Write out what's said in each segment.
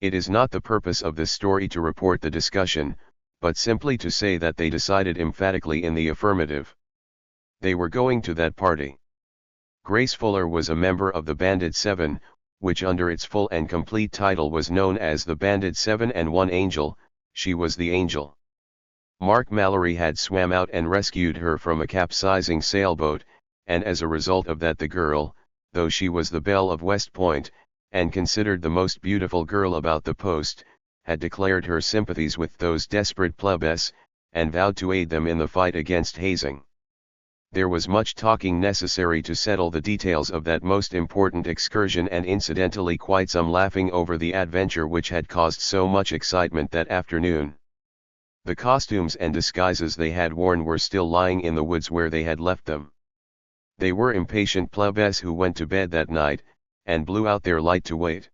It is not the purpose of this story to report the discussion, but simply to say that they decided emphatically in the affirmative. They were going to that party. Grace Fuller was a member of the Banded Seven, which under its full and complete title was known as the Banded Seven and One Angel. She was the angel. Mark Mallory had swam out and rescued her from a capsizing sailboat, and as a result of that the girl, though she was the belle of West Point, and considered the most beautiful girl about the post, had declared her sympathies with those desperate plebes, and vowed to aid them in the fight against hazing. There was much talking necessary to settle the details of that most important excursion, and incidentally quite some laughing over the adventure which had caused so much excitement that afternoon. The costumes and disguises they had worn were still lying in the woods where they had left them. They were impatient plebes who went to bed that night, and blew out their light to wait.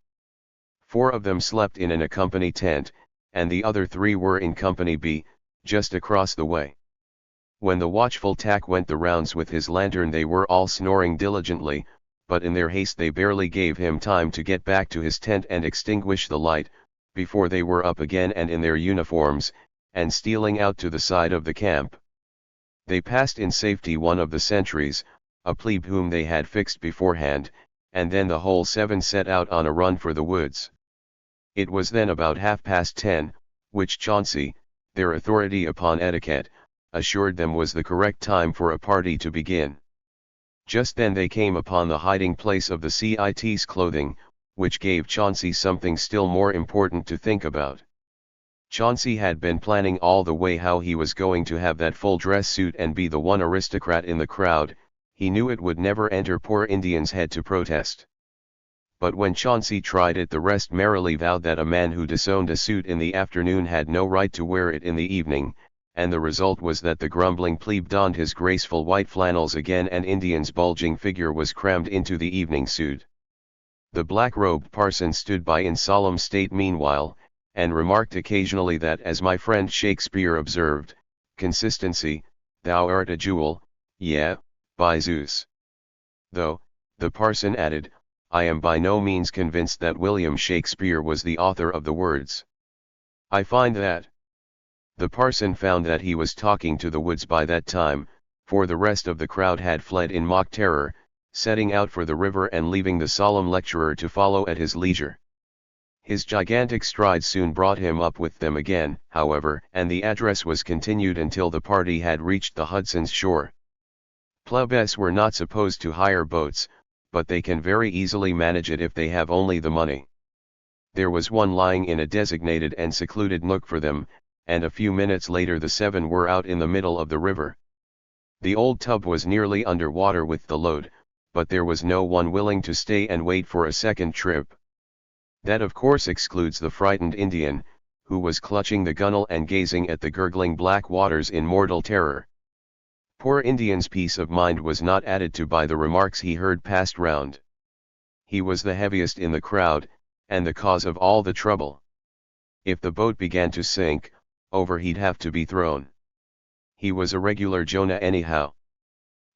4 of them slept in a company tent, and the other 3 were in Company B, just across the way. When the watchful Tack went the rounds with his lantern they were all snoring diligently, but in their haste they barely gave him time to get back to his tent and extinguish the light, before they were up again and in their uniforms, and stealing out to the side of the camp. They passed in safety one of the sentries, a plebe whom they had fixed beforehand, and then the whole 7 set out on a run for the woods. It was then about 10:30, which Chauncey, their authority upon etiquette, assured them was the correct time for a party to begin. Just then they came upon the hiding place of the CIT's clothing, which gave Chauncey something still more important to think about. Chauncey had been planning all the way how he was going to have that full dress suit and be the one aristocrat in the crowd. He knew it would never enter poor Indian's head to protest. But when Chauncey tried it the rest merrily vowed that a man who disowned a suit in the afternoon had no right to wear it in the evening, and the result was that the grumbling plebe donned his graceful white flannels again and Indian's bulging figure was crammed into the evening suit. The black-robed parson stood by in solemn state meanwhile, and remarked occasionally that, as my friend Shakespeare observed, consistency, thou art a jewel, yeah, by Zeus. Though, the parson added, I am by no means convinced that William Shakespeare was the author of the words. I find that. The parson found that he was talking to the woods by that time, for the rest of the crowd had fled in mock terror, setting out for the river and leaving the solemn lecturer to follow at his leisure. His gigantic stride soon brought him up with them again, however, and the address was continued until the party had reached the Hudson's shore. Plebes were not supposed to hire boats, but they can very easily manage it if they have only the money. There was one lying in a designated and secluded nook for them, and a few minutes later the 7 were out in the middle of the river. The old tub was nearly under water with the load, but there was no one willing to stay and wait for a second trip. That of course excludes the frightened Indian, who was clutching the gunwale and gazing at the gurgling black waters in mortal terror. Poor Indian's peace of mind was not added to by the remarks he heard passed round. He was the heaviest in the crowd, and the cause of all the trouble. If the boat began to sink, over he'd have to be thrown. He was a regular Jonah anyhow.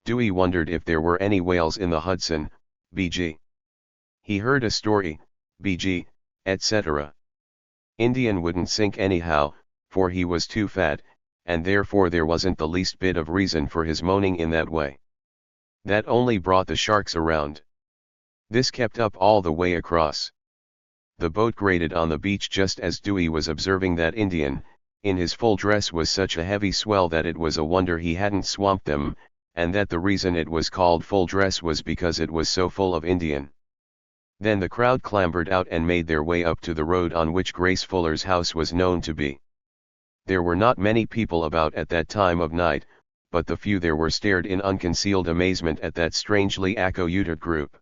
Dewey wondered if there were any whales in the Hudson, B.G. He heard a story, B.G., etc. Indian wouldn't sink anyhow, for he was too fat, and therefore there wasn't the least bit of reason for his moaning in that way. That only brought the sharks around. This kept up all the way across. The boat grated on the beach just as Dewey was observing that Indian, in his full dress, was such a heavy swell that it was a wonder he hadn't swamped them, and that the reason it was called full dress was because it was so full of Indian. Then the crowd clambered out and made their way up to the road on which Grace Fuller's house was known to be. There were not many people about at that time of night, but the few there were stared in unconcealed amazement at that strangely accoutred group.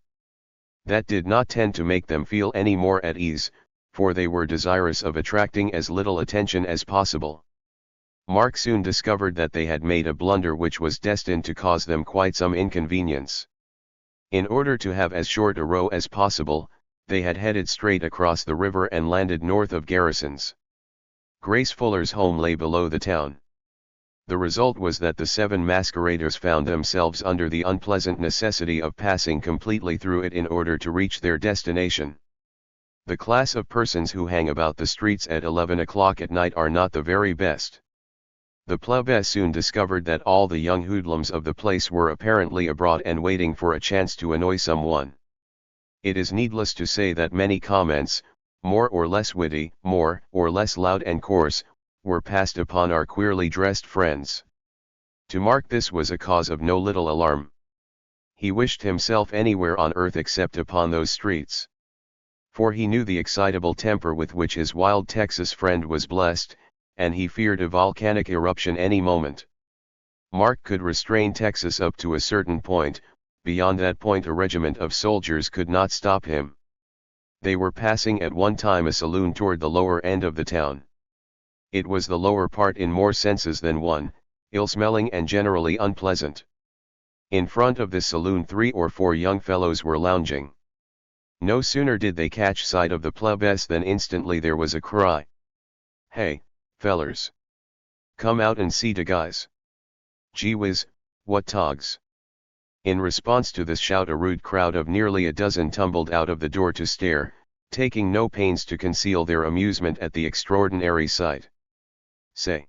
That did not tend to make them feel any more at ease, for they were desirous of attracting as little attention as possible. Mark soon discovered that they had made a blunder which was destined to cause them quite some inconvenience. In order to have as short a row as possible, they had headed straight across the river and landed north of Garrison's. Grace Fuller's home lay below the town. The result was that the 7 masqueraders found themselves under the unpleasant necessity of passing completely through it in order to reach their destination. The class of persons who hang about the streets at 11 o'clock at night are not the very best. The plebs soon discovered that all the young hoodlums of the place were apparently abroad and waiting for a chance to annoy someone. It is needless to say that many comments, more or less witty, more or less loud and coarse, were passed upon our queerly dressed friends. To Mark this was a cause of no little alarm. He wished himself anywhere on earth except upon those streets. For he knew the excitable temper with which his wild Texas friend was blessed, and he feared a volcanic eruption any moment. Mark could restrain Texas up to a certain point, beyond that point a regiment of soldiers could not stop him. They were passing at one time a saloon toward the lower end of the town. It was the lower part in more senses than one, ill-smelling and generally unpleasant. In front of this saloon 3 or 4 young fellows were lounging. No sooner did they catch sight of the plebs than instantly there was a cry. "Hey, fellers! Come out and see de guys! Gee whiz, what togs!" In response to this shout a rude crowd of nearly a dozen tumbled out of the door to stare, taking no pains to conceal their amusement at the extraordinary sight. "Say!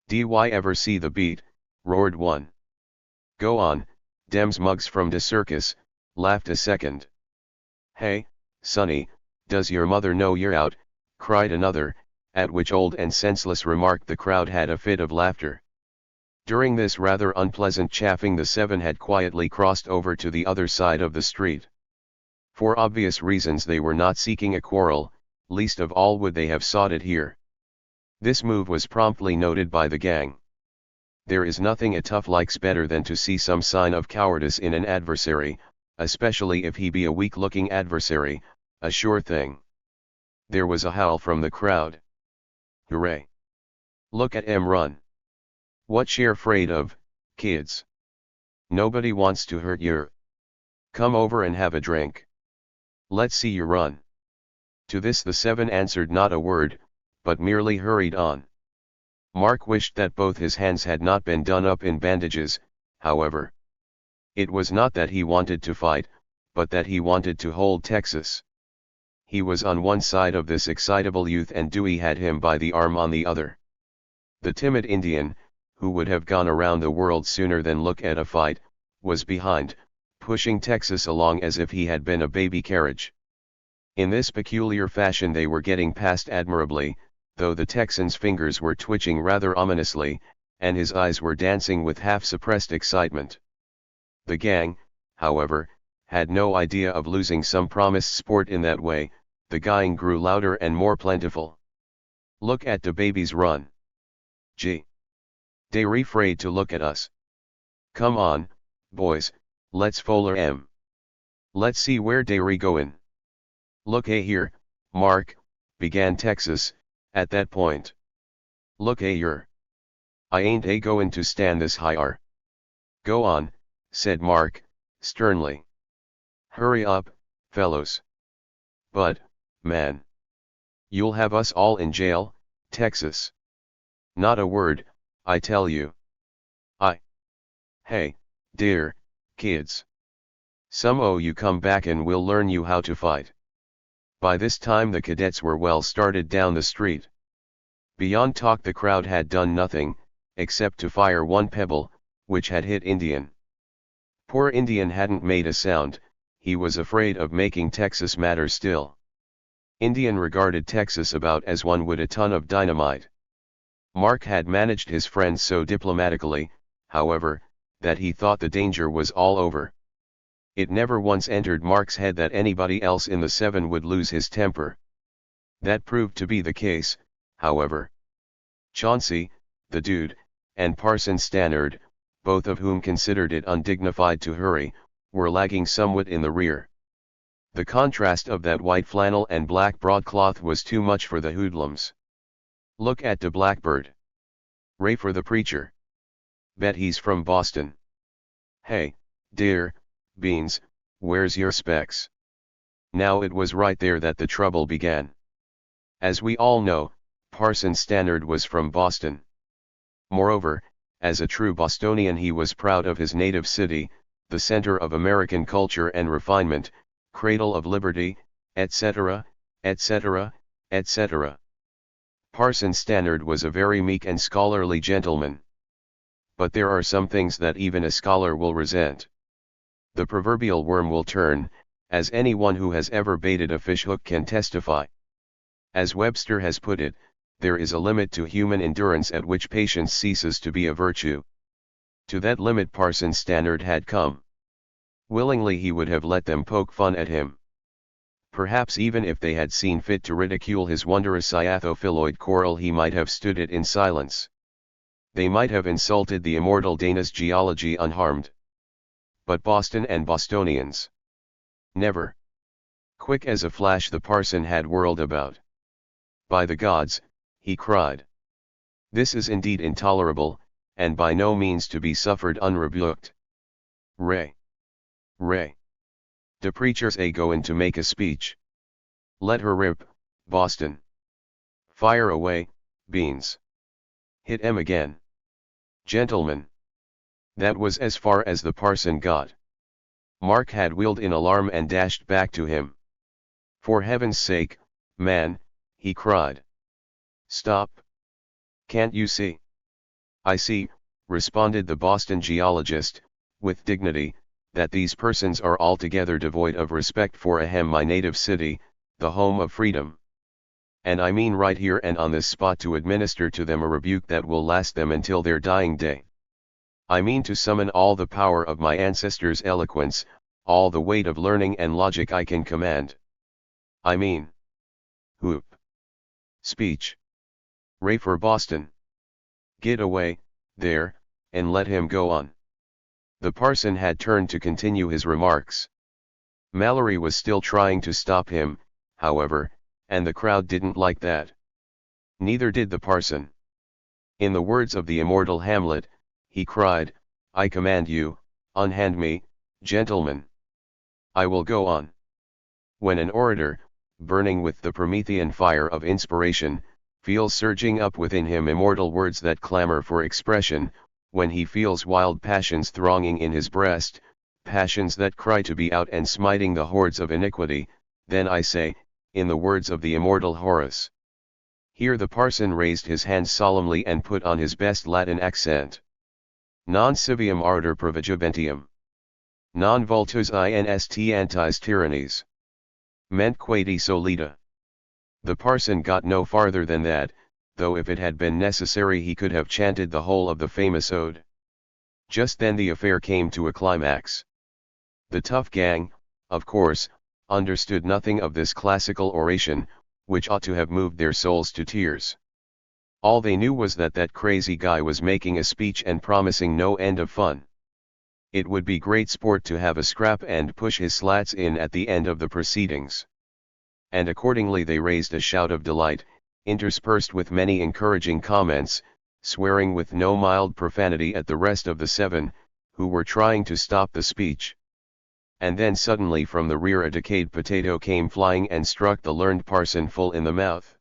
D'y ever see the beat?" roared one. "Go on, dems mugs from de circus," laughed a second. "Hey, sonny, does your mother know you're out?" cried another, at which old and senseless remark the crowd had a fit of laughter. During this rather unpleasant chaffing the 7 had quietly crossed over to the other side of the street. For obvious reasons they were not seeking a quarrel, least of all would they have sought it here. This move was promptly noted by the gang. There is nothing a tough likes better than to see some sign of cowardice in an adversary, especially if he be a weak-looking adversary, a sure thing. There was a howl from the crowd. "Hooray! Look at 'em run! What yer 'fraid of, kids? Nobody wants to hurt yer. Come over and have a drink. Let's see you run." To this the 7 answered not a word, but merely hurried on. Mark wished that both his hands had not been done up in bandages, however. It was not that he wanted to fight, but that he wanted to hold Texas. He was on one side of this excitable youth and Dewey had him by the arm on the other. The timid Indian, who would have gone around the world sooner than look at a fight, was behind, pushing Texas along as if he had been a baby carriage. In this peculiar fashion they were getting past admirably, though the Texan's fingers were twitching rather ominously, and his eyes were dancing with half-suppressed excitement. The gang, however, had no idea of losing some promised sport in that way. The guying grew louder and more plentiful. "Look at de babies run! Gee! Dey re 'fraid to look at us. Come on, boys, let's foller 'em. Let's see where dey re goin'." "Look here, Mark," began Texas, at that point. "Look here. I ain't goin' to stand this higher." "Go on," said Mark, sternly. "Hurry up, fellows. But, man, you'll have us all in jail, Texas. Not a word, I tell you. Hey, dear, kids. Some o' you come back and we'll learn you how to fight." By this time the cadets were well started down the street. Beyond talk the crowd had done nothing, except to fire one pebble, which had hit Indian. Poor Indian hadn't made a sound, he was afraid of making Texas madder still. Indian regarded Texas about as one would a ton of dynamite. Mark had managed his friends so diplomatically, however, that he thought the danger was all over. It never once entered Mark's head that anybody else in the 7 would lose his temper. That proved to be the case, however. Chauncey, the dude, and Parson Stannard, both of whom considered it undignified to hurry, were lagging somewhat in the rear. The contrast of that white flannel and black broadcloth was too much for the hoodlums. "Look at de blackbird. Ray for the preacher. Bet he's from Boston. Hey, dear, beans, where's your specs?" Now it was right there that the trouble began. As we all know, Parson Stannard was from Boston. Moreover, as a true Bostonian he was proud of his native city, the center of American culture and refinement, cradle of liberty, etc., etc., etc. Parson Stannard was a very meek and scholarly gentleman. But there are some things that even a scholar will resent. The proverbial worm will turn, as anyone who has ever baited a fishhook can testify. As Webster has put it, there is a limit to human endurance at which patience ceases to be a virtue. To that limit Parson Stannard had come. Willingly he would have let them poke fun at him. Perhaps even if they had seen fit to ridicule his wondrous iathophyloid coral he might have stood it in silence. They might have insulted the immortal Dana's geology unharmed. But Boston and Bostonians. Never. Quick as a flash the parson had whirled about. By the gods, he cried. This is indeed intolerable, and by no means to be suffered unrebuked. Ray. The preachers a goin' to make a speech. Let her rip, Boston. Fire away, beans. Hit 'em again. Gentlemen. That was as far as the parson got. Mark had wheeled in alarm and dashed back to him. For heaven's sake, man, he cried. Stop. Can't you see? I see, responded the Boston geologist, with dignity, that these persons are altogether devoid of respect for my native city, the home of freedom. And I mean right here and on this spot to administer to them a rebuke that will last them until their dying day. I mean to summon all the power of my ancestors' eloquence, all the weight of learning and logic I can command. I mean. Whoop. Speech. Ray for Boston. Get away, there, and let him go on. The parson had turned to continue his remarks. Mallory was still trying to stop him, however, and the crowd didn't like that. Neither did the parson. In the words of the immortal Hamlet, he cried, I command you, unhand me, gentlemen. I will go on. When an orator, burning with the Promethean fire of inspiration, feels surging up within him immortal words that clamor for expression, when he feels wild passions thronging in his breast, passions that cry to be out and smiting the hordes of iniquity, then I say, in the words of the immortal Horace. Here the parson raised his hands solemnly and put on his best Latin accent. Non civium ardor provigibentium. Non vultus inst antis tyrannies. Ment quaedi solida. The parson got no farther than that, though if it had been necessary he could have chanted the whole of the famous ode. Just then the affair came to a climax. The tough gang, of course, understood nothing of this classical oration, which ought to have moved their souls to tears. All they knew was that that crazy guy was making a speech and promising no end of fun. It would be great sport to have a scrap and push his slats in at the end of the proceedings. And accordingly they raised a shout of delight, interspersed with many encouraging comments, swearing with no mild profanity at the rest of the seven, who were trying to stop the speech. And then suddenly from the rear a decayed potato came flying and struck the learned parson full in the mouth.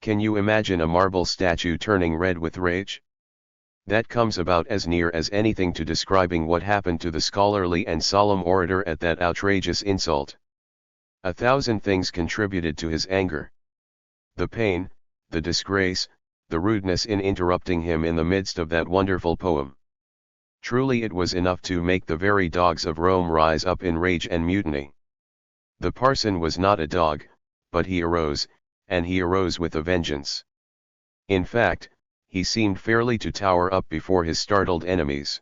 Can you imagine a marble statue turning red with rage? That comes about as near as anything to describing what happened to the scholarly and solemn orator at that outrageous insult. 1,000 things contributed to his anger. The pain, the disgrace, the rudeness in interrupting him in the midst of that wonderful poem. Truly it was enough to make the very dogs of Rome rise up in rage and mutiny. The parson was not a dog, but he arose, and he arose with a vengeance. In fact, he seemed fairly to tower up before his startled enemies.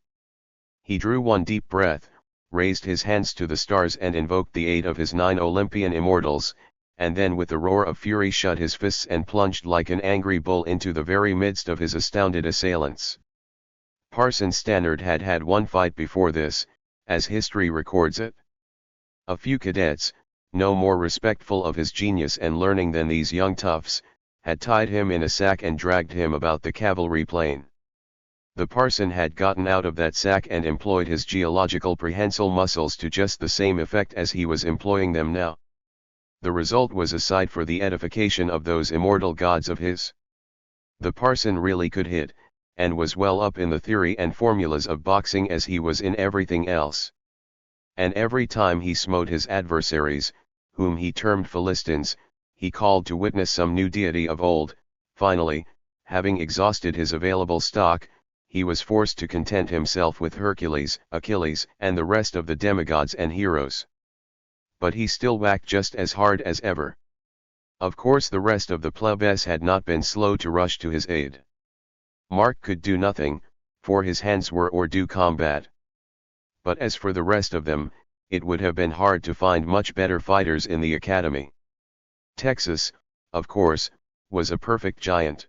He drew one deep breath, raised his hands to the stars and invoked the aid of his 9 Olympian immortals, and then with a roar of fury shut his fists and plunged like an angry bull into the very midst of his astounded assailants. Parson Stannard had had one fight before this, as history records it. A few cadets, no more respectful of his genius and learning than these young toughs, had tied him in a sack and dragged him about the cavalry plain. The parson had gotten out of that sack and employed his geological prehensile muscles to just the same effect as he was employing them now. The result was a sight for the edification of those immortal gods of his. The parson really could hit, and was well up in the theory and formulas of boxing as he was in everything else. And every time he smote his adversaries, whom he termed Philistines, he called to witness some new deity of old. Finally, having exhausted his available stock, he was forced to content himself with Hercules, Achilles, and the rest of the demigods and heroes. But he still whacked just as hard as ever. Of course the rest of the plebes had not been slow to rush to his aid. Mark could do nothing, for his hands were hors du combat. But as for the rest of them, it would have been hard to find much better fighters in the academy. Texas, of course, was a perfect giant.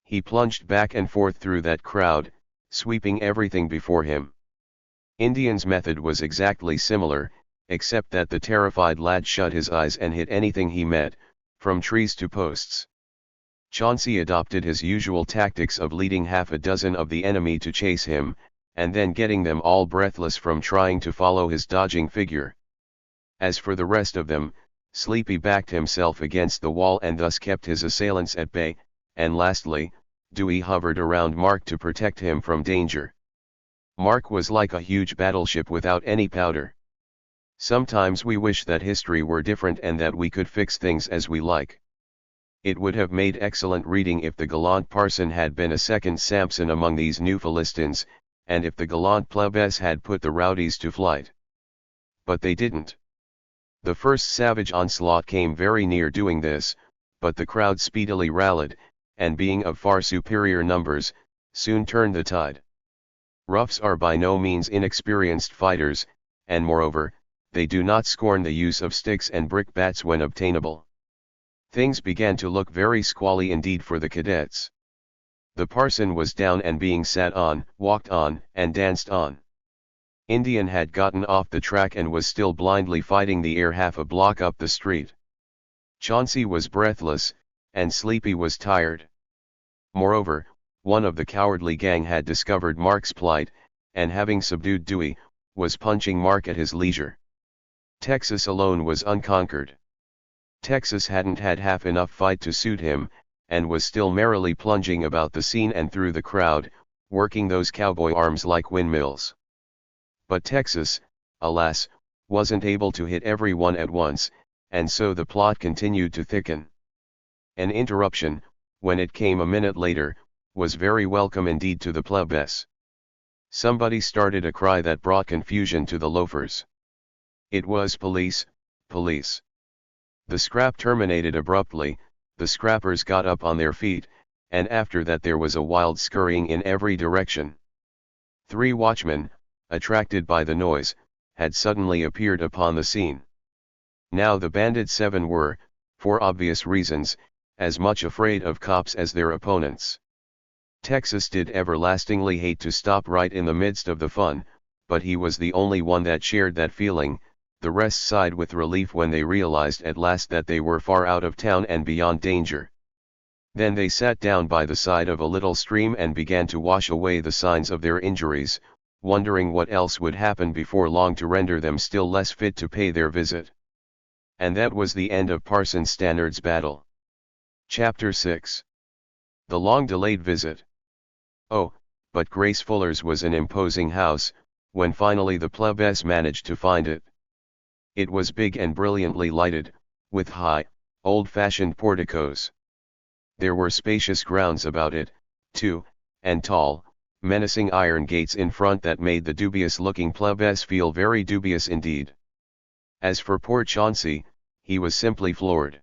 He plunged back and forth through that crowd, sweeping everything before him. Indian's method was exactly similar, except that the terrified lad shut his eyes and hit anything he met, from trees to posts. Chauncey adopted his usual tactics of leading half a dozen of the enemy to chase him, and then getting them all breathless from trying to follow his dodging figure. As for the rest of them, Sleepy backed himself against the wall and thus kept his assailants at bay, and lastly, Dewey hovered around Mark to protect him from danger. Mark was like a huge battleship without any powder. Sometimes we wish that history were different and that we could fix things as we like. It would have made excellent reading if the gallant parson had been a second Samson among these new Philistines, and if the gallant plebes had put the rowdies to flight. But they didn't. The first savage onslaught came very near doing this, but the crowd speedily rallied, and being of far superior numbers, soon turned the tide. Roughs are by no means inexperienced fighters, and moreover, they do not scorn the use of sticks and brickbats when obtainable. Things began to look very squally indeed for the cadets. The parson was down and being sat on, walked on, and danced on. Indian had gotten off the track and was still blindly fighting the air half a block up the street. Chauncey was breathless, and Sleepy was tired. Moreover, one of the cowardly gang had discovered Mark's plight, and having subdued Dewey, was punching Mark at his leisure. Texas alone was unconquered. Texas hadn't had half enough fight to suit him, and was still merrily plunging about the scene and through the crowd, working those cowboy arms like windmills. But Texas, alas, wasn't able to hit everyone at once, and so the plot continued to thicken. An interruption, when it came a minute later, was very welcome indeed to the plebes. Somebody started a cry that brought confusion to the loafers. It was police, police. The scrap terminated abruptly, the scrappers got up on their feet, and after that there was a wild scurrying in every direction. 3 watchmen, attracted by the noise, had suddenly appeared upon the scene. Now the banded 7 were, for obvious reasons, as much afraid of cops as their opponents. Texas did everlastingly hate to stop right in the midst of the fun, but he was the only one that shared that feeling. The rest sighed with relief when they realized at last that they were far out of town and beyond danger. Then they sat down by the side of a little stream and began to wash away the signs of their injuries, wondering what else would happen before long to render them still less fit to pay their visit. And that was the end of Parson Stannard's battle. Chapter 6. The long-delayed visit. Oh, but Grace Fuller's was an imposing house, when finally the plebes managed to find it. It was big and brilliantly lighted, with high, old-fashioned porticos. There were spacious grounds about it, too, and tall, menacing iron gates in front that made the dubious-looking plebes feel very dubious indeed. As for poor Chauncey, he was simply floored.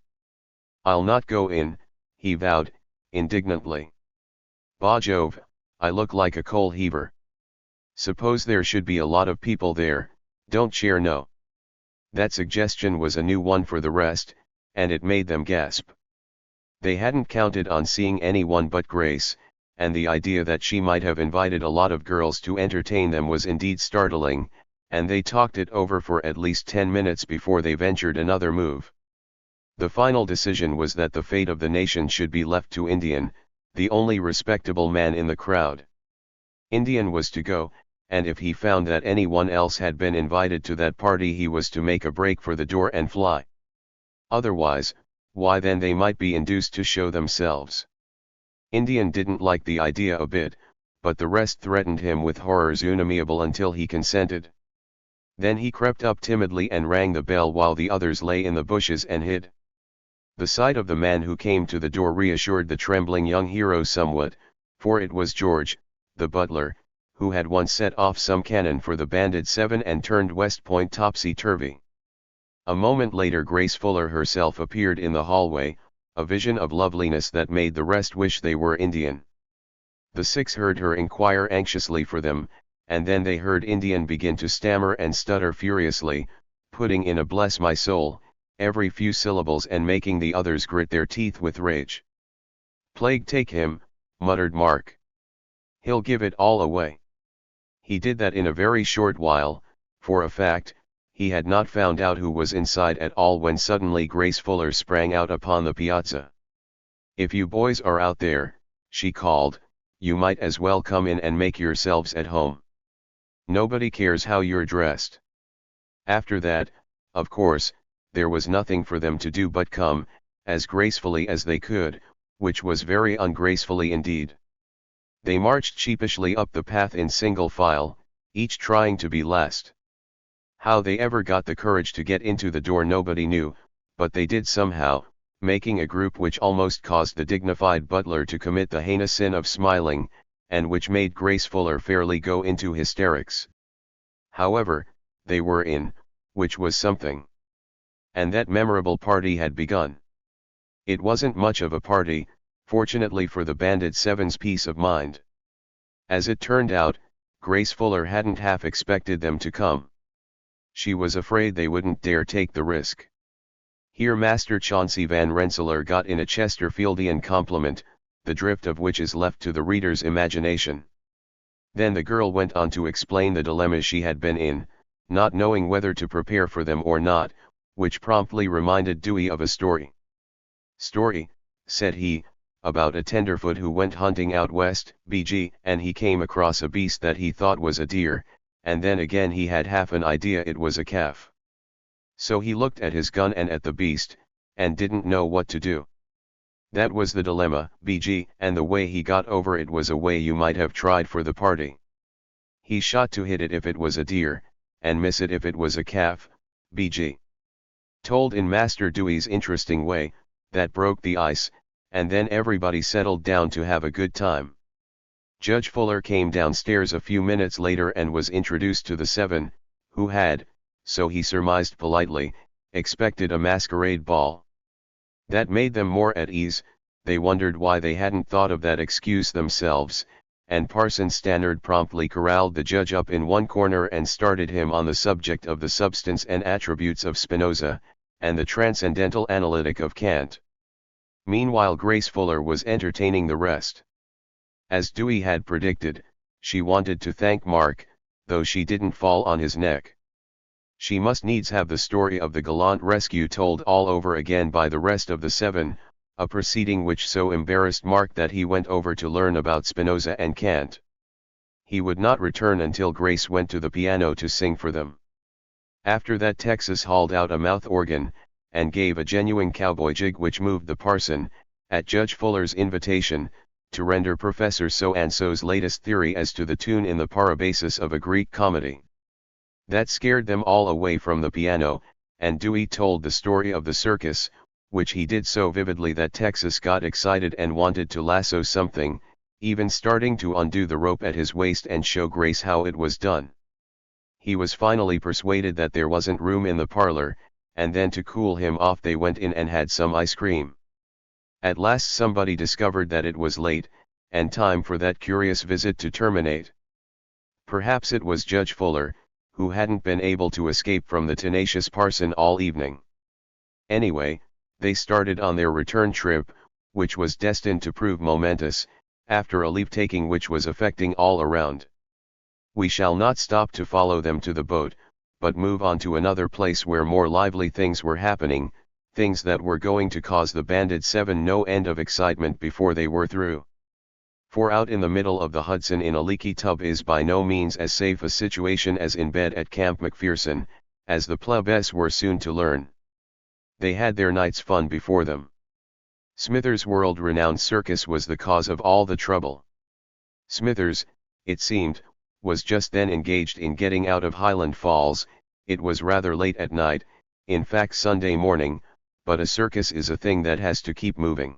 "I'll not go in," he vowed, indignantly. "Bah Jove, I look like a coal heaver. Suppose there should be a lot of people there, don't chair no." That suggestion was a new one for the rest, and it made them gasp. They hadn't counted on seeing anyone but Grace, and the idea that she might have invited a lot of girls to entertain them was indeed startling, and they talked it over for at least 10 minutes before they ventured another move. The final decision was that the fate of the nation should be left to Indian, the only respectable man in the crowd. Indian was to go, and if he found that anyone else had been invited to that party he was to make a break for the door and fly. Otherwise, why then they might be induced to show themselves. Indian didn't like the idea a bit, but the rest threatened him with horrors unamiable until he consented. Then he crept up timidly and rang the bell while the others lay in the bushes and hid. The sight of the man who came to the door reassured the trembling young hero somewhat, for it was George, the butler, who had once set off some cannon for the banded seven and turned West Point topsy-turvy. A moment later Grace Fuller herself appeared in the hallway, a vision of loveliness that made the rest wish they were Indian. The six heard her inquire anxiously for them, and then they heard Indian begin to stammer and stutter furiously, putting in a "bless my soul" every few syllables and making the others grit their teeth with rage. "Plague take him," muttered Mark. "He'll give it all away." He did that in a very short while, for a fact, he had not found out who was inside at all when suddenly Grace Fuller sprang out upon the piazza. "If you boys are out there," she called, "you might as well come in and make yourselves at home. Nobody cares how you're dressed." After that, of course, there was nothing for them to do but come, as gracefully as they could, which was very ungracefully indeed. They marched sheepishly up the path in single file, each trying to be last. How they ever got the courage to get into the door nobody knew, but they did somehow, making a group which almost caused the dignified butler to commit the heinous sin of smiling, and which made Grace Fuller fairly go into hysterics. However, they were in, which was something. And that memorable party had begun. It wasn't much of a party, fortunately for the banded seven's peace of mind. As it turned out, Grace Fuller hadn't half expected them to come. She was afraid they wouldn't dare take the risk. Here Master Chauncey Van Rensselaer got in a Chesterfieldian compliment, the drift of which is left to the reader's imagination. Then the girl went on to explain the dilemma she had been in, not knowing whether to prepare for them or not, which promptly reminded Dewey of a story. "Story," said he, "about a tenderfoot who went hunting out west, BG, and he came across a beast that he thought was a deer, and then again he had half an idea it was a calf. So he looked at his gun and at the beast, and didn't know what to do. That was the dilemma, BG, and the way he got over it was a way you might have tried for the party. He shot to hit it if it was a deer, and miss it if it was a calf, BG." Told in Master Dewey's interesting way, that broke the ice, and then everybody settled down to have a good time. Judge Fuller came downstairs a few minutes later and was introduced to the seven, who had, so he surmised politely, expected a masquerade ball. That made them more at ease. They wondered why they hadn't thought of that excuse themselves, and Parson Stannard promptly corralled the judge up in one corner and started him on the subject of the substance and attributes of Spinoza, and the transcendental analytic of Kant. Meanwhile Grace Fuller was entertaining the rest. As Dewey had predicted, she wanted to thank Mark, though she didn't fall on his neck. She must needs have the story of the gallant rescue told all over again by the rest of the seven, a proceeding which so embarrassed Mark that he went over to learn about Spinoza and Kant. He would not return until Grace went to the piano to sing for them. After that Texas hauled out a mouth organ, and gave a genuine cowboy jig which moved the parson, at Judge Fuller's invitation, to render Professor So-and-so's latest theory as to the tune in the parabasis of a Greek comedy. That scared them all away from the piano, and Dewey told the story of the circus, which he did so vividly that Texas got excited and wanted to lasso something, even starting to undo the rope at his waist and show Grace how it was done. He was finally persuaded that there wasn't room in the parlor, and then to cool him off they went in and had some ice cream. At last somebody discovered that it was late, and time for that curious visit to terminate. Perhaps it was Judge Fuller, who hadn't been able to escape from the tenacious parson all evening. Anyway, they started on their return trip, which was destined to prove momentous, after a leave-taking which was affecting all around. We shall not stop to follow them to the boat, but move on to another place where more lively things were happening, things that were going to cause the banded seven no end of excitement before they were through. For out in the middle of the Hudson in a leaky tub is by no means as safe a situation as in bed at Camp McPherson, as the plebes were soon to learn. They had their night's fun before them. Smithers' world-renowned circus was the cause of all the trouble. Smithers, it seemed, was just then engaged in getting out of Highland Falls. It was rather late at night, in fact Sunday morning, but a circus is a thing that has to keep moving.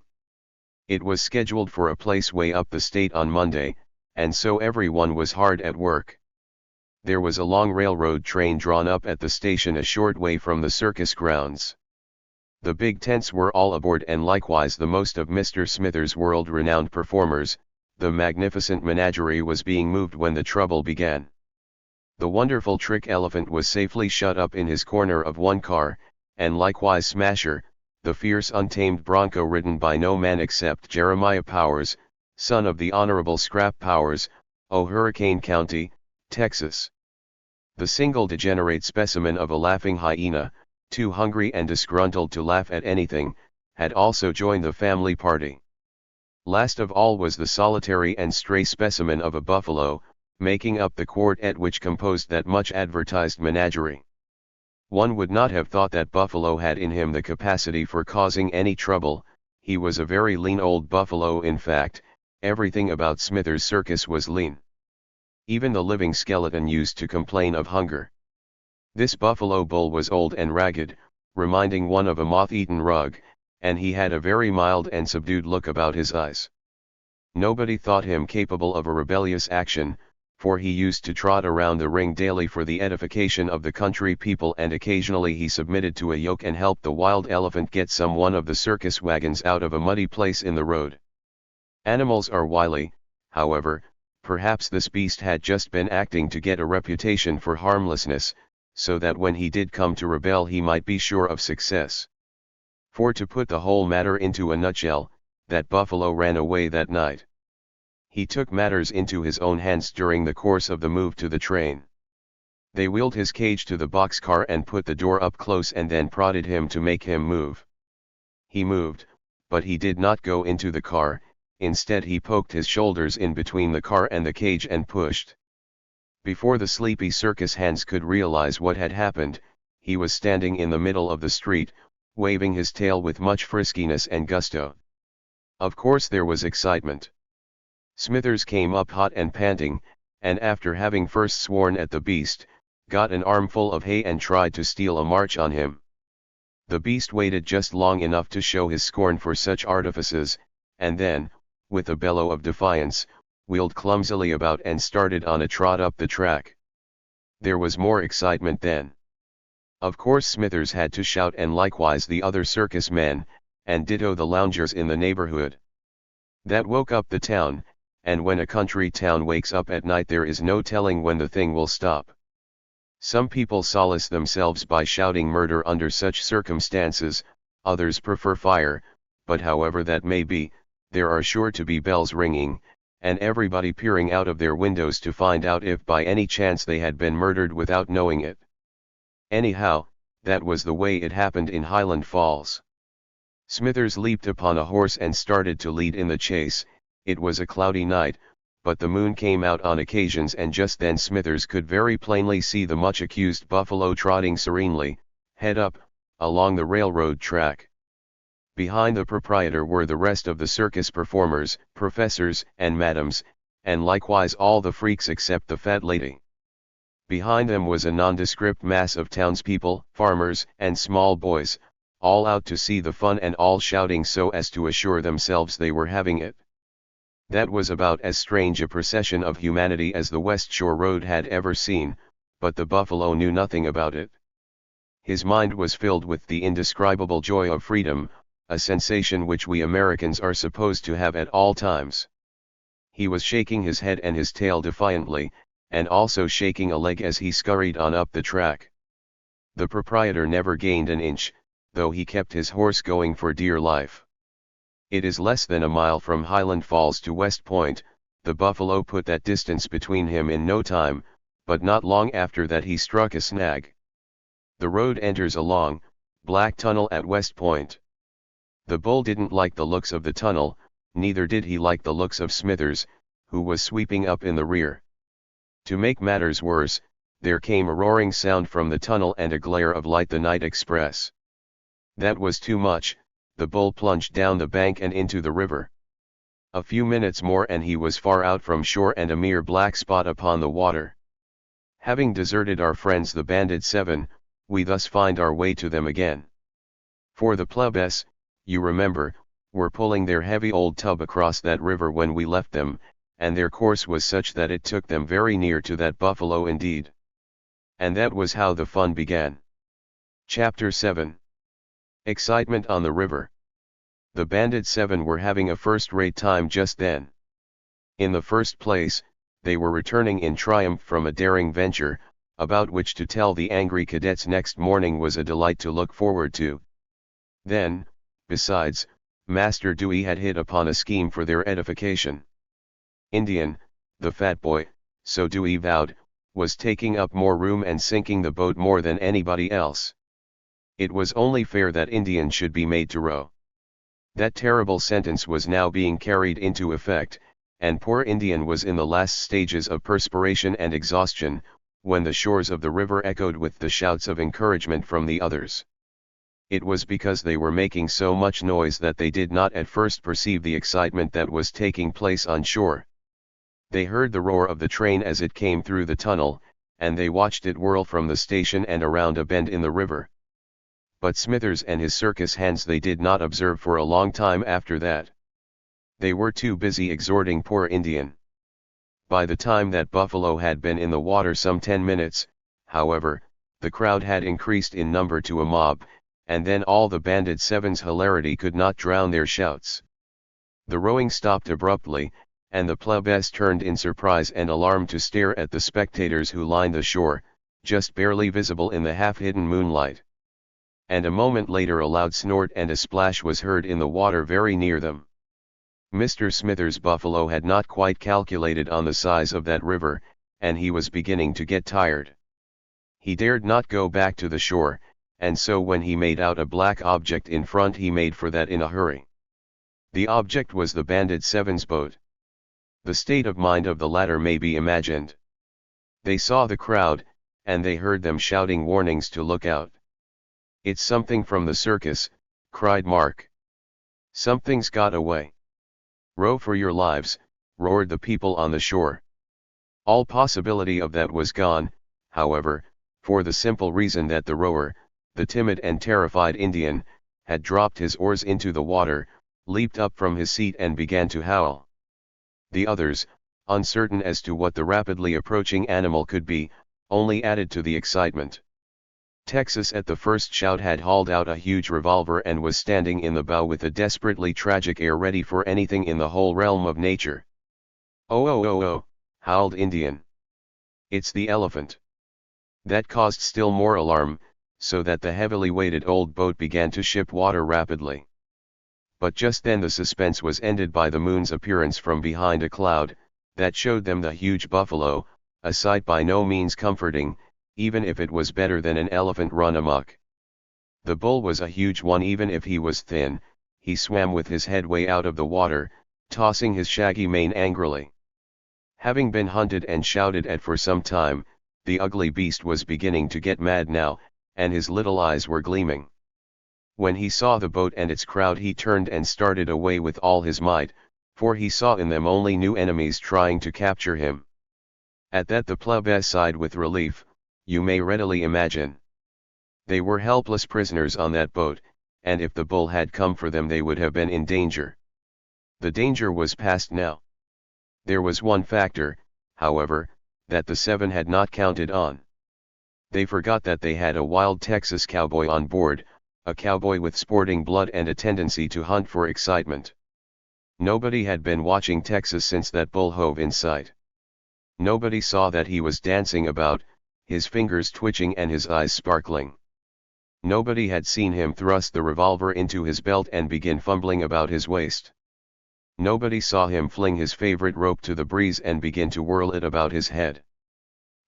It was scheduled for a place way up the state on Monday, and so everyone was hard at work. There was a long railroad train drawn up at the station a short way from the circus grounds. The big tents were all aboard, and likewise the most of Mr. Smithers' world-renowned performers. The magnificent menagerie was being moved when the trouble began. The wonderful trick elephant was safely shut up in his corner of one car, and likewise Smasher, the fierce untamed bronco ridden by no man except Jeremiah Powers, son of the Honorable Scrap Powers, o' Hurricane County, Texas. The single degenerate specimen of a laughing hyena, too hungry and disgruntled to laugh at anything, had also joined the family party. Last of all was the solitary and stray specimen of a buffalo, making up the quartet which composed that much advertised menagerie. One would not have thought that buffalo had in him the capacity for causing any trouble. He was a very lean old buffalo. In fact, everything about Smithers' circus was lean. Even the living skeleton used to complain of hunger. This buffalo bull was old and ragged, reminding one of a moth-eaten rug, and he had a very mild and subdued look about his eyes. Nobody thought him capable of a rebellious action, for he used to trot around the ring daily for the edification of the country people, and occasionally he submitted to a yoke and helped the wild elephant get some one of the circus wagons out of a muddy place in the road. Animals are wily, however. Perhaps this beast had just been acting to get a reputation for harmlessness, so that when he did come to rebel he might be sure of success. For to put the whole matter into a nutshell, that buffalo ran away that night. He took matters into his own hands during the course of the move to the train. They wheeled his cage to the boxcar and put the door up close and then prodded him to make him move. He moved, but he did not go into the car. Instead he poked his shoulders in between the car and the cage and pushed. Before the sleepy circus hands could realize what had happened, he was standing in the middle of the street, waving his tail with much friskiness and gusto. Of course there was excitement. Smithers came up hot and panting, and after having first sworn at the beast, got an armful of hay and tried to steal a march on him. The beast waited just long enough to show his scorn for such artifices, and then, with a bellow of defiance, wheeled clumsily about and started on a trot up the track. There was more excitement then. Of course Smithers had to shout, and likewise the other circus men, and ditto the loungers in the neighborhood. That woke up the town, and when a country town wakes up at night there is no telling when the thing will stop. Some people solace themselves by shouting murder under such circumstances, others prefer fire, but however that may be, there are sure to be bells ringing, and everybody peering out of their windows to find out if by any chance they had been murdered without knowing it. Anyhow, that was the way it happened in Highland Falls. Smithers leaped upon a horse and started to lead in the chase. It was a cloudy night, but the moon came out on occasions, and just then Smithers could very plainly see the much-accused buffalo trotting serenely, head up, along the railroad track. Behind the proprietor were the rest of the circus performers, professors and madams, and likewise all the freaks except the fat lady. Behind them was a nondescript mass of townspeople, farmers and small boys, all out to see the fun and all shouting so as to assure themselves they were having it. That was about as strange a procession of humanity as the West Shore Road had ever seen, but the buffalo knew nothing about it. His mind was filled with the indescribable joy of freedom, a sensation which we Americans are supposed to have at all times. He was shaking his head and his tail defiantly, and also shaking a leg as he scurried on up the track. The proprietor never gained an inch, though he kept his horse going for dear life. It is less than a mile from Highland Falls to West Point. The buffalo put that distance between him in no time, but not long after that he struck a snag. The road enters a long, black tunnel at West Point. The bull didn't like the looks of the tunnel, neither did he like the looks of Smithers, who was sweeping up in the rear. To make matters worse, there came a roaring sound from the tunnel and a glare of light, the night express. That was too much. The bull plunged down the bank and into the river. A few minutes more and he was far out from shore and a mere black spot upon the water. Having deserted our friends the banded seven, we thus find our way to them again. For the plebes, you remember, were pulling their heavy old tub across that river when we left them, and their course was such that it took them very near to that buffalo indeed. And that was how the fun began. Chapter 7. Excitement on the river. The Bandit 7 were having a first-rate time just then. In the first place, they were returning in triumph from a daring venture, about which to tell the angry cadets next morning was a delight to look forward to. Then, besides, Master Dewey had hit upon a scheme for their edification. Indian, the fat boy, so Dewey vowed, was taking up more room and sinking the boat more than anybody else. It was only fair that Indian should be made to row. That terrible sentence was now being carried into effect, and poor Indian was in the last stages of perspiration and exhaustion, when the shores of the river echoed with the shouts of encouragement from the others. It was because they were making so much noise that they did not at first perceive the excitement that was taking place on shore. They heard the roar of the train as it came through the tunnel, and they watched it whirl from the station and around a bend in the river. But Smithers and his circus hands they did not observe for a long time after that. They were too busy exhorting poor Indian. By the time that buffalo had been in the water some 10 minutes, however, the crowd had increased in number to a mob, and then all the Bandit Seven's hilarity could not drown their shouts. The rowing stopped abruptly, and the plebes turned in surprise and alarm to stare at the spectators who lined the shore, just barely visible in the half-hidden moonlight. And a moment later a loud snort and a splash was heard in the water very near them. Mr. Smithers' buffalo had not quite calculated on the size of that river, and he was beginning to get tired. He dared not go back to the shore, and so when he made out a black object in front he made for that in a hurry. The object was the Bandit Seven's boat. The state of mind of the latter may be imagined. They saw the crowd, and they heard them shouting warnings to look out. "It's something from the circus," cried Mark. "Something's got away." "Row for your lives," roared the people on the shore. All possibility of that was gone, however, for the simple reason that the rower, the timid and terrified Indian, had dropped his oars into the water, leaped up from his seat and began to howl. The others, uncertain as to what the rapidly approaching animal could be, only added to the excitement. Texas at the first shout had hauled out a huge revolver and was standing in the bow with a desperately tragic air ready for anything in the whole realm of nature. "Oh oh oh oh," howled Indian. "It's the elephant." That caused still more alarm, so that the heavily weighted old boat began to ship water rapidly. But just then the suspense was ended by the moon's appearance from behind a cloud, that showed them the huge buffalo, a sight by no means comforting, even if it was better than an elephant run amok. The bull was a huge one even if he was thin. He swam with his head way out of the water, tossing his shaggy mane angrily. Having been hunted and shouted at for some time, the ugly beast was beginning to get mad now, and his little eyes were gleaming. When he saw the boat and its crowd he turned and started away with all his might, for he saw in them only new enemies trying to capture him. At that the plebes sighed with relief, you may readily imagine. They were helpless prisoners on that boat, and if the bull had come for them they would have been in danger. The danger was past now. There was one factor, however, that the seven had not counted on. They forgot that they had a wild Texas cowboy on board, a cowboy with sporting blood and a tendency to hunt for excitement. Nobody had been watching Texas since that bull hove in sight. Nobody saw that he was dancing about, his fingers twitching and his eyes sparkling. Nobody had seen him thrust the revolver into his belt and begin fumbling about his waist. Nobody saw him fling his favorite rope to the breeze and begin to whirl it about his head.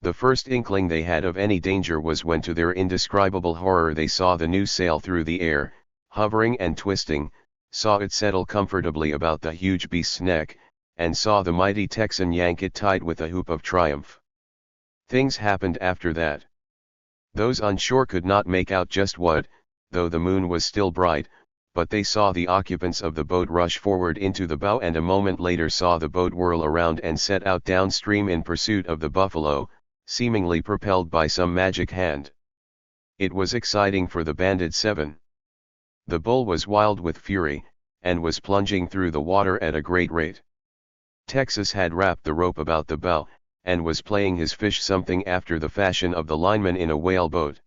The first inkling they had of any danger was when to their indescribable horror they saw the new sail through the air, hovering and twisting, saw it settle comfortably about the huge beast's neck, and saw the mighty Texan yank it tight with a whoop of triumph. Things happened after that. Those on shore could not make out just what, though the moon was still bright, but they saw the occupants of the boat rush forward into the bow and a moment later saw the boat whirl around and set out downstream in pursuit of the buffalo, seemingly propelled by some magic hand. It was exciting for the Bandit Seven. The bull was wild with fury, and was plunging through the water at a great rate. Texas had wrapped the rope about the bow, and was playing his fish something after the fashion of the lineman in a whale boat.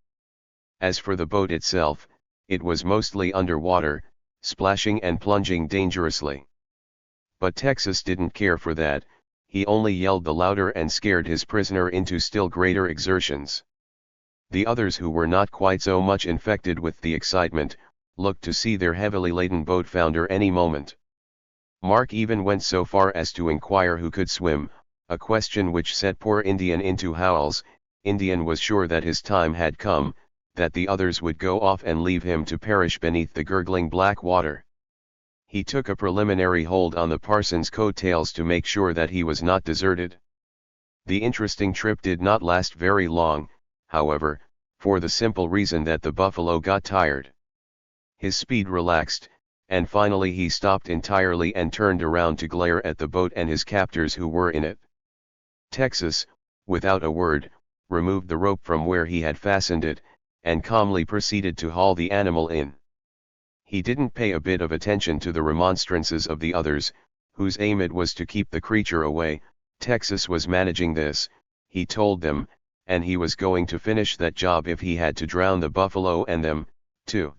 As for the boat itself, it was mostly underwater, splashing and plunging dangerously. But Texas didn't care for that, he only yelled the louder and scared his prisoner into still greater exertions. The others, who were not quite so much infected with the excitement, looked to see their heavily laden boat founder any moment. Mark even went so far as to inquire who could swim, a question which set poor Indian into howls. Indian was sure that his time had come, that the others would go off and leave him to perish beneath the gurgling black water. He took a preliminary hold on the parson's coattails to make sure that he was not deserted. The interesting trip did not last very long, however, for the simple reason that the buffalo got tired. His speed relaxed, and finally he stopped entirely and turned around to glare at the boat and his captors who were in it. Texas, without a word, removed the rope from where he had fastened it, and calmly proceeded to haul the animal in. He didn't pay a bit of attention to the remonstrances of the others, whose aim it was to keep the creature away. Texas was managing this, he told them, and he was going to finish that job if he had to drown the buffalo and them, too.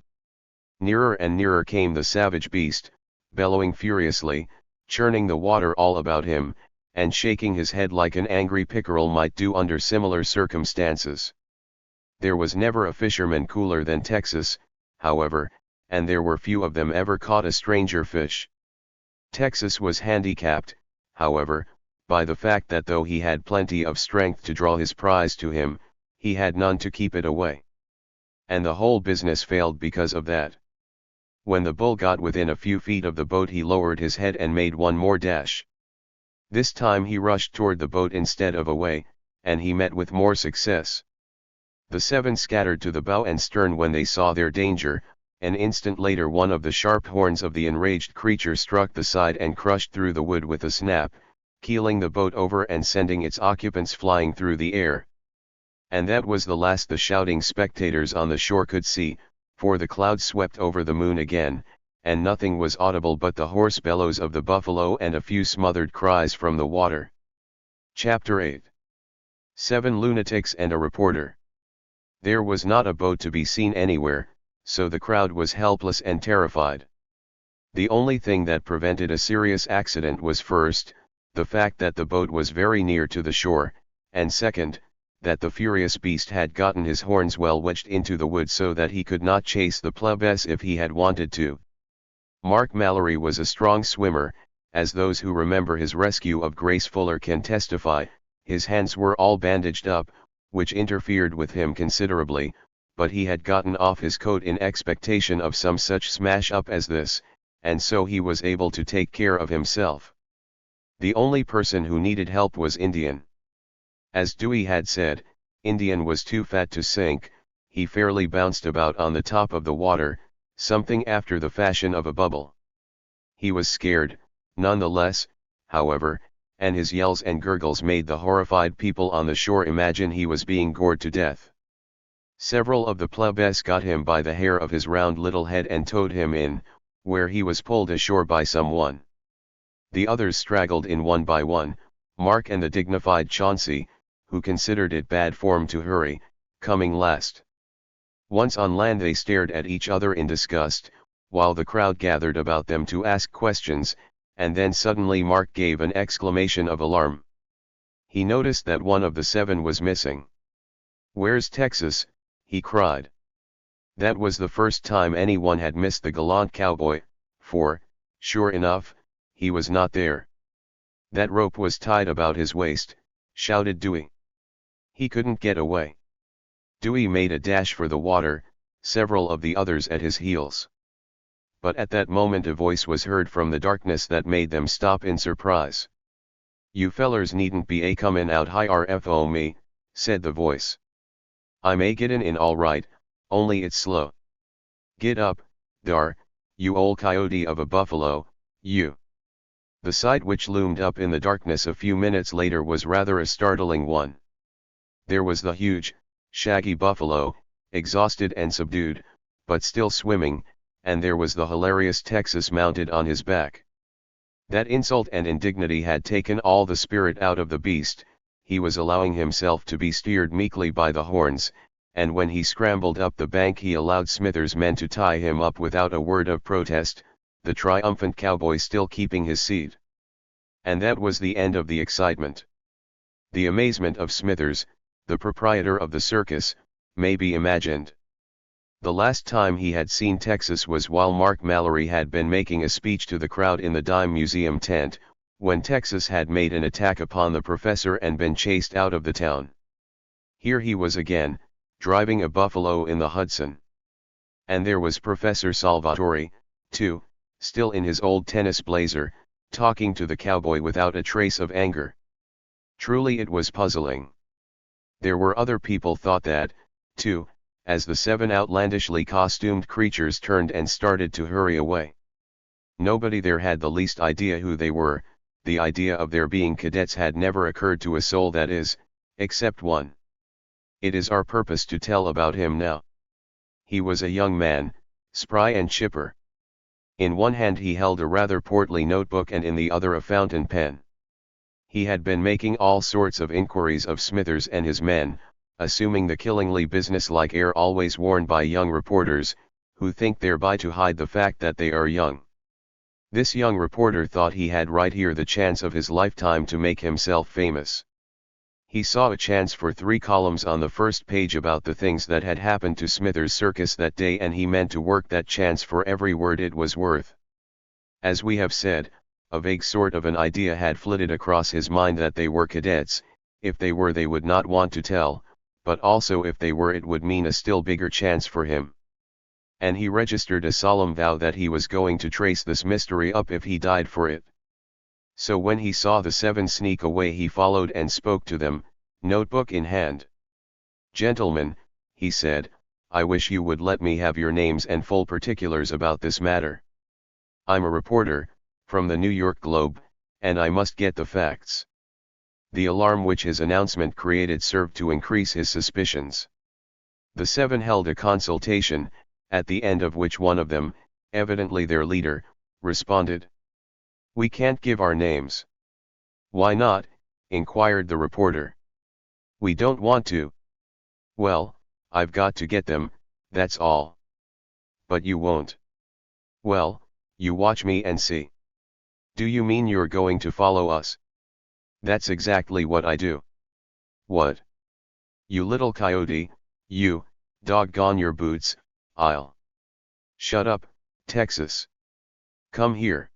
Nearer and nearer came the savage beast, bellowing furiously, churning the water all about him, and shaking his head like an angry pickerel might do under similar circumstances. There was never a fisherman cooler than Texas, however, and there were few of them ever caught a stranger fish. Texas was handicapped, however, by the fact that though he had plenty of strength to draw his prize to him, he had none to keep it away. And the whole business failed because of that. When the bull got within a few feet of the boat, he lowered his head and made one more dash. This time he rushed toward the boat instead of away, and he met with more success. The seven scattered to the bow and stern when they saw their danger. An instant later one of the sharp horns of the enraged creature struck the side and crushed through the wood with a snap, keeling the boat over and sending its occupants flying through the air. And that was the last the shouting spectators on the shore could see, for the clouds swept over the moon again, and nothing was audible but the hoarse bellows of the buffalo and a few smothered cries from the water. Chapter 8. 7 Lunatics and a Reporter. There was not a boat to be seen anywhere, so the crowd was helpless and terrified. The only thing that prevented a serious accident was first, the fact that the boat was very near to the shore, and second, that the furious beast had gotten his horns well wedged into the wood so that he could not chase the plebs if he had wanted to. Mark Mallory was a strong swimmer, as those who remember his rescue of Grace Fuller can testify. His hands were all bandaged up, which interfered with him considerably, but he had gotten off his coat in expectation of some such smash-up as this, and so he was able to take care of himself. The only person who needed help was Indian. As Dewey had said, Indian was too fat to sink. He fairly bounced about on the top of the water, something after the fashion of a bubble. He was scared, nonetheless, however, and his yells and gurgles made the horrified people on the shore imagine he was being gored to death. Several of the plebs got him by the hair of his round little head and towed him in, where he was pulled ashore by someone. The others straggled in one by one, Mark and the dignified Chauncey, who considered it bad form to hurry, coming last. Once on land they stared at each other in disgust, while the crowd gathered about them to ask questions, and then suddenly Mark gave an exclamation of alarm. He noticed that one of the seven was missing. "Where's Texas?" he cried. That was the first time anyone had missed the gallant cowboy, for, sure enough, he was not there. "That rope was tied about his waist," shouted Dewey. "He couldn't get away." Dewey made a dash for the water, several of the others at his heels. But at that moment a voice was heard from the darkness that made them stop in surprise. "You fellers needn't be a comin' out HRFO me," said the voice. "I'm a gettin' in all right, only it's slow. Get up, dar, you old coyote of a buffalo, you." The sight which loomed up in the darkness a few minutes later was rather a startling one. There was the huge, shaggy buffalo, exhausted and subdued, but still swimming, and there was the hilarious Texas mounted on his back. That insult and indignity had taken all the spirit out of the beast. He was allowing himself to be steered meekly by the horns, and when he scrambled up the bank he allowed Smithers' men to tie him up without a word of protest, the triumphant cowboy still keeping his seat. And that was the end of the excitement. The amazement of Smithers, the proprietor of the circus, may be imagined. The last time he had seen Texas was while Mark Mallory had been making a speech to the crowd in the Dime Museum tent, when Texas had made an attack upon the professor and been chased out of the town. Here he was again, driving a buffalo in the Hudson. And there was Professor Salvatore, too, still in his old tennis blazer, talking to the cowboy without a trace of anger. Truly it was puzzling. There were other people thought that, too, as the 7 outlandishly costumed creatures turned and started to hurry away. Nobody there had the least idea who they were. The idea of their being cadets had never occurred to a soul, that is, except one. It is our purpose to tell about him now. He was a young man, spry and chipper. In one hand he held a rather portly notebook and in the other a fountain pen. He had been making all sorts of inquiries of Smithers and his men, assuming the killingly businesslike air always worn by young reporters, who think thereby to hide the fact that they are young. This young reporter thought he had right here the chance of his lifetime to make himself famous. He saw a chance for 3 columns on the first page about the things that had happened to Smithers' circus that day, and he meant to work that chance for every word it was worth. As we have said, a vague sort of an idea had flitted across his mind that they were cadets. If they were, they would not want to tell, but also if they were, it would mean a still bigger chance for him. And he registered a solemn vow that he was going to trace this mystery up if he died for it. So when he saw the 7 sneak away, he followed and spoke to them, notebook in hand. "Gentlemen," he said, "I wish you would let me have your names and full particulars about this matter. I'm a reporter, from the New York Globe, and I must get the facts." The alarm which his announcement created served to increase his suspicions. The 7 held a consultation, at the end of which one of them, evidently their leader, responded, "We can't give our names." "Why not?" inquired the reporter. "We don't want to." "Well, I've got to get them, that's all." "But you won't." "Well, you watch me and see." "Do you mean you're going to follow us?" "That's exactly what I do." "What?" "You little coyote, you, doggone your boots, I'll—" "Shut up, Texas. Come here."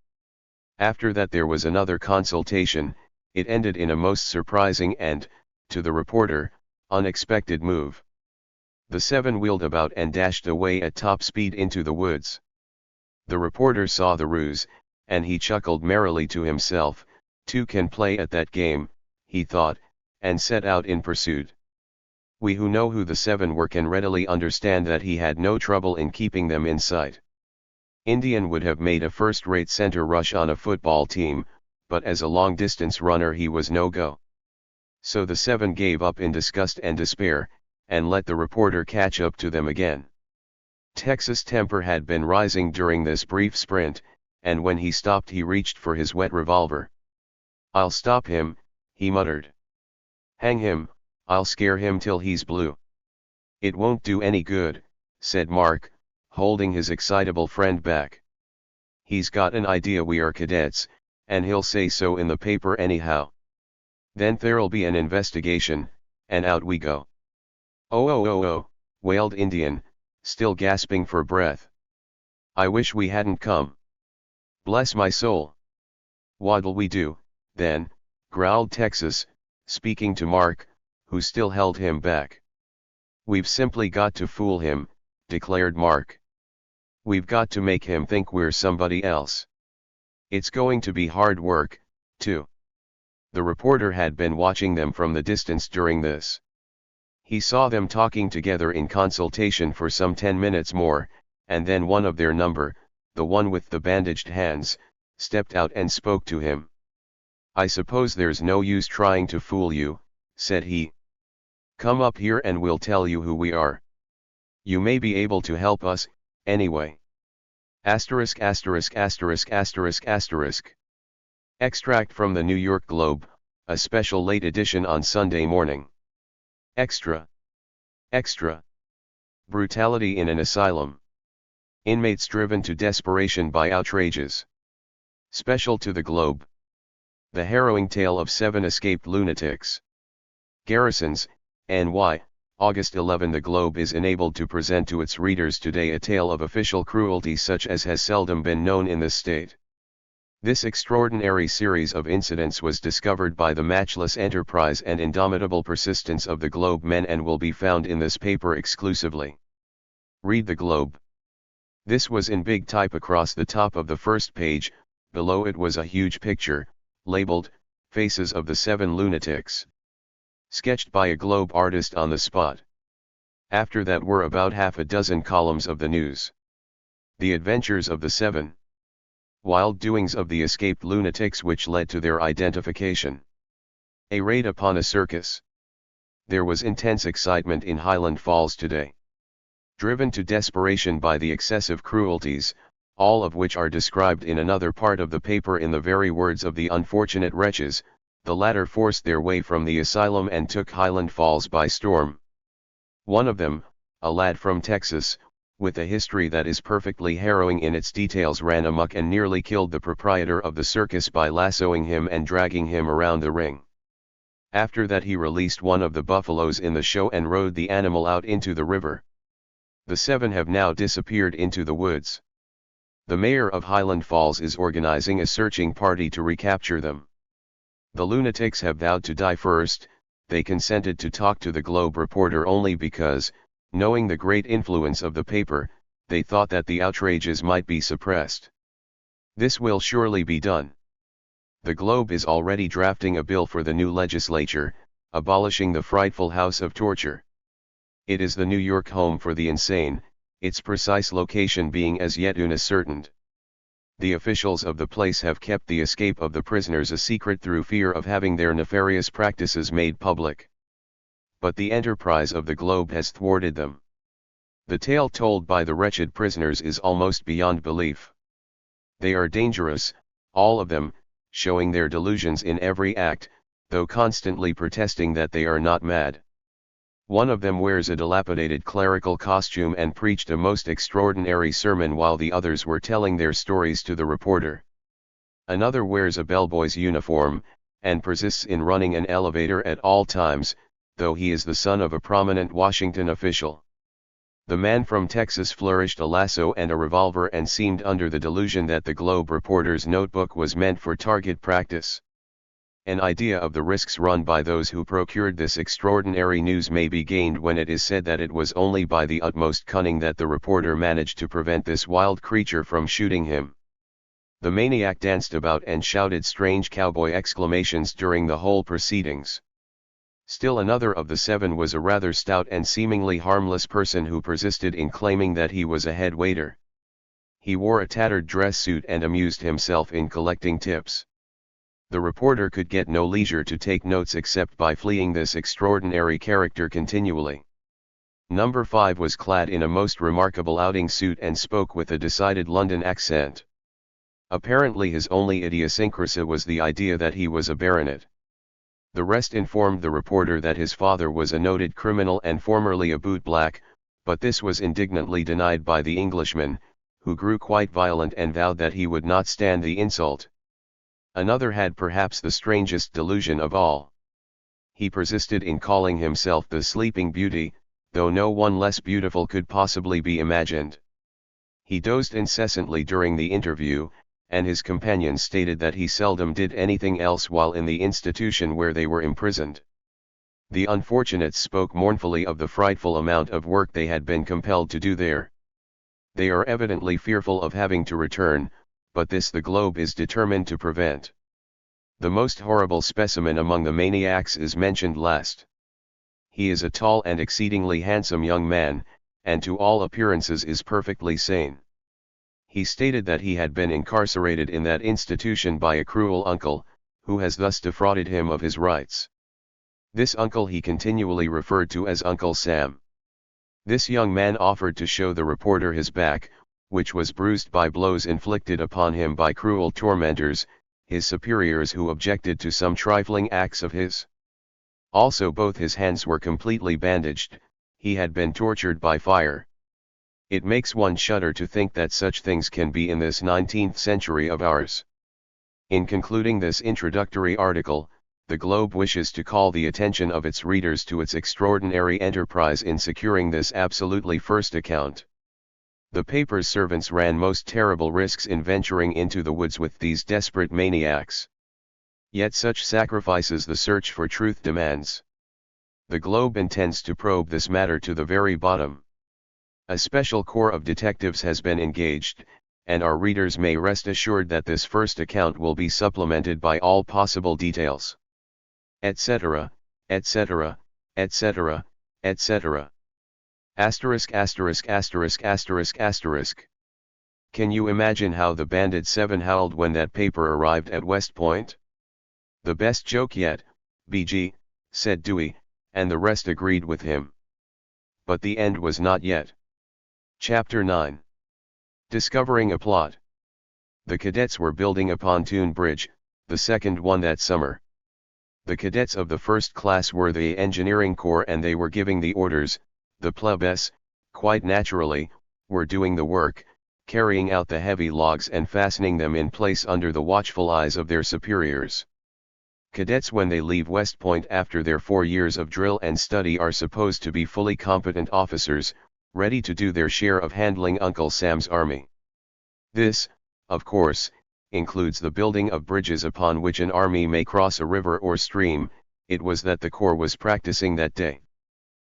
After that there was another consultation. It ended in a most surprising and, to the reporter, unexpected move. The 7 wheeled about and dashed away at top speed into the woods. The reporter saw the ruse, and he chuckled merrily to himself. 2 can play at that game, he thought, and set out in pursuit. We who know who the 7 were can readily understand that he had no trouble in keeping them in sight. Indian would have made a first-rate center rush on a football team, but as a long-distance runner he was no go. So the 7 gave up in disgust and despair, and let the reporter catch up to them again. Texas' temper had been rising during this brief sprint, and when he stopped he reached for his wet revolver. "I'll stop him," he muttered. "Hang him, I'll scare him till he's blue." "It won't do any good," said Mark, holding his excitable friend back. "He's got an idea we are cadets, and he'll say so in the paper anyhow. Then there'll be an investigation, and out we go." "Oh," wailed Indian, still gasping for breath. "I wish we hadn't come." "Bless my soul." "What'll we do, then?" growled Texas, speaking to Mark, who still held him back. "We've simply got to fool him," declared Mark. "We've got to make him think we're somebody else. It's going to be hard work, too." The reporter had been watching them from the distance during this. He saw them talking together in consultation for some 10 minutes more, and then one of their number, the one with the bandaged hands, stepped out and spoke to him. "I suppose there's no use trying to fool you," said he. "Come up here and we'll tell you who we are. You may be able to help us, anyway." Asterisk asterisk asterisk asterisk asterisk. Extract from the New York Globe, a special late edition on Sunday morning. Extra. Extra. Brutality in an asylum. Inmates driven to desperation by outrages. Special to the Globe. The harrowing tale of 7 escaped lunatics. Garrisons, NY, August 11. The Globe is enabled to present to its readers today a tale of official cruelty such as has seldom been known in this state. This extraordinary series of incidents was discovered by the matchless enterprise and indomitable persistence of the Globe men and will be found in this paper exclusively. Read the Globe. This was in big type across the top of the first page. Below it was a huge picture, labeled, Faces of the 7 Lunatics. Sketched by a Globe artist on the spot. After that were about half a dozen columns of the news. The adventures of the 7 wild doings of the escaped lunatics which led to their identification. A raid upon a circus. There was intense excitement in Highland Falls today. Driven to desperation by the excessive cruelties, all of which are described in another part of the paper in the very words of the unfortunate wretches, the latter forced their way from the asylum and took Highland Falls by storm. One of them, a lad from Texas, with a history that is perfectly harrowing in its details, ran amok and nearly killed the proprietor of the circus by lassoing him and dragging him around the ring. After that he released one of the buffaloes in the show and rode the animal out into the river. The 7 have now disappeared into the woods. The mayor of Highland Falls is organizing a searching party to recapture them. The lunatics have vowed to die first. They consented to talk to the Globe reporter only because, knowing the great influence of the paper, they thought that the outrages might be suppressed. This will surely be done. The Globe is already drafting a bill for the new legislature, abolishing the frightful house of torture. It is the New York home for the insane, its precise location being as yet unascertained. The officials of the place have kept the escape of the prisoners a secret through fear of having their nefarious practices made public. But the enterprise of the Globe has thwarted them. The tale told by the wretched prisoners is almost beyond belief. They are dangerous, all of them, showing their delusions in every act, though constantly protesting that they are not mad. One of them wears a dilapidated clerical costume and preached a most extraordinary sermon while the others were telling their stories to the reporter. Another wears a bellboy's uniform, and persists in running an elevator at all times, though he is the son of a prominent Washington official. The man from Texas flourished a lasso and a revolver and seemed under the delusion that the Globe reporter's notebook was meant for target practice. An idea of the risks run by those who procured this extraordinary news may be gained when it is said that it was only by the utmost cunning that the reporter managed to prevent this wild creature from shooting him. The maniac danced about and shouted strange cowboy exclamations during the whole proceedings. Still another of the 7 was a rather stout and seemingly harmless person who persisted in claiming that he was a head waiter. He wore a tattered dress suit and amused himself in collecting tips. The reporter could get no leisure to take notes except by fleeing this extraordinary character continually. Number 5 was clad in a most remarkable outing suit and spoke with a decided London accent. Apparently his only idiosyncrasy was the idea that he was a baronet. The rest informed the reporter that his father was a noted criminal and formerly a bootblack, but this was indignantly denied by the Englishman, who grew quite violent and vowed that he would not stand the insult. Another had perhaps the strangest delusion of all. He persisted in calling himself the Sleeping Beauty, though no one less beautiful could possibly be imagined. He dozed incessantly during the interview, and his companions stated that he seldom did anything else while in the institution where they were imprisoned. The unfortunates spoke mournfully of the frightful amount of work they had been compelled to do there. They are evidently fearful of having to return, but this the Globe is determined to prevent. The most horrible specimen among the maniacs is mentioned last. He is a tall and exceedingly handsome young man, and to all appearances is perfectly sane. He stated that he had been incarcerated in that institution by a cruel uncle, who has thus defrauded him of his rights. This uncle he continually referred to as Uncle Sam. This young man offered to show the reporter his back, which was bruised by blows inflicted upon him by cruel tormentors, his superiors who objected to some trifling acts of his. Also both his hands were completely bandaged, he had been tortured by fire. It makes one shudder to think that such things can be in this 19th century of ours. In concluding this introductory article, the Globe wishes to call the attention of its readers to its extraordinary enterprise in securing this absolutely first account. The paper's servants ran most terrible risks in venturing into the woods with these desperate maniacs. Yet such sacrifices the search for truth demands. The Globe intends to probe this matter to the very bottom. A special corps of detectives has been engaged, and our readers may rest assured that this first account will be supplemented by all possible details. Etc., etc., etc., etc. Asterisk asterisk asterisk asterisk asterisk. Can you imagine how the Bandit 7 howled when that paper arrived at West Point? The best joke yet, BG, said Dewey, and the rest agreed with him. But the end was not yet. Chapter 9. Discovering a plot. The cadets were building a pontoon bridge, the second one that summer. The cadets of the first class were the engineering corps and they were giving the orders. The plebes, quite naturally, were doing the work, carrying out the heavy logs and fastening them in place under the watchful eyes of their superiors. Cadets when they leave West Point after their 4 years of drill and study are supposed to be fully competent officers, ready to do their share of handling Uncle Sam's army. This, of course, includes the building of bridges upon which an army may cross a river or stream. It was that the Corps was practicing that day.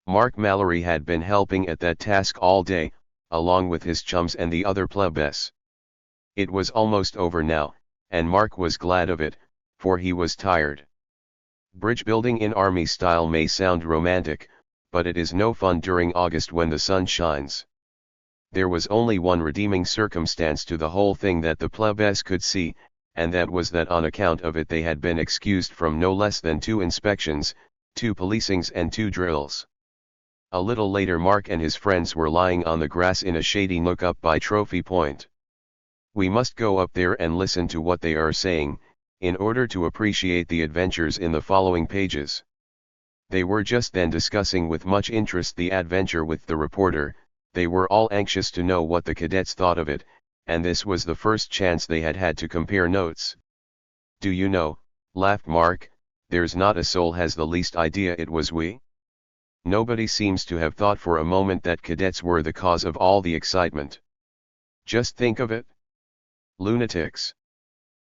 Mark Mallory had been helping at that task all day, along with his chums and the other plebes. It was almost over now, and Mark was glad of it, for he was tired. Bridge building in army style may sound romantic, but it is no fun during August when the sun shines. There was only one redeeming circumstance to the whole thing that the plebes could see, and that was that on account of it they had been excused from no less than 2 inspections, 2 policings and 2 drills. A little later Mark and his friends were lying on the grass in a shady nook up by Trophy Point. We must go up there and listen to what they are saying, in order to appreciate the adventures in the following pages. They were just then discussing with much interest the adventure with the reporter. They were all anxious to know what the cadets thought of it, and this was the first chance they had had to compare notes. Do you know, laughed Mark, there's not a soul has the least idea it was we? Nobody seems to have thought for a moment that cadets were the cause of all the excitement. Just think of it. Lunatics.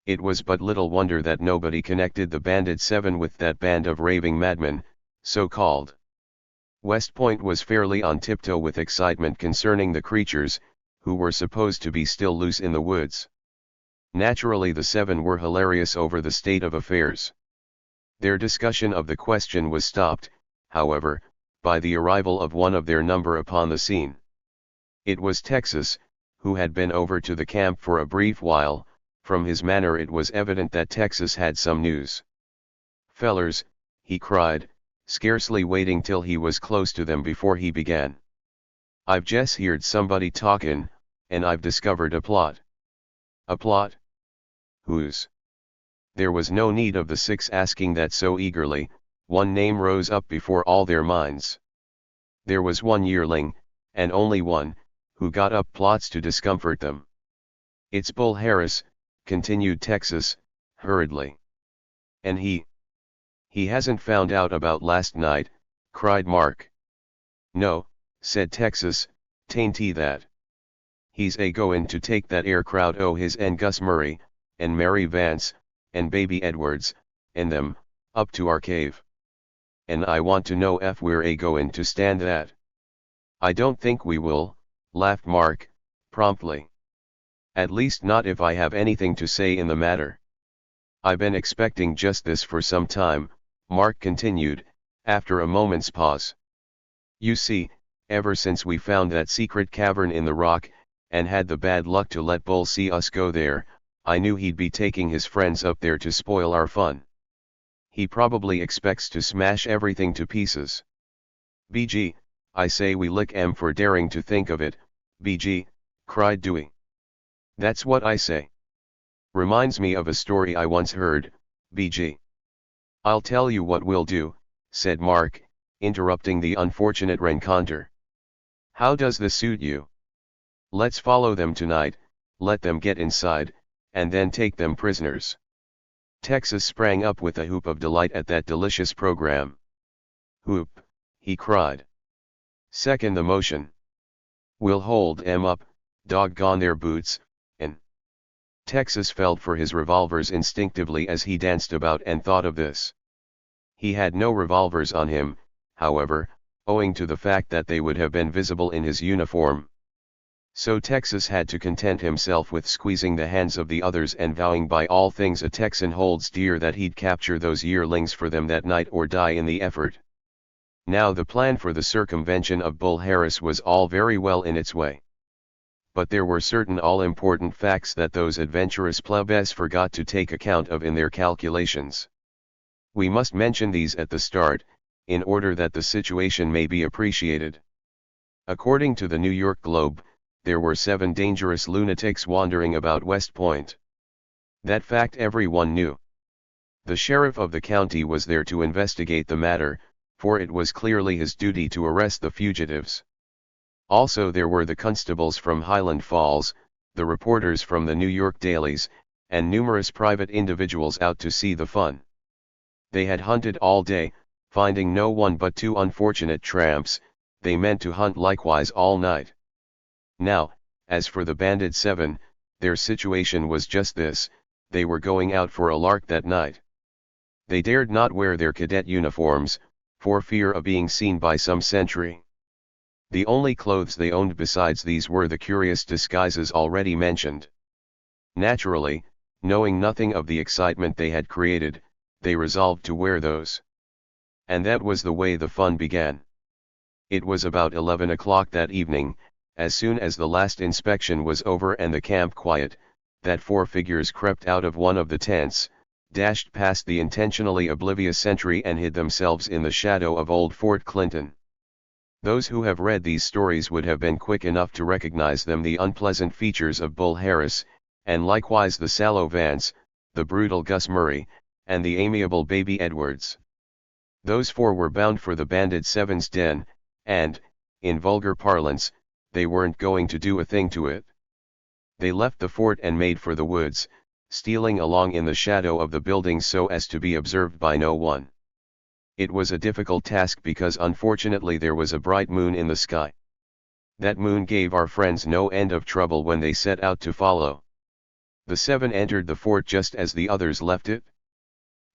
It was but little wonder that nobody connected the Bandit 7 with that band of raving madmen, so-called. West Point was fairly on tiptoe with excitement concerning the creatures, who were supposed to be still loose in the woods. Naturally the 7 were hilarious over the state of affairs. Their discussion of the question was stopped, however, by the arrival of one of their number upon the scene. It was Texas, who had been over to the camp for a brief while. From his manner it was evident that Texas had some news. "Fellers," he cried, scarcely waiting till he was close to them before he began. "I've just heard somebody talkin', and I've discovered a plot." "A plot? Whose?" There was no need of the 6 asking that so eagerly. One name rose up before all their minds. There was one yearling, and only one, who got up plots to discomfort them. "It's Bull Harris," continued Texas, hurriedly. "And he hasn't found out about last night," cried Mark. "No," said Texas, "'tain't he that. He's a-goin' to take that 'ere crowd o' his and Gus Murray, and Mary Vance, and Baby Edwards, and them, up to our cave. And I want to know if we're a-goin' to stand that." "I don't think we will," laughed Mark, promptly. "At least not if I have anything to say in the matter." "I been expecting just this for some time," Mark continued, after a moment's pause. "You see, ever since we found that secret cavern in the rock, and had the bad luck to let Bull see us go there, I knew he'd be taking his friends up there to spoil our fun. He probably expects to smash everything to pieces. BG, I say we lick 'em for daring to think of it, BG, cried Dewey. That's what I say. Reminds me of a story I once heard, BG. I'll tell you what we'll do, said Mark, interrupting the unfortunate rencontre. How does this suit you? Let's follow them tonight, let them get inside, and then take them prisoners. Texas sprang up with a whoop of delight at that delicious program. Whoop, he cried. Second the motion. We'll hold 'em up, doggone their boots, and Texas felt for his revolvers instinctively as he danced about and thought of this. He had no revolvers on him, however, owing to the fact that they would have been visible in his uniform. So Texas had to content himself with squeezing the hands of the others and vowing by all things a Texan holds dear that he'd capture those yearlings for them that night or die in the effort. Now the plan for the circumvention of Bull Harris was all very well in its way. But there were certain all-important facts that those adventurous plebes forgot to take account of in their calculations. We must mention these at the start, in order that the situation may be appreciated. According to the New York Globe, there were 7 dangerous lunatics wandering about West Point. That fact everyone knew. The sheriff of the county was there to investigate the matter, for it was clearly his duty to arrest the fugitives. Also there were the constables from Highland Falls, the reporters from the New York dailies, and numerous private individuals out to see the fun. They had hunted all day, finding no one but 2 unfortunate tramps. They meant to hunt likewise all night. Now, as for the banded 7, their situation was just this: they were going out for a lark that night. They dared not wear their cadet uniforms, for fear of being seen by some sentry. The only clothes they owned besides these were the curious disguises already mentioned. Naturally, knowing nothing of the excitement they had created, they resolved to wear those. And that was the way the fun began. It was about 11 o'clock that evening, as soon as the last inspection was over and the camp quiet, that 4 figures crept out of one of the tents, dashed past the intentionally oblivious sentry and hid themselves in the shadow of old Fort Clinton. Those who have read these stories would have been quick enough to recognize them, the unpleasant features of Bull Harris, and likewise the sallow Vance, the brutal Gus Murray, and the amiable Baby Edwards. Those 4 were bound for the bandit 7's den, and, in vulgar parlance, they weren't going to do a thing to it. They left the fort and made for the woods, stealing along in the shadow of the buildings so as to be observed by no one. It was a difficult task because unfortunately there was a bright moon in the sky. That moon gave our friends no end of trouble when they set out to follow. The 7 entered the fort just as the others left it.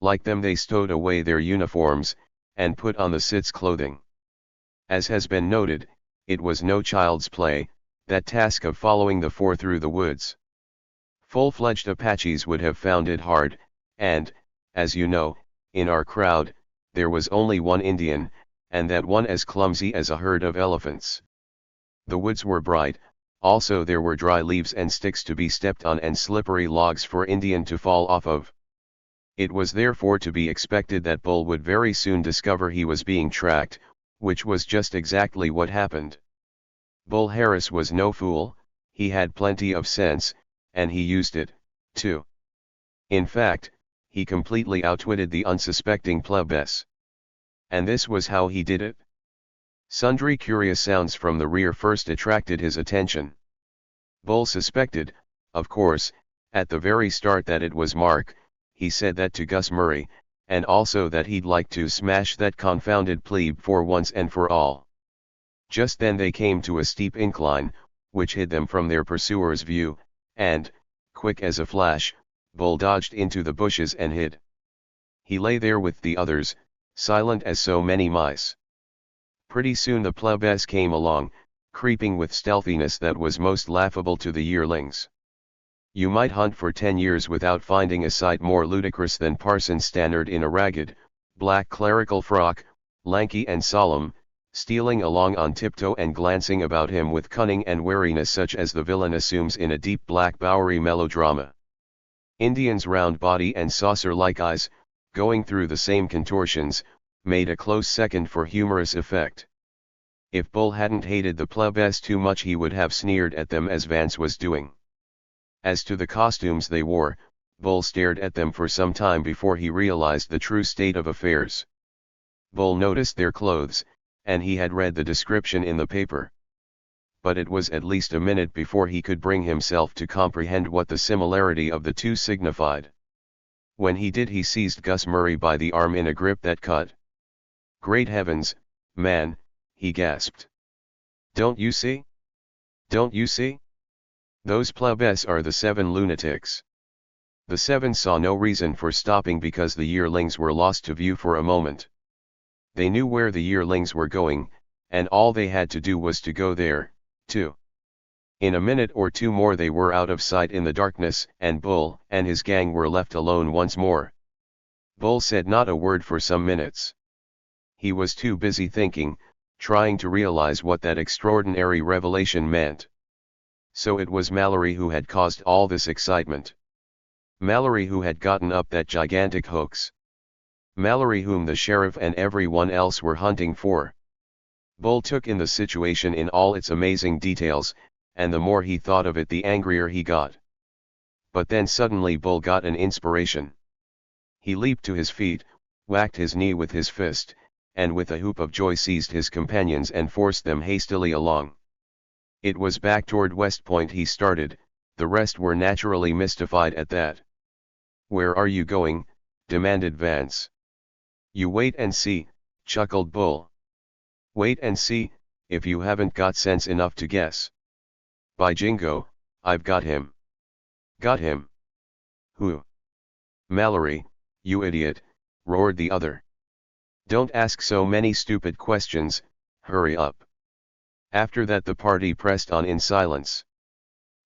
Like them they stowed away their uniforms, and put on the cits clothing. As has been noted, it was no child's play, that task of following the 4 through the woods. Full-fledged Apaches would have found it hard, and, as you know, in our crowd, there was only one Indian, and that one as clumsy as a herd of elephants. The woods were bright, also there were dry leaves and sticks to be stepped on and slippery logs for Indian to fall off of. It was therefore to be expected that Bull would very soon discover he was being tracked, which was just exactly what happened. Bull Harris was no fool, he had plenty of sense, and he used it, too. In fact, he completely outwitted the unsuspecting plebes. And this was how he did it. Sundry curious sounds from the rear first attracted his attention. Bull suspected, of course, at the very start that it was Mark. He said that to Gus Murray, and also that he'd like to smash that confounded plebe for once and for all. Just then they came to a steep incline, which hid them from their pursuers' view, and, quick as a flash, Bull dodged into the bushes and hid. He lay there with the others, silent as so many mice. Pretty soon the plebes came along, creeping with stealthiness that was most laughable to the yearlings. You might hunt for 10 years without finding a sight more ludicrous than Parson Stannard in a ragged, black clerical frock, lanky and solemn, stealing along on tiptoe and glancing about him with cunning and wariness such as the villain assumes in a deep black Bowery melodrama. Indian's round body and saucer-like eyes, going through the same contortions, made a close second for humorous effect. If Bull hadn't hated the plebs too much, he would have sneered at them as Vance was doing. As to the costumes they wore, Bull stared at them for some time before he realized the true state of affairs. Bull noticed their clothes, and he had read the description in the paper. But it was at least a minute before he could bring himself to comprehend what the similarity of the two signified. When he did, he seized Gus Murray by the arm in a grip that cut. "Great heavens, man," he gasped. "Don't you see? Don't you see? Those plebs are the 7 lunatics." The 7 saw no reason for stopping because the yearlings were lost to view for a moment. They knew where the yearlings were going, and all they had to do was to go there, too. In a minute or two more they were out of sight in the darkness, and Bull and his gang were left alone once more. Bull said not a word for some minutes. He was too busy thinking, trying to realize what that extraordinary revelation meant. So it was Mallory who had caused all this excitement. Mallory who had gotten up that gigantic hoax. Mallory whom the sheriff and everyone else were hunting for. Bull took in the situation in all its amazing details, and the more he thought of it the angrier he got. But then suddenly Bull got an inspiration. He leaped to his feet, whacked his knee with his fist, and with a whoop of joy seized his companions and forced them hastily along. It was back toward West Point he started. The rest were naturally mystified at that. "Where are you going?" demanded Vance. "You wait and see," chuckled Bull. "Wait and see, if you haven't got sense enough to guess." "By jingo, I've got him." "Got him? Who?" "Mallory, you idiot," roared the other. "Don't ask so many stupid questions, hurry up." After that the party pressed on in silence.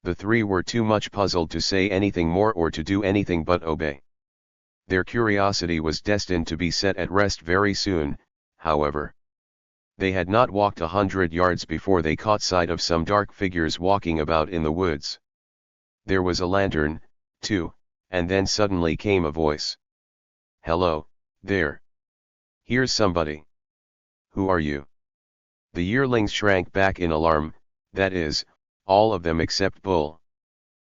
The 3 were too much puzzled to say anything more or to do anything but obey. Their curiosity was destined to be set at rest very soon, however. They had not walked 100 yards before they caught sight of some dark figures walking about in the woods. There was a lantern, too, and then suddenly came a voice. "Hello, there. Here's somebody." "Who are you?" The yearlings shrank back in alarm, that is, all of them except Bull.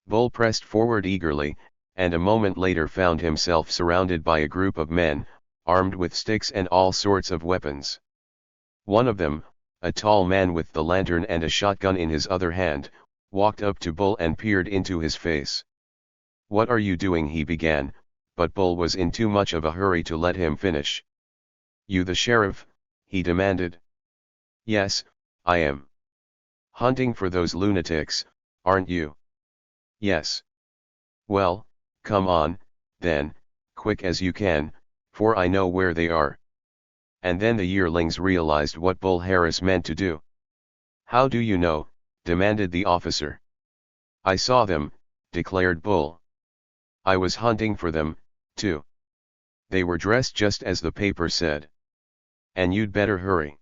Bull pressed forward eagerly, and a moment later found himself surrounded by a group of men, armed with sticks and all sorts of weapons. One of them, a tall man with the lantern and a shotgun in his other hand, walked up to Bull and peered into his face. "What are you doing?" he began, but Bull was in too much of a hurry to let him finish. "You the sheriff?" he demanded. "Yes, I am." "Hunting for those lunatics, aren't you?" "Yes." "Well, come on, then, quick as you can, for I know where they are." And then the yearlings realized what Bull Harris meant to do. "How do you know?" demanded the officer. "I saw them," declared Bull. "I was hunting for them, too. They were dressed just as the paper said. And you'd better hurry."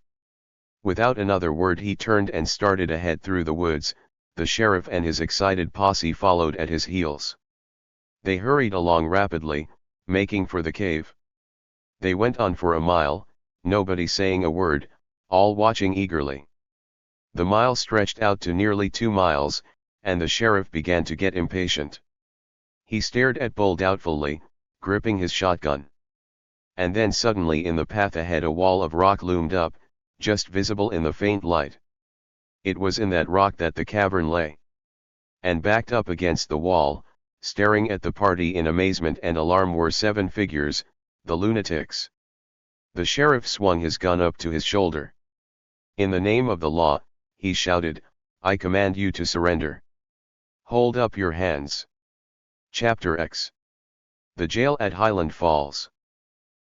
Without another word he turned and started ahead through the woods. The sheriff and his excited posse followed at his heels. They hurried along rapidly, making for the cave. They went on for a mile, nobody saying a word, all watching eagerly. The mile stretched out to nearly 2 miles, and the sheriff began to get impatient. He stared at Bull doubtfully, gripping his shotgun. And then suddenly in the path ahead a wall of rock loomed up, just visible in the faint light. It was in that rock that the cavern lay. And backed up against the wall, staring at the party in amazement and alarm were 7 figures, the lunatics. The sheriff swung his gun up to his shoulder. "In the name of the law," he shouted, "I command you to surrender. Hold up your hands." Chapter X. The jail at Highland Falls.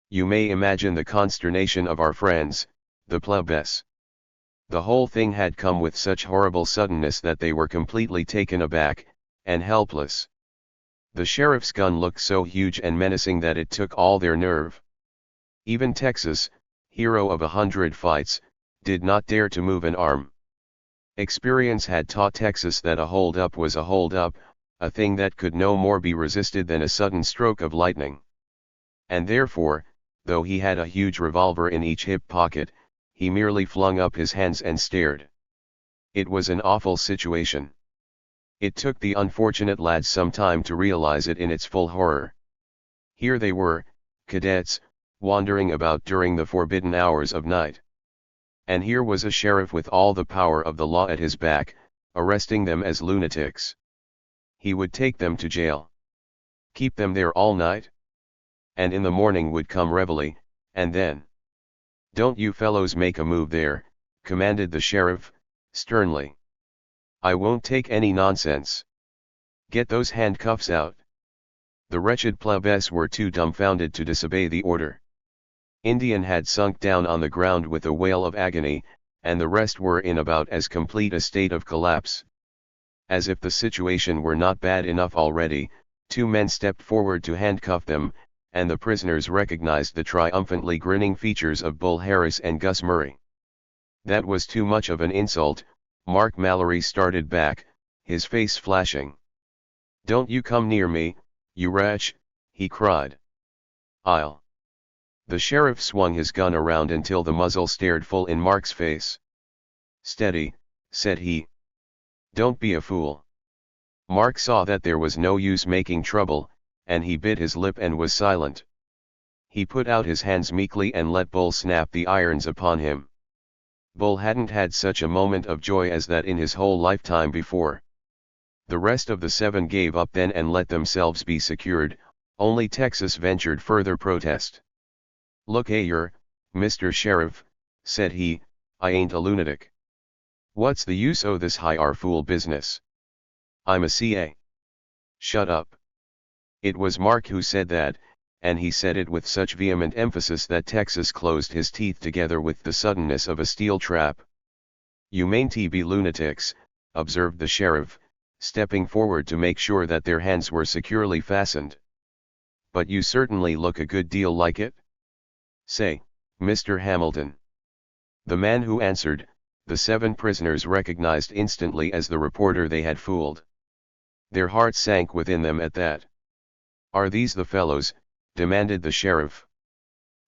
You may imagine the consternation of our friends, the plebes. The whole thing had come with such horrible suddenness that they were completely taken aback, and helpless. The sheriff's gun looked so huge and menacing that it took all their nerve. Even Texas, hero of 100 fights, did not dare to move an arm. Experience had taught Texas that a hold-up was a hold-up, a thing that could no more be resisted than a sudden stroke of lightning. And therefore, though he had a huge revolver in each hip pocket, he merely flung up his hands and stared. It was an awful situation. It took the unfortunate lads some time to realize it in its full horror. Here they were, cadets, wandering about during the forbidden hours of night. And here was a sheriff with all the power of the law at his back, arresting them as lunatics. He would take them to jail. Keep them there all night? And in the morning would come reveille, and then... "Don't you fellows make a move there," commanded the sheriff, sternly. "I won't take any nonsense. Get those handcuffs out." The wretched plebes were too dumbfounded to disobey the order. Indian had sunk down on the ground with a wail of agony, and the rest were in about as complete a state of collapse. As if the situation were not bad enough already, two men stepped forward to handcuff them, and the prisoners recognized the triumphantly grinning features of Bull Harris and Gus Murray. That was too much of an insult. Mark Mallory started back, his face flashing. "Don't you come near me, you wretch," he cried. "I'll..." The sheriff swung his gun around until the muzzle stared full in Mark's face. "Steady," said he. "Don't be a fool." Mark saw that there was no use making trouble, and he bit his lip and was silent. He put out his hands meekly and let Bull snap the irons upon him. Bull hadn't had such a moment of joy as that in his whole lifetime before. The rest of the seven gave up then and let themselves be secured. Only Texas ventured further protest. "Look here, Mr. Sheriff," said he, "I ain't a lunatic. What's the use o' this hire-fool business? I'm a CA. Shut up." It was Mark who said that, and he said it with such vehement emphasis that Texas closed his teeth together with the suddenness of a steel trap. "You mayn't be lunatics," observed the sheriff, stepping forward to make sure that their hands were securely fastened. "But you certainly look a good deal like it. Say, Mr. Hamilton." The man who answered, the seven prisoners recognized instantly as the reporter they had fooled. Their hearts sank within them at that. "Are these the fellows?" demanded the sheriff.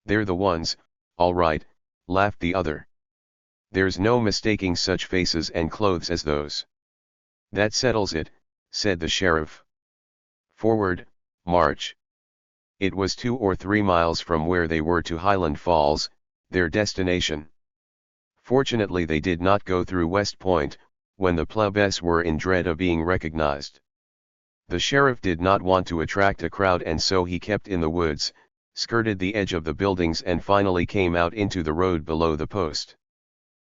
"They're the ones, all right," laughed the other. "There's no mistaking such faces and clothes as those." "That settles it," said the sheriff. "Forward, march." It was 2 or 3 miles from where they were to Highland Falls, their destination. Fortunately they did not go through West Point, when the plebes were in dread of being recognized. The sheriff did not want to attract a crowd, and so he kept in the woods, skirted the edge of the buildings and finally came out into the road below the post.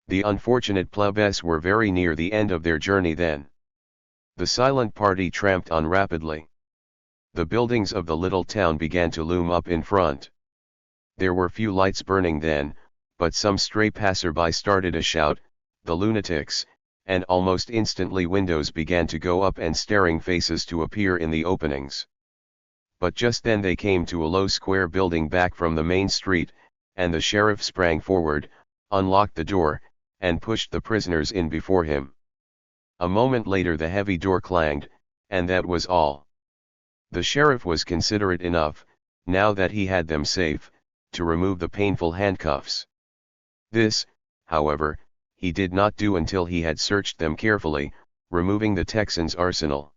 The unfortunate plebes were very near the end of their journey then. The silent party tramped on rapidly. The buildings of the little town began to loom up in front. There were few lights burning then, but some stray passerby started a shout, "The lunatics," and almost instantly windows began to go up and staring faces to appear in the openings. But just then they came to a low square building back from the main street, and the sheriff sprang forward, unlocked the door, and pushed the prisoners in before him. A moment later the heavy door clanged, and that was all. The sheriff was considerate enough, now that he had them safe, to remove the painful handcuffs. This, however, he did not do until he had searched them carefully, removing the Texans' arsenal.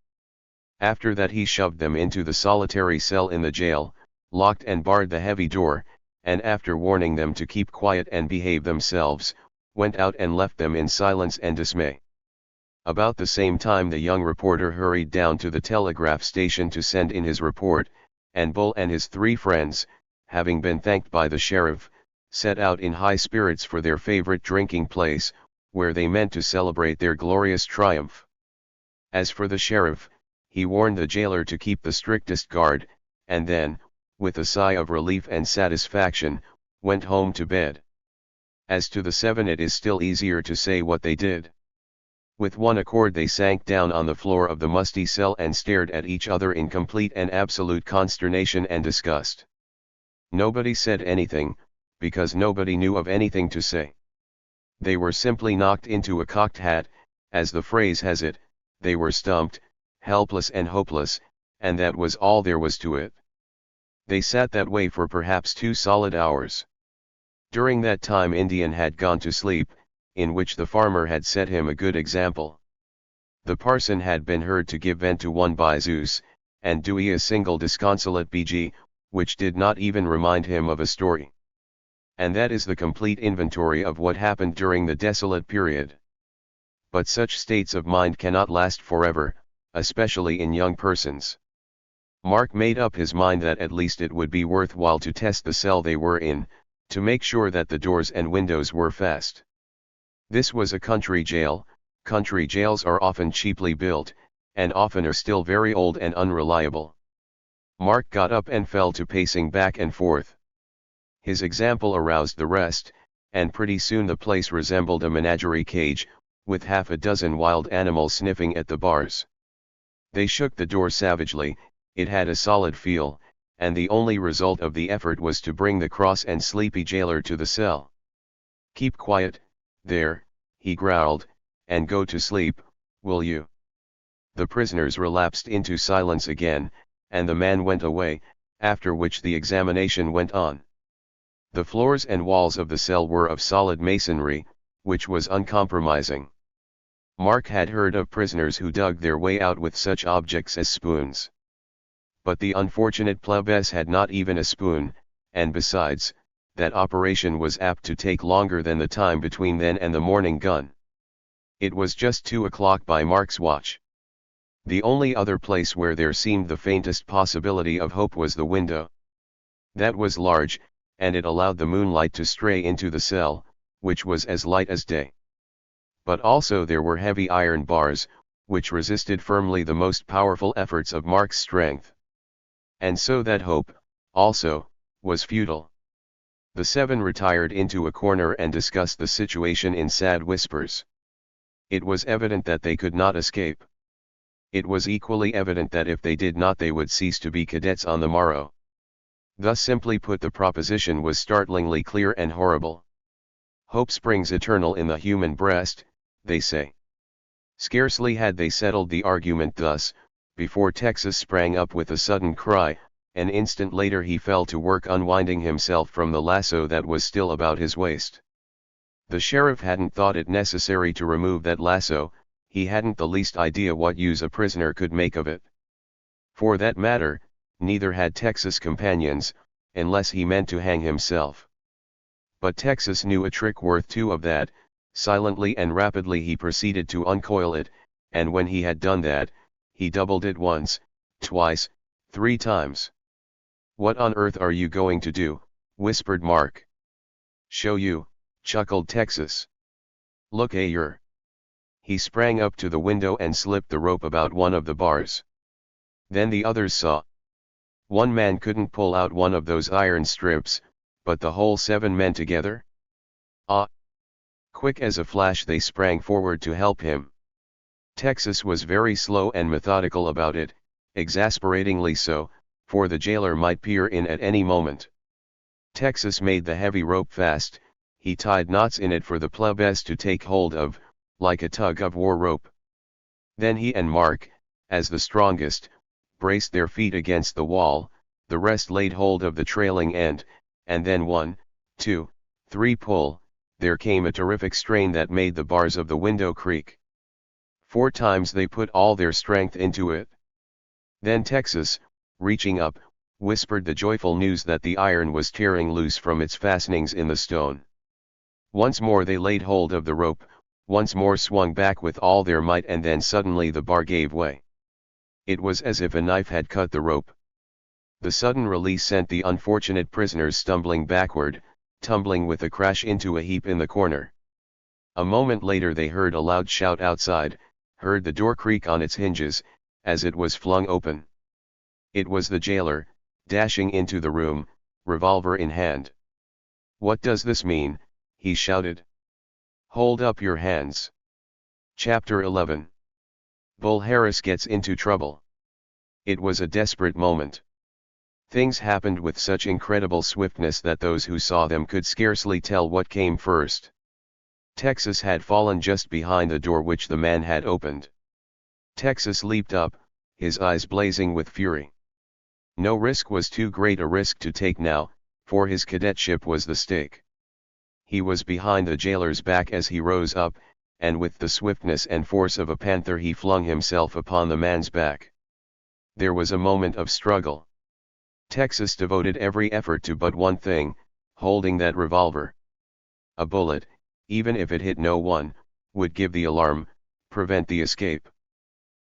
After that he shoved them into the solitary cell in the jail, locked and barred the heavy door, and after warning them to keep quiet and behave themselves, went out and left them in silence and dismay. About the same time the young reporter hurried down to the telegraph station to send in his report, and Bull and his 3 friends, having been thanked by the sheriff, set out in high spirits for their favorite drinking place, where they meant to celebrate their glorious triumph. As for the sheriff, he warned the jailer to keep the strictest guard, and then, with a sigh of relief and satisfaction, went home to bed. As to the 7, it is still easier to say what they did. With one accord they sank down on the floor of the musty cell and stared at each other in complete and absolute consternation and disgust. Nobody said anything, because nobody knew of anything to say. They were simply knocked into a cocked hat, as the phrase has it. They were stumped, helpless and hopeless, and that was all there was to it. They sat that way for perhaps 2 solid hours. During that time Indian had gone to sleep, in which the farmer had set him a good example. The parson had been heard to give vent to one by Zeus, and Dewey a single disconsolate BG, which did not even remind him of a story. And that is the complete inventory of what happened during the desolate period. But such states of mind cannot last forever, especially in young persons. Mark made up his mind that at least it would be worthwhile to test the cell they were in, to make sure that the doors and windows were fast. This was a country jail. Country jails are often cheaply built, and often are still very old and unreliable. Mark got up and fell to pacing back and forth. His example aroused the rest, and pretty soon the place resembled a menagerie cage, with half a dozen wild animals sniffing at the bars. They shook the door savagely. It had a solid feel, and the only result of the effort was to bring the cross and sleepy jailer to the cell. "Keep quiet, there," he growled, "and go to sleep, will you?" The prisoners relapsed into silence again, and the man went away, after which the examination went on. The floors and walls of the cell were of solid masonry, which was uncompromising. Mark had heard of prisoners who dug their way out with such objects as spoons. But the unfortunate plebes had not even a spoon, and besides, that operation was apt to take longer than the time between then and the morning gun. It was just 2 o'clock by Mark's watch. The only other place where there seemed the faintest possibility of hope was the window. That was large, and it allowed the moonlight to stray into the cell, which was as light as day. But also there were heavy iron bars, which resisted firmly the most powerful efforts of Mark's strength. And so that hope, also, was futile. The 7 retired into a corner and discussed the situation in sad whispers. It was evident that they could not escape. It was equally evident that if they did not they would cease to be cadets on the morrow. Thus simply put, the proposition was startlingly clear and horrible. Hope springs eternal in the human breast, they say. Scarcely had they settled the argument thus, before Texas sprang up with a sudden cry. An instant later he fell to work unwinding himself from the lasso that was still about his waist. The sheriff hadn't thought it necessary to remove that lasso. He hadn't the least idea what use a prisoner could make of it. For that matter, neither had Texas' companions, unless he meant to hang himself. But Texas knew a trick worth 2 of that. Silently and rapidly he proceeded to uncoil it, and when he had done that, he doubled it once, twice, 3 times. "What on earth are you going to do?" whispered Mark. "Show you," chuckled Texas. "Look here." He sprang up to the window and slipped the rope about one of the bars. Then the others saw. One man couldn't pull out one of those iron strips, but the whole 7 men together? Ah! Quick as a flash they sprang forward to help him. Texas was very slow and methodical about it, exasperatingly so, for the jailer might peer in at any moment. Texas made the heavy rope fast. He tied knots in it for the plebes to take hold of, like a tug-of-war rope. Then he and Mark, as the strongest, braced their feet against the wall. The rest laid hold of the trailing end, and then 1, 2, 3 pull. There came a terrific strain that made the bars of the window creak. 4 times they put all their strength into it. Then Texas, reaching up, whispered the joyful news that the iron was tearing loose from its fastenings in the stone. Once more they laid hold of the rope, once more swung back with all their might, and then suddenly the bar gave way. It was as if a knife had cut the rope. The sudden release sent the unfortunate prisoners stumbling backward, tumbling with a crash into a heap in the corner. A moment later they heard a loud shout outside, heard the door creak on its hinges, as it was flung open. It was the jailer, dashing into the room, revolver in hand. "What does this mean?" he shouted. "Hold up your hands." Chapter 11. Bull Harris gets into trouble. It was a desperate moment. Things happened with such incredible swiftness that those who saw them could scarcely tell what came first. Texas had fallen just behind the door which the man had opened. Texas leaped up, his eyes blazing with fury. No risk was too great a risk to take now, for his cadetship was the stake. He was behind the jailer's back as he rose up, and with the swiftness and force of a panther he flung himself upon the man's back. There was a moment of struggle. Texas devoted every effort to but one thing, holding that revolver. A bullet, even if it hit no one, would give the alarm, prevent the escape.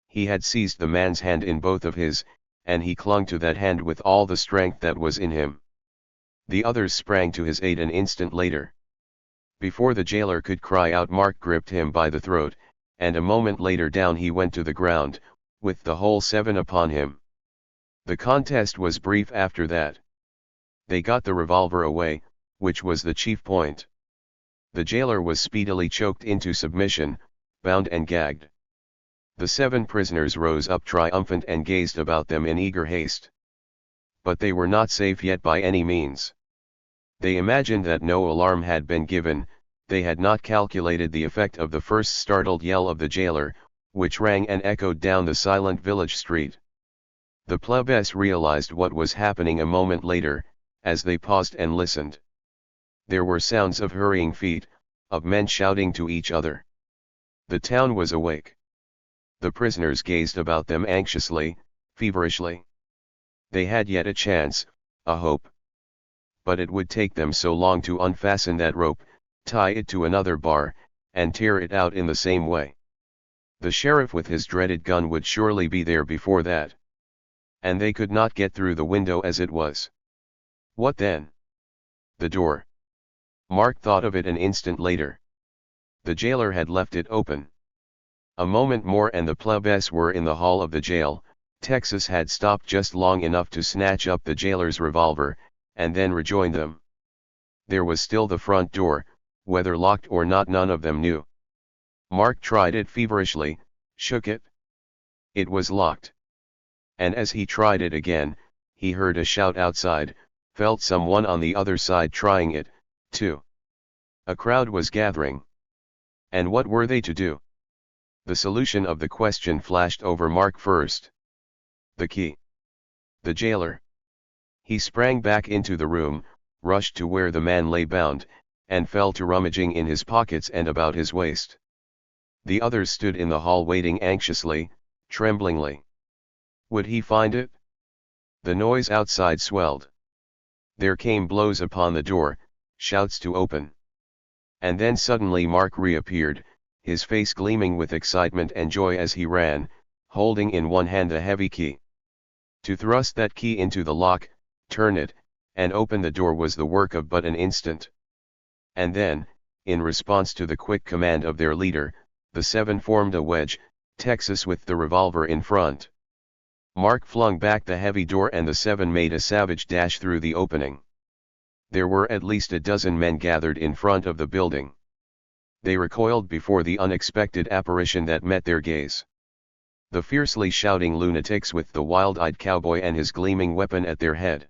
He had seized the man's hand in both of his, and he clung to that hand with all the strength that was in him. The others sprang to his aid an instant later. Before the jailer could cry out, Mark gripped him by the throat, and a moment later down he went to the ground, with the whole 7 upon him. The contest was brief after that. They got the revolver away, which was the chief point. The jailer was speedily choked into submission, bound and gagged. The 7 prisoners rose up triumphant and gazed about them in eager haste. But they were not safe yet by any means. They imagined that no alarm had been given. They had not calculated the effect of the first startled yell of the jailer, which rang and echoed down the silent village street. The plebes realized what was happening a moment later, as they paused and listened. There were sounds of hurrying feet, of men shouting to each other. The town was awake. The prisoners gazed about them anxiously, feverishly. They had yet a chance, a hope. But it would take them so long to unfasten that rope, tie it to another bar, and tear it out in the same way. The sheriff with his dreaded gun would surely be there before that. And they could not get through the window as it was. What then? The door. Mark thought of it an instant later. The jailer had left it open. A moment more and the plebes were in the hall of the jail. Texas had stopped just long enough to snatch up the jailer's revolver, and then rejoin them. There was still the front door, whether locked or not none of them knew. Mark tried it feverishly, shook it. It was locked. And as he tried it again, he heard a shout outside, felt someone on the other side trying it, too. A crowd was gathering. And what were they to do? The solution of the question flashed over Mark first. The key. The jailer. He sprang back into the room, rushed to where the man lay bound, and fell to rummaging in his pockets and about his waist. The others stood in the hall waiting anxiously, tremblingly. Would he find it? The noise outside swelled. There came blows upon the door, shouts to open. And then suddenly Mark reappeared, his face gleaming with excitement and joy as he ran, holding in one hand a heavy key. To thrust that key into the lock, turn it, and open the door was the work of but an instant. And then, in response to the quick command of their leader, the 7 formed a wedge, Texas with the revolver in front. Mark flung back the heavy door and the 7 made a savage dash through the opening. There were at least a dozen men gathered in front of the building. They recoiled before the unexpected apparition that met their gaze. The fiercely shouting lunatics with the wild-eyed cowboy and his gleaming weapon at their head.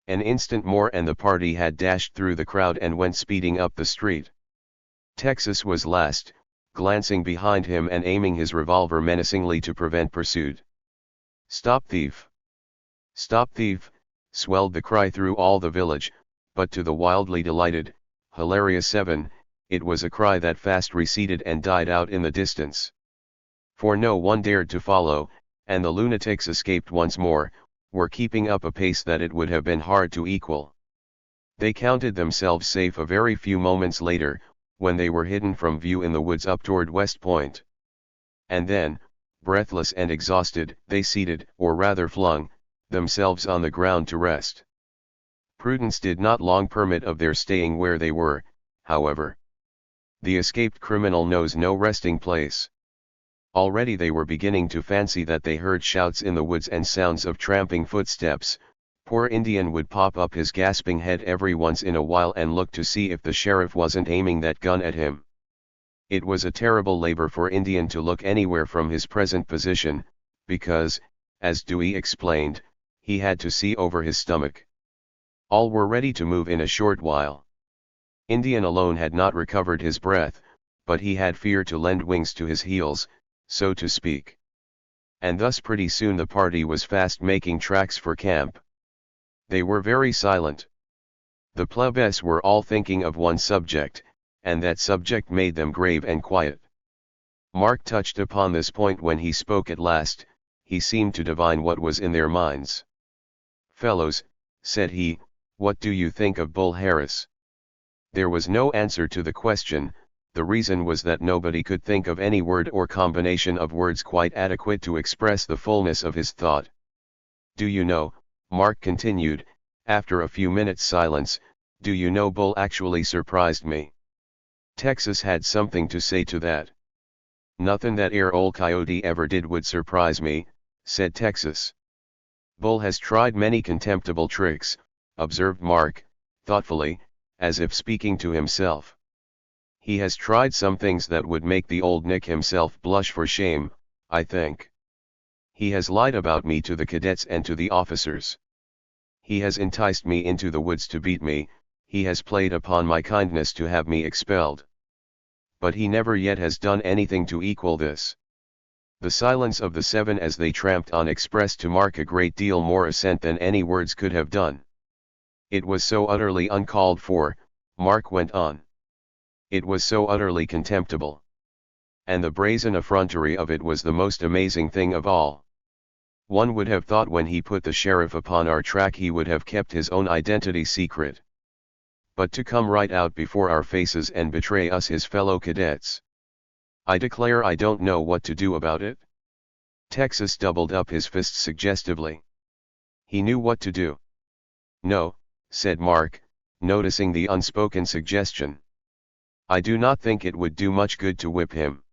An instant more and the party had dashed through the crowd and went speeding up the street. Texas was last, glancing behind him and aiming his revolver menacingly to prevent pursuit. "Stop thief! Stop thief!" swelled the cry through all the village, but to the wildly delighted, hilarious 7, it was a cry that fast receded and died out in the distance. For no one dared to follow, and the lunatics escaped once more, were keeping up a pace that it would have been hard to equal. They counted themselves safe a very few moments later, when they were hidden from view in the woods up toward West Point. And then, breathless and exhausted, they seated, or rather flung, themselves on the ground to rest. Prudence did not long permit of their staying where they were, however. The escaped criminal knows no resting place. Already they were beginning to fancy that they heard shouts in the woods and sounds of tramping footsteps. Poor Indian would pop up his gasping head every once in a while and look to see if the sheriff wasn't aiming that gun at him. It was a terrible labor for Indian to look anywhere from his present position, because, as Dewey explained, he had to see over his stomach. All were ready to move in a short while. Indian alone had not recovered his breath, but he had fear to lend wings to his heels, so to speak. And thus pretty soon the party was fast making tracks for camp. They were very silent. The plebes were all thinking of one subject, and that subject made them grave and quiet. Mark touched upon this point when he spoke at last. He seemed to divine what was in their minds. "Fellows," said he, "what do you think of Bull Harris?" There was no answer to the question. The reason was that nobody could think of any word or combination of words quite adequate to express the fullness of his thought. "Do you know," Mark continued, after a few minutes' silence, "do you know Bull actually surprised me. Texas had something to say to that." "Nothin' that old coyote ever did would surprise me," said Texas. "Bull has tried many contemptible tricks," observed Mark, thoughtfully, as if speaking to himself. "He has tried some things that would make the old Nick himself blush for shame, I think. He has lied about me to the cadets and to the officers. He has enticed me into the woods to beat me, he has played upon my kindness to have me expelled. But he never yet has done anything to equal this." The silence of the seven as they tramped on expressed to Mark a great deal more assent than any words could have done. "It was so utterly uncalled for," Mark went on. "It was so utterly contemptible. And the brazen effrontery of it was the most amazing thing of all. One would have thought when he put the sheriff upon our track he would have kept his own identity secret. But to come right out before our faces and betray us his fellow cadets. I declare I don't know what to do about it." Texas doubled up his fists suggestively. He knew what to do. "No," said Mark, noticing the unspoken suggestion. "I do not think it would do much good to whip him.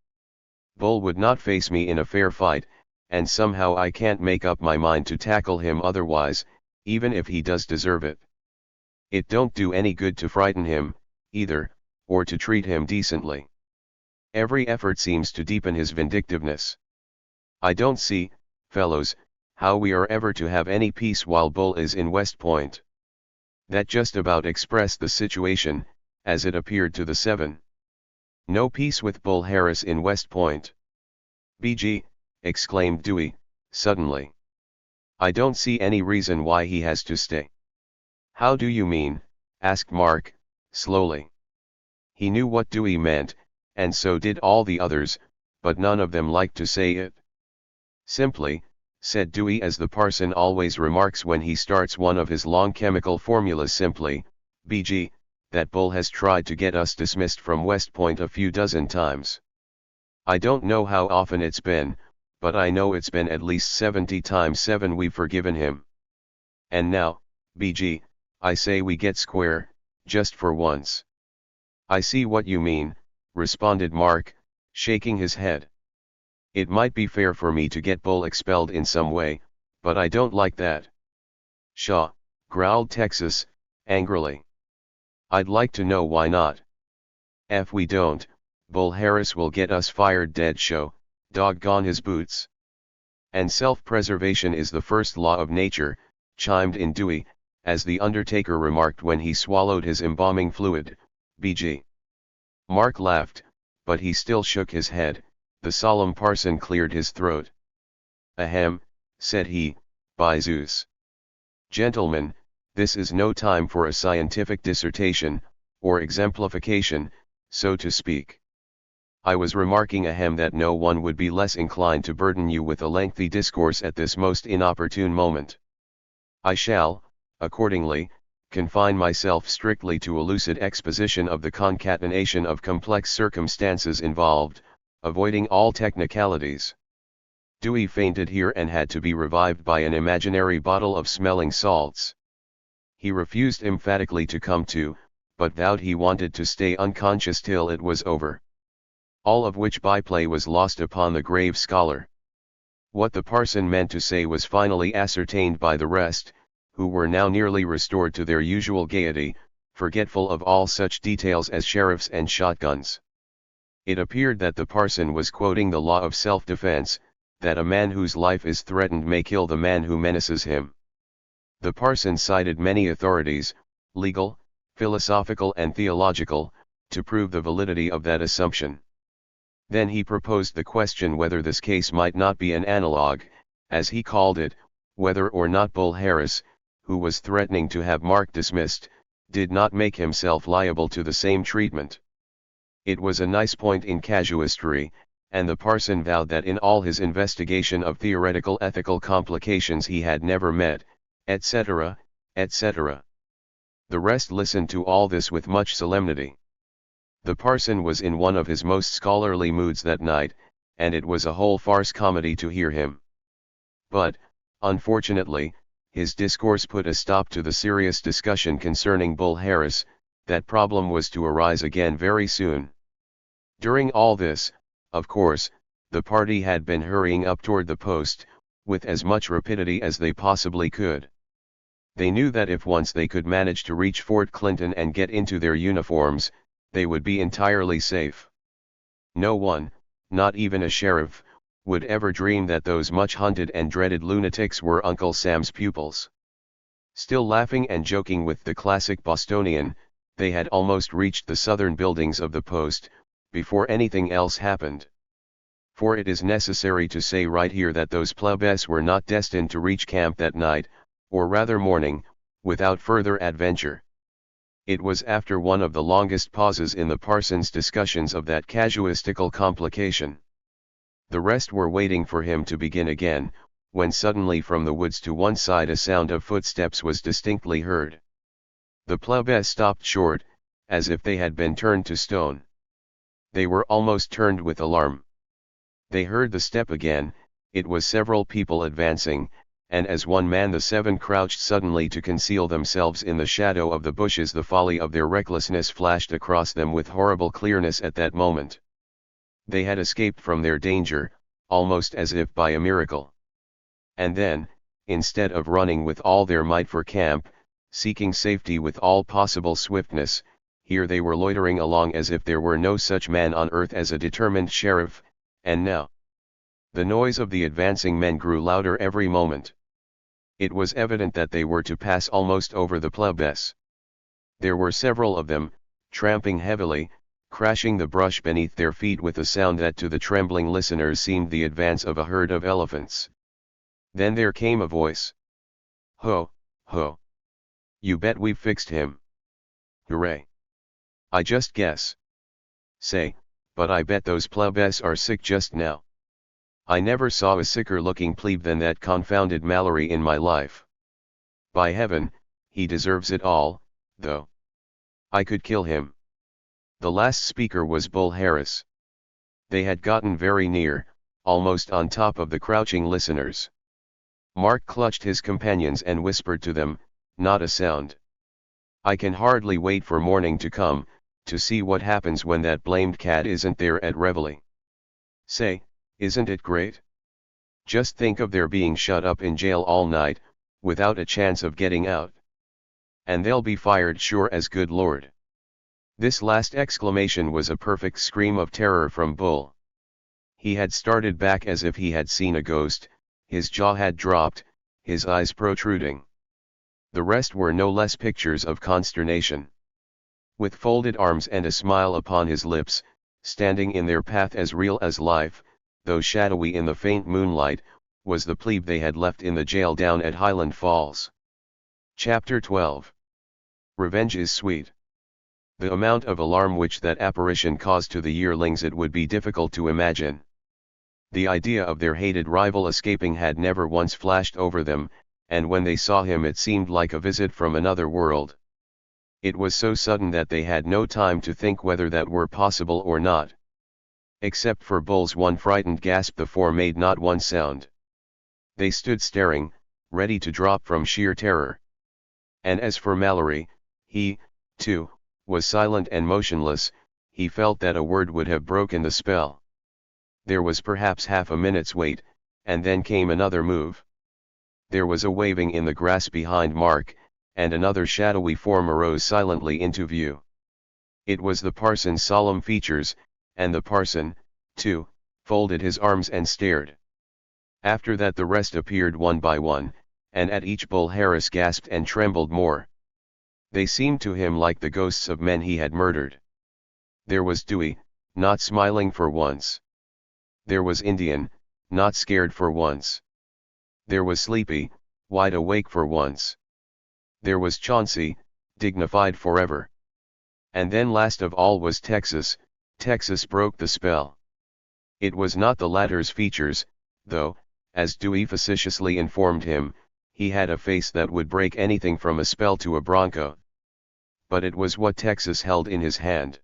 Bull would not face me in a fair fight, and somehow I can't make up my mind to tackle him otherwise, even if he does deserve it. It don't do any good to frighten him, either, or to treat him decently. Every effort seems to deepen his vindictiveness. I don't see, fellows, how we are ever to have any peace while Bull is in West Point." That just about expressed the situation, as it appeared to the seven. No peace with Bull Harris in West Point. "BG," exclaimed Dewey, suddenly. "I don't see any reason why he has to stay." "How do you mean?" asked Mark, slowly. He knew what Dewey meant, and so did all the others, but none of them liked to say it. "Simply," said Dewey, as the parson always remarks when he starts one of his long chemical formulas, "simply, BG, that Bull has tried to get us dismissed from West Point a few dozen times. I don't know how often it's been, but I know it's been at least 70 times 7 we've forgiven him. And now, BG, I say we get square, just for once." "I see what you mean," responded Mark, shaking his head. "It might be fair for me to get Bull expelled in some way, but I don't like that." "Pshaw," growled Texas, angrily. "I'd like to know why not. If we don't, Bull Harris will get us fired dead show, doggone his boots." "And self-preservation is the first law of nature," chimed in Dewey, as the undertaker remarked when he swallowed his embalming fluid, "BG." Mark laughed, but he still shook his head. The solemn parson cleared his throat. "Ahem," said he, "by Zeus. Gentlemen, this is no time for a scientific dissertation, or exemplification, so to speak. I was remarking ahem that no one would be less inclined to burden you with a lengthy discourse at this most inopportune moment. I shall, accordingly, confine myself strictly to a lucid exposition of the concatenation of complex circumstances involved, avoiding all technicalities." Dewey fainted here and had to be revived by an imaginary bottle of smelling salts. He refused emphatically to come to, but vowed he wanted to stay unconscious till it was over. All of which byplay was lost upon the grave scholar. What the parson meant to say was finally ascertained by the rest, who were now nearly restored to their usual gaiety, forgetful of all such details as sheriffs and shotguns. It appeared that the parson was quoting the law of self-defense, that a man whose life is threatened may kill the man who menaces him. The parson cited many authorities, legal, philosophical and theological, to prove the validity of that assumption. Then he proposed the question whether this case might not be an analog, as he called it, whether or not Bull Harris, who was threatening to have Mark dismissed, did not make himself liable to the same treatment. It was a nice point in casuistry, and the parson vowed that in all his investigation of theoretical ethical complications he had never met, etc., etc. The rest listened to all this with much solemnity. The parson was in one of his most scholarly moods that night, and it was a whole farce comedy to hear him. But, unfortunately, his discourse put a stop to the serious discussion concerning Bull Harris. That problem was to arise again very soon. During all this, of course, the party had been hurrying up toward the post, with as much rapidity as they possibly could. They knew that if once they could manage to reach Fort Clinton and get into their uniforms, they would be entirely safe. No one, not even a sheriff, would ever dream that those much hunted and dreaded lunatics were Uncle Sam's pupils. Still laughing and joking with the classic Bostonian, they had almost reached the southern buildings of the post, before anything else happened. For it is necessary to say right here that those plebes were not destined to reach camp that night, or rather morning, without further adventure. It was after one of the longest pauses in the parson's discussions of that casuistical complication. The rest were waiting for him to begin again, when suddenly from the woods to one side a sound of footsteps was distinctly heard. The plebes stopped short, as if they had been turned to stone. They were almost turned with alarm. They heard the step again. It was several people advancing, and as one man the seven crouched suddenly to conceal themselves in the shadow of the bushes. The folly of their recklessness flashed across them with horrible clearness at that moment. They had escaped from their danger, almost as if by a miracle. And then, instead of running with all their might for camp, seeking safety with all possible swiftness, here they were loitering along as if there were no such man on earth as a determined sheriff. And now, the noise of the advancing men grew louder every moment. It was evident that they were to pass almost over the plebes. There were several of them, tramping heavily, crashing the brush beneath their feet with a sound that to the trembling listeners seemed the advance of a herd of elephants. Then there came a voice. "Ho, ho! You bet we've fixed him! Hooray! I just guess. Say, but I bet those plebes are sick just now. I never saw a sicker looking plebe than that confounded Mallory in my life. By heaven, he deserves it all, though. I could kill him." The last speaker was Bull Harris. They had gotten very near, almost on top of the crouching listeners. Mark clutched his companions and whispered to them, "Not a sound. I can hardly wait for morning to come, to see what happens when that blamed cat isn't there at reveille. Say, isn't it great? Just think of their being shut up in jail all night, without a chance of getting out. And they'll be fired sure as good Lord." This last exclamation was a perfect scream of terror from Bull. He had started back as if he had seen a ghost, his jaw had dropped, his eyes protruding. The rest were no less pictures of consternation. With folded arms and a smile upon his lips, standing in their path as real as life, though shadowy in the faint moonlight, was the plebe they had left in the jail down at Highland Falls. Chapter 12. Revenge is sweet. The amount of alarm which that apparition caused to the yearlings it would be difficult to imagine. The idea of their hated rival escaping had never once flashed over them, and when they saw him it seemed like a visit from another world. It was so sudden that they had no time to think whether that were possible or not. Except for Bull's one frightened gasp, the four made not one sound. They stood staring, ready to drop from sheer terror. And as for Mallory, he, too, was silent and motionless. He felt that a word would have broken the spell. There was perhaps half a minute's wait, and then came another move. There was a waving in the grass behind Mark, and another shadowy form arose silently into view. It was the parson's solemn features, and the parson, too, folded his arms and stared. After that the rest appeared one by one, and at each Bull Harris gasped and trembled more. They seemed to him like the ghosts of men he had murdered. There was Dewey, not smiling for once. There was Indian, not scared for once. There was Sleepy, wide awake for once. There was Chauncey, dignified forever. And then last of all was Texas. Texas broke the spell. It was not the latter's features, though, as Dewey facetiously informed him, he had a face that would break anything from a spell to a bronco. But it was what Texas held in his hand.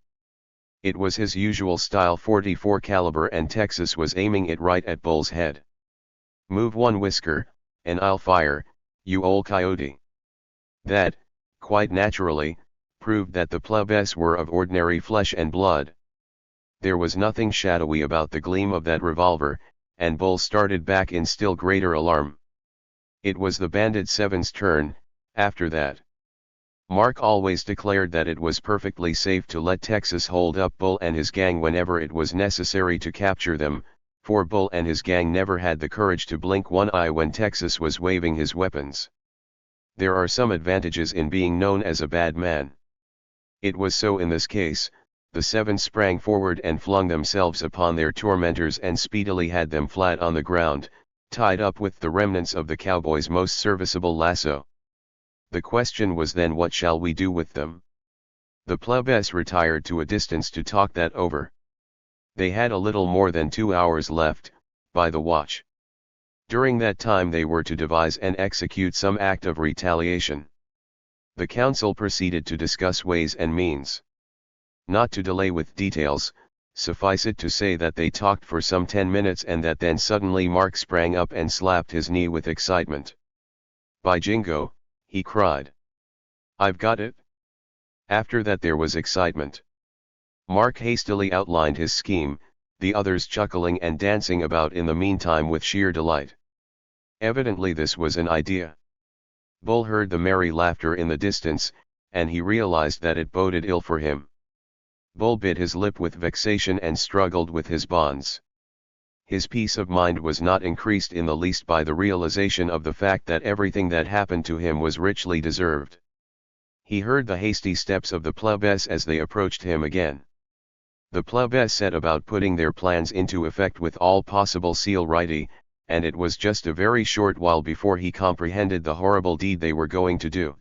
It was his usual style .44 caliber, and Texas was aiming it right at Bull's head. "Move one whisker, and I'll fire, you old coyote." That, quite naturally, proved that the plebes were of ordinary flesh and blood. There was nothing shadowy about the gleam of that revolver, and Bull started back in still greater alarm. It was the Bandit Seven's turn, after that. Mark always declared that it was perfectly safe to let Texas hold up Bull and his gang whenever it was necessary to capture them, for Bull and his gang never had the courage to blink one eye when Texas was waving his weapons. There are some advantages in being known as a bad man. It was so in this case. The seven sprang forward and flung themselves upon their tormentors and speedily had them flat on the ground, tied up with the remnants of the cowboy's most serviceable lasso. The question was then, what shall we do with them? The plebes retired to a distance to talk that over. They had a little more than 2 hours left, by the watch. During that time they were to devise and execute some act of retaliation. The council proceeded to discuss ways and means. Not to delay with details, suffice it to say that they talked for some 10 minutes and that then suddenly Mark sprang up and slapped his knee with excitement. "By jingo," he cried. "I've got it." After that there was excitement. Mark hastily outlined his scheme, the others chuckling and dancing about in the meantime with sheer delight. Evidently this was an idea. Bull heard the merry laughter in the distance, and he realized that it boded ill for him. Bull bit his lip with vexation and struggled with his bonds. His peace of mind was not increased in the least by the realization of the fact that everything that happened to him was richly deserved. He heard the hasty steps of the plebes as they approached him again. The plebes set about putting their plans into effect with all possible celerity, and it was just a very short while before he comprehended the horrible deed they were going to do.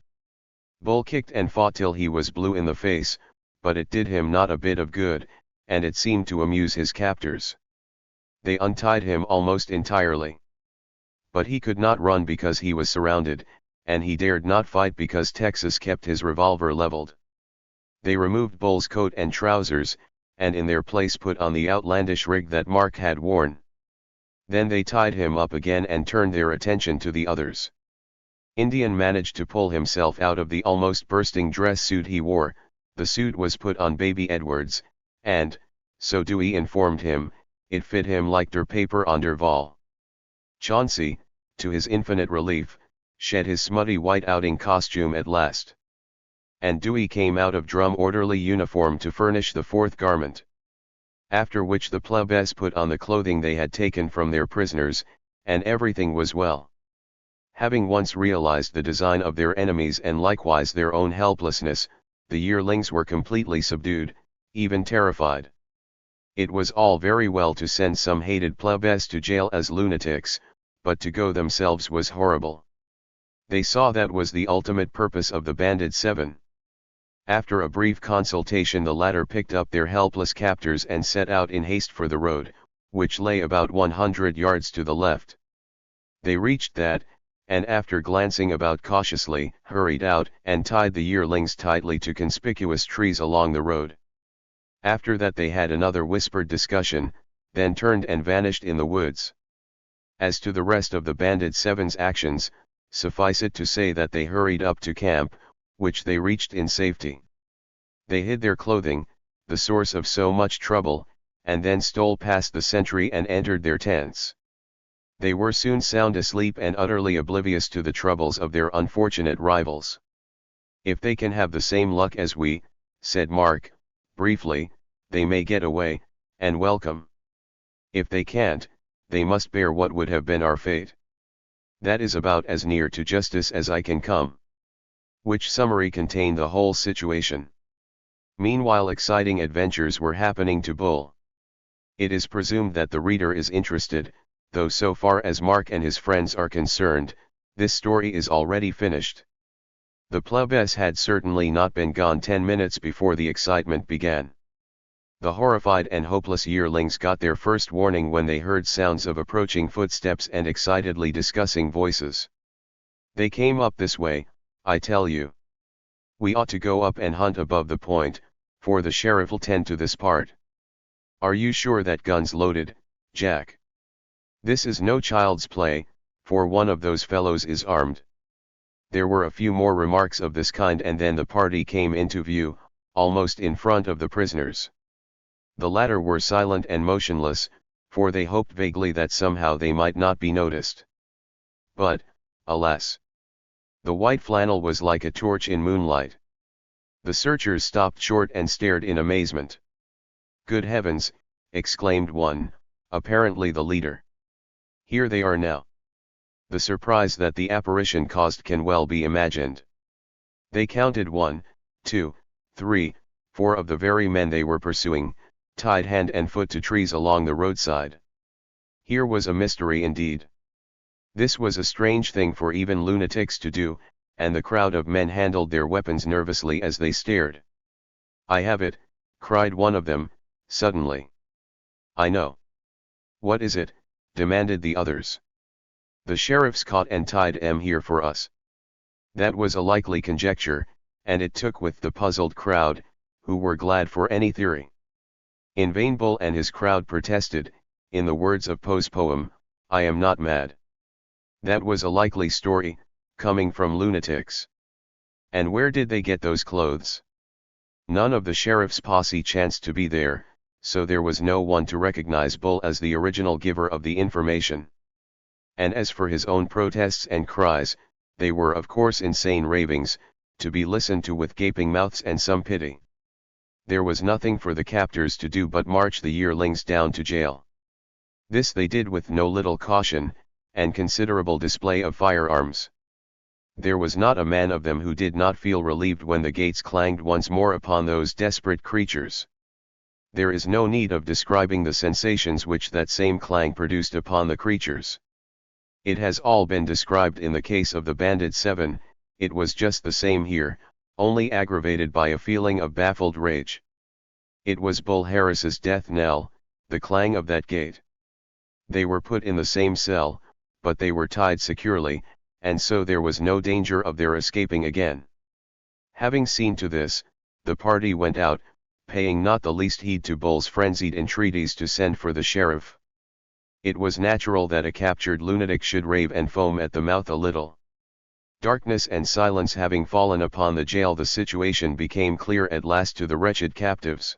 Bull kicked and fought till he was blue in the face, but it did him not a bit of good, and it seemed to amuse his captors. They untied him almost entirely. But he could not run because he was surrounded, and he dared not fight because Texas kept his revolver leveled. They removed Bull's coat and trousers, and in their place put on the outlandish rig that Mark had worn. Then they tied him up again and turned their attention to the others. Indian managed to pull himself out of the almost bursting dress suit he wore. The suit was put on Baby Edwards, and, so Dewey informed him, it fit him like der paper on der Wall. Chauncey, to his infinite relief, shed his smutty white outing costume at last. And Dewey came out of drum orderly uniform to furnish the fourth garment. After which the plebes put on the clothing they had taken from their prisoners, and everything was well. Having once realized the design of their enemies and likewise their own helplessness, the yearlings were completely subdued, even terrified. It was all very well to send some hated plebes to jail as lunatics, but to go themselves was horrible. They saw that was the ultimate purpose of the Bandit Seven. After a brief consultation the latter picked up their helpless captors and set out in haste for the road, which lay about 100 yards to the left. They reached that, and after glancing about cautiously, hurried out and tied the yearlings tightly to conspicuous trees along the road. After that they had another whispered discussion, then turned and vanished in the woods. As to the rest of the Bandit Seven's actions, suffice it to say that they hurried up to camp, which they reached in safety. They hid their clothing, the source of so much trouble, and then stole past the sentry and entered their tents. They were soon sound asleep and utterly oblivious to the troubles of their unfortunate rivals. "If they can have the same luck as we," said Mark, briefly, "they may get away, and welcome. If they can't, they must bear what would have been our fate. That is about as near to justice as I can come." Which summary contained the whole situation. Meanwhile exciting adventures were happening to Bull. It is presumed that the reader is interested, though so far as Mark and his friends are concerned, this story is already finished. The plebs had certainly not been gone 10 minutes before the excitement began. The horrified and hopeless yearlings got their first warning when they heard sounds of approaching footsteps and excitedly discussing voices. "They came up this way, I tell you. We ought to go up and hunt above the point, for the sheriff'll tend to this part. Are you sure that gun's loaded, Jack? This is no child's play, for one of those fellows is armed." There were a few more remarks of this kind and then the party came into view, almost in front of the prisoners. The latter were silent and motionless, for they hoped vaguely that somehow they might not be noticed. But, alas! The white flannel was like a torch in moonlight. The searchers stopped short and stared in amazement. "Good heavens!" exclaimed one, apparently the leader. "Here they are now." The surprise that the apparition caused can well be imagined. They counted 1, 2, 3, 4 of the very men they were pursuing, tied hand and foot to trees along the roadside. Here was a mystery indeed. This was a strange thing for even lunatics to do, and the crowd of men handled their weapons nervously as they stared. "I have it," cried one of them, suddenly. "I know." "What is it?" demanded the others. "The sheriff's caught and tied 'em here for us." That was a likely conjecture, and it took with the puzzled crowd, who were glad for any theory. In vain Bull and his crowd protested, in the words of Poe's poem, "I am not mad." That was a likely story, coming from lunatics. And where did they get those clothes? None of the sheriff's posse chanced to be there, so there was no one to recognize Bull as the original giver of the information. And as for his own protests and cries, they were of course insane ravings, to be listened to with gaping mouths and some pity. There was nothing for the captors to do but march the yearlings down to jail. This they did with no little caution, and considerable display of firearms. There was not a man of them who did not feel relieved when the gates clanged once more upon those desperate creatures. There is no need of describing the sensations which that same clang produced upon the creatures. It has all been described in the case of the Bandit 7, it was just the same here, only aggravated by a feeling of baffled rage. It was Bull Harris's death knell, the clang of that gate. They were put in the same cell, but they were tied securely, and so there was no danger of their escaping again. Having seen to this, the party went out, paying not the least heed to Bull's frenzied entreaties to send for the sheriff. It was natural that a captured lunatic should rave and foam at the mouth a little. Darkness and silence having fallen upon the jail, the situation became clear at last to the wretched captives.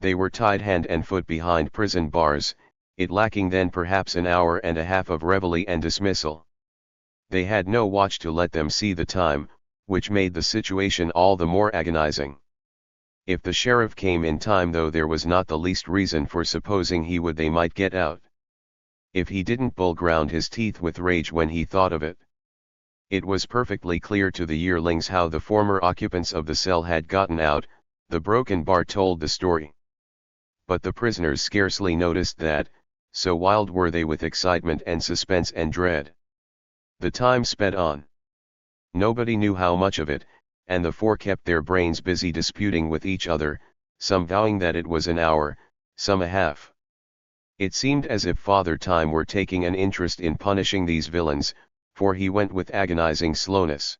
They were tied hand and foot behind prison bars, it lacking then perhaps an hour and a half of reveille and dismissal. They had no watch to let them see the time, which made the situation all the more agonizing. If the sheriff came in time, though, there was not the least reason for supposing he would, they might get out. If he didn't, Bull ground his teeth with rage when he thought of it. It was perfectly clear to the yearlings how the former occupants of the cell had gotten out, the broken bar told the story. But the prisoners scarcely noticed that, so wild were they with excitement and suspense and dread. The time sped on. Nobody knew how much of it, and the four kept their brains busy disputing with each other, some vowing that it was an hour, some a half. It seemed as if Father Time were taking an interest in punishing these villains, for he went with agonizing slowness.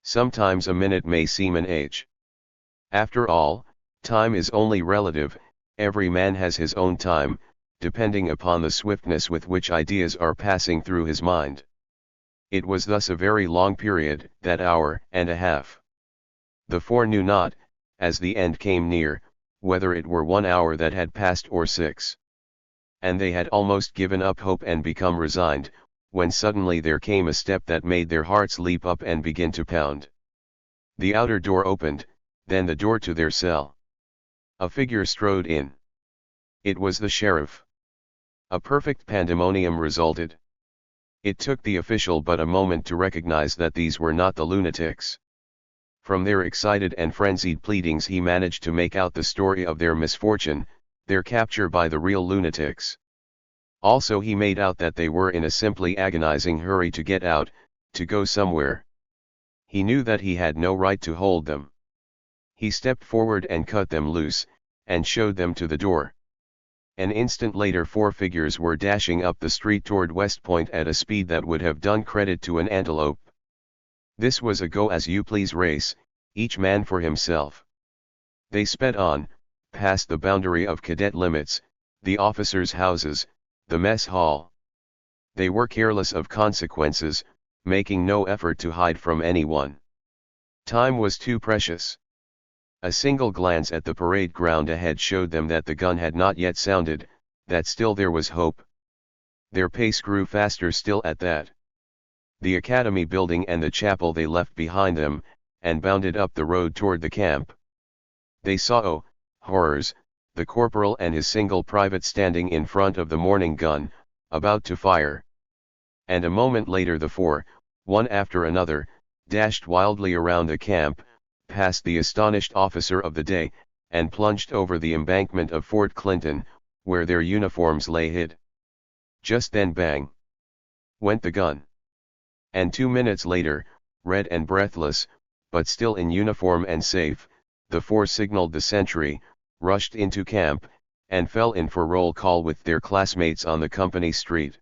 Sometimes a minute may seem an age. After all, time is only relative, every man has his own time, depending upon the swiftness with which ideas are passing through his mind. It was thus a very long period, that hour and a half. The four knew not, as the end came near, whether it were 1 hour that had passed or 6. And they had almost given up hope and become resigned, when suddenly there came a step that made their hearts leap up and begin to pound. The outer door opened, then the door to their cell. A figure strode in. It was the sheriff. A perfect pandemonium resulted. It took the official but a moment to recognize that these were not the lunatics. From their excited and frenzied pleadings he managed to make out the story of their misfortune, their capture by the real lunatics. Also he made out that they were in a simply agonizing hurry to get out, to go somewhere. He knew that he had no right to hold them. He stepped forward and cut them loose, and showed them to the door. An instant later 4 figures were dashing up the street toward West Point at a speed that would have done credit to an antelope. This was a go-as-you-please race, each man for himself. They sped on, past the boundary of cadet limits, the officers' houses, the mess hall. They were careless of consequences, making no effort to hide from anyone. Time was too precious. A single glance at the parade ground ahead showed them that the gun had not yet sounded, that still there was hope. Their pace grew faster still at that. The academy building and the chapel they left behind them, and bounded up the road toward the camp. They saw, oh, horrors, the corporal and his single private standing in front of the morning gun, about to fire. And a moment later the 4, one after another, dashed wildly around the camp, past the astonished officer of the day, and plunged over the embankment of Fort Clinton, where their uniforms lay hid. Just then bang! Went the gun. And 2 minutes later, red and breathless, but still in uniform and safe, the 4 signaled the sentry, rushed into camp, and fell in for roll call with their classmates on the company street.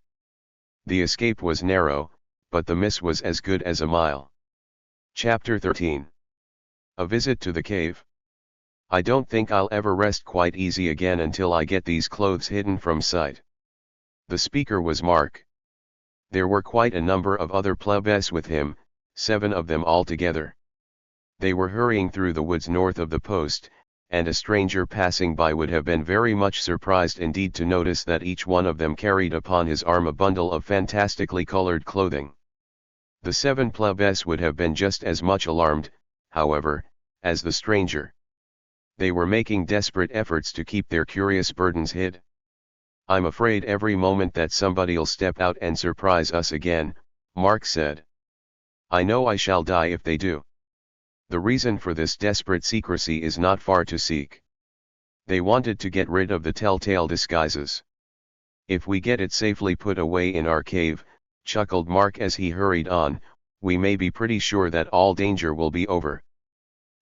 The escape was narrow, but the miss was as good as a mile. Chapter 13. A visit to the cave. I don't think I'll ever rest quite easy again until I get these clothes hidden from sight. The speaker was Mark. There were quite a number of other plebes with him, 7 of them altogether. They were hurrying through the woods north of the post, and a stranger passing by would have been very much surprised indeed to notice that each one of them carried upon his arm a bundle of fantastically colored clothing. The 7 plebes would have been just as much alarmed, however, as the stranger. They were making desperate efforts to keep their curious burdens hid. "I'm afraid every moment that somebody'll step out and surprise us again," Mark said. "I know I shall die if they do. The reason for this desperate secrecy is not far to seek. They wanted to get rid of the telltale disguises. If we get it safely put away in our cave," chuckled Mark as he hurried on, "we may be pretty sure that all danger will be over."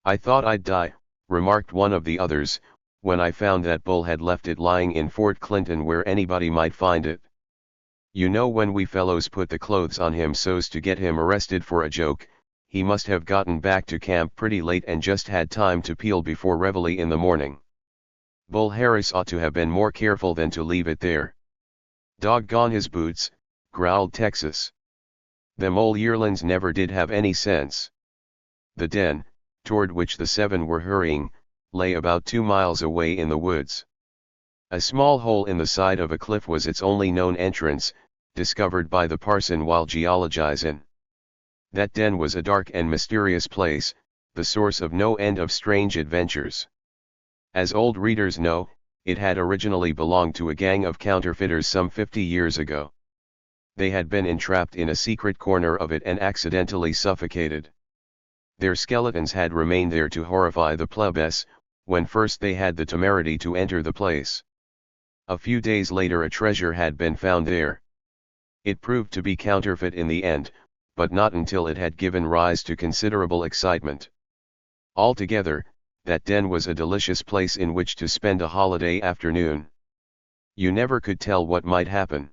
"I thought I'd die," remarked one of the others, "when I found that Bull had left it lying in Fort Clinton where anybody might find it. You know, when we fellows put the clothes on him so's to get him arrested for a joke, he must have gotten back to camp pretty late and just had time to peel before reveille in the morning. Bull Harris ought to have been more careful than to leave it there. Doggone his boots," growled Texas. "Them ol' yearlings never did have any sense." The den, toward which the 7 were hurrying, lay about 2 miles away in the woods. A small hole in the side of a cliff was its only known entrance, discovered by the parson while geologizing. That den was a dark and mysterious place, the source of no end of strange adventures. As old readers know, it had originally belonged to a gang of counterfeiters some 50 years ago. They had been entrapped in a secret corner of it and accidentally suffocated. Their skeletons had remained there to horrify the plebes, when first they had the temerity to enter the place. A few days later a treasure had been found there. It proved to be counterfeit in the end, but not until it had given rise to considerable excitement. Altogether, that den was a delicious place in which to spend a holiday afternoon. You never could tell what might happen.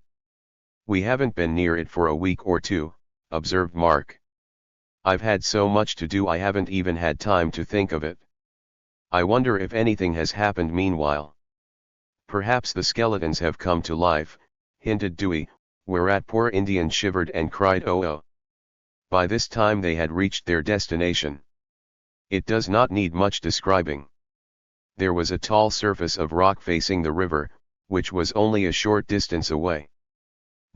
"We haven't been near it for a week or 2, observed Mark. "I've had so much to do I haven't even had time to think of it. I wonder if anything has happened meanwhile." "Perhaps the skeletons have come to life," hinted Dewey, whereat poor Indian shivered and cried "Oh oh." By this time they had reached their destination. It does not need much describing. There was a tall surface of rock facing the river, which was only a short distance away.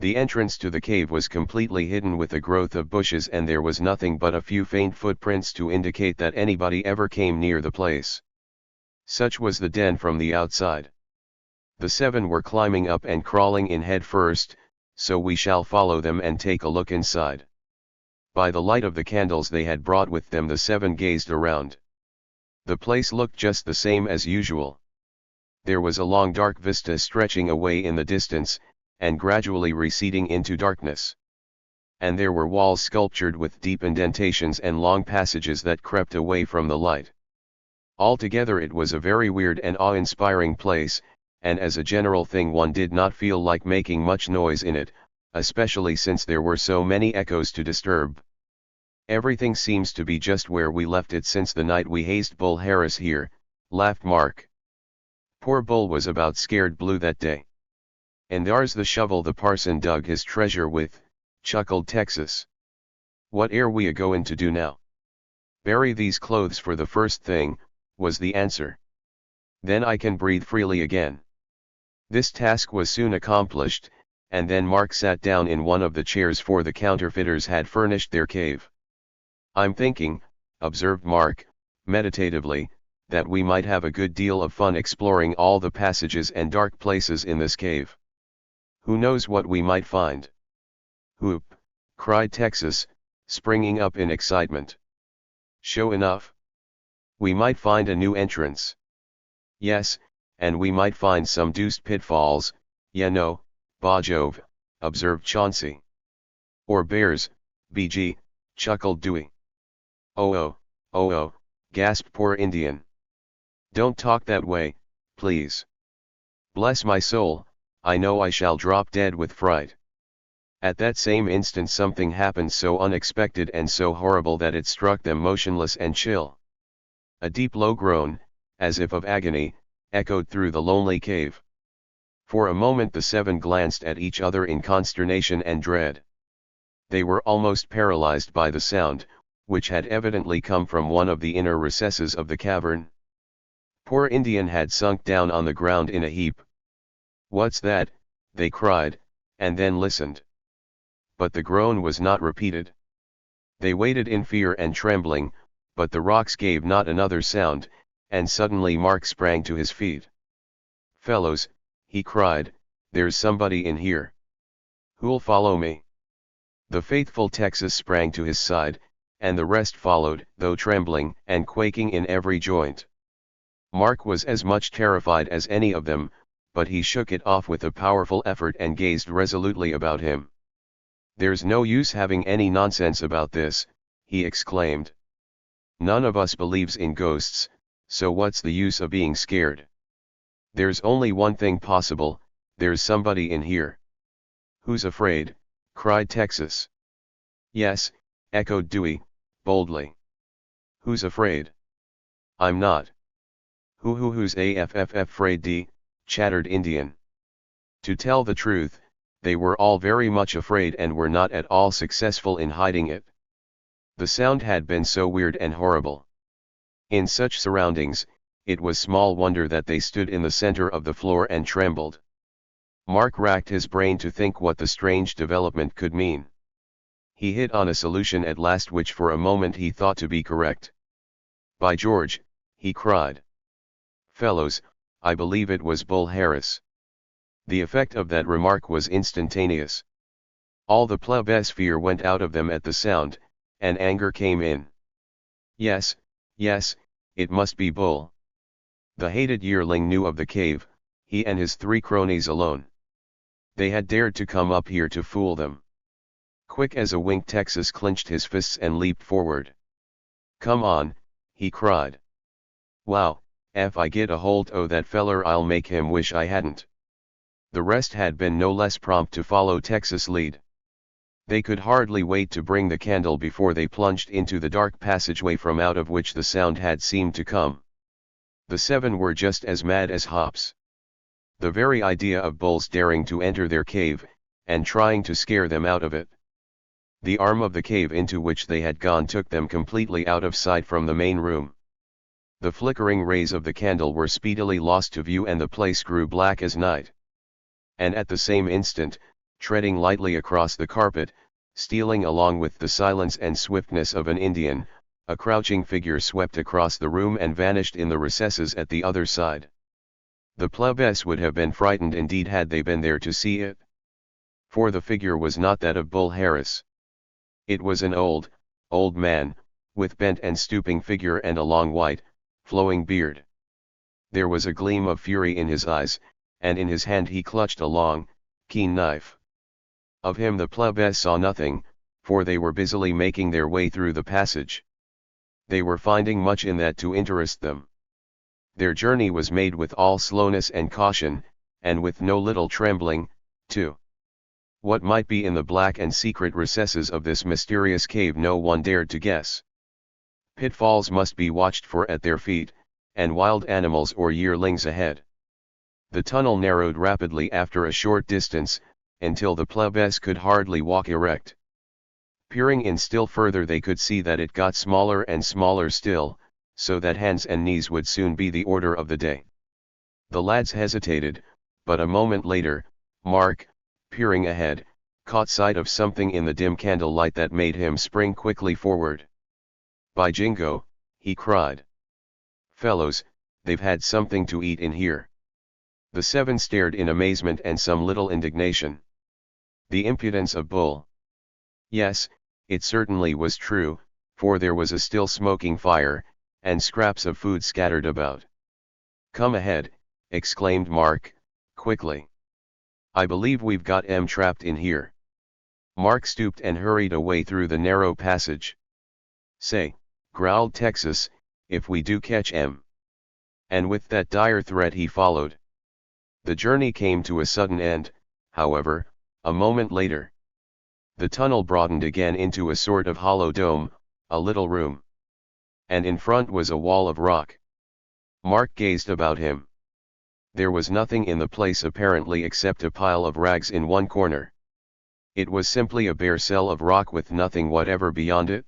The entrance to the cave was completely hidden with a growth of bushes, and there was nothing but a few faint footprints to indicate that anybody ever came near the place. Such was the den from the outside. The 7 were climbing up and crawling in head first, so we shall follow them and take a look inside. By the light of the candles they had brought with them, the 7 gazed around. The place looked just the same as usual. There was a long dark vista stretching away in the distance, and gradually receding into darkness. and there were walls sculptured with deep indentations and long passages that crept away from the light. Altogether it was a very weird and awe-inspiring place, and as a general thing one did not feel like making much noise in it, especially since there were so many echoes to disturb. "Everything seems to be just where we left it since the night we hazed Bull Harris here," laughed Mark. "Poor Bull was about scared blue that day. And there's the shovel the parson dug his treasure with," chuckled Texas. "What air we a-goin' to do now?" "Bury these clothes for the first thing," was the answer. "Then I can breathe freely again." This task was soon accomplished, and then Mark sat down in one of the chairs, for the counterfeiters had furnished their cave. "I'm thinking," observed Mark, meditatively, "that we might have a good deal of fun exploring all the passages and dark places in this cave. Who knows what we might find?" "Whoop!" cried Texas, springing up in excitement. "Sure enough. We might find a new entrance." "Yes, and we might find some deuced pitfalls, you know, bah Jove," observed Chauncey. "Or bears, BG, chuckled Dewey. Oh, gasped poor Indian. "Don't talk that way, please. Bless my soul, I know I shall drop dead with fright." At that same instant something happened so unexpected and so horrible that it struck them motionless and chill. A deep low groan, as if of agony, echoed through the lonely cave. For a moment the seven glanced at each other in consternation and dread. They were almost paralyzed by the sound, which had evidently come from one of the inner recesses of the cavern. Poor Indian had sunk down on the ground in a heap. "What's that?" they cried, and then listened. But the groan was not repeated. They waited in fear and trembling, but the rocks gave not another sound, and suddenly Mark sprang to his feet. "Fellows," he cried, "there's somebody in here. Who'll follow me?" The faithful Texas sprang to his side, and the rest followed, though trembling and quaking in every joint. Mark was as much terrified as any of them, but he shook it off with a powerful effort and gazed resolutely about him. "There's no use having any nonsense about this," he exclaimed. "None of us believes in ghosts, so what's the use of being scared? There's only one thing possible, there's somebody in here." "Who's afraid?" cried Texas. "Yes," echoed Dewey, boldly. "Who's afraid?" "I'm not." Who's afraid d?" chattered Indian. To tell the truth, they were all very much afraid and were not at all successful in hiding it. The sound had been so weird and horrible. In such surroundings, it was small wonder that they stood in the center of the floor and trembled. Mark racked his brain to think what the strange development could mean. He hit on a solution at last which for a moment he thought to be correct. "By George," he cried. "Fellows, I believe it was Bull Harris." The effect of that remark was instantaneous. All the plebeians' fear went out of them at the sound, and anger came in. Yes, it must be Bull. The hated yearling knew of the cave, he and his three cronies alone. They had dared to come up here to fool them. Quick as a wink Texas clenched his fists and leaped forward. "Come on," he cried. "Wow, if I get a hold o' that feller I'll make him wish I hadn't." The rest had been no less prompt to follow Texas' lead. They could hardly wait to bring the candle before they plunged into the dark passageway from out of which the sound had seemed to come. The seven were just as mad as hops. The very idea of Bull's daring to enter their cave, and trying to scare them out of it. The arm of the cave into which they had gone took them completely out of sight from the main room. The flickering rays of the candle were speedily lost to view and the place grew black as night. And at the same instant, treading lightly across the carpet, stealing along with the silence and swiftness of an Indian, a crouching figure swept across the room and vanished in the recesses at the other side. The plebeians would have been frightened indeed had they been there to see it. For the figure was not that of Bull Harris. It was an old man, with bent and stooping figure and a long white, flowing beard. There was a gleam of fury in his eyes, and in his hand he clutched a long, keen knife. Of him the plebeians saw nothing, for they were busily making their way through the passage. They were finding much in that to interest them. Their journey was made with all slowness and caution, and with no little trembling, too. What might be in the black and secret recesses of this mysterious cave no one dared to guess. Pitfalls must be watched for at their feet, and wild animals or yearlings ahead. The tunnel narrowed rapidly after a short distance, until the plebes could hardly walk erect. Peering in still further, they could see that it got smaller and smaller still, so that hands and knees would soon be the order of the day. The lads hesitated, but a moment later, Mark, peering ahead, caught sight of something in the dim candlelight that made him spring quickly forward. "By Jingo," he cried. "Fellows, they've had something to eat in here." The seven stared in amazement and some little indignation. The impudence of Bull. Yes, it certainly was true, for there was a still smoking fire, and scraps of food scattered about. "Come ahead," exclaimed Mark, quickly. "I believe we've got 'em trapped in here." Mark stooped and hurried away through the narrow passage. "Say," growled Texas, "if we do catch 'em." And with that dire threat he followed. The journey came to a sudden end, however, a moment later. The tunnel broadened again into a sort of hollow dome, a little room. And in front was a wall of rock. Mark gazed about him. There was nothing in the place apparently except a pile of rags in one corner. It was simply a bare cell of rock with nothing whatever beyond it.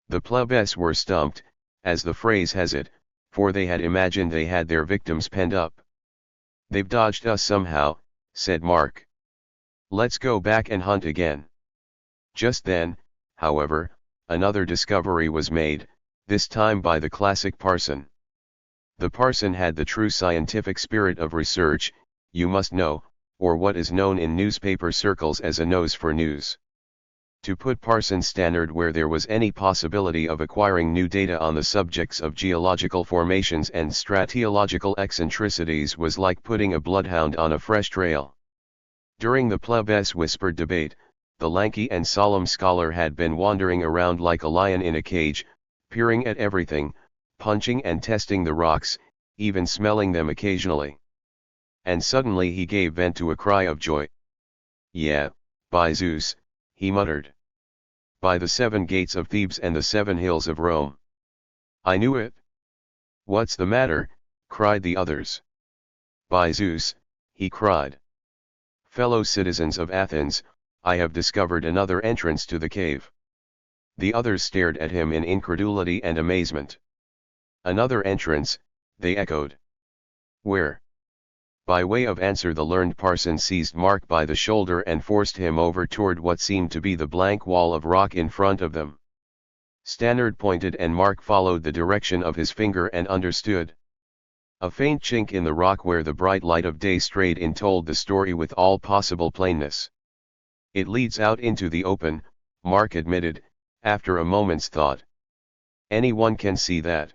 The plebes were stumped, as the phrase has it, for they had imagined they had their victims penned up. "They've dodged us somehow," said Mark. "Let's go back and hunt again." Just then, however, another discovery was made, this time by the classic parson. The parson had the true scientific spirit of research, you must know, or what is known in newspaper circles as a nose for news. To put Parson Stannard where there was any possibility of acquiring new data on the subjects of geological formations and stratiological eccentricities was like putting a bloodhound on a fresh trail. During the plebes' whispered debate, the lanky and solemn scholar had been wandering around like a lion in a cage, peering at everything, punching and testing the rocks, even smelling them occasionally. And suddenly he gave vent to a cry of joy. "Yeah, by Zeus," he muttered. "By the 7 gates of Thebes and the 7 hills of Rome. I knew it." "What's the matter?" cried the others. "By Zeus," he cried. "Fellow citizens of Athens, I have discovered another entrance to the cave." The others stared at him in incredulity and amazement. "Another entrance," they echoed. "Where?" By way of answer the learned parson seized Mark by the shoulder and forced him over toward what seemed to be the blank wall of rock in front of them. Stannard pointed and Mark followed the direction of his finger and understood. A faint chink in the rock where the bright light of day strayed in told the story with all possible plainness. "It leads out into the open," Mark admitted, after a moment's thought. "Anyone can see that."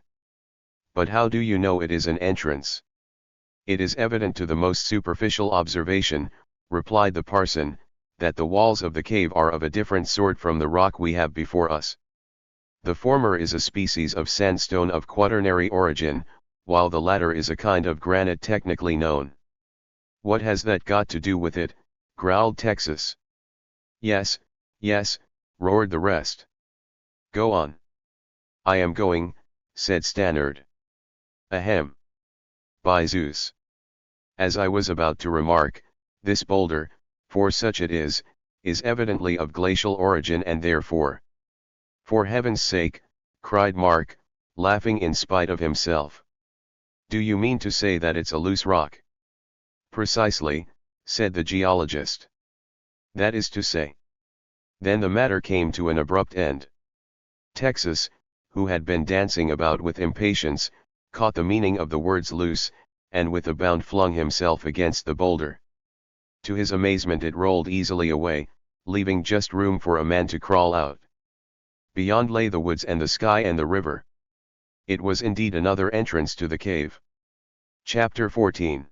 "But how do you know it is an entrance?" "It is evident to the most superficial observation," replied the parson, "that the walls of the cave are of a different sort from the rock we have before us. The former is a species of sandstone of quaternary origin, while the latter is a kind of granite technically known." "What has that got to do with it?" growled Texas. Yes, roared the rest. "Go on." "I am going," said Stannard. "Ahem. By Zeus. As I was about to remark, this boulder, for such it is evidently of glacial origin and therefore—" "For heaven's sake," cried Mark, laughing in spite of himself. "Do you mean to say that it's a loose rock?" "Precisely," said the geologist. "That is to say." Then the matter came to an abrupt end. Texas, who had been dancing about with impatience, caught the meaning of the words loose, and with a bound flung himself against the boulder. To his amazement it rolled easily away, leaving just room for a man to crawl out. Beyond lay the woods and the sky and the river. It was indeed another entrance to the cave. Chapter 14.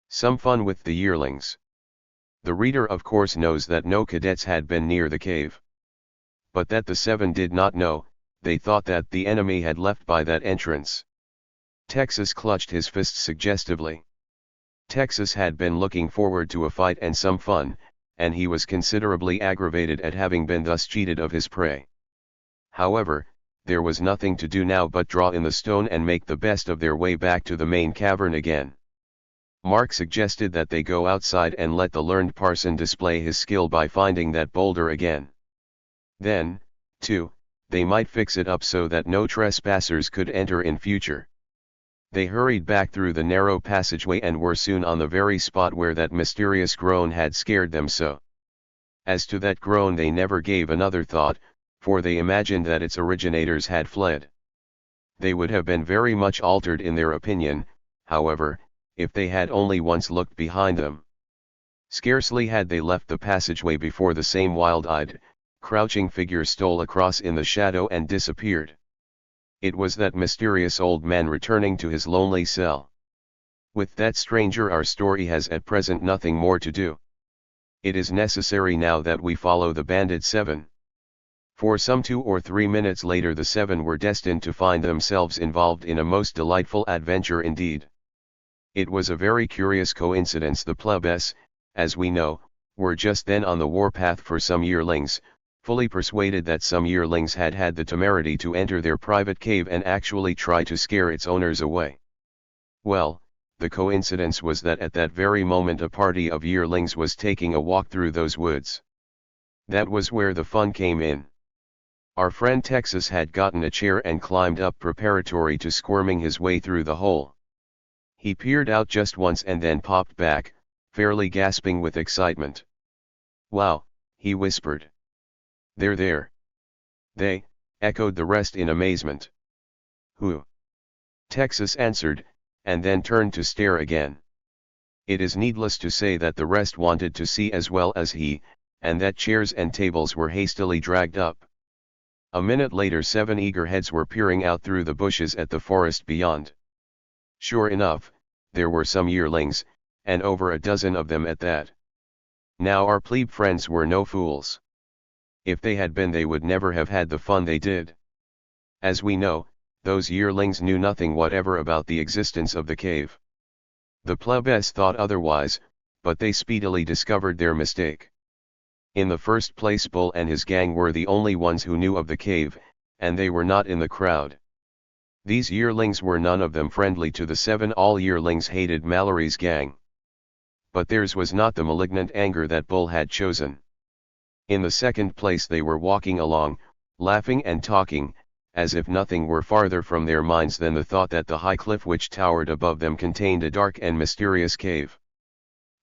Some fun with the yearlings. The reader of course knows that no cadets had been near the cave. but that the 7 did not know. They thought that the enemy had left by that entrance. Texas clutched his fists suggestively. Texas had been looking forward to a fight and some fun, and he was considerably aggravated at having been thus cheated of his prey. However, there was nothing to do now but draw in the stone and make the best of their way back to the main cavern again. Mark suggested that they go outside and let the learned parson display his skill by finding that boulder again. Then, too, they might fix it up so that no trespassers could enter in future. They hurried back through the narrow passageway and were soon on the very spot where that mysterious groan had scared them so. As to that groan they never gave another thought, for they imagined that its originators had fled. They would have been very much altered in their opinion, however, if they had only once looked behind them. Scarcely had they left the passageway before the same wild-eyed, crouching figure stole across in the shadow and disappeared. It was that mysterious old man returning to his lonely cell. With that stranger our story has at present nothing more to do. It is necessary now that we follow the bandit 7. For some 2 or 3 minutes later the 7 were destined to find themselves involved in a most delightful adventure indeed. It was a very curious coincidence the plebs, as we know, were just then on the warpath for some yearlings, fully persuaded that some yearlings had had the temerity to enter their private cave and actually try to scare its owners away. Well, the coincidence was that at that very moment a party of yearlings was taking a walk through those woods. That was where the fun came in. Our friend Texas had gotten a chair and climbed up preparatory to squirming his way through the hole. He peered out just once and then popped back, fairly gasping with excitement. "Wow," he whispered. "They're there." "They," echoed the rest in amazement. "Who?" Texas answered, and then turned to stare again. It is needless to say that the rest wanted to see as well as he, and that chairs and tables were hastily dragged up. A minute later 7 eager heads were peering out through the bushes at the forest beyond. Sure enough, there were some yearlings, and over a dozen of them at that. Now our plebe friends were no fools. If they had been they would never have had the fun they did. As we know, those yearlings knew nothing whatever about the existence of the cave. The plebs thought otherwise, but they speedily discovered their mistake. In the first place Bull and his gang were the only ones who knew of the cave, and they were not in the crowd. These yearlings were none of them friendly to the 7. All yearlings hated Mallory's gang. But theirs was not the malignant anger that Bull had chosen. In the second place they were walking along, laughing and talking, as if nothing were farther from their minds than the thought that the high cliff which towered above them contained a dark and mysterious cave.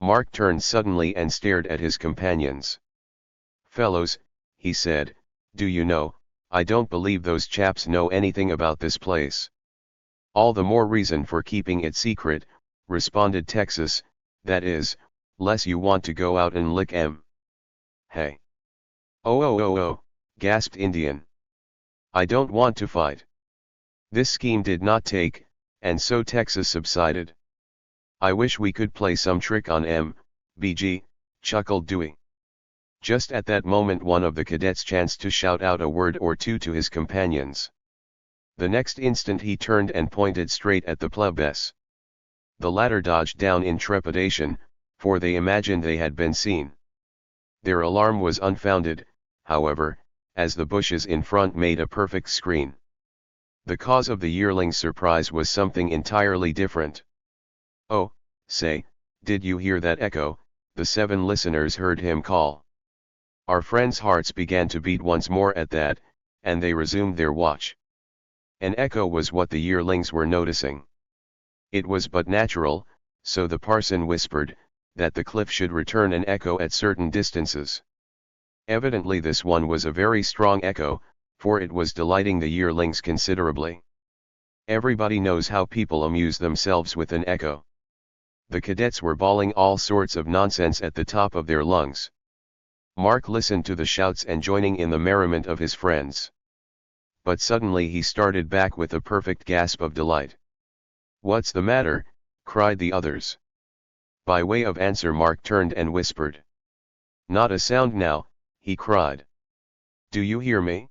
Mark turned suddenly and stared at his companions. "Fellows," he said, "do you know, I don't believe those chaps know anything about this place." "All the more reason for keeping it secret," responded Texas, "that is, less you want to go out and lick 'em." "Hey." Oh, gasped Indian. "I don't want to fight." This scheme did not take, and so Texas subsided. "I wish we could play some trick on 'em, BG, chuckled Dewey. Just at that moment one of the cadets chanced to shout out a word or two to his companions. The next instant he turned and pointed straight at the plebs. The latter dodged down in trepidation, for they imagined they had been seen. Their alarm was unfounded, however, as the bushes in front made a perfect screen. The cause of the yearling's surprise was something entirely different. "Oh, say, did you hear that echo?" the 7 listeners heard him call. Our friends' hearts began to beat once more at that, and they resumed their watch. An echo was what the yearlings were noticing. It was but natural, so the parson whispered, that the cliff should return an echo at certain distances. Evidently this one was a very strong echo, for it was delighting the yearlings considerably. Everybody knows how people amuse themselves with an echo. The cadets were bawling all sorts of nonsense at the top of their lungs. Mark listened to the shouts and joining in the merriment of his friends. But suddenly he started back with a perfect gasp of delight. "What's the matter?" cried the others. By way of answer Mark turned and whispered. "Not a sound now," he cried. Do you hear me?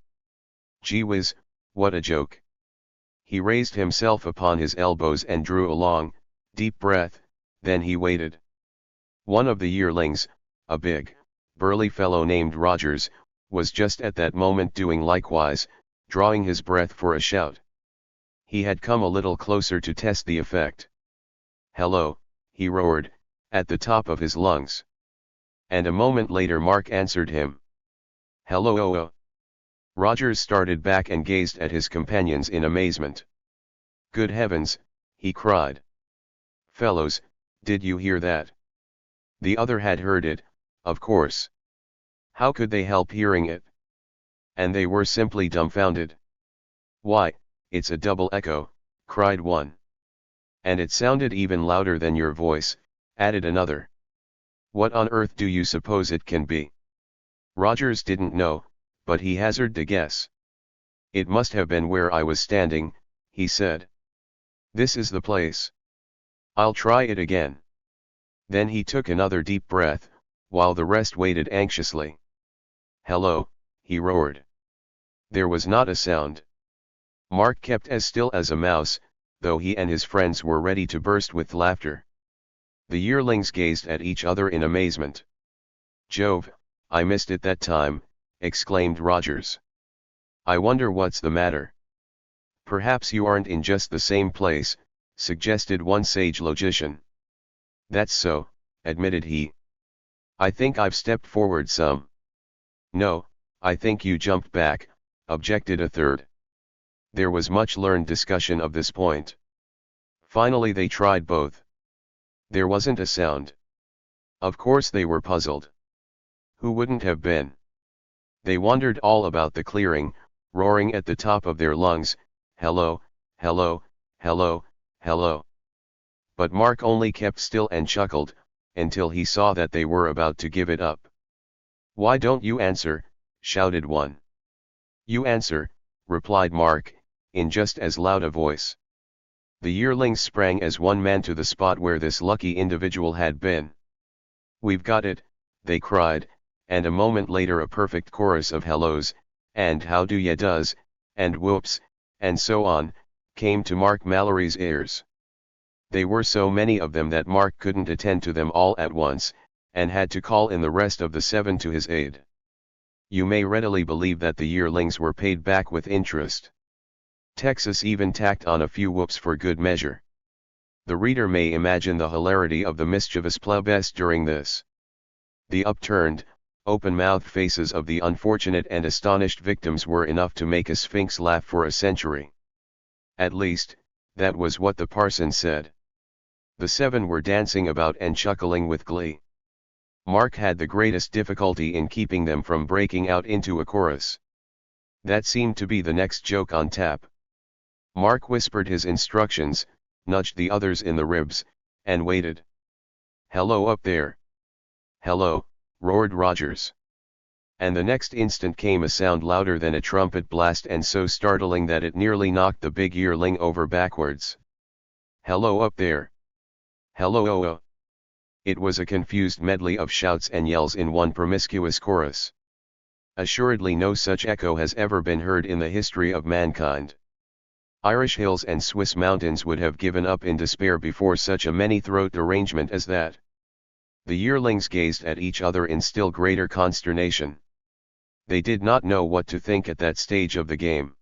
Gee whiz, what a joke. He raised himself upon his elbows and drew a long, deep breath, then he waited. One of the yearlings, a big, burly fellow named Rogers, was just at that moment doing likewise, drawing his breath for a shout. He had come a little closer to test the effect. "Hello," he roared, at the top of his lungs. And a moment later Mark answered him. "Hello." Rogers started back and gazed at his companions in amazement. "Good heavens," he cried. "Fellows, did you hear that?" The other had heard it, of course. How could they help hearing it? And they were simply dumbfounded. "Why, it's a double echo," cried one. "And it sounded even louder than your voice," added another. "What on earth do you suppose it can be?" Rogers didn't know, but he hazarded a guess. "It must have been where I was standing," he said. "This is the place. I'll try it again." Then he took another deep breath, while the rest waited anxiously. "Hello," he roared. There was not a sound. Mark kept as still as a mouse, though he and his friends were ready to burst with laughter. The yearlings gazed at each other in amazement. "Jove, I missed it that time," exclaimed Rogers. "I wonder what's the matter." "Perhaps you aren't in just the same place," suggested one sage logician. "That's so," admitted he. "I think I've stepped forward some." "No, I think you jumped back," objected a third. There was much learned discussion of this point. Finally they tried both. There wasn't a sound. Of course they were puzzled. Who wouldn't have been? They wandered all about the clearing, roaring at the top of their lungs, "Hello, hello, hello, hello." But Mark only kept still and chuckled, until he saw that they were about to give it up. "Why don't you answer?" shouted one. "You answer," replied Mark, in just as loud a voice. The yearlings sprang as one man to the spot where this lucky individual had been. "We've got it," they cried, and a moment later a perfect chorus of hellos, and how do ya does, and whoops, and so on, came to Mark Mallory's ears. They were so many of them that Mark couldn't attend to them all at once, and had to call in the rest of the 7 to his aid. You may readily believe that the yearlings were paid back with interest. Texas even tacked on a few whoops for good measure. The reader may imagine the hilarity of the mischievous plebes during this. The upturned, open-mouthed faces of the unfortunate and astonished victims were enough to make a sphinx laugh for a century. At least, that was what the parson said. The 7 were dancing about and chuckling with glee. Mark had the greatest difficulty in keeping them from breaking out into a chorus. That seemed to be the next joke on tap. Mark whispered his instructions, nudged the others in the ribs, and waited. "Hello up there." "Hello," roared Rogers. And the next instant came a sound louder than a trumpet blast and so startling that it nearly knocked the big yearling over backwards. "Hello up there." "Hello." It was a confused medley of shouts and yells in one promiscuous chorus. Assuredly no such echo has ever been heard in the history of mankind. Irish hills and Swiss mountains would have given up in despair before such a many-throat arrangement as that. The yearlings gazed at each other in still greater consternation. They did not know what to think at that stage of the game.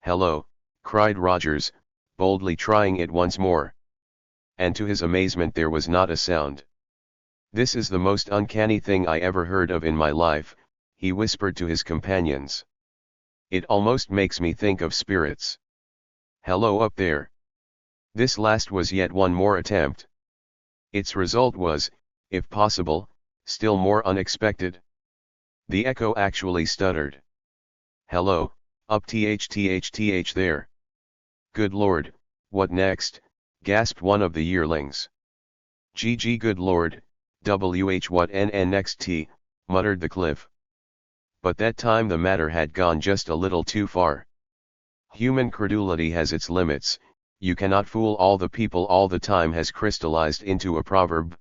"Hello," cried Rogers, boldly trying it once more. And to his amazement there was not a sound. "This is the most uncanny thing I ever heard of in my life," he whispered to his companions. "It almost makes me think of spirits. Hello up there." This last was yet one more attempt. Its result was, if possible, still more unexpected. The echo actually stuttered. "Hello, up th there." "Good Lord, what next?" gasped one of the yearlings. "Gg good Lord, what next t," muttered the cliff. But that time the matter had gone just a little too far. Human credulity has its limits. You cannot fool all the people all the time has crystallized into a proverb.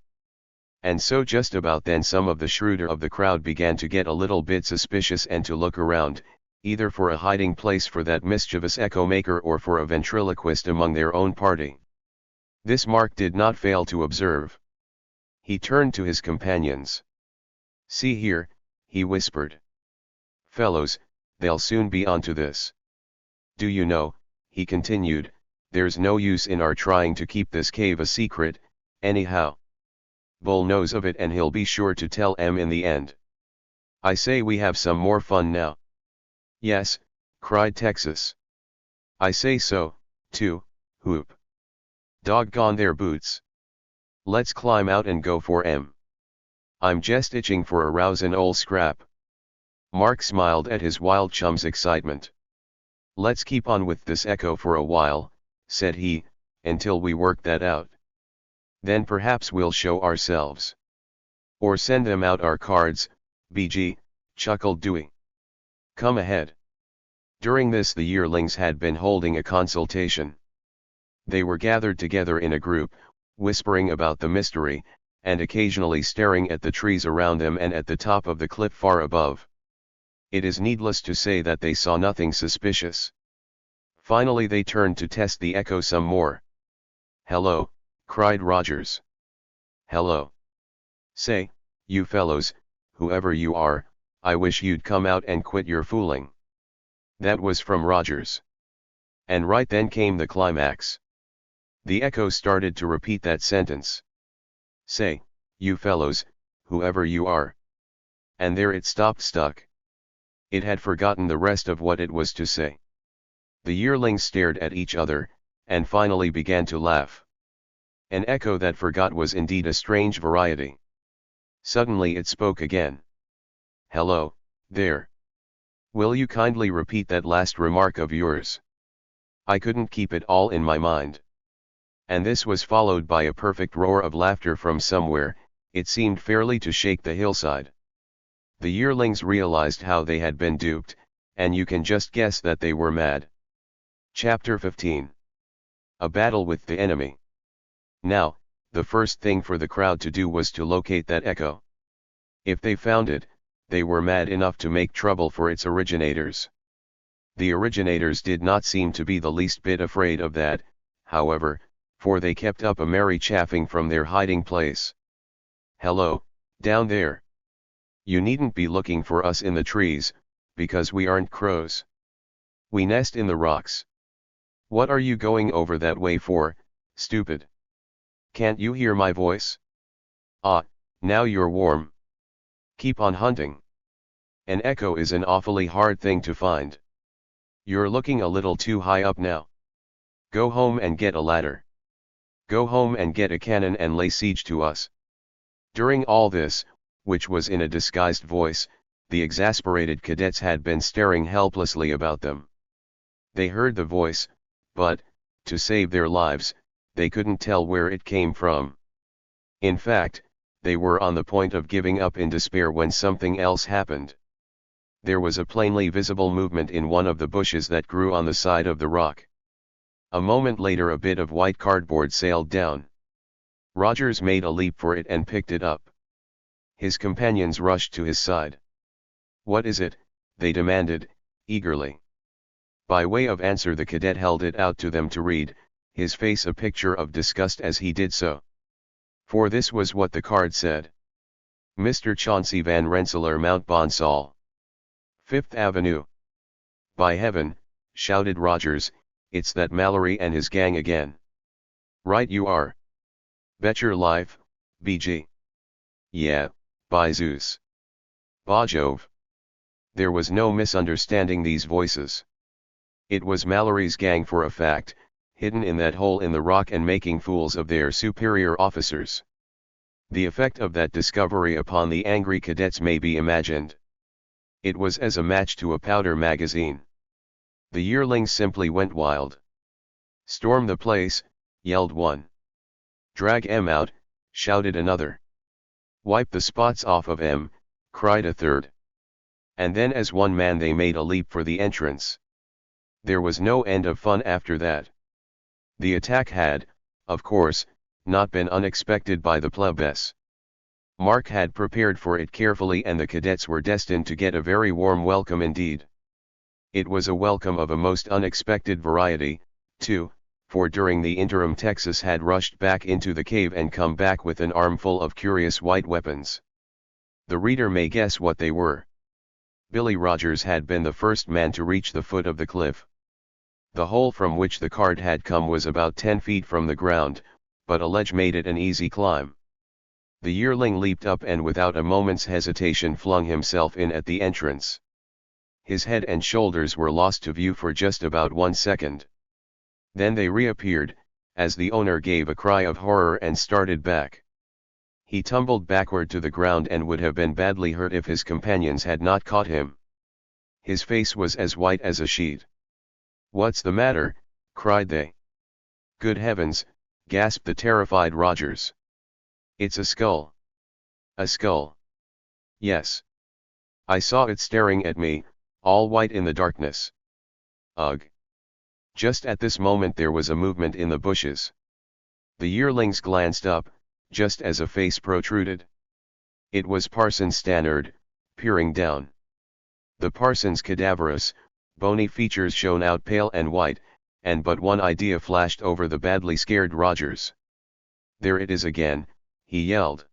And so just about then some of the shrewder of the crowd began to get a little bit suspicious and to look around, either for a hiding place for that mischievous echo maker or for a ventriloquist among their own party. This Mark did not fail to observe. He turned to his companions. "See here," he whispered. "Fellows, they'll soon be onto this. Do you know," he continued, "there's no use in our trying to keep this cave a secret, anyhow. Bull knows of it and he'll be sure to tell em in the end. I say we have some more fun now." "Yes," cried Texas. "I say so, too, whoop. Doggone their boots. Let's climb out and go for em. I'm just itching for a rousin' ol' scrap." Mark smiled at his wild chum's excitement. "Let's keep on with this echo for a while," said he, "until we work that out. Then perhaps we'll show ourselves. Or send them out our cards, BG," chuckled Dewey. "Come ahead." During this the yearlings had been holding a consultation. They were gathered together in a group, whispering about the mystery, and occasionally staring at the trees around them and at the top of the cliff far above. It is needless to say that they saw nothing suspicious. Finally they turned to test the echo some more. "Hello," cried Rogers. "Hello. Say, you fellows, whoever you are, I wish you'd come out and quit your fooling." That was from Rogers. And right then came the climax. The echo started to repeat that sentence. "Say, you fellows, whoever you are." And there it stopped stuck. It had forgotten the rest of what it was to say. The yearlings stared at each other, and finally began to laugh. An echo that forgot was indeed a strange variety. Suddenly it spoke again. "Hello, there. Will you kindly repeat that last remark of yours? I couldn't keep it all in my mind." And this was followed by a perfect roar of laughter from somewhere, it seemed fairly to shake the hillside. The yearlings realized how they had been duped, and you can just guess that they were mad. Chapter 15. A battle with the enemy. Now, the first thing for the crowd to do was to locate that echo. If they found it, they were mad enough to make trouble for its originators. The originators did not seem to be the least bit afraid of that, however, for they kept up a merry chaffing from their hiding place. "Hello, down there. You needn't be looking for us in the trees, because we aren't crows. We nest in the rocks. What are you going over that way for, stupid? Can't you hear my voice? Ah, now you're warm. Keep on hunting. An echo is an awfully hard thing to find. You're looking a little too high up now. Go home and get a ladder. Go home and get a cannon and lay siege to us." During all this, which was in a disguised voice, the exasperated cadets had been staring helplessly about them. They heard the voice, but, to save their lives, they couldn't tell where it came from. In fact, they were on the point of giving up in despair when something else happened. There was a plainly visible movement in one of the bushes that grew on the side of the rock. A moment later a bit of white cardboard sailed down. Rogers made a leap for it and picked it up. His companions rushed to his side. "What is it?" they demanded, eagerly. By way of answer the cadet held it out to them to read, his face a picture of disgust as he did so. For this was what the card said. "Mr. Chauncey Van Rensselaer Mount Bonsall. 5th Avenue. By heaven," shouted Rogers, "it's that Mallory and his gang again." "Right you are. Bet your life, BG. Yeah, by Zeus. By Jove." There was no misunderstanding these voices. It was Mallory's gang for a fact, hidden in that hole in the rock and making fools of their superior officers. The effect of that discovery upon the angry cadets may be imagined. It was as a match to a powder magazine. The yearlings simply went wild. "Storm the place," yelled one. "Drag em out," shouted another. "Wipe the spots off of em," cried a third. And then as one man they made a leap for the entrance. There was no end of fun after that. The attack had, of course, not been unexpected by the plebes. Mark had prepared for it carefully, and the cadets were destined to get a very warm welcome indeed. It was a welcome of a most unexpected variety, too, for during the interim Texas had rushed back into the cave and come back with an armful of curious white weapons. The reader may guess what they were. Billy Rogers had been the first man to reach the foot of the cliff. The hole from which the cart had come was about 10 feet from the ground, but a ledge made it an easy climb. The yearling leaped up and without a moment's hesitation flung himself in at the entrance. His head and shoulders were lost to view for just about 1 second. Then they reappeared, as the owner gave a cry of horror and started back. He tumbled backward to the ground and would have been badly hurt if his companions had not caught him. His face was as white as a sheet. "What's the matter?" cried they. "Good heavens," gasped the terrified Rogers. "It's a skull." "A skull?" "Yes. I saw it staring at me, all white in the darkness." "Ugh." Just at this moment there was a movement in the bushes. The yearlings glanced up, just as a face protruded. It was Parson Stannard, peering down. The parson's cadaverous, bony features shone out pale and white, and but one idea flashed over the badly scared Rogers. "There it is again," he yelled.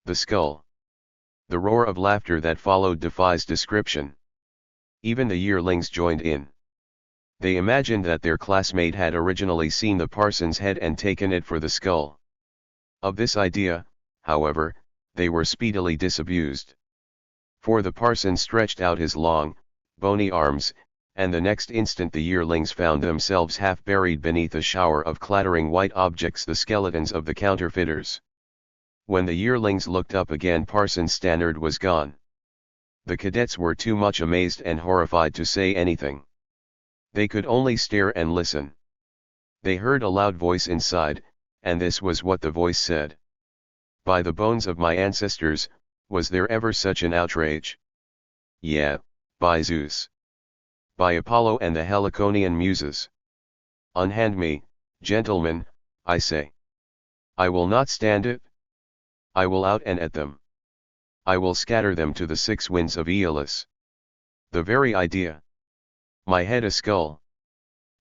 "The skull." The roar of laughter that followed defies description. Even the yearlings joined in. They imagined that their classmate had originally seen the parson's head and taken it for the skull. Of this idea, however, they were speedily disabused. For the parson stretched out his long, bony arms, and the next instant the yearlings found themselves half buried beneath a shower of clattering white objects, the skeletons of the counterfeiters. When the yearlings looked up again, Parson Stannard was gone. The cadets were too much amazed and horrified to say anything. They could only stare and listen. They heard a loud voice inside, and this was what the voice said. "By the bones of my ancestors, was there ever such an outrage? Yeah, by Zeus. By Apollo and the Heliconian muses. Unhand me, gentlemen, I say. I will not stand it. I will out and at them. I will scatter them to the 6 winds of Aeolus." The very idea. My head a skull.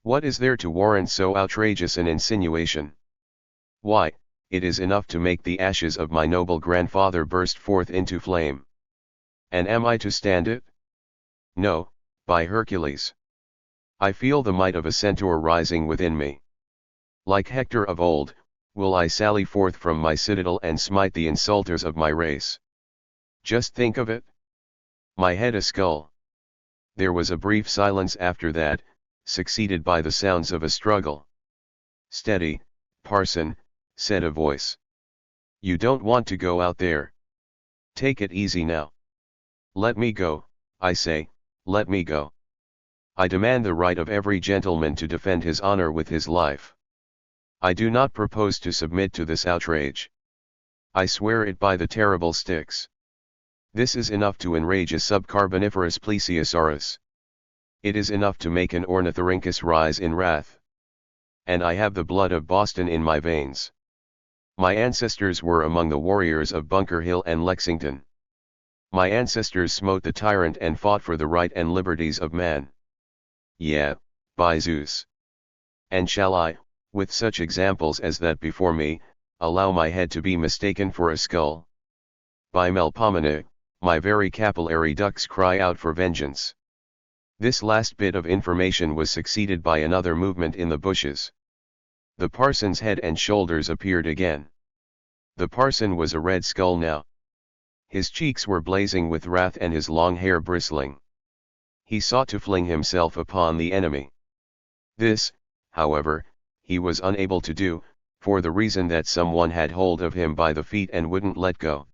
What is there to warrant so outrageous an insinuation? Why, it is enough to make the ashes of my noble grandfather burst forth into flame. And am I to stand it? No, by Hercules. I feel the might of a centaur rising within me. Like Hector of old, will I sally forth from my citadel and smite the insulters of my race. Just think of it. My head a skull. There was a brief silence after that, succeeded by the sounds of a struggle. "Steady, parson," said a voice. "You don't want to go out there. Take it easy now. Let me go, I say, let me go. I demand the right of every gentleman to defend his honor with his life. I do not propose to submit to this outrage. I swear it by the terrible Styx. This is enough to enrage a subcarboniferous plesiosaurus. It is enough to make an ornithorhynchus rise in wrath. And I have the blood of Boston in my veins. My ancestors were among the warriors of Bunker Hill and Lexington. My ancestors smote the tyrant and fought for the right and liberties of man. Yeah, by Zeus. And shall I, with such examples as that before me, allow my head to be mistaken for a skull? By Melpomene, my very capillary ducts cry out for vengeance." This last bit of information was succeeded by another movement in the bushes. The parson's head and shoulders appeared again. The parson was a red skull now. His cheeks were blazing with wrath and his long hair bristling. He sought to fling himself upon the enemy. This, however, he was unable to do, for the reason that someone had hold of him by the feet and wouldn't let go.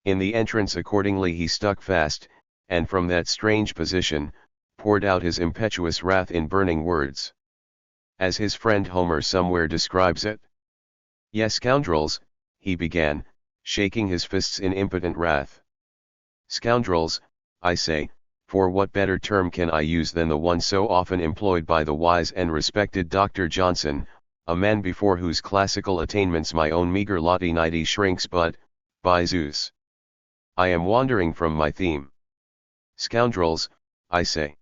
In the entrance accordingly he stuck fast, and from that strange position, poured out his impetuous wrath in burning words. As his friend Homer somewhere describes it. "Ye scoundrels," he began, shaking his fists in impotent wrath. "Scoundrels, I say, for what better term can I use than the one so often employed by the wise and respected Dr. Johnson, a man before whose classical attainments my own meager latinity shrinks but, By Zeus! I am wandering from my theme. Scoundrels, I say.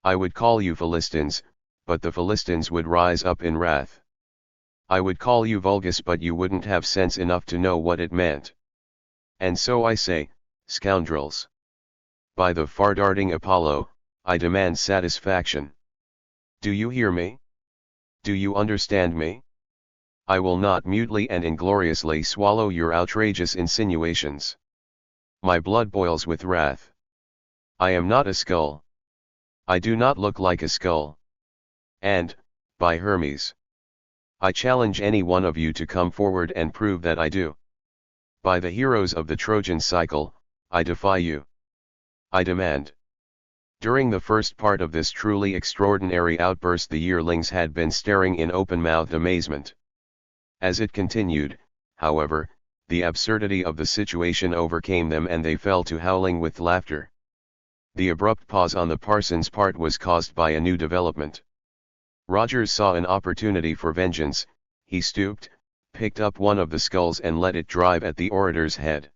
I would call you Philistines, but the Philistines would rise up in wrath. I would call you Vulgus, but you wouldn't have sense enough to know what it meant. And so I say, scoundrels. By the far-darting Apollo, I demand satisfaction. Do you hear me? Do you understand me? I will not mutely and ingloriously swallow your outrageous insinuations. My blood boils with wrath. I am not a skull. I do not look like a skull. And, by Hermes, I challenge any one of you to come forward and prove that I do. By the heroes of the Trojan cycle, I defy you. I demand. During the first part of this truly extraordinary outburst, the yearlings had been staring in open-mouthed amazement. As it continued, however, the absurdity of the situation overcame them and they fell to howling with laughter. The abrupt pause on the parson's part was caused by a new development. Rogers saw an opportunity for vengeance. He stooped, picked up one of the skulls and let it drive at the orator's head.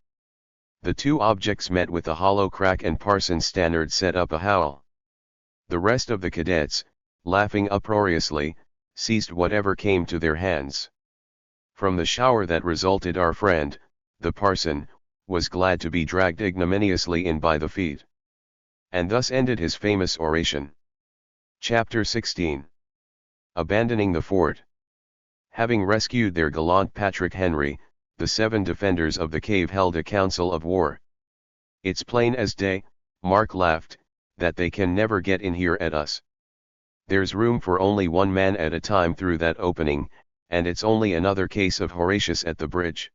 The two objects met with a hollow crack and Parson Stannard set up a howl. The rest of the cadets, laughing uproariously, seized whatever came to their hands. From the shower that resulted, our friend, the parson, was glad to be dragged ignominiously in by the feet. And thus ended his famous oration. Chapter 16. Abandoning the fort. Having rescued their gallant Patrick Henry, the 7 defenders of the cave held a council of war. It's plain as day, Mark laughed, that they can never get in here at us. There's room for only one man at a time through that opening, and it's only another case of Horatius at the bridge.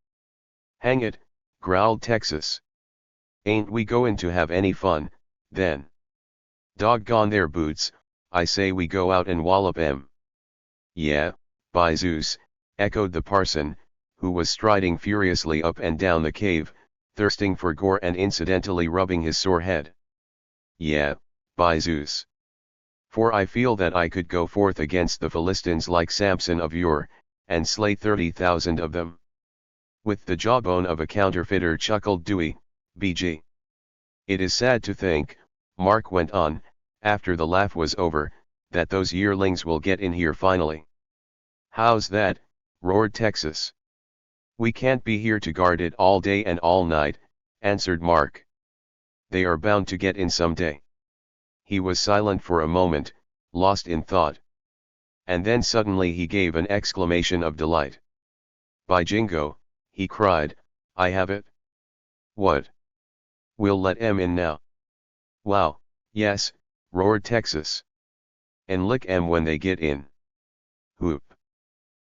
Hang it, growled Texas. Ain't we goin' to have any fun, then? Doggone their boots, I say we go out and wallop 'em. Yeah, by Zeus, echoed the parson, who was striding furiously up and down the cave, thirsting for gore and incidentally rubbing his sore head. Yeah, by Zeus. For I feel that I could go forth against the Philistines like Samson of yore, and slay 30,000 of them. With the jawbone of a counterfeiter, chuckled Dewey, B.G. It is sad to think, Mark went on, after the laugh was over, that those yearlings will get in here finally. How's that? Roared Texas. We can't be here to guard it all day and all night, answered Mark. They are bound to get in some day. He was silent for a moment, lost in thought. And then suddenly he gave an exclamation of delight. By Jingo, he cried, I have it. What? We'll let 'em in now. Wow, yes, roared Texas. And lick 'em when they get in. Whoop.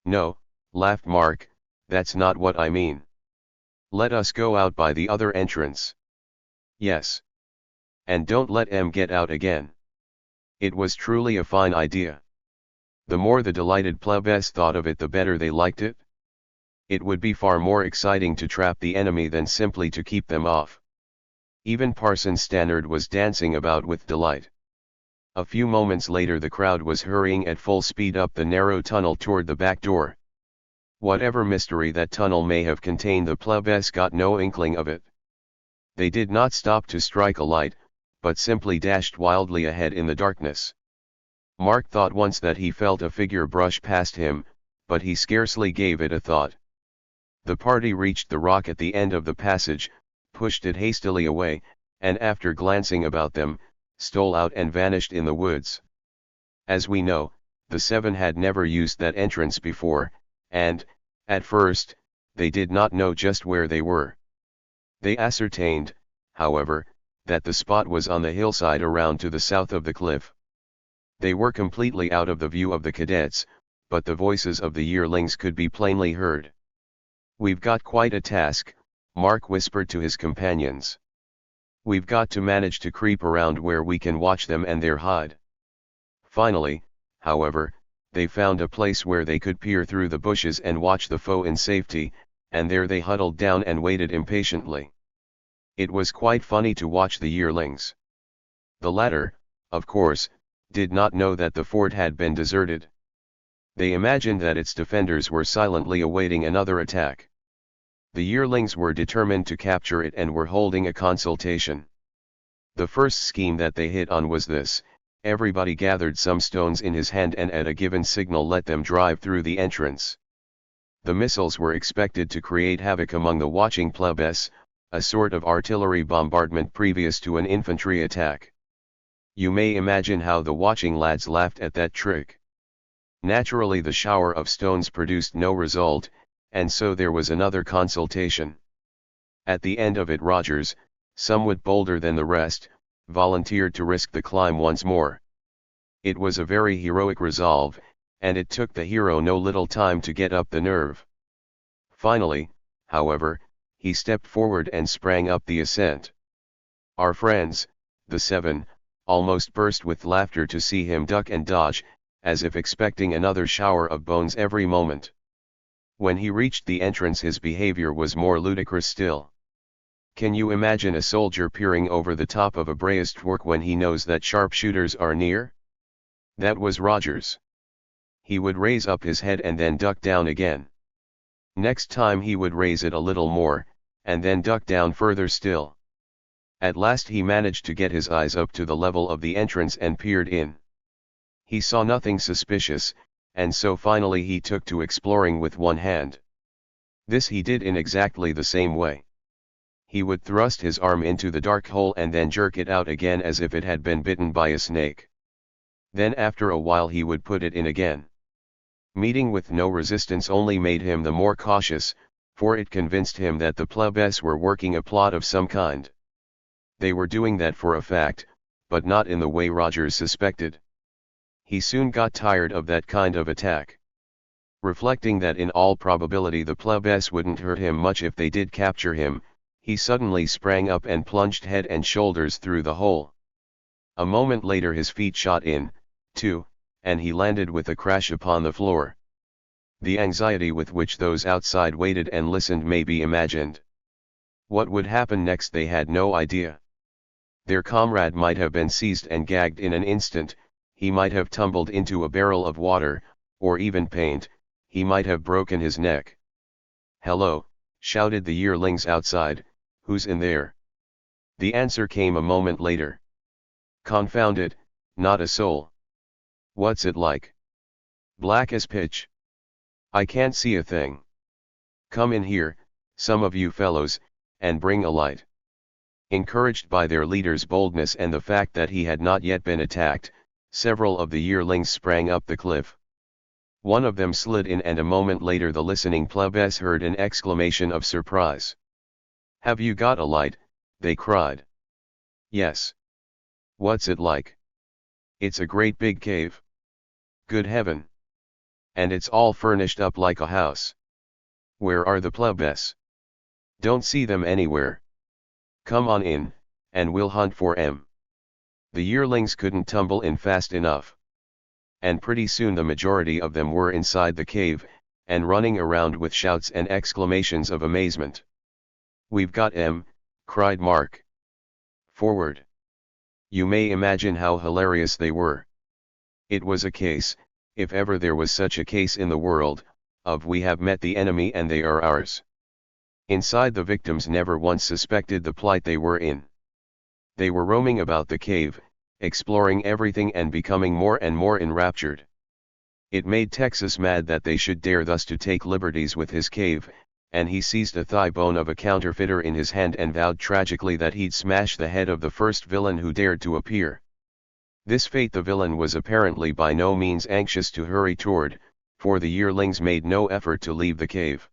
No, laughed Mark, that's not what I mean. Let us go out by the other entrance. Yes. And don't let 'em get out again. It was truly a fine idea. The more the delighted plebes thought of it, the better they liked it. It would be far more exciting to trap the enemy than simply to keep them off. Even Parson Stannard was dancing about with delight. A few moments later the crowd was hurrying at full speed up the narrow tunnel toward the back door. Whatever mystery that tunnel may have contained, the plebes got no inkling of it. They did not stop to strike a light, but simply dashed wildly ahead in the darkness. Mark thought once that he felt a figure brush past him, but he scarcely gave it a thought. The party reached the rock at the end of the passage, pushed it hastily away, and after glancing about them, stole out and vanished in the woods. As we know, the 7 had never used that entrance before, and, at first, they did not know just where they were. They ascertained, however, that the spot was on the hillside around to the south of the cliff. They were completely out of the view of the cadets, but the voices of the yearlings could be plainly heard. We've got quite a task, Mark whispered to his companions. We've got to manage to creep around where we can watch them and their hide. Finally, however, they found a place where they could peer through the bushes and watch the foe in safety, and there they huddled down and waited impatiently. It was quite funny to watch the yearlings. The latter, of course, did not know that the fort had been deserted. They imagined that its defenders were silently awaiting another attack. The yearlings were determined to capture it and were holding a consultation. The first scheme that they hit on was this: everybody gathered some stones in his hand and at a given signal let them drive through the entrance. The missiles were expected to create havoc among the watching plebes, a sort of artillery bombardment previous to an infantry attack. You may imagine how the watching lads laughed at that trick. Naturally the shower of stones produced no result, and so there was another consultation. At the end of it Rogers, somewhat bolder than the rest, volunteered to risk the climb once more. It was a very heroic resolve, and it took the hero no little time to get up the nerve. Finally, however, he stepped forward and sprang up the ascent. Our friends, the 7, almost burst with laughter to see him duck and dodge, as if expecting another shower of bones every moment. When he reached the entrance his behavior was more ludicrous still. Can you imagine a soldier peering over the top of a breastwork when he knows that sharpshooters are near? That was Rogers. He would raise up his head and then duck down again. Next time he would raise it a little more, and then duck down further still. At last he managed to get his eyes up to the level of the entrance and peered in. He saw nothing suspicious, and so finally he took to exploring with one hand. This he did in exactly the same way. He would thrust his arm into the dark hole and then jerk it out again as if it had been bitten by a snake. Then after a while he would put it in again. Meeting with no resistance only made him the more cautious, for it convinced him that the plebes were working a plot of some kind. They were doing that for a fact, but not in the way Rogers suspected. He soon got tired of that kind of attack. Reflecting that in all probability the plebes wouldn't hurt him much if they did capture him, he suddenly sprang up and plunged head and shoulders through the hole. A moment later his feet shot in, too, and he landed with a crash upon the floor. The anxiety with which those outside waited and listened may be imagined. What would happen next they had no idea. Their comrade might have been seized and gagged in an instant, he might have tumbled into a barrel of water, or even paint, he might have broken his neck. "Hello," shouted the yearlings outside, "who's in there?" The answer came a moment later. "Confound it, not a soul." "What's it like?" "Black as pitch. I can't see a thing. Come in here, some of you fellows, and bring a light." Encouraged by their leader's boldness and the fact that he had not yet been attacked, several of the yearlings sprang up the cliff. One of them slid in and a moment later the listening plebes heard an exclamation of surprise. "Have you got a light?" they cried. "Yes." "What's it like?" "It's a great big cave." "Good heaven! And it's all furnished up like a house." "Where are the plebes?" "Don't see them anywhere." "Come on in, and we'll hunt for 'em." The yearlings couldn't tumble in fast enough. And pretty soon the majority of them were inside the cave, and running around with shouts and exclamations of amazement. "We've got 'em," cried Mark. "Forward." You may imagine how hilarious they were. It was a case, if ever there was such a case in the world, of "we have met the enemy and they are ours." Inside the victims never once suspected the plight they were in. They were roaming about the cave, exploring everything and becoming more and more enraptured. It made Texas mad that they should dare thus to take liberties with his cave, and he seized a thigh bone of a counterfeiter in his hand and vowed tragically that he'd smash the head of the first villain who dared to appear. This fate the villain was apparently by no means anxious to hurry toward, for the yearlings made no effort to leave the cave.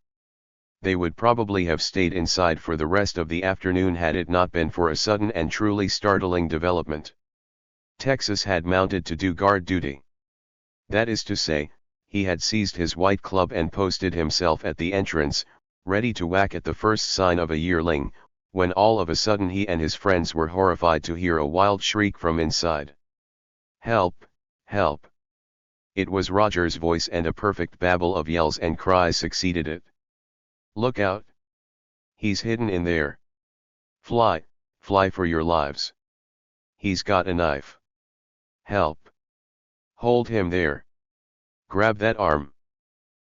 They would probably have stayed inside for the rest of the afternoon had it not been for a sudden and truly startling development. Texas had mounted to do guard duty. That is to say, he had seized his white club and posted himself at the entrance, ready to whack at the first sign of a yearling, when all of a sudden he and his friends were horrified to hear a wild shriek from inside. "Help! Help!" It was Roger's voice, and a perfect babel of yells and cries succeeded it. "Look out! He's hidden in there! Fly, fly for your lives! He's got a knife! Help! Hold him there! Grab that arm!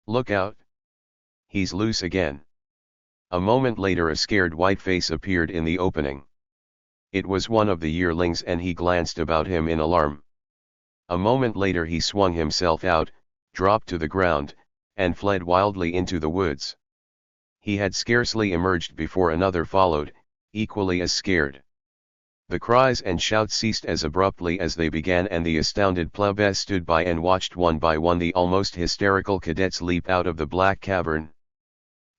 Look out! He's loose again! A moment later a scared white face appeared in the opening. It was one of the yearlings and he glanced about him in alarm. A moment later he swung himself out, dropped to the ground, and fled wildly into the woods. He had scarcely emerged before another followed, equally as scared. The cries and shouts ceased as abruptly as they began and the astounded plebes stood by and watched one by one the almost hysterical cadets leap out of the black cavern.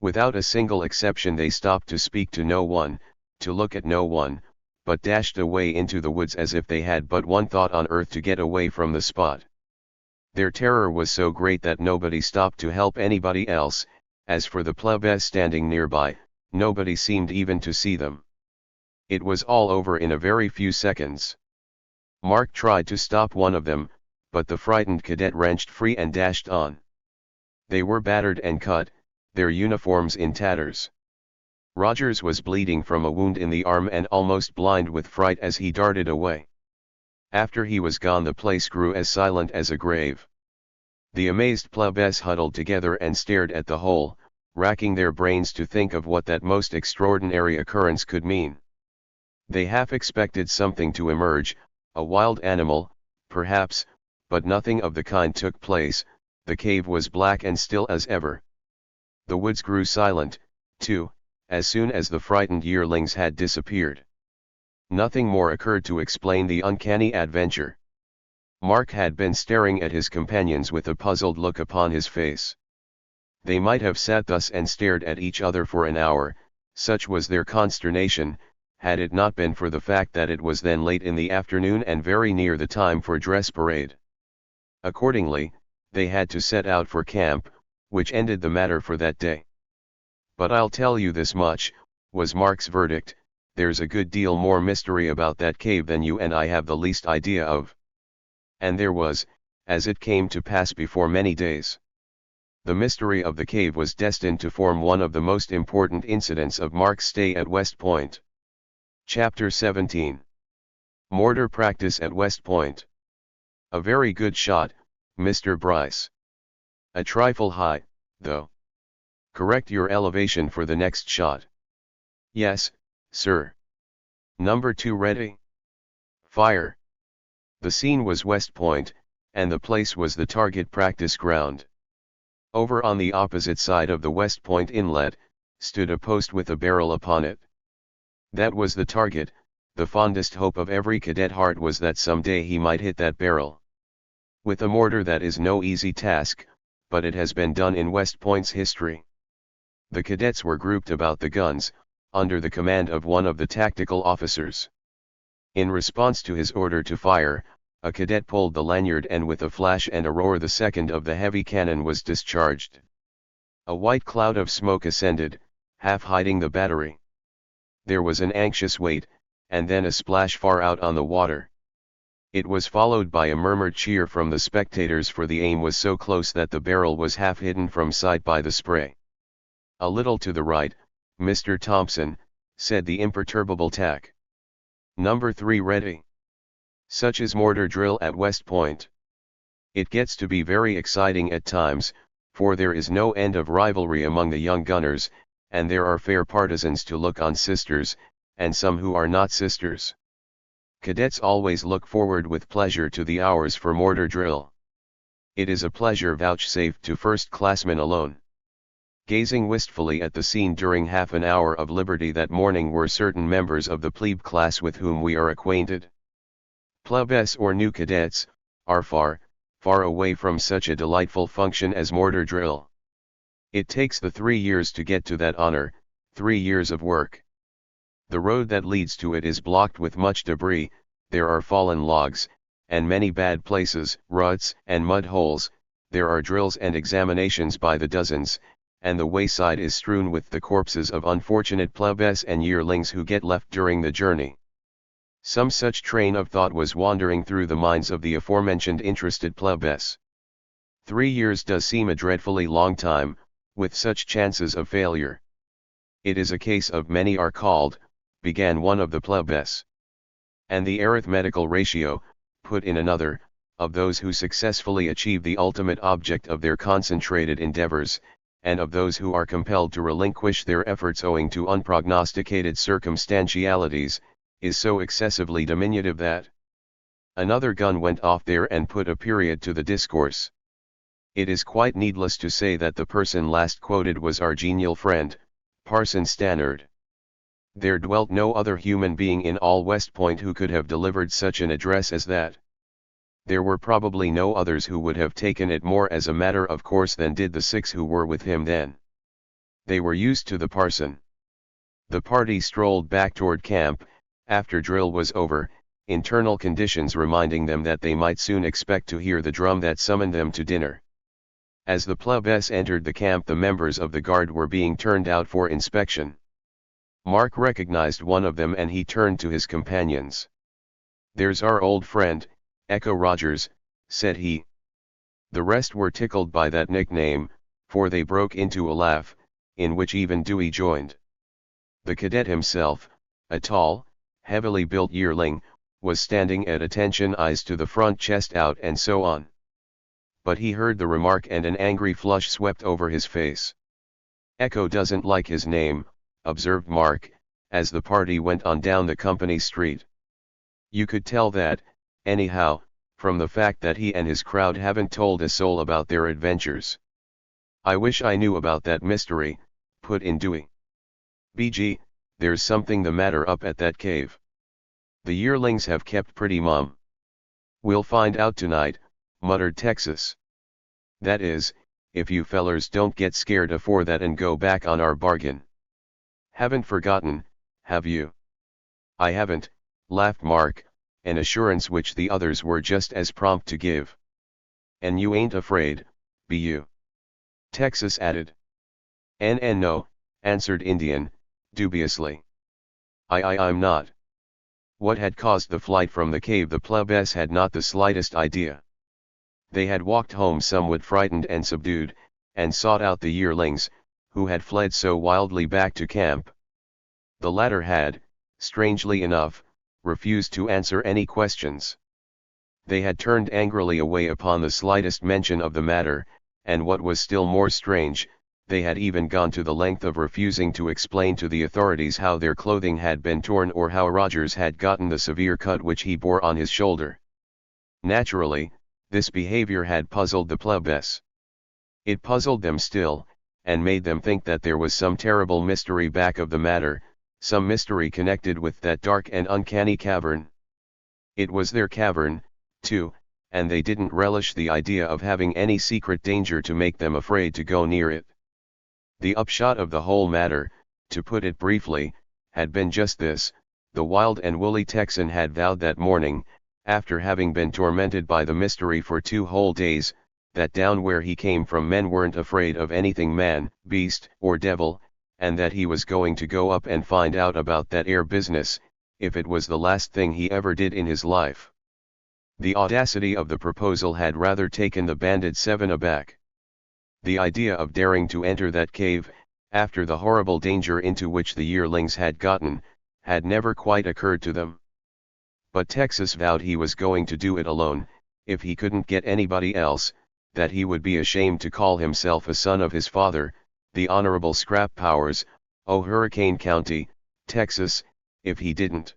Without a single exception they stopped to speak to no one, to look at no one, but dashed away into the woods as if they had but one thought on earth to get away from the spot. Their terror was so great that nobody stopped to help anybody else. As for the plebes standing nearby, nobody seemed even to see them. It was all over in a very few seconds. Mark tried to stop one of them, but the frightened cadet wrenched free and dashed on. They were battered and cut, their uniforms in tatters. Rogers was bleeding from a wound in the arm and almost blind with fright as he darted away. After he was gone the place grew as silent as a grave. The amazed plebes huddled together and stared at the hole, racking their brains to think of what that most extraordinary occurrence could mean. They half expected something to emerge, a wild animal, perhaps, but nothing of the kind took place. The cave was black and still as ever. The woods grew silent, too, as soon as the frightened yearlings had disappeared. Nothing more occurred to explain the uncanny adventure. Mark had been staring at his companions with a puzzled look upon his face. They might have sat thus and stared at each other for an hour, such was their consternation, had it not been for the fact that it was then late in the afternoon and very near the time for dress parade. Accordingly, they had to set out for camp, which ended the matter for that day. "But I'll tell you this much," was Mark's verdict, "there's a good deal more mystery about that cave than you and I have the least idea of." And there was, as it came to pass before many days. The mystery of the cave was destined to form one of the most important incidents of Mark's stay at West Point. Chapter 17. Mortar Practice at West Point. "A very good shot, Mr. Bryce. A trifle high, though. Correct your elevation for the next shot." "Yes, sir." "Number 2 ready? Fire." The scene was West Point, and the place was the target practice ground. Over on the opposite side of the West Point inlet, stood a post with a barrel upon it. That was the target. The fondest hope of every cadet heart was that someday he might hit that barrel. With a mortar that is no easy task, but it has been done in West Point's history. The cadets were grouped about the guns, under the command of one of the tactical officers. In response to his order to fire, a cadet pulled the lanyard and with a flash and a roar the second of the heavy cannon was discharged. A white cloud of smoke ascended, half hiding the battery. There was an anxious wait, and then a splash far out on the water. It was followed by a murmured cheer from the spectators, for the aim was so close that the barrel was half hidden from sight by the spray. "A little to the right, Mr. Thompson," said the imperturbable Tack. "Number 3 ready." Such is mortar drill at West Point. It gets to be very exciting at times, for there is no end of rivalry among the young gunners, and there are fair partisans to look on sisters, and some who are not sisters. Cadets always look forward with pleasure to the hours for mortar drill. It is a pleasure vouchsafed to first-classmen alone. Gazing wistfully at the scene during half an hour of liberty that morning were certain members of the plebe class with whom we are acquainted. Plebes or new cadets, are far, far away from such a delightful function as mortar drill. It takes the 3 years to get to that honor, 3 years of work. The road that leads to it is blocked with much debris, there are fallen logs, and many bad places, ruts and mud holes, there are drills and examinations by the dozens, and the wayside is strewn with the corpses of unfortunate plebes and yearlings who get left during the journey. Some such train of thought was wandering through the minds of the aforementioned interested plebes. 3 years does seem a dreadfully long time, with such chances of failure. "It is a case of many are called," began one of the plebes. "And the arithmetical ratio," put in another, "of those who successfully achieve the ultimate object of their concentrated endeavors, and of those who are compelled to relinquish their efforts owing to unprognosticated circumstantialities, is so excessively diminutive that another gun went off there and put a period to the discourse. It is quite needless to say that the person last quoted was our genial friend, Parson Stannard. There dwelt no other human being in all West Point who could have delivered such an address as that. There were probably no others who would have taken it more as a matter of course than did the 6 who were with him then. They were used to the parson. The party strolled back toward camp, after drill was over, internal conditions reminding them that they might soon expect to hear the drum that summoned them to dinner. As the plebs entered the camp, the members of the guard were being turned out for inspection. Mark recognized one of them and he turned to his companions. "There's our old friend, Echo Rogers," said he. The rest were tickled by that nickname, for they broke into a laugh, in which even Dewey joined. The cadet himself, a tall, heavily built yearling, was standing at attention, eyes to the front, chest out and so on. But he heard the remark and an angry flush swept over his face. "Echo doesn't like his name," observed Mark, as the party went on down the company street. "You could tell that, anyhow, from the fact that he and his crowd haven't told a soul about their adventures." "I wish I knew about that mystery," put in Dewey. "BG, there's something the matter up at that cave. The yearlings have kept pretty mum." "We'll find out tonight," muttered Texas. "That is, if you fellers don't get scared afore that and go back on our bargain." "Haven't forgotten, have you?" "I haven't," laughed Mark, an assurance which the others were just as prompt to give. "And you ain't afraid, be you?" Texas added. No," answered Indian, dubiously. I'm not." What had caused the flight from the cave the plebs had not the slightest idea. They had walked home somewhat frightened and subdued, and sought out the yearlings, who had fled so wildly back to camp. The latter had, strangely enough, refused to answer any questions. They had turned angrily away upon the slightest mention of the matter, and what was still more strange, they had even gone to the length of refusing to explain to the authorities how their clothing had been torn or how Rogers had gotten the severe cut which he bore on his shoulder. Naturally, this behavior had puzzled the plebs. It puzzled them still, and made them think that there was some terrible mystery back of the matter, some mystery connected with that dark and uncanny cavern. It was their cavern, too, and they didn't relish the idea of having any secret danger to make them afraid to go near it. The upshot of the whole matter, to put it briefly, had been just this: the wild and woolly Texan had vowed that morning, after having been tormented by the mystery for 2 whole days, that down where he came from men weren't afraid of anything man, beast, or devil, and that he was going to go up and find out about that air business, if it was the last thing he ever did in his life. The audacity of the proposal had rather taken the bandit 7 aback. The idea of daring to enter that cave, after the horrible danger into which the yearlings had gotten, had never quite occurred to them. But Texas vowed he was going to do it alone, if he couldn't get anybody else, that he would be ashamed to call himself a son of his father, the Honorable Scrap Powers, o' Hurricane County, Texas, if he didn't.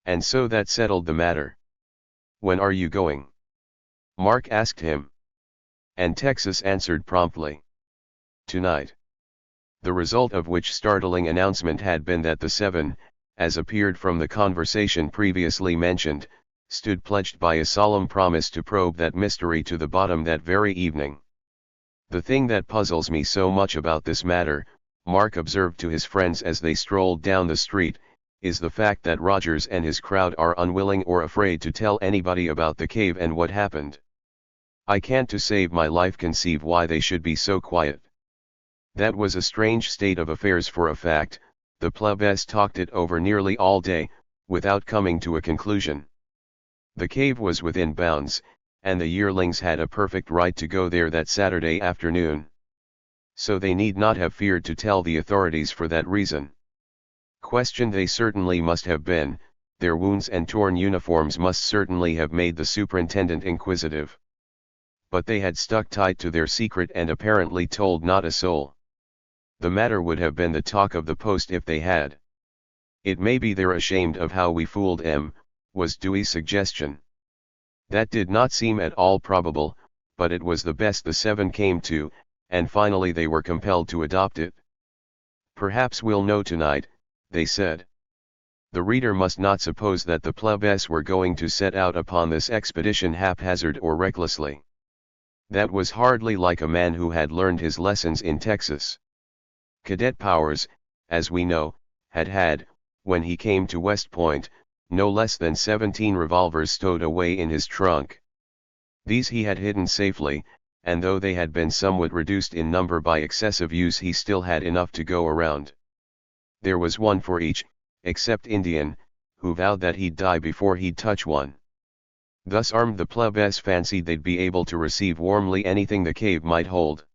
And so that settled the matter. "When are you going?" Mark asked him. And Texas answered promptly. "Tonight." The result of which startling announcement had been that the 7, as appeared from the conversation previously mentioned, stood pledged by a solemn promise to probe that mystery to the bottom that very evening. "The thing that puzzles me so much about this matter," Mark observed to his friends as they strolled down the street, "is the fact that Rogers and his crowd are unwilling or afraid to tell anybody about the cave and what happened. I can't to save my life conceive why they should be so quiet." That was a strange state of affairs for a fact. The plebs talked it over nearly all day, without coming to a conclusion. The cave was within bounds, and the yearlings had a perfect right to go there that Saturday afternoon. So they need not have feared to tell the authorities for that reason. Questioned they certainly must have been, their wounds and torn uniforms must certainly have made the superintendent inquisitive. But they had stuck tight to their secret and apparently told not a soul. The matter would have been the talk of the post if they had. "It may be they're ashamed of how we fooled 'em," was Dewey's suggestion. That did not seem at all probable, but it was the best the seven came to, and finally they were compelled to adopt it. "Perhaps we'll know tonight," they said. The reader must not suppose that the plebs were going to set out upon this expedition haphazard or recklessly. That was hardly like a man who had learned his lessons in Texas. Cadet Powers, as we know, had, when he came to West Point, no less than 17 revolvers stowed away in his trunk. These he had hidden safely, and though they had been somewhat reduced in number by excessive use, he still had enough to go around. There was one for each, except Indian, who vowed that he'd die before he'd touch one. Thus armed, the plebs fancied they'd be able to receive warmly anything the cave might hold.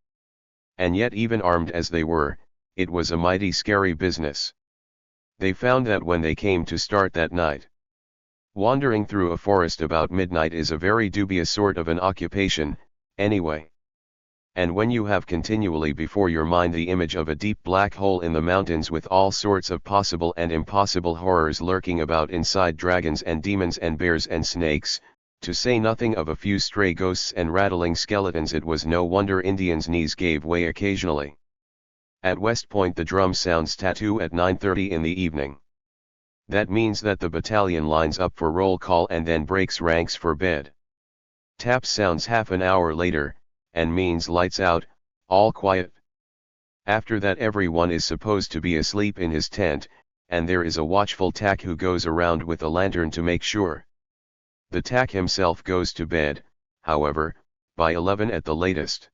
And yet, even armed as they were, it was a mighty scary business. They found that when they came to start that night, wandering through a forest about midnight is a very dubious sort of an occupation, anyway. And when you have continually before your mind the image of a deep black hole in the mountains with all sorts of possible and impossible horrors lurking about inside, dragons and demons and bears and snakes, to say nothing of a few stray ghosts and rattling skeletons, it was no wonder Indians' knees gave way occasionally. At West Point the drum sounds tattoo at 9:30 in the evening. That means that the battalion lines up for roll call and then breaks ranks for bed. Tap sounds half an hour later, and means lights out, all quiet. After that everyone is supposed to be asleep in his tent, and there is a watchful tack who goes around with a lantern to make sure. The tack himself goes to bed, however, by 11 at the latest.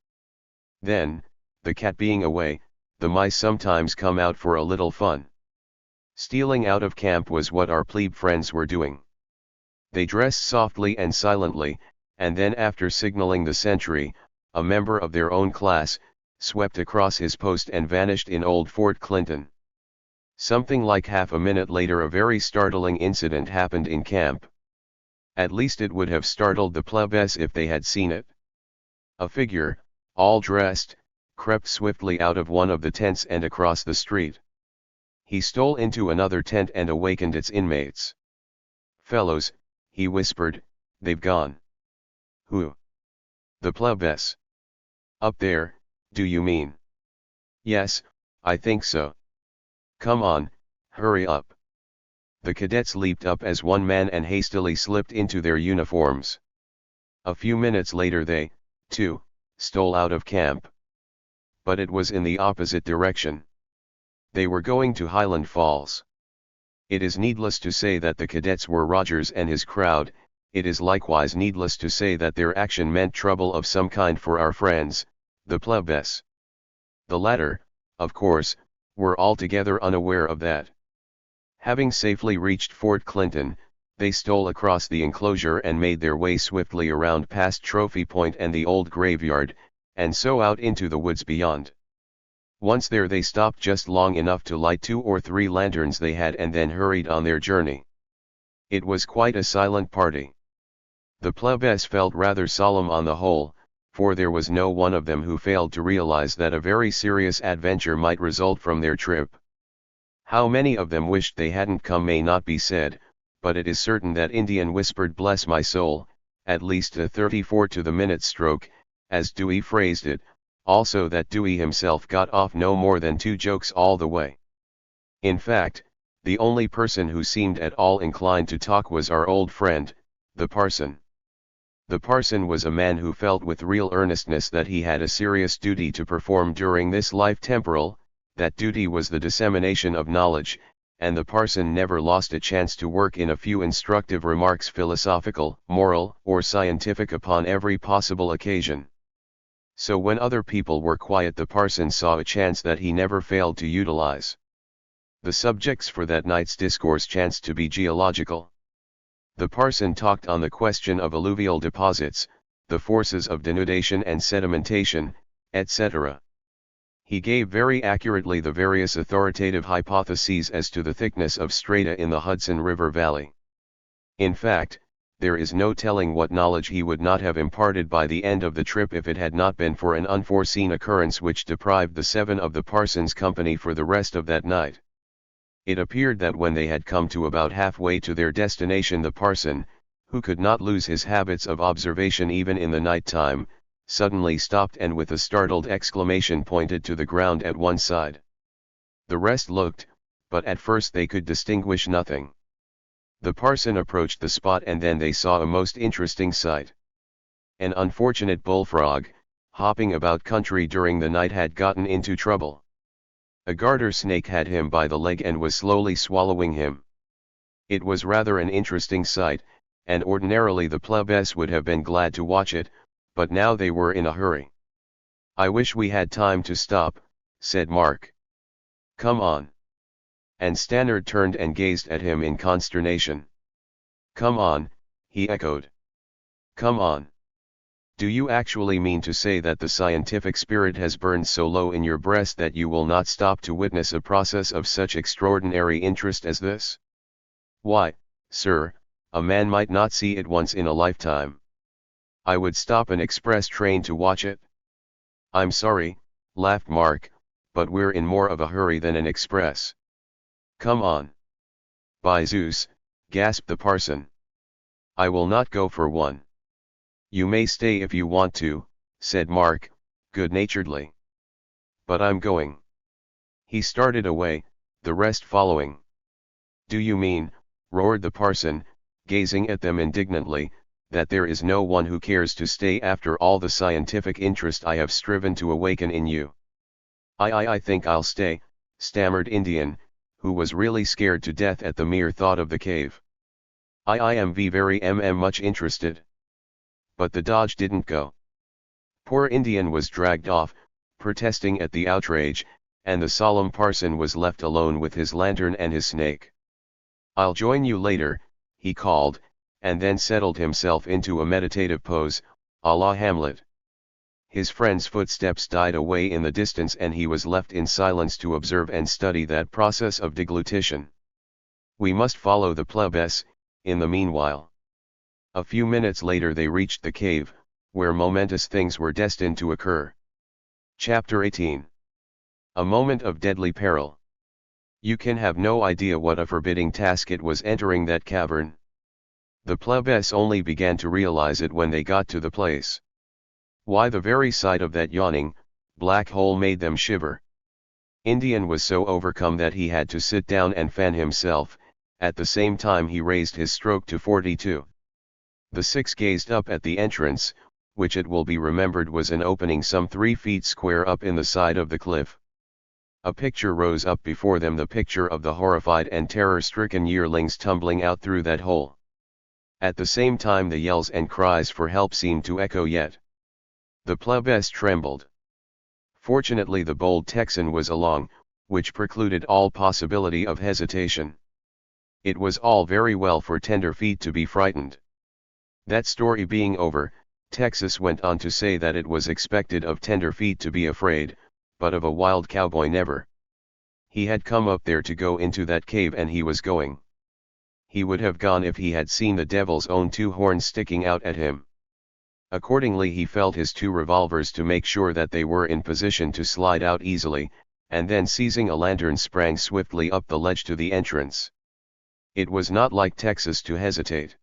Then, the cat being away, the mice sometimes come out for a little fun. Stealing out of camp was what our plebe friends were doing. They dressed softly and silently, and then, after signaling the sentry, a member of their own class, swept across his post and vanished in old Fort Clinton. Something like half a minute later a very startling incident happened in camp. At least it would have startled the plebs if they had seen it. A figure, all dressed, crept swiftly out of one of the tents and across the street. He stole into another tent and awakened its inmates. "Fellows," he whispered, "they've gone." "Who?" "The plebs." "Up there, do you mean?" "Yes, I think so." "Come on, hurry up." The cadets leaped up as one man and hastily slipped into their uniforms. A few minutes later they, too, stole out of camp. But it was in the opposite direction. They were going to Highland Falls. It is needless to say that the cadets were Rogers and his crowd. It is likewise needless to say that their action meant trouble of some kind for our friends, the plebs. The latter, of course, were altogether unaware of that. Having safely reached Fort Clinton, they stole across the enclosure and made their way swiftly around past Trophy Point and the old graveyard, and so out into the woods beyond. Once there they stopped just long enough to light 2 or 3 lanterns they had and then hurried on their journey. It was quite a silent party. The plebs felt rather solemn on the whole, for there was no one of them who failed to realize that a very serious adventure might result from their trip. How many of them wished they hadn't come may not be said, but it is certain that Indian whispered "bless my soul," at least a 34 to the minute stroke, as Dewey phrased it, also that Dewey himself got off no more than 2 jokes all the way. In fact, the only person who seemed at all inclined to talk was our old friend, the parson. The parson was a man who felt with real earnestness that he had a serious duty to perform during this life temporal. That duty was the dissemination of knowledge, and the parson never lost a chance to work in a few instructive remarks, philosophical, moral, or scientific, upon every possible occasion. So when other people were quiet, the parson saw a chance that he never failed to utilize. The subjects for that night's discourse chanced to be geological. The parson talked on the question of alluvial deposits, the forces of denudation and sedimentation, etc. He gave very accurately the various authoritative hypotheses as to the thickness of strata in the Hudson River Valley. In fact, there is no telling what knowledge he would not have imparted by the end of the trip if it had not been for an unforeseen occurrence which deprived the 7 of the parson's company for the rest of that night. It appeared that when they had come to about halfway to their destination, the parson, who could not lose his habits of observation even in the night time, suddenly stopped and with a startled exclamation pointed to the ground at one side. The rest looked, but at first they could distinguish nothing. The parson approached the spot and then they saw a most interesting sight. An unfortunate bullfrog, hopping about country during the night, had gotten into trouble. A garter snake had him by the leg and was slowly swallowing him. It was rather an interesting sight, and ordinarily the plebs would have been glad to watch it, but now they were in a hurry. "I wish we had time to stop," said Mark. "Come on." And Stannard turned and gazed at him in consternation. "Come on," he echoed. "Come on. Do you actually mean to say that the scientific spirit has burned so low in your breast that you will not stop to witness a process of such extraordinary interest as this? Why, sir, a man might not see it once in a lifetime. I would stop an express train to watch it." "I'm sorry," laughed Mark, "but we're in more of a hurry than an express." "Come on." "By Zeus," gasped the parson. "I will not go for one." "You may stay if you want to," said Mark, good-naturedly. "But I'm going." He started away, the rest following. "Do you mean," roared the parson, gazing at them indignantly, "that there is no one who cares to stay after all the scientific interest I have striven to awaken in you?" I think I'll stay," stammered Indian, who was really scared to death at the mere thought of the cave. I am very much interested." But the dodge didn't go. Poor Indian was dragged off, protesting at the outrage, and the solemn parson was left alone with his lantern and his snake. "I'll join you later," he called, and then settled himself into a meditative pose, a la Hamlet. His friend's footsteps died away in the distance and he was left in silence to observe and study that process of deglutition. We must follow the plebs, in the meanwhile. A few minutes later they reached the cave, where momentous things were destined to occur. Chapter 18. A moment of deadly peril. You can have no idea what a forbidding task it was entering that cavern. The plebs only began to realize it when they got to the place. Why, the very sight of that yawning, black hole made them shiver. Indian was so overcome that he had to sit down and fan himself, at the same time he raised his stroke to 42. The 6 gazed up at the entrance, which it will be remembered was an opening some 3 feet square up in the side of the cliff. A picture rose up before them, the picture of the horrified and terror-stricken yearlings tumbling out through that hole. At the same time the yells and cries for help seemed to echo yet. The plebs trembled. Fortunately the bold Texan was along, which precluded all possibility of hesitation. It was all very well for tenderfeet to be frightened. That story being over, Texas went on to say that it was expected of tenderfeet to be afraid, but of a wild cowboy never. He had come up there to go into that cave and he was going. He would have gone if he had seen the devil's own 2 horns sticking out at him. Accordingly he felt his 2 revolvers to make sure that they were in position to slide out easily, and then seizing a lantern sprang swiftly up the ledge to the entrance. It was not like Texas to hesitate.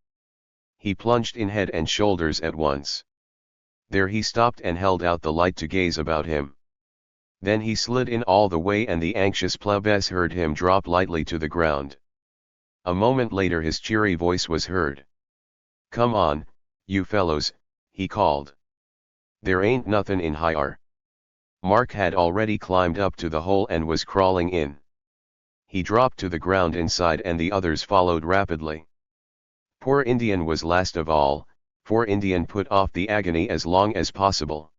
He plunged in head and shoulders at once. There he stopped and held out the light to gaze about him. Then he slid in all the way and the anxious plebs heard him drop lightly to the ground. A moment later his cheery voice was heard. "Come on, you fellows," he called. "There ain't nothin' in hyar." Mark had already climbed up to the hole and was crawling in. He dropped to the ground inside and the others followed rapidly. Poor Indian was last of all, for Indian put off the agony as long as possible.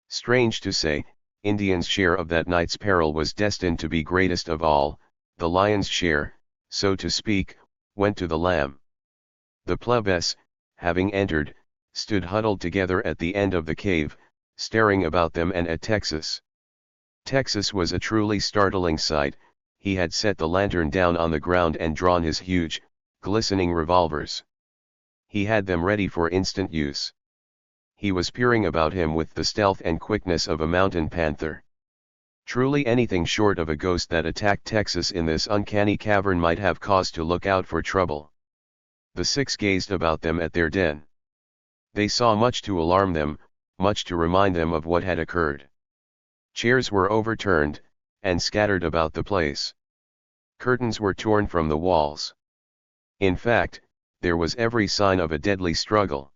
Strange to say, Indian's share of that night's peril was destined to be greatest of all. The lion's share, so to speak, went to the lamb. The plebs, having entered, stood huddled together at the end of the cave, staring about them and at Texas. Texas was a truly startling sight. He had set the lantern down on the ground and drawn his huge, glistening revolvers. He had them ready for instant use. He was peering about him with the stealth and quickness of a mountain panther. Truly anything short of a ghost that attacked Texas in this uncanny cavern might have cause to look out for trouble. The six gazed about them at their den. They saw much to alarm them, much to remind them of what had occurred. Chairs were overturned, and scattered about the place. Curtains were torn from the walls. In fact, there was every sign of a deadly struggle.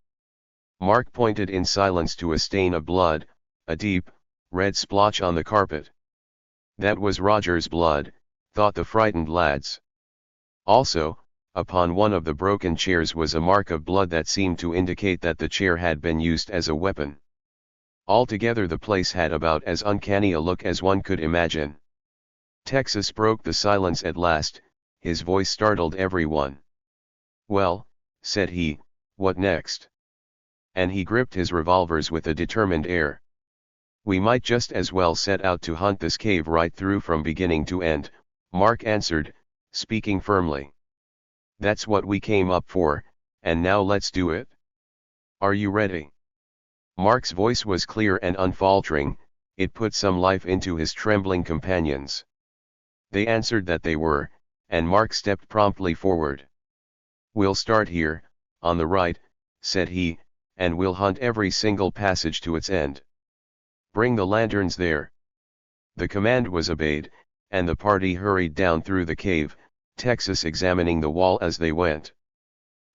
Mark pointed in silence to a stain of blood, a deep, red splotch on the carpet. That was Roger's blood, thought the frightened lads. Also, upon one of the broken chairs was a mark of blood that seemed to indicate that the chair had been used as a weapon. Altogether the place had about as uncanny a look as one could imagine. Texas broke the silence at last, his voice startled everyone. "Well," said he, "what next?" And he gripped his revolvers with a determined air. "We might just as well set out to hunt this cave right through from beginning to end," Mark answered, speaking firmly. "That's what we came up for, and now let's do it. Are you ready?" Mark's voice was clear and unfaltering, it put some life into his trembling companions. They answered that they were, and Mark stepped promptly forward. "We'll start here, on the right," said he, "and we'll hunt every single passage to its end. Bring the lanterns there." The command was obeyed, and the party hurried down through the cave, Texas examining the wall as they went.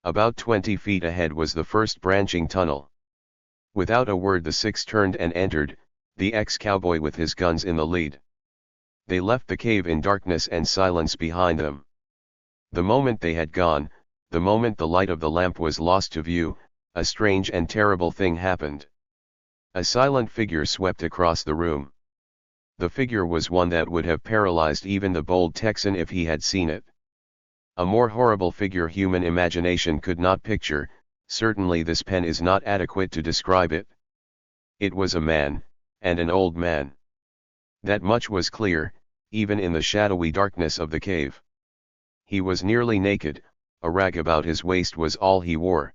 About 20 feet ahead was the first branching tunnel. Without a word the six turned and entered, the ex-cowboy with his guns in the lead. They left the cave in darkness and silence behind them. The moment they had gone, the moment the light of the lamp was lost to view, a strange and terrible thing happened. A silent figure swept across the room. The figure was one that would have paralyzed even the bold Texan if he had seen it. A more horrible figure human imagination could not picture, certainly this pen is not adequate to describe it. It was a man, and an old man. That much was clear, even in the shadowy darkness of the cave. He was nearly naked, a rag about his waist was all he wore.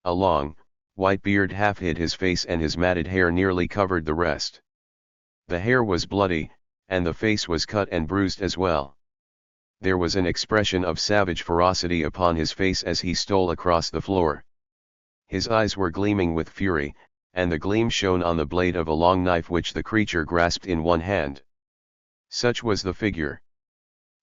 A long, white beard half hid his face and his matted hair nearly covered the rest. The hair was bloody, and the face was cut and bruised as well. There was an expression of savage ferocity upon his face as he stole across the floor. His eyes were gleaming with fury, and the gleam shone on the blade of a long knife which the creature grasped in one hand. Such was the figure.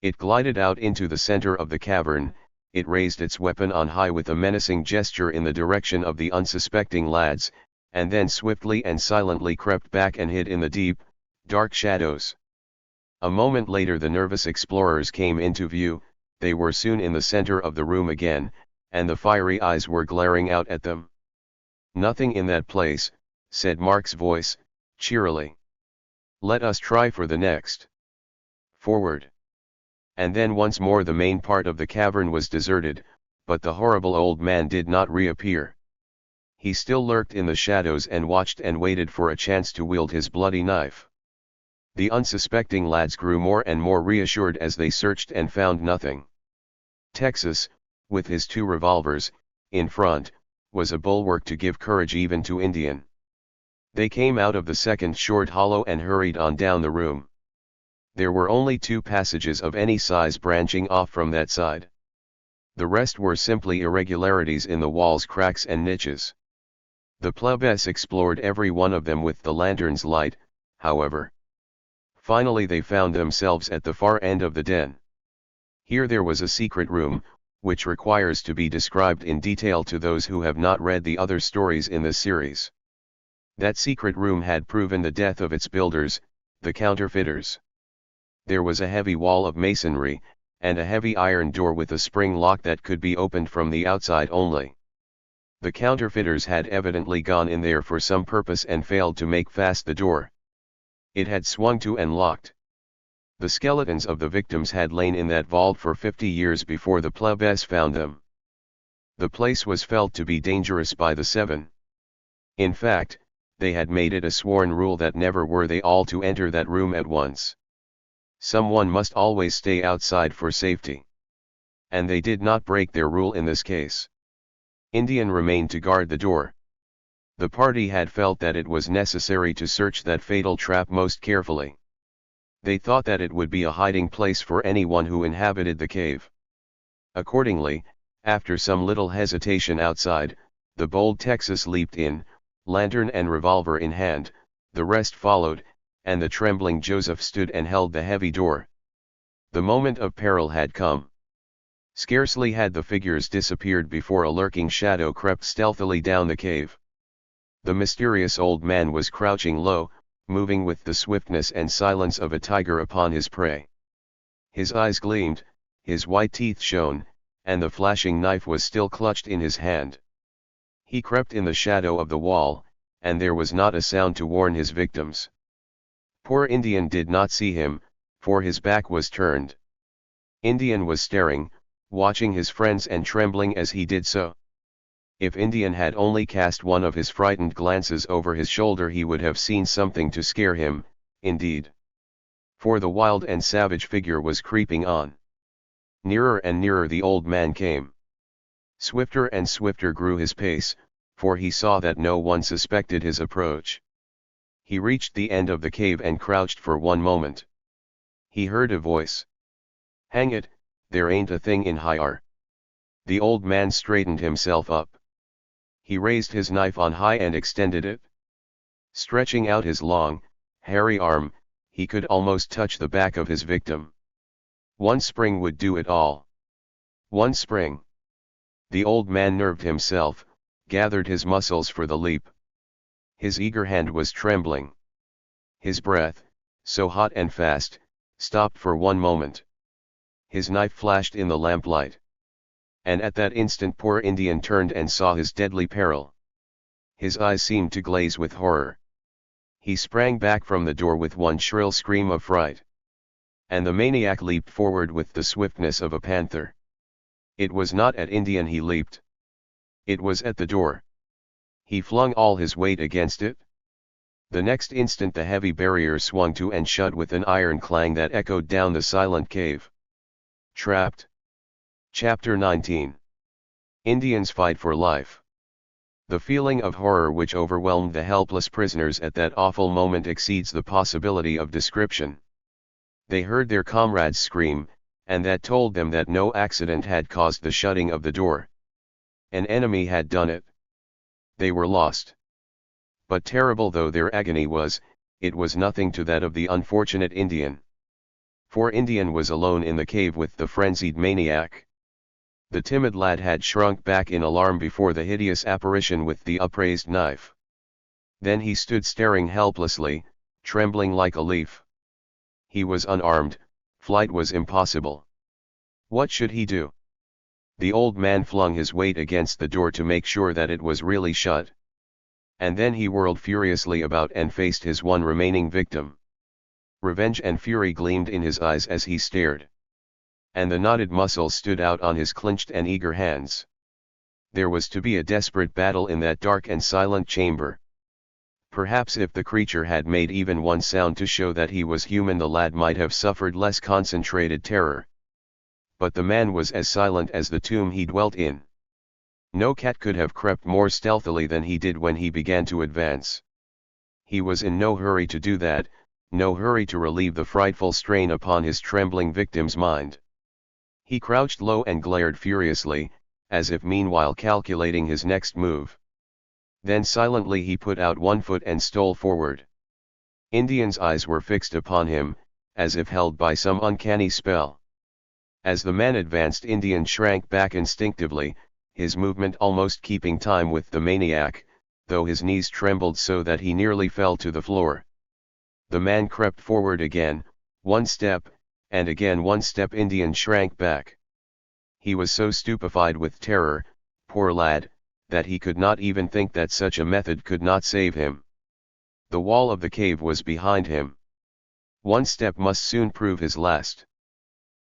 It glided out into the center of the cavern, it raised its weapon on high with a menacing gesture in the direction of the unsuspecting lads, and then swiftly and silently crept back and hid in the deep, dark shadows. A moment later the nervous explorers came into view, they were soon in the center of the room again, and the fiery eyes were glaring out at them. "Nothing in that place," said Mark's voice, cheerily. "Let us try for the next. Forward." And then once more the main part of the cavern was deserted, but the horrible old man did not reappear. He still lurked in the shadows and watched and waited for a chance to wield his bloody knife. The unsuspecting lads grew more and more reassured as they searched and found nothing. Texas, with his two revolvers, in front, was a bulwark to give courage even to Indian. They came out of the second short hollow and hurried on down the room. There were only 2 passages of any size branching off from that side. The rest were simply irregularities in the walls, cracks and niches. The plebes explored every one of them with the lantern's light, however. Finally they found themselves at the far end of the den. Here there was a secret room, which requires to be described in detail to those who have not read the other stories in this series. That secret room had proven the death of its builders, the counterfeiters. There was a heavy wall of masonry, and a heavy iron door with a spring lock that could be opened from the outside only. The counterfeiters had evidently gone in there for some purpose and failed to make fast the door. It had swung to and locked. The skeletons of the victims had lain in that vault for 50 years before the plebes found them. The place was felt to be dangerous by the 7. In fact, they had made it a sworn rule that never were they all to enter that room at once. Someone must always stay outside for safety. And they did not break their rule in this case. Indian remained to guard the door. The party had felt that it was necessary to search that fatal trap most carefully. They thought that it would be a hiding place for anyone who inhabited the cave. Accordingly, after some little hesitation outside, the bold Texas leaped in, lantern and revolver in hand, the rest followed, and the trembling Joseph stood and held the heavy door. The moment of peril had come. Scarcely had the figures disappeared before a lurking shadow crept stealthily down the cave. The mysterious old man was crouching low, moving with the swiftness and silence of a tiger upon his prey. His eyes gleamed, his white teeth shone, and the flashing knife was still clutched in his hand. He crept in the shadow of the wall, and there was not a sound to warn his victims. Poor Indian did not see him, for his back was turned. Indian was staring, watching his friends and trembling as he did so. If Indian had only cast one of his frightened glances over his shoulder, he would have seen something to scare him, indeed. For the wild and savage figure was creeping on. Nearer and nearer the old man came. Swifter and swifter grew his pace, for he saw that no one suspected his approach. He reached the end of the cave and crouched for one moment. He heard a voice. "Hang it, there ain't a thing in here." The old man straightened himself up. He raised his knife on high and extended it. Stretching out his long, hairy arm, he could almost touch the back of his victim. One spring would do it all. One spring. The old man nerved himself, gathered his muscles for the leap. His eager hand was trembling. His breath, so hot and fast, stopped for one moment. His knife flashed in the lamplight. And at that instant poor Indian turned and saw his deadly peril. His eyes seemed to glaze with horror. He sprang back from the door with one shrill scream of fright. And the maniac leaped forward with the swiftness of a panther. It was not at Indian he leaped. It was at the door. He flung all his weight against it. The next instant the heavy barrier swung to and shut with an iron clang that echoed down the silent cave. Trapped. Chapter 19. Indians fight for life. The feeling of horror which overwhelmed the helpless prisoners at that awful moment exceeds the possibility of description. They heard their comrades scream, and that told them that no accident had caused the shutting of the door. An enemy had done it. They were lost. But terrible though their agony was, it was nothing to that of the unfortunate Indian. For Indian was alone in the cave with the frenzied maniac. The timid lad had shrunk back in alarm before the hideous apparition with the upraised knife. Then he stood staring helplessly, trembling like a leaf. He was unarmed, flight was impossible. What should he do? The old man flung his weight against the door to make sure that it was really shut. And then he whirled furiously about and faced his one remaining victim. Revenge and fury gleamed in his eyes as he stared. And the knotted muscles stood out on his clenched and eager hands. There was to be a desperate battle in that dark and silent chamber. Perhaps if the creature had made even one sound to show that he was human, the lad might have suffered less concentrated terror. But the man was as silent as the tomb he dwelt in. No cat could have crept more stealthily than he did when he began to advance. He was in no hurry to do that, no hurry to relieve the frightful strain upon his trembling victim's mind. He crouched low and glared furiously, as if meanwhile calculating his next move. Then silently he put out one foot and stole forward. Indian's eyes were fixed upon him, as if held by some uncanny spell. As the man advanced, Indian shrank back instinctively, his movement almost keeping time with the maniac, though his knees trembled so that he nearly fell to the floor. The man crept forward again, one step, and again one step. Indian shrank back. He was so stupefied with terror, poor lad, that he could not even think that such a method could not save him. The wall of the cave was behind him. One step must soon prove his last.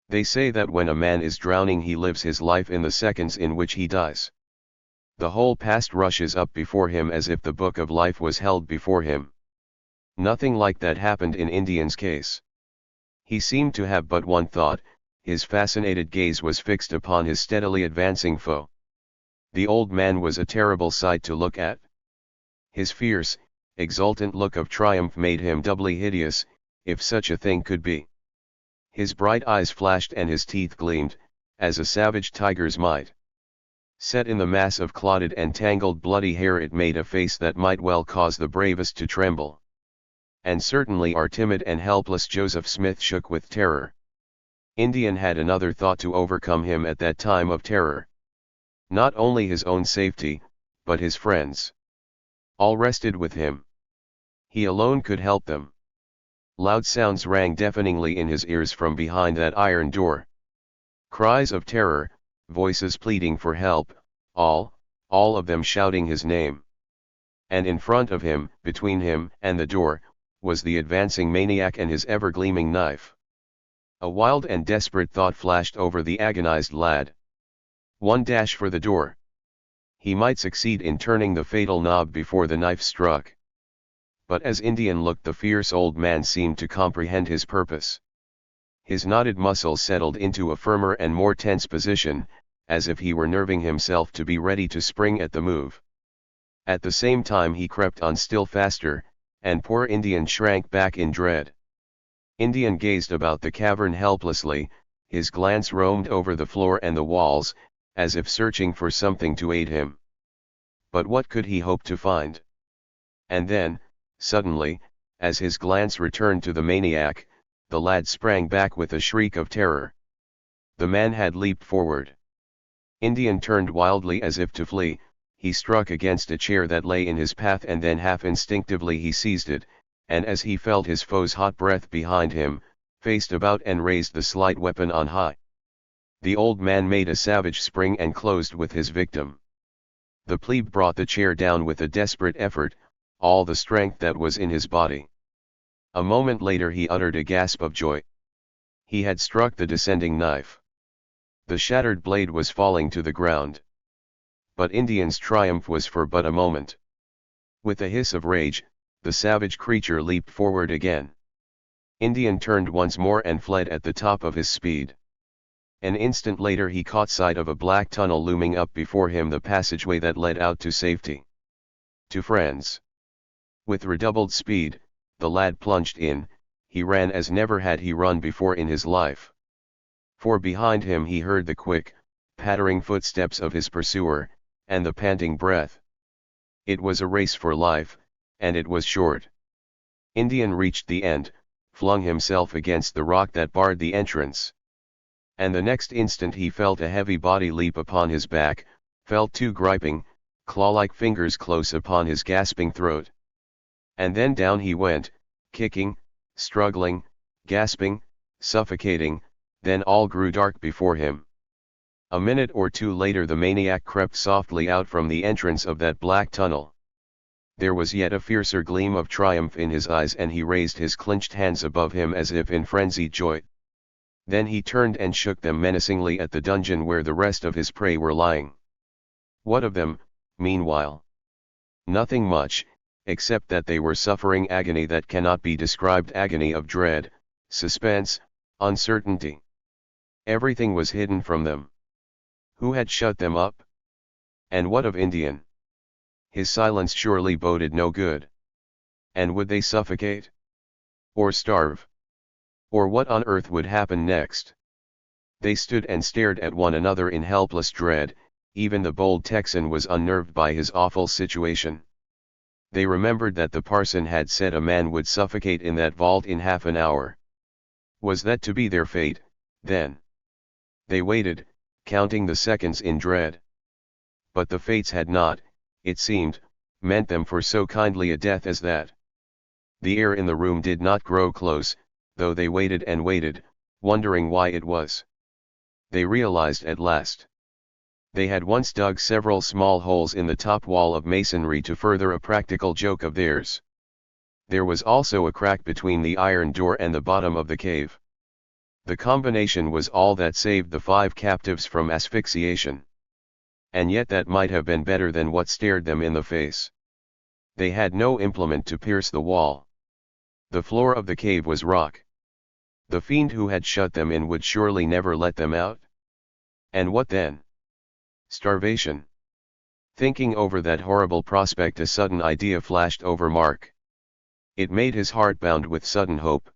They say that when a man is drowning he lives his life in the seconds in which he dies. The whole past rushes up before him as if the book of life was held before him. Nothing like that happened in Indian's case. He seemed to have but one thought, his fascinated gaze was fixed upon his steadily advancing foe. The old man was a terrible sight to look at. His fierce, exultant look of triumph made him doubly hideous, if such a thing could be. His bright eyes flashed and his teeth gleamed, as a savage tiger's might. Set in the mass of clotted and tangled bloody hair, it made a face that might well cause the bravest to tremble. And certainly our timid and helpless Joseph Smith shook with terror. Indian had another thought to overcome him at that time of terror. Not only his own safety, but his friends. All rested with him. He alone could help them. Loud sounds rang deafeningly in his ears from behind that iron door. Cries of terror, voices pleading for help, all of them shouting his name. And in front of him, between him and the door, was the advancing maniac and his ever-gleaming knife. A wild and desperate thought flashed over the agonized lad. One dash for the door. He might succeed in turning the fatal knob before the knife struck. But as Indian looked, the fierce old man seemed to comprehend his purpose. His knotted muscles settled into a firmer and more tense position, as if he were nerving himself to be ready to spring at the move. At the same time he crept on still faster, and poor Indian shrank back in dread. Indian gazed about the cavern helplessly, his glance roamed over the floor and the walls, as if searching for something to aid him. But what could he hope to find? And then, suddenly, as his glance returned to the maniac, the lad sprang back with a shriek of terror. The man had leaped forward. Indian turned wildly as if to flee. He struck against a chair that lay in his path, and then half instinctively he seized it, and as he felt his foe's hot breath behind him, faced about and raised the slight weapon on high. The old man made a savage spring and closed with his victim. The plebe brought the chair down with a desperate effort, all the strength that was in his body. A moment later he uttered a gasp of joy. He had struck the descending knife. The shattered blade was falling to the ground. But Indian's triumph was for but a moment. With a hiss of rage, the savage creature leaped forward again. Indian turned once more and fled at the top of his speed. An instant later he caught sight of a black tunnel looming up before him, the passageway that led out to safety. To friends. With redoubled speed, the lad plunged in. He ran as never had he run before in his life. For behind him he heard the quick, pattering footsteps of his pursuer, and the panting breath. It was a race for life, and it was short. Indian reached the end, flung himself against the rock that barred the entrance. And the next instant he felt a heavy body leap upon his back, felt two griping, claw-like fingers close upon his gasping throat. And then down he went, kicking, struggling, gasping, suffocating, then all grew dark before him. A minute or two later the maniac crept softly out from the entrance of that black tunnel. There was yet a fiercer gleam of triumph in his eyes, and he raised his clenched hands above him as if in frenzied joy. Then he turned and shook them menacingly at the dungeon where the rest of his prey were lying. What of them, meanwhile? Nothing much, except that they were suffering agony that cannot be described, agony of dread, suspense, uncertainty. Everything was hidden from them. Who had shut them up? And what of Indian? His silence surely boded no good. And would they suffocate? Or starve? Or what on earth would happen next? They stood and stared at one another in helpless dread. Even the bold Texan was unnerved by his awful situation. They remembered that the parson had said a man would suffocate in that vault in half an hour. Was that to be their fate, then? They waited, counting the seconds in dread. But the fates had not, it seemed, meant them for so kindly a death as that. The air in the room did not grow close, though they waited and waited, wondering why it was. They realized at last. They had once dug several small holes in the top wall of masonry to further a practical joke of theirs. There was also a crack between the iron door and the bottom of the cave. The combination was all that saved the 5 captives from asphyxiation. And yet that might have been better than what stared them in the face. They had no implement to pierce the wall. The floor of the cave was rock. The fiend who had shut them in would surely never let them out. And what then? Starvation. Thinking over that horrible prospect, a sudden idea flashed over Mark. It made his heart bound with sudden hope.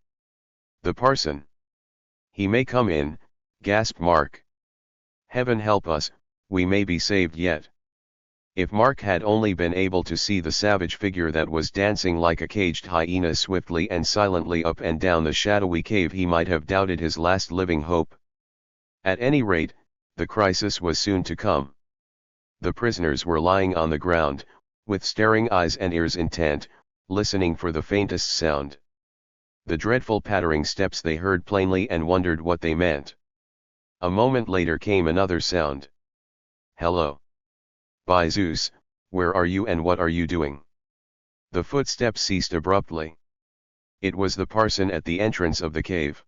The parson! He may come in, gasped Mark. Heaven help us, we may be saved yet. If Mark had only been able to see the savage figure that was dancing like a caged hyena swiftly and silently up and down the shadowy cave, he might have doubted his last living hope. At any rate, the crisis was soon to come. The prisoners were lying on the ground, with staring eyes and ears intent, listening for the faintest sound. The dreadful pattering steps they heard plainly and wondered what they meant. A moment later came another sound. Hello! By Zeus, where are you and what are you doing? The footsteps ceased abruptly. It was the parson at the entrance of the cave.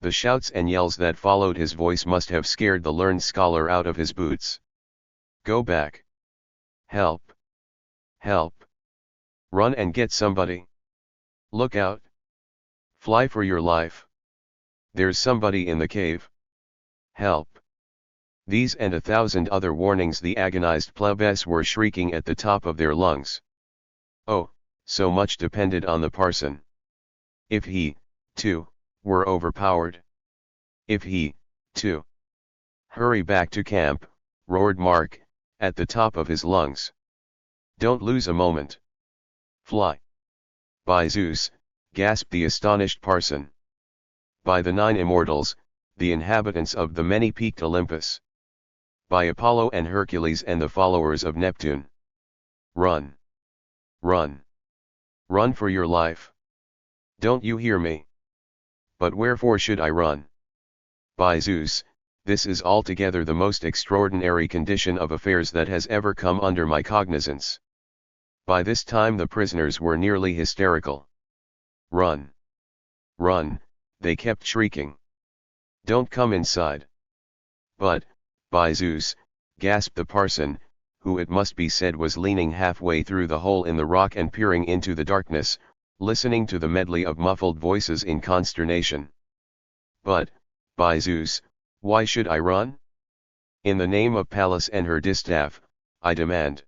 The shouts and yells that followed his voice must have scared the learned scholar out of his boots. Go back! Help! Help! Run and get somebody! Look out! Fly for your life! There's somebody in the cave! Help! These and 1,000 other warnings the agonized plebes were shrieking at the top of their lungs. Oh, so much depended on the parson. If he, too, were overpowered. If he, too. Hurry back to camp, roared Mark, at the top of his lungs. Don't lose a moment. Fly. By Zeus, gasped the astonished parson. By the 9 immortals, the inhabitants of the many-peaked Olympus. By Apollo and Hercules and the followers of Neptune. Run! Run! Run for your life! Don't you hear me? But wherefore should I run? By Zeus, this is altogether the most extraordinary condition of affairs that has ever come under my cognizance. By this time the prisoners were nearly hysterical. Run! Run, they kept shrieking. Don't come inside. But, by Zeus, gasped the parson, who it must be said was leaning halfway through the hole in the rock and peering into the darkness, listening to the medley of muffled voices in consternation. But, by Zeus, why should I run? In the name of Pallas and her distaff, I demand.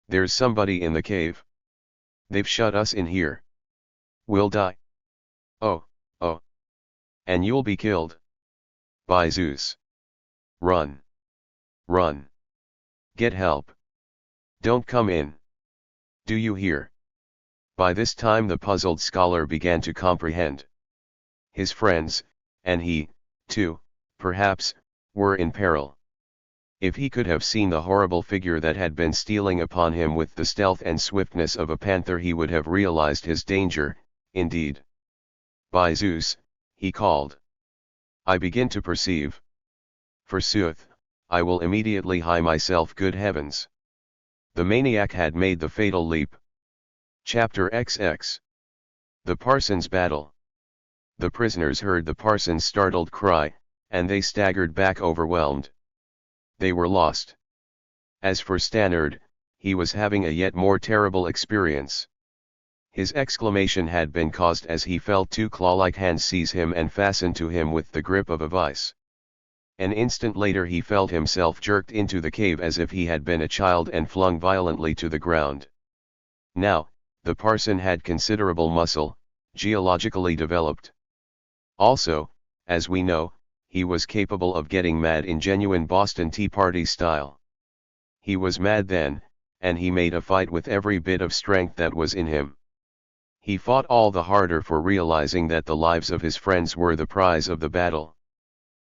There's somebody in the cave. They've shut us in here. We'll die. Oh, oh. And you'll be killed. By Zeus. Run. Run. Get help. Don't come in. Do you hear? By this time the puzzled scholar began to comprehend. His friends, and he, too, perhaps, were in peril. If he could have seen the horrible figure that had been stealing upon him with the stealth and swiftness of a panther, he would have realized his danger, indeed. By Zeus, he called. I begin to perceive. Forsooth, I will immediately hie myself. Good heavens! The maniac had made the fatal leap. Chapter XX. The Parson's Battle. The prisoners heard the parson's startled cry, and they staggered back overwhelmed. They were lost. As for Stannard, he was having a yet more terrible experience. His exclamation had been caused as he felt 2 claw-like hands seize him and fasten to him with the grip of a vice. An instant later he felt himself jerked into the cave as if he had been a child and flung violently to the ground. Now, the parson had considerable muscle, geologically developed. Also, as we know, he was capable of getting mad in genuine Boston Tea Party style. He was mad then, and he made a fight with every bit of strength that was in him. He fought all the harder for realizing that the lives of his friends were the prize of the battle.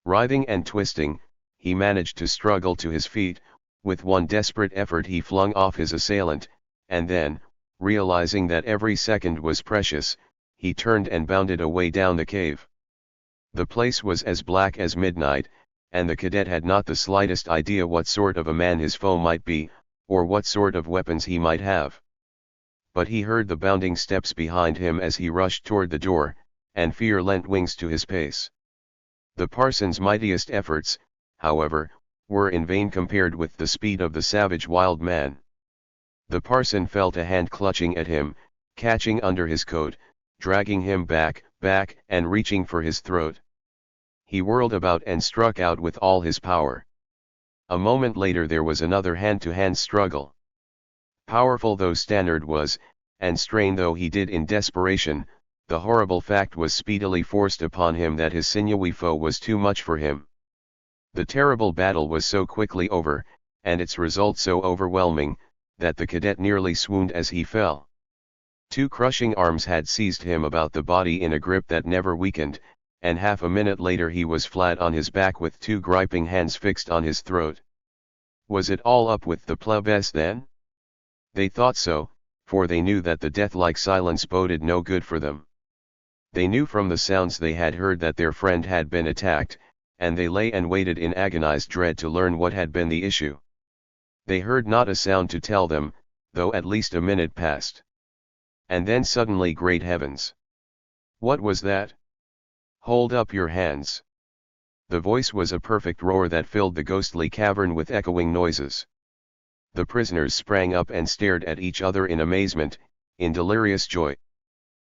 Writhing and twisting, he managed to struggle to his feet. With one desperate effort he flung off his assailant, and then, realizing that every second was precious, he turned and bounded away down the cave. The place was as black as midnight, and the cadet had not the slightest idea what sort of a man his foe might be, or what sort of weapons he might have. But he heard the bounding steps behind him as he rushed toward the door, and fear lent wings to his pace. The parson's mightiest efforts, however, were in vain compared with the speed of the savage wild man. The parson felt a hand clutching at him, catching under his coat, dragging him back, and reaching for his throat. He whirled about and struck out with all his power. A moment later there was another hand-to-hand struggle. Powerful though Stannard was, and strain though he did in desperation, the horrible fact was speedily forced upon him that his sinewy foe was too much for him. The terrible battle was so quickly over, and its result so overwhelming, that the cadet nearly swooned as he fell. Two crushing arms had seized him about the body in a grip that never weakened, and half a minute later he was flat on his back with two griping hands fixed on his throat. Was it all up with the plebes then? They thought so, for they knew that the death-like silence boded no good for them. They knew from the sounds they had heard that their friend had been attacked, and they lay and waited in agonized dread to learn what had been the issue. They heard not a sound to tell them, though at least a minute passed. And then suddenly, great heavens! What was that? Hold up your hands! The voice was a perfect roar that filled the ghostly cavern with echoing noises. The prisoners sprang up and stared at each other in amazement, in delirious joy.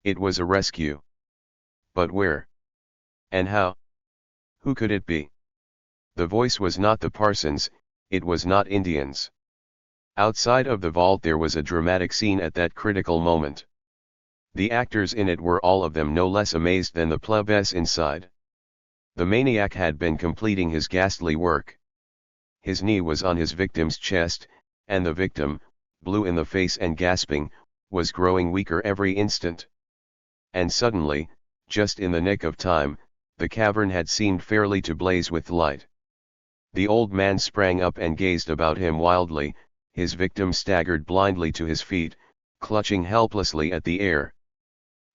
It was a rescue. But where? And how? Who could it be? The voice was not the parson's, it was not Indians. Outside of the vault there was a dramatic scene at that critical moment. The actors in it were all of them no less amazed than the plebes inside. The maniac had been completing his ghastly work. His knee was on his victim's chest, and the victim, blue in the face and gasping, was growing weaker every instant. And suddenly, just in the nick of time, the cavern had seemed fairly to blaze with light. The old man sprang up and gazed about him wildly, his victim staggered blindly to his feet, clutching helplessly at the air.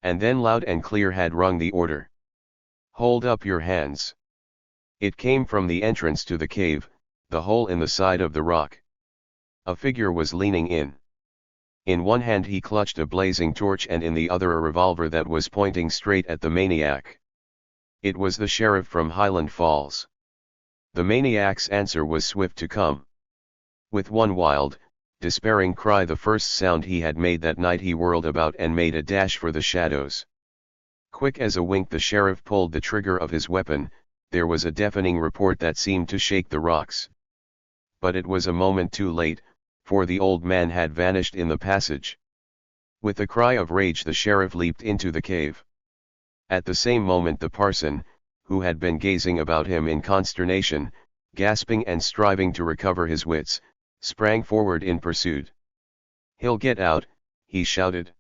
And then loud and clear had rung the order. Hold up your hands. It came from the entrance to the cave, the hole in the side of the rock. A figure was leaning in. In one hand he clutched a blazing torch and in the other a revolver that was pointing straight at the maniac. It was the sheriff from Highland Falls. The maniac's answer was swift to come. With one wild, despairing cry, the first sound he had made that night, he whirled about and made a dash for the shadows. Quick as a wink the sheriff pulled the trigger of his weapon. There was a deafening report that seemed to shake the rocks. But it was a moment too late, for the old man had vanished in the passage. With a cry of rage the sheriff leaped into the cave. At the same moment the parson, who had been gazing about him in consternation, gasping and striving to recover his wits, sprang forward in pursuit. "He'll get out," he shouted.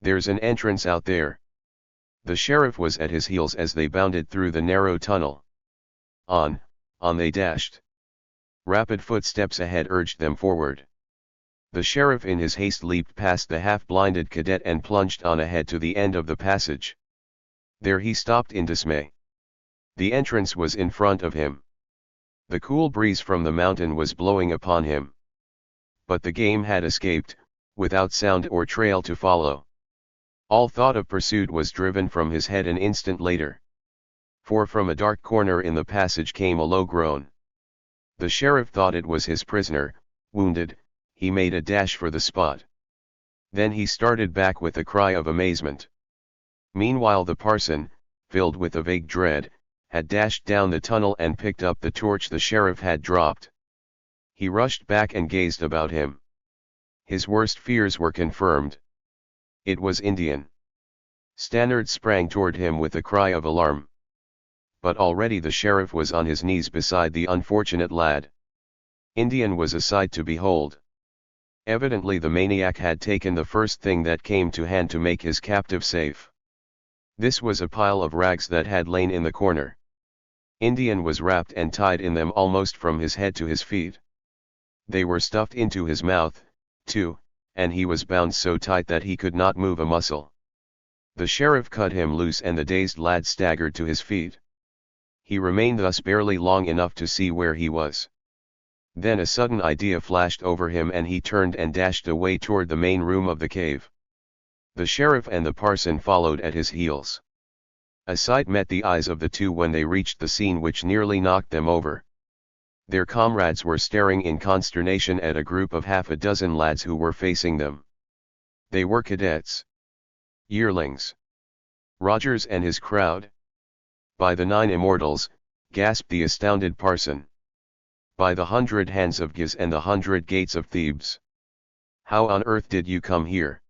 "There's an entrance out there." The sheriff was at his heels as they bounded through the narrow tunnel. On they dashed. Rapid footsteps ahead urged them forward. The sheriff in his haste leaped past the half-blinded cadet and plunged on ahead to the end of the passage. There he stopped in dismay. The entrance was in front of him. The cool breeze from the mountain was blowing upon him. But the game had escaped, without sound or trail to follow. All thought of pursuit was driven from his head an instant later. For from a dark corner in the passage came a low groan. The sheriff thought it was his prisoner, wounded. He made a dash for the spot. Then he started back with a cry of amazement. Meanwhile the parson, filled with a vague dread, had dashed down the tunnel and picked up the torch the sheriff had dropped. He rushed back and gazed about him. His worst fears were confirmed. It was Indian. Stannard sprang toward him with a cry of alarm. But already the sheriff was on his knees beside the unfortunate lad. Indian was a sight to behold. Evidently the maniac had taken the first thing that came to hand to make his captive safe. This was a pile of rags that had lain in the corner. Indian was wrapped and tied in them almost from his head to his feet. They were stuffed into his mouth, too, and he was bound so tight that he could not move a muscle. The sheriff cut him loose and the dazed lad staggered to his feet. He remained thus barely long enough to see where he was. Then a sudden idea flashed over him and he turned and dashed away toward the main room of the cave. The sheriff and the parson followed at his heels. A sight met the eyes of the two when they reached the scene which nearly knocked them over. Their comrades were staring in consternation at a group of half a dozen lads who were facing them. They were cadets. Yearlings. Rogers and his crowd. "By the 9 immortals," gasped the astounded parson. By the 100 hands of Giz and the 100 gates of Thebes. How on earth did you come here?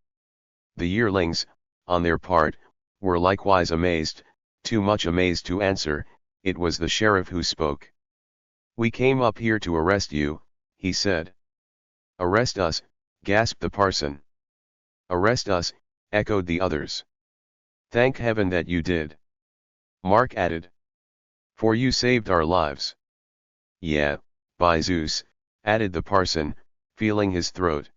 The yearlings, on their part, were likewise amazed, too much amazed to answer. It was the sheriff who spoke. We came up here to arrest you, he said. Arrest us, gasped the parson. Arrest us, echoed the others. Thank heaven that you did. Mark added. For you saved our lives. Yeah, by Zeus, added the parson, feeling his throat.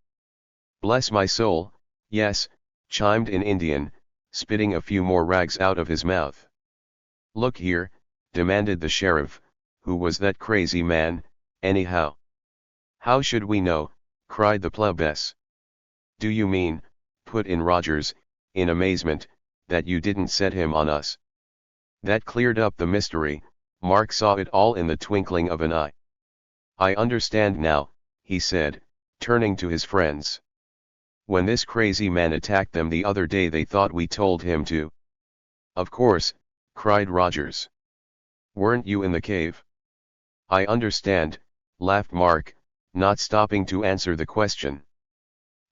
Bless my soul, yes, chimed in Indian, spitting a few more rags out of his mouth. Look here, demanded the sheriff, who was that crazy man, anyhow? How should we know, cried the plebs. Do you mean, put in Rogers, in amazement, that you didn't set him on us? That cleared up the mystery. Mark saw it all in the twinkling of an eye. I understand now, he said, turning to his friends. When this crazy man attacked them the other day they thought we told him to. Of course, cried Rogers. Weren't you in the cave? I understand, laughed Mark, not stopping to answer the question.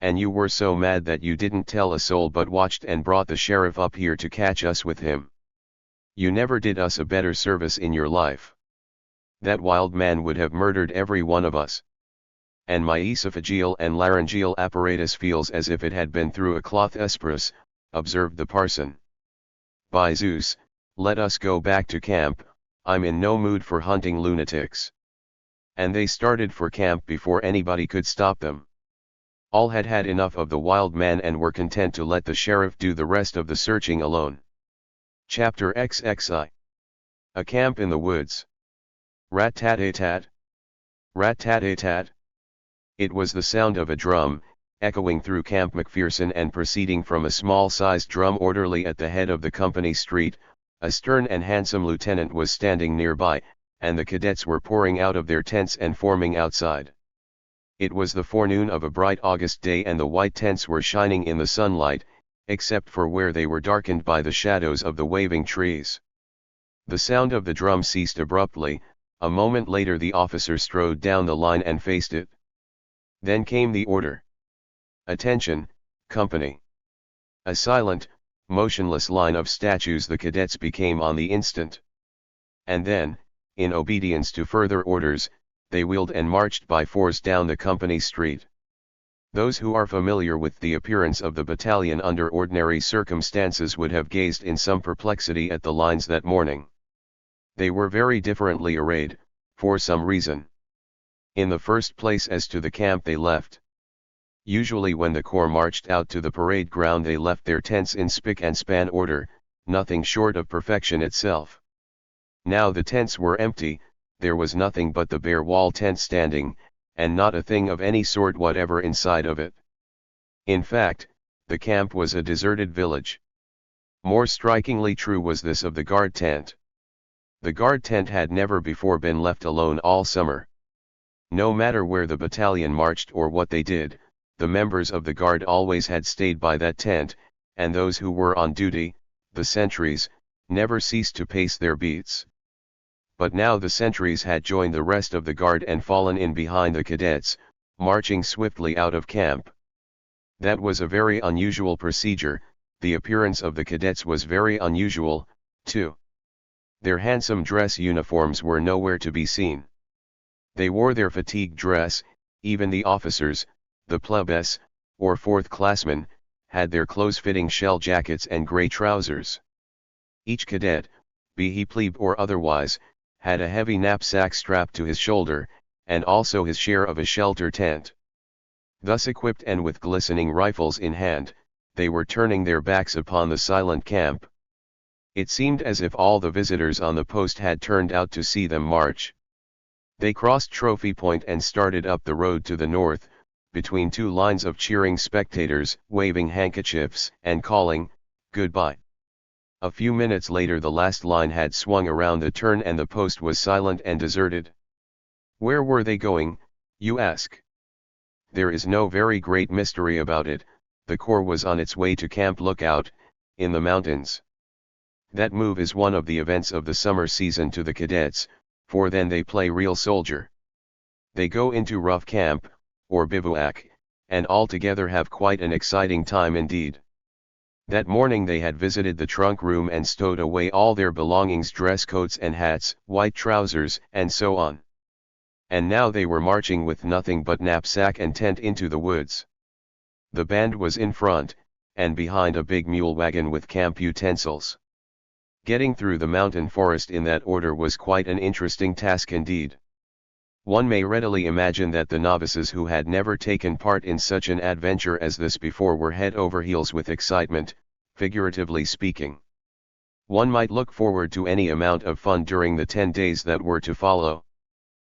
And you were so mad that you didn't tell a soul but watched and brought the sheriff up here to catch us with him. You never did us a better service in your life. That wild man would have murdered every one of us. And my esophageal and laryngeal apparatus feels as if it had been through a cloth espress, observed the parson. By Zeus, let us go back to camp, I'm in no mood for hunting lunatics. And they started for camp before anybody could stop them. All had had enough of the wild man and were content to let the sheriff do the rest of the searching alone. Chapter XXI. A camp in the woods. Rat-tat-a-tat. Rat-tat-a-tat. It was the sound of a drum, echoing through Camp McPherson and proceeding from a small-sized drum orderly at the head of the company street. A stern and handsome lieutenant was standing nearby, and the cadets were pouring out of their tents and forming outside. It was the forenoon of a bright August day and the white tents were shining in the sunlight, except for where they were darkened by the shadows of the waving trees. The sound of the drum ceased abruptly. A moment later the officer strode down the line and faced it. Then came the order. Attention, company. A silent, motionless line of statues the cadets became on the instant. And then, in obedience to further orders, they wheeled and marched by fours down the company street. Those who are familiar with the appearance of the battalion under ordinary circumstances would have gazed in some perplexity at the lines that morning. They were very differently arrayed, for some reason. In the first place as to the camp they left. Usually when the corps marched out to the parade ground they left their tents in spick and span order, nothing short of perfection itself. Now the tents were empty, there was nothing but the bare wall tent standing, and not a thing of any sort whatever inside of it. In fact, the camp was a deserted village. More strikingly true was this of the guard tent. The guard tent had never before been left alone all summer. No matter where the battalion marched or what they did, the members of the guard always had stayed by that tent, and those who were on duty, the sentries, never ceased to pace their beats. But now the sentries had joined the rest of the guard and fallen in behind the cadets, marching swiftly out of camp. That was a very unusual procedure. The appearance of the cadets was very unusual, too. Their handsome dress uniforms were nowhere to be seen. They wore their fatigue dress. Even the officers, the plebes, or fourth-classmen, had their close-fitting shell jackets and gray trousers. Each cadet, be he plebe or otherwise, had a heavy knapsack strapped to his shoulder, and also his share of a shelter tent. Thus equipped and with glistening rifles in hand, they were turning their backs upon the silent camp. It seemed as if all the visitors on the post had turned out to see them march. They crossed Trophy Point and started up the road to the north, between two lines of cheering spectators, waving handkerchiefs and calling, "Goodbye." A few minutes later the last line had swung around the turn and the post was silent and deserted. Where were they going, you ask? There is no very great mystery about it. The corps was on its way to Camp Lookout, in the mountains. That move is one of the events of the summer season to the cadets, for then they play real soldier. They go into rough camp, or bivouac, and all together have quite an exciting time indeed. That morning they had visited the trunk room and stowed away all their belongings, dress coats and hats, white trousers, and so on. And now they were marching with nothing but knapsack and tent into the woods. The band was in front, and behind a big mule wagon with camp utensils. Getting through the mountain forest in that order was quite an interesting task indeed. One may readily imagine that the novices who had never taken part in such an adventure as this before were head over heels with excitement, figuratively speaking. One might look forward to any amount of fun during the 10 days that were to follow.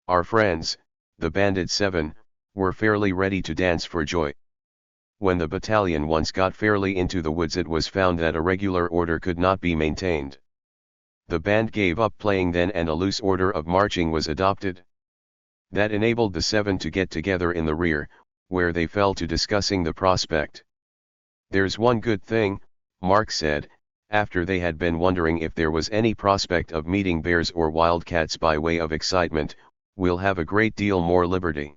Our friends, the banded 7, were fairly ready to dance for joy. When the battalion once got fairly into the woods, it was found that a regular order could not be maintained. The band gave up playing then, and a loose order of marching was adopted. That enabled the 7 to get together in the rear, where they fell to discussing the prospect. "There's one good thing," Mark said, after they had been wondering if there was any prospect of meeting bears or wildcats by way of excitement. "We'll have a great deal more liberty.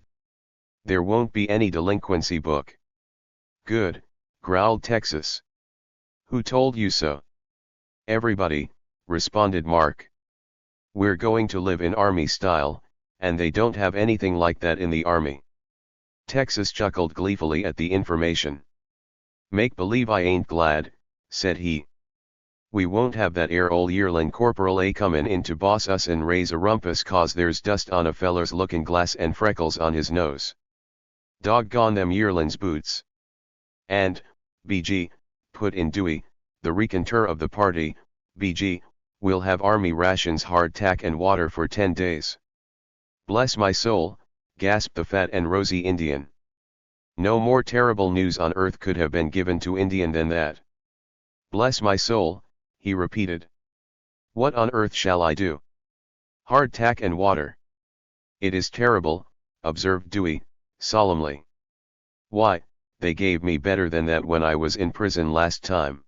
There won't be any delinquency book." "Good," growled Texas. "Who told you so?" "Everybody," responded Mark. "We're going to live in army style, and they don't have anything like that in the army." Texas chuckled gleefully at the information. "Make believe I ain't glad," said he. "We won't have that 'ere ol' yearlin' Corporal A comin' in to boss us and raise a rumpus 'cause there's dust on a feller's lookin' glass and freckles on his nose. Doggone them yearlin's boots." "And, BG," put in Dewey, the raconteur of the party, "BG, we'll have army rations, hardtack and water for 10 days. "Bless my soul," gasped the fat and rosy Indian. No more terrible news on earth could have been given to Indian than that. "Bless my soul," he repeated. "What on earth shall I do? Hardtack and water." "It is terrible," observed Dewey, solemnly. "Why, they gave me better than that when I was in prison last time."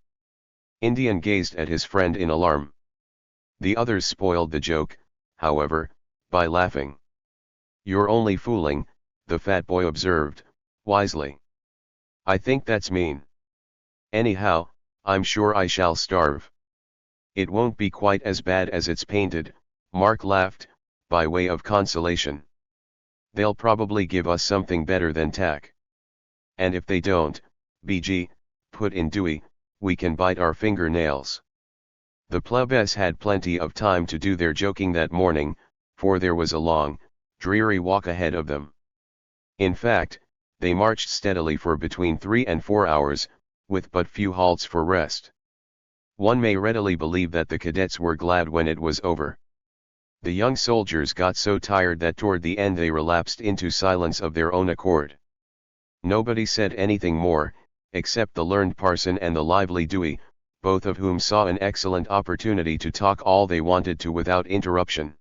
Indian gazed at his friend in alarm. The others spoiled the joke, however, by laughing. "You're only fooling," the fat boy observed, wisely. "I think that's mean. Anyhow, I'm sure I shall starve." "It won't be quite as bad as it's painted," Mark laughed, by way of consolation. "They'll probably give us something better than tack." "And if they don't, BG," put in Dewey, "we can bite our fingernails." The plebes had plenty of time to do their joking that morning, for there was a long, dreary walk ahead of them. In fact, they marched steadily for between 3 and 4 hours, with but few halts for rest. One may readily believe that the cadets were glad when it was over. The young soldiers got so tired that toward the end they relapsed into silence of their own accord. Nobody said anything more, except the learned parson and the lively Dewey, both of whom saw an excellent opportunity to talk all they wanted to without interruption.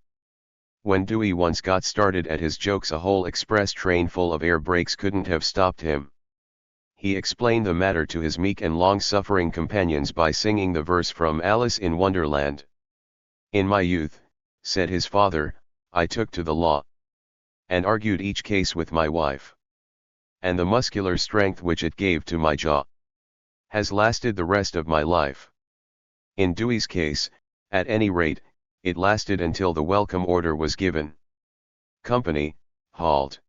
When Dewey once got started at his jokes, a whole express train full of air brakes couldn't have stopped him. He explained the matter to his meek and long-suffering companions by singing the verse from Alice in Wonderland. "In my youth," said his father, "I took to the law, and argued each case with my wife. And the muscular strength which it gave to my jaw has lasted the rest of my life." In Dewey's case, at any rate, it lasted until the welcome order was given. "Company, halt."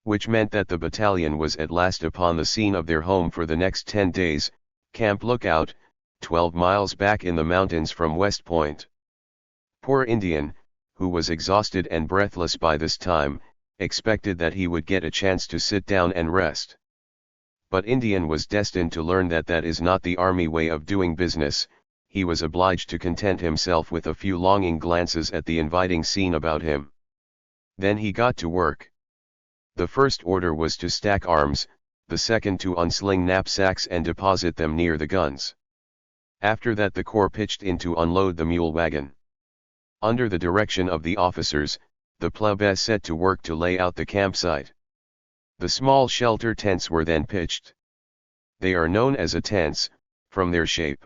Which meant that the battalion was at last upon the scene of their home for the next 10 days, Camp Lookout, 12 miles back in the mountains from West Point. Poor Indian, who was exhausted and breathless by this time, expected that he would get a chance to sit down and rest. But Indian was destined to learn that that is not the army way of doing business. He was obliged to content himself with a few longing glances at the inviting scene about him. Then he got to work. The first order was to stack arms, the second to unsling knapsacks and deposit them near the guns. After that the corps pitched in to unload the mule wagon. Under the direction of the officers, the plebes set to work to lay out the campsite. The small shelter tents were then pitched. They are known as a tents, from their shape.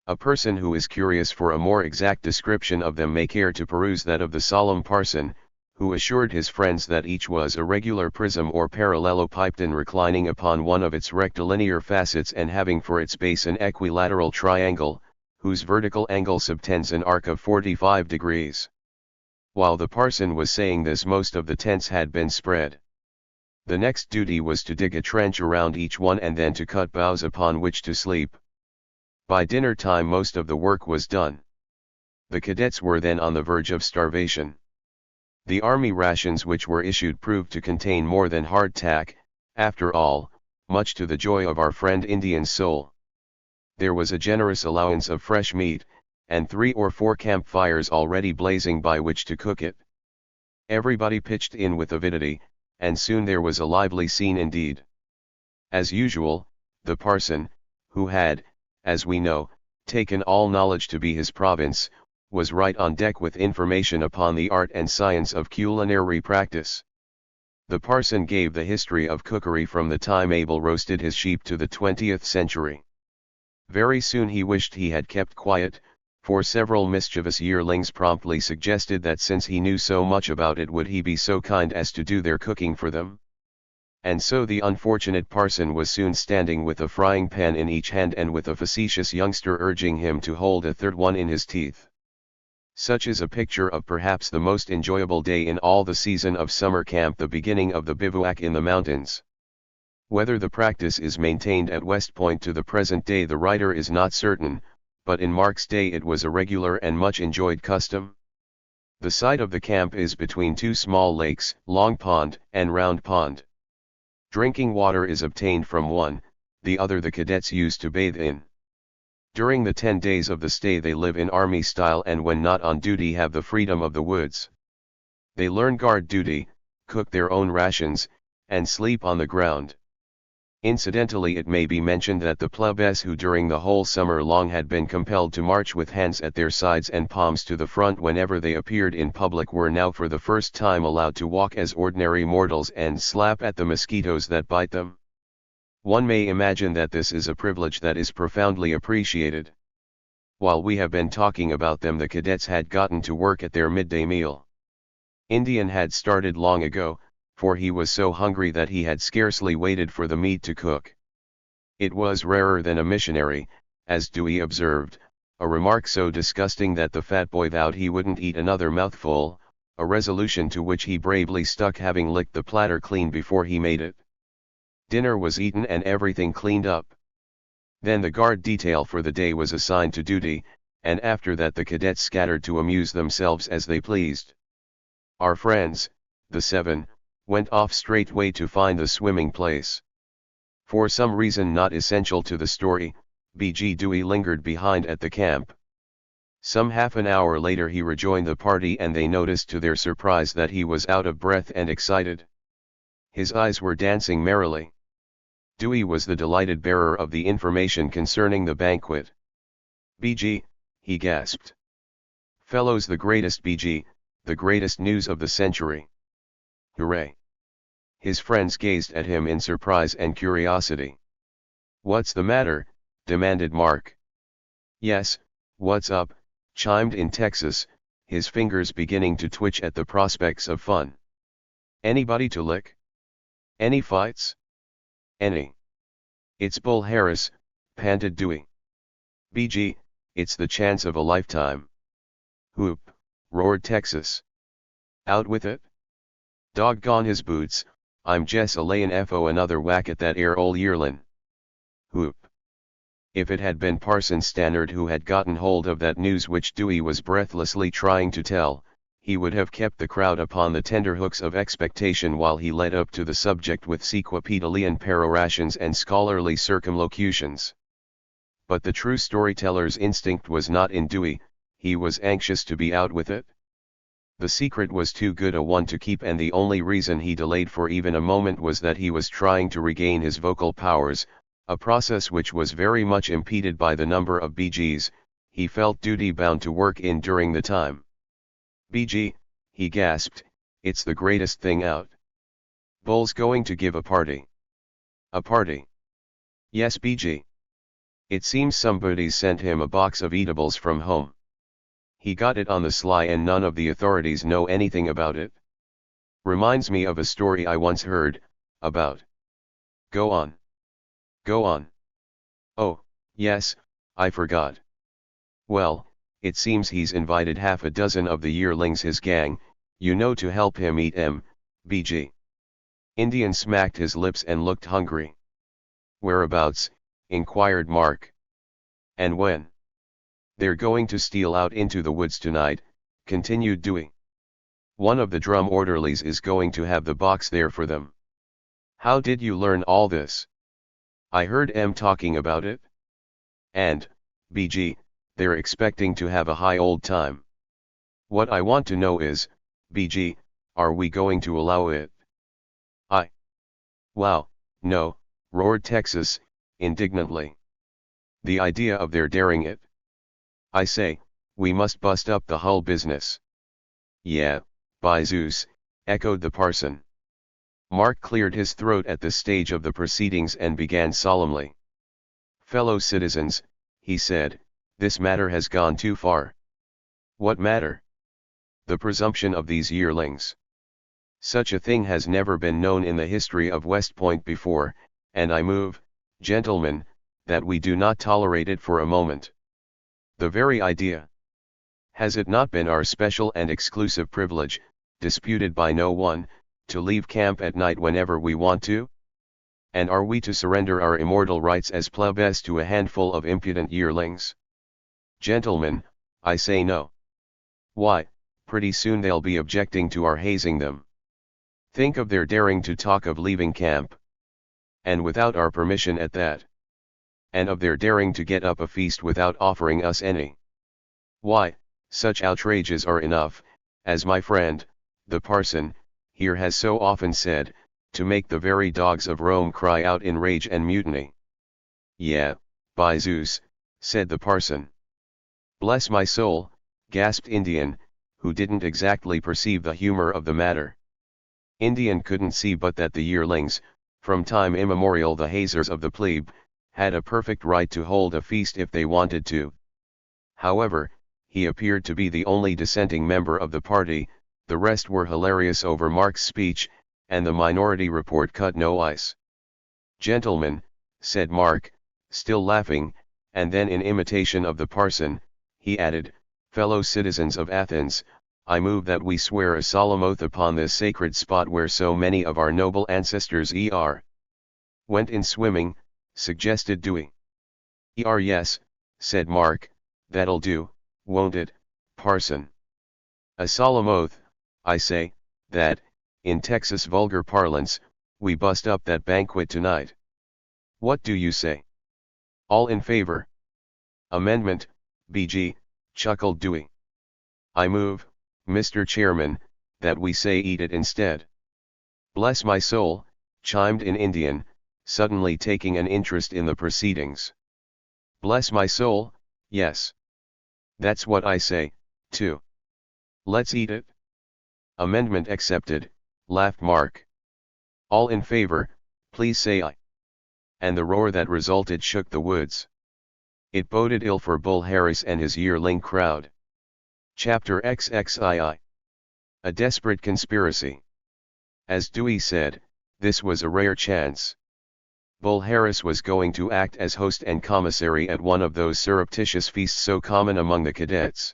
A person who is curious for a more exact description of them may care to peruse that of the solemn parson, who assured his friends that each was a regular prism or parallelepipedon reclining upon one of its rectilinear facets and having for its base an equilateral triangle, whose vertical angle subtends an arc of 45 degrees. While the parson was saying this, most of the tents had been spread. The next duty was to dig a trench around each one and then to cut boughs upon which to sleep. By dinner time most of the work was done. The cadets were then on the verge of starvation. The army rations which were issued proved to contain more than hardtack, after all, much to the joy of our friend Indian's soul. There was a generous allowance of fresh meat, and 3 or 4 campfires already blazing by which to cook it. Everybody pitched in with avidity, and soon there was a lively scene indeed. As usual, the parson, who had, as we know, taken all knowledge to be his province, was right on deck with information upon the art and science of culinary practice. The parson gave the history of cookery from the time Abel roasted his sheep to the 20th century. Very soon he wished he had kept quiet, for several mischievous yearlings promptly suggested that since he knew so much about it, would he be so kind as to do their cooking for them? And so the unfortunate parson was soon standing with a frying pan in each hand and with a facetious youngster urging him to hold a third one in his teeth. Such is a picture of perhaps the most enjoyable day in all the season of summer camp, the beginning of the bivouac in the mountains. Whether the practice is maintained at West Point to the present day the writer is not certain, but in Mark's day it was a regular and much enjoyed custom. The site of the camp is between 2 small lakes, Long Pond and Round Pond. Drinking water is obtained from one, the other the cadets used to bathe in. During the 10 days of the stay they live in army style, and when not on duty have the freedom of the woods. They learn guard duty, cook their own rations, and sleep on the ground. Incidentally, it may be mentioned that the plebes who during the whole summer long had been compelled to march with hands at their sides and palms to the front whenever they appeared in public were now for the first time allowed to walk as ordinary mortals and slap at the mosquitoes that bite them. One may imagine that this is a privilege that is profoundly appreciated. While we have been talking about them, the cadets had gotten to work at their midday meal. Indian had started long ago, for he was so hungry that he had scarcely waited for the meat to cook. It was rarer than a missionary, as Dewey observed, a remark so disgusting that the fat boy vowed he wouldn't eat another mouthful, a resolution to which he bravely stuck, having licked the platter clean before he made it. Dinner was eaten and everything cleaned up. Then the guard detail for the day was assigned to duty, and after that the cadets scattered to amuse themselves as they pleased. Our friends, the 7, went off straightway to find the swimming place. For some reason not essential to the story, B.G. Dewey lingered behind at the camp. Some half an hour later he rejoined the party, and they noticed to their surprise that he was out of breath and excited. His eyes were dancing merrily. Dewey was the delighted bearer of the information concerning the banquet. "B.G.," he gasped. "Fellows, the greatest B.G., the greatest news of the century." "Hooray!" His friends gazed at him in surprise and curiosity. "What's the matter?" demanded Mark. "Yes, what's up?" chimed in Texas, his fingers beginning to twitch at the prospects of fun. "Anybody to lick? Any fights?" "Any." "It's Bull Harris," panted Dewey. "B.G., it's the chance of a lifetime." "Whoop," roared Texas. "Out with it?" "Doggone his boots, I'm jes' a-layin' fo another whack at that 'ere ol' yearlin'." "Whoop." If it had been Parson Stannard who had gotten hold of that news which Dewey was breathlessly trying to tell, he would have kept the crowd upon the tenterhooks of expectation while he led up to the subject with sequipedalian perorations and scholarly circumlocutions. But the true storyteller's instinct was not in Dewey, he was anxious to be out with it. The secret was too good a one to keep, and the only reason he delayed for even a moment was that he was trying to regain his vocal powers, a process which was very much impeded by the number of BGs he felt duty bound to work in during the time. "BG," he gasped, "it's the greatest thing out. Bull's going to give a party." "A party?" "Yes, BG. It seems somebody's sent him a box of eatables from home. He got it on the sly and none of the authorities know anything about it. Reminds me of a story I once heard, about. Go on. Go on. Oh, yes, I forgot. Well, it seems he's invited half a dozen of the yearlings his gang, you know, to help him eat BG. Indian smacked his lips and looked hungry. Whereabouts? Inquired Mark. And when? They're going to steal out into the woods tonight, continued Dewey. One of the drum orderlies is going to have the box there for them. How did you learn all this? I heard talking about it. And, BG, they're expecting to have a high old time. What I want to know is, BG, are we going to allow it? Wow, no, roared Texas, indignantly. The idea of their daring it. I say, we must bust up the whole business. Yeah, by Zeus, echoed the parson. Mark cleared his throat at this stage of the proceedings and began solemnly. Fellow citizens, he said, this matter has gone too far. What matter? The presumption of these yearlings. Such a thing has never been known in the history of West Point before, and I move, gentlemen, that we do not tolerate it for a moment. The very idea. Has it not been our special and exclusive privilege, disputed by no one, to leave camp at night whenever we want to? And are we to surrender our immortal rights as plebes to a handful of impudent yearlings? Gentlemen, I say no. Why, pretty soon they'll be objecting to our hazing them. Think of their daring to talk of leaving camp. And without our permission at that. And of their daring to get up a feast without offering us any. Why, such outrages are enough, as my friend, the parson, here has so often said, to make the very dogs of Rome cry out in rage and mutiny. Yeah, by Zeus, said the parson. Bless my soul, gasped Indian, who didn't exactly perceive the humor of the matter. Indian couldn't see but that the yearlings, from time immemorial the hazers of the plebe, had a perfect right to hold a feast if they wanted to. However, he appeared to be the only dissenting member of the party, the rest were hilarious over Mark's speech, and the minority report cut no ice. Gentlemen, said Mark, still laughing, and then in imitation of the parson, he added, fellow citizens of Athens, I move that we swear a solemn oath upon this sacred spot where so many of our noble ancestors went in swimming, suggested Dewey. Yes, said Mark, that'll do, won't it, parson? A solemn oath, I say, that, in Texas vulgar parlance, we bust up that banquet tonight. What do you say? All in favor? Amendment, BG, chuckled Dewey. I move, Mr. Chairman, that we say eat it instead. Bless my soul, chimed in Indian, suddenly taking an interest in the proceedings. Bless my soul, yes. That's what I say, too. Let's eat it. Amendment accepted, laughed Mark. All in favor, please say aye. And the roar that resulted shook the woods. It boded ill for Bull Harris and his yearling crowd. Chapter XXII. A desperate conspiracy. As Dewey said, this was a rare chance. Bull Harris was going to act as host and commissary at one of those surreptitious feasts so common among the cadets.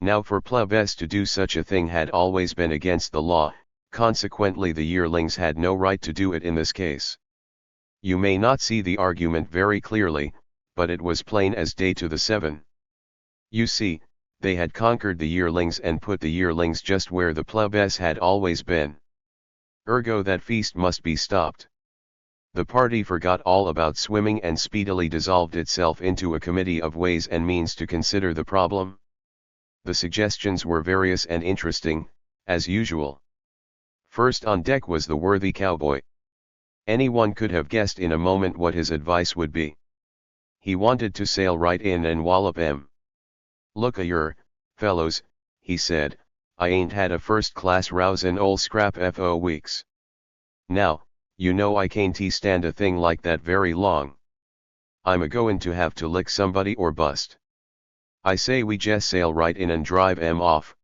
Now for plebes to do such a thing had always been against the law, consequently the yearlings had no right to do it in this case. You may not see the argument very clearly, but it was plain as day to the seven. You see, they had conquered the yearlings and put the yearlings just where the plebes had always been. Ergo that feast must be stopped. The party forgot all about swimming and speedily dissolved itself into a committee of ways and means to consider the problem. The suggestions were various and interesting, as usual. First on deck was the worthy cowboy. Anyone could have guessed in a moment what his advice would be. He wanted to sail right in and wallop 'em. Look-a-yer, fellows, he said, I ain't had a first-class rouse in ol' scrap for weeks. Now, you know I can't stand a thing like that very long. I'm a-goin' to have to lick somebody or bust. I say we jest sail right in and drive 'em off.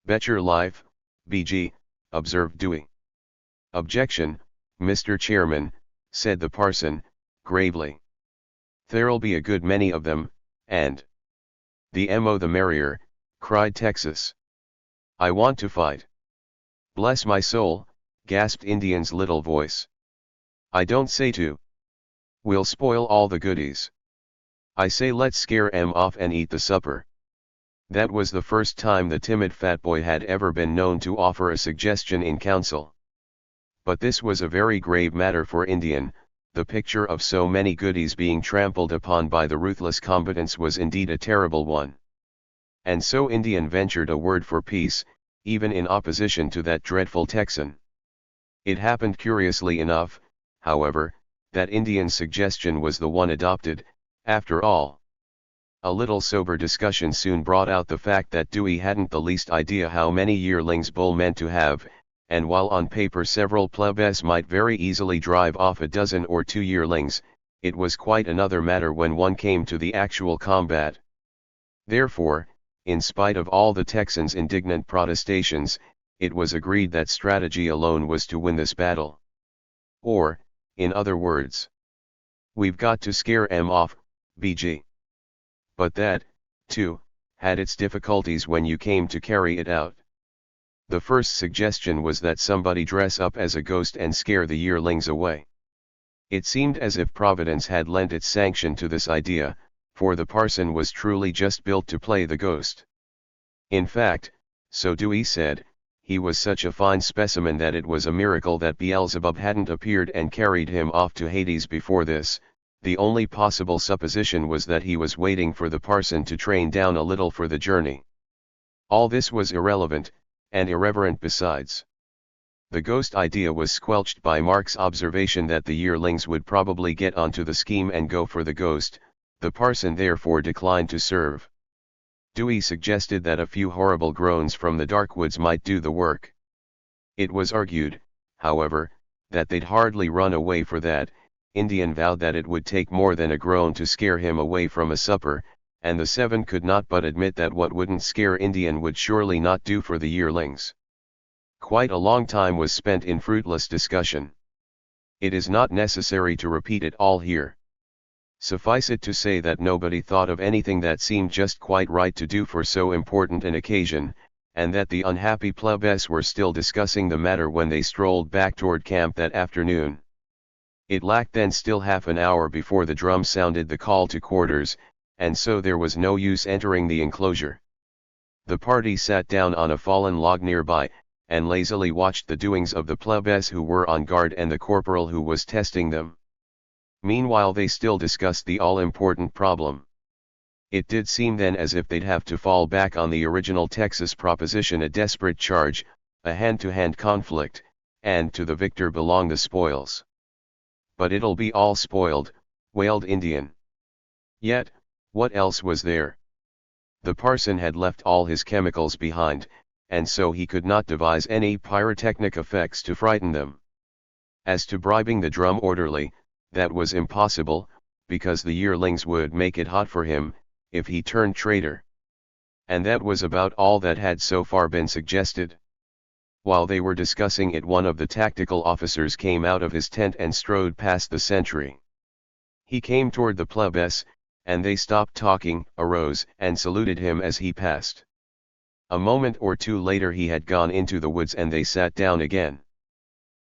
Bet your life, BG, observed Dewey. "Objection, Mr. Chairman," said the parson, gravely. "There'll be a good many of them, and—" "The mo the merrier," cried Texas. "I want to fight." "Bless my soul," gasped Indian's little voice. "I don't say to. We'll spoil all the goodies. I say let's scare 'em off and eat the supper." That was the first time the timid fat boy had ever been known to offer a suggestion in council. But this was a very grave matter for Indian. The picture of so many goodies being trampled upon by the ruthless combatants was indeed a terrible one. And so Indian ventured a word for peace, even in opposition to that dreadful Texan. It happened curiously enough, however, that Indian's suggestion was the one adopted, after all. A little sober discussion soon brought out the fact that Dewey hadn't the least idea how many yearlings Bull meant to have, and while on paper several plebes might very easily drive off a dozen or two yearlings, it was quite another matter when one came to the actual combat. Therefore, in spite of all the Texans' indignant protestations, it was agreed that strategy alone was to win this battle. Or, in other words, we've got to scare 'em off, BG. But that, too, had its difficulties when you came to carry it out. The first suggestion was that somebody dress up as a ghost and scare the yearlings away. It seemed as if Providence had lent its sanction to this idea, for the parson was truly just built to play the ghost. In fact, so Dewey said, he was such a fine specimen that it was a miracle that Beelzebub hadn't appeared and carried him off to Hades before this. The only possible supposition was that he was waiting for the parson to train down a little for the journey. All this was irrelevant, and irreverent besides. The ghost idea was squelched by Mark's observation that the yearlings would probably get onto the scheme and go for the ghost. The parson therefore declined to serve. Dewey suggested that a few horrible groans from the dark woods might do the work. It was argued, however, that they'd hardly run away for that. Indian vowed that it would take more than a groan to scare him away from a supper, and the seven could not but admit that what wouldn't scare Indian would surely not do for the yearlings. Quite a long time was spent in fruitless discussion. It is not necessary to repeat it all here. Suffice it to say that nobody thought of anything that seemed just quite right to do for so important an occasion, and that the unhappy plebes were still discussing the matter when they strolled back toward camp that afternoon. It lacked then still half an hour before the drum sounded the call to quarters, and so there was no use entering the enclosure. The party sat down on a fallen log nearby, and lazily watched the doings of the plebes who were on guard and the corporal who was testing them. Meanwhile they still discussed the all-important problem. It did seem then as if they'd have to fall back on the original Texas proposition, a desperate charge, a hand-to-hand conflict, and to the victor belong the spoils. "But it'll be all spoiled," wailed Indian. Yet, what else was there? The parson had left all his chemicals behind, and so he could not devise any pyrotechnic effects to frighten them. As to bribing the drum orderly, that was impossible, because the yearlings would make it hot for him, if he turned traitor. And that was about all that had so far been suggested. While they were discussing it, one of the tactical officers came out of his tent and strode past the sentry. He came toward the plebes, and they stopped talking, arose, and saluted him as he passed. A moment or two later he had gone into the woods and they sat down again.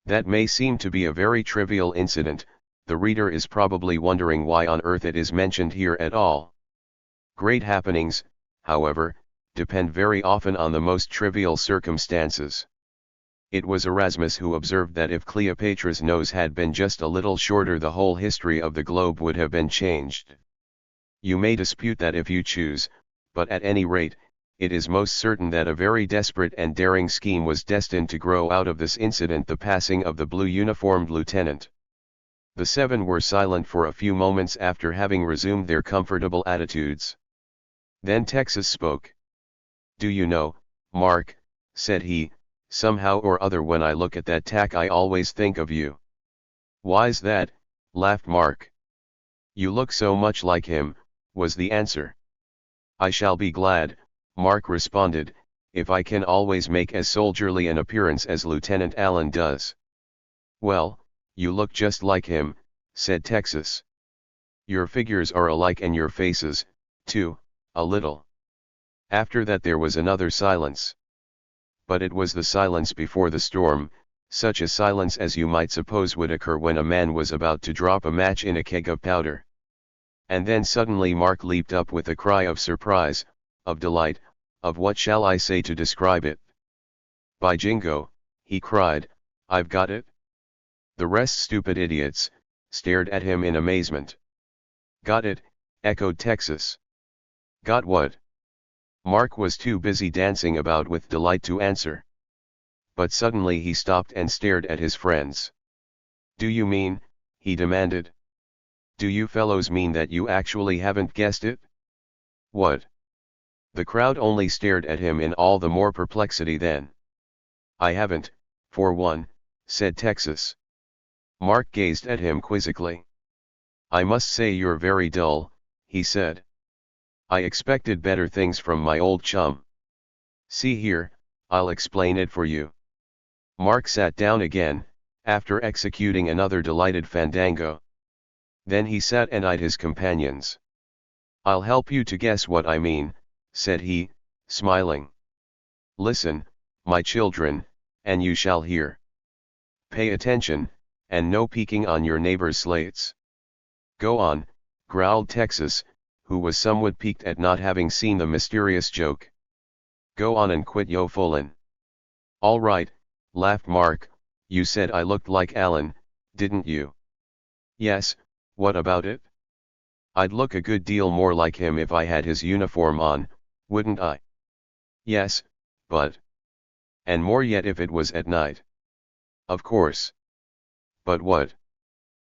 That may seem to be a very trivial incident. The reader is probably wondering why on earth it is mentioned here at all. Great happenings, however, depend very often on the most trivial circumstances. It was Erasmus who observed that if Cleopatra's nose had been just a little shorter, the whole history of the globe would have been changed. You may dispute that if you choose, but at any rate, it is most certain that a very desperate and daring scheme was destined to grow out of this incident, the passing of the blue-uniformed lieutenant. The seven were silent for a few moments after having resumed their comfortable attitudes. Then Texas spoke. "Do you know, Mark," said he, "somehow or other when I look at that tack I always think of you." "Why's that?" laughed Mark. "You look so much like him," was the answer. "I shall be glad," Mark responded, if I can always make as soldierly an appearance as Lieutenant Allen does." "Well, you look just like him," said Texas. "Your figures are alike and your faces, too, a little." After that there was another silence. But it was the silence before the storm, such a silence as you might suppose would occur when a man was about to drop a match in a keg of powder. And then suddenly Mark leaped up with a cry of surprise, of delight, of what shall I say to describe it? "By Jingo," he cried, "I've got it!" The rest, stupid idiots, stared at him in amazement. "Got it," echoed Texas. "Got what?" Mark was too busy dancing about with delight to answer. But suddenly he stopped and stared at his friends. "Do you mean," he demanded, "do you fellows mean that you actually haven't guessed it?" "What?" The crowd only stared at him in all the more perplexity then. "I haven't, for one," said Texas. Mark gazed at him quizzically. "I must say you're very dull," he said. "I expected better things from my old chum. See here, I'll explain it for you." Mark sat down again, after executing another delighted fandango. Then he sat and eyed his companions. "I'll help you to guess what I mean," said he, smiling. "Listen, my children, and you shall hear. Pay attention, and no peeking on your neighbors' slates." "Go on," growled Texas, who was somewhat piqued at not having seen the mysterious joke. "Go on and quit yo foolin'." "All right," laughed Mark, "you said I looked like Allen, didn't you?" "Yes, what about it?" "I'd look a good deal more like him if I had his uniform on, wouldn't I?" "Yes, but—" "And more yet if it was at night." "Of course." "But what?"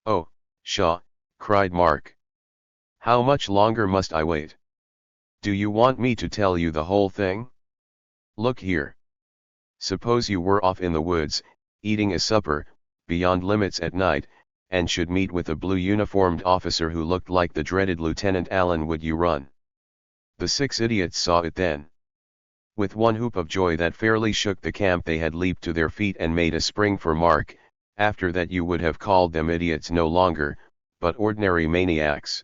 "Oh, pshaw," cried Mark. "How much longer must I wait? Do you want me to tell you the whole thing? Look here. Suppose you were off in the woods, eating a supper, beyond limits at night, and should meet with a blue-uniformed officer who looked like the dreaded Lieutenant Allen. Would you run?" The 6 idiots saw it then. With one whoop of joy that fairly shook the camp they had leaped to their feet and made a spring for Mark. After that you would have called them idiots no longer, but ordinary maniacs.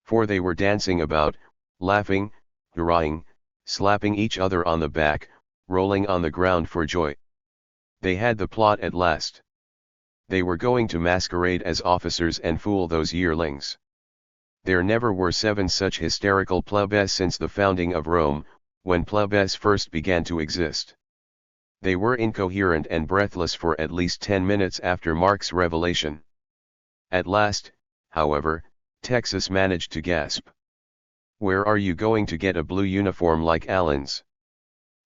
For they were dancing about, laughing, hurrahing, slapping each other on the back, rolling on the ground for joy. They had the plot at last. They were going to masquerade as officers and fool those yearlings. There never were 7 such hysterical plebes since the founding of Rome, when plebes first began to exist. They were incoherent and breathless for at least 10 minutes after Mark's revelation. At last, however, Texas managed to gasp. "Where are you going to get a blue uniform like Allen's?"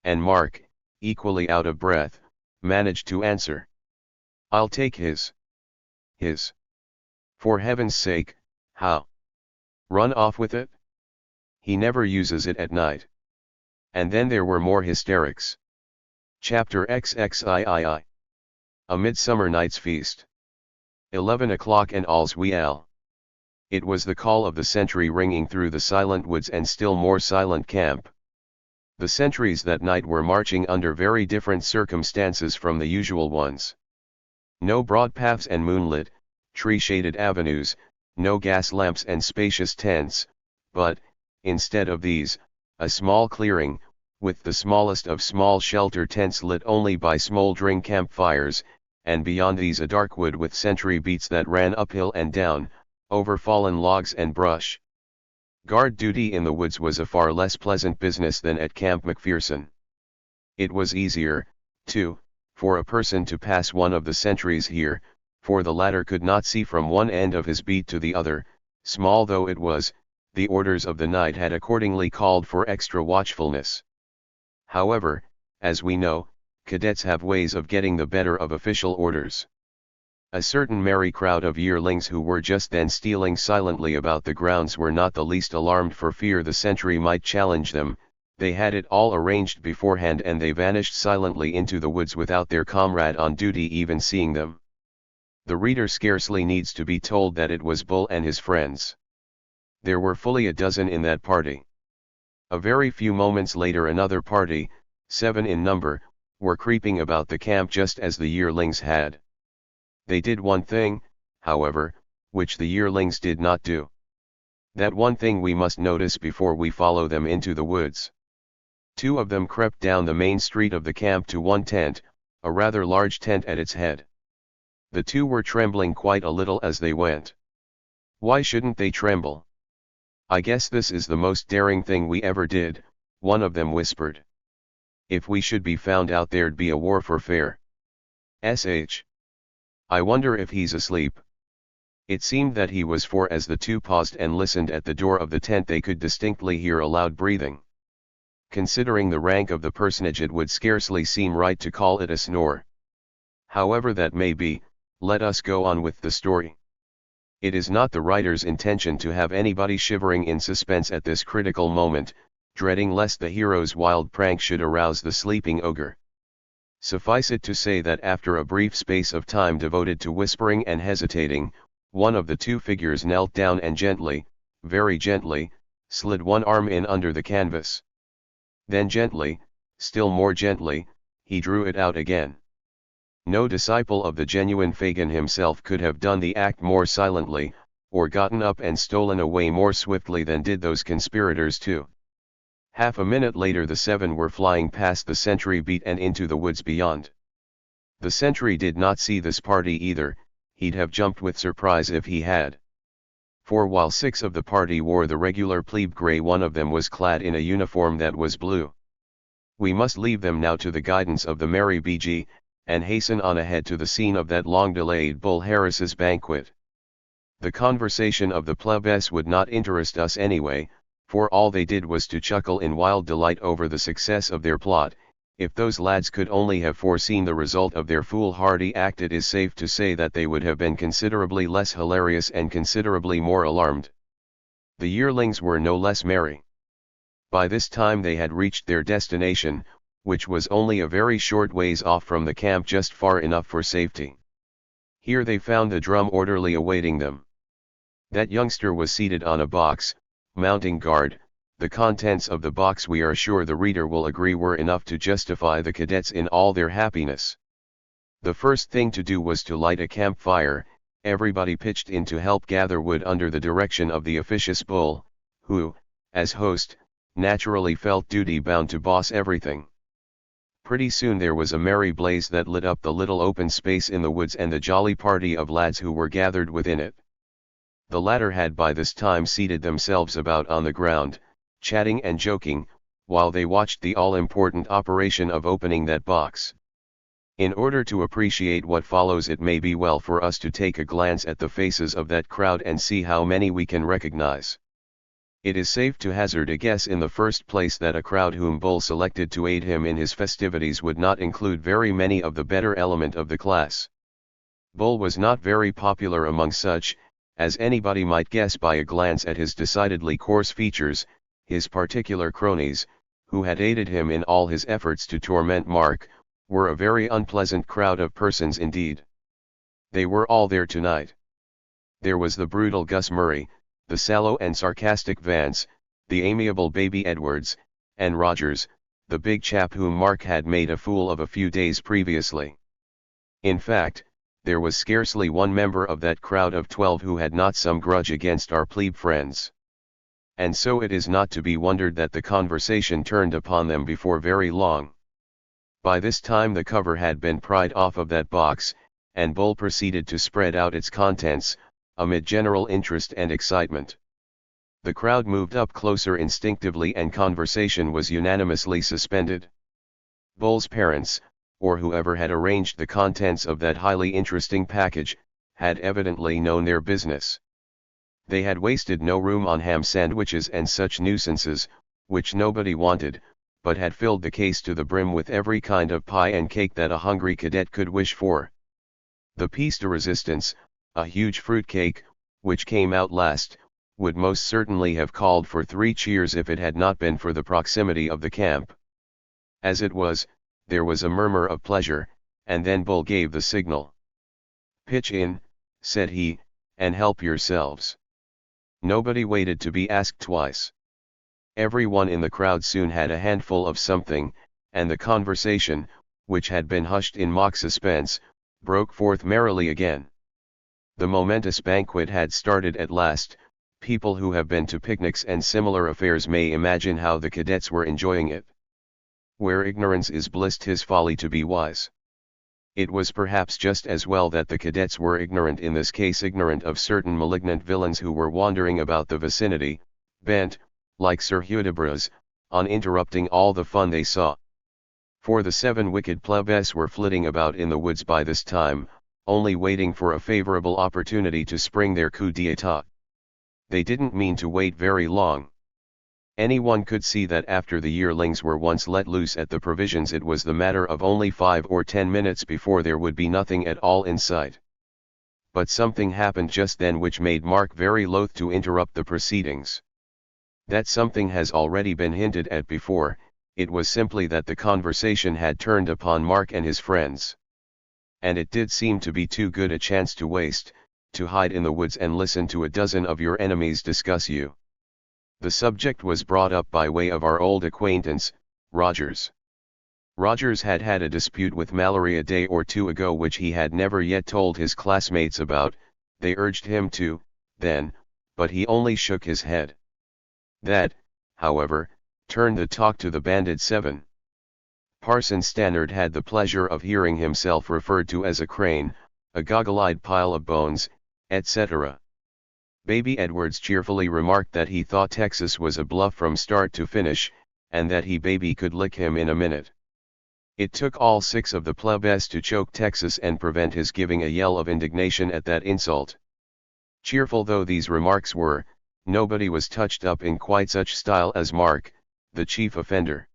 And Mark, equally out of breath, managed to answer. "I'll take his." "His? For heaven's sake, how? Run off with it? He never uses it at night." And then there were more hysterics. Chapter XXIII. A Midsummer Night's Feast. 11 o'clock and all's well. It was the call of the sentry ringing through the silent woods and still more silent camp. The sentries that night were marching under very different circumstances from the usual ones. No broad paths and moonlit, tree-shaded avenues, no gas lamps and spacious tents, but, instead of these, a small clearing, with the smallest of small shelter tents lit only by smoldering campfires, and beyond these a dark wood with sentry beats that ran uphill and down, over fallen logs and brush. Guard duty in the woods was a far less pleasant business than at Camp McPherson. It was easier, too, for a person to pass one of the sentries here, for the latter could not see from one end of his beat to the other. Small though it was, the orders of the night had accordingly called for extra watchfulness. However, as we know, cadets have ways of getting the better of official orders. A certain merry crowd of yearlings who were just then stealing silently about the grounds were not the least alarmed for fear the sentry might challenge them. They had it all arranged beforehand and they vanished silently into the woods without their comrade on duty even seeing them. The reader scarcely needs to be told that it was Bull and his friends. There were fully a dozen in that party. A very few moments later another party, 7 in number, were creeping about the camp just as the yearlings had. They did one thing, however, which the yearlings did not do. That one thing we must notice before we follow them into the woods. 2 of them crept down the main street of the camp to one tent, a rather large tent at its head. The 2 were trembling quite a little as they went. Why shouldn't they tremble? I guess this is the most daring thing we ever did, one of them whispered. If we should be found out there'd be a war for fair. SH. I wonder if he's asleep. It seemed that he was, for as the 2 paused and listened at the door of the tent they could distinctly hear a loud breathing. Considering the rank of the personage it would scarcely seem right to call it a snore. However that may be, let us go on with the story. It is not the writer's intention to have anybody shivering in suspense at this critical moment, dreading lest the hero's wild prank should arouse the sleeping ogre. Suffice it to say that after a brief space of time devoted to whispering and hesitating, one of the 2 figures knelt down and gently, very gently, slid one arm in under the canvas. Then gently, still more gently, he drew it out again. No disciple of the genuine Fagin himself could have done the act more silently, or gotten up and stolen away more swiftly than did those conspirators too. Half a minute later the 7 were flying past the sentry beat and into the woods beyond. The sentry did not see this party either, he'd have jumped with surprise if he had. For while 6 of the party wore the regular plebe grey, one of them was clad in a uniform that was blue. We must leave them now to the guidance of the merry BG, and hasten on ahead to the scene of that long-delayed Bull Harris's banquet. The conversation of the plebes would not interest us anyway, for all they did was to chuckle in wild delight over the success of their plot. If those lads could only have foreseen the result of their foolhardy act, it is safe to say that they would have been considerably less hilarious and considerably more alarmed. The yearlings were no less merry. By this time they had reached their destination, which was only a very short ways off from the camp, just far enough for safety. Here they found the drum orderly awaiting them. That youngster was seated on a box, mounting guard. The contents of the box, we are sure the reader will agree, were enough to justify the cadets in all their happiness. The first thing to do was to light a campfire. Everybody pitched in to help gather wood under the direction of the officious Bull, who, as host, naturally felt duty-bound to boss everything. Pretty soon there was a merry blaze that lit up the little open space in the woods and the jolly party of lads who were gathered within it. The latter had by this time seated themselves about on the ground, chatting and joking, while they watched the all-important operation of opening that box. In order to appreciate what follows, it may be well for us to take a glance at the faces of that crowd and see how many we can recognize. It is safe to hazard a guess in the first place that a crowd whom Bull selected to aid him in his festivities would not include very many of the better element of the class. Bull was not very popular among such, as anybody might guess by a glance at his decidedly coarse features. His particular cronies, who had aided him in all his efforts to torment Mark, were a very unpleasant crowd of persons indeed. They were all there tonight. There was the brutal Gus Murray, the sallow and sarcastic Vance, the amiable baby Edwards, and Rogers, the big chap whom Mark had made a fool of a few days previously. In fact, there was scarcely one member of that crowd of 12 who had not some grudge against our plebe friends. And so it is not to be wondered that the conversation turned upon them before very long. By this time the cover had been pried off of that box, and Bull proceeded to spread out its contents, amid general interest and excitement. The crowd moved up closer instinctively and conversation was unanimously suspended. Bull's parents, or whoever had arranged the contents of that highly interesting package, had evidently known their business. They had wasted no room on ham sandwiches and such nuisances, which nobody wanted, but had filled the case to the brim with every kind of pie and cake that a hungry cadet could wish for. The piece de resistance, a huge fruit cake, which came out last, would most certainly have called for 3 cheers if it had not been for the proximity of the camp. As it was, there was a murmur of pleasure, and then Bull gave the signal. "Pitch in," said he, "and help yourselves." Nobody waited to be asked twice. Everyone in the crowd soon had a handful of something, and the conversation, which had been hushed in mock suspense, broke forth merrily again. The momentous banquet had started at last. People who have been to picnics and similar affairs may imagine how the cadets were enjoying it. Where ignorance is bliss, 'tis folly to be wise. It was perhaps just as well that the cadets were ignorant, in this case ignorant of certain malignant villains who were wandering about the vicinity, bent, like Sir Hudibras, on interrupting all the fun they saw. For the 7 wicked plebs were flitting about in the woods by this time, only waiting for a favorable opportunity to spring their coup d'état. They didn't mean to wait very long. Anyone could see that after the yearlings were once let loose at the provisions, it was the matter of only 5 or 10 minutes before there would be nothing at all in sight. But something happened just then which made Mark very loath to interrupt the proceedings. That something has already been hinted at before. It was simply that the conversation had turned upon Mark and his friends. And it did seem to be too good a chance to waste, to hide in the woods and listen to a dozen of your enemies discuss you. The subject was brought up by way of our old acquaintance, Rogers. Rogers had had a dispute with Mallory a day or two ago which he had never yet told his classmates about. They urged him to, then, but he only shook his head. That, however, turned the talk to the banded 7. Parson Stannard had the pleasure of hearing himself referred to as a crane, a goggle-eyed pile of bones, etc. Baby Edwards cheerfully remarked that he thought Texas was a bluff from start to finish, and that baby could lick him in a minute. It took all 6 of the plebes to choke Texas and prevent his giving a yell of indignation at that insult. Cheerful though these remarks were, nobody was touched up in quite such style as Mark, the chief offender.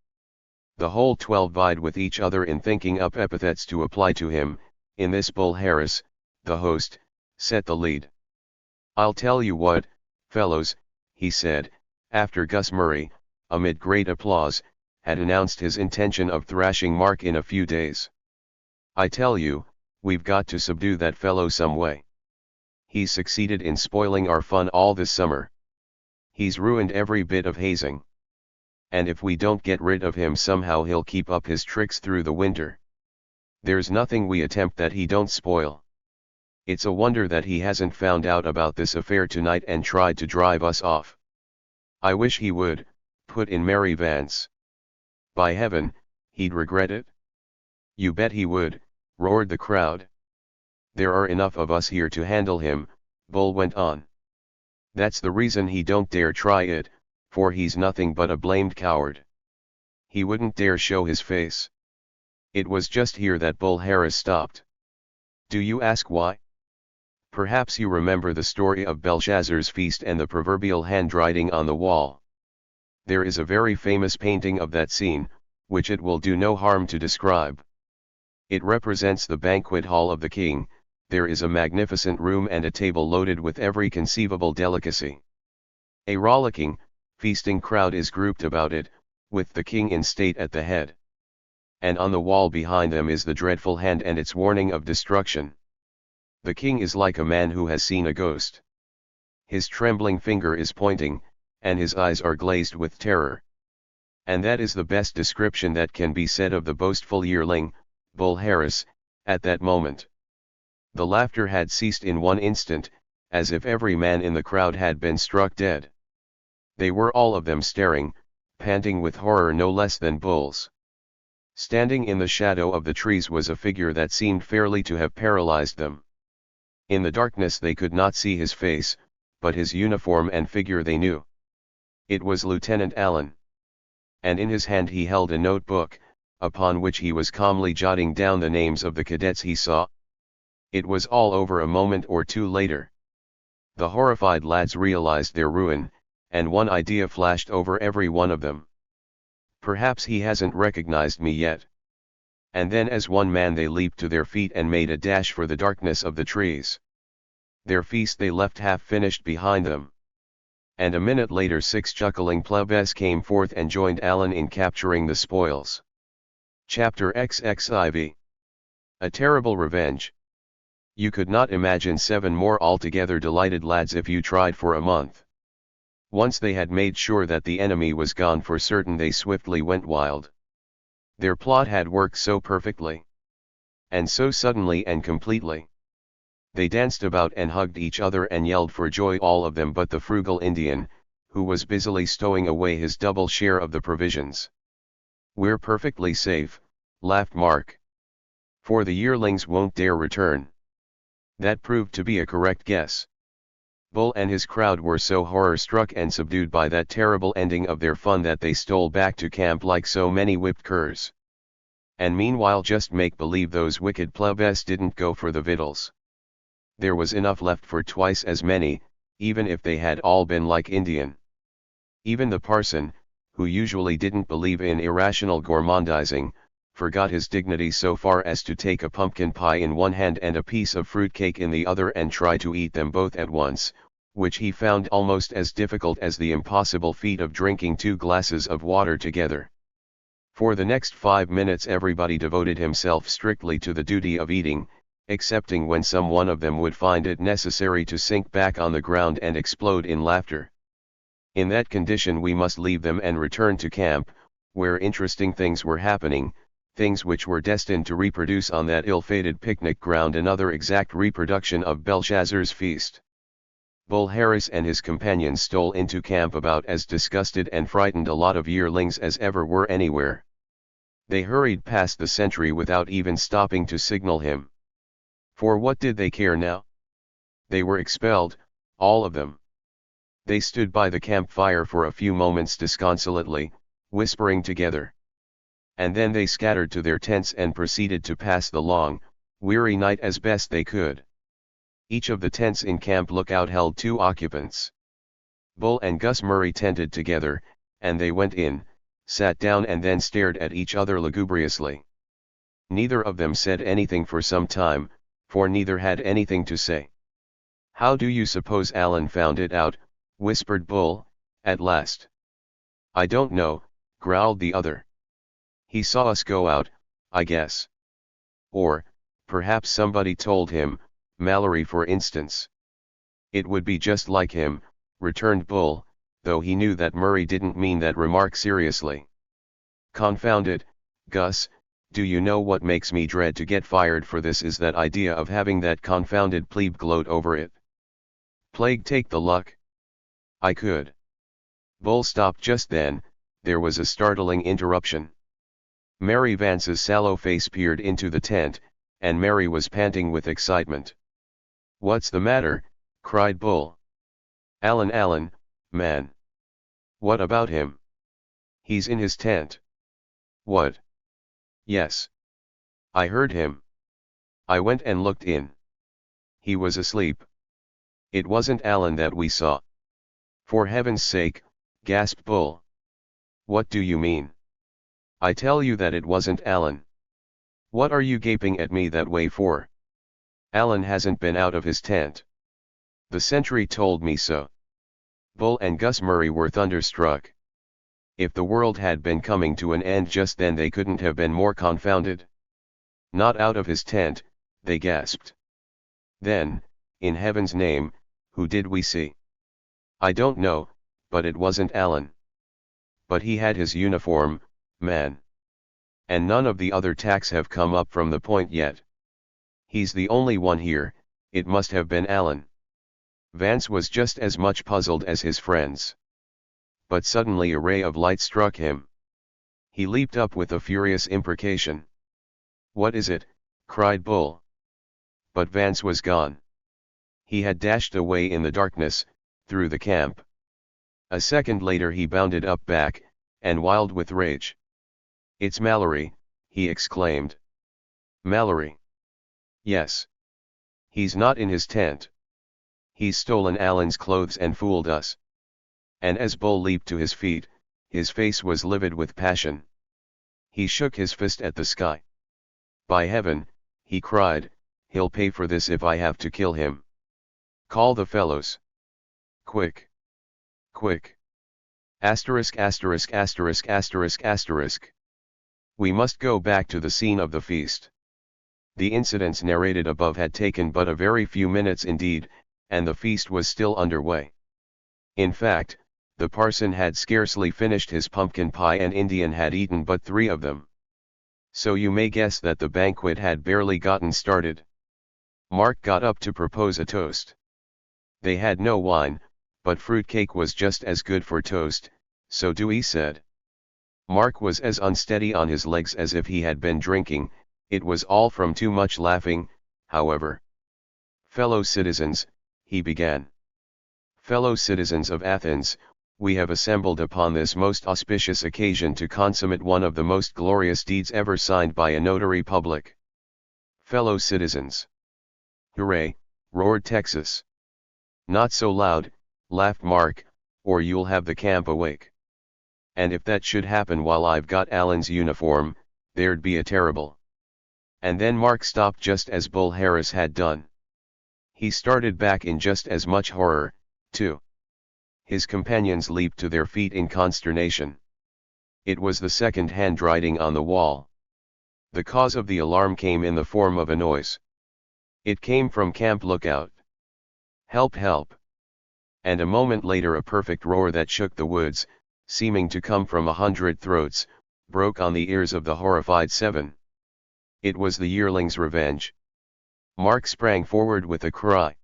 The whole 12 vied with each other in thinking up epithets to apply to him. In this Bull Harris, the host, set the lead. "I'll tell you what, fellows," he said, after Gus Murray, amid great applause, had announced his intention of thrashing Mark in a few days. "I tell you, we've got to subdue that fellow some way. He's succeeded in spoiling our fun all this summer. He's ruined every bit of hazing. And if we don't get rid of him somehow, he'll keep up his tricks through the winter. There's nothing we attempt that he don't spoil. It's a wonder that he hasn't found out about this affair tonight and tried to drive us off." "I wish he would," put in Mary Vance. "By heaven, he'd regret it." "You bet he would," roared the crowd. "There are enough of us here to handle him," Bull went on. "That's the reason he don't dare try it, for he's nothing but a blamed coward. He wouldn't dare show his face." It was just here that Bull Harris stopped. Do you ask why? Perhaps you remember the story of Belshazzar's feast and the proverbial handwriting on the wall. There is a very famous painting of that scene, which it will do no harm to describe. It represents the banquet hall of the king. There is a magnificent room and a table loaded with every conceivable delicacy. A rollicking, feasting crowd is grouped about it, with the king in state at the head. And on the wall behind them is the dreadful hand and its warning of destruction. The king is like a man who has seen a ghost. His trembling finger is pointing, and his eyes are glazed with terror. And that is the best description that can be said of the boastful yearling, Bull Harris, at that moment. The laughter had ceased in one instant, as if every man in the crowd had been struck dead. They were all of them staring, panting with horror no less than bulls. Standing in the shadow of the trees was a figure that seemed fairly to have paralyzed them. In the darkness they could not see his face, but his uniform and figure they knew. It was Lieutenant Allen. And in his hand he held a notebook, upon which he was calmly jotting down the names of the cadets he saw. It was all over a moment or two later. The horrified lads realized their ruin, and one idea flashed over every one of them. Perhaps he hasn't recognized me yet. And then as one man they leaped to their feet and made a dash for the darkness of the trees. Their feast they left half finished behind them. And a minute later 6 chuckling plebes came forth and joined Allen in capturing the spoils. Chapter XXIV. A terrible revenge. You could not imagine 7 more altogether delighted lads if you tried for a month. Once they had made sure that the enemy was gone for certain, they swiftly went wild. Their plot had worked so perfectly. And so suddenly and completely. They danced about and hugged each other and yelled for joy, all of them but the frugal Indian, who was busily stowing away his double share of the provisions. "We're perfectly safe," laughed Mark. "For the yearlings won't dare return." That proved to be a correct guess. Bull and his crowd were so horror-struck and subdued by that terrible ending of their fun that they stole back to camp like so many whipped curs. And meanwhile, just make believe those wicked plebes didn't go for the victuals. There was enough left for twice as many, even if they had all been like Indian. Even the parson, who usually didn't believe in irrational gourmandizing, forgot his dignity so far as to take a pumpkin pie in one hand and a piece of fruit cake in the other and try to eat them both at once, which he found almost as difficult as the impossible feat of drinking 2 glasses of water together. For the next 5 minutes everybody devoted himself strictly to the duty of eating, excepting when some one of them would find it necessary to sink back on the ground and explode in laughter. In that condition we must leave them and return to camp, where interesting things were happening, things which were destined to reproduce on that ill-fated picnic ground another exact reproduction of Belshazzar's feast. Bull Harris and his companions stole into camp about as disgusted and frightened a lot of yearlings as ever were anywhere. They hurried past the sentry without even stopping to signal him. For what did they care now? They were expelled, all of them. They stood by the campfire for a few moments disconsolately, whispering together. And then they scattered to their tents and proceeded to pass the long, weary night as best they could. Each of the tents in Camp Lookout held 2 occupants. Bull and Gus Murray tented together, and they went in, sat down and then stared at each other lugubriously. Neither of them said anything for some time, for neither had anything to say. "How do you suppose Alan found it out?" whispered Bull, at last. "I don't know," growled the other. "He saw us go out, I guess. Or, perhaps somebody told him, Mallory for instance." "It would be just like him," returned Bull, though he knew that Murray didn't mean that remark seriously. "Confound it, Gus, do you know what makes me dread to get fired for this is that idea of having that confounded plebe gloat over it. Plague take the luck. I could." Bull stopped just then. There was a startling interruption. Mary Vance's sallow face peered into the tent, and Mary was panting with excitement. "What's the matter?" cried Bull. Alan, man." "What about him?" "He's in his tent." "What?" "Yes. I heard him. I went and looked in. He was asleep. It wasn't Alan that we saw." "For heaven's sake," gasped Bull. "What do you mean?" "I tell you that it wasn't Alan." "What are you gaping at me that way for?" "Alan hasn't been out of his tent. The sentry told me so." Bull and Gus Murray were thunderstruck. If the world had been coming to an end just then they couldn't have been more confounded. "Not out of his tent," they gasped. "Then, in heaven's name, who did we see?" "I don't know, but it wasn't Alan." "But he had his uniform, man. And none of the other tacks have come up from the point yet. He's the only one here, it must have been Alan." Vance was just as much puzzled as his friends. But suddenly a ray of light struck him. He leaped up with a furious imprecation. "What is it?" cried Bull. But Vance was gone. He had dashed away in the darkness, through the camp. A second later he bounded up back, and wild with rage. "It's Mallory," he exclaimed. "Mallory?" "Yes. He's not in his tent. He's stolen Alan's clothes and fooled us." And as Bull leaped to his feet, his face was livid with passion. He shook his fist at the sky. "By heaven," he cried, "he'll pay for this if I have to kill him. Call the fellows. Quick! Quick! Asterisk asterisk asterisk asterisk asterisk. We must go back to the scene of the feast." The incidents narrated above had taken but a very few minutes indeed, and the feast was still underway. In fact, the parson had scarcely finished his pumpkin pie and Indian had eaten but 3 of them. So you may guess that the banquet had barely gotten started. Mark got up to propose a toast. They had no wine, but fruitcake was just as good for toast, so Dewey said. Mark was as unsteady on his legs as if he had been drinking. It was all from too much laughing, however. "Fellow citizens," he began. "Fellow citizens of Athens, we have assembled upon this most auspicious occasion to consummate one of the most glorious deeds ever signed by a notary public. Fellow citizens." "Hooray!" roared Texas. "Not so loud," laughed Mark, "or you'll have the camp awake. And if that should happen while I've got Alan's uniform, there'd be a terrible." And then Mark stopped just as Bull Harris had done. He started back in just as much horror, too. His companions leaped to their feet in consternation. It was the second handwriting on the wall. The cause of the alarm came in the form of a noise. It came from Camp Lookout. "Help! Help!" And a moment later a perfect roar that shook the woods, seeming to come from 100 throats, broke on the ears of the horrified seven. It was the yearling's revenge. Mark sprang forward with a cry.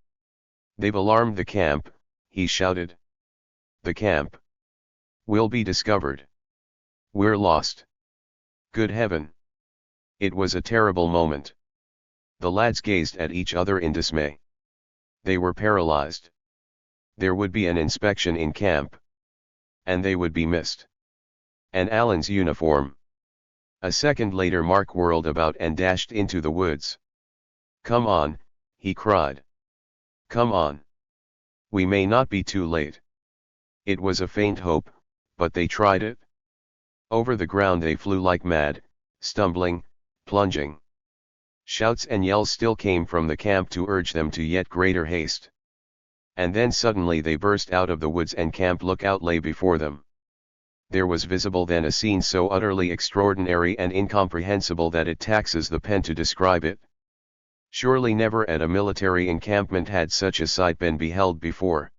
"They've alarmed the camp," he shouted. "The camp. We'll be discovered. We're lost. Good heaven!" It was a terrible moment. The lads gazed at each other in dismay. They were paralyzed. There would be an inspection in camp. And they would be missed. And Alan's uniform. A second later Mark whirled about and dashed into the woods. "Come on," he cried. "Come on. We may not be too late." It was a faint hope, but they tried it. Over the ground they flew like mad, stumbling, plunging. Shouts and yells still came from the camp to urge them to yet greater haste. And then suddenly they burst out of the woods and Camp Lookout lay before them. There was visible then a scene so utterly extraordinary and incomprehensible that it taxes the pen to describe it. Surely never at a military encampment had such a sight been beheld before.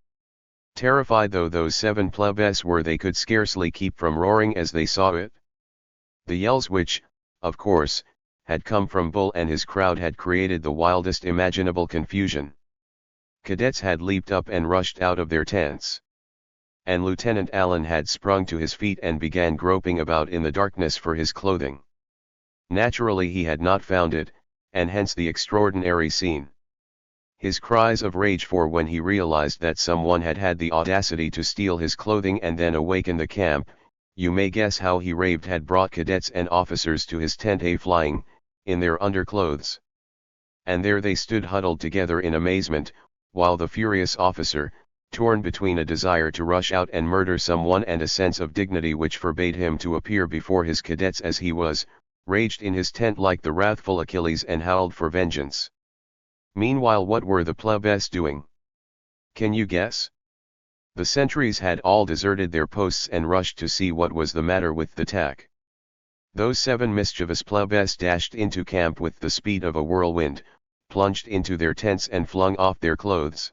Terrified though those 7 plebes were, they could scarcely keep from roaring as they saw it. The yells which, of course, had come from Bull and his crowd had created the wildest imaginable confusion. Cadets had leaped up and rushed out of their tents. And Lieutenant Allen had sprung to his feet and began groping about in the darkness for his clothing. Naturally he had not found it, and hence the extraordinary scene. His cries of rage, for when he realized that someone had had the audacity to steal his clothing and then awaken the camp, you may guess how he raved, had brought cadets and officers to his tent flying, in their underclothes. And there they stood huddled together in amazement, while the furious officer, torn between a desire to rush out and murder someone and a sense of dignity which forbade him to appear before his cadets as he was, raged in his tent like the wrathful Achilles and howled for vengeance. Meanwhile, what were the plebes doing? Can you guess? The sentries had all deserted their posts and rushed to see what was the matter with the tack. Those 7 mischievous plebes dashed into camp with the speed of a whirlwind, plunged into their tents and flung off their clothes.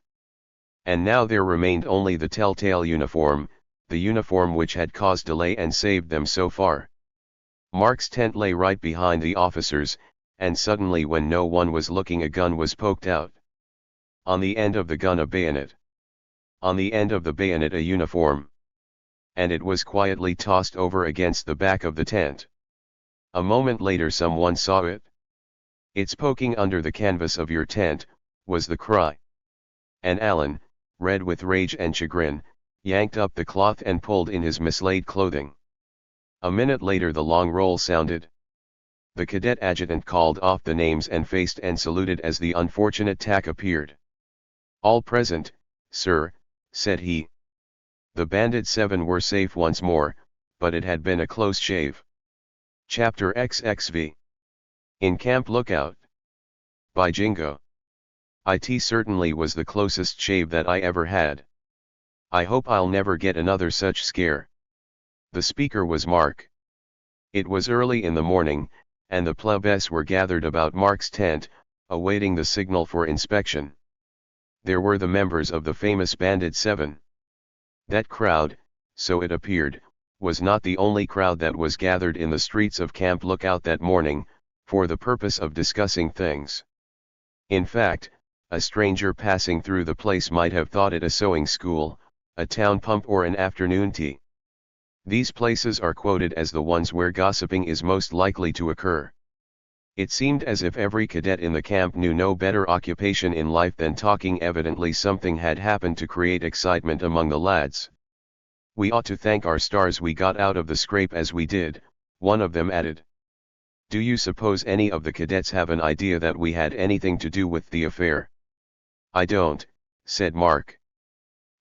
And now there remained only the telltale uniform, the uniform which had caused delay and saved them so far. Mark's tent lay right behind the officers, and suddenly, when no one was looking, a gun was poked out. On the end of the gun a bayonet. On the end of the bayonet a uniform. And it was quietly tossed over against the back of the tent. A moment later someone saw it. "It's poking under the canvas of your tent," was the cry. And Allen, red with rage and chagrin, yanked up the cloth and pulled in his mislaid clothing. A minute later the long roll sounded. The cadet adjutant called off the names and faced and saluted as the unfortunate tack appeared. "All present, sir," said he. The bandit 7 were safe once more, but it had been a close shave. Chapter XXV. In Camp Lookout. By Jingo. It certainly was the closest shave that I ever had. I hope I'll never get another such scare. The speaker was Mark. It was early in the morning, and the plebes were gathered about Mark's tent, awaiting the signal for inspection. There were the members of the famous Bandit 7. That crowd, so it appeared, was not the only crowd that was gathered in the streets of Camp Lookout that morning, for the purpose of discussing things. In fact, a stranger passing through the place might have thought it a sewing school, a town pump or an afternoon tea. These places are quoted as the ones where gossiping is most likely to occur. It seemed as if every cadet in the camp knew no better occupation in life than talking. Evidently something had happened to create excitement among the lads. "We ought to thank our stars we got out of the scrape as we did," one of them added. "Do you suppose any of the cadets have an idea that we had anything to do with the affair?" "I don't," said Mark.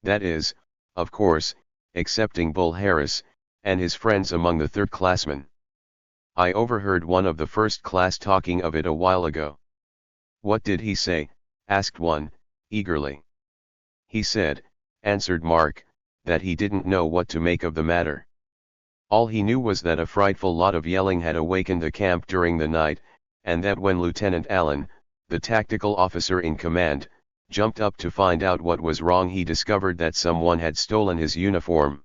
"That is, of course, excepting Bull Harris, and his friends among the third-classmen. I overheard one of the first class talking of it a while ago." "What did he say?" asked one, eagerly. "He said," answered Mark, "that he didn't know what to make of the matter. All he knew was that a frightful lot of yelling had awakened the camp during the night, and that when Lieutenant Allen, the tactical officer in command, jumped up to find out what was wrong, he discovered that someone had stolen his uniform.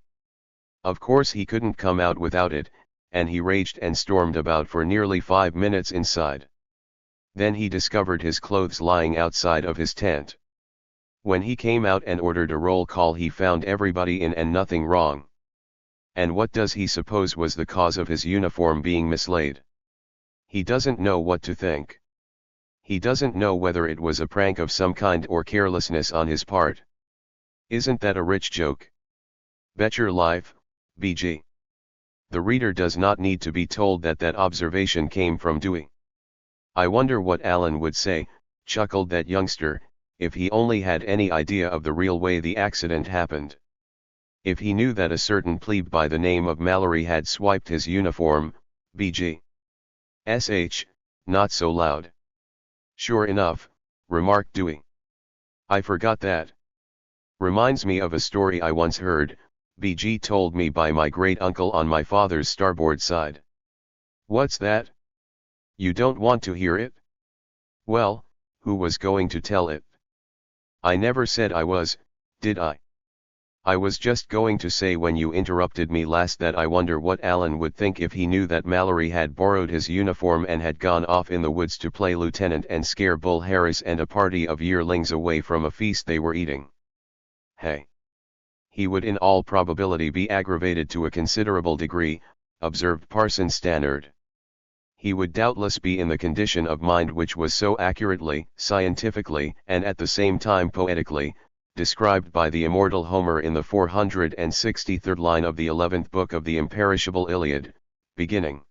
Of course he couldn't come out without it, and he raged and stormed about for nearly 5 minutes inside. Then he discovered his clothes lying outside of his tent. When he came out and ordered a roll call, he found everybody in and nothing wrong. And what does he suppose was the cause of his uniform being mislaid? He doesn't know what to think. He doesn't know whether it was a prank of some kind or carelessness on his part. Isn't that a rich joke? Bet your life, BG. The reader does not need to be told that that observation came from Dewey. "I wonder what Allen would say," chuckled that youngster, "if he only had any idea of the real way the accident happened. If he knew that a certain plebe by the name of Mallory had swiped his uniform, BG. SH, not so loud." "Sure enough," remarked Dewey. "I forgot that. Reminds me of a story I once heard, BG told me by my great-uncle on my father's starboard side." "What's that? You don't want to hear it?" "Well, who was going to tell it?" "I never said I was, did I? I was just going to say when you interrupted me last that I wonder what Allen would think if he knew that Mallory had borrowed his uniform and had gone off in the woods to play lieutenant and scare Bull Harris and a party of yearlings away from a feast they were eating. Hey! He would in all probability be aggravated to a considerable degree," observed Parson Stannard. "He would doubtless be in the condition of mind which was so accurately, scientifically, and at the same time poetically, described by the immortal Homer in the 463rd line of the 11th book of the imperishable Iliad, beginning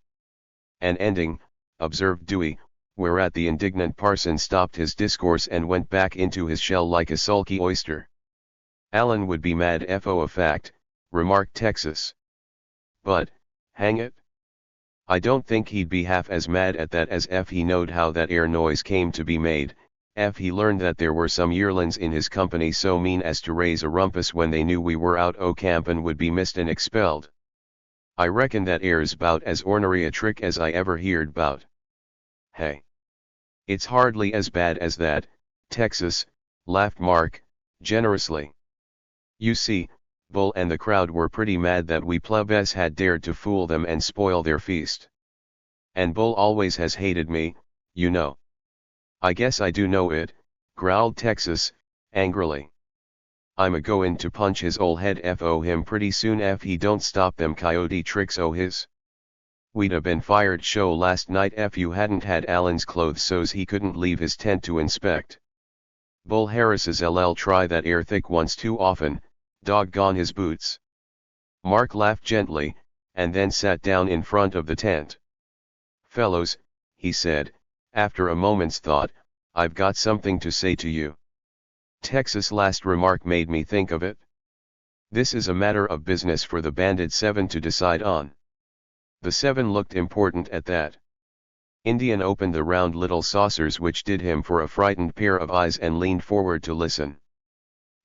and ending," observed Dewey, whereat the indignant parson stopped his discourse and went back into his shell like a sulky oyster. "Allen would be mad fo a fact," remarked Texas. "But, hang it, I don't think he'd be half as mad at that as if he knowed how that air noise came to be made, if he learned that there were some yearlings in his company so mean as to raise a rumpus when they knew we were out o' camp and would be missed and expelled. I reckon that air's 'bout as ornery a trick as I ever heerd 'bout. Hey! It's hardly as bad as that, Texas," laughed Mark, generously. "You see, Bull and the crowd were pretty mad that we plebes had dared to fool them and spoil their feast. And Bull always has hated me, you know." "I guess I do know it," growled Texas, angrily. "I'm a-goin' to punch his ol' head fo him pretty soon if he don't stop them coyote tricks o' his. We'd a been fired show last night if you hadn't had Allen's clothes so's he couldn't leave his tent to inspect. Bull Harris's LL try that air thick once too often, doggone his boots." Mark laughed gently, and then sat down in front of the tent. "Fellows," he said, after a moment's thought, "I've got something to say to you." Texas' last remark made me think of it. This is a matter of business for the Banded Seven to decide on. The seven looked important at that. Indian opened the round little saucers which did him for a frightened pair of eyes and leaned forward to listen.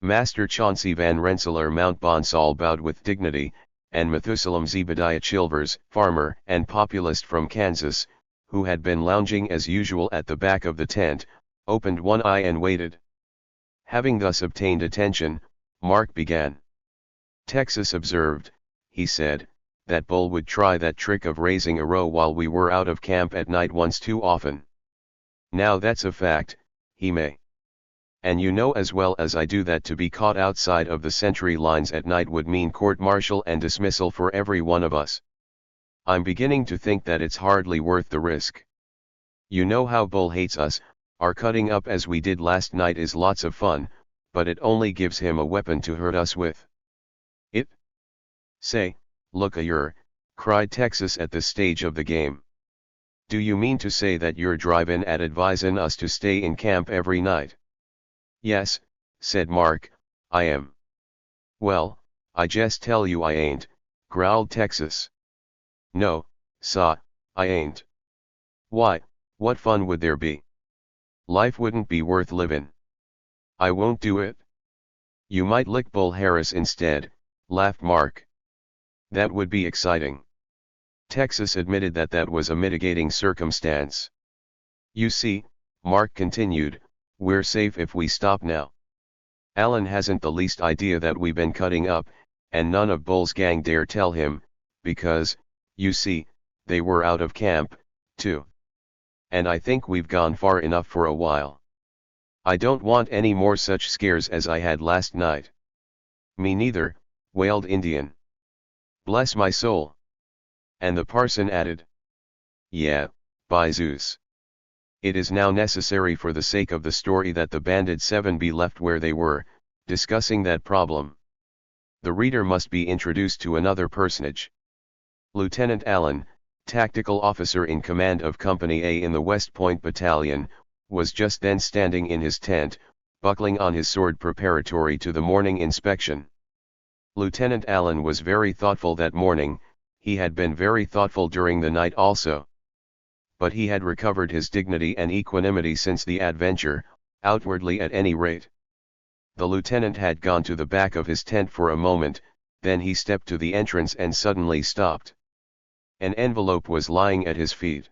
Master Chauncey Van Rensselaer Mount Bonsall bowed with dignity, and Methusalem Zebediah Chilvers, farmer and populist from Kansas, who had been lounging as usual at the back of the tent, opened one eye and waited. Having thus obtained attention, Mark began. "Texas observed," he said, that Bull would try that trick of raising a row while we were out of camp at night once too often. Now that's a fact, he may. And you know as well as I do that to be caught outside of the sentry lines at night would mean court-martial and dismissal for every one of us. I'm beginning to think that it's hardly worth the risk. You know how Bull hates us. Our cutting up as we did last night is lots of fun, but it only gives him a weapon to hurt us with. It? Say, look-a-yer, cried Texas at this stage of the game. Do you mean to say that you're drivin' at advisin' us to stay in camp every night? Yes, said Mark, I am. Well, I just tell you I ain't, growled Texas. No, sah, I ain't. Why, what fun would there be? Life wouldn't be worth livin'. I won't do it. You might lick Bull Harris instead, laughed Mark. That would be exciting. Texas admitted that that was a mitigating circumstance. You see, Mark continued, we're safe if we stop now. Alan hasn't the least idea that we've been cutting up, and none of Bull's gang dare tell him, because, you see, they were out of camp, too. And I think we've gone far enough for a while. I don't want any more such scares as I had last night. Me neither, wailed Indian. Bless my soul. And the parson added. Yeah, by Zeus. It is now necessary for the sake of the story that the banded seven be left where they were, discussing that problem. The reader must be introduced to another personage. Lieutenant Allen, tactical officer in command of Company A in the West Point Battalion, was just then standing in his tent, buckling on his sword preparatory to the morning inspection. Lieutenant Allen was very thoughtful that morning. He had been very thoughtful during the night also. But he had recovered his dignity and equanimity since the adventure, outwardly at any rate. The lieutenant had gone to the back of his tent for a moment, then he stepped to the entrance and suddenly stopped. An envelope was lying at his feet.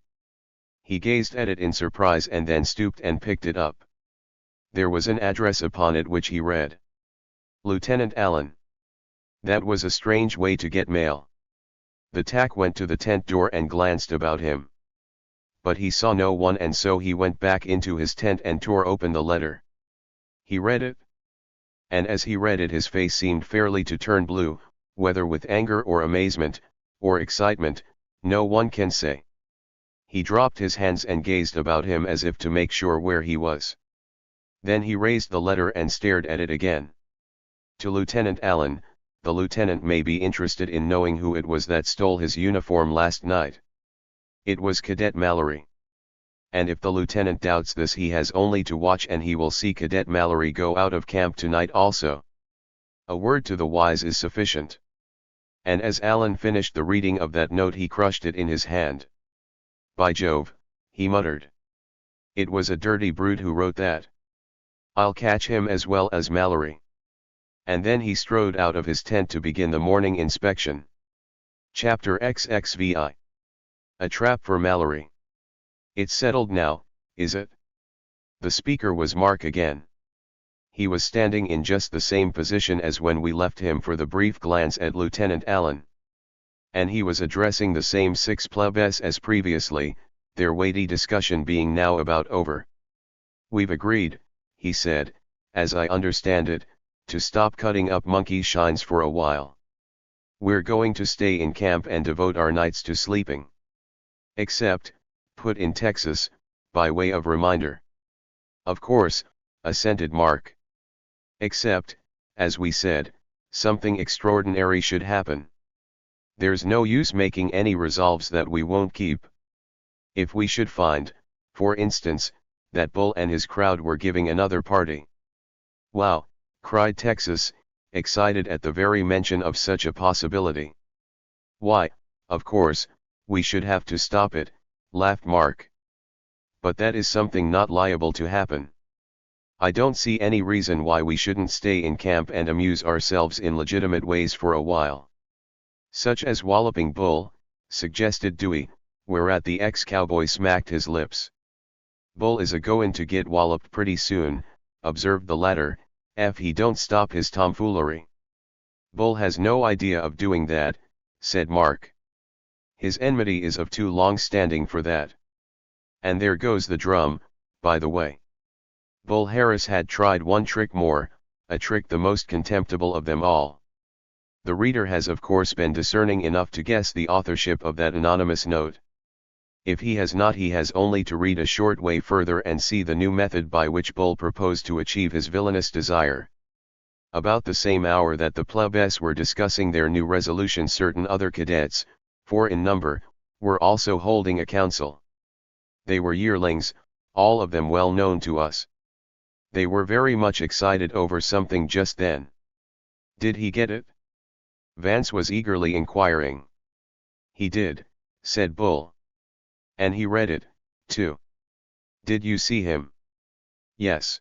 He gazed at it in surprise and then stooped and picked it up. There was an address upon it which he read. Lieutenant Allen. That was a strange way to get mail. The tack went to the tent door and glanced about him. But he saw no one, and so he went back into his tent and tore open the letter. He read it. And as he read it his face seemed fairly to turn blue, whether with anger or amazement, or excitement, no one can say. He dropped his hands and gazed about him as if to make sure where he was. Then he raised the letter and stared at it again. To Lieutenant Allen, the lieutenant may be interested in knowing who it was that stole his uniform last night. It was Cadet Mallory. And if the lieutenant doubts this, he has only to watch and he will see Cadet Mallory go out of camp tonight also. A word to the wise is sufficient. And as Allen finished the reading of that note he crushed it in his hand. By Jove, he muttered. It was a dirty brute who wrote that. I'll catch him as well as Mallory. And then he strode out of his tent to begin the morning inspection. Chapter XXVI. A trap for Mallory. It's settled now, is it? The speaker was Mark again. He was standing in just the same position as when we left him for the brief glance at Lieutenant Allen. And he was addressing the same six plebs as previously, their weighty discussion being now about over. We've agreed, he said, as I understand it, to stop cutting up monkey shines for a while. We're going to stay in camp and devote our nights to sleeping. Except, put in Texas, by way of reminder. Of course, assented Mark. Except, as we said, something extraordinary should happen. There's no use making any resolves that we won't keep. If we should find, for instance, that Bull and his crowd were giving another party. Wow, cried Texas, excited at the very mention of such a possibility. Why, of course, we should have to stop it, laughed Mark. But that is something not liable to happen. I don't see any reason why we shouldn't stay in camp and amuse ourselves in legitimate ways for a while. Such as walloping Bull, suggested Dewey, whereat the ex-cowboy smacked his lips. Bull is a-goin' to get walloped pretty soon, observed the latter, if he don't stop his tomfoolery. Bull has no idea of doing that, said Mark. His enmity is of too long standing for that. And there goes the drum, by the way. Bull Harris had tried one trick more, a trick the most contemptible of them all. The reader has of course been discerning enough to guess the authorship of that anonymous note. If he has not, he has only to read a short way further and see the new method by which Bull proposed to achieve his villainous desire. About the same hour that the plebes were discussing their new resolution, certain other cadets, 4 in number, were also holding a council. They were yearlings, all of them well known to us. They were very much excited over something just then. Did he get it? Vance was eagerly inquiring. He did, said Bull. And he read it, too. Did you see him? Yes.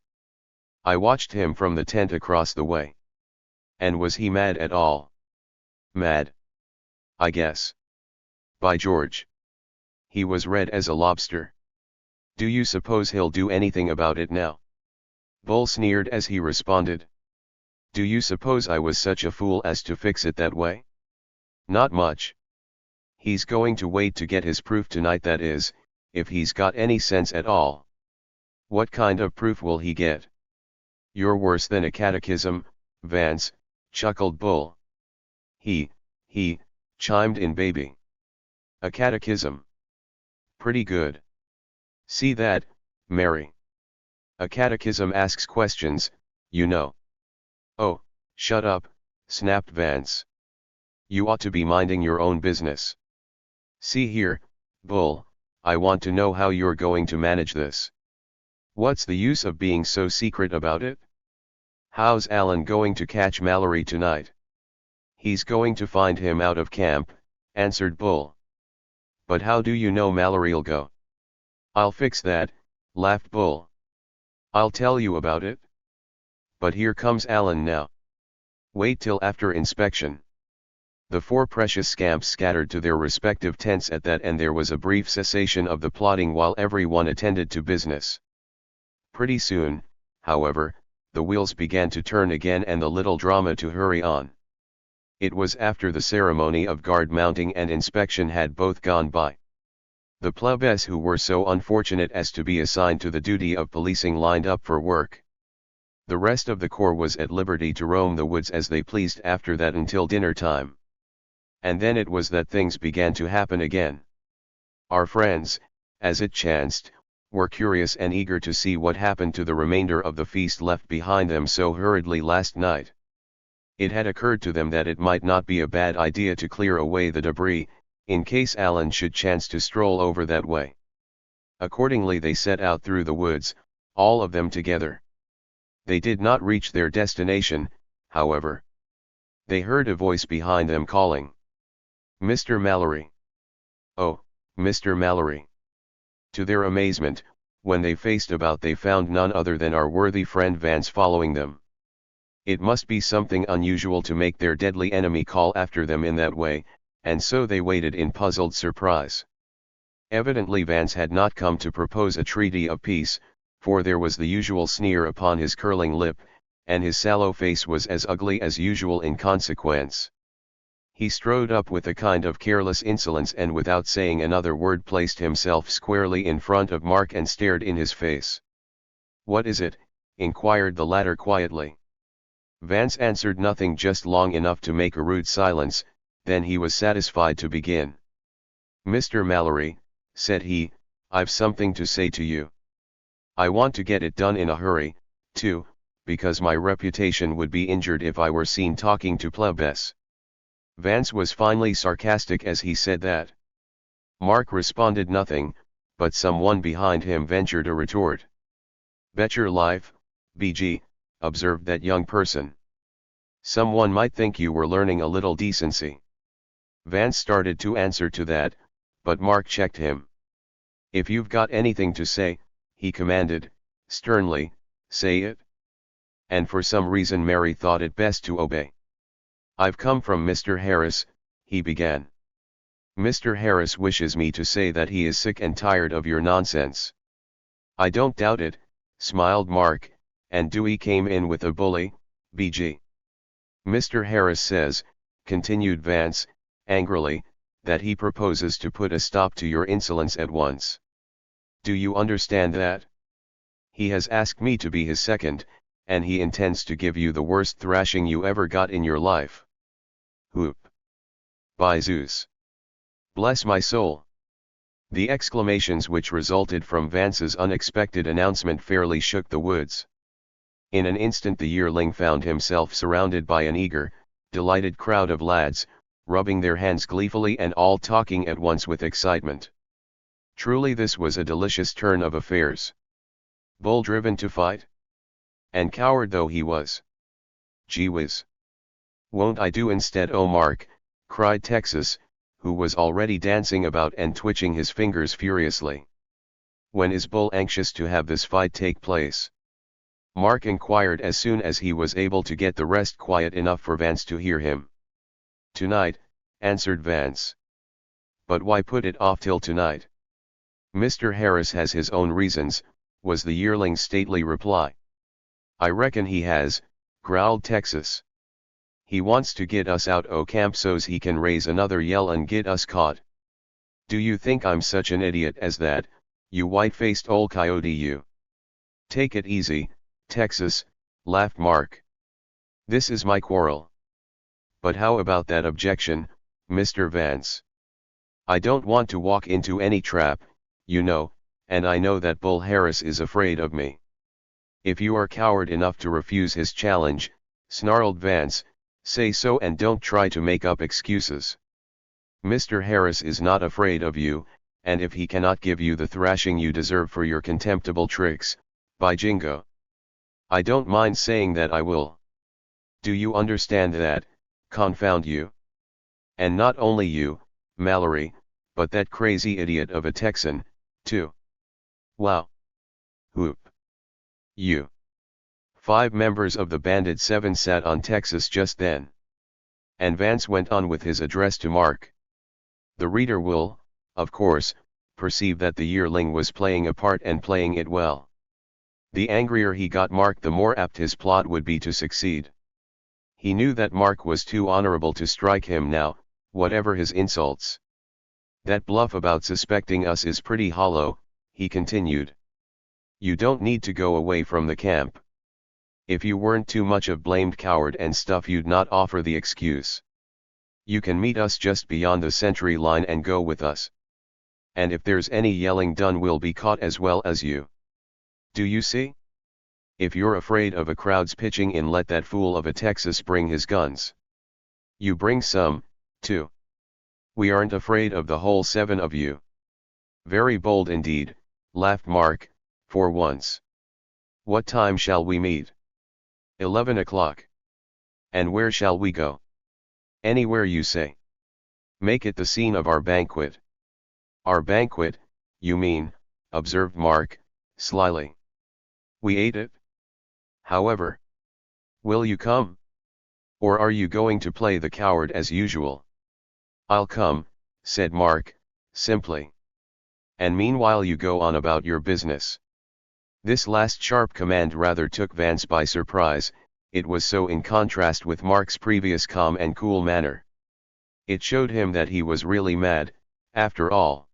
I watched him from the tent across the way. And was he mad at all? Mad? I guess. By George. He was red as a lobster. Do you suppose he'll do anything about it now? Bull sneered as he responded. Do you suppose I was such a fool as to fix it that way? Not much. He's going to wait to get his proof tonight, that is, if he's got any sense at all. What kind of proof will he get? You're worse than a catechism, Vance, chuckled Bull. He, chimed in Baby. A catechism. Pretty good. See that, Mary? A catechism asks questions, you know. Oh, shut up, snapped Vance. You ought to be minding your own business. See here, Bull, I want to know how you're going to manage this. What's the use of being so secret about it? How's Alan going to catch Mallory tonight? He's going to find him out of camp, answered Bull. But how do you know Mallory'll go? I'll fix that, laughed Bull. I'll tell you about it. But here comes Alan now. Wait till after inspection. The 4 precious scamps scattered to their respective tents at that, and there was a brief cessation of the plotting while everyone attended to business. Pretty soon, however, the wheels began to turn again and the little drama to hurry on. It was after the ceremony of guard mounting and inspection had both gone by. The plebes who were so unfortunate as to be assigned to the duty of policing lined up for work. The rest of the corps was at liberty to roam the woods as they pleased after that until dinner time. And then it was that things began to happen again. Our friends, as it chanced, were curious and eager to see what happened to the remainder of the feast left behind them so hurriedly last night. It had occurred to them that it might not be a bad idea to clear away the debris, in case Alan should chance to stroll over that way. Accordingly they set out through the woods, all of them together. They did not reach their destination, however. They heard a voice behind them calling. Mr. Mallory. Oh, Mr. Mallory. To their amazement, when they faced about they found none other than our worthy friend Vance following them. It must be something unusual to make their deadly enemy call after them in that way, and so they waited in puzzled surprise. Evidently Vance had not come to propose a treaty of peace, for there was the usual sneer upon his curling lip, and his sallow face was as ugly as usual in consequence. He strode up with a kind of careless insolence and without saying another word placed himself squarely in front of Mark and stared in his face. What is it? Inquired the latter quietly. Vance answered nothing just long enough to make a rude silence, then he was satisfied to begin. Mr. Mallory, said he, I've something to say to you. I want to get it done in a hurry, too, because my reputation would be injured if I were seen talking to plebes. Vance was finely sarcastic as he said that. Mark responded nothing, but someone behind him ventured a retort. Bet your life, BG, observed that young person. Someone might think you were learning a little decency. Vance started to answer to that, but Mark checked him. If you've got anything to say, he commanded, sternly, say it. And for some reason Mary thought it best to obey. I've come from Mr. Harris, he began. Mr. Harris wishes me to say that he is sick and tired of your nonsense. I don't doubt it, smiled Mark, and Dewey came in with a bully, BG. Mr. Harris says, continued Vance, angrily, that he proposes to put a stop to your insolence at once. Do you understand that? He has asked me to be his second, and he intends to give you the worst thrashing you ever got in your life. Whoop! By Zeus! Bless my soul! The exclamations which resulted from Vance's unexpected announcement fairly shook the woods. In an instant the yearling found himself surrounded by an eager, delighted crowd of lads, rubbing their hands gleefully and all talking at once with excitement. Truly this was a delicious turn of affairs. Bull driven to fight? And coward though he was. Gee whiz! Won't I do instead, oh Mark, cried Texas, who was already dancing about and twitching his fingers furiously. When is Bull anxious to have this fight take place? Mark inquired as soon as he was able to get the rest quiet enough for Vance to hear him. Tonight, answered Vance. But why put it off till tonight? Mr. Harris has his own reasons, was the yearling's stately reply. I reckon he has, growled Texas. He wants to get us out o' camp so's he can raise another yell and get us caught. Do you think I'm such an idiot as that, you white-faced old coyote you? Take it easy, Texas, laughed Mark. This is my quarrel. But how about that objection, Mr. Vance? I don't want to walk into any trap, you know, and I know that Bull Harris is afraid of me. If you are coward enough to refuse his challenge, snarled Vance, say so and don't try to make up excuses. Mr. Harris is not afraid of you, and if he cannot give you the thrashing you deserve for your contemptible tricks, by jingo, I don't mind saying that I will. Do you understand that, confound you? And not only you, Mallory, but that crazy idiot of a Texan, too. Wow! Whoop! You! 5 members of the Bandit 7 sat on Texas just then. And Vance went on with his address to Mark. The reader will, of course, perceive that the yearling was playing a part and playing it well. The angrier he got Mark, the more apt his plot would be to succeed. He knew that Mark was too honorable to strike him now, whatever his insults. That bluff about suspecting us is pretty hollow, he continued. You don't need to go away from the camp. If you weren't too much of blamed coward and stuff, you'd not offer the excuse. You can meet us just beyond the sentry line and go with us. And if there's any yelling done, we'll be caught as well as you. Do you see? If you're afraid of a crowd's pitching in, let that fool of a Texas bring his guns. You bring some, too. We aren't afraid of the whole 7 of you. Very bold indeed, laughed Mark, for once. What time shall we meet? 11 o'clock. And where shall we go? Anywhere you say. Make it the scene of our banquet. Our banquet, you mean, observed Mark, slyly. We ate it. However. Will you come? Or are you going to play the coward as usual? I'll come, said Mark, simply. And meanwhile you go on about your business. This last sharp command rather took Vance by surprise, it was so in contrast with Mark's previous calm and cool manner. It showed him that he was really mad, after all.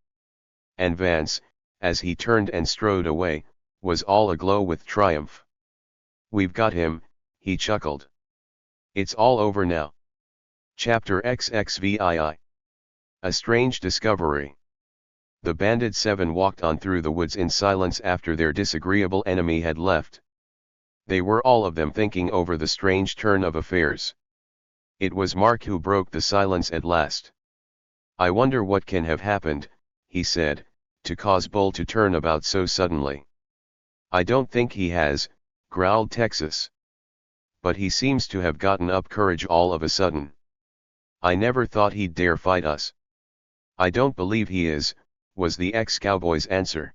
And Vance, as he turned and strode away, was all aglow with triumph. We've got him, he chuckled. It's all over now. Chapter XXVII. A strange discovery. The Bandit 7 walked on through the woods in silence after their disagreeable enemy had left. They were all of them thinking over the strange turn of affairs. It was Mark who broke the silence at last. I wonder what can have happened, he said, to cause Bull to turn about so suddenly. I don't think he has, growled Texas. But he seems to have gotten up courage all of a sudden. I never thought he'd dare fight us. I don't believe he is, was the ex-cowboy's answer.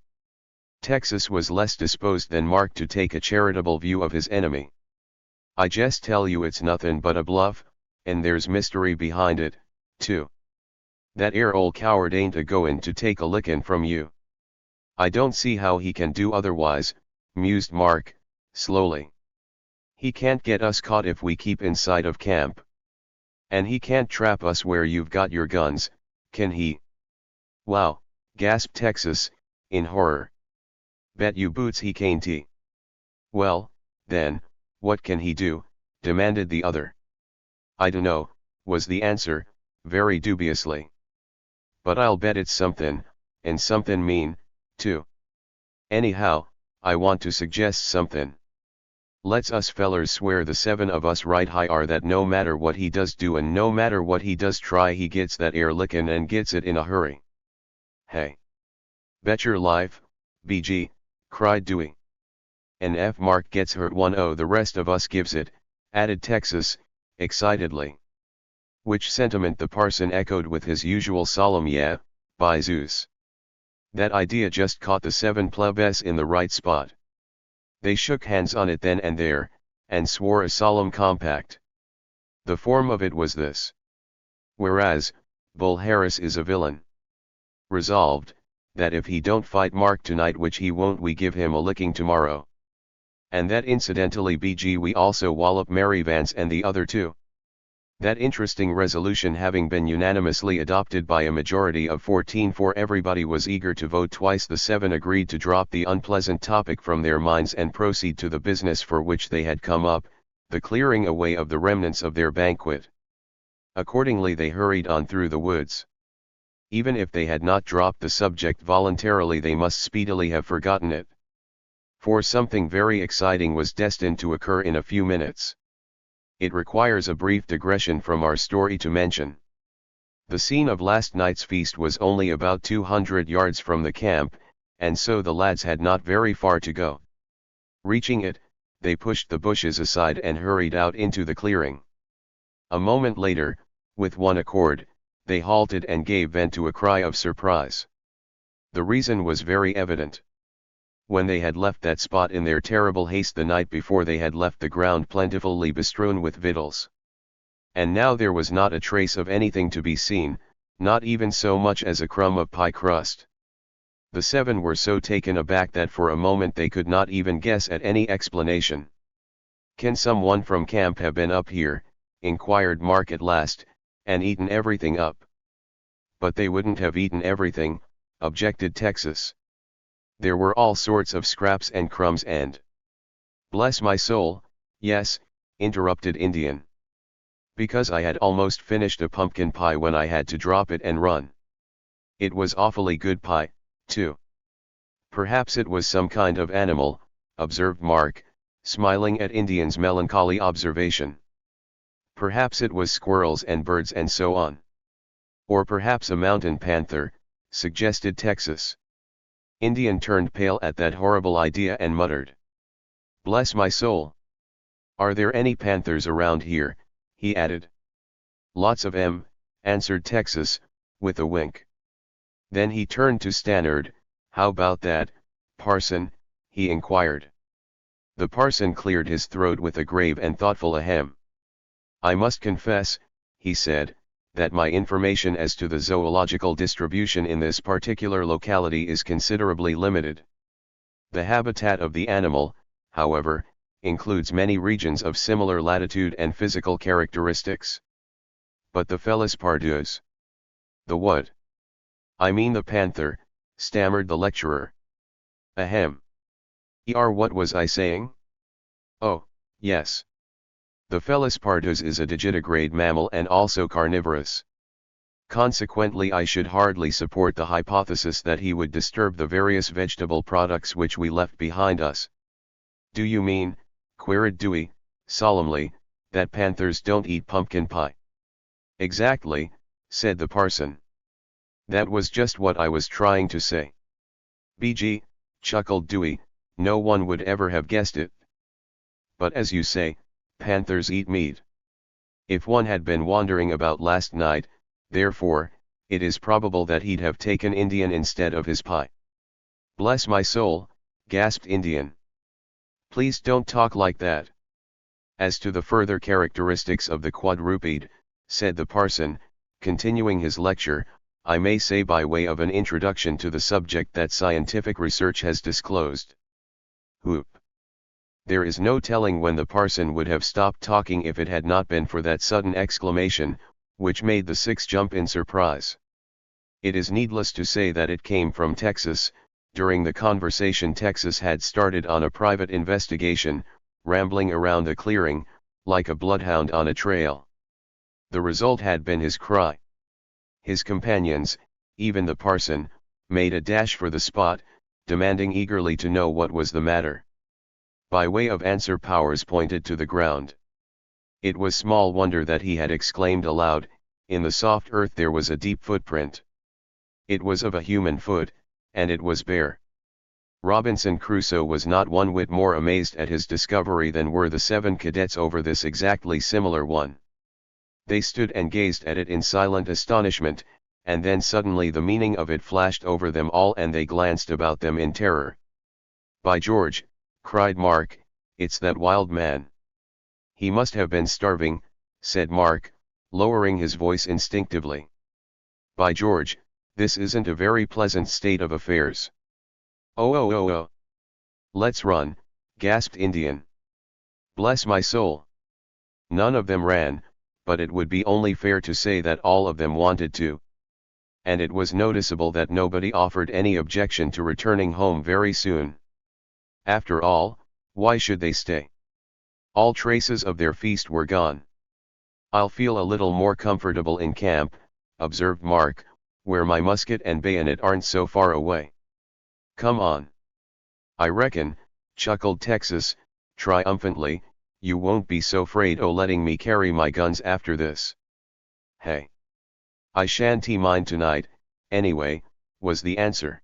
Texas was less disposed than Mark to take a charitable view of his enemy. I just tell you it's nothing but a bluff, and there's mystery behind it, too. That 'ere old coward ain't a-goin' to take a lickin' from you. I don't see how he can do otherwise, mused Mark, slowly. He can't get us caught if we keep inside of camp. And he can't trap us where you've got your guns, can he? Wow, gasped Texas, in horror. Bet you boots he can't. Well, then, what can he do? Demanded the other. I dunno, was the answer, very dubiously. But I'll bet it's something, and something mean, too. Anyhow, I want to suggest something. Let's us fellers swear the 7 of us right high are that no matter what he does do and no matter what he does try he gets that air lickin' and gets it in a hurry. Hey. Bet your life, BG, cried Dewey. And F Mark gets hurt 1-0 the rest of us gives it, added Texas, excitedly. Which sentiment the parson echoed with his usual solemn yeah, by Zeus. That idea just caught the 7 plebes in the right spot. They shook hands on it then and there, and swore a solemn compact. The form of it was this. Whereas, Bull Harris is a villain. Resolved, that if he don't fight Mark tonight which he won't we give him a licking tomorrow. And that incidentally BG we also wallop Mary Vance and the other 2. That interesting resolution having been unanimously adopted by a majority of 14 for everybody was eager to vote twice the 7 agreed to drop the unpleasant topic from their minds and proceed to the business for which they had come up, the clearing away of the remnants of their banquet. Accordingly they hurried on through the woods. Even if they had not dropped the subject voluntarily they must speedily have forgotten it. For something very exciting was destined to occur in a few minutes. It requires a brief digression from our story to mention. The scene of last night's feast was only about 200 yards from the camp, and so the lads had not very far to go. Reaching it, they pushed the bushes aside and hurried out into the clearing. A moment later, with one accord, they halted and gave vent to a cry of surprise. The reason was very evident. When they had left that spot in their terrible haste the night before they had left the ground plentifully bestrewn with victuals. And now there was not a trace of anything to be seen, not even so much as a crumb of pie crust. The 7 were so taken aback that for a moment they could not even guess at any explanation. Can someone from camp have been up here, inquired Mark at last, and eaten everything up? But they wouldn't have eaten everything, objected Texas. There were all sorts of scraps and crumbs and... Bless my soul, yes, interrupted Indian. Because I had almost finished a pumpkin pie when I had to drop it and run. It was awfully good pie, too. Perhaps it was some kind of animal, observed Mark, smiling at Indian's melancholy observation. Perhaps it was squirrels and birds and so on. Or perhaps a mountain panther, suggested Texas. Indian turned pale at that horrible idea and muttered. Bless my soul. Are there any panthers around here? He added. Lots of 'em, answered Texas, with a wink. Then he turned to Stannard. How about that, parson? He inquired. The parson cleared his throat with a grave and thoughtful ahem. I must confess, he said, that my information as to the zoological distribution in this particular locality is considerably limited. The habitat of the animal, however, includes many regions of similar latitude and physical characteristics. But the felis pardus. The what? I mean the panther, stammered the lecturer. Ahem. What was I saying? Oh, yes. The felis pardus is a digitigrade mammal and also carnivorous. Consequently I should hardly support the hypothesis that he would disturb the various vegetable products which we left behind us. Do you mean, queried Dewey, solemnly, that panthers don't eat pumpkin pie? Exactly, said the parson. That was just what I was trying to say. BG, chuckled Dewey, no one would ever have guessed it. But as you say, panthers eat meat. If one had been wandering about last night, therefore, it is probable that he'd have taken Indian instead of his pie. Bless my soul, gasped Indian. Please don't talk like that. As to the further characteristics of the quadruped, said the parson, continuing his lecture, I may say by way of an introduction to the subject that scientific research has disclosed. Whoop. There is no telling when the parson would have stopped talking if it had not been for that sudden exclamation, which made the six jump in surprise. It is needless to say that it came from Texas. During the conversation, Texas had started on a private investigation, rambling around the clearing, like a bloodhound on a trail. The result had been his cry. His companions, even the parson, made a dash for the spot, demanding eagerly to know what was the matter. By way of answer, Powers pointed to the ground. It was small wonder that he had exclaimed aloud, in the soft earth there was a deep footprint. It was of a human foot, and it was bare. Robinson Crusoe was not one whit more amazed at his discovery than were the 7 cadets over this exactly similar one. They stood and gazed at it in silent astonishment, and then suddenly the meaning of it flashed over them all and they glanced about them in terror. "By George," cried Mark, "it's that wild man." "He must have been starving," said Mark, lowering his voice instinctively. "By George, this isn't a very pleasant state of affairs." Oh. "Let's run," gasped Indian. "Bless my soul." None of them ran, but it would be only fair to say that all of them wanted to. And it was noticeable that nobody offered any objection to returning home very soon. After all, why should they stay? All traces of their feast were gone. "I'll feel a little more comfortable in camp," observed Mark, "where my musket and bayonet aren't so far away." "Come on." "I reckon," chuckled Texas, triumphantly, "you won't be so 'fraid o' letting me carry my guns after this." "Hey. I shan't mind tonight, anyway," was the answer.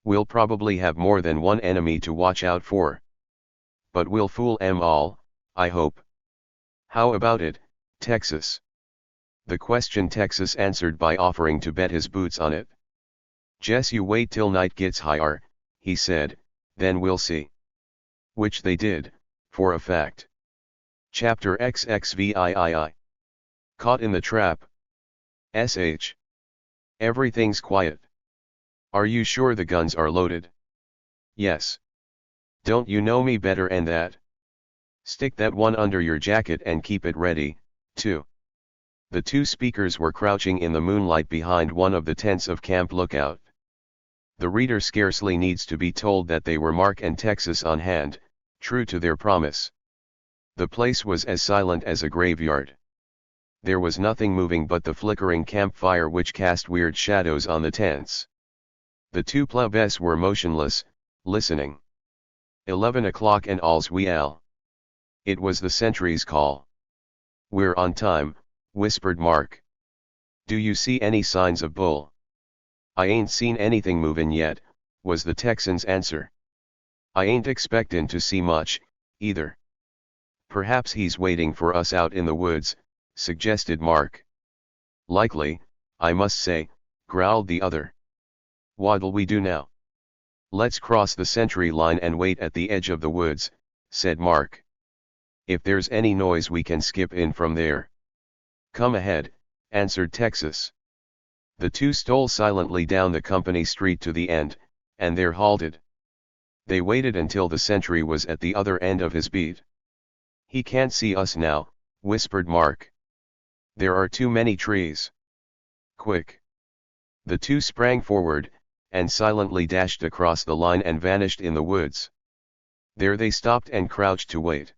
"We'll probably have more than one enemy to watch out for. But we'll fool 'em all, I hope." "How about it, Texas?" The question Texas answered by offering to bet his boots on it. "Jess, you wait till night gets higher," he said, "then we'll see." Which they did, for a fact. Chapter XXVIII. Caught in the trap. SH. Everything's quiet. "Are you sure the guns are loaded?" "Yes." "Don't you know me better and that?" "Stick that one under your jacket and keep it ready, too." The two speakers were crouching in the moonlight behind one of the tents of Camp Lookout. The reader scarcely needs to be told that they were Mark and Texas on hand, true to their promise. The place was as silent as a graveyard. There was nothing moving but the flickering campfire which cast weird shadows on the tents. The two plebes were motionless, listening. 11 o'clock and all's well. It was the sentry's call. "We're on time," whispered Mark. "Do you see any signs of Bull?" "I ain't seen anything movin' yet," was the Texan's answer. "I ain't expectin' to see much, either." "Perhaps he's waiting for us out in the woods," suggested Mark. "Likely, I must say," growled the other. "What'll we do now?" "Let's cross the sentry line and wait at the edge of the woods," said Mark. "If there's any noise we can skip in from there." "Come ahead," answered Texas. The two stole silently down the company street to the end, and there halted. They waited until the sentry was at the other end of his beat. "He can't see us now," whispered Mark. "There are too many trees." "Quick!" The two sprang forward, and silently dashed across the line and vanished in the woods. There they stopped and crouched to wait.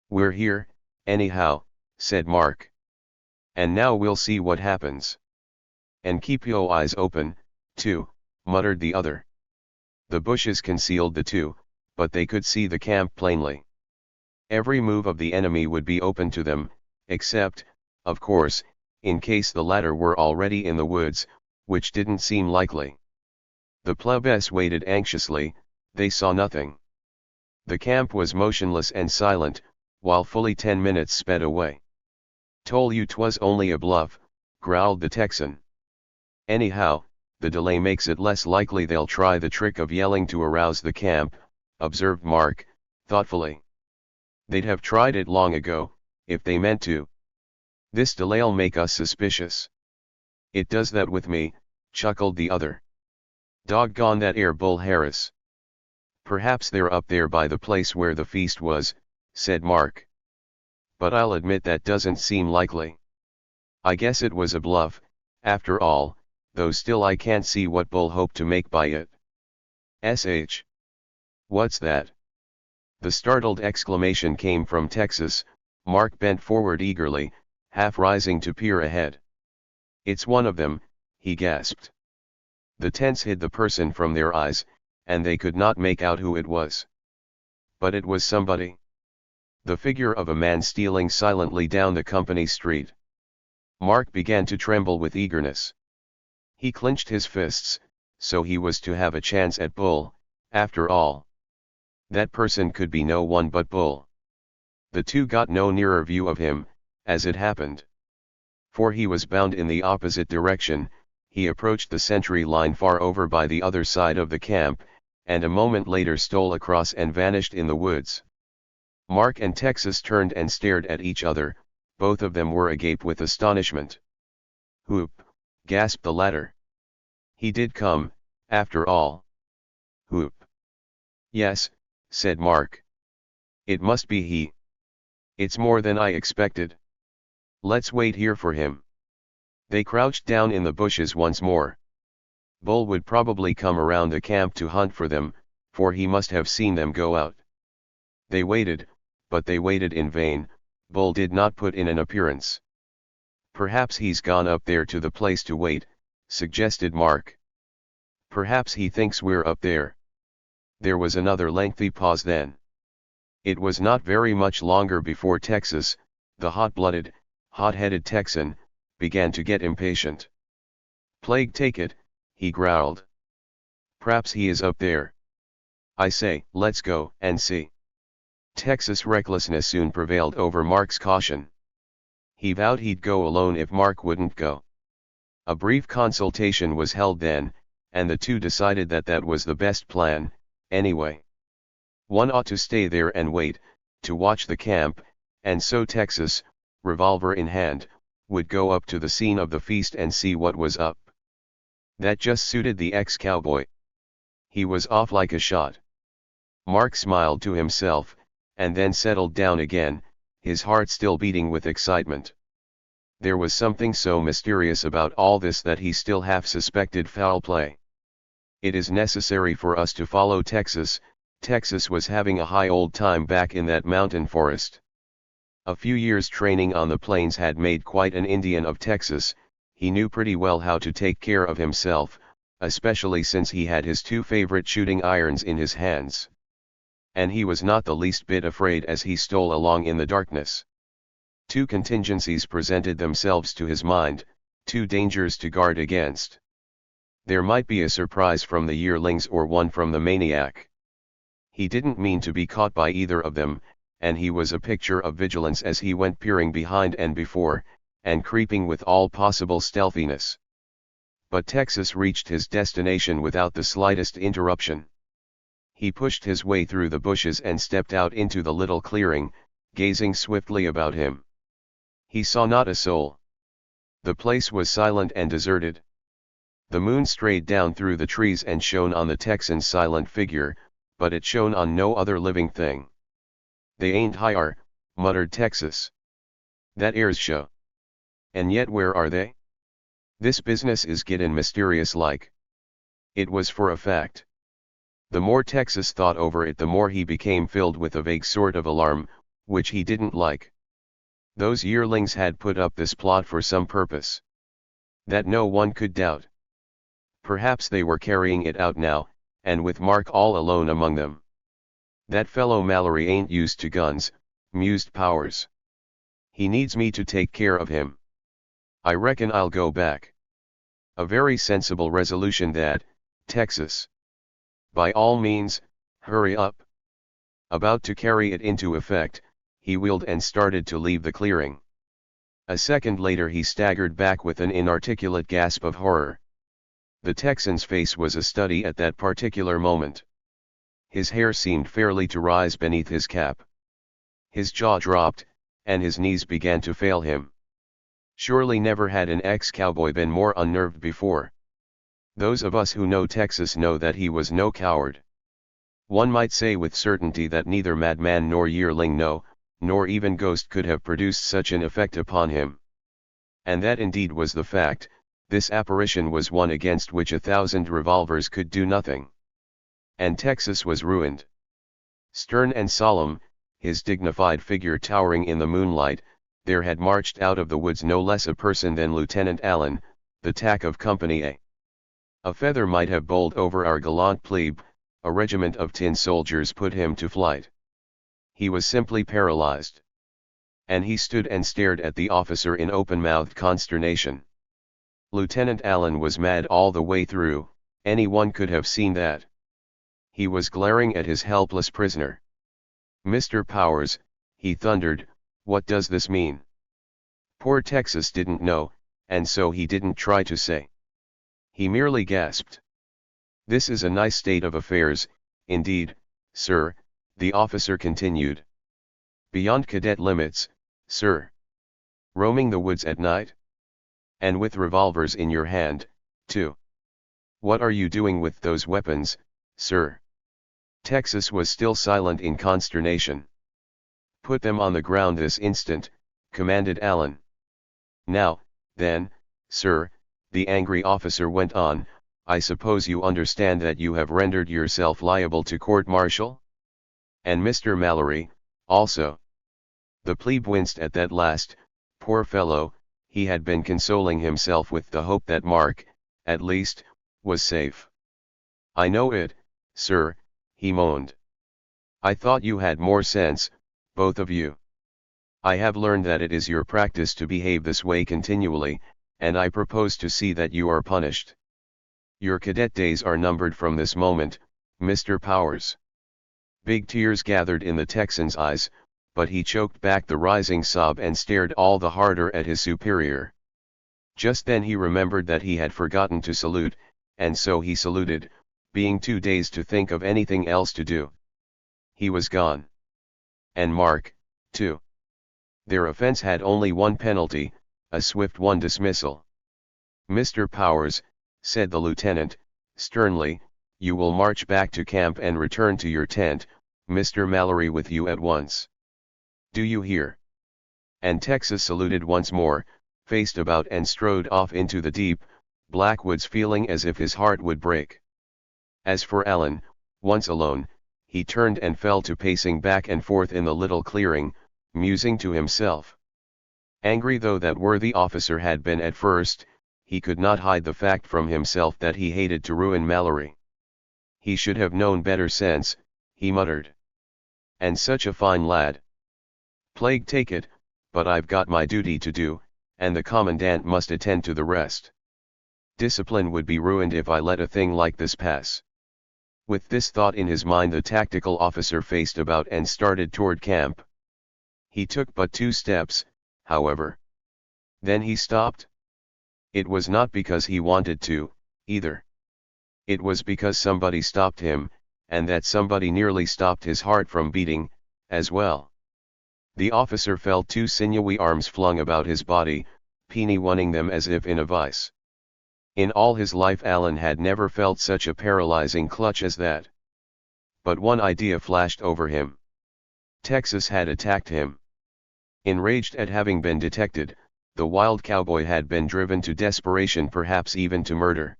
"We're here, anyhow," said Mark. "And now we'll see what happens." "And keep yo' eyes open, too," muttered the other. The bushes concealed the two, but they could see the camp plainly. Every move of the enemy would be open to them, except, of course, in case the latter were already in the woods, which didn't seem likely. The plebes waited anxiously, they saw nothing. The camp was motionless and silent, while fully 10 minutes sped away. "Told you 'twas only a bluff," growled the Texan. "Anyhow, the delay makes it less likely they'll try the trick of yelling to arouse the camp," observed Mark, thoughtfully. "They'd have tried it long ago, if they meant to. This delay'll make us suspicious." "It does that with me," chuckled the other. "Doggone that air Bull Harris. "Perhaps they're up there by the place where the feast was," said Mark. "But I'll admit that doesn't seem likely. I guess it was a bluff, after all, though still I can't see what Bull hoped to make by it." "Sh. What's that?" The startled exclamation came from Texas. Mark bent forward eagerly, half rising to peer ahead. "It's one of them," he gasped. The tents hid the person from their eyes, and they could not make out who it was. But it was somebody. The figure of a man stealing silently down the company street. Mark began to tremble with eagerness. He clenched his fists, so he was to have a chance at Bull, after all. That person could be no one but Bull. The two got no nearer view of him, as it happened. For he was bound in the opposite direction. He approached the sentry line far over by the other side of the camp, and a moment later stole across and vanished in the woods. Mark and Texas turned and stared at each other. Both of them were agape with astonishment. "Whoop!" gasped the latter. "He did come, after all." "Whoop!" "Yes," said Mark. "It must be he. It's more than I expected. Let's wait here for him." They crouched down in the bushes once more. Bull would probably come around the camp to hunt for them, for he must have seen them go out. They waited, but they waited in vain. Bull did not put in an appearance. "Perhaps he's gone up there to the place to wait," suggested Mark. "Perhaps he thinks we're up there." There was another lengthy pause then. It was not very much longer before Texas, the hot-blooded, hot-headed Texan, began to get impatient. "Plague take it," he growled. "P'raps he is up there. I say, let's go and see." Texas' recklessness soon prevailed over Mark's caution. He vowed he'd go alone if Mark wouldn't go. A brief consultation was held then, and the two decided that that was the best plan, anyway. One ought to stay there and wait, to watch the camp, and so Texas, revolver in hand, would go up to the scene of the feast and see what was up. That just suited the ex-cowboy. He was off like a shot. Mark smiled to himself, and then settled down again, his heart still beating with excitement. There was something so mysterious about all this that he still half suspected foul play. "It is necessary for us to follow Texas." Texas was having a high old time back in that mountain forest. A few years' training on the plains had made quite an Indian of Texas. He knew pretty well how to take care of himself, especially since he had his two favorite shooting irons in his hands. And he was not the least bit afraid as he stole along in the darkness. Two contingencies presented themselves to his mind, two dangers to guard against. There might be a surprise from the yearlings or one from the maniac. He didn't mean to be caught by either of them, and he was a picture of vigilance as he went peering behind and before, and creeping with all possible stealthiness. But Texas reached his destination without the slightest interruption. He pushed his way through the bushes and stepped out into the little clearing, gazing swiftly about him. He saw not a soul. The place was silent and deserted. The moon strayed down through the trees and shone on the Texan's silent figure, but it shone on no other living thing. "They ain't higher," muttered Texas. "That air's show. And yet where are they? This business is gettin' mysterious like." It was for a fact. The more Texas thought over it, the more he became filled with a vague sort of alarm, which he didn't like. Those yearlings had put up this plot for some purpose. That no one could doubt. Perhaps they were carrying it out now, and with Mark all alone among them. "That fellow Mallory ain't used to guns," mused Powers. "He needs me to take care of him. I reckon I'll go back." A very sensible resolution that, Texas. "By all means, hurry up." About to carry it into effect, he wheeled and started to leave the clearing. A second later he staggered back with an inarticulate gasp of horror. The Texan's face was a study at that particular moment. His hair seemed fairly to rise beneath his cap. His jaw dropped, and his knees began to fail him. Surely never had an ex-cowboy been more unnerved before. Those of us who know Texas know that he was no coward. One might say with certainty that neither madman nor yearling, no, nor even ghost could have produced such an effect upon him. And that indeed was the fact. This apparition was one against which 1,000 revolvers could do nothing. And Texas was ruined. Stern and solemn, his dignified figure towering in the moonlight, there had marched out of the woods no less a person than Lieutenant Allen, the tack of Company A. A feather might have bowled over our gallant plebe, a regiment of tin soldiers put him to flight. He was simply paralyzed. And he stood and stared at the officer in open-mouthed consternation. Lieutenant Allen was mad all the way through, anyone could have seen that. He was glaring at his helpless prisoner. "Mr. Powers," he thundered, "what does this mean?" Poor Texas didn't know, and so he didn't try to say. He merely gasped. "This is a nice state of affairs, indeed, sir," the officer continued. "Beyond cadet limits, sir. Roaming the woods at night? And with revolvers in your hand, too. What are you doing with those weapons, sir?" Texas was still silent in consternation. "Put them on the ground this instant," commanded Allen. "Now, then, sir," the angry officer went on, "I suppose you understand that you have rendered yourself liable to court-martial? And Mr. Mallory, also." The plebe winced at that last. Poor fellow, he had been consoling himself with the hope that Mark, at least, was safe. "I know it, sir," he moaned. "I thought you had more sense, both of you. I have learned that it is your practice to behave this way continually, and I propose to see that you are punished. Your cadet days are numbered from this moment, Mr. Powers." Big tears gathered in the Texan's eyes, but he choked back the rising sob and stared all the harder at his superior. Just then he remembered that he had forgotten to salute, and so he saluted, being too dazed to think of anything else to do. He was gone. And Mark, too. Their offense had only one penalty, a swift one: dismissal. "Mr. Powers," said the lieutenant, sternly, "you will march back to camp and return to your tent, Mr. Mallory with you at once. Do you hear?" And Texas saluted once more, faced about and strode off into the deep, black woods, feeling as if his heart would break. As for Allen, once alone, he turned and fell to pacing back and forth in the little clearing, musing to himself. Angry though that worthy officer had been at first, he could not hide the fact from himself that he hated to ruin Mallory. "He should have known better sense," he muttered. "And such a fine lad. Plague take it, but I've got my duty to do, and the commandant must attend to the rest. Discipline would be ruined if I let a thing like this pass." With this thought in his mind, the tactical officer faced about and started toward camp. He took but 2 steps, however. Then he stopped. It was not because he wanted to, either. It was because somebody stopped him, and that somebody nearly stopped his heart from beating, as well. The officer felt 2 sinewy arms flung about his body, pinionning them as if in a vice. In all his life Allen had never felt such a paralyzing clutch as that. But one idea flashed over him. Texas had attacked him. Enraged at having been detected, the wild cowboy had been driven to desperation, perhaps even to murder.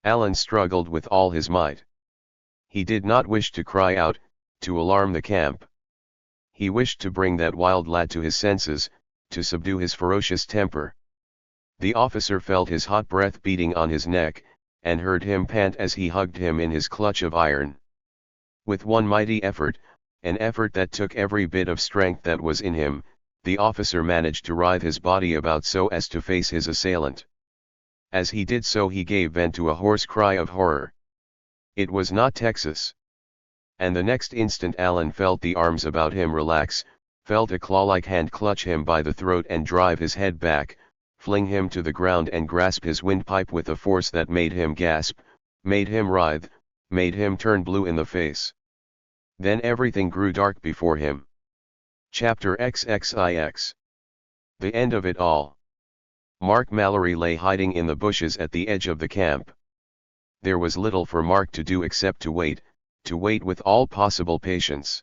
Allen struggled with all his might. He did not wish to cry out, to alarm the camp. He wished to bring that wild lad to his senses, to subdue his ferocious temper. The officer felt his hot breath beating on his neck, and heard him pant as he hugged him in his clutch of iron. With one mighty effort, an effort that took every bit of strength that was in him, the officer managed to writhe his body about so as to face his assailant. As he did so, he gave vent to a hoarse cry of horror. It was not Texas. And the next instant Allen felt the arms about him relax, felt a claw-like hand clutch him by the throat and drive his head back, fling him to the ground and grasp his windpipe with a force that made him gasp, made him writhe, made him turn blue in the face. Then everything grew dark before him. Chapter XXIX. The end of it all. Mark Mallory lay hiding in the bushes at the edge of the camp. There was little for Mark to do except to wait, to wait with all possible patience.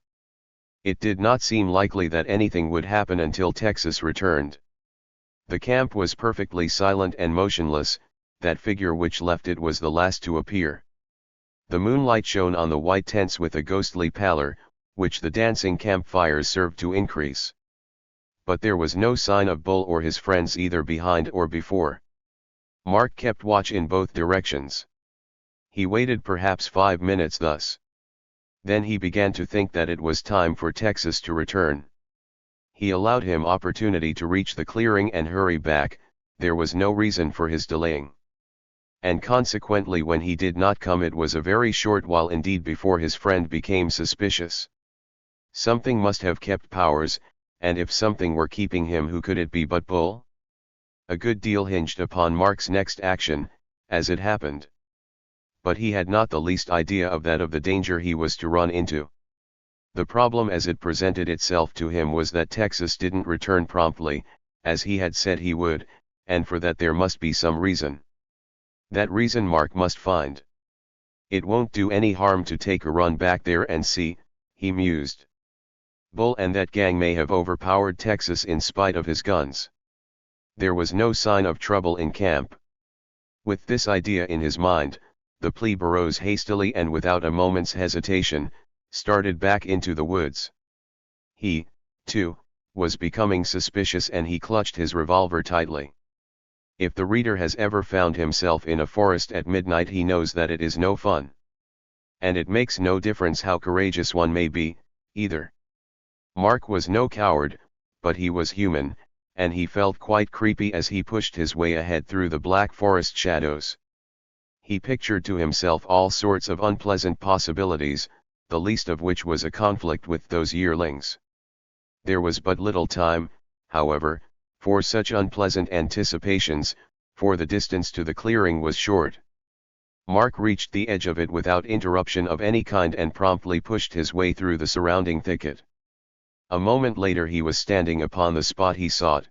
It did not seem likely that anything would happen until Texas returned. The camp was perfectly silent and motionless, that figure which left it was the last to appear. The moonlight shone on the white tents with a ghostly pallor, which the dancing campfires served to increase. But there was no sign of Bull or his friends either behind or before. Mark kept watch in both directions. He waited perhaps 5 minutes thus. Then he began to think that it was time for Texas to return. He allowed him opportunity to reach the clearing and hurry back, there was no reason for his delaying. And consequently when he did not come it was a very short while indeed before his friend became suspicious. Something must have kept Powers, and if something were keeping him, who could it be but Bull? A good deal hinged upon Mark's next action, as it happened. But he had not the least idea of the danger he was to run into. The problem as it presented itself to him was that Texas didn't return promptly, as he had said he would, and for that there must be some reason. That reason Mark must find. It won't do any harm to take a run back there and see, he mused. Bull and that gang may have overpowered Texas in spite of his guns. There was no sign of trouble in camp. With this idea in his mind, the plebe arose hastily and without a moment's hesitation, started back into the woods. He, too, was becoming suspicious and he clutched his revolver tightly. If the reader has ever found himself in a forest at midnight he knows that it is no fun. And it makes no difference how courageous one may be, either. Mark was no coward, but he was human, and he felt quite creepy as he pushed his way ahead through the black forest shadows. He pictured to himself all sorts of unpleasant possibilities, the least of which was a conflict with those yearlings. There was but little time, however, for such unpleasant anticipations, for the distance to the clearing was short. Mark reached the edge of it without interruption of any kind and promptly pushed his way through the surrounding thicket. A moment later he was standing upon the spot he sought.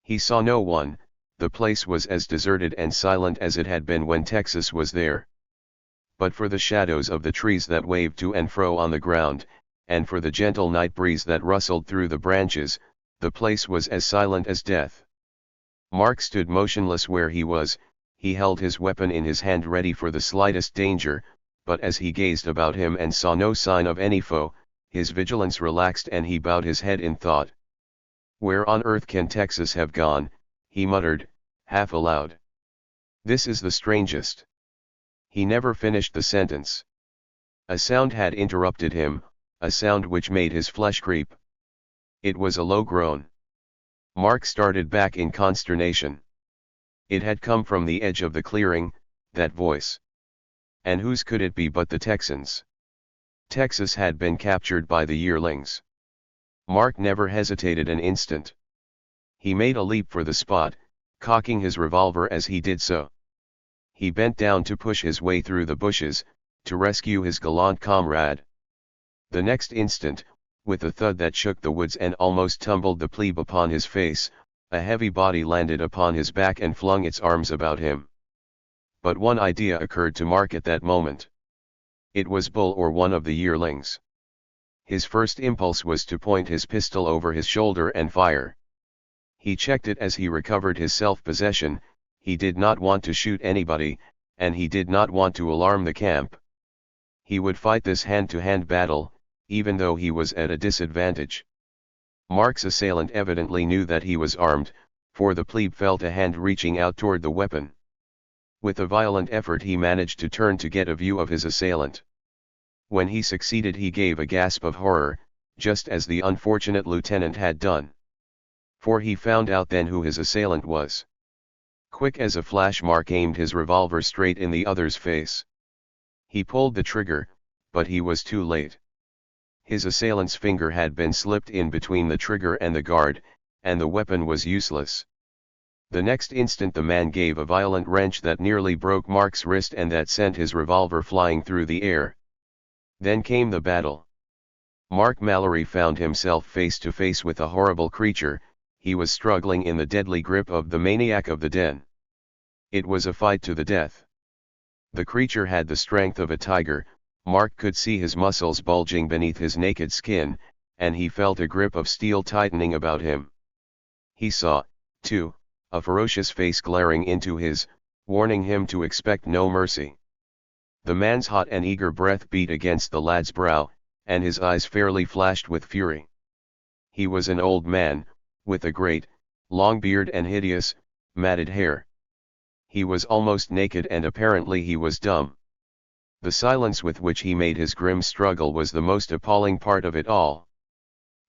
He saw no one, the place was as deserted and silent as it had been when Texas was there. But for the shadows of the trees that waved to and fro on the ground, and for the gentle night breeze that rustled through the branches, the place was as silent as death. Mark stood motionless where he was, he held his weapon in his hand ready for the slightest danger, but as he gazed about him and saw no sign of any foe, his vigilance relaxed and he bowed his head in thought. Where on earth can Texas have gone, he muttered, half aloud. This is the strangest. He never finished the sentence. A sound had interrupted him, a sound which made his flesh creep. It was a low groan. Mark started back in consternation. It had come from the edge of the clearing, that voice. And whose could it be but the Texans? Texas had been captured by the yearlings. Mark never hesitated an instant. He made a leap for the spot, cocking his revolver as he did so. He bent down to push his way through the bushes, to rescue his gallant comrade. The next instant, with a thud that shook the woods and almost tumbled the plebe upon his face, a heavy body landed upon his back and flung its arms about him. But one idea occurred to Mark at that moment. It was Bull or one of the yearlings. His first impulse was to point his pistol over his shoulder and fire. He checked it as he recovered his self-possession, he did not want to shoot anybody, and he did not want to alarm the camp. He would fight this hand-to-hand battle, even though he was at a disadvantage. Mark's assailant evidently knew that he was armed, for the plebe felt a hand reaching out toward the weapon. With a violent effort he managed to turn to get a view of his assailant. When he succeeded he gave a gasp of horror, just as the unfortunate lieutenant had done. For he found out then who his assailant was. Quick as a flash Mark aimed his revolver straight in the other's face. He pulled the trigger, but he was too late. His assailant's finger had been slipped in between the trigger and the guard, and the weapon was useless. The next instant the man gave a violent wrench that nearly broke Mark's wrist and that sent his revolver flying through the air. Then came the battle. Mark Mallory found himself face to face with a horrible creature, he was struggling in the deadly grip of the maniac of the den. It was a fight to the death. The creature had the strength of a tiger, Mark could see his muscles bulging beneath his naked skin, and he felt a grip of steel tightening about him. He saw, too, a ferocious face glaring into his, warning him to expect no mercy. The man's hot and eager breath beat against the lad's brow, and his eyes fairly flashed with fury. He was an old man, with a great, long beard and hideous, matted hair. He was almost naked and apparently he was dumb. The silence with which he made his grim struggle was the most appalling part of it all.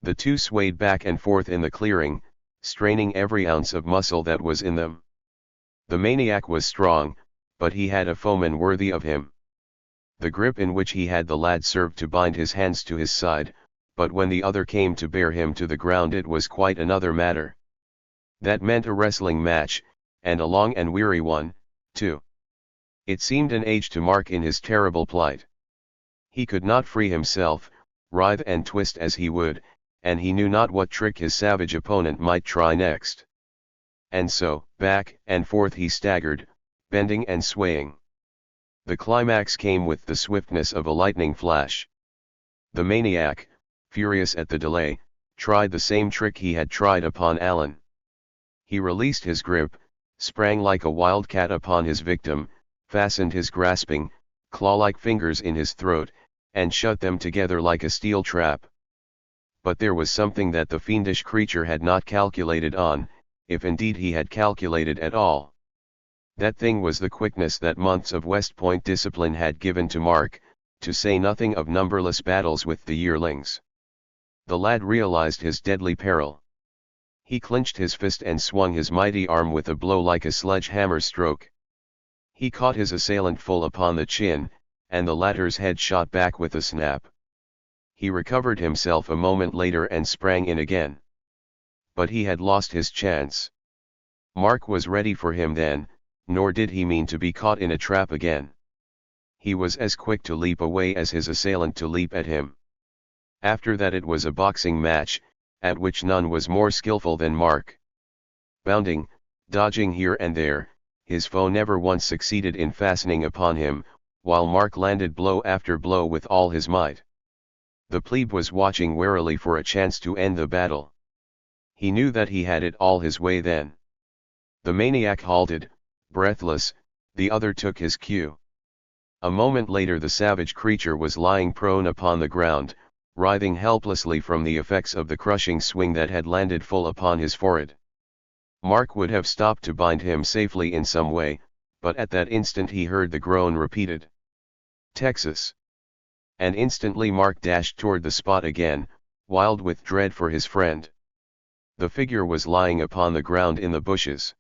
The two swayed back and forth in the clearing, straining every ounce of muscle that was in them. The maniac was strong, but he had a foeman worthy of him. The grip in which he had the lad served to bind his hands to his side, but when the other came to bear him to the ground it was quite another matter. That meant a wrestling match, and a long and weary one, too. It seemed an age to Mark in his terrible plight. He could not free himself, writhe and twist as he would, and he knew not what trick his savage opponent might try next. And so, back and forth he staggered, bending and swaying. The climax came with the swiftness of a lightning flash. The maniac, furious at the delay, tried the same trick he had tried upon Alan. He released his grip, sprang like a wildcat upon his victim, fastened his grasping, claw-like fingers in his throat, and shut them together like a steel trap. But there was something that the fiendish creature had not calculated on, if indeed he had calculated at all. That thing was the quickness that months of West Point discipline had given to Mark, to say nothing of numberless battles with the yearlings. The lad realized his deadly peril. He clenched his fist and swung his mighty arm with a blow like a sledge-hammer stroke. He caught his assailant full upon the chin, and the latter's head shot back with a snap. He recovered himself a moment later and sprang in again. But he had lost his chance. Mark was ready for him then, nor did he mean to be caught in a trap again. He was as quick to leap away as his assailant to leap at him. After that it was a boxing match, at which none was more skillful than Mark. Bounding, dodging here and there, his foe never once succeeded in fastening upon him, while Mark landed blow after blow with all his might. The plebe was watching warily for a chance to end the battle. He knew that he had it all his way then. The maniac halted, breathless, the other took his cue. A moment later the savage creature was lying prone upon the ground, writhing helplessly from the effects of the crushing swing that had landed full upon his forehead. Mark would have stopped to bind him safely in some way, but at that instant he heard the groan repeated. Texas! And instantly Mark dashed toward the spot again, wild with dread for his friend. The figure was lying upon the ground in the bushes.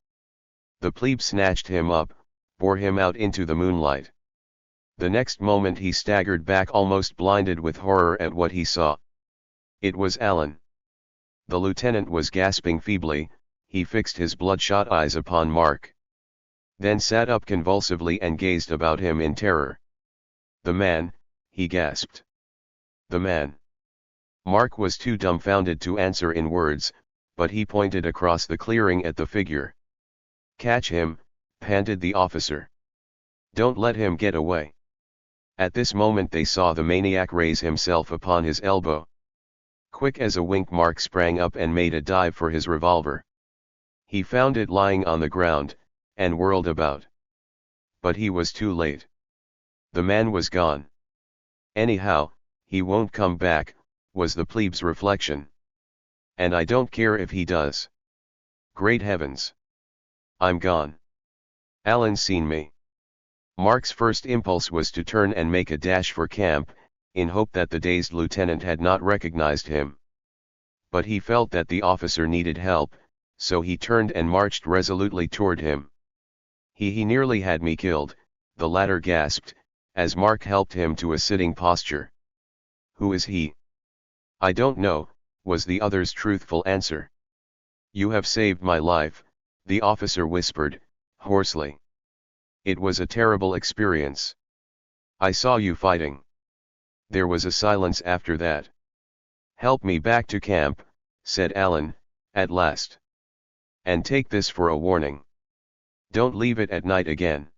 The plebe snatched him up, bore him out into the moonlight. The next moment he staggered back almost blinded with horror at what he saw. It was Alan. The lieutenant was gasping feebly, he fixed his bloodshot eyes upon Mark. Then sat up convulsively and gazed about him in terror. The man, he gasped. The man. Mark was too dumbfounded to answer in words, but he pointed across the clearing at the figure. Catch him, panted the officer. Don't let him get away. At this moment they saw the maniac raise himself upon his elbow. Quick as a wink Mark sprang up and made a dive for his revolver. He found it lying on the ground, and whirled about. But he was too late. The man was gone. Anyhow, he won't come back, was the plebe's reflection. And I don't care if he does. Great heavens! I'm gone. Alan's seen me. Mark's first impulse was to turn and make a dash for camp, in hope that the dazed lieutenant had not recognized him. But he felt that the officer needed help, so he turned and marched resolutely toward him. He nearly had me killed, the latter gasped, as Mark helped him to a sitting posture. Who is he? I don't know, was the other's truthful answer. You have saved my life, the officer whispered, hoarsely. It was a terrible experience. I saw you fighting. There was a silence after that. Help me back to camp, said Alan, at last. And take this for a warning. Don't leave it at night again.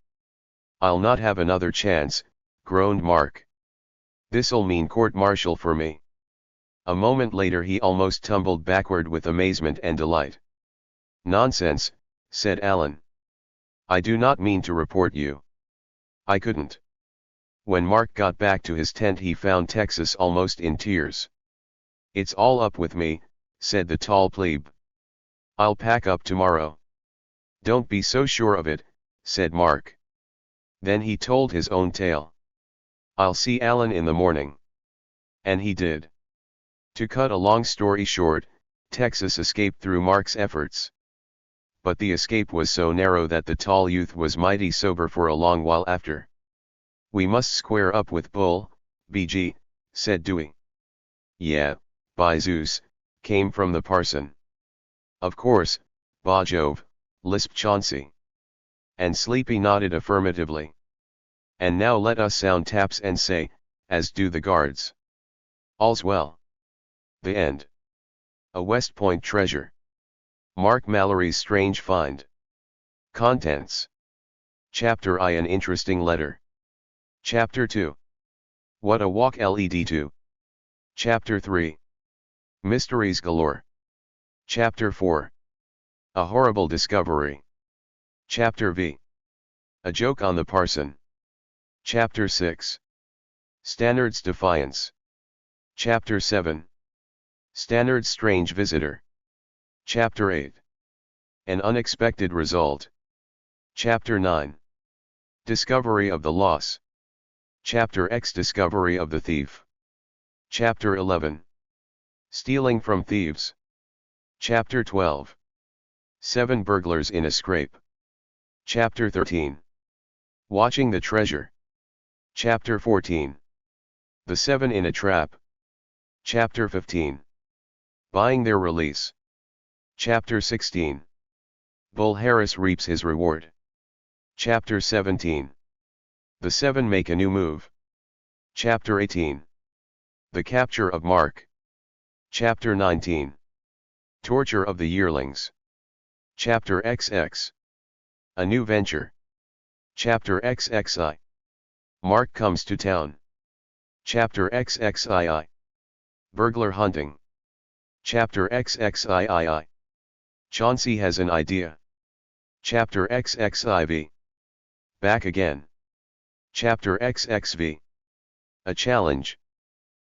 I'll not have another chance, groaned Mark. This'll mean court-martial for me. A moment later he almost tumbled backward with amazement and delight. Nonsense, said Alan. I do not mean to report you. I couldn't. When Mark got back to his tent he found Texas almost in tears. It's all up with me, said the tall plebe. I'll pack up tomorrow. Don't be so sure of it, said Mark. Then he told his own tale. I'll see Alan in the morning. And he did. To cut a long story short, Texas escaped through Mark's efforts. But the escape was so narrow that the tall youth was mighty sober for a long while after. We must square up with Bull, BG, said Dewey. Yeah, by Zeus, came from the parson. Of course, by Jove, lisped Chauncey. And Sleepy nodded affirmatively. And now let us sound taps and say, as do the guards. All's well. The end. A West Point treasure. Mark Mallory's strange find. Contents. Chapter I, an interesting letter. Chapter 2. What a walk led to. Chapter 3. Mysteries galore. Chapter 4. A horrible discovery. Chapter V. A joke on the parson. Chapter 6. Stannard's defiance. Chapter 7. Stannard's strange visitor. Chapter 8. An unexpected result. Chapter 9. Discovery of the loss. Chapter X, discovery of the thief. Chapter 11. Stealing from thieves. Chapter 12. 7 burglars in a scrape. Chapter 13. Watching the treasure. Chapter 14. The 7 in a trap. Chapter 15. Buying their release. Chapter 16. Bull Harris reaps his reward. Chapter 17. The 7 make a new move. Chapter 18. The capture of Mark. Chapter 19. Torture of the yearlings. Chapter XX. A new venture. Chapter XXI. Mark comes to town. Chapter XXII. Burglar hunting. Chapter XXIII. Chauncey has an idea. Chapter XXIV. Back again. Chapter XXV. A challenge.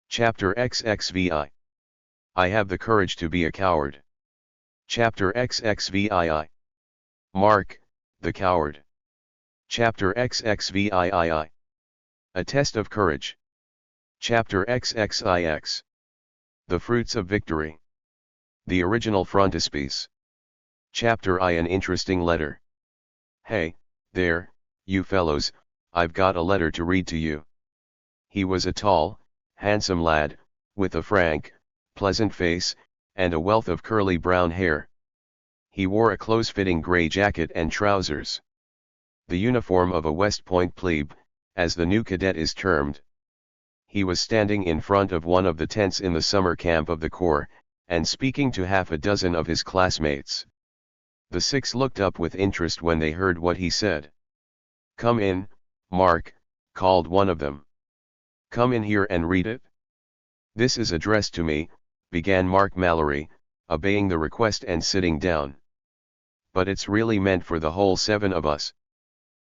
Chapter XXVI. I have the courage to be a coward. Chapter XXVII. Mark, the coward. Chapter XXVIII. A test of courage. Chapter XXIX. The fruits of victory. The original frontispiece. Chapter I, an interesting letter. Hey, there, you fellows, I've got a letter to read to you. He was a tall, handsome lad, with a frank, pleasant face, and a wealth of curly brown hair. He wore a close-fitting gray jacket and trousers. The uniform of a West Point plebe, as the new cadet is termed. He was standing in front of one of the tents in the summer camp of the Corps, and speaking to half a dozen of his classmates. The 6 looked up with interest when they heard what he said. Come in, Mark, called one of them. Come in here and read it. This is addressed to me, began Mark Mallory, obeying the request and sitting down. But it's really meant for the whole 7 of us.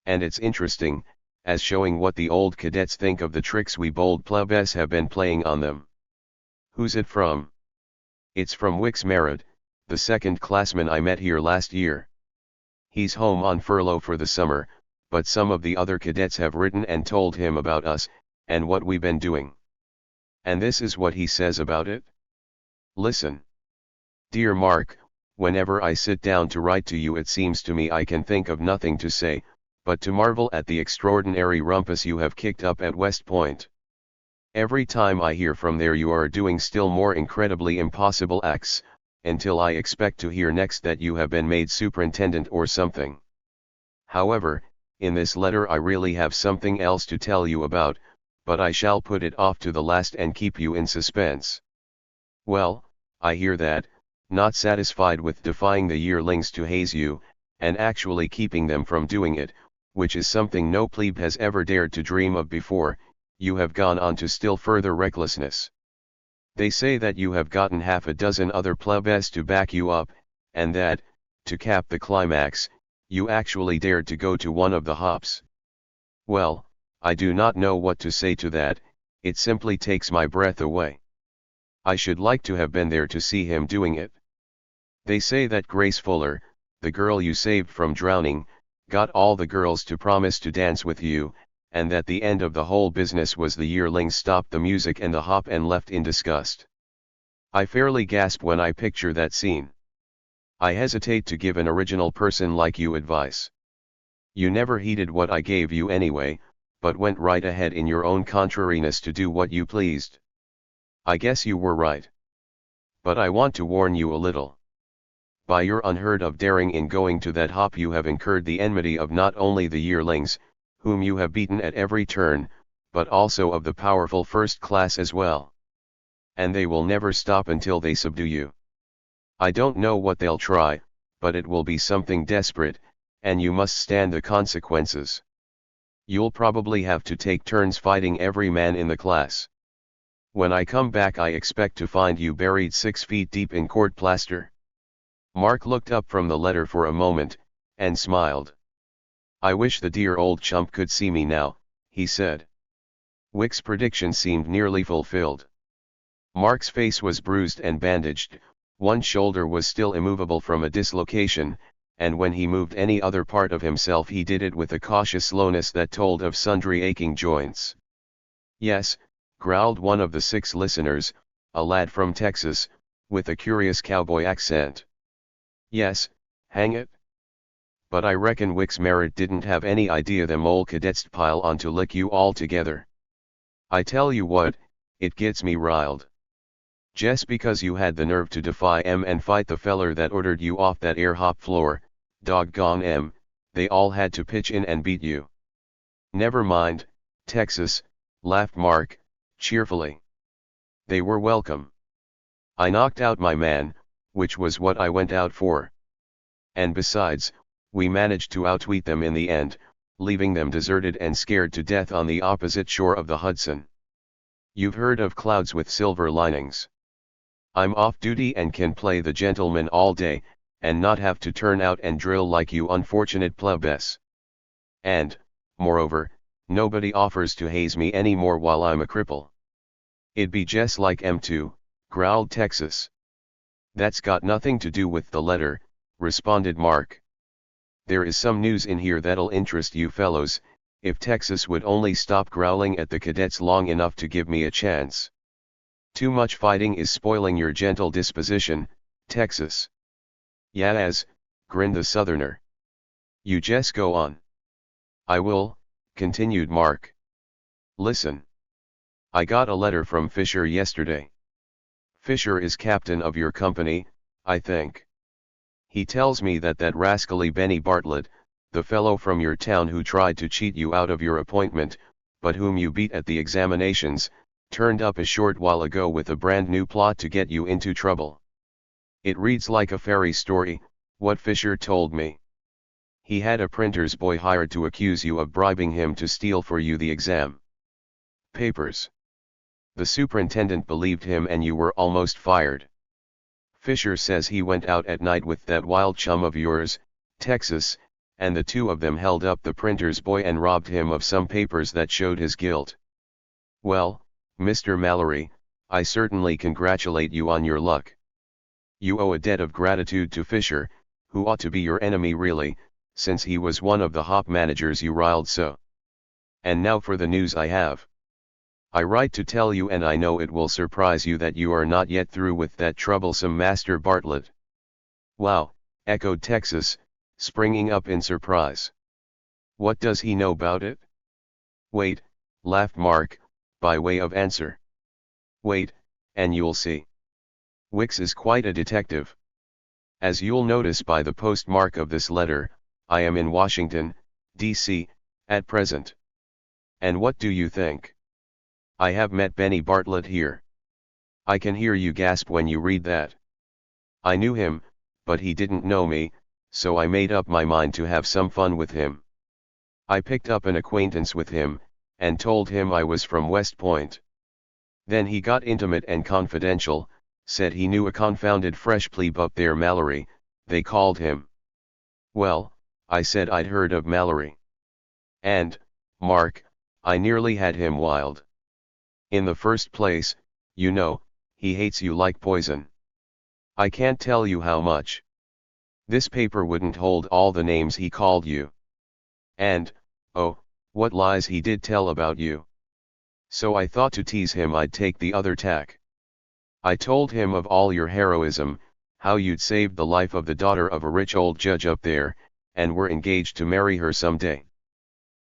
And it's interesting, as showing what the old cadets think of the tricks we bold plebes have been playing on them. Who's it from? It's from Wix Merritt, the 2nd classman I met here last year. He's home on furlough for the summer, but some of the other cadets have written and told him about us, and what we've been doing. And this is what he says about it. Listen. Dear Mark, whenever I sit down to write to you it seems to me I can think of nothing to say, but to marvel at the extraordinary rumpus you have kicked up at West Point. Every time I hear from there you are doing still more incredibly impossible acts, until I expect to hear next that you have been made superintendent or something. However, in this letter I really have something else to tell you about, but I shall put it off to the last and keep you in suspense. Well, I hear that, not satisfied with defying the yearlings to haze you, and actually keeping them from doing it, which is something no plebe has ever dared to dream of before, you have gone on to still further recklessness. They say that you have gotten half a dozen other plebs to back you up, and that, to cap the climax, you actually dared to go to one of the hops. Well, I do not know what to say to that, it simply takes my breath away. I should like to have been there to see him doing it. They say that Grace Fuller, the girl you saved from drowning, got all the girls to promise to dance with you, and that the end of the whole business was the yearlings stopped the music and the hop and left in disgust. I fairly gasp when I picture that scene. I hesitate to give an original person like you advice. You never heeded what I gave you anyway, but went right ahead in your own contrariness to do what you pleased. I guess you were right. But I want to warn you a little. By your unheard of daring in going to that hop you have incurred the enmity of not only the yearlings, whom you have beaten at every turn, but also of the powerful first class as well. And they will never stop until they subdue you. I don't know what they'll try, but it will be something desperate, and you must stand the consequences. You'll probably have to take turns fighting every man in the class. When I come back I expect to find you buried 6 feet deep in court plaster. Mark looked up from the letter for a moment, and smiled. I wish the dear old chump could see me now, he said. Wick's prediction seemed nearly fulfilled. Mark's face was bruised and bandaged, one shoulder was still immovable from a dislocation, and when he moved any other part of himself he did it with a cautious slowness that told of sundry aching joints. Yes, growled one of the 6 listeners, a lad from Texas, with a curious cowboy accent. Yes, hang it. But I reckon Wick's merit didn't have any idea them ol' cadets pile on to lick you all together. I tell you what, it gets me riled. Just because you had the nerve to defy 'em and fight the feller that ordered you off that air hop floor, doggone 'em, they all had to pitch in and beat you. Never mind, Texas, laughed Mark, cheerfully. They were welcome. I knocked out my man, which was what I went out for. And besides, we managed to outwit them in the end, leaving them deserted and scared to death on the opposite shore of the Hudson. You've heard of clouds with silver linings. I'm off duty and can play the gentleman all day, and not have to turn out and drill like you unfortunate plebes. And, moreover, nobody offers to haze me any more while I'm a cripple. It'd be just like M2, growled Texas. That's got nothing to do with the letter, responded Mark. There is some news in here that'll interest you fellows, if Texas would only stop growling at the cadets long enough to give me a chance. Too much fighting is spoiling your gentle disposition, Texas. Yas, grinned the Southerner. You just go on. I will, continued Mark. Listen. I got a letter from Fisher yesterday. Fisher is captain of your company, I think. He tells me that rascally Benny Bartlett, the fellow from your town who tried to cheat you out of your appointment, but whom you beat at the examinations, turned up a short while ago with a brand new plot to get you into trouble. It reads like a fairy story, what Fisher told me. He had a printer's boy hired to accuse you of bribing him to steal for you the exam papers. The superintendent believed him and you were almost fired. Fisher says he went out at night with that wild chum of yours, Texas, and the two of them held up the printer's boy and robbed him of some papers that showed his guilt. Well, Mr. Mallory, I certainly congratulate you on your luck. You owe a debt of gratitude to Fisher, who ought to be your enemy really, since he was one of the hop managers you riled so. And now for the news I have. I write to tell you, and I know it will surprise you, that you are not yet through with that troublesome Master Bartlett. Wow, echoed Texas, springing up in surprise. What does he know about it? Wait, laughed Mark, by way of answer. Wait, and you'll see. Wicks is quite a detective. As you'll notice by the postmark of this letter, I am in Washington, D.C., at present. And what do you think? I have met Benny Bartlett here. I can hear you gasp when you read that. I knew him, but he didn't know me, so I made up my mind to have some fun with him. I picked up an acquaintance with him, and told him I was from West Point. Then he got intimate and confidential, said he knew a confounded fresh plebe up there, Mallory, they called him. Well, I said I'd heard of Mallory. And, Mark, I nearly had him wild. In the first place, you know, he hates you like poison. I can't tell you how much. This paper wouldn't hold all the names he called you. And, oh, what lies he did tell about you. So I thought to tease him I'd take the other tack. I told him of all your heroism, how you'd saved the life of the daughter of a rich old judge up there, and were engaged to marry her someday.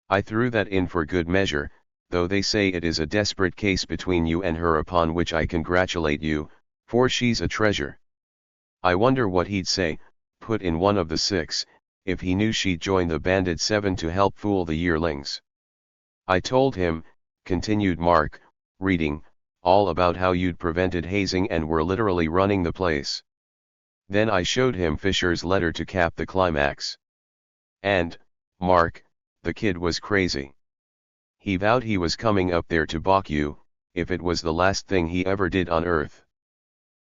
I threw that in for good measure, though they say it is a desperate case between you and her, upon which I congratulate you, for she's a treasure. I wonder what he'd say, put in one of the six, if he knew she'd join the banded seven to help fool the yearlings. I told him, continued Mark, reading, all about how you'd prevented hazing and were literally running the place. Then I showed him Fisher's letter to cap the climax. And, Mark, the kid was crazy. He vowed he was coming up there to balk you, if it was the last thing he ever did on earth.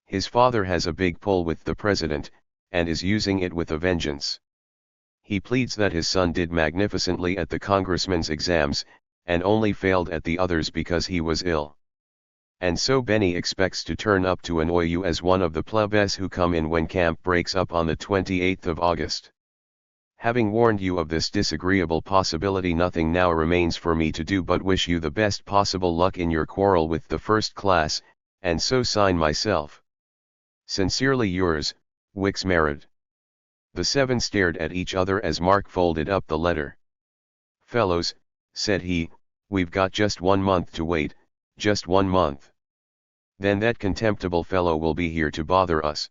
His father has a big pull with the president, and is using it with a vengeance. He pleads that his son did magnificently at the congressman's exams, and only failed at the others because he was ill. And so Benny expects to turn up to annoy you as one of the plebes who come in when camp breaks up on the 28th of August. Having warned you of this disagreeable possibility, nothing now remains for me to do but wish you the best possible luck in your quarrel with the first class, and so sign myself. Sincerely yours, Wicks Merritt. The seven stared at each other as Mark folded up the letter. Fellows, said he, we've got just 1 month to wait, just 1 month. Then that contemptible fellow will be here to bother us.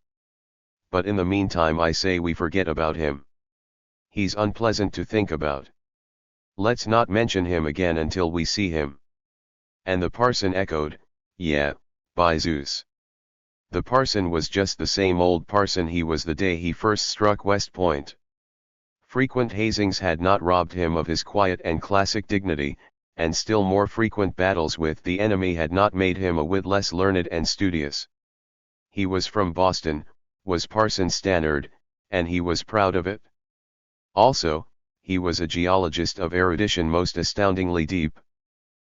But in the meantime I say we forget about him. He's unpleasant to think about. Let's not mention him again until we see him. And the parson echoed, yeah, by Zeus. The parson was just the same old parson he was the day he first struck West Point. Frequent hazings had not robbed him of his quiet and classic dignity, and still more frequent battles with the enemy had not made him a whit less learned and studious. He was from Boston, was Parson Stannard, and he was proud of it. Also, he was a geologist of erudition most astoundingly deep.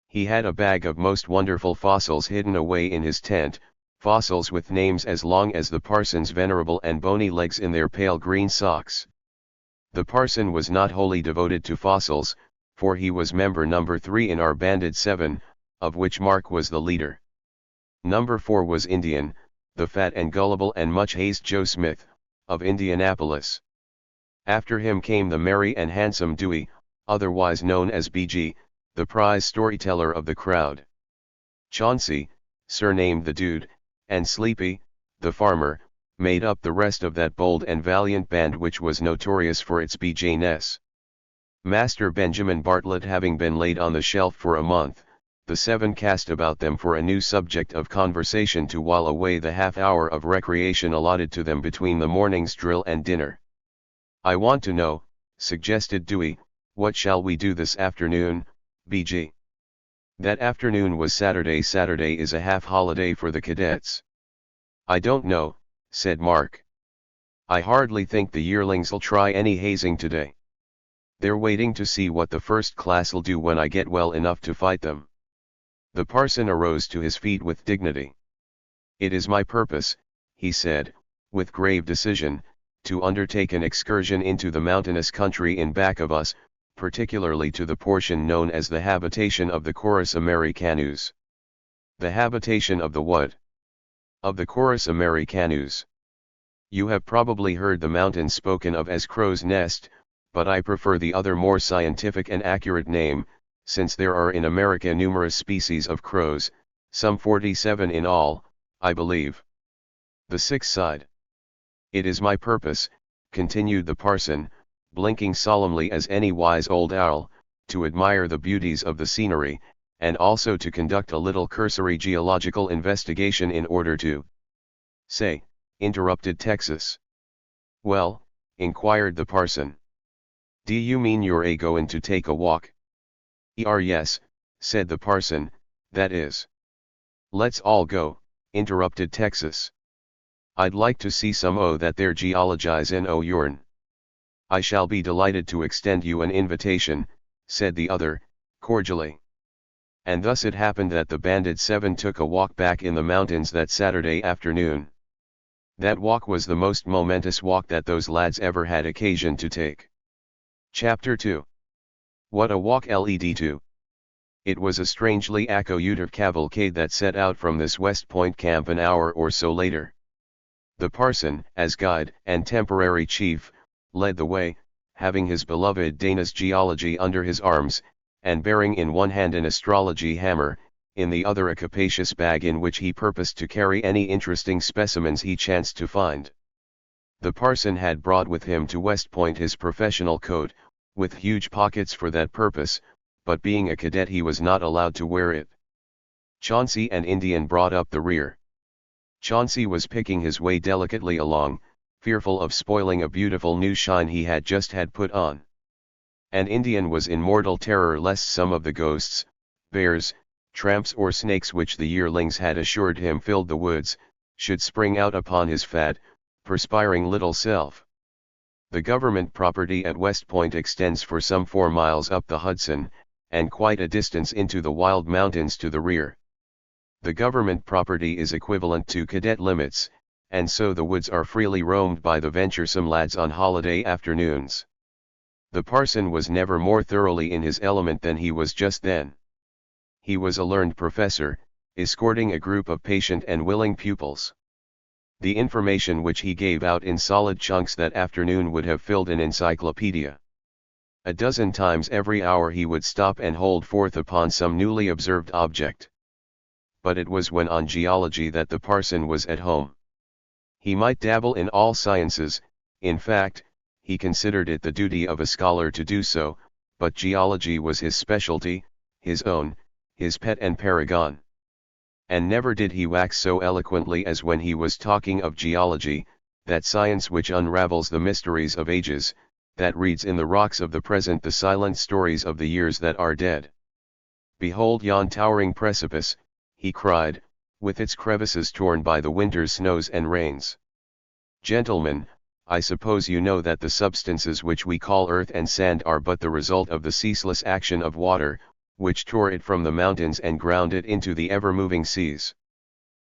He had a bag of most wonderful fossils hidden away in his tent, fossils with names as long as the parson's venerable and bony legs in their pale green socks. The parson was not wholly devoted to fossils, for he was member number 3 in our banded 7, of which Mark was the leader. Number 4 was Indian, the fat and gullible and much hazed Joe Smith, of Indianapolis. After him came the merry and handsome Dewey, otherwise known as BG, the prize storyteller of the crowd. Chauncey, surnamed the Dude, and Sleepy, the farmer, made up the rest of that bold and valiant band which was notorious for its BJ-ness. Master Benjamin Bartlett having been laid on the shelf for a month, the seven cast about them for a new subject of conversation to while away the half-hour of recreation allotted to them between the morning's drill and dinner. I want to know, suggested Dewey, what shall we do this afternoon, BG? That afternoon was Saturday. Saturday is a half-holiday for the cadets. I don't know, said Mark. I hardly think the yearlings'll try any hazing today. They're waiting to see what the first class'll do when I get well enough to fight them. The parson arose to his feet with dignity. It is my purpose, he said, with grave decision, to undertake an excursion into the mountainous country in back of us, particularly to the portion known as the habitation of the Chorus Americanus. The habitation of the what? Of the Chorus Americanus. You have probably heard the mountain spoken of as Crow's Nest, but I prefer the other more scientific and accurate name, since there are in America numerous species of crows, some 47 in all, I believe. The sixth side. It is my purpose, continued the parson, blinking solemnly as any wise old owl, to admire the beauties of the scenery, and also to conduct a little cursory geological investigation in order to... Say, interrupted Texas. Well, inquired the parson. Do you mean you're a-goin' to take a walk? Yes, said the parson, that is. Let's all go, interrupted Texas. I'd like to see some o' that there geologize in o' yourn. I shall be delighted to extend you an invitation, said the other, cordially. And thus it happened that the banded seven took a walk back in the mountains that Saturday afternoon. That walk was the most momentous walk that those lads ever had occasion to take. Chapter 2. What a walk led to! It was a strangely accoutred cavalcade that set out from this West Point camp an hour or so later. The parson, as guide and temporary chief, led the way, having his beloved Dana's geology under his arms, and bearing in one hand an astrology hammer, in the other a capacious bag in which he purposed to carry any interesting specimens he chanced to find. The parson had brought with him to West Point his professional coat, with huge pockets for that purpose, but being a cadet he was not allowed to wear it. Chauncey and Indian brought up the rear. Chauncey was picking his way delicately along, fearful of spoiling a beautiful new shine he had just had put on. And Indian was in mortal terror lest some of the ghosts, bears, tramps or snakes which the yearlings had assured him filled the woods, should spring out upon his fat, perspiring little self. The government property at West Point extends for some 4 miles up the Hudson, and quite a distance into the wild mountains to the rear. The government property is equivalent to cadet limits, and so the woods are freely roamed by the venturesome lads on holiday afternoons. The parson was never more thoroughly in his element than he was just then. He was a learned professor, escorting a group of patient and willing pupils. The information which he gave out in solid chunks that afternoon would have filled an encyclopedia. A dozen times every hour he would stop and hold forth upon some newly observed object. But it was when on geology that the parson was at home. He might dabble in all sciences, in fact, he considered it the duty of a scholar to do so, but geology was his specialty, his own, his pet and paragon. And never did he wax so eloquently as when he was talking of geology, that science which unravels the mysteries of ages, that reads in the rocks of the present the silent stories of the years that are dead. Behold yon towering precipice, he cried, with its crevices torn by the winter's snows and rains. Gentlemen, I suppose you know that the substances which we call earth and sand are but the result of the ceaseless action of water, which tore it from the mountains and ground it into the ever-moving seas.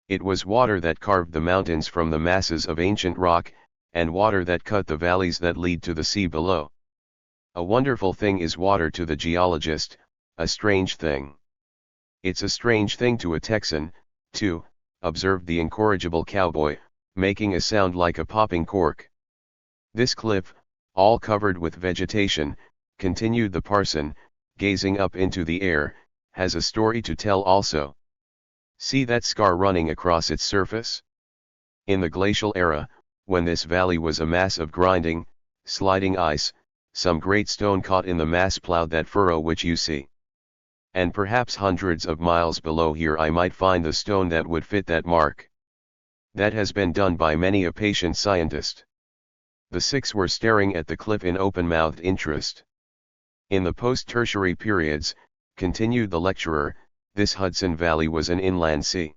It was water that carved the mountains from the masses of ancient rock, and water that cut the valleys that lead to the sea below. A wonderful thing is water to the geologist, a strange thing. It's a strange thing to a Texan, too, observed the incorrigible cowboy, making a sound like a popping cork. This cliff, all covered with vegetation, continued the parson, gazing up into the air, has a story to tell also. See that scar running across its surface? In the glacial era, when this valley was a mass of grinding, sliding ice, some great stone caught in the mass plowed that furrow which you see. And perhaps hundreds of miles below here I might find the stone that would fit that mark. That has been done by many a patient scientist. The six were staring at the cliff in open-mouthed interest. In the post-tertiary periods, continued the lecturer, this Hudson Valley was an inland sea.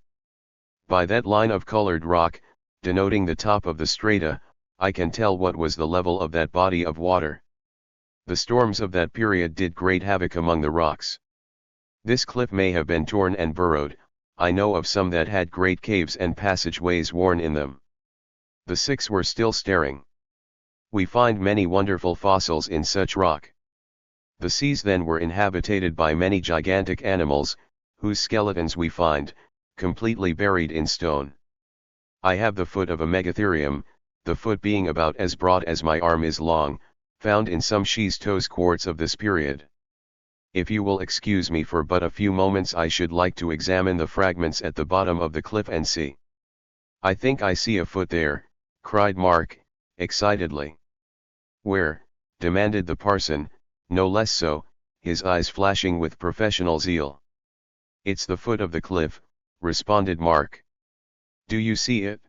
By that line of colored rock, denoting the top of the strata, I can tell what was the level of that body of water. The storms of that period did great havoc among the rocks. This cliff may have been torn and burrowed, I know of some that had great caves and passageways worn in them. The six were still staring. We find many wonderful fossils in such rock. The seas then were inhabited by many gigantic animals, whose skeletons we find, completely buried in stone. I have the foot of a megatherium, the foot being about as broad as my arm is long, found in some schistose quartz of this period. If you will excuse me for but a few moments, I should like to examine the fragments at the bottom of the cliff and see. I think I see a foot there, cried Mark, excitedly. Where? Demanded the parson, no less so, his eyes flashing with professional zeal. It's the foot of the cliff, responded Mark. Do you see it?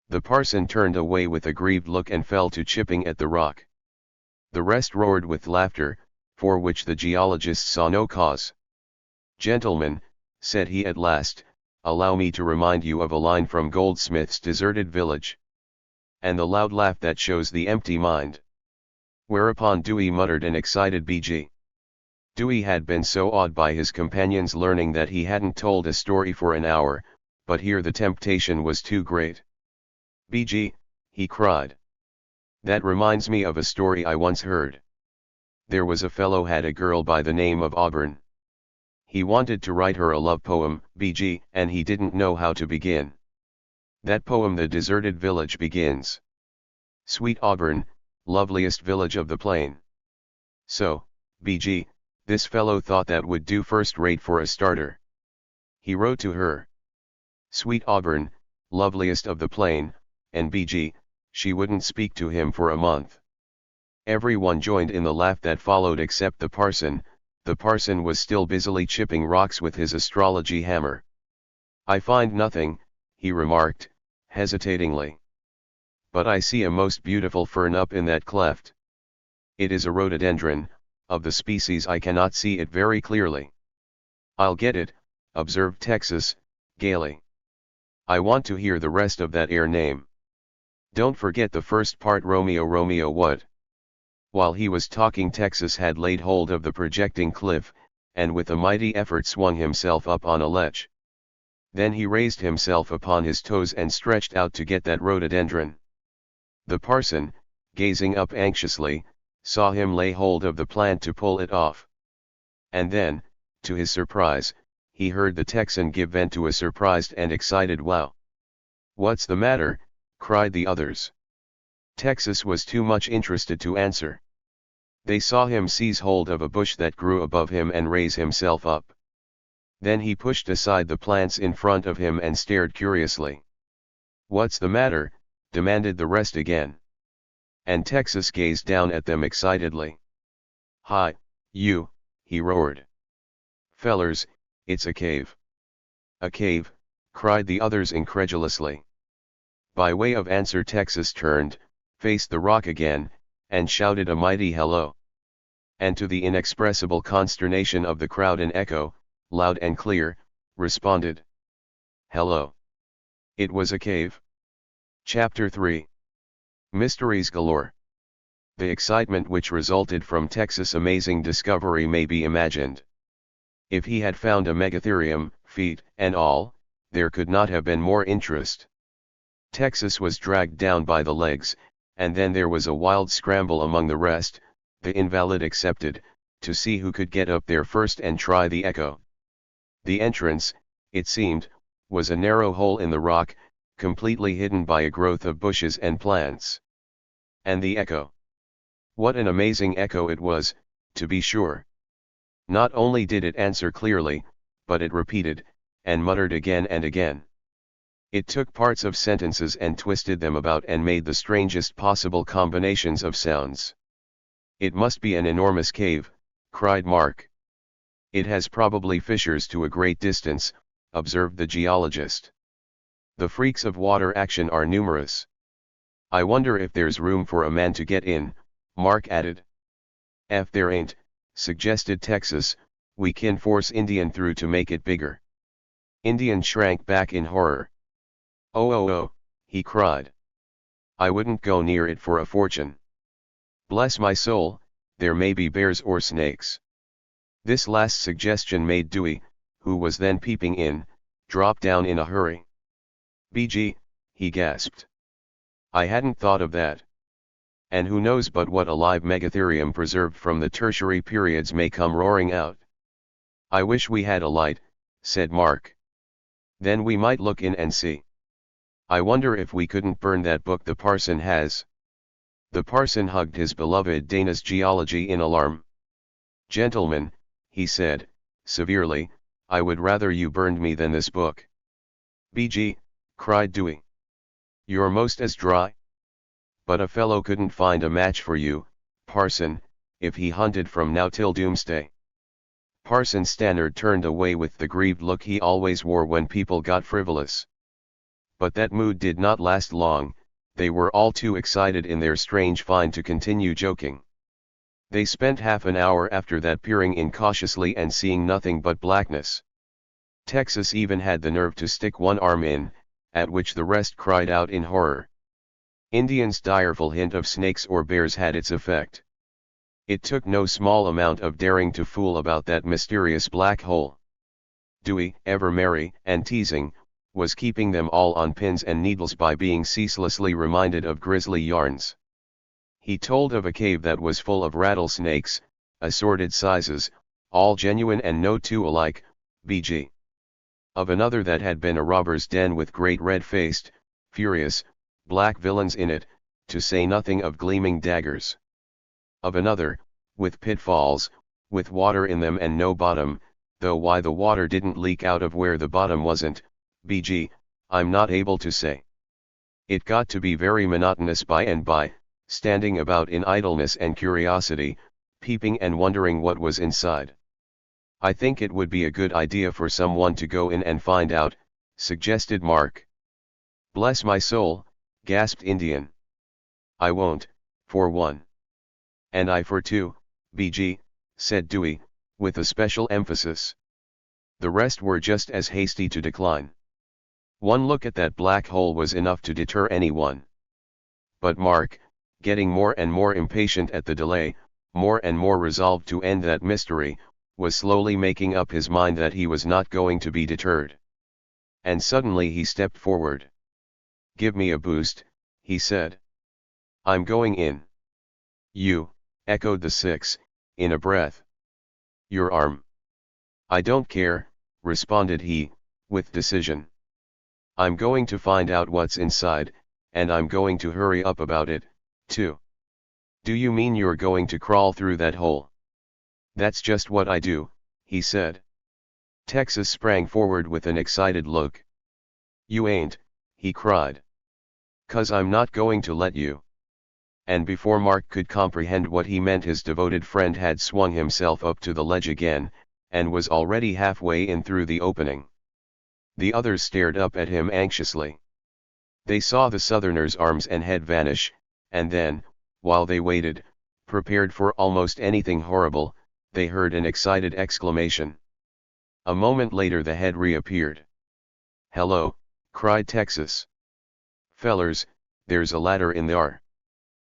The parson turned away with a grieved look and fell to chipping at the rock. The rest roared with laughter, for which the geologist saw no cause. "Gentlemen," said he at last, "allow me to remind you of a line from Goldsmith's Deserted Village. And the loud laugh that shows the empty mind." Whereupon Dewey muttered an excited BG. Dewey had been so awed by his companion's learning that he hadn't told a story for an hour, but here the temptation was too great. "BG," he cried. "That reminds me of a story I once heard. There was a fellow had a girl by the name of Auburn. He wanted to write her a love poem, BG, and he didn't know how to begin. That poem The Deserted Village begins. Sweet Auburn, loveliest village of the plain. So, BG, this fellow thought that would do first rate for a starter. He wrote to her. Sweet Auburn, loveliest of the plain, and BG, she wouldn't speak to him for a month. Everyone joined in the laugh that followed except the parson. The parson was still busily chipping rocks with his astrology hammer. "I find nothing," he remarked, hesitatingly. "But I see a most beautiful fern up in that cleft. It is a rhododendron, of the species I cannot see it very clearly." "I'll get it," observed Texas, gaily. "I want to hear the rest of that ere name. Don't forget the first part. Romeo, Romeo, what?" While he was talking, Texas had laid hold of the projecting cliff, and with a mighty effort swung himself up on a ledge. Then he raised himself upon his toes and stretched out to get that rhododendron. The parson, gazing up anxiously, saw him lay hold of the plant to pull it off. And then, to his surprise, he heard the Texan give vent to a surprised and excited "Wow!" "What's the matter?" cried the others. Texas was too much interested to answer. They saw him seize hold of a bush that grew above him and raise himself up. Then he pushed aside the plants in front of him and stared curiously. "What's the matter?" demanded the rest again. And Texas gazed down at them excitedly. "Hi, you," he roared. "Fellers, it's a cave." "A cave?" cried the others incredulously. By way of answer, Texas turned, faced the rock again, and shouted a mighty hello. And to the inexpressible consternation of the crowd, an echo, loud and clear, responded. Hello. It was a cave. Chapter 3. Mysteries galore. The excitement which resulted from Texas' amazing discovery may be imagined. If he had found a megatherium, feet and all, there could not have been more interest. Texas was dragged down by the legs, and then there was a wild scramble among the rest, the invalid excepted, to see who could get up there first and try the echo. The entrance, it seemed, was a narrow hole in the rock, completely hidden by a growth of bushes and plants. And the echo. What an amazing echo it was, to be sure. Not only did it answer clearly, but it repeated, and muttered again and again. It took parts of sentences and twisted them about and made the strangest possible combinations of sounds. "It must be an enormous cave," cried Mark. "It has probably fissures to a great distance," observed the geologist. "The freaks of water action are numerous. I wonder if there's room for a man to get in," Mark added. "If there ain't," suggested Texas, "we can force Indian through to make it bigger." Indian shrank back in horror. Oh, he cried. "I wouldn't go near it for a fortune. Bless my soul, there may be bears or snakes." This last suggestion made Dewey, who was then peeping in, drop down in a hurry. "BG," he gasped. "I hadn't thought of that. And who knows but what a live megatherium preserved from the tertiary periods may come roaring out." "I wish we had a light," said Mark. "Then we might look in and see. I wonder if we couldn't burn that book the parson has." The parson hugged his beloved Dana's geology in alarm. "Gentlemen," he said, severely, "I would rather you burned me than this book." "BG," cried Dewey. "You're most as dry. But a fellow couldn't find a match for you, parson, if he hunted from now till doomsday." Parson Stannard turned away with the grieved look he always wore when people got frivolous. But that mood did not last long. They were all too excited in their strange find to continue joking. They spent half an hour after that peering in cautiously and seeing nothing but blackness. Texas even had the nerve to stick one arm in, at which the rest cried out in horror. Indian's direful hint of snakes or bears had its effect. It took no small amount of daring to fool about that mysterious black hole. Dewey, ever merry and teasing, was keeping them all on pins and needles by being ceaselessly reminded of grisly yarns. He told of a cave that was full of rattlesnakes, assorted sizes, all genuine and no two alike, b.g. Of another that had been a robber's den with great red-faced, furious, black villains in it, to say nothing of gleaming daggers. Of another, with pitfalls, with water in them and no bottom, though why the water didn't leak out of where the bottom wasn't, b.g., I'm not able to say. It got to be very monotonous by and by, standing about in idleness and curiosity, peeping and wondering what was inside. I think it would be a good idea for someone to go in and find out, suggested Mark. Bless my soul, gasped Indian. I won't, for one. And I for two, b.g., said Dewey, with a special emphasis. The rest were just as hasty to decline. One look at that black hole was enough to deter anyone. But Mark, getting more and more impatient at the delay, more and more resolved to end that mystery, was slowly making up his mind that he was not going to be deterred. And suddenly he stepped forward. Give me a boost, he said. I'm going in. You, echoed the six, in a breath. Your arm. I don't care, responded he, with decision. I'm going to find out what's inside, and I'm going to hurry up about it, too. Do you mean you're going to crawl through that hole? That's just what I do, he said. Texas sprang forward with an excited look. You ain't, he cried. 'Cause I'm not going to let you. And before Mark could comprehend what he meant, his devoted friend had swung himself up to the ledge again, and was already halfway in through the opening. The others stared up at him anxiously. They saw the Southerner's arms and head vanish, and then, while they waited, prepared for almost anything horrible, they heard an excited exclamation. A moment later the head reappeared. Hello, cried Texas. Fellers, there's a ladder in there.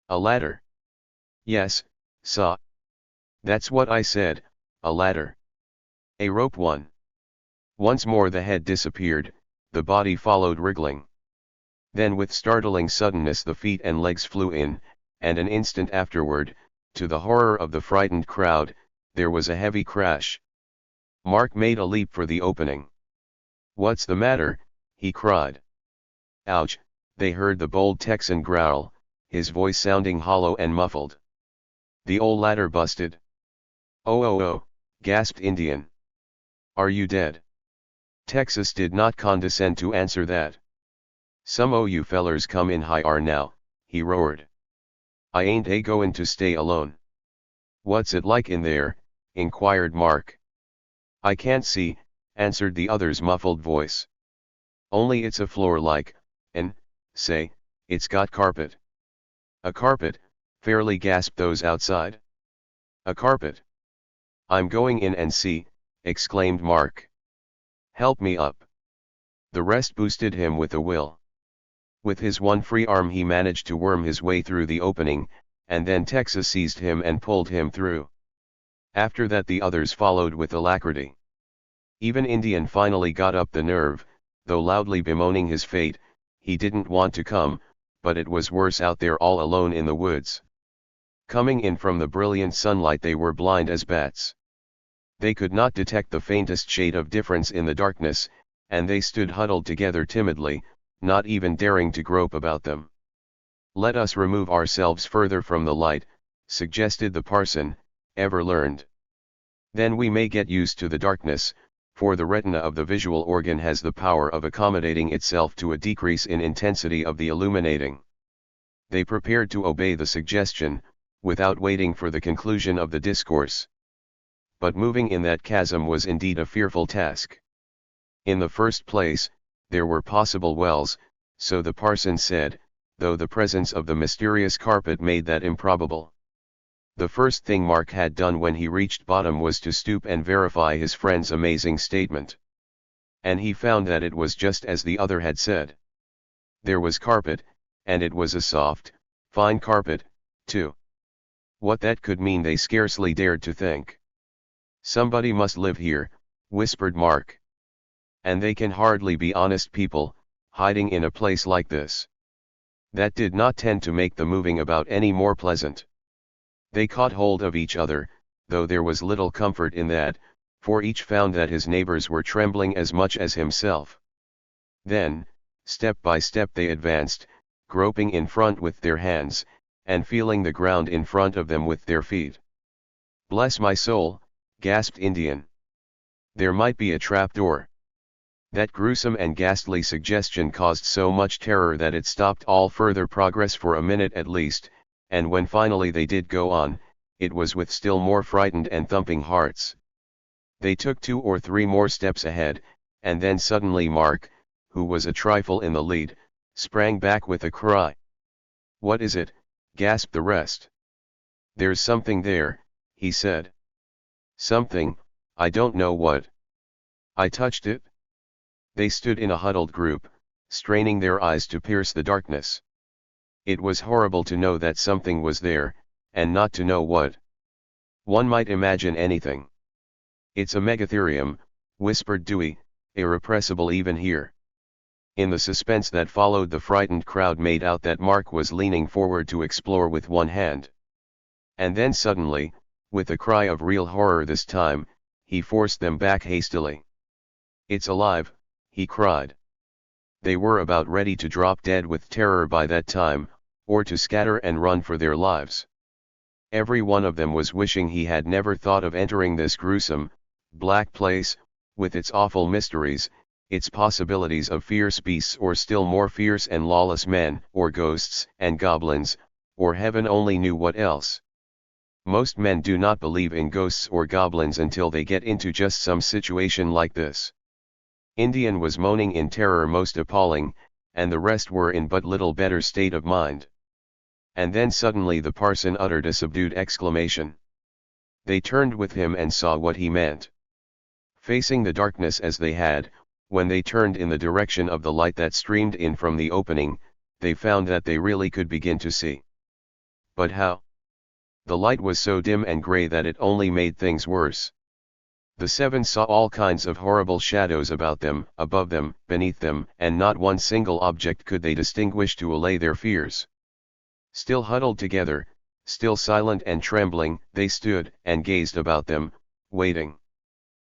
A ladder? Yes, sah. That's what I said, a ladder. A rope one. Once more the head disappeared, the body followed wriggling. Then with startling suddenness the feet and legs flew in, and an instant afterward, to the horror of the frightened crowd, there was a heavy crash. Mark made a leap for the opening. What's the matter? He cried. Ouch, they heard the bold Texan growl, his voice sounding hollow and muffled. The old ladder busted. Oh, gasped Indian. Are you dead? Texas did not condescend to answer that. Some o' you fellers come in higher now, he roared. I ain't a-goin' to stay alone. What's it like in there? Inquired Mark. I can't see, answered the other's muffled voice. Only it's a floor like, and, say, it's got carpet. A carpet, fairly gasped those outside. A carpet. I'm going in and see, exclaimed Mark. Help me up. The rest boosted him with a will. With his one free arm he managed to worm his way through the opening, and then Texas seized him and pulled him through. After that the others followed with alacrity. Even Indian finally got up the nerve, though loudly bemoaning his fate. He didn't want to come, but it was worse out there all alone in the woods. Coming in from the brilliant sunlight they were blind as bats. They could not detect the faintest shade of difference in the darkness, and they stood huddled together timidly, not even daring to grope about them. Let us remove ourselves further from the light, suggested the parson, ever learned. Then we may get used to the darkness, for the retina of the visual organ has the power of accommodating itself to a decrease in intensity of the illuminating. They prepared to obey the suggestion, without waiting for the conclusion of the discourse. But moving in that chasm was indeed a fearful task. In the first place, there were possible wells, so the parson said, though the presence of the mysterious carpet made that improbable. The first thing Mark had done when he reached bottom was to stoop and verify his friend's amazing statement. And he found that it was just as the other had said. There was carpet, and it was a soft, fine carpet, too. What that could mean they scarcely dared to think. "Somebody must live here," whispered Mark. "And they can hardly be honest people, hiding in a place like this." That did not tend to make the moving about any more pleasant. They caught hold of each other, though there was little comfort in that, for each found that his neighbors were trembling as much as himself. Then, step by step they advanced, groping in front with their hands, and feeling the ground in front of them with their feet. "Bless my soul," gasped Indian. "There might be a trapdoor." That gruesome and ghastly suggestion caused so much terror that it stopped all further progress for a minute at least, and when finally they did go on, it was with still more frightened and thumping hearts. They took 2 or 3 more steps ahead, and then suddenly Mark, who was a trifle in the lead, sprang back with a cry. "What is it?" gasped the rest. "There's something there," he said. "Something, I don't know what." "I touched it." They stood in a huddled group, straining their eyes to pierce the darkness. It was horrible to know that something was there, and not to know what. One might imagine anything. "It's a megatherium," whispered Dewey, irrepressible even here. In the suspense that followed, the frightened crowd made out that Mark was leaning forward to explore with one hand. And then suddenly, with a cry of real horror this time, he forced them back hastily. "It's alive," he cried. They were about ready to drop dead with terror by that time, or to scatter and run for their lives. Every one of them was wishing he had never thought of entering this gruesome, black place, with its awful mysteries, its possibilities of fierce beasts or still more fierce and lawless men, or ghosts and goblins, or heaven only knew what else. Most men do not believe in ghosts or goblins until they get into just some situation like this. Indian was moaning in terror most appalling, and the rest were in but little better state of mind. And then suddenly the parson uttered a subdued exclamation. They turned with him and saw what he meant. Facing the darkness as they had, when they turned in the direction of the light that streamed in from the opening, they found that they really could begin to see. But how? The light was so dim and gray that it only made things worse. The 7 saw all kinds of horrible shadows about them, above them, beneath them, and not one single object could they distinguish to allay their fears. Still huddled together, still silent and trembling, they stood and gazed about them, waiting.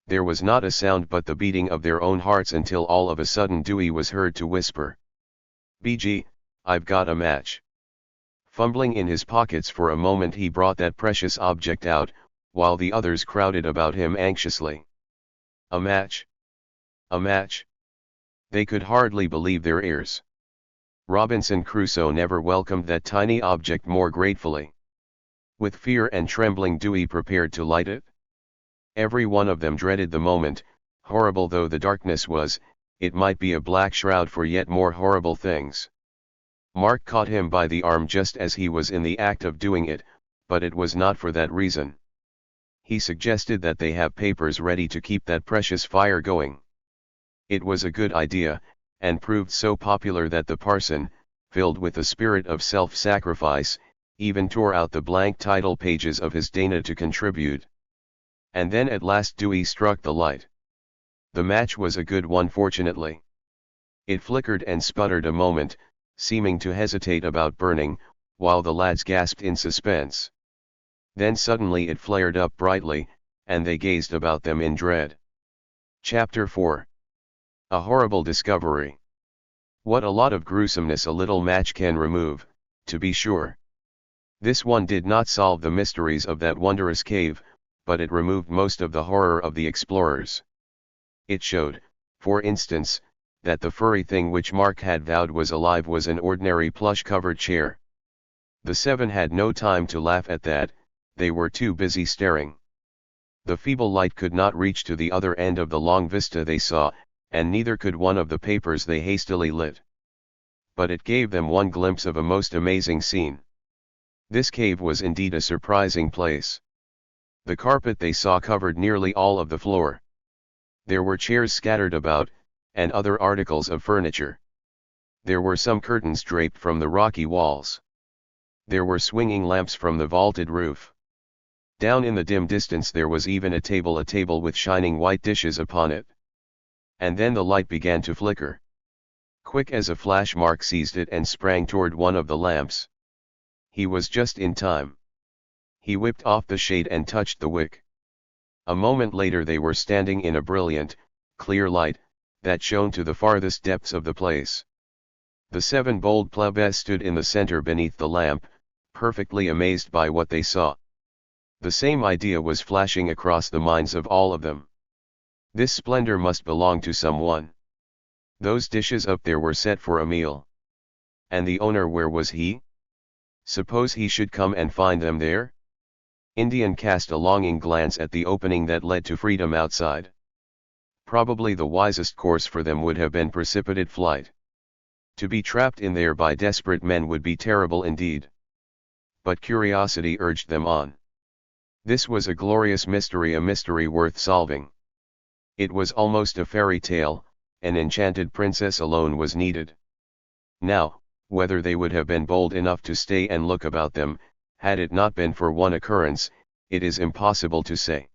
There was not a sound but the beating of their own hearts until all of a sudden Dewey was heard to whisper, "BG, I've got a match." Fumbling in his pockets for a moment, he brought that precious object out, while the others crowded about him anxiously. A match! A match! They could hardly believe their ears. Robinson Crusoe never welcomed that tiny object more gratefully. With fear and trembling Dewey prepared to light it. Every one of them dreaded the moment, horrible though the darkness was, it might be a black shroud for yet more horrible things. Mark caught him by the arm just as he was in the act of doing it, but it was not for that reason. He suggested that they have papers ready to keep that precious fire going. It was a good idea, and proved so popular that the parson, filled with the spirit of self-sacrifice, even tore out the blank title pages of his Dana to contribute. And then at last Dewey struck the light. The match was a good one, fortunately. It flickered and sputtered a moment, seeming to hesitate about burning, while the lads gasped in suspense. Then suddenly it flared up brightly, and they gazed about them in dread. Chapter 4. A horrible discovery. What a lot of gruesomeness a little match can remove, to be sure. This one did not solve the mysteries of that wondrous cave, but it removed most of the horror of the explorers. It showed, for instance, that the furry thing which Mark had vowed was alive was an ordinary plush-covered chair. The 7 had no time to laugh at that, they were too busy staring. The feeble light could not reach to the other end of the long vista they saw, and neither could one of the papers they hastily lit. But it gave them one glimpse of a most amazing scene. This cave was indeed a surprising place. The carpet they saw covered nearly all of the floor. There were chairs scattered about, and other articles of furniture. There were some curtains draped from the rocky walls. There were swinging lamps from the vaulted roof. Down in the dim distance there was even a table with shining white dishes upon it. And then the light began to flicker. Quick as a flash, Mark seized it and sprang toward one of the lamps. He was just in time. He whipped off the shade and touched the wick. A moment later they were standing in a brilliant, clear light, that shone to the farthest depths of the place. The 7 bold plebes stood in the center beneath the lamp, perfectly amazed by what they saw. The same idea was flashing across the minds of all of them. This splendor must belong to someone. Those dishes up there were set for a meal. And the owner, where was he? Suppose he should come and find them there? Indian cast a longing glance at the opening that led to freedom outside. Probably the wisest course for them would have been precipitate flight. To be trapped in there by desperate men would be terrible indeed. But curiosity urged them on. This was a glorious mystery, a mystery worth solving. It was almost a fairy tale. An enchanted princess alone was needed. Now, whether they would have been bold enough to stay and look about them, had it not been for one occurrence, it is impossible to say.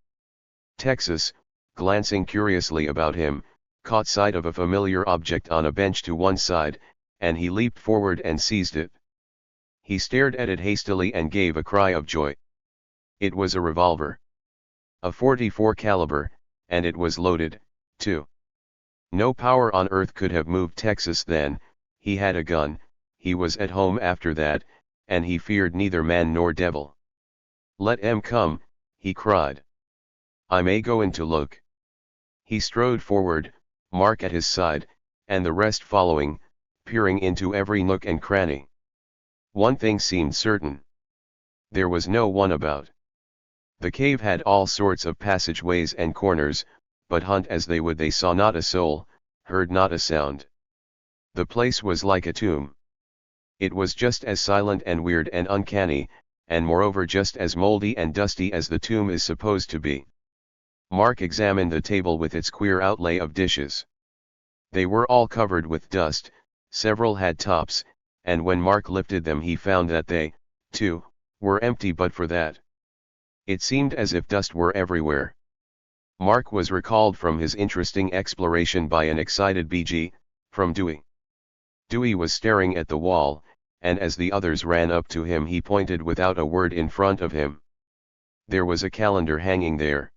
Texas, glancing curiously about him, caught sight of a familiar object on a bench to one side, and he leaped forward and seized it. He stared at it hastily and gave a cry of joy. It was a revolver. A .44 caliber, and it was loaded, too. No power on earth could have moved Texas then. He had a gun, he was at home after that, and he feared neither man nor devil. "Let 'em come," he cried. "I may go in to look." He strode forward, Mark at his side, and the rest following, peering into every nook and cranny. One thing seemed certain. There was no one about. The cave had all sorts of passageways and corners, but hunt as they would they saw not a soul, heard not a sound. The place was like a tomb. It was just as silent and weird and uncanny, and moreover just as moldy and dusty as the tomb is supposed to be. Mark examined the table with its queer outlay of dishes. They were all covered with dust, several had tops, and when Mark lifted them he found that they, too, were empty. But for that, it seemed as if dust were everywhere. Mark was recalled from his interesting exploration by an excited BG, from Dewey. Dewey was staring at the wall, and as the others ran up to him he pointed without a word in front of him. There was a calendar hanging there.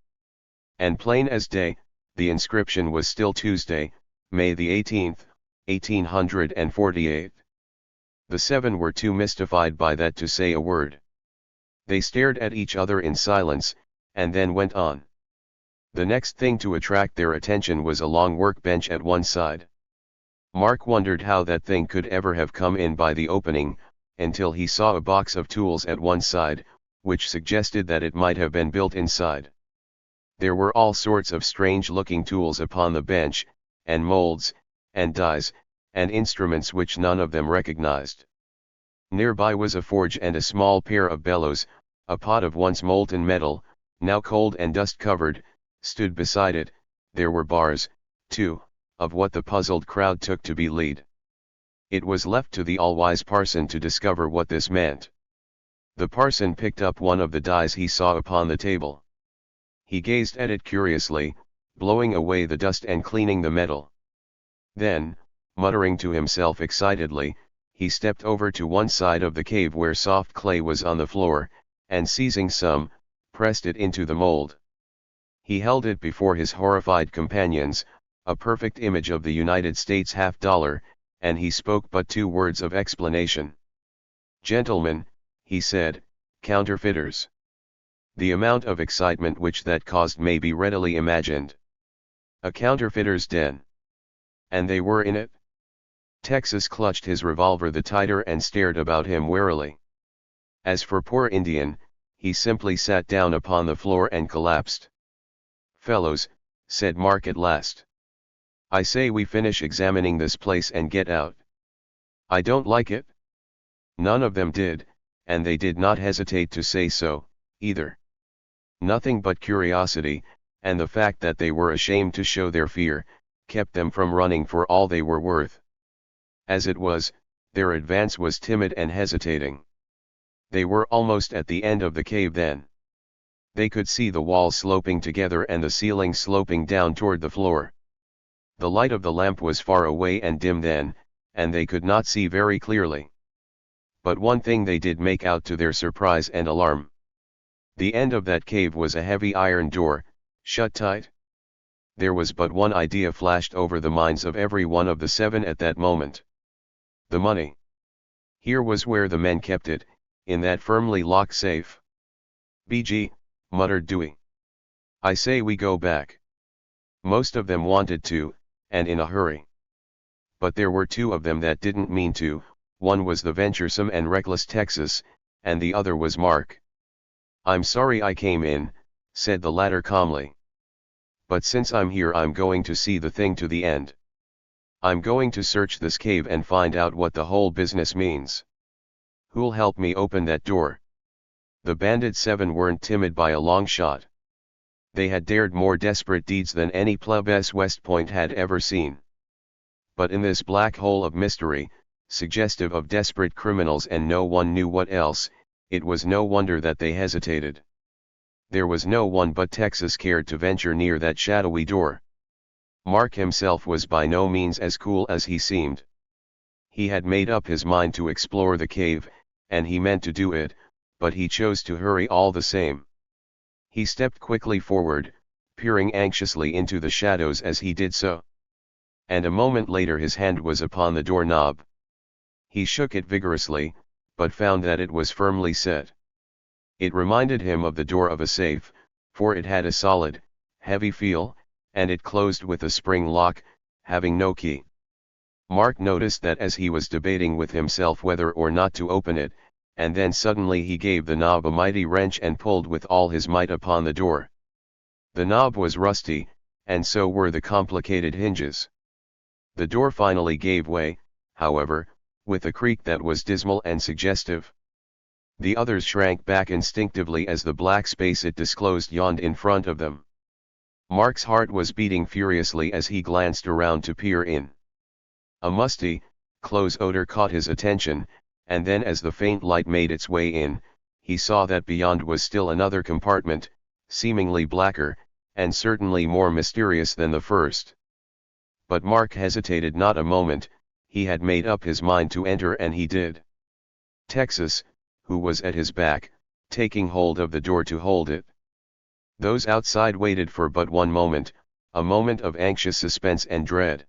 And plain as day, the inscription was still Tuesday, May the 18th, 1848. The 7 were too mystified by that to say a word. They stared at each other in silence, and then went on. The next thing to attract their attention was a long workbench at one side. Mark wondered how that thing could ever have come in by the opening, until he saw a box of tools at one side, which suggested that it might have been built inside. There were all sorts of strange-looking tools upon the bench, and molds, and dies, and instruments which none of them recognized. Nearby was a forge and a small pair of bellows. A pot of once molten metal, now cold and dust-covered, stood beside it. There were bars, too, of what the puzzled crowd took to be lead. It was left to the all-wise parson to discover what this meant. The parson picked up one of the dies he saw upon the table. He gazed at it curiously, blowing away the dust and cleaning the metal. Then, muttering to himself excitedly, he stepped over to one side of the cave where soft clay was on the floor, and seizing some, pressed it into the mold. He held it before his horrified companions, a perfect image of the United States $50, and he spoke but 2 words of explanation. "Gentlemen," he said, "counterfeiters." The amount of excitement which that caused may be readily imagined. A counterfeiter's den. And they were in it? Texas clutched his revolver the tighter and stared about him warily. As for poor Indian, he simply sat down upon the floor and collapsed. "Fellows," said Mark at last, "I say we finish examining this place and get out. I don't like it." None of them did, and they did not hesitate to say so, either. Nothing but curiosity, and the fact that they were ashamed to show their fear, kept them from running for all they were worth. As it was, their advance was timid and hesitating. They were almost at the end of the cave then. They could see the walls sloping together and the ceiling sloping down toward the floor. The light of the lamp was far away and dim then, and they could not see very clearly. But one thing they did make out to their surprise and alarm. The end of that cave was a heavy iron door, shut tight. There was but one idea flashed over the minds of every one of the 7 at that moment. The money. Here was where the men kept it, in that firmly locked safe. "BG," muttered Dewey. "I say we go back." Most of them wanted to, and in a hurry. But there were 2 of them that didn't mean to. One was the venturesome and reckless Texas, and the other was Mark. "I'm sorry I came in," said the latter calmly. "But since I'm here I'm going to see the thing to the end. I'm going to search this cave and find out what the whole business means. Who'll help me open that door?" The bandit 7 weren't timid by a long shot. They had dared more desperate deeds than any plebs West Point had ever seen. But in this black hole of mystery, suggestive of desperate criminals and no one knew what else, it was no wonder that they hesitated. There was no one but Texas cared to venture near that shadowy door. Mark himself was by no means as cool as he seemed. He had made up his mind to explore the cave, and he meant to do it, but he chose to hurry all the same. He stepped quickly forward, peering anxiously into the shadows as he did so. And a moment later his hand was upon the doorknob. He shook it vigorously, but found that it was firmly set. It reminded him of the door of a safe, for it had a solid, heavy feel, and it closed with a spring lock, having no key. Mark noticed that as he was debating with himself whether or not to open it, and then suddenly he gave the knob a mighty wrench and pulled with all his might upon the door. The knob was rusty, and so were the complicated hinges. The door finally gave way, however, with a creak that was dismal and suggestive. The others shrank back instinctively as the black space it disclosed yawned in front of them. Mark's heart was beating furiously as he glanced around to peer in. A musty, clothes odor caught his attention, and then as the faint light made its way in, he saw that beyond was still another compartment, seemingly blacker, and certainly more mysterious than the first. But Mark hesitated not a moment. He had made up his mind to enter and he did. Texas, who was at his back, taking hold of the door to hold it. Those outside waited for but one moment, a moment of anxious suspense and dread.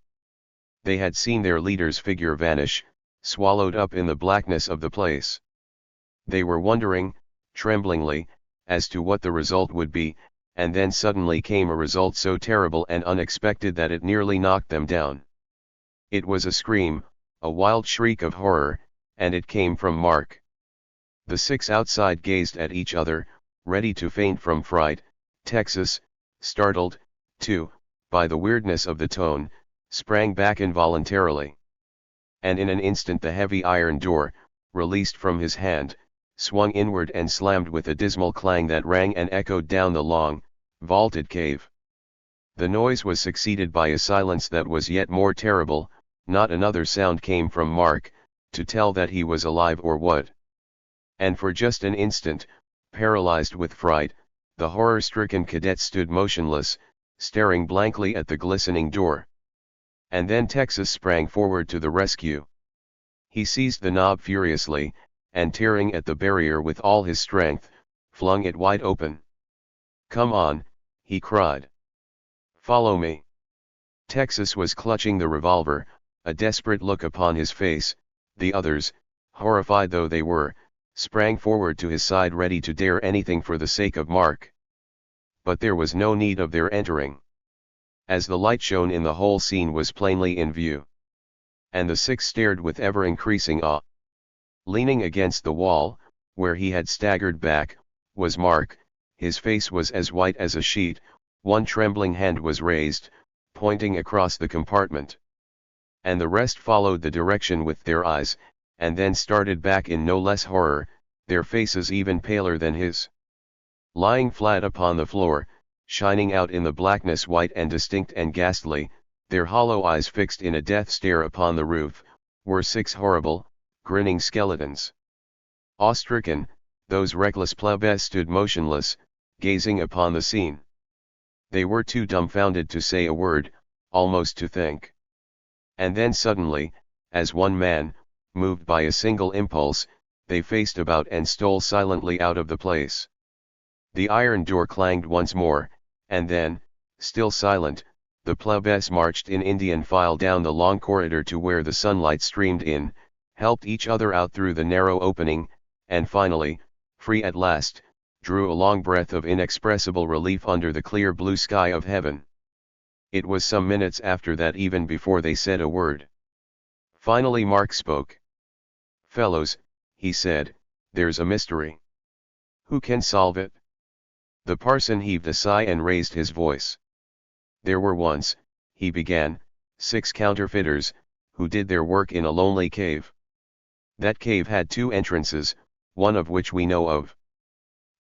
They had seen their leader's figure vanish, swallowed up in the blackness of the place. They were wondering, tremblingly, as to what the result would be, and then suddenly came a result so terrible and unexpected that it nearly knocked them down. It was a scream, a wild shriek of horror, and it came from Mark. The 6 outside gazed at each other, ready to faint from fright. Texas, startled, too, by the weirdness of the tone, sprang back involuntarily. And in an instant the heavy iron door, released from his hand, swung inward and slammed with a dismal clang that rang and echoed down the long, vaulted cave. The noise was succeeded by a silence that was yet more terrible. Not another sound came from Mark, to tell that he was alive or what. And for just an instant, paralyzed with fright, the horror-stricken cadet stood motionless, staring blankly at the glistening door. And then Texas sprang forward to the rescue. He seized the knob furiously, and tearing at the barrier with all his strength, flung it wide open. "Come on," he cried. "Follow me." Texas was clutching the revolver, a desperate look upon his face. The others, horrified though they were, sprang forward to his side ready to dare anything for the sake of Mark. But there was no need of their entering, as the light shown in the whole scene was plainly in view. And the 6 stared with ever-increasing awe. Leaning against the wall, where he had staggered back, was Mark. His face was as white as a sheet, one trembling hand was raised, pointing across the compartment. And the rest followed the direction with their eyes, and then started back in no less horror. their faces even paler than his. Lying flat upon the floor, shining out in the blackness white and distinct and ghastly, their hollow eyes fixed in a death stare upon the roof, were 6 horrible, grinning skeletons. Awe-stricken, those reckless plebes stood motionless, gazing upon the scene. They were too dumbfounded to say a word, almost to think. And then suddenly, as one man, moved by a single impulse, they faced about and stole silently out of the place. The iron door clanged once more, and then, still silent, the plebes marched in Indian file down the long corridor to where the sunlight streamed in, helped each other out through the narrow opening, and finally, free at last, drew a long breath of inexpressible relief under the clear blue sky of heaven. It was some minutes after that even before they said a word. Finally Mark spoke. "Fellows," he said, "there's a mystery. Who can solve it?" The parson heaved a sigh and raised his voice. "There were once," he began, "6 counterfeiters, who did their work in a lonely cave. That cave had 2 entrances, one of which we know of.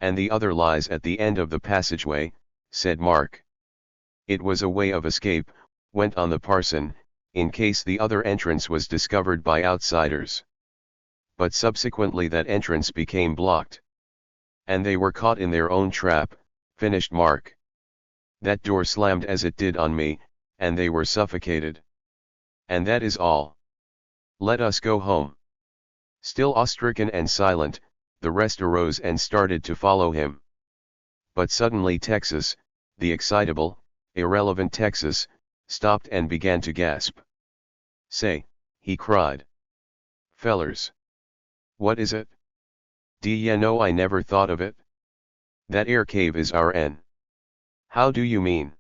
And the other lies at the end of the passageway," said Mark. "It was a way of escape," went on the parson, "in case the other entrance was discovered by outsiders. But subsequently that entrance became blocked. And they were caught in their own trap," finished Mark. "That door slammed as it did on me, and they were suffocated. And that is all. Let us go home." Still awe-stricken and silent, the rest arose and started to follow him. But suddenly Texas, the excitable, irrelevant Texas, stopped and began to gasp. "Say," he cried. "Fellers. What is it? D'ye know I never thought of it? That air cave is our N." "How do you mean?"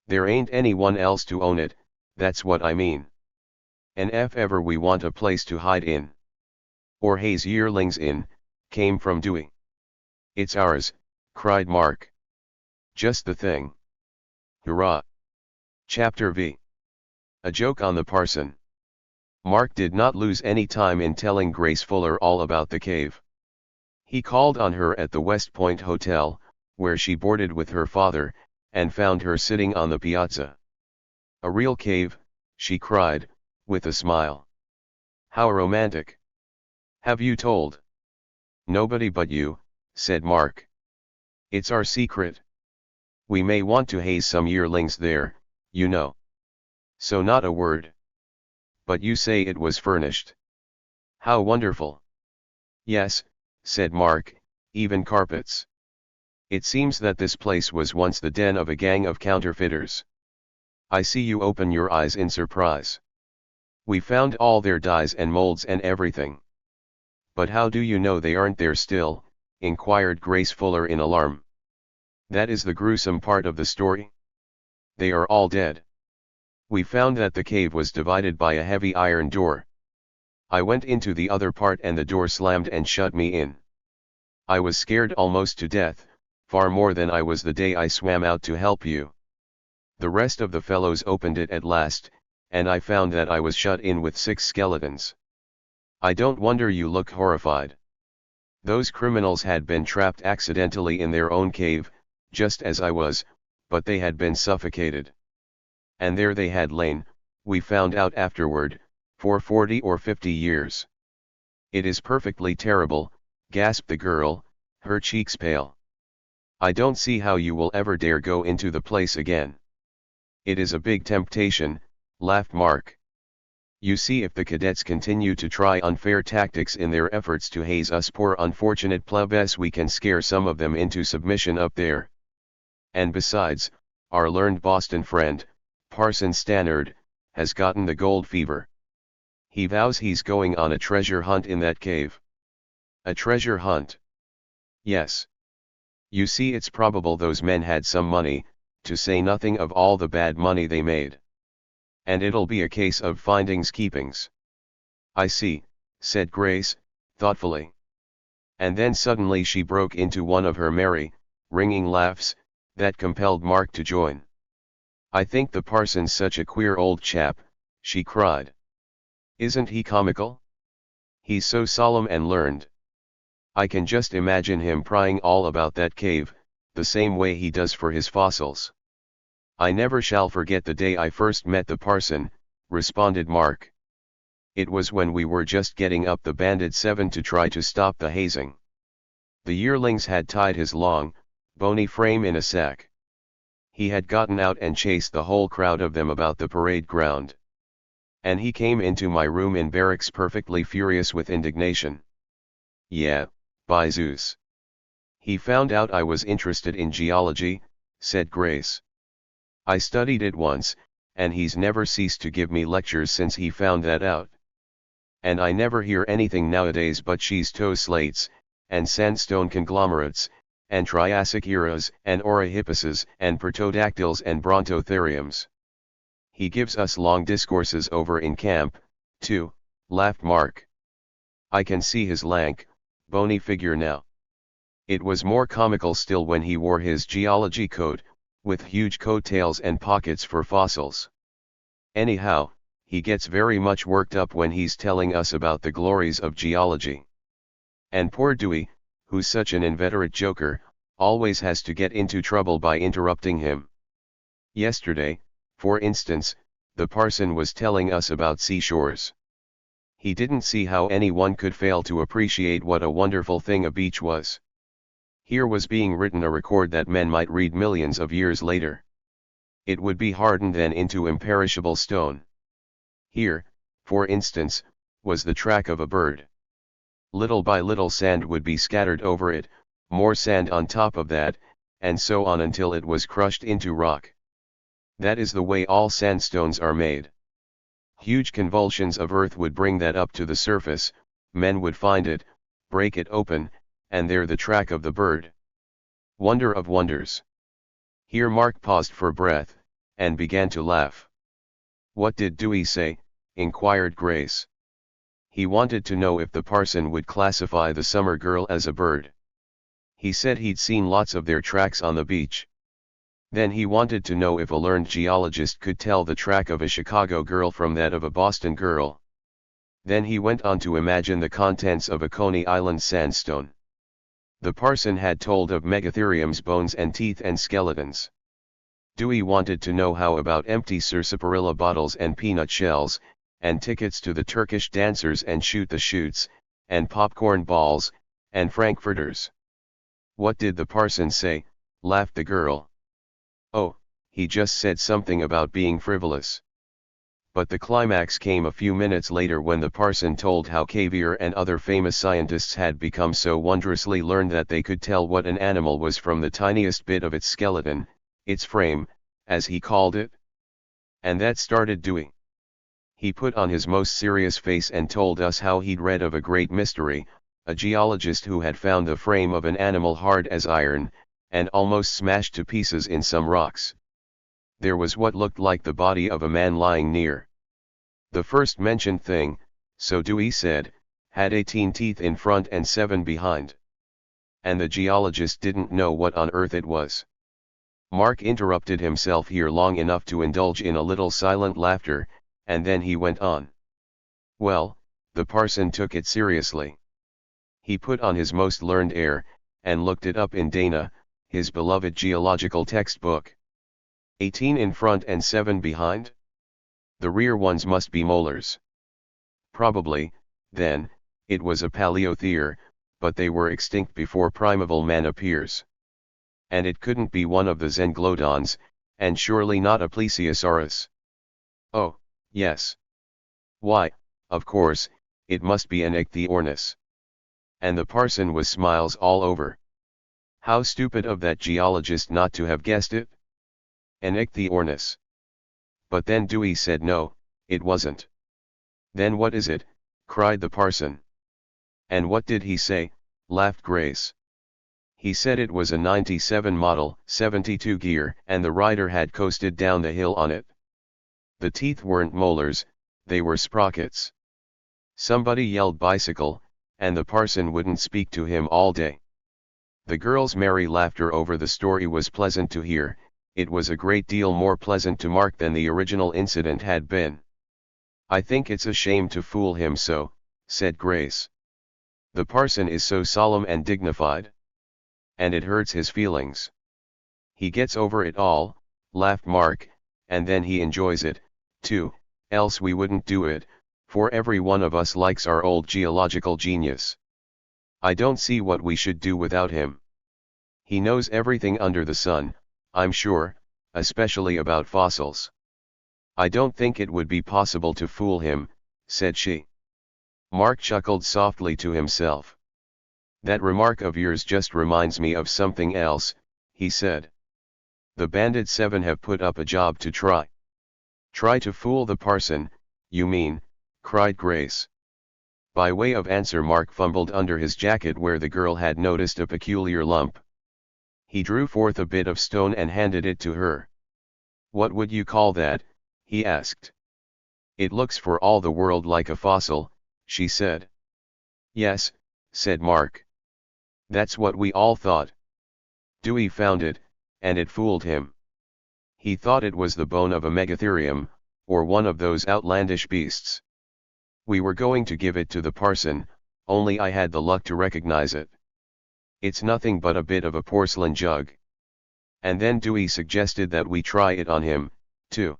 "There ain't anyone else to own it, that's what I mean. And if ever we want a place to hide in, or haze yearlings in, came from Dewey. It's ours," cried Mark. "Just the thing. Hurrah!" Chapter V. A joke on the parson. Mark did not lose any time in telling Grace Fuller all about the cave. He called on her at the West Point Hotel, where she boarded with her father, and found her sitting on the piazza. "A real cave," she cried, with a smile. "How romantic. Have you told?" "Nobody but you," said Mark. "It's our secret. We may want to haze some yearlings there, you know. So not a word. But you say it was furnished. How wonderful." "Yes," said Mark, "even carpets. It seems that this place was once the den of a gang of counterfeiters. I see you open your eyes in surprise. We found all their dyes and molds and everything." "But how do you know they aren't there still?" inquired Grace Fuller in alarm. "That is the gruesome part of the story. They are all dead. We found that the cave was divided by a heavy iron door. I went into the other part and the door slammed and shut me in. I was scared almost to death, far more than I was the day I swam out to help you. The rest of the fellows opened it at last, and I found that I was shut in with 6 skeletons. I don't wonder you look horrified. Those criminals had been trapped accidentally in their own cave, just as I was, but they had been suffocated. And there they had lain, we found out afterward, for 40 or 50 years. It is perfectly terrible," gasped the girl, her cheeks pale. "I don't see how you will ever dare go into the place again." "It is a big temptation," laughed Mark. "You see, if the cadets continue to try unfair tactics in their efforts to haze us poor unfortunate plebes, we can scare some of them into submission up there. And besides, our learned Boston friend, Parson Stannard, has gotten the gold fever. He vows he's going on a treasure hunt in that cave." "A treasure hunt?" "Yes. You see, it's probable those men had some money, to say nothing of all the bad money they made. And it'll be a case of findings keepings." "I see," said Grace, thoughtfully. And then suddenly she broke into one of her merry, ringing laughs, that compelled Mark to join. "I think the parson's such a queer old chap," she cried. "Isn't he comical? He's so solemn and learned. I can just imagine him prying all about that cave, the same way he does for his fossils. I never shall forget the day I first met the parson, responded Mark. It was when we were just getting up the banded 7 to try to stop the hazing. The yearlings had tied his long, bony frame in a sack. He had gotten out and chased the whole crowd of them about the parade ground. And he came into my room in barracks perfectly furious with indignation. Yeah, by Zeus. He found out I was interested in geology, said Grace. I studied it once, and he's never ceased to give me lectures since he found that out. And I never hear anything nowadays but schistose slates, and sandstone conglomerates, and Triassic eras, and Orahippuses, and Protodactyls and Brontotheriums. He gives us long discourses over in camp, too, laughed Mark. I can see his lank, bony figure now. It was more comical still when he wore his geology coat, with huge coattails and pockets for fossils. Anyhow, he gets very much worked up when he's telling us about the glories of geology. And poor Dewey, who's such an inveterate joker, always has to get into trouble by interrupting him. Yesterday, for instance, the parson was telling us about seashores. He didn't see how anyone could fail to appreciate what a wonderful thing a beach was. Here was being written a record that men might read millions of years later. It would be hardened then into imperishable stone. Here, for instance, was the track of a bird. Little by little sand would be scattered over it, more sand on top of that, and so on until it was crushed into rock. That is the way all sandstones are made. Huge convulsions of earth would bring that up to the surface, men would find it, break it open, and there the track of the bird. Wonder of wonders. Here Mark paused for breath, and began to laugh. What did Dewey say? Inquired Grace. He wanted to know if the parson would classify the summer girl as a bird. He said he'd seen lots of their tracks on the beach. Then he wanted to know if a learned geologist could tell the track of a Chicago girl from that of a Boston girl. Then he went on to imagine the contents of a Coney Island sandstone. The parson had told of megatherium's bones and teeth and skeletons. Dewey wanted to know how about empty sarsaparilla bottles and peanut shells, and tickets to the Turkish dancers and shoot the chutes, and popcorn balls, and frankfurters. What did the parson say? Laughed the girl. Oh, he just said something about being frivolous. But the climax came a few minutes later when the parson told how Cuvier and other famous scientists had become so wondrously learned that they could tell what an animal was from the tiniest bit of its skeleton, its frame, as he called it. And that started Dewey. He put on his most serious face and told us how he'd read of a great mystery, a geologist who had found the frame of an animal hard as iron, and almost smashed to pieces in some rocks. There was what looked like the body of a man lying near. The first mentioned thing, so Dewey said, had 18 teeth in front and 7 behind. And the geologist didn't know what on earth it was. Mark interrupted himself here long enough to indulge in a little silent laughter, and then he went on. Well, the parson took it seriously. He put on his most learned air, and looked it up in Dana, his beloved geological textbook. 18 in front and 7 behind? The rear ones must be molars. Probably, then, it was a paleotheer, but they were extinct before primeval man appears. And it couldn't be one of the Zenglodons, and surely not a plesiosaurus. Oh, yes. Why, of course, it must be an ichthyornis. And the parson was smiles all over. How stupid of that geologist not to have guessed it? An ichthyornis. But then Dewey said no, it wasn't. Then what is it? Cried the parson. And what did he say? Laughed Grace. He said it was a 97 model, 72 gear, and the rider had coasted down the hill on it. The teeth weren't molars, they were sprockets. Somebody yelled bicycle, and the parson wouldn't speak to him all day. The girls' merry laughter over the story was pleasant to hear. It was a great deal more pleasant to Mark than the original incident had been. I think it's a shame to fool him so, said Grace. The parson is so solemn and dignified. And it hurts his feelings. He gets over it all, laughed Mark, and then he enjoys it, too, else we wouldn't do it, for every one of us likes our old geological genius. I don't see what we should do without him. He knows everything under the sun, I'm sure, especially about fossils. I don't think it would be possible to fool him, said she. Mark chuckled softly to himself. That remark of yours just reminds me of something else, he said. The Bandit 7 have put up a job to try. Try to fool the parson, you mean, cried Grace. By way of answer Mark fumbled under his jacket where the girl had noticed a peculiar lump. He drew forth a bit of stone and handed it to her. What would you call that? He asked. It looks for all the world like a fossil, she said. Yes, said Mark. That's what we all thought. Dewey found it, and it fooled him. He thought it was the bone of a megatherium, or one of those outlandish beasts. We were going to give it to the parson, only I had the luck to recognize it. It's nothing but a bit of a porcelain jug. And then Dewey suggested that we try it on him, too.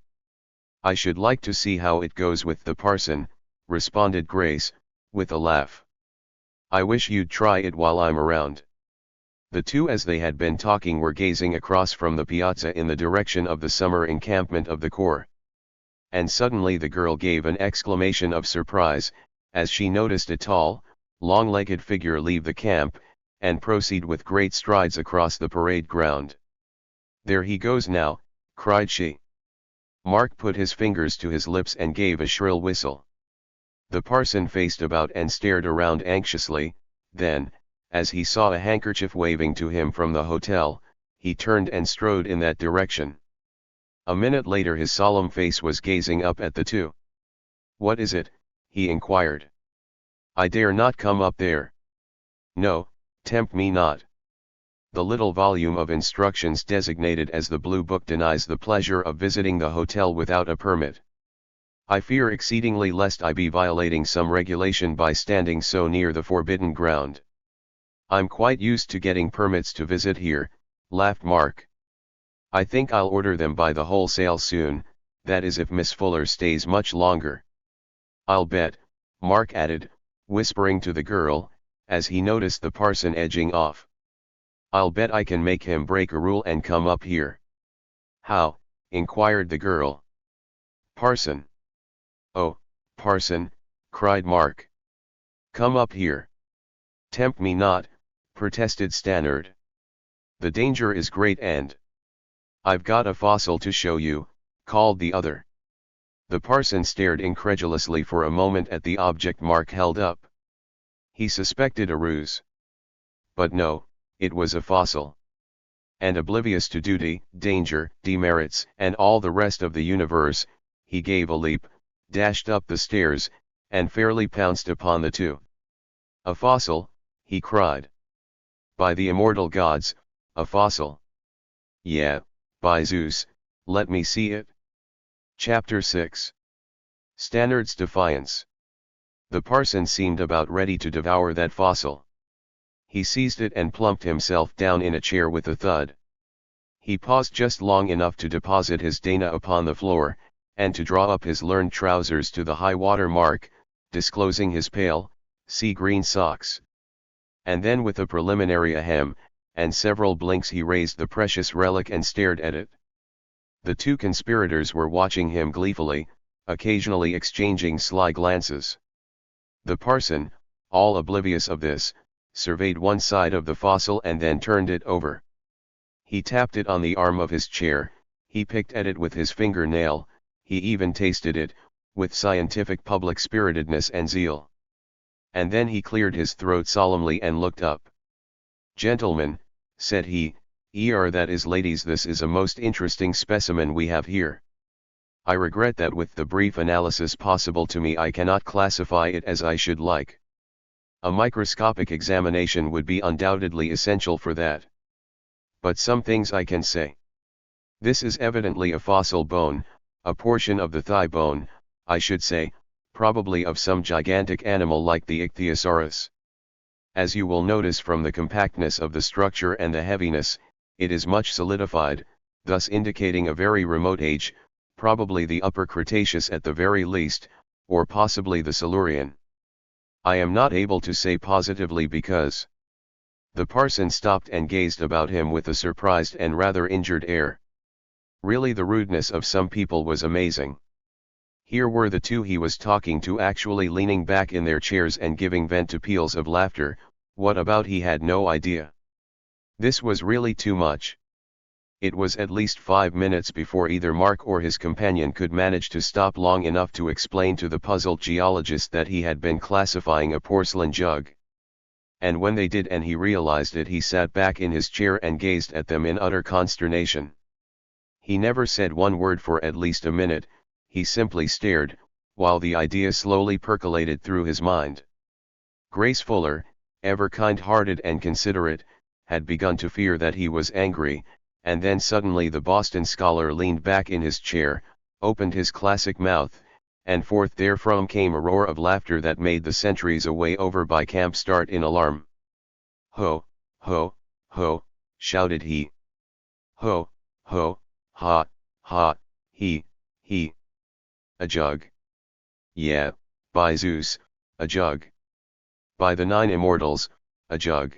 I should like to see how it goes with the parson, responded Grace, with a laugh. I wish you'd try it while I'm around. The two as they had been talking were gazing across from the piazza in the direction of the summer encampment of the Corps. And suddenly the girl gave an exclamation of surprise, as she noticed a tall, long-legged figure leave the camp, and proceed with great strides across the parade ground. There he goes now, cried she. Mark put his fingers to his lips and gave a shrill whistle. The parson faced about and stared around anxiously, then, as he saw a handkerchief waving to him from the hotel, he turned and strode in that direction. A minute later his solemn face was gazing up at the two. What is it? He inquired. I dare not come up there. No, tempt me not. The little volume of instructions designated as the Blue Book denies the pleasure of visiting the hotel without a permit. I fear exceedingly lest I be violating some regulation by standing so near the forbidden ground. I'm quite used to getting permits to visit here, laughed Mark. I think I'll order them by the wholesale soon, that is if Miss Fuller stays much longer. I'll bet, Mark added, whispering to the girl, as he noticed the parson edging off. I'll bet I can make him break a rule and come up here. How? Inquired the girl. Parson. Oh, parson, cried Mark. Come up here. Tempt me not, protested Stannard. The danger is great and I've got a fossil to show you, called the other. The parson stared incredulously for a moment at the object Mark held up. He suspected a ruse. But no, it was a fossil. And oblivious to duty, danger, demerits, and all the rest of the universe, he gave a leap, dashed up the stairs, and fairly pounced upon the two. A fossil, he cried. By the immortal gods, a fossil. Yeah, by Zeus, let me see it. Chapter 6. Stannard's Defiance. The parson seemed about ready to devour that fossil. He seized it and plumped himself down in a chair with a thud. He paused just long enough to deposit his Dana upon the floor, and to draw up his learned trousers to the high-water mark, disclosing his pale, sea-green socks. And then with a preliminary ahem, and several blinks he raised the precious relic and stared at it. The two conspirators were watching him gleefully, occasionally exchanging sly glances. The parson, all oblivious of this, surveyed one side of the fossil and then turned it over. He tapped it on the arm of his chair, he picked at it with his fingernail, he even tasted it, with scientific public-spiritedness and zeal. And then he cleared his throat solemnly and looked up. Gentlemen, said he, that is ladies, this is a most interesting specimen we have here. I regret that with the brief analysis possible to me I cannot classify it as I should like. A microscopic examination would be undoubtedly essential for that. But some things I can say. This is evidently a fossil bone, a portion of the thigh bone, I should say, probably of some gigantic animal like the Ichthyosaurus. As you will notice from the compactness of the structure and the heaviness, it is much solidified, thus indicating a very remote age, probably the Upper Cretaceous at the very least, or possibly the Silurian. I am not able to say positively because the parson stopped and gazed about him with a surprised and rather injured air. Really, the rudeness of some people was amazing. Here were the two he was talking to actually leaning back in their chairs and giving vent to peals of laughter. What about he had no idea. This was really too much. It was at least 5 minutes before either Mark or his companion could manage to stop long enough to explain to the puzzled geologist that he had been classifying a porcelain jug. And when they did and he realized it, he sat back in his chair and gazed at them in utter consternation. He never said one word for at least a minute, he simply stared, while the idea slowly percolated through his mind. Grace Fuller, ever kind-hearted and considerate, had begun to fear that he was angry, and then suddenly the Boston scholar leaned back in his chair, opened his classic mouth, and forth therefrom came a roar of laughter that made the sentries away over by camp start in alarm. "Ho, ho, ho," shouted he. "Ho, ho, ha, ha, he. A jug. Yeah, by Zeus, a jug. By the 9 immortals, a jug."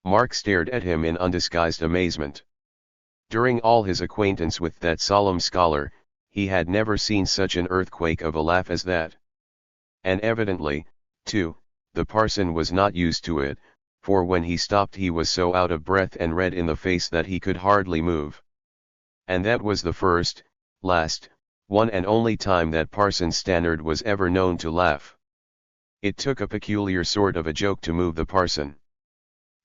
Mark stared at him in undisguised amazement. During all his acquaintance with that solemn scholar, he had never seen such an earthquake of a laugh as that. And evidently, too, the parson was not used to it, for when he stopped he was so out of breath and red in the face that he could hardly move. And that was the first, last, one and only time that Parson Stannard was ever known to laugh. It took a peculiar sort of a joke to move the parson.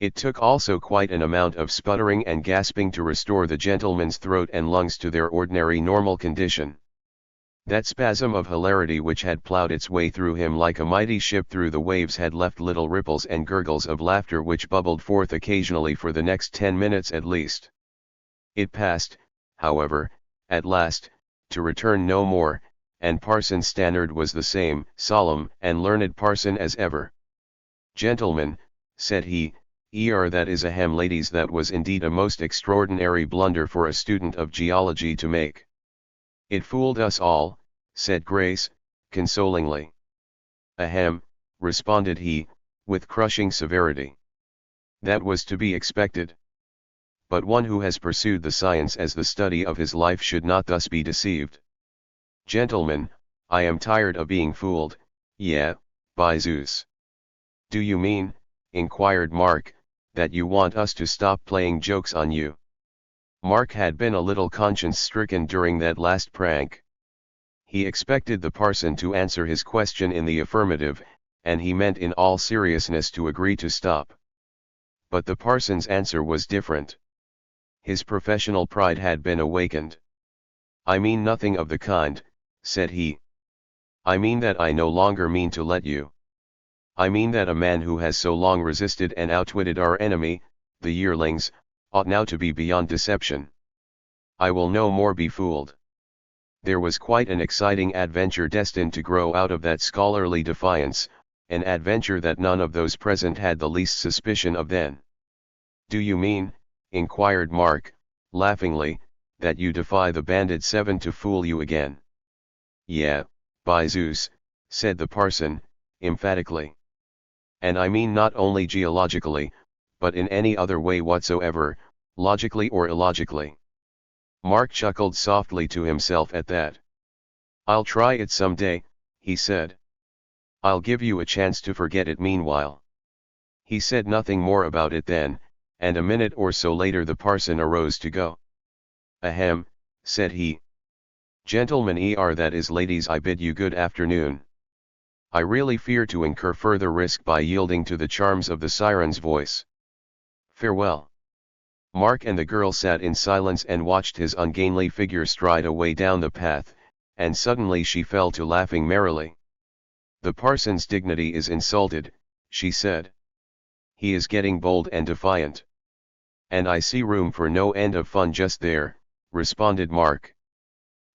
It took also quite an amount of sputtering and gasping to restore the gentleman's throat and lungs to their ordinary normal condition. That spasm of hilarity which had ploughed its way through him like a mighty ship through the waves had left little ripples and gurgles of laughter which bubbled forth occasionally for the next 10 minutes at least. It passed, however, at last, to return no more, and Parson Stannard was the same solemn and learned parson as ever. "Gentlemen," said he, that is ladies, that was indeed a most extraordinary blunder for a student of geology to make." "It fooled us all," said Grace, consolingly. Responded he, with crushing severity. "That was to be expected. But one who has pursued the science as the study of his life should not thus be deceived. Gentlemen, I am tired of being fooled, by Zeus." "Do you mean," inquired Mark, "that you want us to stop playing jokes on you?" Mark had been a little conscience-stricken during that last prank. He expected the parson to answer his question in the affirmative, and he meant in all seriousness to agree to stop. But the parson's answer was different. His professional pride had been awakened. "I mean nothing of the kind," said he. "I mean that I no longer mean to let you. I mean that a man who has so long resisted and outwitted our enemy, the yearlings, ought now to be beyond deception. I will no more be fooled." There was quite an exciting adventure destined to grow out of that scholarly defiance, an adventure that none of those present had the least suspicion of then. "Do you mean," inquired Mark, laughingly, "that you defy the banded 7 to fool you again?" "Yeah, by Zeus," said the parson, emphatically. "And I mean not only geologically, but in any other way whatsoever, logically or illogically." Mark chuckled softly to himself at that. "I'll try it some day," he said. "I'll give you a chance to forget it meanwhile." He said nothing more about it then, and a minute or so later the parson arose to go. Said he. "Gentlemen, that is ladies, I bid you good afternoon. I really fear to incur further risk by yielding to the charms of the siren's voice. Farewell." Mark and the girl sat in silence and watched his ungainly figure stride away down the path, and suddenly she fell to laughing merrily. "The parson's dignity is insulted," she said. "He is getting bold and defiant. And I see room for no end of fun just there," responded Mark.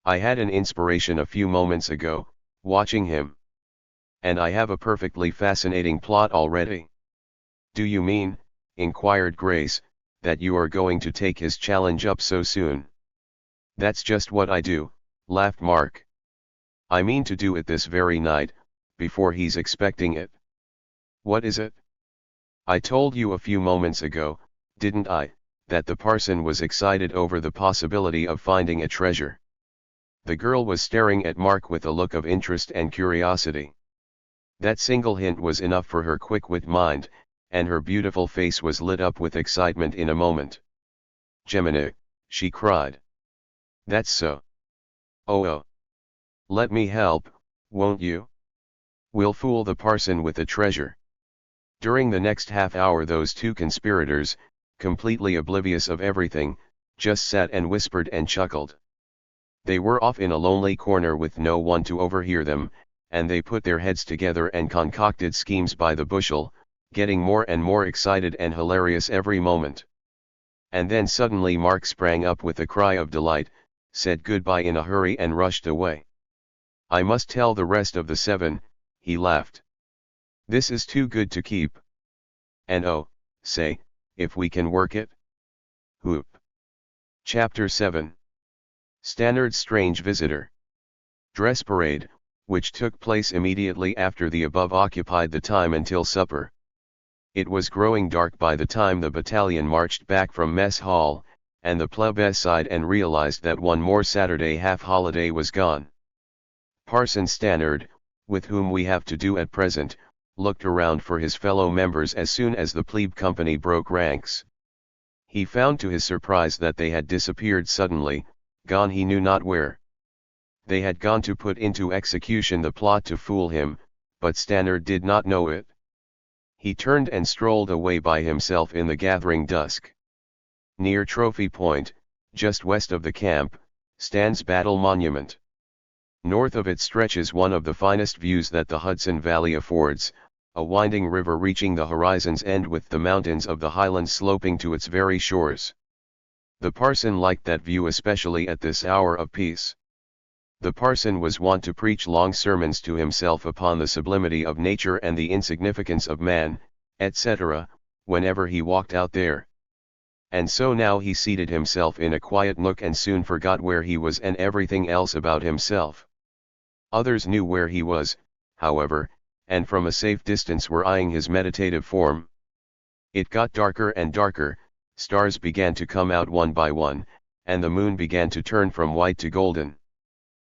"I had an inspiration a few moments ago, watching him. And I have a perfectly fascinating plot already. "Do you mean," inquired Grace, "that you are going to take his challenge up so soon?" "That's just what I do," laughed Mark. "I mean to do it this very night, before he's expecting it." "What is it?" "I told you a few moments ago, didn't I, that the parson was excited over the possibility of finding a treasure?" The girl was staring at Mark with a look of interest and curiosity. That single hint was enough for her quick-wit mind, and her beautiful face was lit up with excitement in a moment. "Gemini," she cried. "That's so. Oh. Let me help, won't you? We'll fool the parson with the treasure." During the next half hour those two conspirators, completely oblivious of everything, just sat and whispered and chuckled. They were off in a lonely corner with no one to overhear them, and they put their heads together and concocted schemes by the bushel, getting more and more excited and hilarious every moment. And then suddenly Mark sprang up with a cry of delight, said goodbye in a hurry and rushed away. "I must tell the rest of the 7, he laughed. "This is too good to keep. And oh, say, if we can work it." Whoop. Chapter 7. Stannard's Strange Visitor. Dress parade, which took place immediately after the above, occupied the time until supper. It was growing dark by the time the battalion marched back from mess hall, and the plebe sighed and realized that one more Saturday half-holiday was gone. Parson Stannard, with whom we have to do at present, looked around for his fellow members as soon as the plebe company broke ranks. He found to his surprise that they had disappeared suddenly, gone he knew not where. They had gone to put into execution the plot to fool him, but Stannard did not know it. He turned and strolled away by himself in the gathering dusk. Near Trophy Point, just west of the camp, stands Battle Monument. North of it stretches one of the finest views that the Hudson Valley affords, a winding river reaching the horizon's end with the mountains of the highlands sloping to its very shores. The parson liked that view especially at this hour of peace. The parson was wont to preach long sermons to himself upon the sublimity of nature and the insignificance of man, etc., whenever he walked out there. And so now he seated himself in a quiet nook and soon forgot where he was and everything else about himself. Others knew where he was, however, and from a safe distance were eyeing his meditative form. It got darker and darker, stars began to come out one by one, and the moon began to turn from white to golden.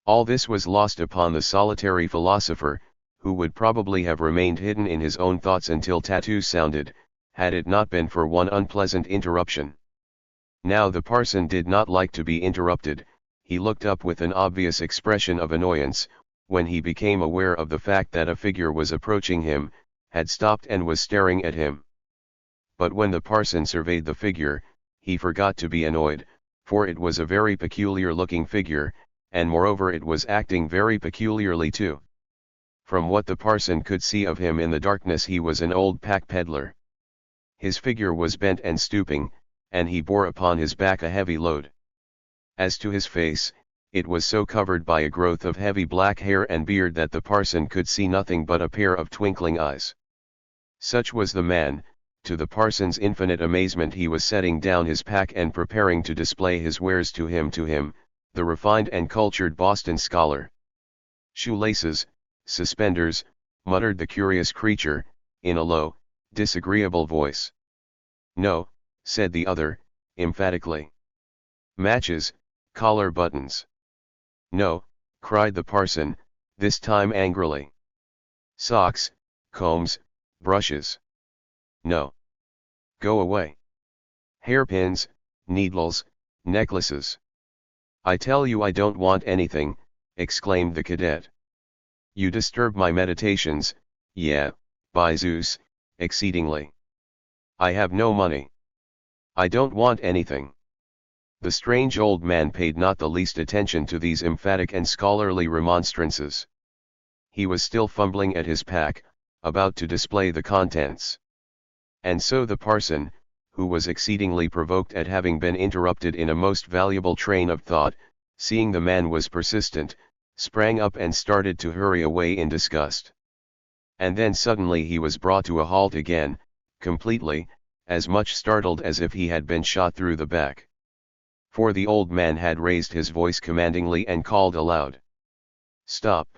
All this was lost upon the solitary philosopher, who would probably have remained hidden in his own thoughts until tattoo sounded, had it not been for one unpleasant interruption. Now the parson did not like to be interrupted. He looked up with an obvious expression of annoyance, when he became aware of the fact that a figure was approaching him, had stopped and was staring at him. But when the parson surveyed the figure, he forgot to be annoyed, for it was a very peculiar-looking figure, and moreover it was acting very peculiarly too. From what the parson could see of him in the darkness, he was an old pack peddler. His figure was bent and stooping, and he bore upon his back a heavy load. As to his face, it was so covered by a growth of heavy black hair and beard that the parson could see nothing but a pair of twinkling eyes. Such was the man. To the parson's infinite amazement, he was setting down his pack and preparing to display his wares to him, the refined and cultured Boston scholar. "Shoelaces, suspenders," muttered the curious creature, in a low, disagreeable voice. "No," said the other, emphatically. "Matches, collar buttons." "No," cried the parson, this time angrily. "Socks, combs, brushes." "No. Go away." "Hairpins, needles, necklaces." "I tell you I don't want anything," exclaimed the cadet. "You disturb my meditations, yeah, by Zeus, exceedingly. I have no money. I don't want anything." The strange old man paid not the least attention to these emphatic and scholarly remonstrances. He was still fumbling at his pack, about to display the contents. And so the parson, who was exceedingly provoked at having been interrupted in a most valuable train of thought, seeing the man was persistent, sprang up and started to hurry away in disgust. And then suddenly he was brought to a halt again, completely, as much startled as if he had been shot through the back. For the old man had raised his voice commandingly and called aloud. "Stop!"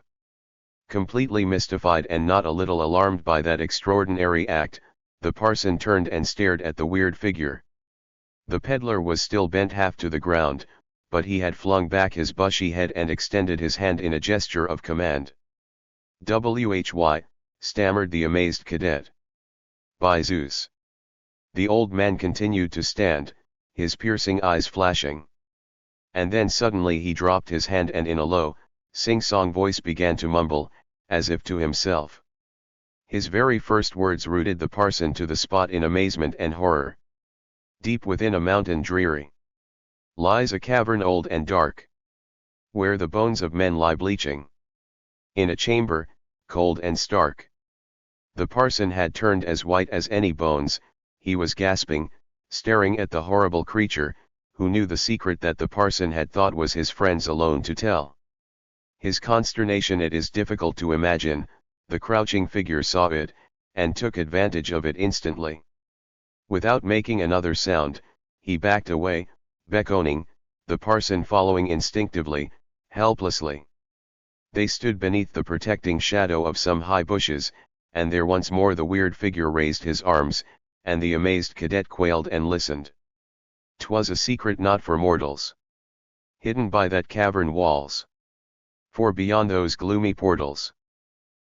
Completely mystified and not a little alarmed by that extraordinary act, the parson turned and stared at the weird figure. The peddler was still bent half to the ground, but he had flung back his bushy head and extended his hand in a gesture of command. "Why," stammered the amazed cadet. "By Zeus!" The old man continued to stand, his piercing eyes flashing. And then suddenly he dropped his hand and in a low, sing-song voice began to mumble, as if to himself. His very first words rooted the parson to the spot in amazement and horror. "Deep within a mountain dreary lies a cavern old and dark, where the bones of men lie bleaching. In a chamber, cold and stark." The parson had turned as white as any bones, he was gasping, staring at the horrible creature, who knew the secret that the parson had thought was his friends alone to tell. His consternation it is difficult to imagine. The crouching figure saw it, and took advantage of it instantly. Without making another sound, he backed away, beckoning, the parson following instinctively, helplessly. They stood beneath the protecting shadow of some high bushes, and there once more the weird figure raised his arms, and the amazed cadet quailed and listened. 'Twas a secret not for mortals, hidden by that cavern walls. For beyond those gloomy portals.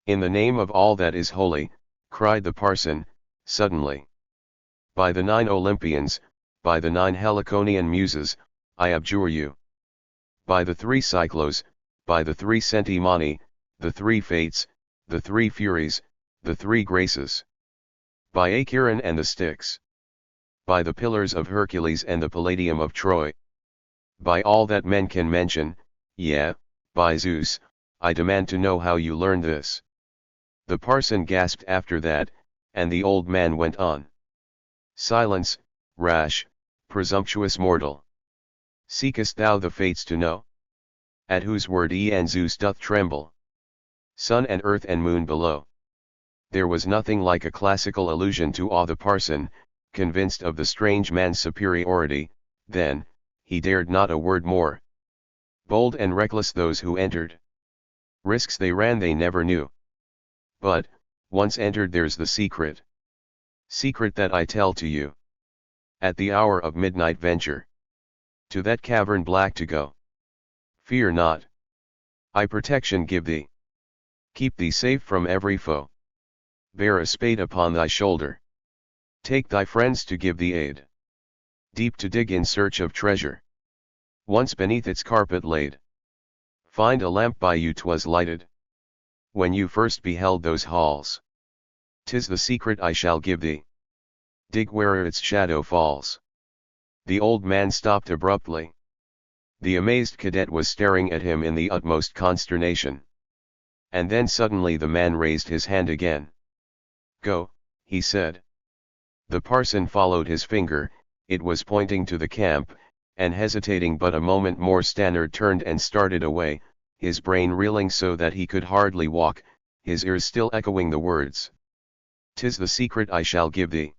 In the name of all that is holy, cried the parson, suddenly. By the 9 Olympians, by the 9 Heliconian muses, I abjure you. By the 3 Cyclos, by the 3 Centimani, the 3 Fates, the 3 Furies, the 3 Graces. By Acheron and the Styx. By the Pillars of Hercules and the Palladium of Troy. By all that men can mention, yeah, by Zeus, I demand to know how you learned this." The parson gasped after that, and the old man went on. "Silence, rash, presumptuous mortal. Seekest thou the fates to know? At whose word e'en Zeus doth tremble? Sun and earth and moon below." There was nothing like a classical allusion to awe the parson, convinced of the strange man's superiority. Then, he dared not a word more. Bold and reckless those who entered. Risks they ran they never knew. But, once entered there's the secret. Secret that I tell to you. At the hour of midnight venture. To that cavern black to go. Fear not. I protection give thee. Keep thee safe from every foe. Bear a spade upon thy shoulder. Take thy friends to give thee aid. Deep to dig in search of treasure. Once beneath its carpet laid. Find a lamp by you 'twas lighted. When you first beheld those halls. 'Tis the secret I shall give thee. Dig where its shadow falls. The old man stopped abruptly. The amazed cadet was staring at him in the utmost consternation. And then suddenly the man raised his hand again. "Go," he said. The parson followed his finger, it was pointing to the camp, and hesitating but a moment more Stannard turned and started away, his brain reeling so that he could hardly walk, his ears still echoing the words. "'Tis the secret I shall give thee.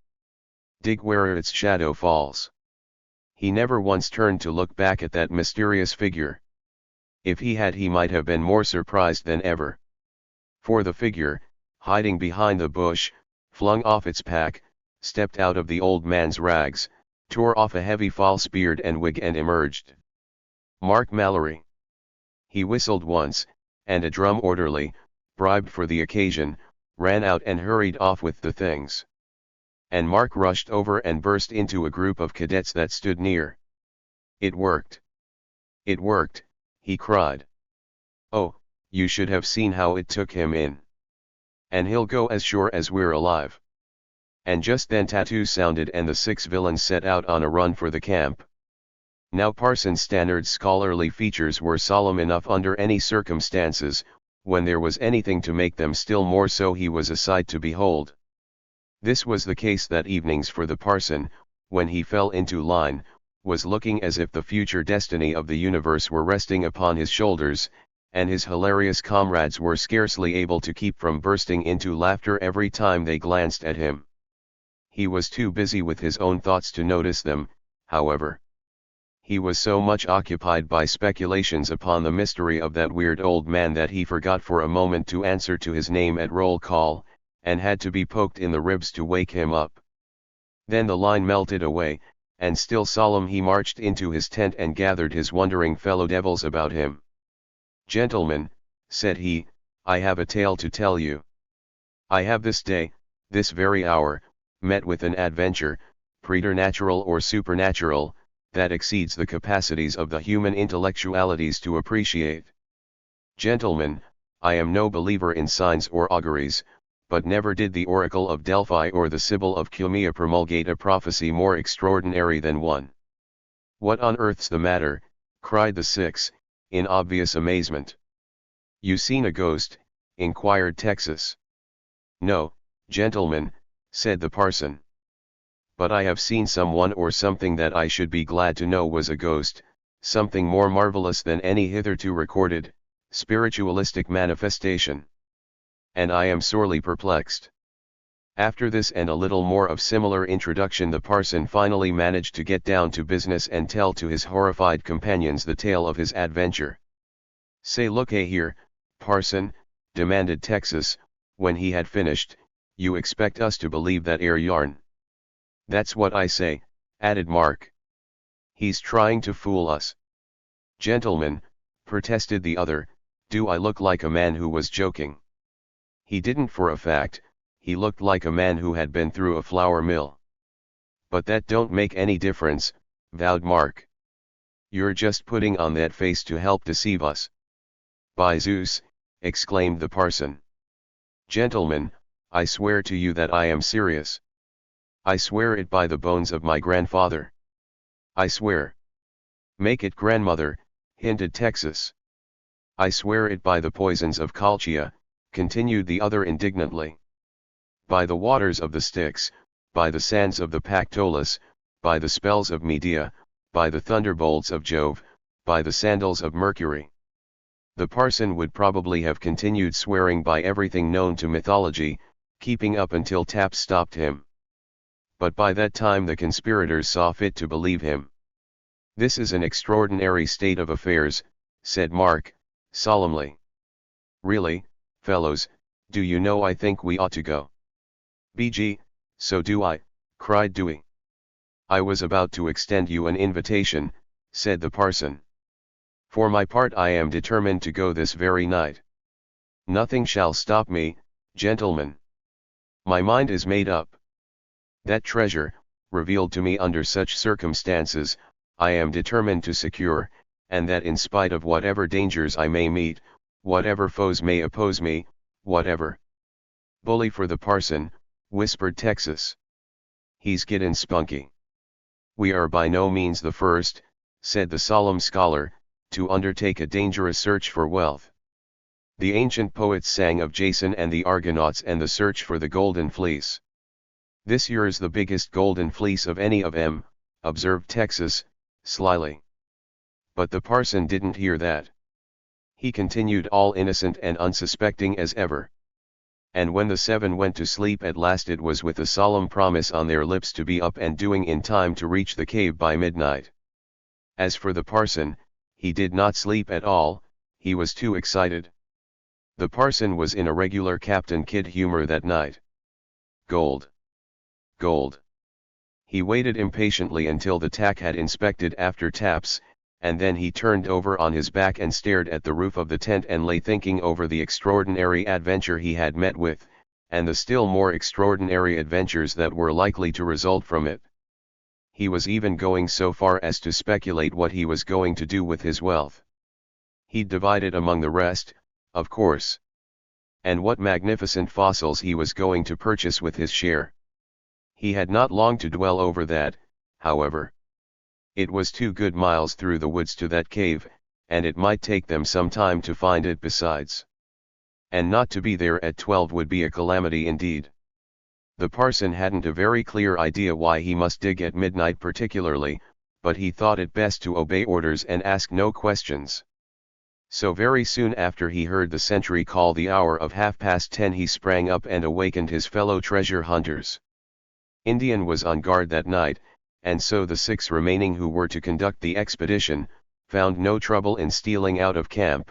Dig where its shadow falls." He never once turned to look back at that mysterious figure. If he had, he might have been more surprised than ever. For the figure, hiding behind the bush, flung off its pack, stepped out of the old man's rags, tore off a heavy false beard and wig and emerged. Mark Mallory. He whistled once, and a drum orderly, bribed for the occasion, ran out and hurried off with the things. And Mark rushed over and burst into a group of cadets that stood near. "It worked! It worked!" he cried. "Oh, you should have seen how it took him in. And he'll go as sure as we're alive." And just then tattoos sounded and the 6 villains set out on a run for the camp. Now Parson Stannard's scholarly features were solemn enough under any circumstances, when there was anything to make them still more so he was a sight to behold. This was the case that evenings for the parson, when he fell into line, was looking as if the future destiny of the universe were resting upon his shoulders, and his hilarious comrades were scarcely able to keep from bursting into laughter every time they glanced at him. He was too busy with his own thoughts to notice them, however. He was so much occupied by speculations upon the mystery of that weird old man that he forgot for a moment to answer to his name at roll call, and had to be poked in the ribs to wake him up. Then the line melted away, and still solemn he marched into his tent and gathered his wondering fellow devils about him. "Gentlemen," said he, "I have a tale to tell you. I have this day, this very hour, met with an adventure, preternatural or supernatural, that exceeds the capacities of the human intellectualities to appreciate. Gentlemen, I am no believer in signs or auguries, but never did the oracle of Delphi or the Sibyl of Cumæa promulgate a prophecy more extraordinary than one." "What on earth's the matter?" cried the six, in obvious amazement. "You seen a ghost?" inquired Texas. "No, gentlemen," said the parson. "But I have seen someone or something that I should be glad to know was a ghost, something more marvelous than any hitherto recorded, spiritualistic manifestation. And I am sorely perplexed." After this and a little more of similar introduction, the parson finally managed to get down to business and tell to his horrified companions the tale of his adventure. "Say look-a here, parson," demanded Texas, when he had finished, "you expect us to believe that 'ere yarn?" "That's what I say," added Mark. "He's trying to fool us." "Gentlemen," protested the other, "do I look like a man who was joking?" He didn't for a fact, he looked like a man who had been through a flour mill. "But that don't make any difference," vowed Mark. "You're just putting on that face to help deceive us." "By Zeus," exclaimed the parson. "Gentlemen, I swear to you that I am serious. I swear it by the bones of my grandfather. I swear." "Make it grandmother," hinted Texas. "I swear it by the poisons of Colchia," continued the other indignantly. "By the waters of the Styx, by the sands of the Pactolus, by the spells of Medea, by the thunderbolts of Jove, by the sandals of Mercury." The parson would probably have continued swearing by everything known to mythology, keeping up until Taps stopped him. But by that time the conspirators saw fit to believe him. "This is an extraordinary state of affairs," said Mark, solemnly. "Really, fellows, do you know I think we ought to go." "BG, so do I," cried Dewey. "I was about to extend you an invitation," said the parson. "For my part I am determined to go this very night. Nothing shall stop me, gentlemen. My mind is made up. That treasure, revealed to me under such circumstances, I am determined to secure, and that in spite of whatever dangers I may meet, whatever foes may oppose me, whatever." "Bully for the parson," whispered Texas. "He's gettin' spunky." "We are by no means the first," said the solemn scholar, "to undertake a dangerous search for wealth. The ancient poets sang of Jason and the Argonauts and the search for the golden fleece. This year's the biggest golden fleece of any of 'em," observed Texas, slyly. But the parson didn't hear that. He continued all innocent and unsuspecting as ever. And when the seven went to sleep at last, it was with a solemn promise on their lips to be up and doing in time to reach the cave by midnight. As for the parson, he did not sleep at all, he was too excited. The parson was in a regular Captain Kidd humor that night. Gold. Gold. He waited impatiently until the tack had inspected after Taps, and then he turned over on his back and stared at the roof of the tent and lay thinking over the extraordinary adventure he had met with, and the still more extraordinary adventures that were likely to result from it. He was even going so far as to speculate what he was going to do with his wealth. He'd divide it among the rest, of course. And what magnificent fossils he was going to purchase with his share. He had not long to dwell over that, however. It was 2 good miles through the woods to that cave, and it might take them some time to find it besides. And not to be there at 12 would be a calamity indeed. The parson hadn't a very clear idea why he must dig at midnight particularly, but he thought it best to obey orders and ask no questions. So very soon after he heard the sentry call the hour of 10:30, he sprang up and awakened his fellow treasure hunters. Indian was on guard that night, and so the 6 remaining who were to conduct the expedition, found no trouble in stealing out of camp.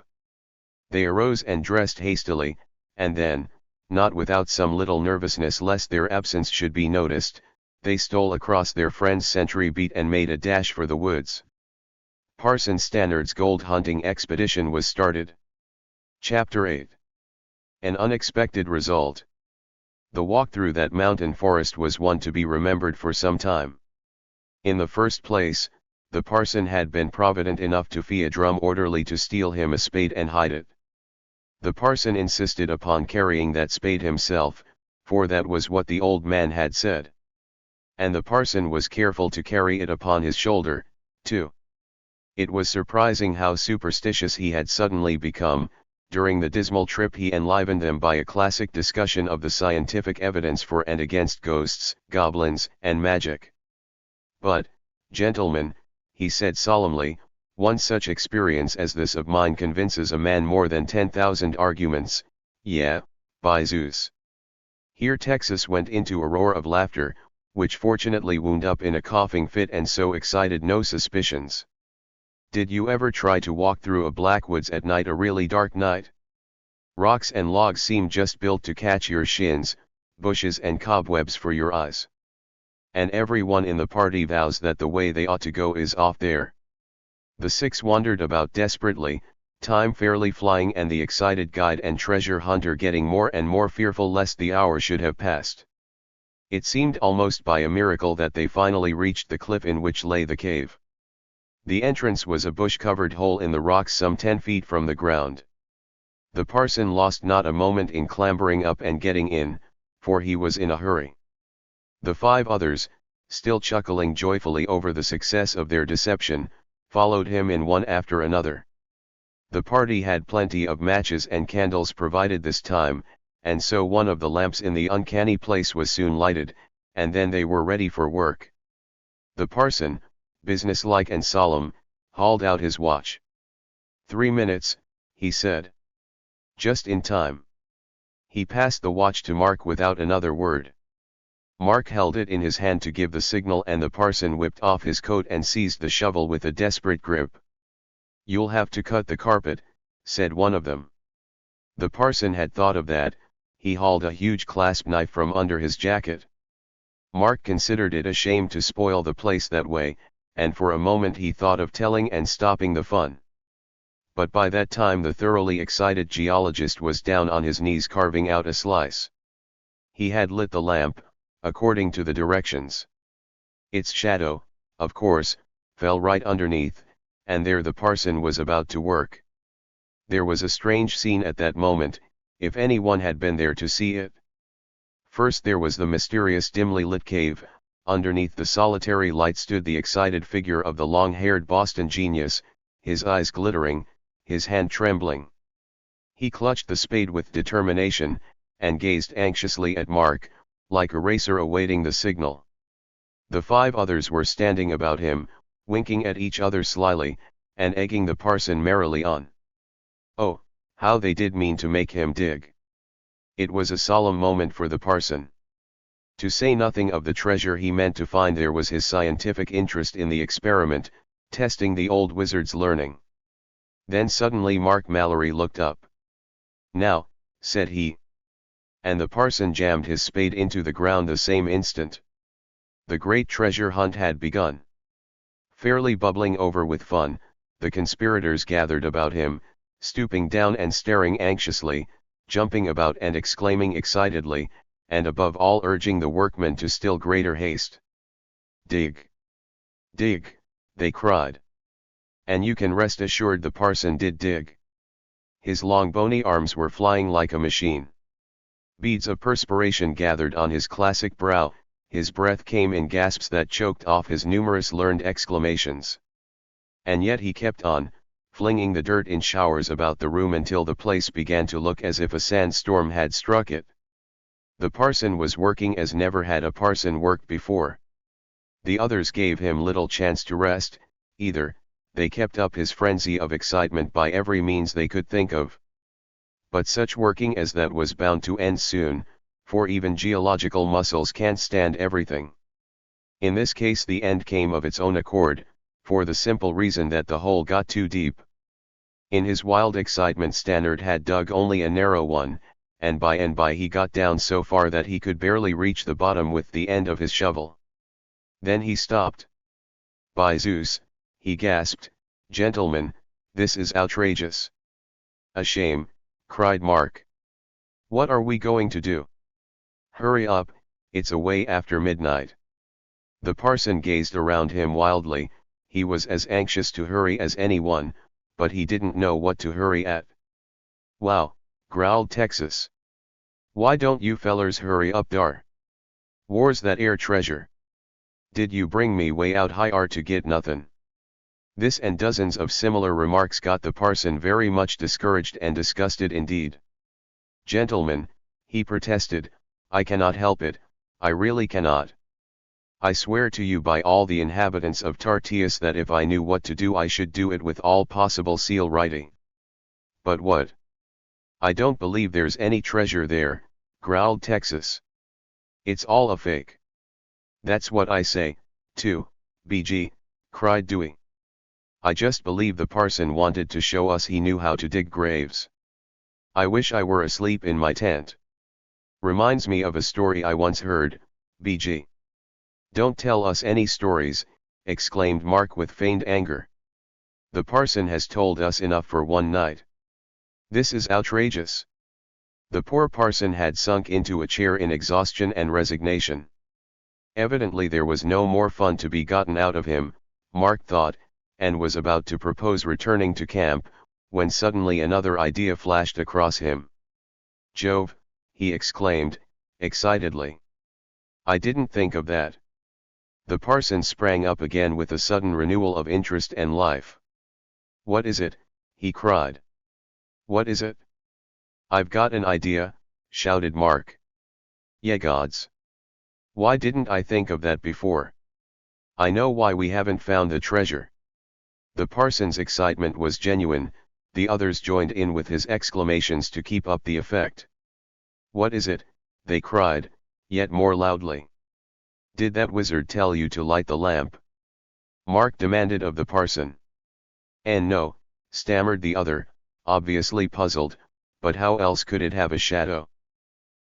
They arose and dressed hastily, and then, not without some little nervousness lest their absence should be noticed, they stole across their friend's sentry beat and made a dash for the woods. Parson Stannard's gold hunting expedition was started. Chapter 8. An unexpected result. The walk through that mountain forest was one to be remembered for some time. In the first place, the parson had been provident enough to fee a drum orderly to steal him a spade and hide it. The parson insisted upon carrying that spade himself, for that was what the old man had said. And the parson was careful to carry it upon his shoulder, too. It was surprising how superstitious he had suddenly become. During the dismal trip he enlivened them by a classic discussion of the scientific evidence for and against ghosts, goblins, and magic. But, gentlemen, he said solemnly, one such experience as this of mine convinces a man more than 10,000 arguments, yeah, by Zeus. Here Texas went into a roar of laughter, which fortunately wound up in a coughing fit and so excited no suspicions. Did you ever try to walk through a black woods at night, a really dark night? Rocks and logs seem just built to catch your shins, bushes and cobwebs for your eyes. And everyone in the party vows that the way they ought to go is off there. The 6 wandered about desperately, time fairly flying and the excited guide and treasure hunter getting more and more fearful lest the hour should have passed. It seemed almost by a miracle that they finally reached the cliff in which lay the cave. The entrance was a bush-covered hole in the rocks some 10 feet from the ground. The parson lost not a moment in clambering up and getting in, for he was in a hurry. The 5 others, still chuckling joyfully over the success of their deception, followed him in one after another. The party had plenty of matches and candles provided this time, and so one of the lamps in the uncanny place was soon lighted, and then they were ready for work. The parson, businesslike and solemn, hauled out his watch. 3 minutes, he said. Just in time. He passed the watch to Mark without another word. Mark held it in his hand to give the signal and the parson whipped off his coat and seized the shovel with a desperate grip. You'll have to cut the carpet, said one of them. The parson had thought of that. He hauled a huge clasp knife from under his jacket. Mark considered it a shame to spoil the place that way, and for a moment he thought of telling and stopping the fun. But by that time the thoroughly excited geologist was down on his knees carving out a slice. He had lit the lamp, according to the directions. Its shadow, of course, fell right underneath, and there the parson was about to work. There was a strange scene at that moment, if anyone had been there to see it. First there was the mysterious dimly lit cave. Underneath the solitary light stood the excited figure of the long-haired Boston genius, his eyes glittering, his hand trembling. He clutched the spade with determination, and gazed anxiously at Mark, like a racer awaiting the signal. The 5 others were standing about him, winking at each other slyly, and egging the parson merrily on. Oh, how they did mean to make him dig! It was a solemn moment for the parson. To say nothing of the treasure he meant to find, there was his scientific interest in the experiment, testing the old wizard's learning. Then suddenly Mark Mallory looked up. Now, said he. And the parson jammed his spade into the ground the same instant. The great treasure hunt had begun. Fairly bubbling over with fun, the conspirators gathered about him, stooping down and staring anxiously, jumping about and exclaiming excitedly, and above all urging the workmen to still greater haste. Dig! Dig! They cried. And you can rest assured the parson did dig. His long bony arms were flying like a machine. Beads of perspiration gathered on his classic brow, his breath came in gasps that choked off his numerous learned exclamations. And yet he kept on, flinging the dirt in showers about the room until the place began to look as if a sandstorm had struck it. The parson was working as never had a parson worked before. The others gave him little chance to rest, either. They kept up his frenzy of excitement by every means they could think of. But such working as that was bound to end soon, for even geological muscles can't stand everything. In this case the end came of its own accord, for the simple reason that the hole got too deep. In his wild excitement Stannard had dug only a narrow one, and by he got down so far that he could barely reach the bottom with the end of his shovel. Then he stopped. "By Zeus," he gasped, "gentlemen, this is outrageous." "A shame," cried Mark. "What are we going to do?" "Hurry up, it's away after midnight." The parson gazed around him wildly. He was as anxious to hurry as anyone, but he didn't know what to hurry at. "Wow," growled Texas. "Why don't you fellers hurry up dar? Whar's that air treasure? Did you bring me way out higher to get nothin'?" This and dozens of similar remarks got the parson very much discouraged and disgusted indeed. "Gentlemen," he protested, "I cannot help it, I really cannot. I swear to you by all the inhabitants of Tartarus that if I knew what to do I should do it with all possible celerity." "But what?" "I don't believe there's any treasure there," growled Texas. "It's all a fake." "That's what I say, too, BG," cried Dewey. "I just believe the parson wanted to show us he knew how to dig graves. I wish I were asleep in my tent. Reminds me of a story I once heard, BG." "Don't tell us any stories," exclaimed Mark with feigned anger. "The parson has told us enough for one night. This is outrageous." The poor parson had sunk into a chair in exhaustion and resignation. Evidently there was no more fun to be gotten out of him, Mark thought, and was about to propose returning to camp, when suddenly another idea flashed across him. "Jove," he exclaimed, excitedly. "I didn't think of that." The parson sprang up again with a sudden renewal of interest and life. "What is it?" he cried. "What is it?" "I've got an idea," shouted Mark. "Ye gods! Why didn't I think of that before? I know why we haven't found the treasure." The parson's excitement was genuine, the others joined in with his exclamations to keep up the effect. "What is it?" they cried, yet more loudly. "Did that wizard tell you to light the lamp?" Mark demanded of the parson. "And no," stammered the other, obviously puzzled, "but how else could it have a shadow?"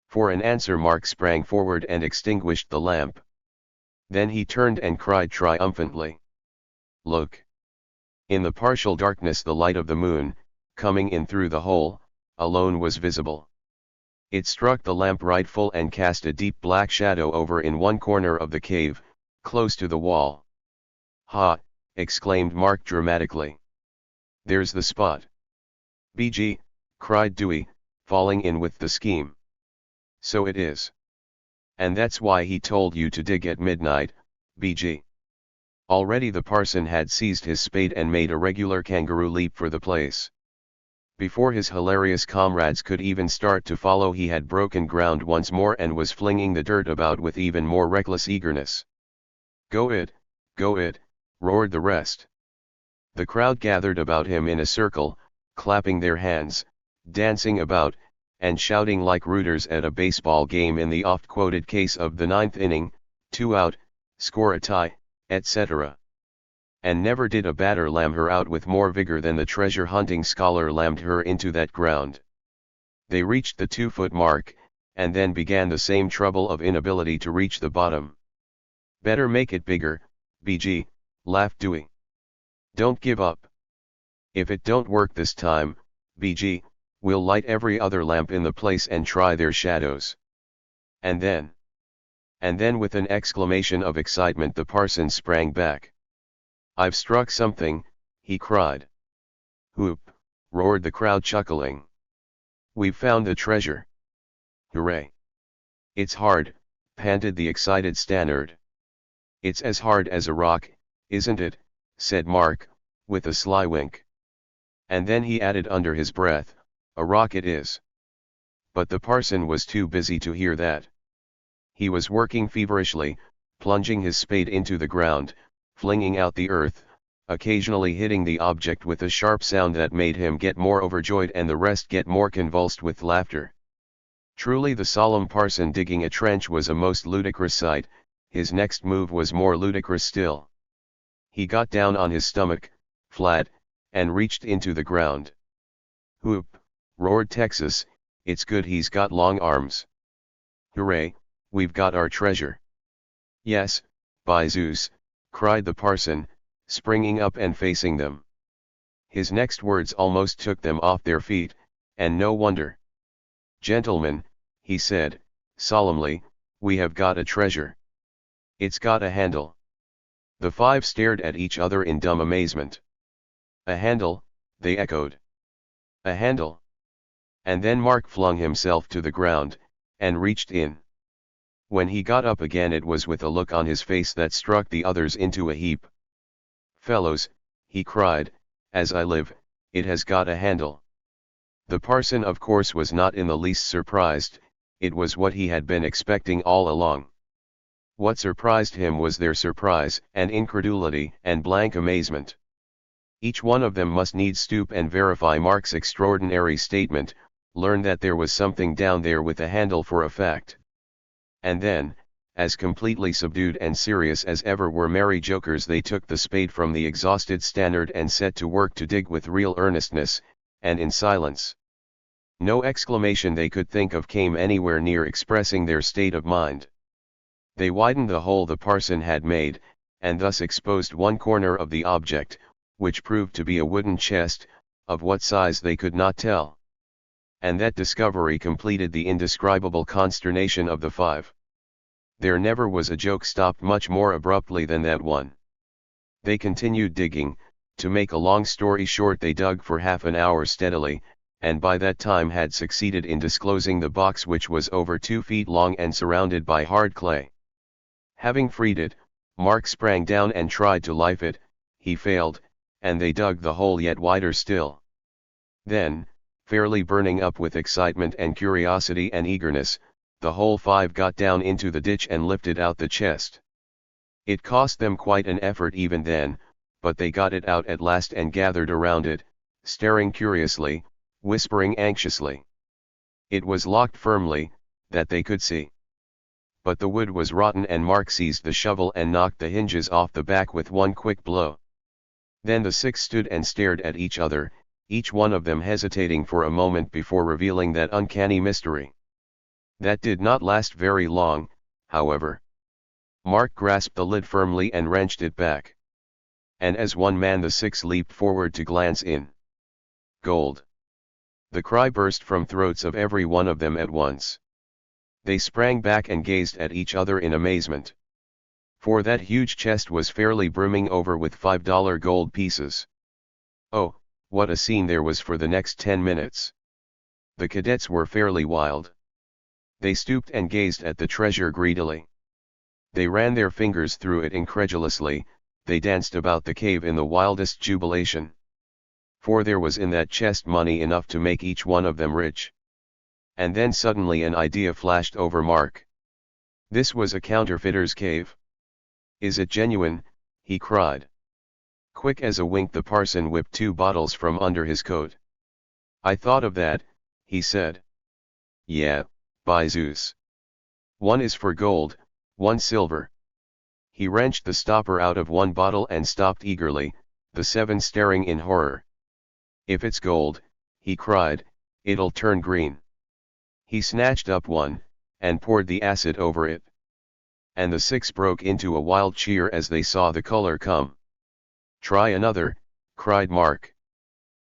For an answer Mark sprang forward and extinguished the lamp. Then he turned and cried triumphantly, "Look!" In the partial darkness the light of the moon, coming in through the hole, alone was visible. It struck the lamp right full and cast a deep black shadow over in one corner of the cave, close to the wall. "Ha!" exclaimed Mark dramatically. "There's the spot." "BG," cried Dewey, falling in with the scheme. "So it is. And that's why he told you to dig at midnight, BG." Already the parson had seized his spade and made a regular kangaroo leap for the place. Before his hilarious comrades could even start to follow he had broken ground once more and was flinging the dirt about with even more reckless eagerness. Go it," roared the rest. The crowd gathered about him in a circle, clapping their hands, dancing about, and shouting like rooters at a baseball game in the oft-quoted case of the ninth inning, 2 out, score a tie, etc. And never did a batter lam her out with more vigor than the treasure-hunting scholar lammed her into that ground. They reached the 2-foot mark, and then began the same trouble of inability to reach the bottom. "Better make it bigger, BG," laughed Dewey. "Don't give up. If it don't work this time, BG, we'll light every other lamp in the place and try their shadows." And then with an exclamation of excitement the parson sprang back. "I've struck something," he cried. "Whoop!" roared the crowd chuckling. "We've found the treasure. Hooray!" "It's hard," panted the excited Stannard. "It's as hard as a rock, isn't it?" said Mark, with a sly wink. And then he added under his breath, "A rock it is." But the parson was too busy to hear that. He was working feverishly, plunging his spade into the ground, flinging out the earth, occasionally hitting the object with a sharp sound that made him get more overjoyed and the rest get more convulsed with laughter. Truly the solemn parson digging a trench was a most ludicrous sight. His next move was more ludicrous still. He got down on his stomach, flat, and reached into the ground. "Whoop!" roared Texas, "it's good he's got long arms. Hooray, we've got our treasure." "Yes, by Zeus," cried the parson, springing up and facing them. His next words almost took them off their feet, and no wonder. "Gentlemen," he said, solemnly, "we have got a treasure. It's got a handle." The five stared at each other in dumb amazement. "A handle," they echoed. "A handle." And then Mark flung himself to the ground, and reached in. When he got up again it was with a look on his face that struck the others into a heap. "Fellows," he cried, "as I live, it has got a handle." The parson of course was not in the least surprised. It was what he had been expecting all along. What surprised him was their surprise and incredulity and blank amazement. Each one of them must needs stoop and verify Mark's extraordinary statement, learn that there was something down there with a handle for a fact. And then, as completely subdued and serious as ever were merry jokers, they took the spade from the exhausted Stannard and set to work to dig with real earnestness, and in silence. No exclamation they could think of came anywhere near expressing their state of mind. They widened the hole the parson had made, and thus exposed one corner of the object, which proved to be a wooden chest, of what size they could not tell. And that discovery completed the indescribable consternation of the five. There never was a joke stopped much more abruptly than that one. They continued digging. To make a long story short, they dug for half an hour steadily, and by that time had succeeded in disclosing the box, which was over 2 feet long and surrounded by hard clay. Having freed it, Mark sprang down and tried to life it. He failed, and they dug the hole yet wider still. Then, fairly burning up with excitement and curiosity and eagerness, the whole five got down into the ditch and lifted out the chest. It cost them quite an effort even then, but they got it out at last and gathered around it, staring curiously, whispering anxiously. It was locked firmly, that they could see. But the wood was rotten, and Mark seized the shovel and knocked the hinges off the back with one quick blow. Then the six stood and stared at each other, each one of them hesitating for a moment before revealing that uncanny mystery. That did not last very long, however. Mark grasped the lid firmly and wrenched it back. And as one man the six leaped forward to glance in. Gold! The cry burst from throats of every one of them at once. They sprang back and gazed at each other in amazement. For that huge chest was fairly brimming over with $5 gold pieces. Oh, what a scene there was for the next 10 minutes. The cadets were fairly wild. They stooped and gazed at the treasure greedily. They ran their fingers through it incredulously. They danced about the cave in the wildest jubilation. For there was in that chest money enough to make each one of them rich. And then suddenly an idea flashed over Mark. This was a counterfeiter's cave. "Is it genuine?" he cried. Quick as a wink the parson whipped 2 bottles from under his coat. "I thought of that," he said. "Yeah, by Zeus. One is for gold, one silver." He wrenched the stopper out of one bottle and stopped eagerly, the 7 staring in horror. "If it's gold," he cried, "it'll turn green." He snatched up one, and poured the acid over it. And the 6 broke into a wild cheer as they saw the color come. "Try another," cried Mark.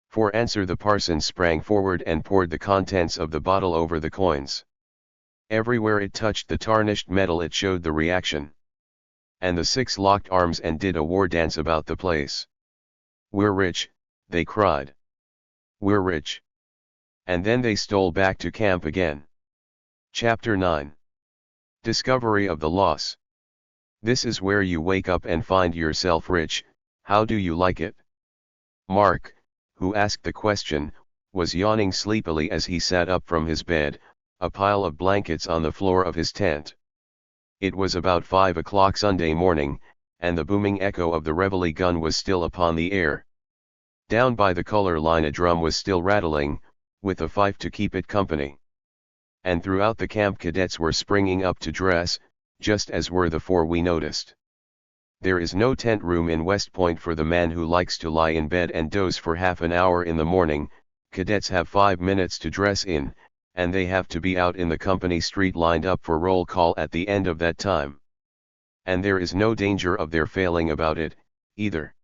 For answer the parson sprang forward and poured the contents of the bottle over the coins. Everywhere it touched the tarnished metal it showed the reaction. And the 6 locked arms and did a war dance about the place. "We're rich," they cried. "We're rich." And then they stole back to camp again. Chapter 9. Discovery of the loss. This is where you wake up and find yourself rich. How do you like it? Mark, who asked the question, was yawning sleepily as he sat up from his bed, a pile of blankets on the floor of his tent. It was about 5 o'clock Sunday morning, and the booming echo of the reveille gun was still upon the air. Down by the color line a drum was still rattling, with a fife to keep it company. and throughout the camp cadets were springing up to dress, just as were the four we noticed. There is no tent room in West Point for the man who likes to lie in bed and doze for half an hour in the morning. Cadets have 5 minutes to dress in, and they have to be out in the company street lined up for roll call at the end of that time. And there is no danger of their failing about it, either.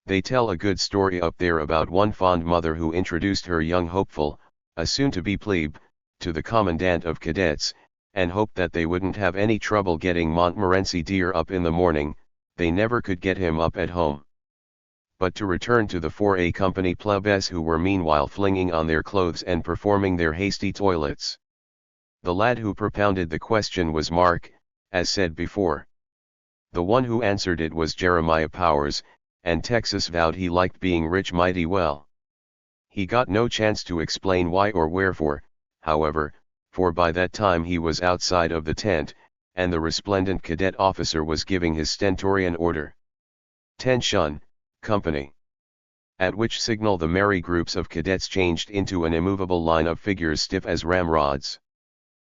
They tell a good story up there about one fond mother who introduced her young hopeful, a soon-to-be plebe, to the commandant of cadets, and hoped that they wouldn't have any trouble getting Montmorency dear up in the morning. They never could get him up at home. But to return to the 4A company plebes who were meanwhile flinging on their clothes and performing their hasty toilets. The lad who propounded the question was Mark, as said before. The one who answered it was Jeremiah Powers, and Texas vowed he liked being rich mighty well. He got no chance to explain why or wherefore, however, for by that time he was outside of the tent, and the resplendent cadet officer was giving his stentorian order. "Tension, company." At which signal the merry groups of cadets changed into an immovable line of figures stiff as ramrods.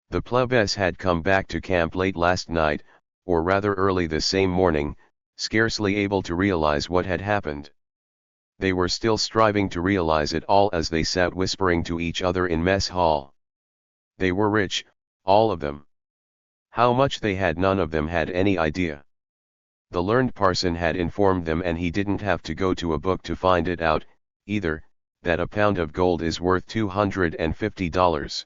The plebes had come back to camp late last night, or rather early the same morning, scarcely able to realize what had happened. They were still striving to realize it all as they sat whispering to each other in mess hall. They were rich, all of them. How much they had none of them had any idea. The learned parson had informed them, and he didn't have to go to a book to find it out, either, that a pound of gold is worth $250.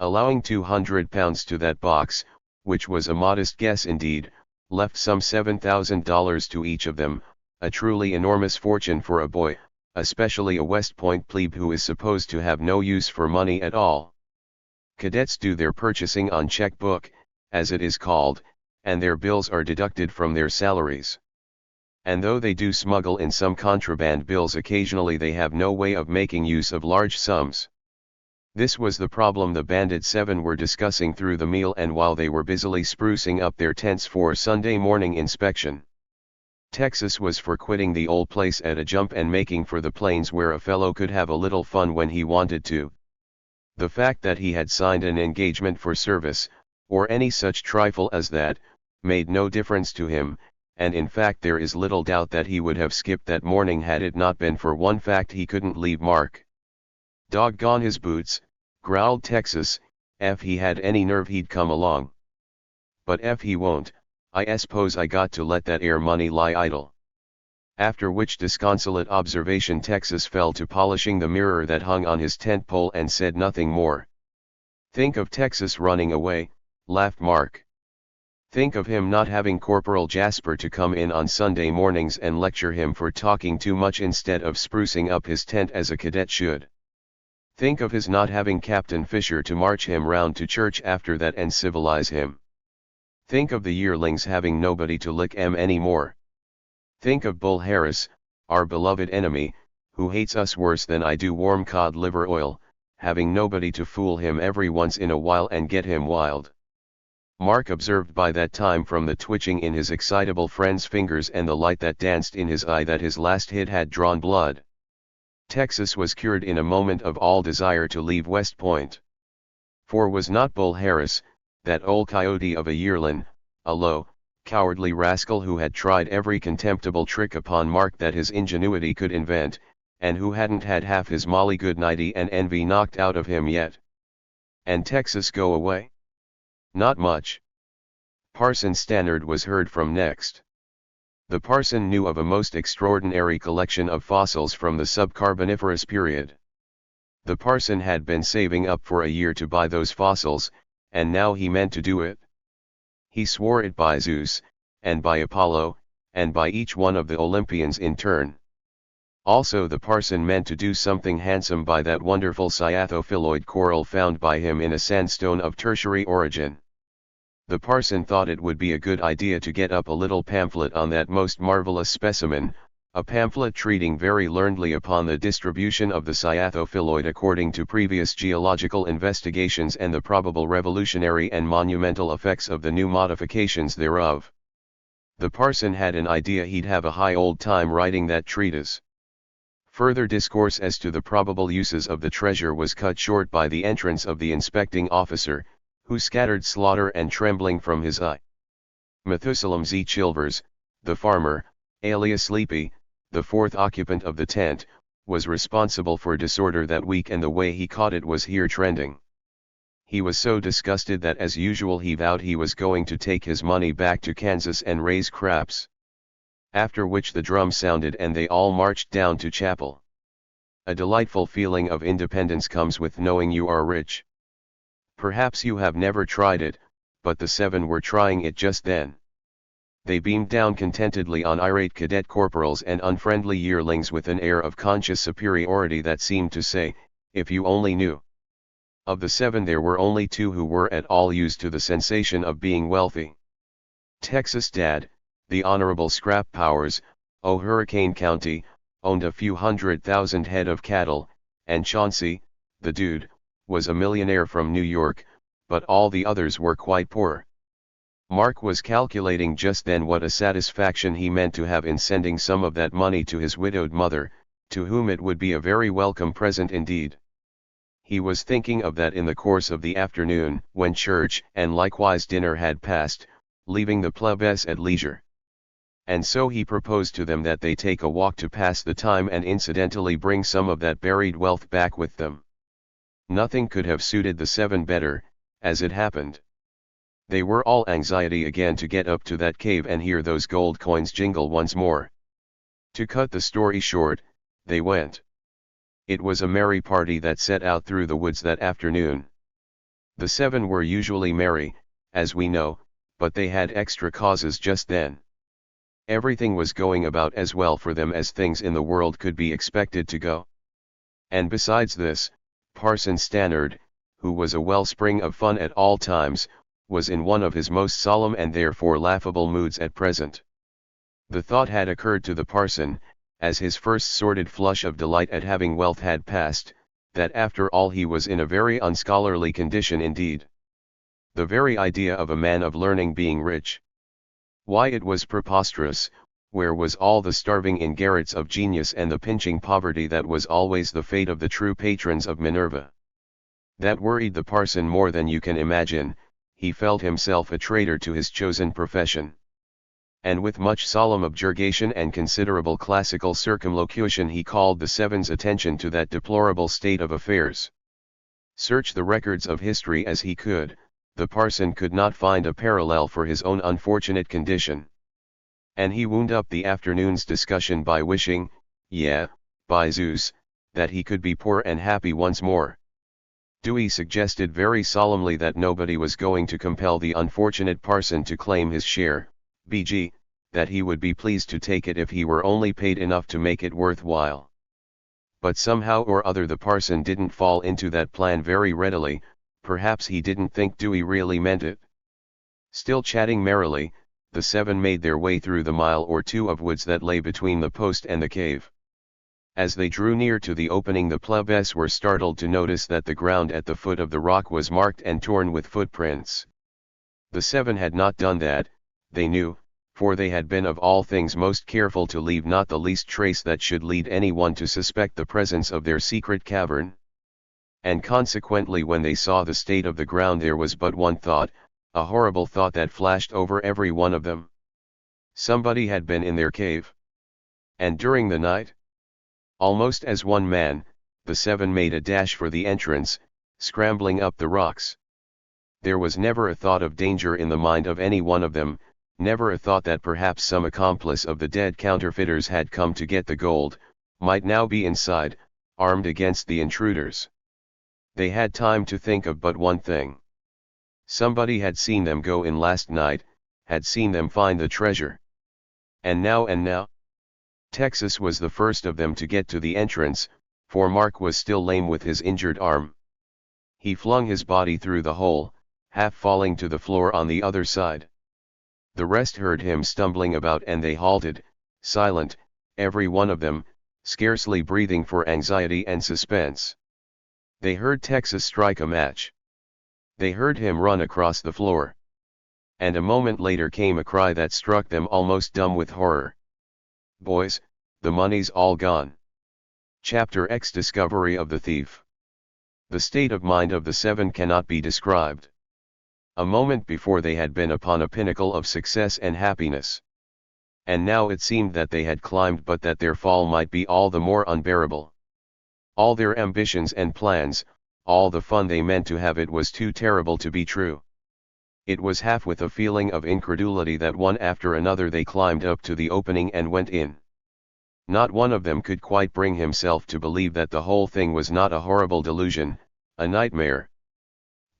Allowing 200 pounds to that box, which was a modest guess indeed, left some $7,000 to each of them, a truly enormous fortune for a boy, especially a West Point plebe who is supposed to have no use for money at all. Cadets do their purchasing on checkbook, as it is called, and their bills are deducted from their salaries. And though they do smuggle in some contraband bills occasionally, they have no way of making use of large sums. This was the problem the Bandit Seven were discussing through the meal and while they were busily sprucing up their tents for Sunday morning inspection. Texas was for quitting the old place at a jump and making for the plains where a fellow could have a little fun when he wanted to. The fact that he had signed an engagement for service, or any such trifle as that, made no difference to him, and in fact there is little doubt that he would have skipped that morning had it not been for one fact: he couldn't leave Mark. "Doggone his boots," growled Texas, "if he had any nerve he'd come along. But if he won't, I suppose I got to let that air money lie idle." After which disconsolate observation Texas fell to polishing the mirror that hung on his tent pole and said nothing more. "Think of Texas running away," laughed Mark. "Think of him not having Corporal Jasper to come in on Sunday mornings and lecture him for talking too much instead of sprucing up his tent as a cadet should. Think of his not having Captain Fisher to march him round to church after that and civilize him. Think of the yearlings having nobody to lick 'em anymore. Think of Bull Harris, our beloved enemy, who hates us worse than I do warm cod liver oil, having nobody to fool him every once in a while and get him wild." Mark observed by that time from the twitching in his excitable friend's fingers and the light that danced in his eye that his last hit had drawn blood. Texas was cured in a moment of all desire to leave West Point. For was not Bull Harris, that old coyote of a yearling, a low, cowardly rascal who had tried every contemptible trick upon Mark that his ingenuity could invent, and who hadn't had half his molly goodnighty and envy knocked out of him yet? And Texas go away? Not much. Parson Stannard was heard from next. The parson knew of a most extraordinary collection of fossils from the subcarboniferous period. The parson had been saving up for a year to buy those fossils, and now he meant to do it. He swore it by Zeus, and by Apollo, and by each one of the Olympians in turn. Also the parson meant to do something handsome by that wonderful cyathophyloid coral found by him in a sandstone of tertiary origin. The parson thought it would be a good idea to get up a little pamphlet on that most marvelous specimen, a pamphlet treating very learnedly upon the distribution of the cyathophyloid according to previous geological investigations and the probable revolutionary and monumental effects of the new modifications thereof. The parson had an idea he'd have a high old time writing that treatise. Further discourse as to the probable uses of the treasure was cut short by the entrance of the inspecting officer, who scattered slaughter and trembling from his eye. Methusalem Z. Chilvers, the farmer, alias Sleepy, the fourth occupant of the tent, was responsible for disorder that week, and the way he caught it was here trending. He was so disgusted that as usual he vowed he was going to take his money back to Kansas and raise craps. After which the drum sounded and they all marched down to chapel. A delightful feeling of independence comes with knowing you are rich. Perhaps you have never tried it, but the seven were trying it just then. They beamed down contentedly on irate cadet corporals and unfriendly yearlings with an air of conscious superiority that seemed to say, if you only knew. Of the seven there were only two who were at all used to the sensation of being wealthy. Texas Dad, the Honorable Scrap Powers, o' Hurricane County, owned a few 100,000 head of cattle, and Chauncey, the Dude, was a millionaire from New York, but all the others were quite poor. Mark was calculating just then what a satisfaction he meant to have in sending some of that money to his widowed mother, to whom it would be a very welcome present indeed. He was thinking of that in the course of the afternoon, when church and likewise dinner had passed, leaving the plebes at leisure. And so he proposed to them that they take a walk to pass the time and incidentally bring some of that buried wealth back with them. Nothing could have suited the seven better, as it happened. They were all anxiety again to get up to that cave and hear those gold coins jingle once more. To cut the story short, they went. It was a merry party that set out through the woods that afternoon. The seven were usually merry, as we know, but they had extra causes just then. Everything was going about as well for them as things in the world could be expected to go. And besides this, Parson Stannard, who was a wellspring of fun at all times, was in one of his most solemn and therefore laughable moods at present. The thought had occurred to the parson, as his first sordid flush of delight at having wealth had passed, that after all he was in a very unscholarly condition indeed. The very idea of a man of learning being rich. Why, it was preposterous. Where was all the starving in garrets of genius and the pinching poverty that was always the fate of the true patrons of Minerva? That worried the parson more than you can imagine. He felt himself a traitor to his chosen profession. And with much solemn objurgation and considerable classical circumlocution he called the seven's attention to that deplorable state of affairs. Search the records of history as he could, the parson could not find a parallel for his own unfortunate condition. And he wound up the afternoon's discussion by wishing, by Zeus, that he could be poor and happy once more. Dewey suggested very solemnly that nobody was going to compel the unfortunate parson to claim his share, b.g., that he would be pleased to take it if he were only paid enough to make it worthwhile. But somehow or other the parson didn't fall into that plan very readily. Perhaps he didn't think Dewey really meant it. Still chatting merrily, the seven made their way through the mile or two of woods that lay between the post and the cave. As they drew near to the opening the plebes were startled to notice that the ground at the foot of the rock was marked and torn with footprints. The seven had not done that, they knew, for they had been of all things most careful to leave not the least trace that should lead anyone to suspect the presence of their secret cavern. And consequently when they saw the state of the ground there was but one thought, a horrible thought that flashed over every one of them. Somebody had been in their cave. And during the night? Almost as one man, the seven made a dash for the entrance, scrambling up the rocks. There was never a thought of danger in the mind of any one of them, never a thought that perhaps some accomplice of the dead counterfeiters had come to get the gold, might now be inside, armed against the intruders. They had time to think of but one thing. Somebody had seen them go in last night, had seen them find the treasure. And now? Texas was the first of them to get to the entrance, for Mark was still lame with his injured arm. He flung his body through the hole, half falling to the floor on the other side. The rest heard him stumbling about and they halted, silent, every one of them, scarcely breathing for anxiety and suspense. They heard Texas strike a match. They heard him run across the floor. And a moment later came a cry that struck them almost dumb with horror. "Boys, the money's all gone." Chapter X: Discovery of the Thief. The state of mind of the seven cannot be described. A moment before they had been upon a pinnacle of success and happiness. And now it seemed that they had climbed, but that their fall might be all the more unbearable. All their ambitions and plans, all the fun they meant to have, it was too terrible to be true. It was half with a feeling of incredulity that one after another they climbed up to the opening and went in. Not one of them could quite bring himself to believe that the whole thing was not a horrible delusion, a nightmare.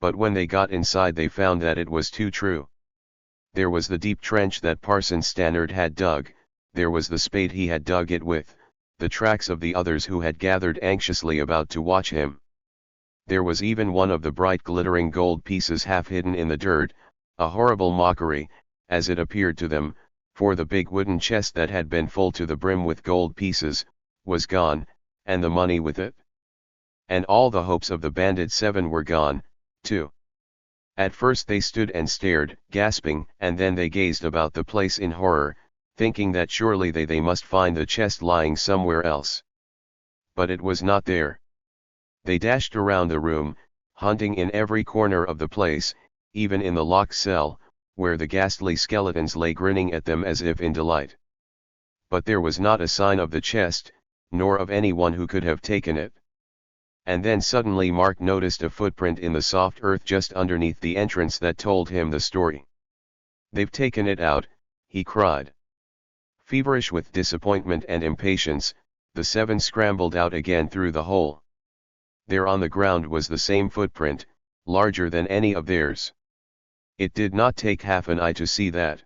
But when they got inside they found that it was too true. There was the deep trench that Parson Stannard had dug, there was the spade he had dug it with, the tracks of the others who had gathered anxiously about to watch him. There was even one of the bright glittering gold pieces half hidden in the dirt, a horrible mockery, as it appeared to them, for the big wooden chest that had been full to the brim with gold pieces, was gone, and the money with it. And all the hopes of the bandit seven were gone, too. At first they stood and stared, gasping, and then they gazed about the place in horror, thinking that surely they must find the chest lying somewhere else. But it was not there. They dashed around the room, hunting in every corner of the place, even in the locked cell, where the ghastly skeletons lay grinning at them as if in delight. But there was not a sign of the chest, nor of anyone who could have taken it. And then suddenly Mark noticed a footprint in the soft earth just underneath the entrance that told him the story. "They've taken it out," he cried. Feverish with disappointment and impatience, the seven scrambled out again through the hole. There on the ground was the same footprint, larger than any of theirs. It did not take half an eye to see that.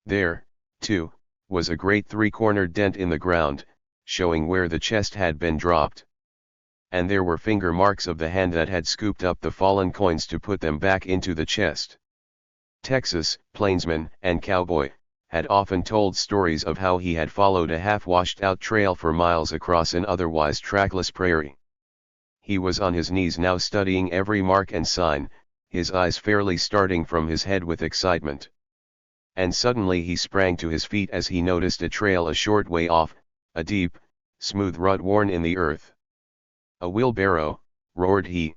There, too, was a great three-cornered dent in the ground, showing where the chest had been dropped. And there were finger marks of the hand that had scooped up the fallen coins to put them back into the chest. Texas, plainsman, and cowboy, had often told stories of how he had followed a half-washed-out trail for miles across an otherwise trackless prairie. He was on his knees now studying every mark and sign, his eyes fairly starting from his head with excitement. And suddenly he sprang to his feet as he noticed a trail a short way off, a deep, smooth rut worn in the earth. "A wheelbarrow," roared he.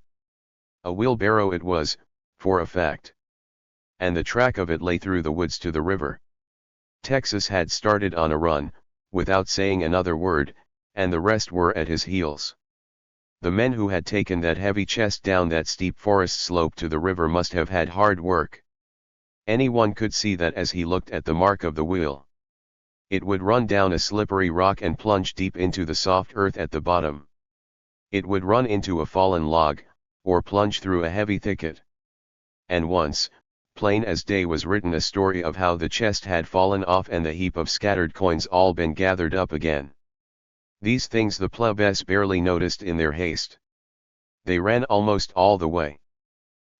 A wheelbarrow it was, for a fact. And the track of it lay through the woods to the river. Texas had started on a run, without saying another word, and the rest were at his heels. The men who had taken that heavy chest down that steep forest slope to the river must have had hard work. Anyone could see that as he looked at the mark of the wheel. It would run down a slippery rock and plunge deep into the soft earth at the bottom. It would run into a fallen log, or plunge through a heavy thicket. And once, plain as day, was written a story of how the chest had fallen off and the heap of scattered coins all been gathered up again. These things the plebes barely noticed in their haste. They ran almost all the way.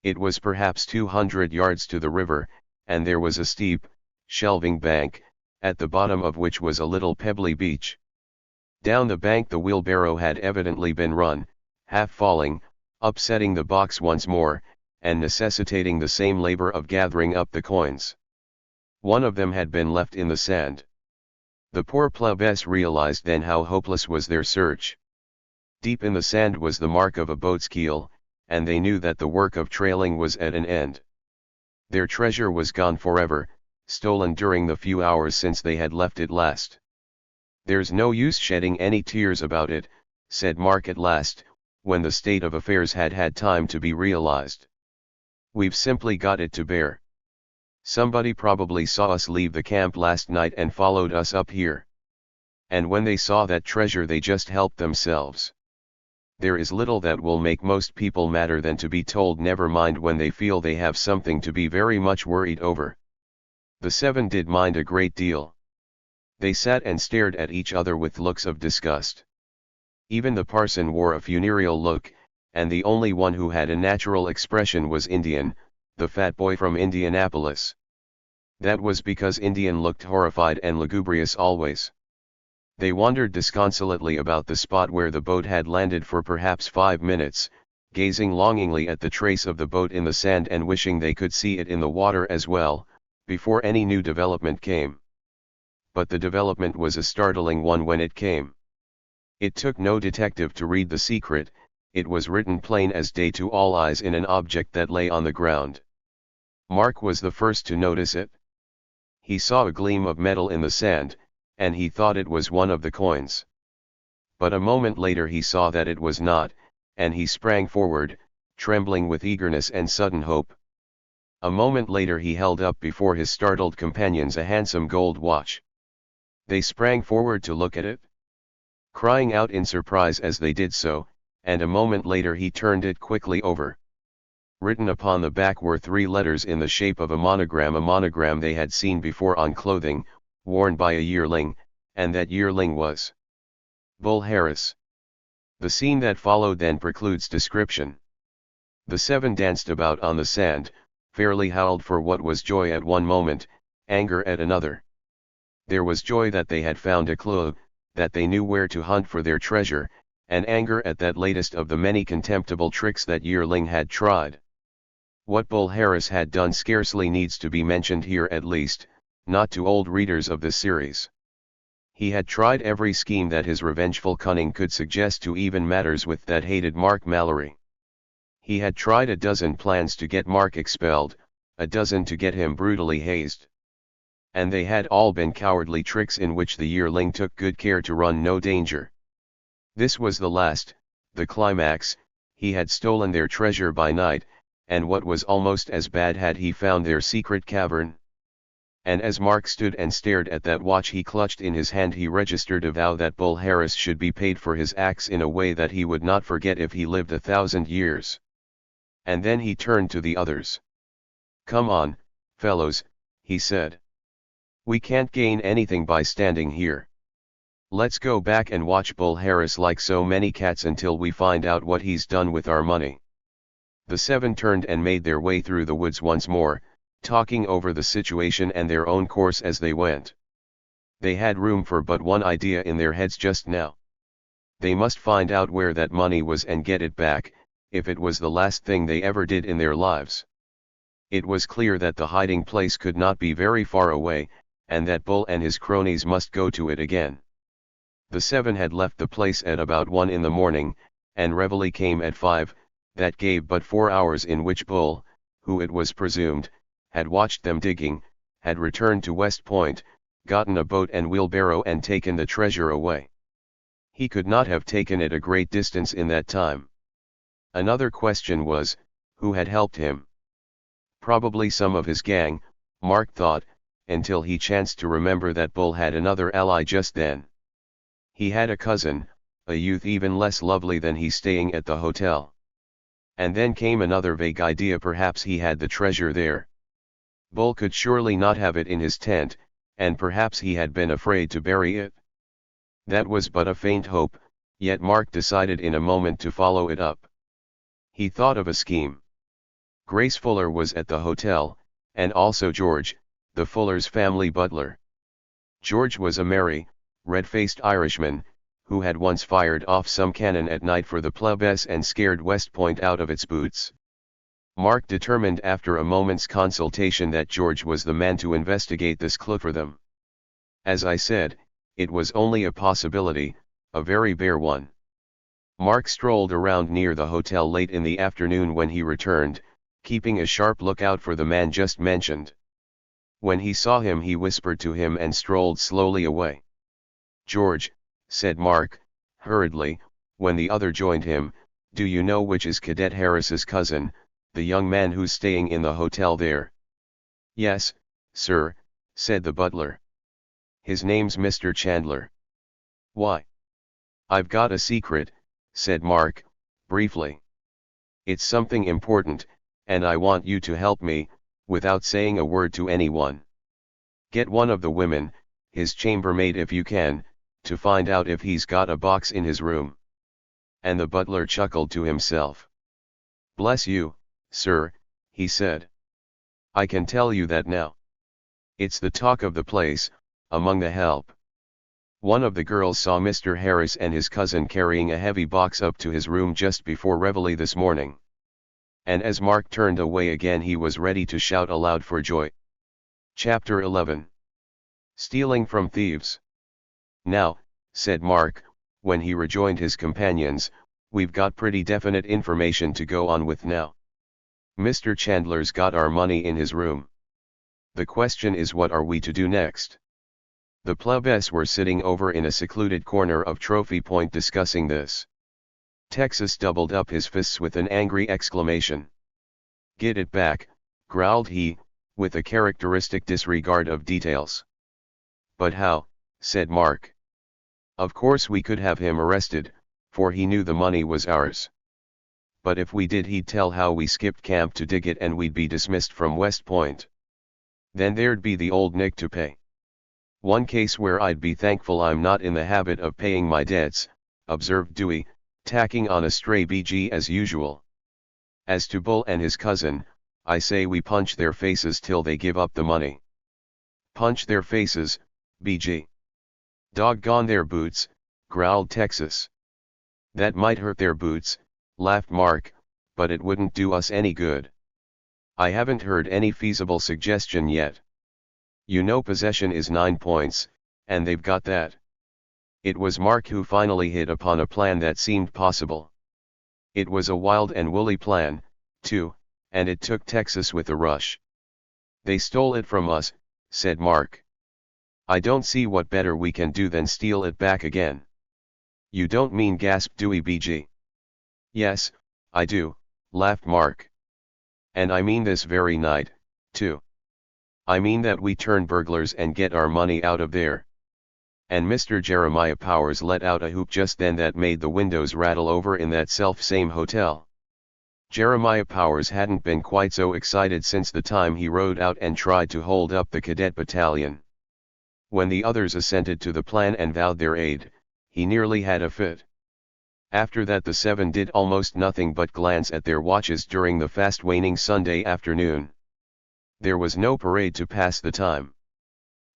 It was perhaps 200 yards to the river, and there was a steep, shelving bank, at the bottom of which was a little pebbly beach. Down the bank the wheelbarrow had evidently been run, half falling, upsetting the box once more, and necessitating the same labor of gathering up the coins. One of them had been left in the sand. The poor plebes realized then how hopeless was their search. Deep in the sand was the mark of a boat's keel, and they knew that the work of trailing was at an end. Their treasure was gone forever, stolen during the few hours since they had left it last. "There's no use shedding any tears about it," said Mark at last, when the state of affairs had had time to be realized. "We've simply got it to bear. Somebody probably saw us leave the camp last night and followed us up here. And when they saw that treasure they just helped themselves. There is little that will make most people madder than to be told never mind when they feel they have something to be very much worried over." The seven did mind a great deal. They sat and stared at each other with looks of disgust. Even the parson wore a funereal look, and the only one who had a natural expression was Indian, the fat boy from Indianapolis. That was because Indian looked horrified and lugubrious always. They wandered disconsolately about the spot where the boat had landed for perhaps 5 minutes, gazing longingly at the trace of the boat in the sand and wishing they could see it in the water as well, before any new development came. But the development was a startling one when it came. It took no detective to read the secret, it was written plain as day to all eyes in an object that lay on the ground. Mark was the first to notice it. He saw a gleam of metal in the sand, and he thought it was one of the coins. But a moment later he saw that it was not, and he sprang forward, trembling with eagerness and sudden hope. A moment later he held up before his startled companions a handsome gold watch. They sprang forward to look at it, crying out in surprise as they did so, and a moment later he turned it quickly over. Written upon the back were 3 letters in the shape of a monogram they had seen before on clothing, worn by a yearling, and that yearling was Bull Harris. The scene that followed then precludes description. The 7 danced about on the sand, fairly howled for what was joy at one moment, anger at another. There was joy that they had found a clue, that they knew where to hunt for their treasure, and anger at that latest of the many contemptible tricks that yearling had tried. What Bull Harris had done scarcely needs to be mentioned here, at least, not to old readers of this series. He had tried every scheme that his revengeful cunning could suggest to even matters with that hated Mark Mallory. He had tried a dozen plans to get Mark expelled, a dozen to get him brutally hazed. And they had all been cowardly tricks in which the yearling took good care to run no danger. This was the last, the climax. He had stolen their treasure by night, and what was almost as bad, had he found their secret cavern. And as Mark stood and stared at that watch he clutched in his hand, he registered a vow that Bull Harris should be paid for his acts in a way that he would not forget if he lived 1,000 years. And then he turned to the others. "Come on, fellows," he said. "We can't gain anything by standing here. Let's go back and watch Bull Harris like so many cats until we find out what he's done with our money." The 7 turned and made their way through the woods once more, talking over the situation and their own course as they went. They had room for but one idea in their heads just now. They must find out where that money was and get it back, if it was the last thing they ever did in their lives. It was clear that the hiding place could not be very far away, and that Bull and his cronies must go to it again. The 7 had left the place at about 1 in the morning, and reveille came at 5, that gave but 4 hours in which Bull, who it was presumed, had watched them digging, had returned to West Point, gotten a boat and wheelbarrow and taken the treasure away. He could not have taken it a great distance in that time. Another question was, who had helped him? Probably some of his gang, Mark thought, until he chanced to remember that Bull had another ally just then. He had a cousin, a youth even less lovely than he, staying at the hotel. And then came another vague idea, perhaps he had the treasure there. Bull could surely not have it in his tent, and perhaps he had been afraid to bury it. That was but a faint hope, yet Mark decided in a moment to follow it up. He thought of a scheme. Grace Fuller was at the hotel, and also George, the Fullers' family butler. George was a merry, red-faced Irishman, who had once fired off some cannon at night for the plebs and scared West Point out of its boots. Mark determined after a moment's consultation that George was the man to investigate this clue for them. As I said, it was only a possibility, a very bare one. Mark strolled around near the hotel late in the afternoon when he returned, keeping a sharp lookout for the man just mentioned. When he saw him he whispered to him and strolled slowly away. "George," said Mark, hurriedly, when the other joined him, "do you know which is Cadet Harris's cousin, the young man who's staying in the hotel there?" "Yes, sir," said the butler. "His name's Mr. Chandler." "Why?" "I've got a secret," said Mark, briefly. "It's something important, and I want you to help me, without saying a word to anyone. Get one of the women, his chambermaid if you can, to find out if he's got a box in his room." And the butler chuckled to himself. "Bless you, sir," he said. "I can tell you that now. It's the talk of the place, among the help. One of the girls saw Mr. Harris and his cousin carrying a heavy box up to his room just before reveille this morning." And as Mark turned away again he was ready to shout aloud for joy. Chapter 11. Stealing from Thieves. "Now," said Mark, when he rejoined his companions, "We've got pretty definite information to go on with now. Mr. Chandler's got our money in his room. The question is, what are we to do next?" The plebs were sitting over in a secluded corner of Trophy Point discussing this. Texas doubled up his fists with an angry exclamation. "Get it back," growled he, with a characteristic disregard of details. "But how?" said Mark. "Of course we could have him arrested, for he knew the money was ours. But if we did, he'd tell how we skipped camp to dig it and we'd be dismissed from West Point. Then there'd be the old Nick to pay. One case where I'd be thankful I'm not in the habit of paying my debts," observed Dewey, tacking on a stray BG as usual. "As to Bull and his cousin, I say we punch their faces till they give up the money." "Punch their faces, BG. Doggone their boots," growled Texas. "That might hurt their boots," laughed Mark, "but it wouldn't do us any good. I haven't heard any feasible suggestion yet. You know possession is 9 points, and they've got that." It was Mark who finally hit upon a plan that seemed possible. It was a wild and woolly plan, too, and it took Texas with a rush. "They stole it from us," said Mark. "I don't see what better we can do than steal it back again." "You don't mean," gasped Dewey BG. "Yes, I do," laughed Mark. "And I mean this very night, too. I mean that we turn burglars and get our money out of there." And Mr. Jeremiah Powers let out a whoop just then that made the windows rattle over in that self-same hotel. Jeremiah Powers hadn't been quite so excited since the time he rode out and tried to hold up the cadet battalion. When the others assented to the plan and vowed their aid, he nearly had a fit. After that the 7 did almost nothing but glance at their watches during the fast-waning Sunday afternoon. There was no parade to pass the time.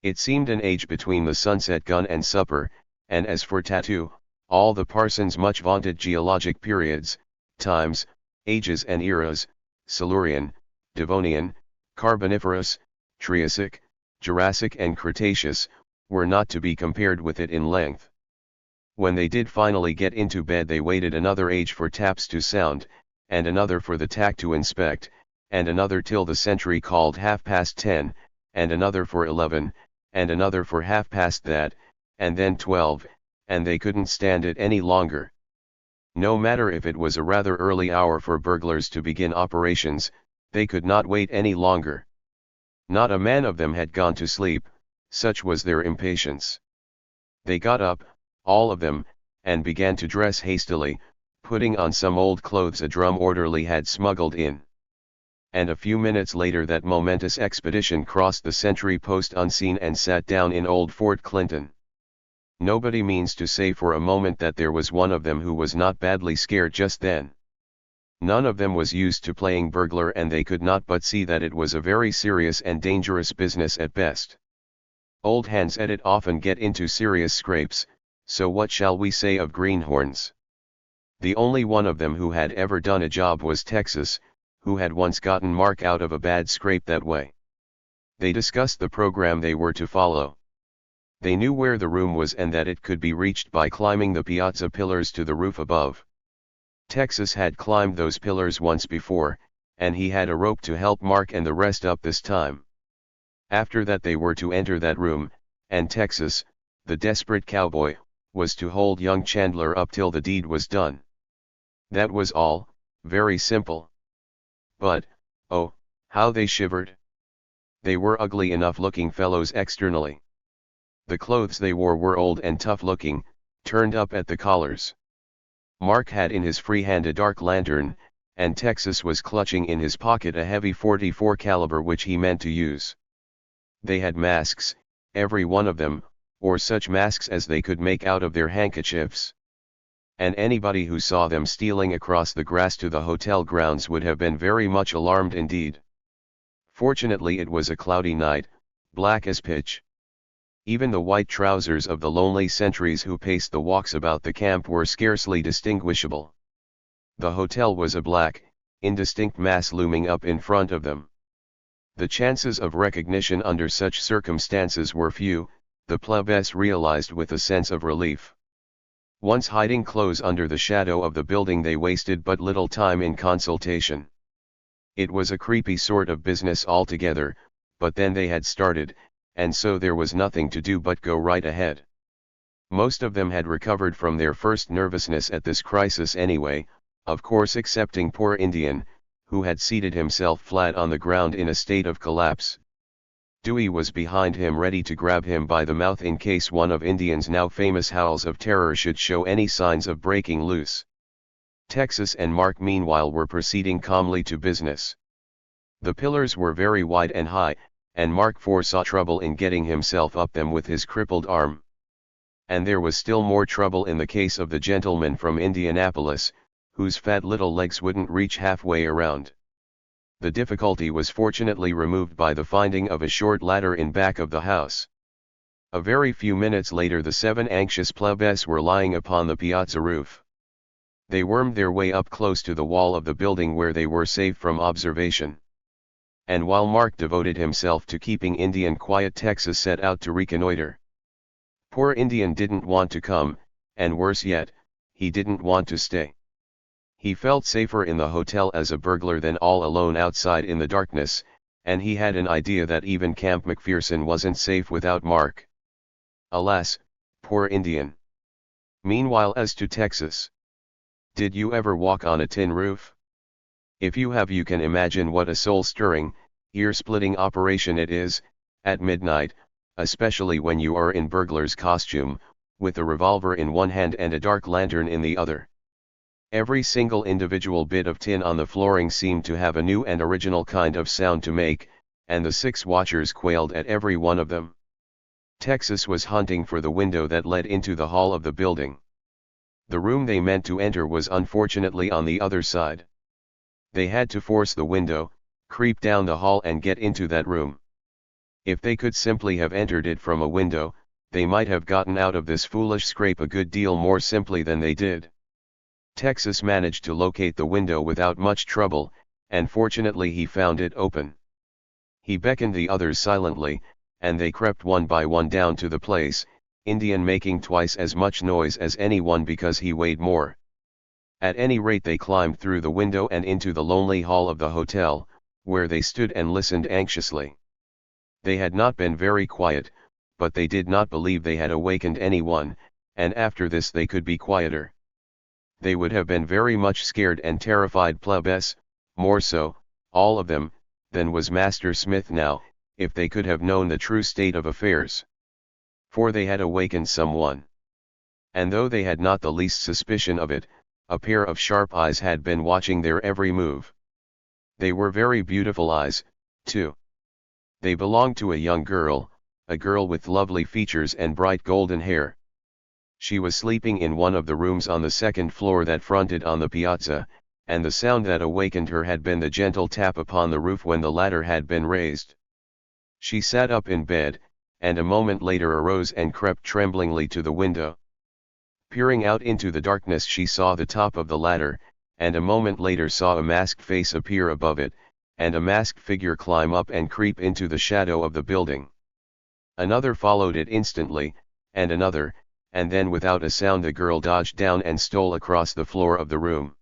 It seemed an age between the sunset gun and supper, and as for tattoo, all the parson's much vaunted geologic periods, times, ages and eras, Silurian, Devonian, Carboniferous, Triassic, Jurassic and Cretaceous, were not to be compared with it in length. When they did finally get into bed, they waited another age for taps to sound, and another for the tack to inspect, and another till the sentry called 10:30, and another for 11, and another for 10:30 that, and then 12, and they couldn't stand it any longer. No matter if it was a rather early hour for burglars to begin operations, they could not wait any longer. Not a man of them had gone to sleep, such was their impatience. They got up, all of them, and began to dress hastily, putting on some old clothes a drum orderly had smuggled in. And a few minutes later that momentous expedition crossed the sentry post unseen and sat down in old Fort Clinton. Nobody means to say for a moment that there was one of them who was not badly scared just then. None of them was used to playing burglar, and they could not but see that it was a very serious and dangerous business at best. Old hands at it often get into serious scrapes, so what shall we say of greenhorns? The only one of them who had ever done a job was Texas, who had once gotten Mark out of a bad scrape that way. They discussed the program they were to follow. They knew where the room was and that it could be reached by climbing the piazza pillars to the roof above. Texas had climbed those pillars once before, and he had a rope to help Mark and the rest up this time. After that they were to enter that room, and Texas, the desperate cowboy, was to hold young Chandler up till the deed was done. That was all, very simple. But, oh, how they shivered. They were ugly enough looking fellows externally. The clothes they wore were old and tough looking, turned up at the collars. Mark had in his free hand a dark lantern, and Texas was clutching in his pocket a heavy .44 caliber which he meant to use. They had masks, every one of them, or such masks as they could make out of their handkerchiefs. And anybody who saw them stealing across the grass to the hotel grounds would have been very much alarmed indeed. Fortunately it was a cloudy night, black as pitch. Even the white trousers of the lonely sentries who paced the walks about the camp were scarcely distinguishable. The hotel was a black, indistinct mass looming up in front of them. The chances of recognition under such circumstances were few, the plebs realized with a sense of relief. Once hiding close under the shadow of the building, they wasted but little time in consultation. It was a creepy sort of business altogether, but then they had started, and so there was nothing to do but go right ahead. Most of them had recovered from their first nervousness at this crisis anyway, of course excepting poor Indian, who had seated himself flat on the ground in a state of collapse. Dewey was behind him, ready to grab him by the mouth in case one of Indian's now famous howls of terror should show any signs of breaking loose. Texas and Mark meanwhile were proceeding calmly to business. The pillars were very wide and high, and Mark foresaw trouble in getting himself up them with his crippled arm. And there was still more trouble in the case of the gentleman from Indianapolis, whose fat little legs wouldn't reach halfway around. The difficulty was fortunately removed by the finding of a short ladder in back of the house. A very few minutes later the 7 anxious plebes were lying upon the piazza roof. They wormed their way up close to the wall of the building where they were safe from observation. And while Mark devoted himself to keeping Indian quiet, Texas set out to reconnoiter. Poor Indian didn't want to come, and worse yet, he didn't want to stay. He felt safer in the hotel as a burglar than all alone outside in the darkness, and he had an idea that even Camp McPherson wasn't safe without Mark. Alas, poor Indian. Meanwhile, as to Texas. Did you ever walk on a tin roof? If you have, you can imagine what a soul-stirring, ear-splitting operation it is, at midnight, especially when you are in burglar's costume, with a revolver in one hand and a dark lantern in the other. Every single individual bit of tin on the flooring seemed to have a new and original kind of sound to make, and the 6 watchers quailed at every one of them. Texas was hunting for the window that led into the hall of the building. The room they meant to enter was unfortunately on the other side. They had to force the window, creep down the hall and get into that room. If they could simply have entered it from a window, they might have gotten out of this foolish scrape a good deal more simply than they did. Texas managed to locate the window without much trouble, and fortunately he found it open. He beckoned the others silently, and they crept one by one down to the place, Indian making twice as much noise as anyone because he weighed more. At any rate they climbed through the window and into the lonely hall of the hotel, where they stood and listened anxiously. They had not been very quiet, but they did not believe they had awakened anyone, and after this they could be quieter. They would have been very much scared and terrified plebes, more so, all of them, than was Master Smith now, if they could have known the true state of affairs. For they had awakened someone. And though they had not the least suspicion of it, a pair of sharp eyes had been watching their every move. They were very beautiful eyes, too. They belonged to a young girl, a girl with lovely features and bright golden hair. She was sleeping in one of the rooms on the 2nd floor that fronted on the piazza, and the sound that awakened her had been the gentle tap upon the roof when the ladder had been raised. She sat up in bed, and a moment later arose and crept tremblingly to the window. Peering out into the darkness she saw the top of the ladder, and a moment later saw a masked face appear above it, and a masked figure climb up and creep into the shadow of the building. Another followed it instantly, and another, and then without a sound the girl dodged down and stole across the floor of the room.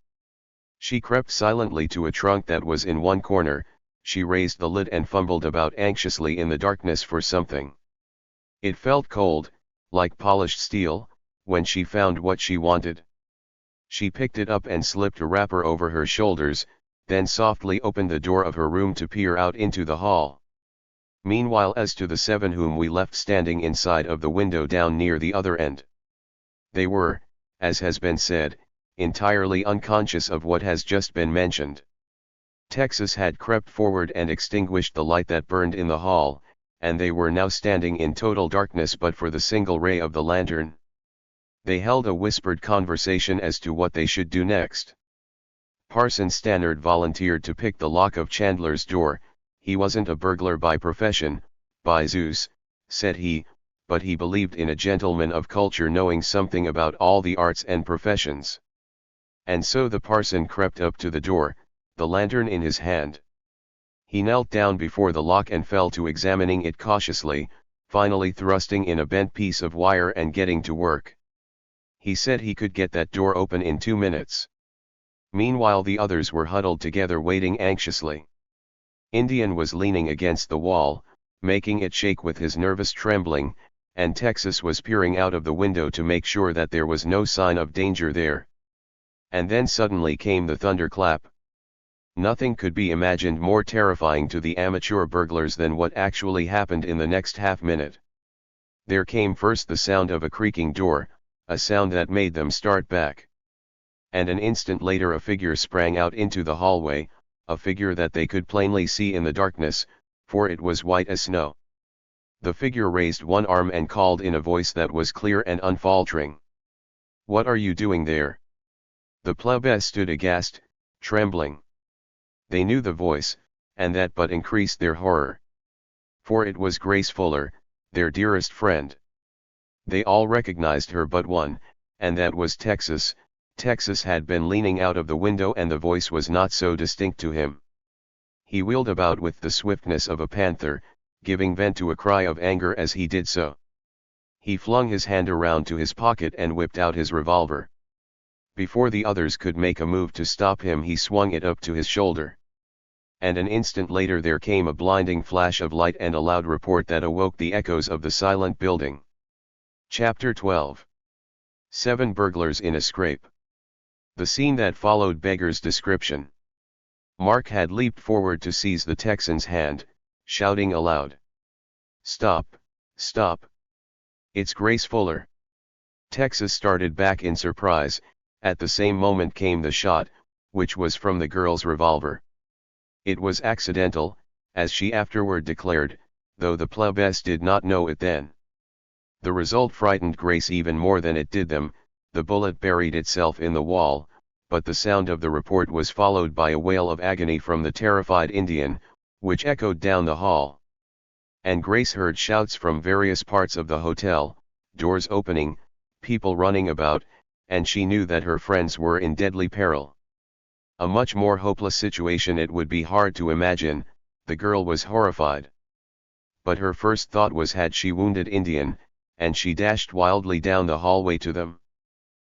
She crept silently to a trunk that was in one corner, she raised the lid and fumbled about anxiously in the darkness for something. It felt cold, like polished steel, when she found what she wanted. She picked it up and slipped a wrapper over her shoulders, then softly opened the door of her room to peer out into the hall. Meanwhile, as to the 7 whom we left standing inside of the window down near the other end, they were, as has been said, entirely unconscious of what has just been mentioned. Texas had crept forward and extinguished the light that burned in the hall, and they were now standing in total darkness but for the single ray of the lantern. They held a whispered conversation as to what they should do next. Parson Stannard volunteered to pick the lock of Chandler's door. He wasn't a burglar by profession, by Zeus, said he, but he believed in a gentleman of culture knowing something about all the arts and professions. And so the parson crept up to the door, the lantern in his hand. He knelt down before the lock and fell to examining it cautiously, finally thrusting in a bent piece of wire and getting to work. He said he could get that door open in 2 minutes. Meanwhile the others were huddled together waiting anxiously. Indian was leaning against the wall, making it shake with his nervous trembling, and Texas was peering out of the window to make sure that there was no sign of danger there. And then suddenly came the thunderclap. Nothing could be imagined more terrifying to the amateur burglars than what actually happened in the next half-minute. There came first the sound of a creaking door, a sound that made them start back. And an instant later a figure sprang out into the hallway, a figure that they could plainly see in the darkness, for it was white as snow. The figure raised one arm and called in a voice that was clear and unfaltering. "What are you doing there?" The plebes stood aghast, trembling. They knew the voice, and that but increased their horror. For it was Grace Fuller, their dearest friend. They all recognized her but one, and that was Texas. Texas had been leaning out of the window and the voice was not so distinct to him. He wheeled about with the swiftness of a panther, giving vent to a cry of anger as he did so. He flung his hand around to his pocket and whipped out his revolver. Before the others could make a move to stop him, he swung it up to his shoulder. And an instant later there came a blinding flash of light and a loud report that awoke the echoes of the silent building. Chapter 12. 7 Burglars in a Scrape. The scene that followed beggars description. Mark had leaped forward to seize the Texan's hand, shouting aloud, "Stop, stop! It's Grace Fuller!" Texas started back in surprise. At the same moment came the shot, which was from the girl's revolver. It was accidental, as she afterward declared, though the plebes did not know it then. The result frightened Grace even more than it did them. The bullet buried itself in the wall, but the sound of the report was followed by a wail of agony from the terrified Indian, which echoed down the hall. And Grace heard shouts from various parts of the hotel, doors opening, people running about, and she knew that her friends were in deadly peril. A much more hopeless situation it would be hard to imagine. The girl was horrified. But her first thought was, had she wounded Indian, and she dashed wildly down the hallway to them.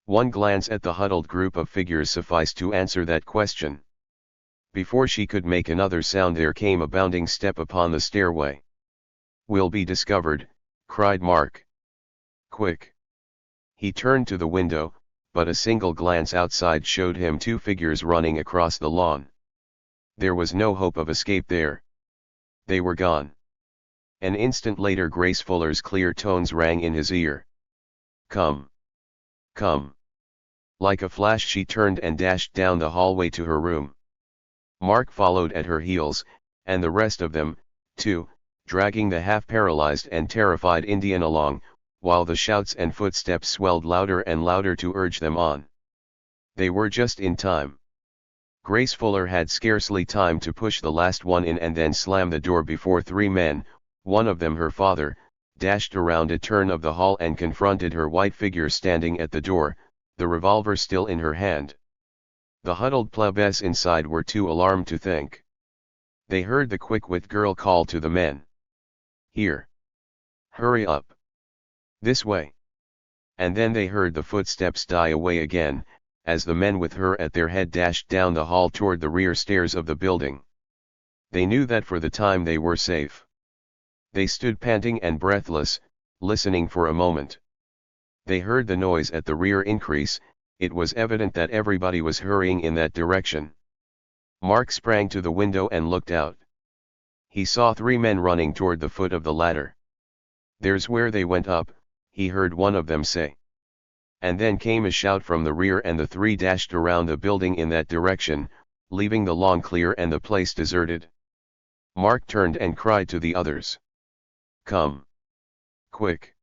One glance at the huddled group of figures sufficed to answer that question. Before she could make another sound there came a bounding step upon the stairway. "We'll be discovered," cried Mark. "Quick!" He turned to the window, but a single glance outside showed him 2 figures running across the lawn. There was no hope of escape there. They were gone. An instant later Grace Fuller's clear tones rang in his ear. "Come! Come!" Like a flash she turned and dashed down the hallway to her room. Mark followed at her heels, and the rest of them, too, dragging the half-paralyzed and terrified Indian along, while the shouts and footsteps swelled louder and louder to urge them on. They were just in time. Grace Fuller had scarcely time to push the last one in and then slam the door before 3 men, one of them her father, dashed around a turn of the hall and confronted her white figure standing at the door, the revolver still in her hand. The huddled plebes inside were too alarmed to think. They heard the quick-wit girl call to the men. "Here! Hurry up! This way!" And then they heard the footsteps die away again, as the men with her at their head dashed down the hall toward the rear stairs of the building. They knew that for the time they were safe. They stood panting and breathless, listening for a moment. They heard the noise at the rear increase. It was evident that everybody was hurrying in that direction. Mark sprang to the window and looked out. He saw 3 men running toward the foot of the ladder. "There's where they went up," he heard one of them say. And then came a shout from the rear and the 3 dashed around the building in that direction, leaving the lawn clear and the place deserted. Mark turned and cried to the others. "Come! Quick!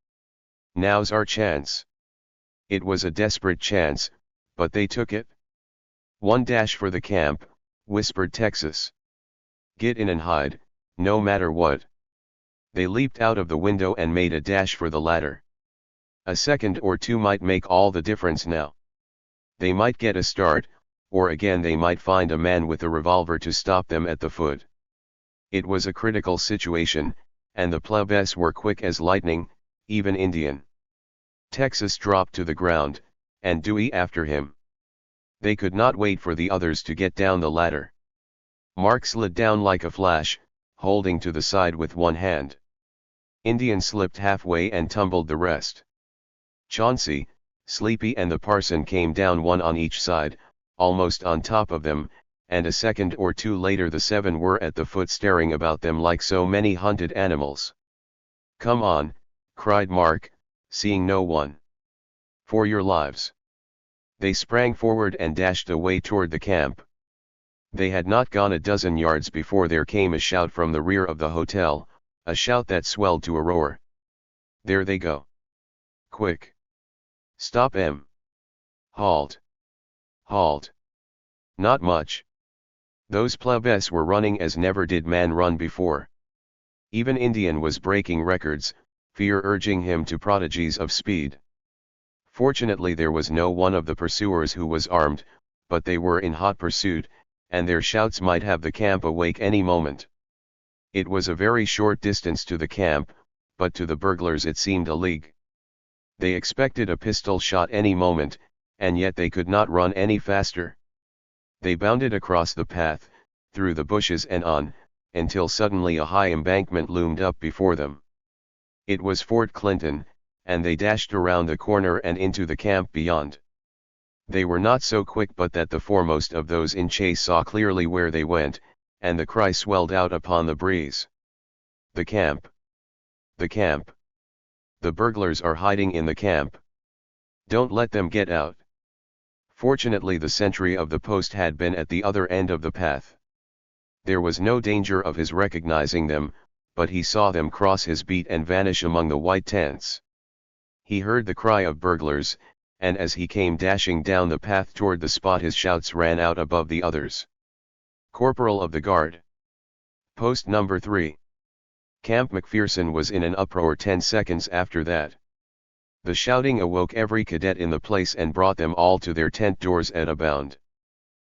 Now's our chance!" It was a desperate chance, but they took it. "One dash for the camp," whispered Texas. "Get in and hide, no matter what." They leaped out of the window and made a dash for the ladder. A second or 2 might make all the difference now. They might get a start, or again they might find a man with a revolver to stop them at the foot. It was a critical situation, and the plebes were quick as lightning, even Indian. Texas dropped to the ground, and Dewey after him. They could not wait for the others to get down the ladder. Mark slid down like a flash, holding to the side with one hand. Indian slipped halfway and tumbled the rest. Chauncey, Sleepy and the parson came down one on each side, almost on top of them, and a second or two later the 7 were at the foot staring about them like so many hunted animals. "Come on," cried Mark, seeing no one. "For your lives." They sprang forward and dashed away toward the camp. They had not gone a dozen yards before there came a shout from the rear of the hotel, a shout that swelled to a roar. "There they go. Quick! Stop 'em! Halt! Halt! Not much!" Those plebes were running as never did man run before. Even Indian was breaking records, fear urging him to prodigies of speed. Fortunately there was no one of the pursuers who was armed, but they were in hot pursuit, and their shouts might have the camp awake any moment. It was a very short distance to the camp, but to the burglars it seemed a league. They expected a pistol shot any moment, and yet they could not run any faster. They bounded across the path, through the bushes and on, until suddenly a high embankment loomed up before them. It was Fort Clinton, and they dashed around the corner and into the camp beyond. They were not so quick but that the foremost of those in chase saw clearly where they went, and the cry swelled out upon the breeze. "The camp! The camp! The burglars are hiding in the camp! Don't let them get out!" Fortunately the sentry of the post had been at the other end of the path. There was no danger of his recognizing them, but he saw them cross his beat and vanish among the white tents. He heard the cry of burglars, and as he came dashing down the path toward the spot his shouts ran out above the others. "Corporal of the Guard! Post number 3. Camp McPherson was in an uproar 10 seconds after that. The shouting awoke every cadet in the place and brought them all to their tent doors at a bound.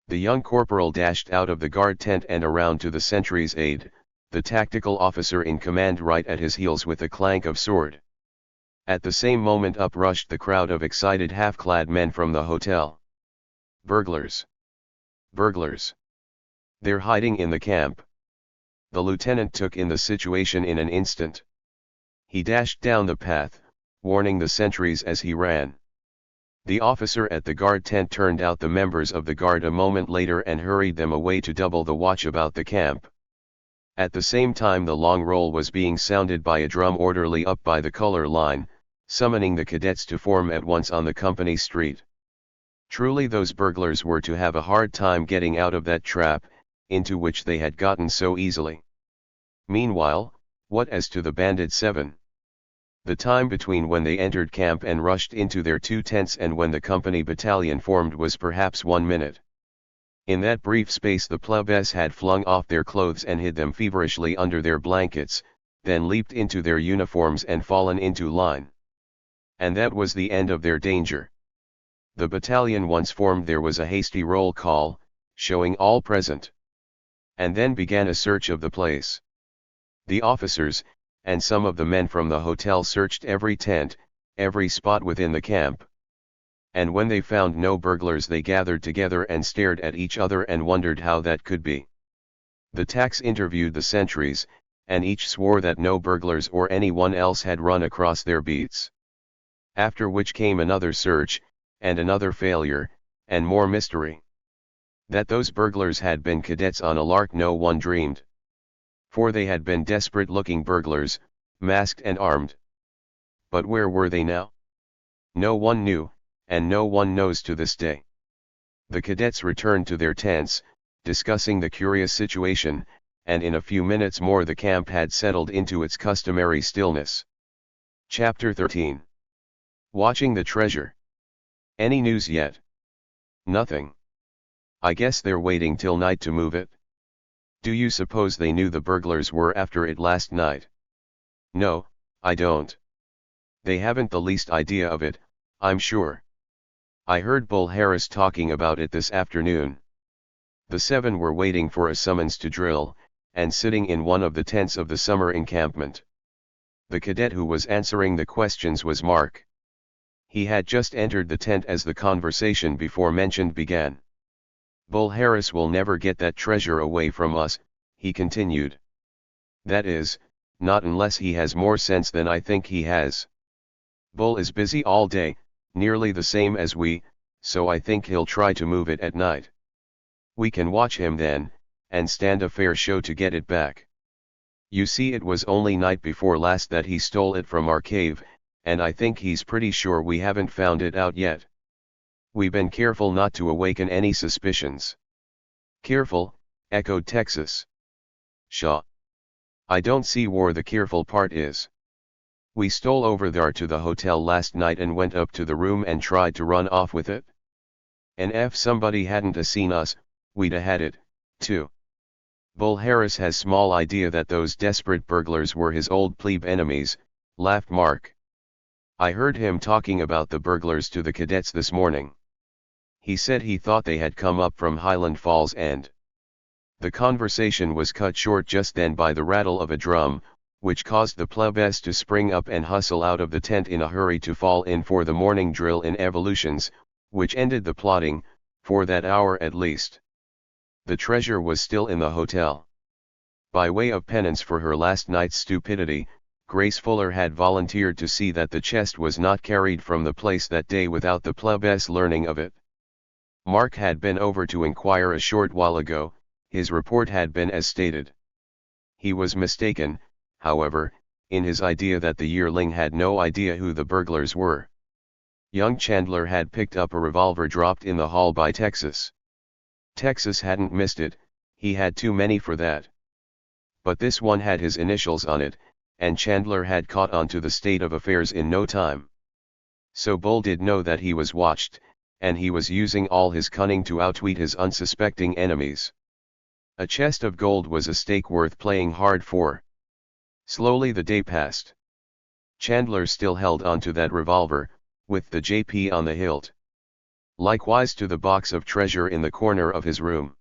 The young corporal dashed out of the guard tent and around to the sentry's aid, the tactical officer in command right at his heels with a clank of sword. At the same moment up rushed the crowd of excited half-clad men from the hotel. "Burglars! Burglars! They're hiding in the camp!" The lieutenant took in the situation in an instant. He dashed down the path, warning the sentries as he ran. The officer at the guard tent turned out the members of the guard a moment later and hurried them away to double the watch about the camp. At the same time the long roll was being sounded by a drum orderly up by the color line, summoning the cadets to form at once on the company street. Truly those burglars were to have a hard time getting out of that trap, into which they had gotten so easily. Meanwhile, what as to the banded 7? The time between when they entered camp and rushed into their 2 tents and when the company battalion formed was perhaps 1 minute. In that brief space the plebes had flung off their clothes and hid them feverishly under their blankets, then leaped into their uniforms and fallen into line. And that was the end of their danger. The battalion once formed there was a hasty roll call, showing all present. And then began a search of the place. The officers, and some of the men from the hotel searched every tent, every spot within the camp. And when they found no burglars they gathered together and stared at each other and wondered how that could be. The tax interviewed the sentries, and each swore that no burglars or anyone else had run across their beats. After which came another search, and another failure, and more mystery. That those burglars had been cadets on a lark no one dreamed. For they had been desperate-looking burglars, masked and armed. But where were they now? No one knew, and no one knows to this day. The cadets returned to their tents, discussing the curious situation, and in a few minutes more the camp had settled into its customary stillness. Chapter 13. Watching the treasure. Any news yet? Nothing. I guess they're waiting till night to move it. Do you suppose they knew the burglars were after it last night? No, I don't. They haven't the least idea of it, I'm sure. I heard Bull Harris talking about it this afternoon. The 7 were waiting for a summons to drill, and sitting in one of the tents of the summer encampment. The cadet who was answering the questions was Mark. He had just entered the tent as the conversation before mentioned began. "Bull Harris will never get that treasure away from us," he continued. "That is, not unless he has more sense than I think he has. Bull is busy all day, nearly the same as we, so I think he'll try to move it at night. We can watch him then, and stand a fair show to get it back. You see, it was only night before last that he stole it from our cave, and I think he's pretty sure we haven't found it out yet. We've been careful not to awaken any suspicions." "Careful," echoed Texas. "Shaw. I don't see where the careful part is. We stole over there to the hotel last night and went up to the room and tried to run off with it. And if somebody hadn't seen us, we'd had it, too." "Bull Harris has small idea that those desperate burglars were his old plebe enemies," laughed Mark. "I heard him talking about the burglars to the cadets this morning. He said he thought they had come up from Highland Falls and—" The conversation was cut short just then by the rattle of a drum, which caused the plebes to spring up and hustle out of the tent in a hurry to fall in for the morning drill in evolutions, which ended the plotting, for that hour at least. The treasure was still in the hotel. By way of penance for her last night's stupidity, Grace Fuller had volunteered to see that the chest was not carried from the place that day without the plebes learning of it. Mark had been over to inquire a short while ago. His report had been as stated. He was mistaken, however, in his idea that the yearling had no idea who the burglars were. Young Chandler had picked up a revolver dropped in the hall by Texas. Texas hadn't missed it, he had too many for that. But this one had his initials on it, and Chandler had caught on to the state of affairs in no time. So Bull did know that he was watched, and he was using all his cunning to outwit his unsuspecting enemies. A chest of gold was a stake worth playing hard for. Slowly the day passed. Chandler still held on to that revolver, with the JP on the hilt. Likewise to the box of treasure in the corner of his room.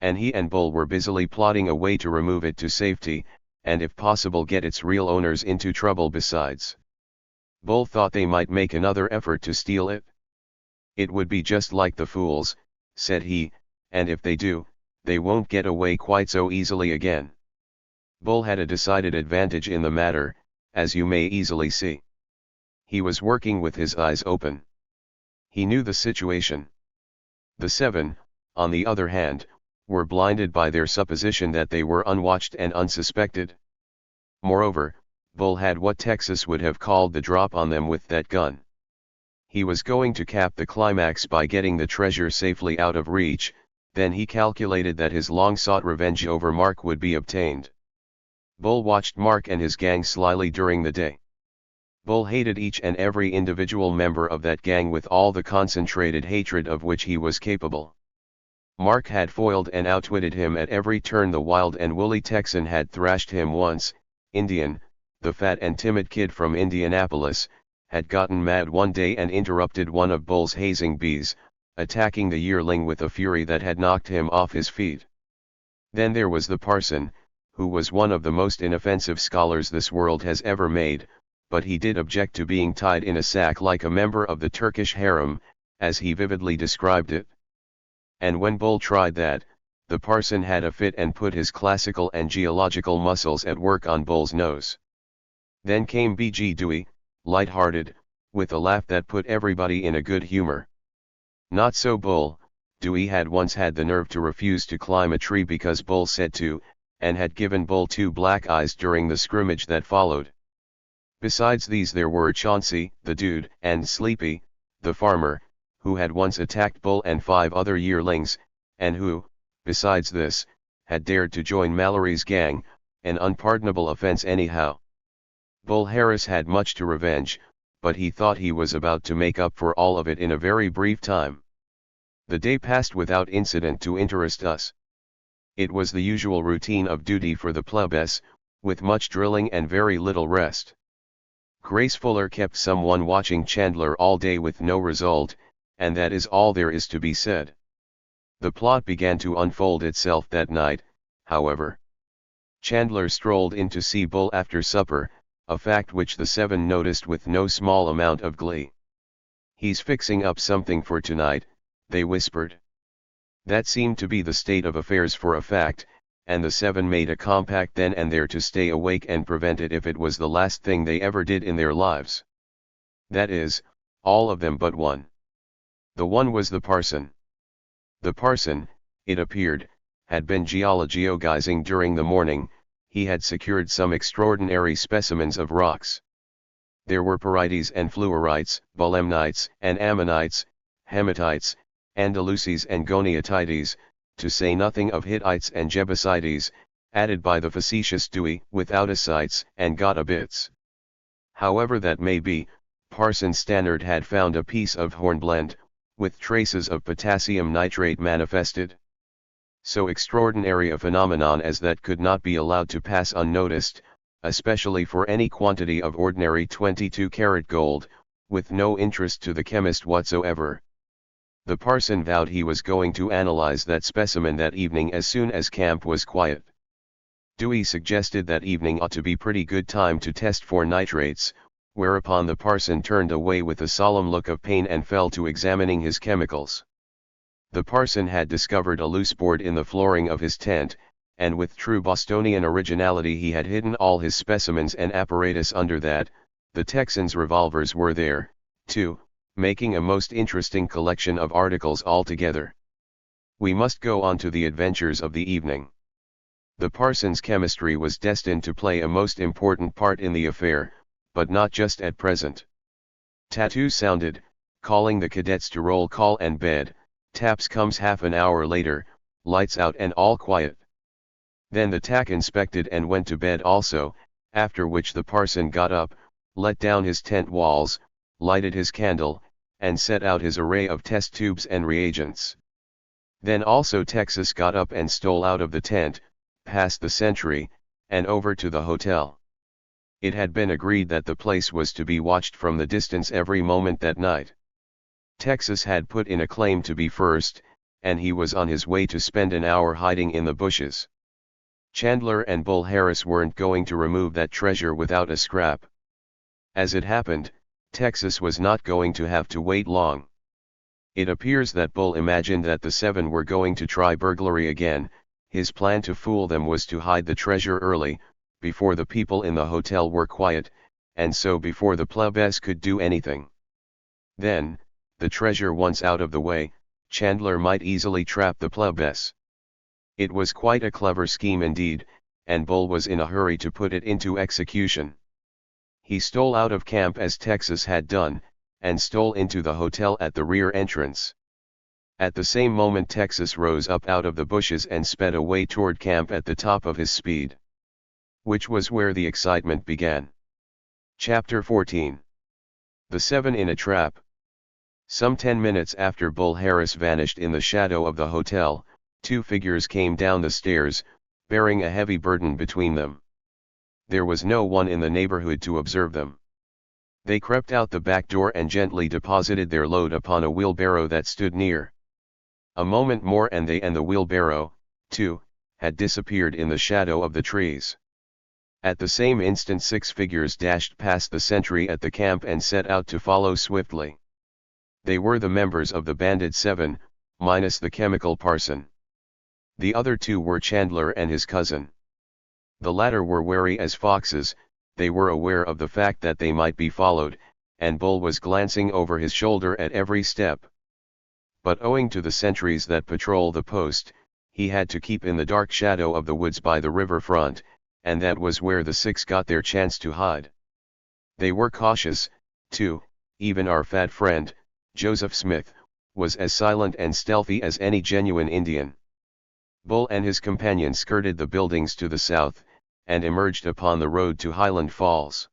And he and Bull were busily plotting a way to remove it to safety, and if possible get its real owners into trouble besides. Bull thought they might make another effort to steal it. "It would be just like the fools," said he, "and if they do, they won't get away quite so easily again." Bull had a decided advantage in the matter, as you may easily see. He was working with his eyes open. He knew the situation. The seven, on the other hand, were blinded by their supposition that they were unwatched and unsuspected. Moreover, Bull had what Texas would have called the drop on them with that gun. He was going to cap the climax by getting the treasure safely out of reach. Then he calculated that his long-sought revenge over Mark would be obtained. Bull watched Mark and his gang slyly during the day. Bull hated each and every individual member of that gang with all the concentrated hatred of which he was capable. Mark had foiled and outwitted him at every turn. The wild and woolly Texan had thrashed him once. Indian, the fat and timid kid from Indianapolis, had gotten mad one day and interrupted one of Bull's hazing bees, attacking the yearling with a fury that had knocked him off his feet. Then there was the parson, who was one of the most inoffensive scholars this world has ever made, but he did object to being tied in a sack like a member of the Turkish harem, as he vividly described it. And when Bull tried that, the parson had a fit and put his classical and geological muscles at work on Bull's nose. Then came B.G. Dewey, light-hearted, with a laugh that put everybody in a good humor. Not so Bull. Dewey had once had the nerve to refuse to climb a tree because Bull said to, and had given Bull 2 black eyes during the scrimmage that followed. Besides these there were Chauncey, the dude, and Sleepy, the farmer, who had once attacked Bull and 5 other yearlings, and who, besides this, had dared to join Mallory's gang, an unpardonable offense anyhow. Bull Harris had much to revenge, but he thought he was about to make up for all of it in a very brief time. The day passed without incident to interest us. It was the usual routine of duty for the plebes, with much drilling and very little rest. Grace Fuller kept someone watching Chandler all day with no result, and that is all there is to be said. The plot began to unfold itself that night, however. Chandler strolled in to see Bull after supper, a fact which the 7 noticed with no small amount of glee. "He's fixing up something for tonight," they whispered. That seemed to be the state of affairs for a fact, and the 7 made a compact then and there to stay awake and prevent it if it was the last thing they ever did in their lives. That is, all of them but one. The one was the parson. The parson, it appeared, had been geologizing during the morning. He had secured some extraordinary specimens of rocks. There were pyrites and fluorites, belemnites and ammonites, hematites, Andaluses and goniatides, to say nothing of Hittites and Jebusites, added by the facetious Dewey, with outasites and Gottabits. However that may be, Parson Stannard had found a piece of hornblende, with traces of potassium nitrate manifested. So extraordinary a phenomenon as that could not be allowed to pass unnoticed, especially for any quantity of ordinary 22-karat gold, with no interest to the chemist whatsoever. The parson vowed he was going to analyze that specimen that evening as soon as camp was quiet. Dewey suggested that evening ought to be pretty good time to test for nitrates, whereupon the parson turned away with a solemn look of pain and fell to examining his chemicals. The parson had discovered a loose board in the flooring of his tent, and with true Bostonian originality he had hidden all his specimens and apparatus under that. The Texans' revolvers were there, too, making a most interesting collection of articles altogether. We must go on to the adventures of the evening. The parson's chemistry was destined to play a most important part in the affair, but not just at present. Tattoo sounded, calling the cadets to roll call and bed. Taps comes half an hour later, lights out and all quiet. Then the tack inspected and went to bed also, after which the parson got up, let down his tent walls, lighted his candle, and set out his array of test tubes and reagents. Then also Texas got up and stole out of the tent, past the sentry, and over to the hotel. It had been agreed that the place was to be watched from the distance every moment that night. Texas had put in a claim to be first, and he was on his way to spend an hour hiding in the bushes. Chandler and Bull Harris weren't going to remove that treasure without a scrap. As it happened, Texas was not going to have to wait long. It appears that Bull imagined that the 7 were going to try burglary again. His plan to fool them was to hide the treasure early, before the people in the hotel were quiet, and so before the plebes could do anything. Then, the treasure once out of the way, Chandler might easily trap the plebes. It was quite a clever scheme indeed, and Bull was in a hurry to put it into execution. He stole out of camp as Texas had done, and stole into the hotel at the rear entrance. At the same moment Texas rose up out of the bushes and sped away toward camp at the top of his speed. Which was where the excitement began. Chapter 14. The 7 in a Trap. Some 10 minutes after Bull Harris vanished in the shadow of the hotel, 2 figures came down the stairs, bearing a heavy burden between them. There was no one in the neighborhood to observe them. They crept out the back door and gently deposited their load upon a wheelbarrow that stood near. A moment more and they and the wheelbarrow, too, had disappeared in the shadow of the trees. At the same instant 6 figures dashed past the sentry at the camp and set out to follow swiftly. They were the members of the bandit 7, minus the chemical parson. The other 2 were Chandler and his cousin. The latter were wary as foxes. They were aware of the fact that they might be followed, and Bull was glancing over his shoulder at every step. But owing to the sentries that patrol the post, he had to keep in the dark shadow of the woods by the river front, and that was where the 6 got their chance to hide. They were cautious, too. Even our fat friend, Joseph Smith, was as silent and stealthy as any genuine Indian. Bull and his companion skirted the buildings to the south, and emerged upon the road to Highland Falls.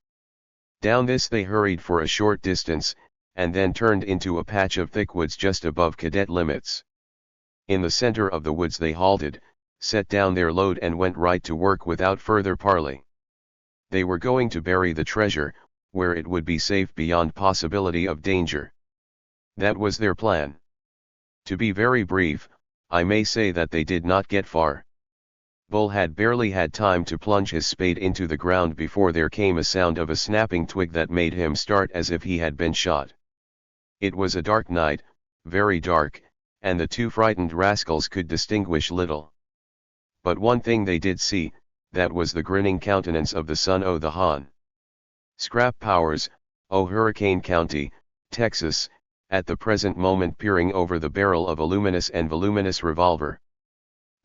Down this they hurried for a short distance, and then turned into a patch of thick woods just above cadet limits. In the center of the woods they halted, set down their load and went right to work without further parley. They were going to bury the treasure, where it would be safe beyond possibility of danger. That was their plan. To be very brief, I may say that they did not get far. Bull had barely had time to plunge his spade into the ground before there came a sound of a snapping twig that made him start as if he had been shot. It was a dark night, very dark, and the two frightened rascals could distinguish little. But one thing they did see, that was the grinning countenance of the son o' the Han. Scrap Powers, o' Hurricane County, Texas, at the present moment peering over the barrel of a luminous and voluminous revolver.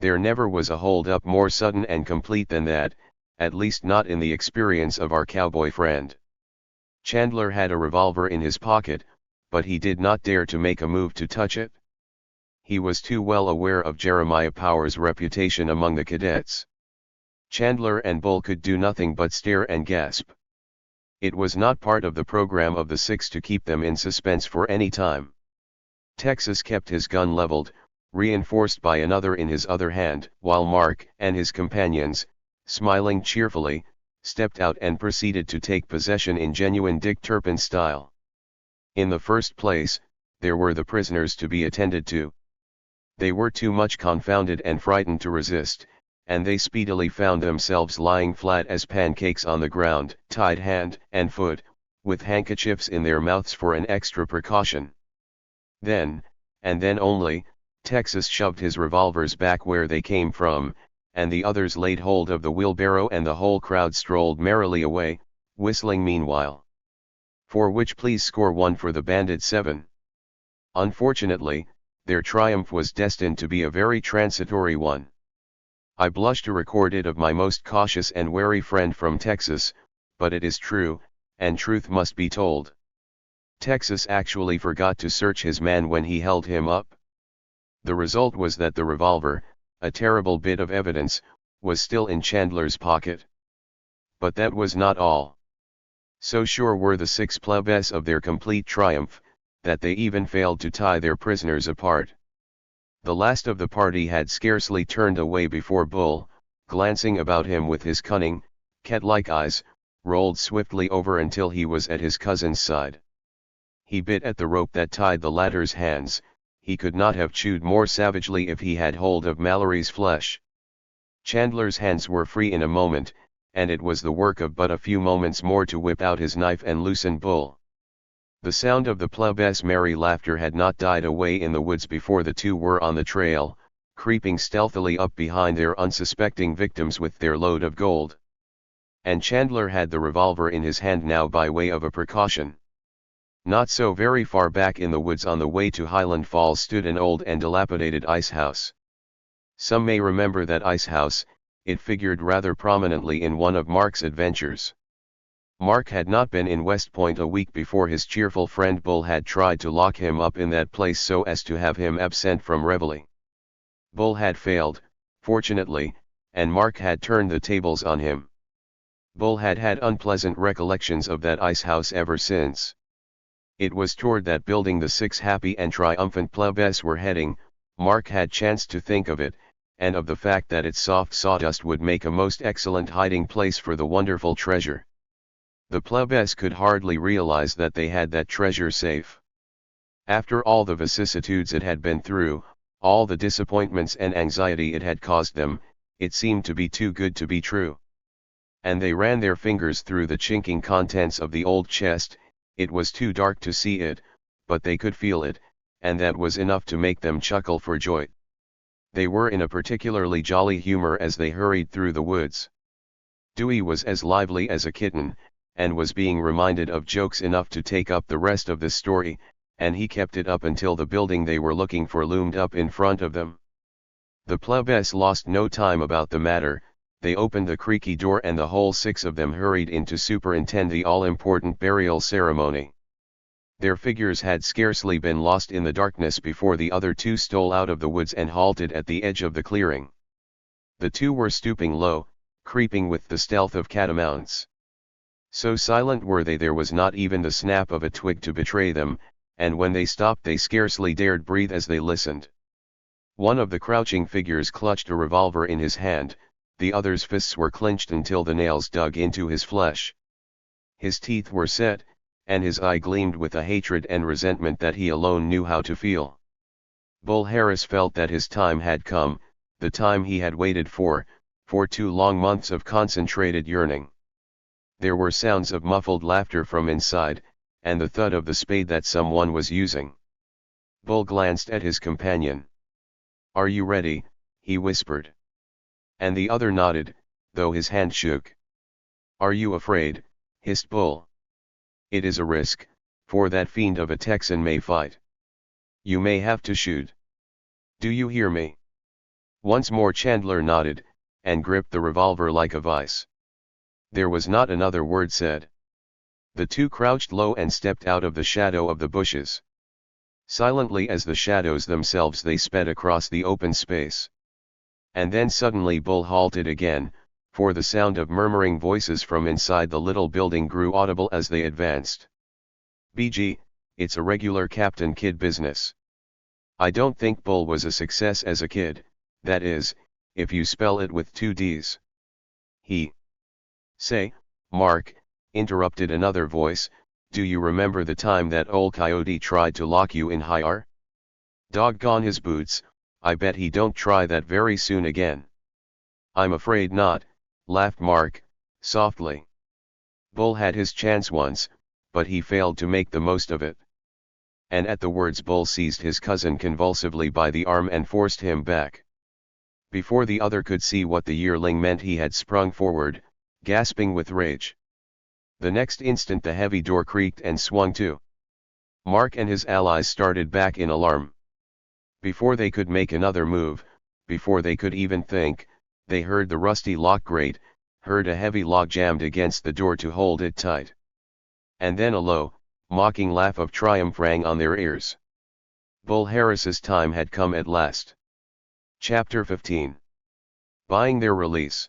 There never was a hold-up more sudden and complete than that, at least not in the experience of our cowboy friend. Chandler had a revolver in his pocket, but he did not dare to make a move to touch it. He was too well aware of Jeremiah Powers' reputation among the cadets. Chandler and Bull could do nothing but stare and gasp. It was not part of the program of the six to keep them in suspense for any time. Texas kept his gun leveled, reinforced by another in his other hand, while Mark and his companions, smiling cheerfully, stepped out and proceeded to take possession in genuine Dick Turpin style. In the first place, there were the prisoners to be attended to. They were too much confounded and frightened to resist, and they speedily found themselves lying flat as pancakes on the ground, tied hand and foot, with handkerchiefs in their mouths for an extra precaution. Then, and then only, Texas shoved his revolvers back where they came from, and the others laid hold of the wheelbarrow and the whole crowd strolled merrily away, whistling meanwhile. For which please score 1 for the Bandit 7. Unfortunately, their triumph was destined to be a very transitory one. I blush to record it of my most cautious and wary friend from Texas, but it is true, and truth must be told. Texas actually forgot to search his man when he held him up. The result was that the revolver, a terrible bit of evidence, was still in Chandler's pocket. But that was not all. So sure were the six plebes of their complete triumph, that they even failed to tie their prisoners apart. The last of the party had scarcely turned away before Bull, glancing about him with his cunning, cat-like eyes, rolled swiftly over until he was at his cousin's side. He bit at the rope that tied the latter's hands. He could not have chewed more savagely if he had hold of Mallory's flesh. Chandler's hands were free in a moment, and it was the work of but a few moments more to whip out his knife and loosen Bull. The sound of the plebes' merry laughter had not died away in the woods before the two were on the trail, creeping stealthily up behind their unsuspecting victims with their load of gold. And Chandler had the revolver in his hand now by way of a precaution. Not so very far back in the woods on the way to Highland Falls stood an old and dilapidated ice house. Some may remember that ice house. It figured rather prominently in one of Mark's adventures. Mark had not been in West Point a week before his cheerful friend Bull had tried to lock him up in that place so as to have him absent from reveille. Bull had failed, fortunately, and Mark had turned the tables on him. Bull had had unpleasant recollections of that ice house ever since. It was toward that building the six happy and triumphant plebes were heading. Mark had chanced to think of it, and of the fact that its soft sawdust would make a most excellent hiding place for the wonderful treasure. The plebes could hardly realize that they had that treasure safe. After all the vicissitudes it had been through, all the disappointments and anxiety it had caused them, it seemed to be too good to be true. And they ran their fingers through the chinking contents of the old chest. It was too dark to see it, but they could feel it, and that was enough to make them chuckle for joy. They were in a particularly jolly humor as they hurried through the woods. Dewey was as lively as a kitten, and was being reminded of jokes enough to take up the rest of the story, and he kept it up until the building they were looking for loomed up in front of them. The plebes lost no time about the matter. They opened the creaky door and the whole six of them hurried in to superintend the all-important burial ceremony. Their figures had scarcely been lost in the darkness before the other two stole out of the woods and halted at the edge of the clearing. The two were stooping low, creeping with the stealth of catamounts. So silent were they there was not even the snap of a twig to betray them, and when they stopped they scarcely dared breathe as they listened. One of the crouching figures clutched a revolver in his hand, the other's fists were clenched until the nails dug into his flesh. His teeth were set, and his eye gleamed with a hatred and resentment that he alone knew how to feel. Bull Harris felt that his time had come, the time he had waited for 2 long months of concentrated yearning. There were sounds of muffled laughter from inside, and the thud of the spade that someone was using. Bull glanced at his companion. "Are you ready?" he whispered. And the other nodded, though his hand shook. "Are you afraid?" hissed Bull. "It is a risk, for that fiend of a Texan may fight. You may have to shoot. Do you hear me?" Once more Chandler nodded, and gripped the revolver like a vice. There was not another word said. The two crouched low and stepped out of the shadow of the bushes. Silently as the shadows themselves they sped across the open space. And then suddenly Bull halted again, for the sound of murmuring voices from inside the little building grew audible as they advanced. "BG, it's a regular Captain Kidd business. I don't think Bull was a success as a kid, that is, if you spell it with 2 D's. He." "Say, Mark," interrupted another voice, "do you remember the time that old coyote tried to lock you in higher? Doggone his boots, I bet he don't try that very soon again." "I'm afraid not," laughed Mark, softly. "Bull had his chance once, but he failed to make the most of it." And at the words Bull seized his cousin convulsively by the arm and forced him back. Before the other could see what the yearling meant he had sprung forward, gasping with rage. The next instant the heavy door creaked and swung to. Mark and his allies started back in alarm. Before they could make another move, before they could even think, they heard the rusty lock grate, heard a heavy log jammed against the door to hold it tight. And then a low, mocking laugh of triumph rang on their ears. Bull Harris's time had come at last. Chapter 15. Buying their release.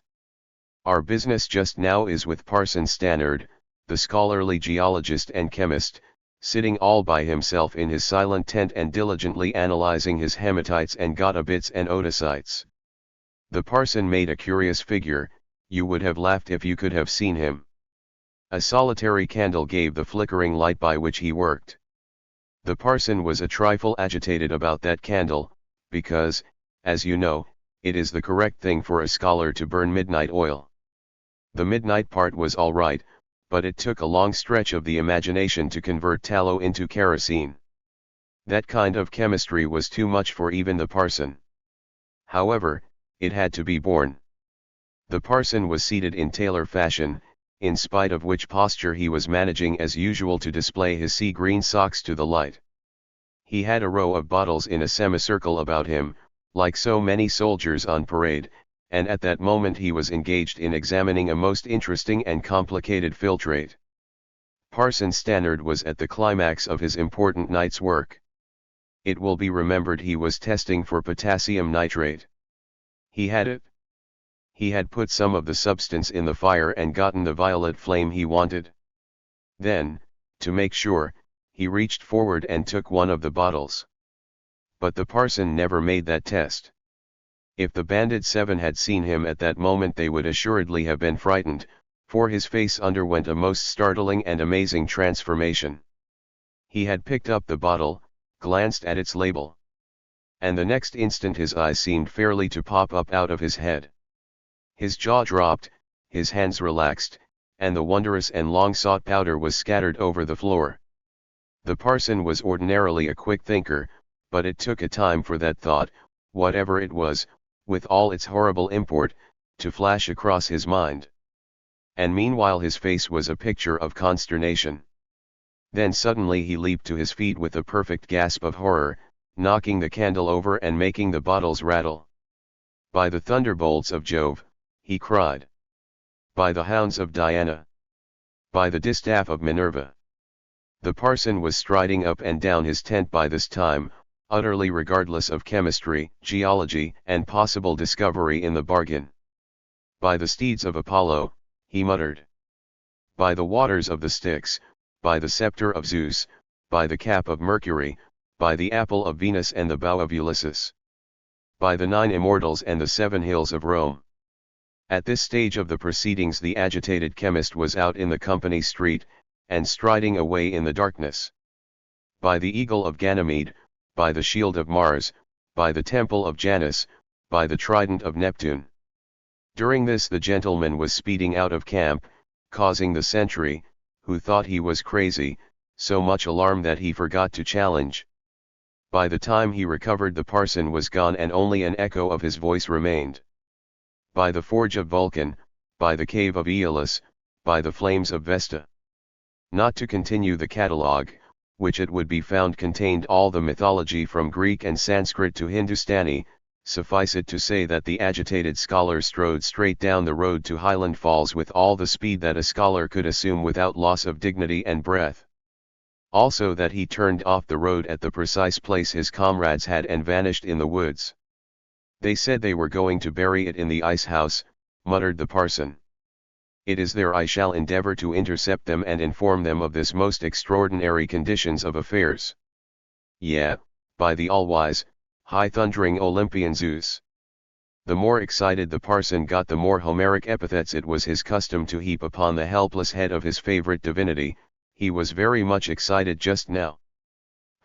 Our business just now is with Parson Stannard, the scholarly geologist and chemist, sitting all by himself in his silent tent and diligently analyzing his hematites and gottabits and odosites. The parson made a curious figure, you would have laughed if you could have seen him. A solitary candle gave the flickering light by which he worked. The parson was a trifle agitated about that candle, because, as you know, it is the correct thing for a scholar to burn midnight oil. The midnight part was all right, but it took a long stretch of the imagination to convert tallow into kerosene. That kind of chemistry was too much for even the parson. However, it had to be borne. The parson was seated in tailor fashion, in spite of which posture he was managing as usual to display his sea green socks to the light. He had a row of bottles in a semicircle about him, like so many soldiers on parade, and at that moment he was engaged in examining a most interesting and complicated filtrate. Parson Stannard was at the climax of his important night's work. It will be remembered he was testing for potassium nitrate. He had it. He had put some of the substance in the fire and gotten the violet flame he wanted. Then, to make sure, he reached forward and took one of the bottles. But the parson never made that test. If the bandit 7 had seen him at that moment they would assuredly have been frightened, for his face underwent a most startling and amazing transformation. He had picked up the bottle, glanced at its label. And the next instant his eyes seemed fairly to pop up out of his head. His jaw dropped, his hands relaxed, and the wondrous and long-sought powder was scattered over the floor. The parson was ordinarily a quick thinker, but it took a time for that thought, whatever it was, with all its horrible import, to flash across his mind. And meanwhile his face was a picture of consternation. Then suddenly he leaped to his feet with a perfect gasp of horror, knocking the candle over and making the bottles rattle. "By the thunderbolts of Jove," he cried. "By the hounds of Diana! By the distaff of Minerva!" The parson was striding up and down his tent by this time, utterly regardless of chemistry, geology, and possible discovery in the bargain. "By the steeds of Apollo," he muttered. "By the waters of the Styx, by the scepter of Zeus, by the cap of Mercury, by the apple of Venus and the bow of Ulysses. By the 9 immortals and the 7 hills of Rome." At this stage of the proceedings the agitated chemist was out in the company street, and striding away in the darkness. "By the eagle of Ganymede, by the shield of Mars, by the temple of Janus, by the trident of Neptune." During this the gentleman was speeding out of camp, causing the sentry, who thought he was crazy, so much alarmed that he forgot to challenge. By the time he recovered, the parson was gone and only an echo of his voice remained. By the forge of Vulcan, by the cave of Aeolus, by the flames of Vesta. Not to continue the catalogue, which it would be found contained all the mythology from Greek and Sanskrit to Hindustani, suffice it to say that the agitated scholar strode straight down the road to Highland Falls with all the speed that a scholar could assume without loss of dignity and breath. Also that he turned off the road at the precise place his comrades had and vanished in the woods. They said they were going to bury it in the ice house, muttered the parson. It is there I shall endeavor to intercept them and inform them of this most extraordinary conditions of affairs. Yeah, by the all-wise, high-thundering Olympian Zeus. The more excited the parson got, the more Homeric epithets it was his custom to heap upon the helpless head of his favorite divinity. He was very much excited just now.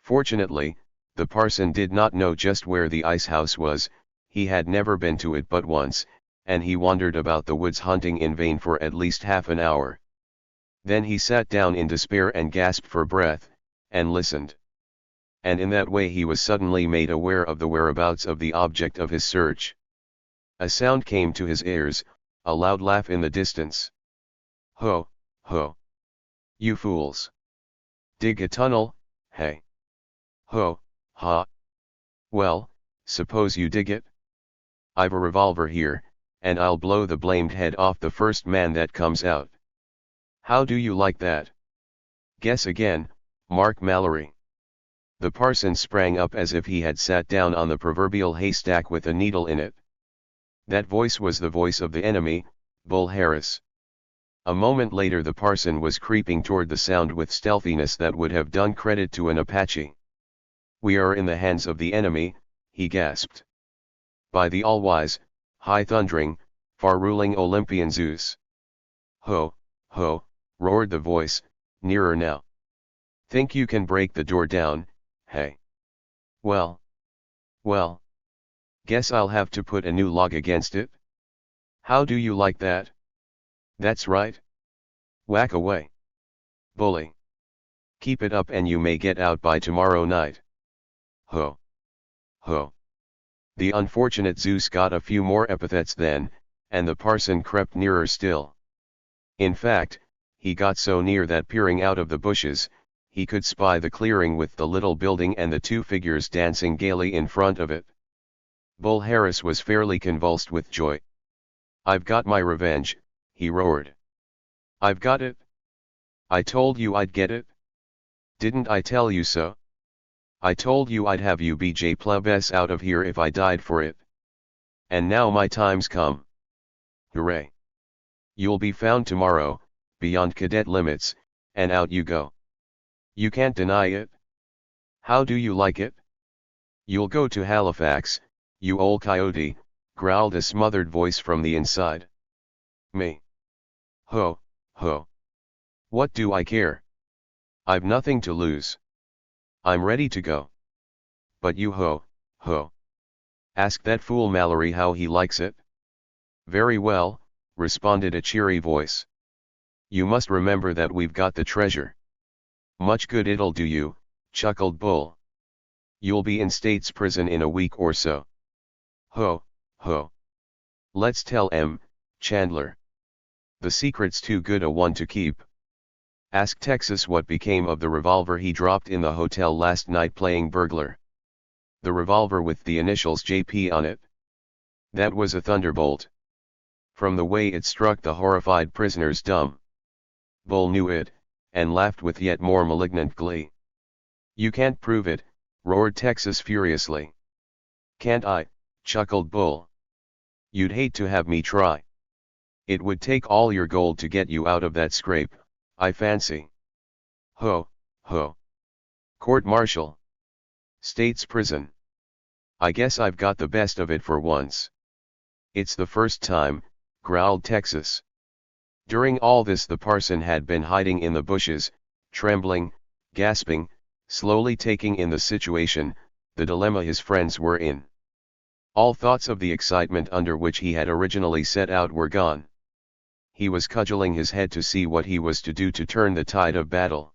Fortunately, the parson did not know just where the ice house was. He had never been to it but once, and he wandered about the woods hunting in vain for at least half an hour. Then he sat down in despair and gasped for breath, and listened. And in that way he was suddenly made aware of the whereabouts of the object of his search. A sound came to his ears, a loud laugh in the distance. Ho, ho! You fools! Dig a tunnel, hey! Ho, ha! Well, suppose you dig it? I've a revolver here, and I'll blow the blamed head off the first man that comes out. How do you like that? Guess again, Mark Mallory. The parson sprang up as if he had sat down on the proverbial haystack with a needle in it. That voice was the voice of the enemy, Bull Harris. A moment later the parson was creeping toward the sound with stealthiness that would have done credit to an Apache. We are in the hands of the enemy, he gasped. By the all-wise, high-thundering, far-ruling Olympian Zeus. Ho, ho, roared the voice, nearer now. Think you can break the door down, hey? Well, guess I'll have to put a new log against it. How do you like that? That's right. Whack away. Bully. Keep it up and you may get out by tomorrow night. Ho, ho. The unfortunate Zeus got a few more epithets then, and the parson crept nearer still. In fact, he got so near that peering out of the bushes, he could spy the clearing with the little building and the two figures dancing gaily in front of it. Bull Harris was fairly convulsed with joy. I've got my revenge, he roared. I've got it. I told you I'd get it. Didn't I tell you so? I told you I'd have you BJ Plebs out of here if I died for it. And now my time's come. Hooray. You'll be found tomorrow, beyond cadet limits, and out you go. You can't deny it. How do you like it? You'll go to Halifax, you old coyote, growled a smothered voice from the inside. Me. Ho, ho. What do I care? I've nothing to lose. I'm ready to go. But you ho, ho. Ask that fool Mallory how he likes it. Very well, responded a cheery voice. You must remember that we've got the treasure. Much good it'll do you, chuckled Bull. You'll be in state's prison in a week or so. Ho, ho. Let's tell M, Chandler. The secret's too good a one to keep. Ask Texas what became of the revolver he dropped in the hotel last night playing burglar. The revolver with the initials JP on it. That was a thunderbolt. From the way it struck the horrified prisoners dumb. Bull knew it, and laughed with yet more malignant glee. You can't prove it, roared Texas furiously. Can't I, chuckled Bull. You'd hate to have me try. It would take all your gold to get you out of that scrape, I fancy. Ho, ho. Court-martial. State's prison. I guess I've got the best of it for once. It's the first time, growled Texas. During all this the parson had been hiding in the bushes, trembling, gasping, slowly taking in the situation, the dilemma his friends were in. All thoughts of the excitement under which he had originally set out were gone. He was cudgeling his head to see what he was to do to turn the tide of battle.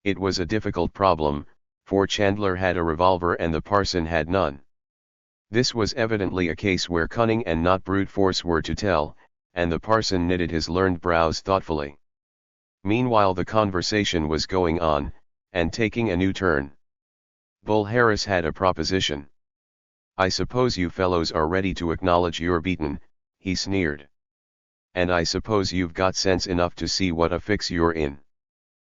It was a difficult problem, for Chandler had a revolver and the parson had none. This was evidently a case where cunning and not brute force were to tell, and the parson knitted his learned brows thoughtfully. Meanwhile the conversation was going on, and taking a new turn. Bull Harris had a proposition. "I suppose you fellows are ready to acknowledge you're beaten," he sneered. "And I suppose you've got sense enough to see what a fix you're in."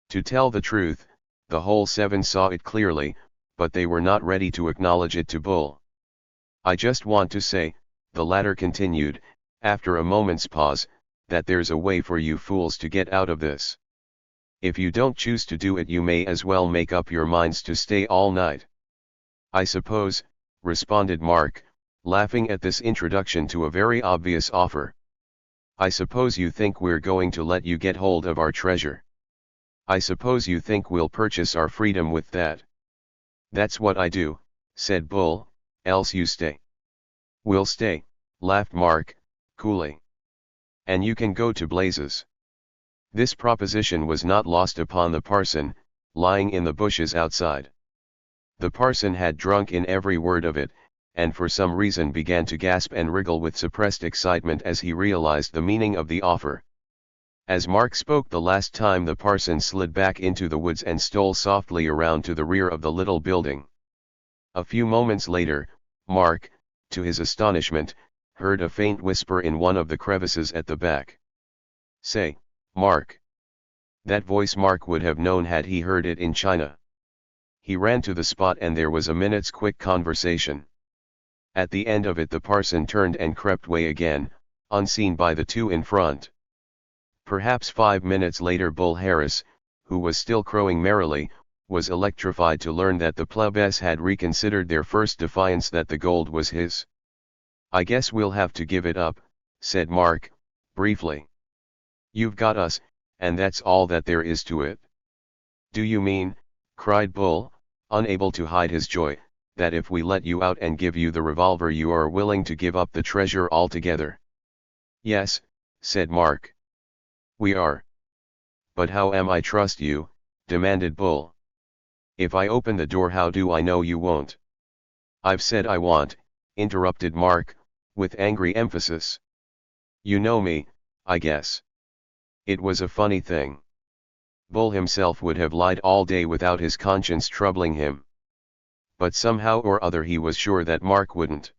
To tell the truth, the whole seven saw it clearly, but they were not ready to acknowledge it to Bull. "I just want to say," the latter continued, after a moment's pause, "that there's a way for you fools to get out of this. If you don't choose to do it, you may as well make up your minds to stay all night." "I suppose," responded Mark, laughing at this introduction to a very obvious offer. "I suppose you think we're going to let you get hold of our treasure. I suppose you think we'll purchase our freedom with that." "That's what I do," said Bull, "else you stay." "We'll stay," laughed Mark, coolly. "And you can go to blazes." This proposition was not lost upon the parson, lying in the bushes outside. The parson had drunk in every word of it, and for some reason began to gasp and wriggle with suppressed excitement as he realized the meaning of the offer. As Mark spoke the last time, the parson slid back into the woods and stole softly around to the rear of the little building. A few moments later, Mark, to his astonishment, heard a faint whisper in one of the crevices at the back. "Say, Mark." That voice Mark would have known had he heard it in China. He ran to the spot and there was a minute's quick conversation. At the end of it the parson turned and crept away again, unseen by the two in front. Perhaps 5 minutes later Bull Harris, who was still crowing merrily, was electrified to learn that the plebs had reconsidered their first defiance that the gold was his. "I guess we'll have to give it up," said Mark, briefly. "You've got us, and that's all that there is to it." "Do you mean," cried Bull, unable to hide his joy, "that if we let you out and give you the revolver you are willing to give up the treasure altogether?" "Yes," said Mark. "We are." "But how am I trust you?" demanded Bull. "If I open the door, how do I know you won't?" "I've said I want," interrupted Mark, with angry emphasis. "You know me, I guess." It was a funny thing. Bull himself would have lied all day without his conscience troubling him. But somehow or other he was sure that Mark wouldn't.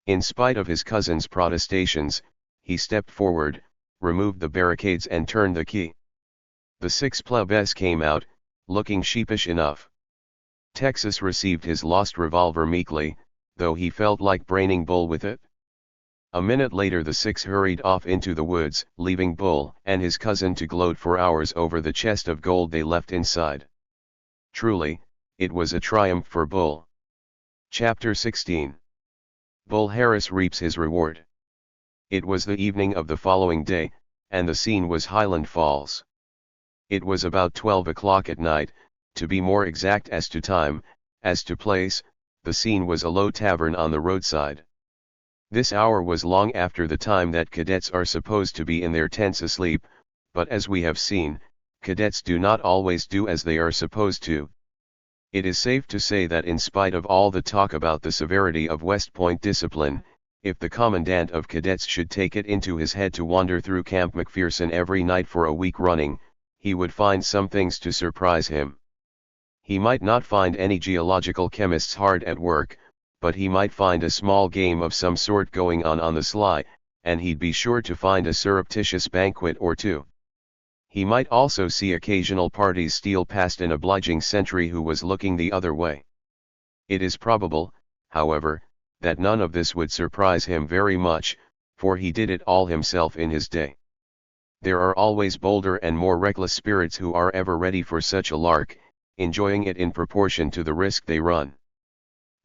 In spite of his cousin's protestations, he stepped forward, removed the barricades and turned the key. The 6 plebs came out, looking sheepish enough. Texas received his lost revolver meekly, though he felt like braining Bull with it. A minute later the 6 hurried off into the woods, leaving Bull and his cousin to gloat for hours over the chest of gold they left inside. Truly, it was a triumph for Bull. Chapter 16. Bull Harris reaps his reward. It was the evening of the following day, and the scene was Highland Falls. It was about 12 o'clock at night, to be more exact as to time. As to place, the scene was a low tavern on the roadside. This hour was long after the time that cadets are supposed to be in their tents asleep, but as we have seen, cadets do not always do as they are supposed to. It is safe to say that in spite of all the talk about the severity of West Point discipline, if the commandant of cadets should take it into his head to wander through Camp McPherson every night for a week running, he would find some things to surprise him. He might not find any geological chemists hard at work, but he might find a small game of some sort going on the sly, and he'd be sure to find a surreptitious banquet or two. He might also see occasional parties steal past an obliging sentry who was looking the other way. It is probable, however, that none of this would surprise him very much, for he did it all himself in his day. There are always bolder and more reckless spirits who are ever ready for such a lark, enjoying it in proportion to the risk they run.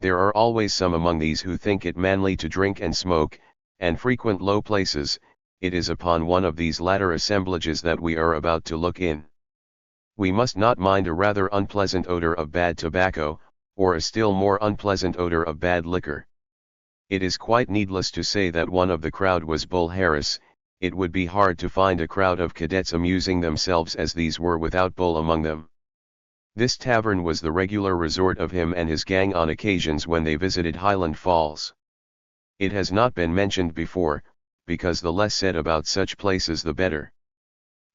There are always some among these who think it manly to drink and smoke, and frequent low places. It is upon one of these latter assemblages that we are about to look in. We must not mind a rather unpleasant odor of bad tobacco, or a still more unpleasant odor of bad liquor. It is quite needless to say that one of the crowd was Bull Harris. It would be hard to find a crowd of cadets amusing themselves as these were without Bull among them. This tavern was the regular resort of him and his gang on occasions when they visited Highland Falls. It has not been mentioned before, because the less said about such places the better.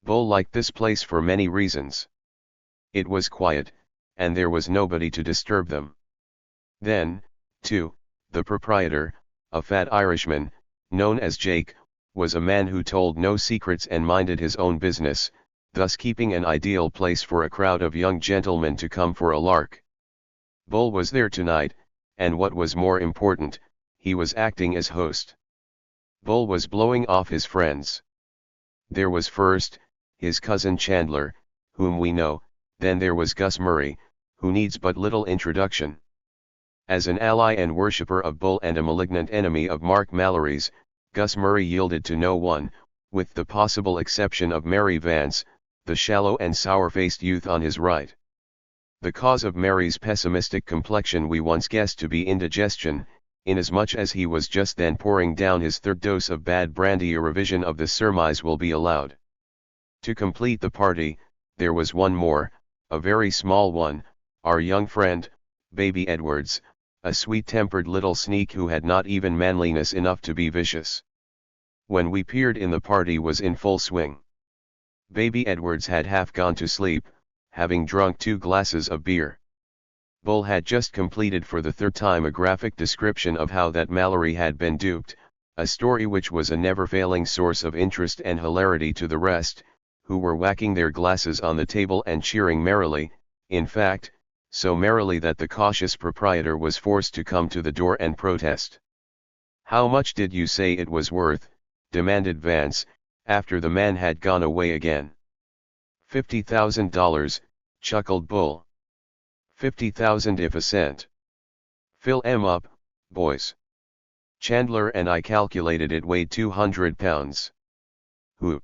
Bull liked this place for many reasons. It was quiet, and there was nobody to disturb them. Then, too, the proprietor, a fat Irishman, known as Jake, was a man who told no secrets and minded his own business, thus keeping an ideal place for a crowd of young gentlemen to come for a lark. Bull was there tonight, and what was more important, he was acting as host. Bull was blowing off his friends. There was first, his cousin Chandler, whom we know, then there was Gus Murray, who needs but little introduction. As an ally and worshipper of Bull and a malignant enemy of Mark Mallory's, Gus Murray yielded to no one, with the possible exception of Mary Vance, the shallow and sour-faced youth on his right. The cause of Mary's pessimistic complexion we once guessed to be indigestion, inasmuch as he was just then pouring down his third dose of bad brandy. A revision of the surmise will be allowed. To complete the party, there was one more, a very small one, our young friend, Baby Edwards, a sweet-tempered little sneak who had not even manliness enough to be vicious. When we peered in, the party was in full swing. Baby Edwards had half gone to sleep, having drunk 2 glasses of beer. Bull had just completed for the third time a graphic description of how that Mallory had been duped, a story which was a never-failing source of interest and hilarity to the rest, who were whacking their glasses on the table and cheering merrily, in fact, so merrily that the cautious proprietor was forced to come to the door and protest. "How much did you say it was worth?" demanded Vance, after the man had gone away again. $50,000, chuckled Bull. 50,000 if a cent. Fill 'em up, boys. Chandler and I calculated it weighed 200 pounds. Whoop.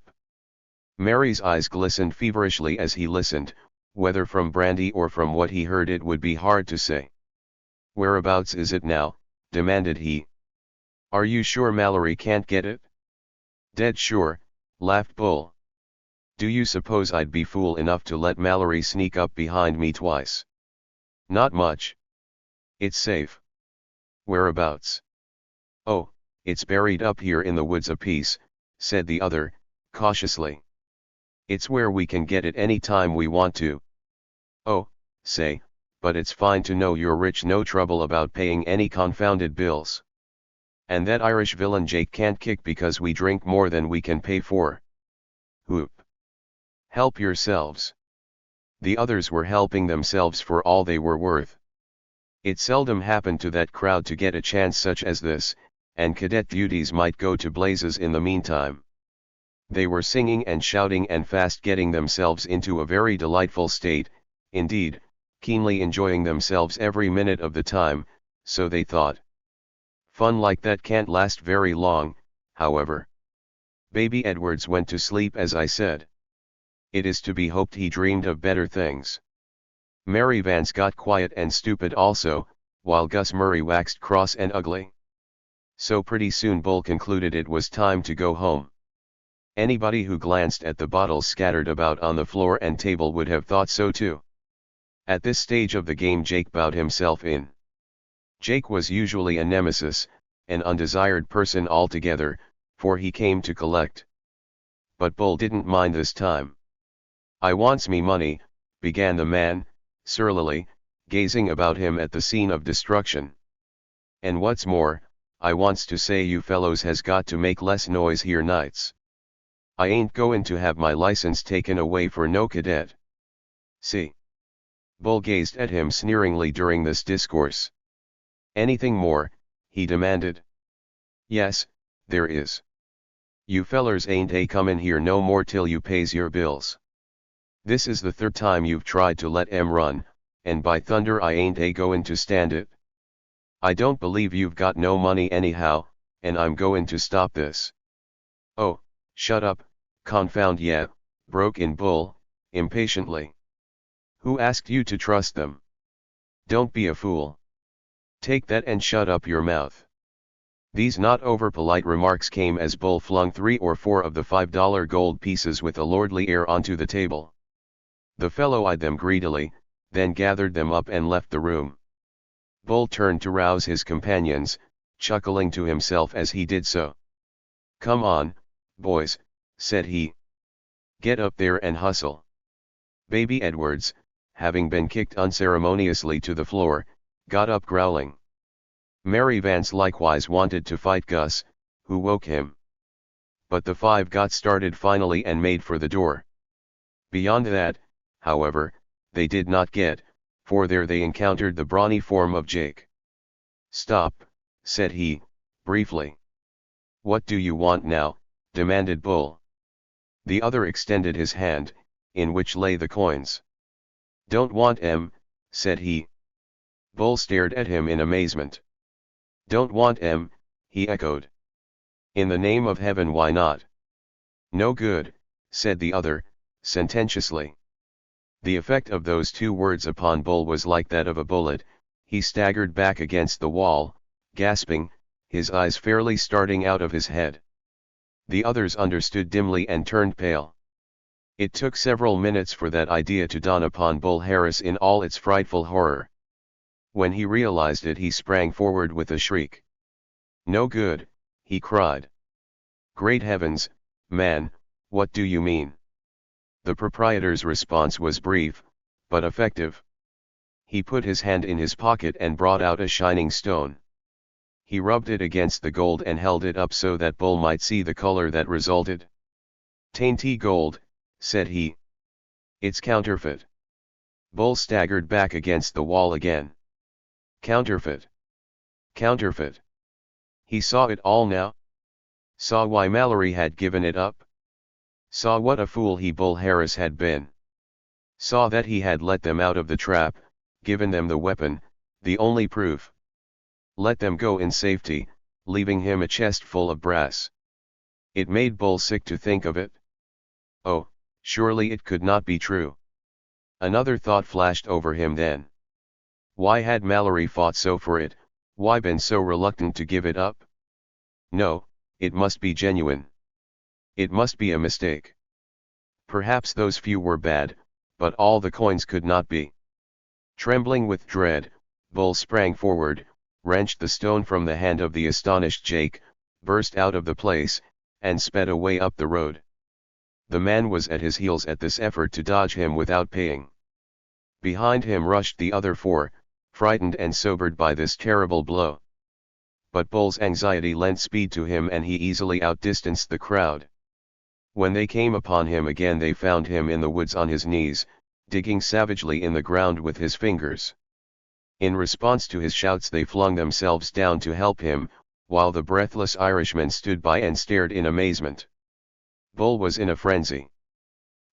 Mary's eyes glistened feverishly as he listened, whether from brandy or from what he heard it would be hard to say. "Whereabouts is it now?" demanded he. "Are you sure Mallory can't get it?" "Dead sure," laughed Bull. "Do you suppose I'd be fool enough to let Mallory sneak up behind me twice? Not much. It's safe." "Whereabouts?" "Oh, it's buried up here in the woods a piece," said the other, cautiously. "It's where we can get it any time we want to." "Oh, say, but it's fine to know you're rich, no trouble about paying any confounded bills. And that Irish villain Jake can't kick because we drink more than we can pay for." Whoop. "Help yourselves." The others were helping themselves for all they were worth. It seldom happened to that crowd to get a chance such as this, and cadet duties might go to blazes in the meantime. They were singing and shouting and fast getting themselves into a very delightful state, indeed, keenly enjoying themselves every minute of the time, so they thought. Fun like that can't last very long, however. Baby Edwards went to sleep as I said. It is to be hoped he dreamed of better things. Mary Vance got quiet and stupid also, while Gus Murray waxed cross and ugly. So pretty soon Bull concluded it was time to go home. Anybody who glanced at the bottles scattered about on the floor and table would have thought so too. At this stage of the game Jake bowed himself in. Jake was usually a nemesis, an undesired person altogether, for he came to collect. But Bull didn't mind this time. "I wants me money," began the man, surlily, gazing about him at the scene of destruction. "And what's more, I wants to say you fellows has got to make less noise here nights. I ain't goin' to have my license taken away for no cadet. See?" Bull gazed at him sneeringly during this discourse. "Anything more?" he demanded. "Yes, there is. You fellers ain't comin' here no more till you pays your bills. This is the third time you've tried to let 'em run, and by thunder I ain't goin' to stand it. I don't believe you've got no money anyhow, and I'm goin' to stop this." "Oh, shut up, confound ya," broke in Bull, impatiently. "Who asked you to trust them? Don't be a fool. Take that and shut up your mouth." These not over-polite remarks came as Bull flung 3 or 4 of the $5 gold pieces with a lordly air onto the table. The fellow eyed them greedily, then gathered them up and left the room. Bull turned to rouse his companions, chuckling to himself as he did so. "Come on, boys," said he. "Get up there and hustle." Baby Edwards, having been kicked unceremoniously to the floor, got up growling. Mary Vance likewise wanted to fight Gus, who woke him. But the five got started finally and made for the door. Beyond that, however, they did not get, for there they encountered the brawny form of Jake. "Stop," said he, briefly. "What do you want now?" demanded Bull. The other extended his hand, in which lay the coins. "Don't want 'em," said he. Bull stared at him in amazement. "Don't want 'em," he echoed. "In the name of heaven, why not?" "No good," said the other, sententiously. The effect of those two words upon Bull was like that of a bullet. He staggered back against the wall, gasping, his eyes fairly starting out of his head. The others understood dimly and turned pale. It took several minutes for that idea to dawn upon Bull Harris in all its frightful horror. When he realized it, he sprang forward with a shriek. "No good," he cried. "Great heavens, man, what do you mean?" The proprietor's response was brief, but effective. He put his hand in his pocket and brought out a shining stone. He rubbed it against the gold and held it up so that Bull might see the color that resulted. "'Tain't gold," said he. "It's counterfeit." Bull staggered back against the wall again. Counterfeit! Counterfeit! He saw it all now. Saw why Mallory had given it up. Saw what a fool Bull Harris had been. Saw that he had let them out of the trap, given them the weapon, the only proof. Let them go in safety, leaving him a chest full of brass. It made Bull sick to think of it. Oh, surely it could not be true. Another thought flashed over him then. Why had Mallory fought so for it, why been so reluctant to give it up? No, it must be genuine. It must be a mistake. Perhaps those few were bad, but all the coins could not be. Trembling with dread, Bull sprang forward, wrenched the stone from the hand of the astonished Jake, burst out of the place, and sped away up the road. The man was at his heels at this effort to dodge him without paying. Behind him rushed the other four, frightened and sobered by this terrible blow. But Bull's anxiety lent speed to him and he easily outdistanced the crowd. When they came upon him again they found him in the woods on his knees, digging savagely in the ground with his fingers. In response to his shouts they flung themselves down to help him, while the breathless Irishman stood by and stared in amazement. Bull was in a frenzy.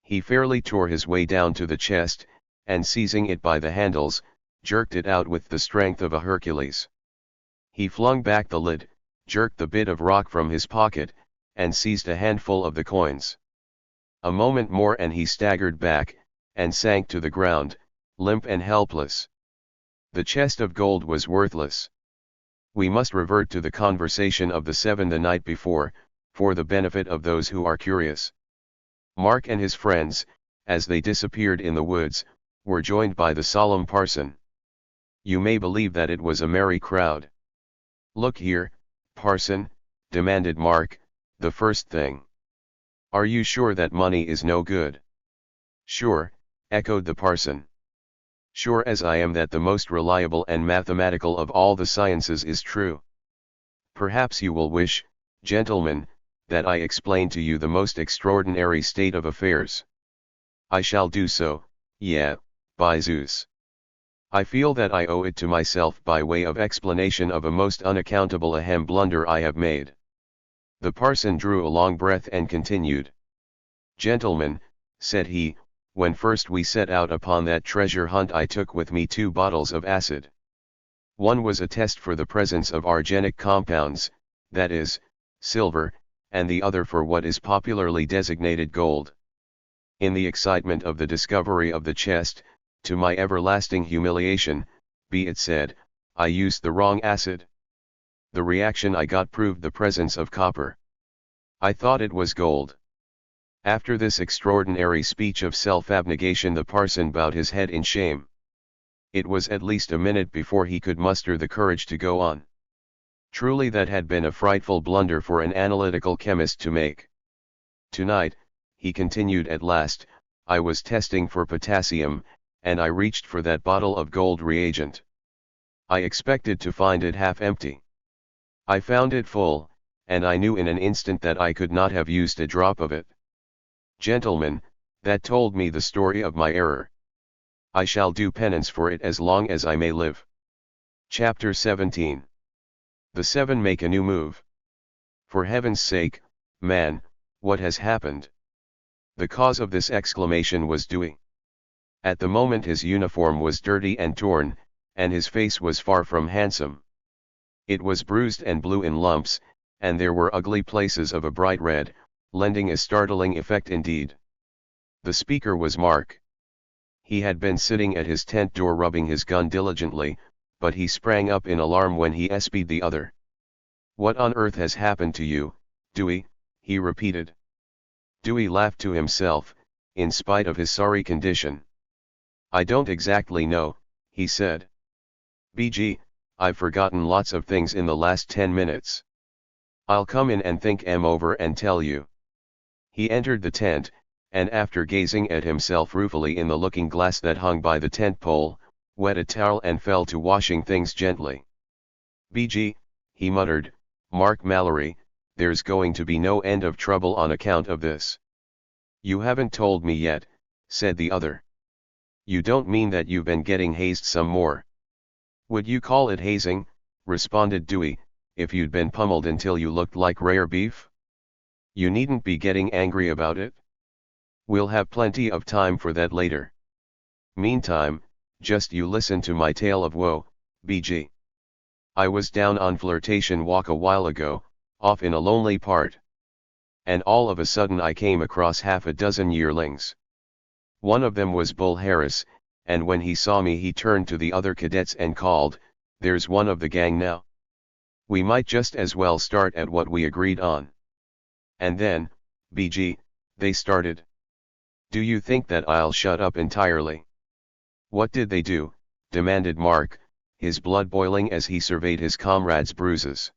He fairly tore his way down to the chest, and seizing it by the handles, jerked it out with the strength of a Hercules. He flung back the lid, jerked the bit of rock from his pocket, and seized a handful of the coins. A moment more and he staggered back, and sank to the ground, limp and helpless. The chest of gold was worthless. We must revert to the conversation of the seven the night before, for the benefit of those who are curious. Mark and his friends, as they disappeared in the woods, were joined by the solemn parson. You may believe that it was a merry crowd. "Look here, parson," demanded Mark, the first thing. "Are you sure that money is no good?" "Sure," echoed the parson. "Sure as I am that the most reliable and mathematical of all the sciences is true. Perhaps you will wish, gentlemen, that I explain to you the most extraordinary state of affairs. I shall do so, yeah, by Zeus. I feel that I owe it to myself by way of explanation of a most unaccountable blunder I have made." The parson drew a long breath and continued. "Gentlemen," said he, "when first we set out upon that treasure hunt I took with me 2 bottles of acid. One was a test for the presence of argenic compounds, that is, silver, and the other for what is popularly designated gold. In the excitement of the discovery of the chest, to my everlasting humiliation, be it said, I used the wrong acid. The reaction I got proved the presence of copper. I thought it was gold." After this extraordinary speech of self-abnegation the parson bowed his head in shame. It was at least a minute before he could muster the courage to go on. Truly that had been a frightful blunder for an analytical chemist to make. Tonight, he continued at last, I was testing for potassium, and I reached for that bottle of gold reagent. I expected to find it half empty. I found it full, and I knew in an instant that I could not have used a drop of it. Gentlemen, that told me the story of my error. I shall do penance for it as long as I may live. Chapter 17. The seven make a new move. For heaven's sake, man, what has happened? The cause of this exclamation was Dewey. At the moment his uniform was dirty and torn, and his face was far from handsome. It was bruised and blue in lumps, and there were ugly places of a bright red, lending a startling effect indeed. The speaker was Mark. He had been sitting at his tent door rubbing his gun diligently, but he sprang up in alarm when he espied the other. What on earth has happened to you, Dewey? He repeated. Dewey laughed to himself, in spite of his sorry condition. I don't exactly know, he said. BG, I've forgotten lots of things in the last 10 minutes. I'll come in and think 'em over and tell you. He entered the tent, and after gazing at himself ruefully in the looking glass that hung by the tent pole, wet a towel and fell to washing things gently. BG, he muttered, Mark Mallory, there's going to be no end of trouble on account of this. You haven't told me yet, said the other. You don't mean that you've been getting hazed some more? Would you call it hazing, responded Dewey, if you'd been pummeled until you looked like rare beef? You needn't be getting angry about it. We'll have plenty of time for that later. Meantime, just you listen to my tale of woe, BG. I was down on Flirtation Walk a while ago, off in a lonely part. And all of a sudden I came across half a dozen yearlings. One of them was Bull Harris, and when he saw me he turned to the other cadets and called, there's one of the gang now. We might just as well start at what we agreed on. And then, BG, they started. Do you think that I'll shut up entirely? What did they do? Demanded Mark, his blood boiling as he surveyed his comrade's bruises.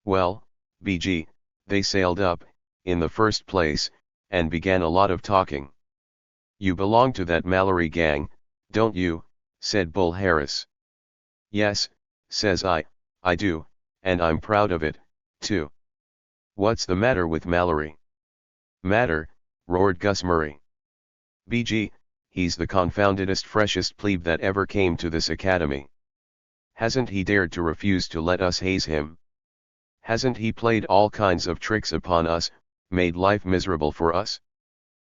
Well, BG, they sailed up, in the first place, and began a lot of talking. You belong to that Mallory gang, don't you? Said Bull Harris. Yes, says I do, and I'm proud of it, too. What's the matter with Mallory? Matter, roared Gus Murray. BG, he's the confoundedest freshest plebe that ever came to this academy. Hasn't he dared to refuse to let us haze him? Hasn't he played all kinds of tricks upon us, made life miserable for us?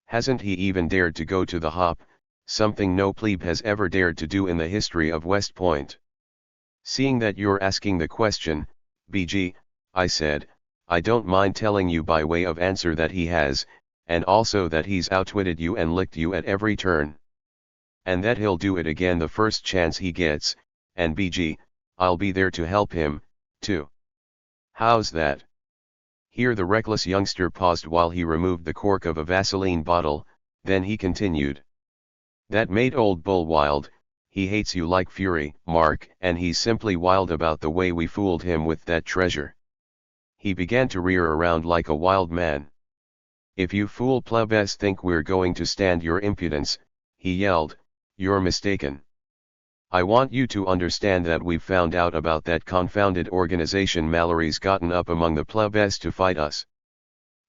Hasn't he even dared to go to the hop, something no plebe has ever dared to do in the history of West Point? Seeing that you're asking the question, BG, I said, I don't mind telling you by way of answer that he has, and also that he's outwitted you and licked you at every turn. And that he'll do it again the first chance he gets, and BG, I'll be there to help him, too. How's that? Here the reckless youngster paused while he removed the cork of a Vaseline bottle, then he continued. That made old Bull wild. He hates you like fury, Mark, and he's simply wild about the way we fooled him with that treasure. He began to rear around like a wild man. If you fool plebes think we're going to stand your impudence, he yelled, you're mistaken. I want you to understand that we've found out about that confounded organization Mallory's gotten up among the plebes to fight us.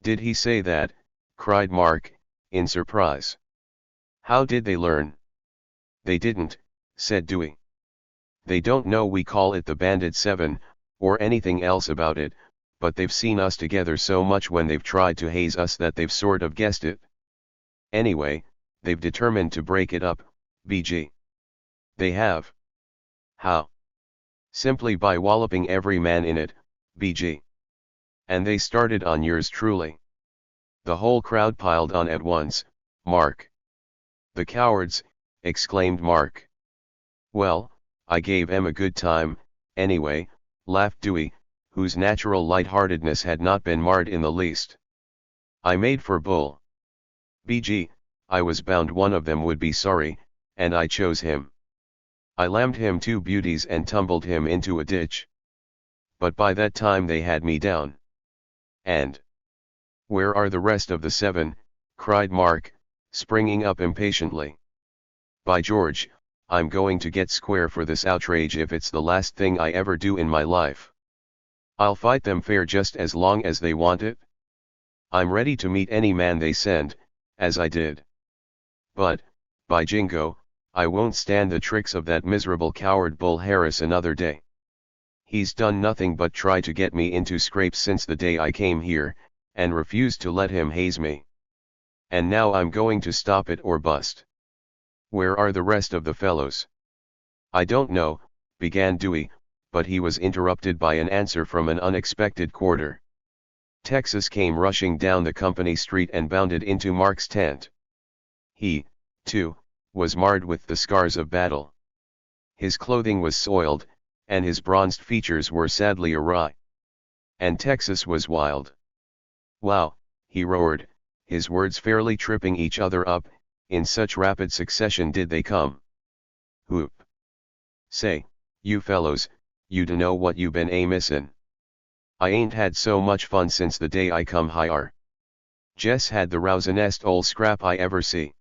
Did he say that? Cried Mark, in surprise. How did they learn? They didn't, said Dewey. They don't know we call it the Bandit Seven, or anything else about it, but they've seen us together so much when they've tried to haze us that they've sort of guessed it. Anyway, they've determined to break it up, BG. They have. How? Simply by walloping every man in it, BG. And they started on yours truly. The whole crowd piled on at once, Mark. The cowards, exclaimed Mark. Well, I gave 'em a good time, anyway, laughed Dewey, whose natural lightheartedness had not been marred in the least. I made for Bull. BG, I was bound one of them would be sorry, and I chose him. I lammed him 2 beauties and tumbled him into a ditch. But by that time they had me down. And where are the rest of the 7? Cried Mark, springing up impatiently. By George, I'm going to get square for this outrage if it's the last thing I ever do in my life. I'll fight them fair just as long as they want it. I'm ready to meet any man they send, as I did. But, by Jingo, I won't stand the tricks of that miserable coward Bull Harris another day. He's done nothing but try to get me into scrapes since the day I came here, and refused to let him haze me. And now I'm going to stop it or bust. Where are the rest of the fellows? I don't know, began Dewey, but he was interrupted by an answer from an unexpected quarter. Texas came rushing down the company street and bounded into Mark's tent. He, too, was marred with the scars of battle. His clothing was soiled, and his bronzed features were sadly awry. And Texas was wild. Wow, he roared, his words fairly tripping each other up, in such rapid succession did they come. Whoop! Say, you fellows, you dunno what you been a-missin'. I ain't had so much fun since the day I come higher. Jess had the rousin'est ol' scrap I ever see.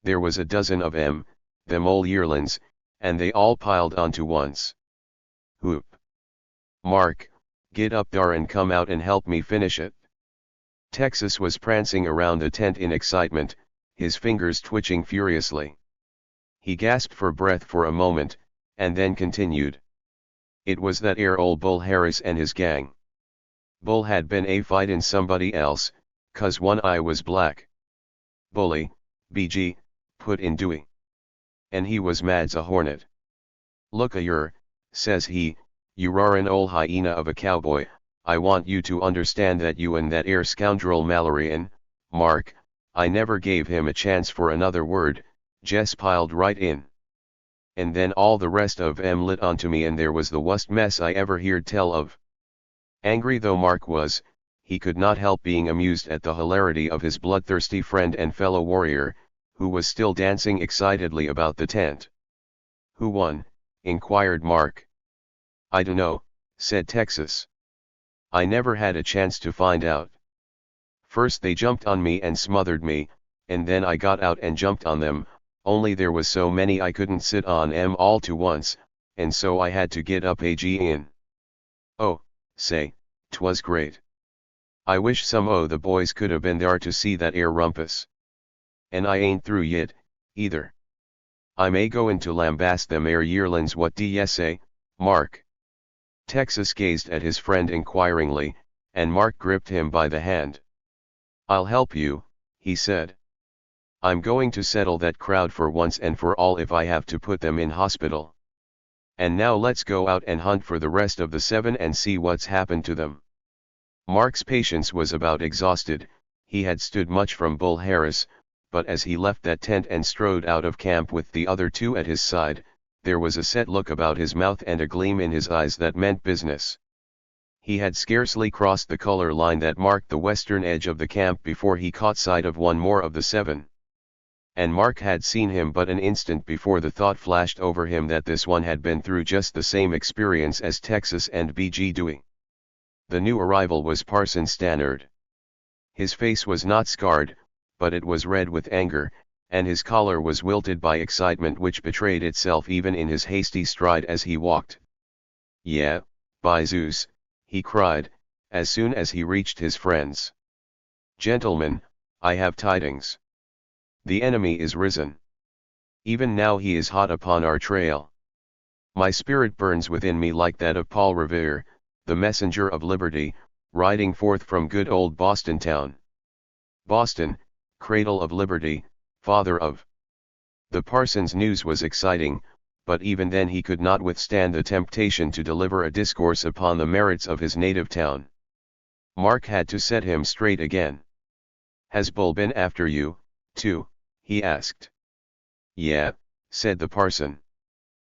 There was a dozen of 'em, them ol' yearlin's, and they all piled onto once. Whoop! Mark, get up there and come out and help me finish it. Texas was prancing around the tent in excitement, his fingers twitching furiously. He gasped for breath for a moment, and then continued. It was that 'ere old Bull Harris and his gang. Bull had been a-fightin' somebody else, 'cause one eye was black. Bully, BG, put in Dewey. And he was mad's a hornet. Look-a-yer, says he, you roarin' ol' hyena of a cowboy, I want you to understand that you and that 'ere scoundrel Mallory Mark, I never gave him a chance for another word, Jess piled right in. And then all the rest of 'em lit onto me and there was the wust mess I ever heard tell of. Angry though Mark was, he could not help being amused at the hilarity of his bloodthirsty friend and fellow warrior, who was still dancing excitedly about the tent. Who won? Inquired Mark. I dunno, said Texas. I never had a chance to find out. First they jumped on me and smothered me, and then I got out and jumped on them, only there was so many I couldn't sit on 'em all to once, and so I had to get up in. Oh, say, 'twas great. I wish some o' the boys could have been there to see that 'ere rumpus. And I ain't through yet, either. I may go in to lambast them 'ere yearlins, what d'ye say, Mark? Texas gazed at his friend inquiringly, and Mark gripped him by the hand. I'll help you, he said. I'm going to settle that crowd for once and for all if I have to put them in hospital. And now let's go out and hunt for the rest of the 7 and see what's happened to them. Mark's patience was about exhausted, he had stood much from Bull Harris, but as he left that tent and strode out of camp with the other 2 at his side, there was a set look about his mouth and a gleam in his eyes that meant business. He had scarcely crossed the color line that marked the western edge of the camp before he caught sight of one more of the 7. And Mark had seen him but an instant before the thought flashed over him that this one had been through just the same experience as Texas and BG Dewey. The new arrival was Parson Stannard. His face was not scarred, but it was red with anger, and his collar was wilted by excitement which betrayed itself even in his hasty stride as he walked. Yeah, by Zeus, he cried, as soon as he reached his friends. Gentlemen, I have tidings. The enemy is risen. Even now he is hot upon our trail. My spirit burns within me like that of Paul Revere, the messenger of liberty, riding forth from good old Boston town. Boston, cradle of liberty, father of. The parson's news was exciting, but even then he could not withstand the temptation to deliver a discourse upon the merits of his native town. Mark had to set him straight again. Has Bull been after you, too? He asked. Yeah, said the parson.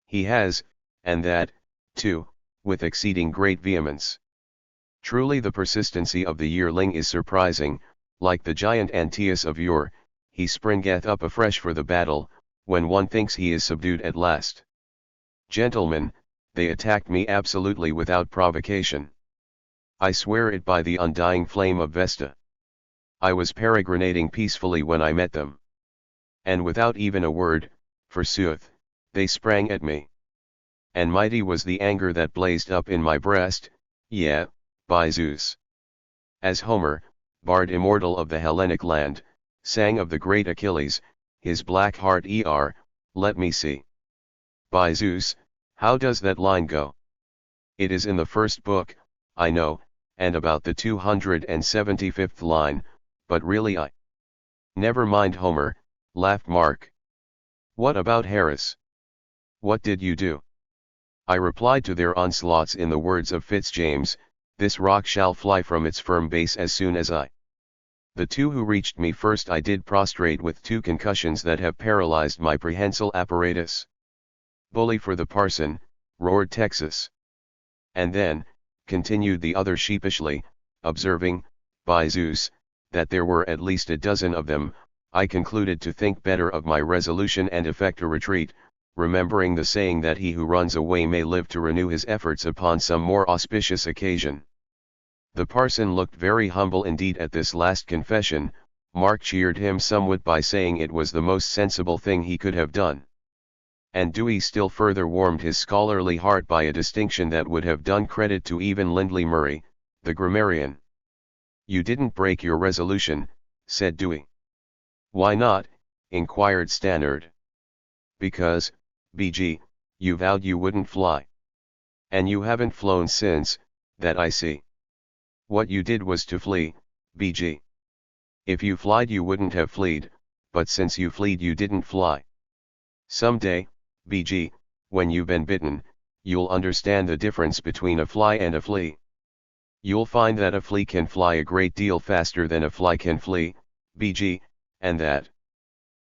He has, and that, too, with exceeding great vehemence. Truly the persistency of the yearling is surprising, like the giant Antaeus of yore, he springeth up afresh for the battle, when one thinks he is subdued at last. Gentlemen, they attacked me absolutely without provocation. I swear it by the undying flame of Vesta. I was peregrinating peacefully when I met them. And without even a word, forsooth, they sprang at me. And mighty was the anger that blazed up in my breast, yea, by Zeus. As Homer, bard immortal of the Hellenic land, sang of the great Achilles, his black heart let me see. By Zeus, how does that line go? It is in the first book, I know, and about the 275th line, but really Never mind Homer, laughed Mark. What about Harris? What did you do? I replied to their onslaughts in the words of Fitzjames, this rock shall fly from its firm base as soon as The two who reached me first I did prostrate with 2 concussions that have paralyzed my prehensile apparatus. Bully for the parson, roared Texas. And then, continued the other sheepishly, observing, by Zeus, that there were at least a dozen of them, I concluded to think better of my resolution and effect a retreat, remembering the saying that he who runs away may live to renew his efforts upon some more auspicious occasion. The parson looked very humble indeed at this last confession. Mark cheered him somewhat by saying it was the most sensible thing he could have done. And Dewey still further warmed his scholarly heart by a distinction that would have done credit to even Lindley Murray, the grammarian. You didn't break your resolution, said Dewey. Why not? Inquired Stannard. Because, B.G., you vowed you wouldn't fly. And you haven't flown since, that I see. What you did was to flee, B.G. If you flied you wouldn't have fleed, but since you fleed you didn't fly. Some day, B.G., when you've been bitten, you'll understand the difference between a fly and a flea. You'll find that a flea can fly a great deal faster than a fly can flee, B.G., and that.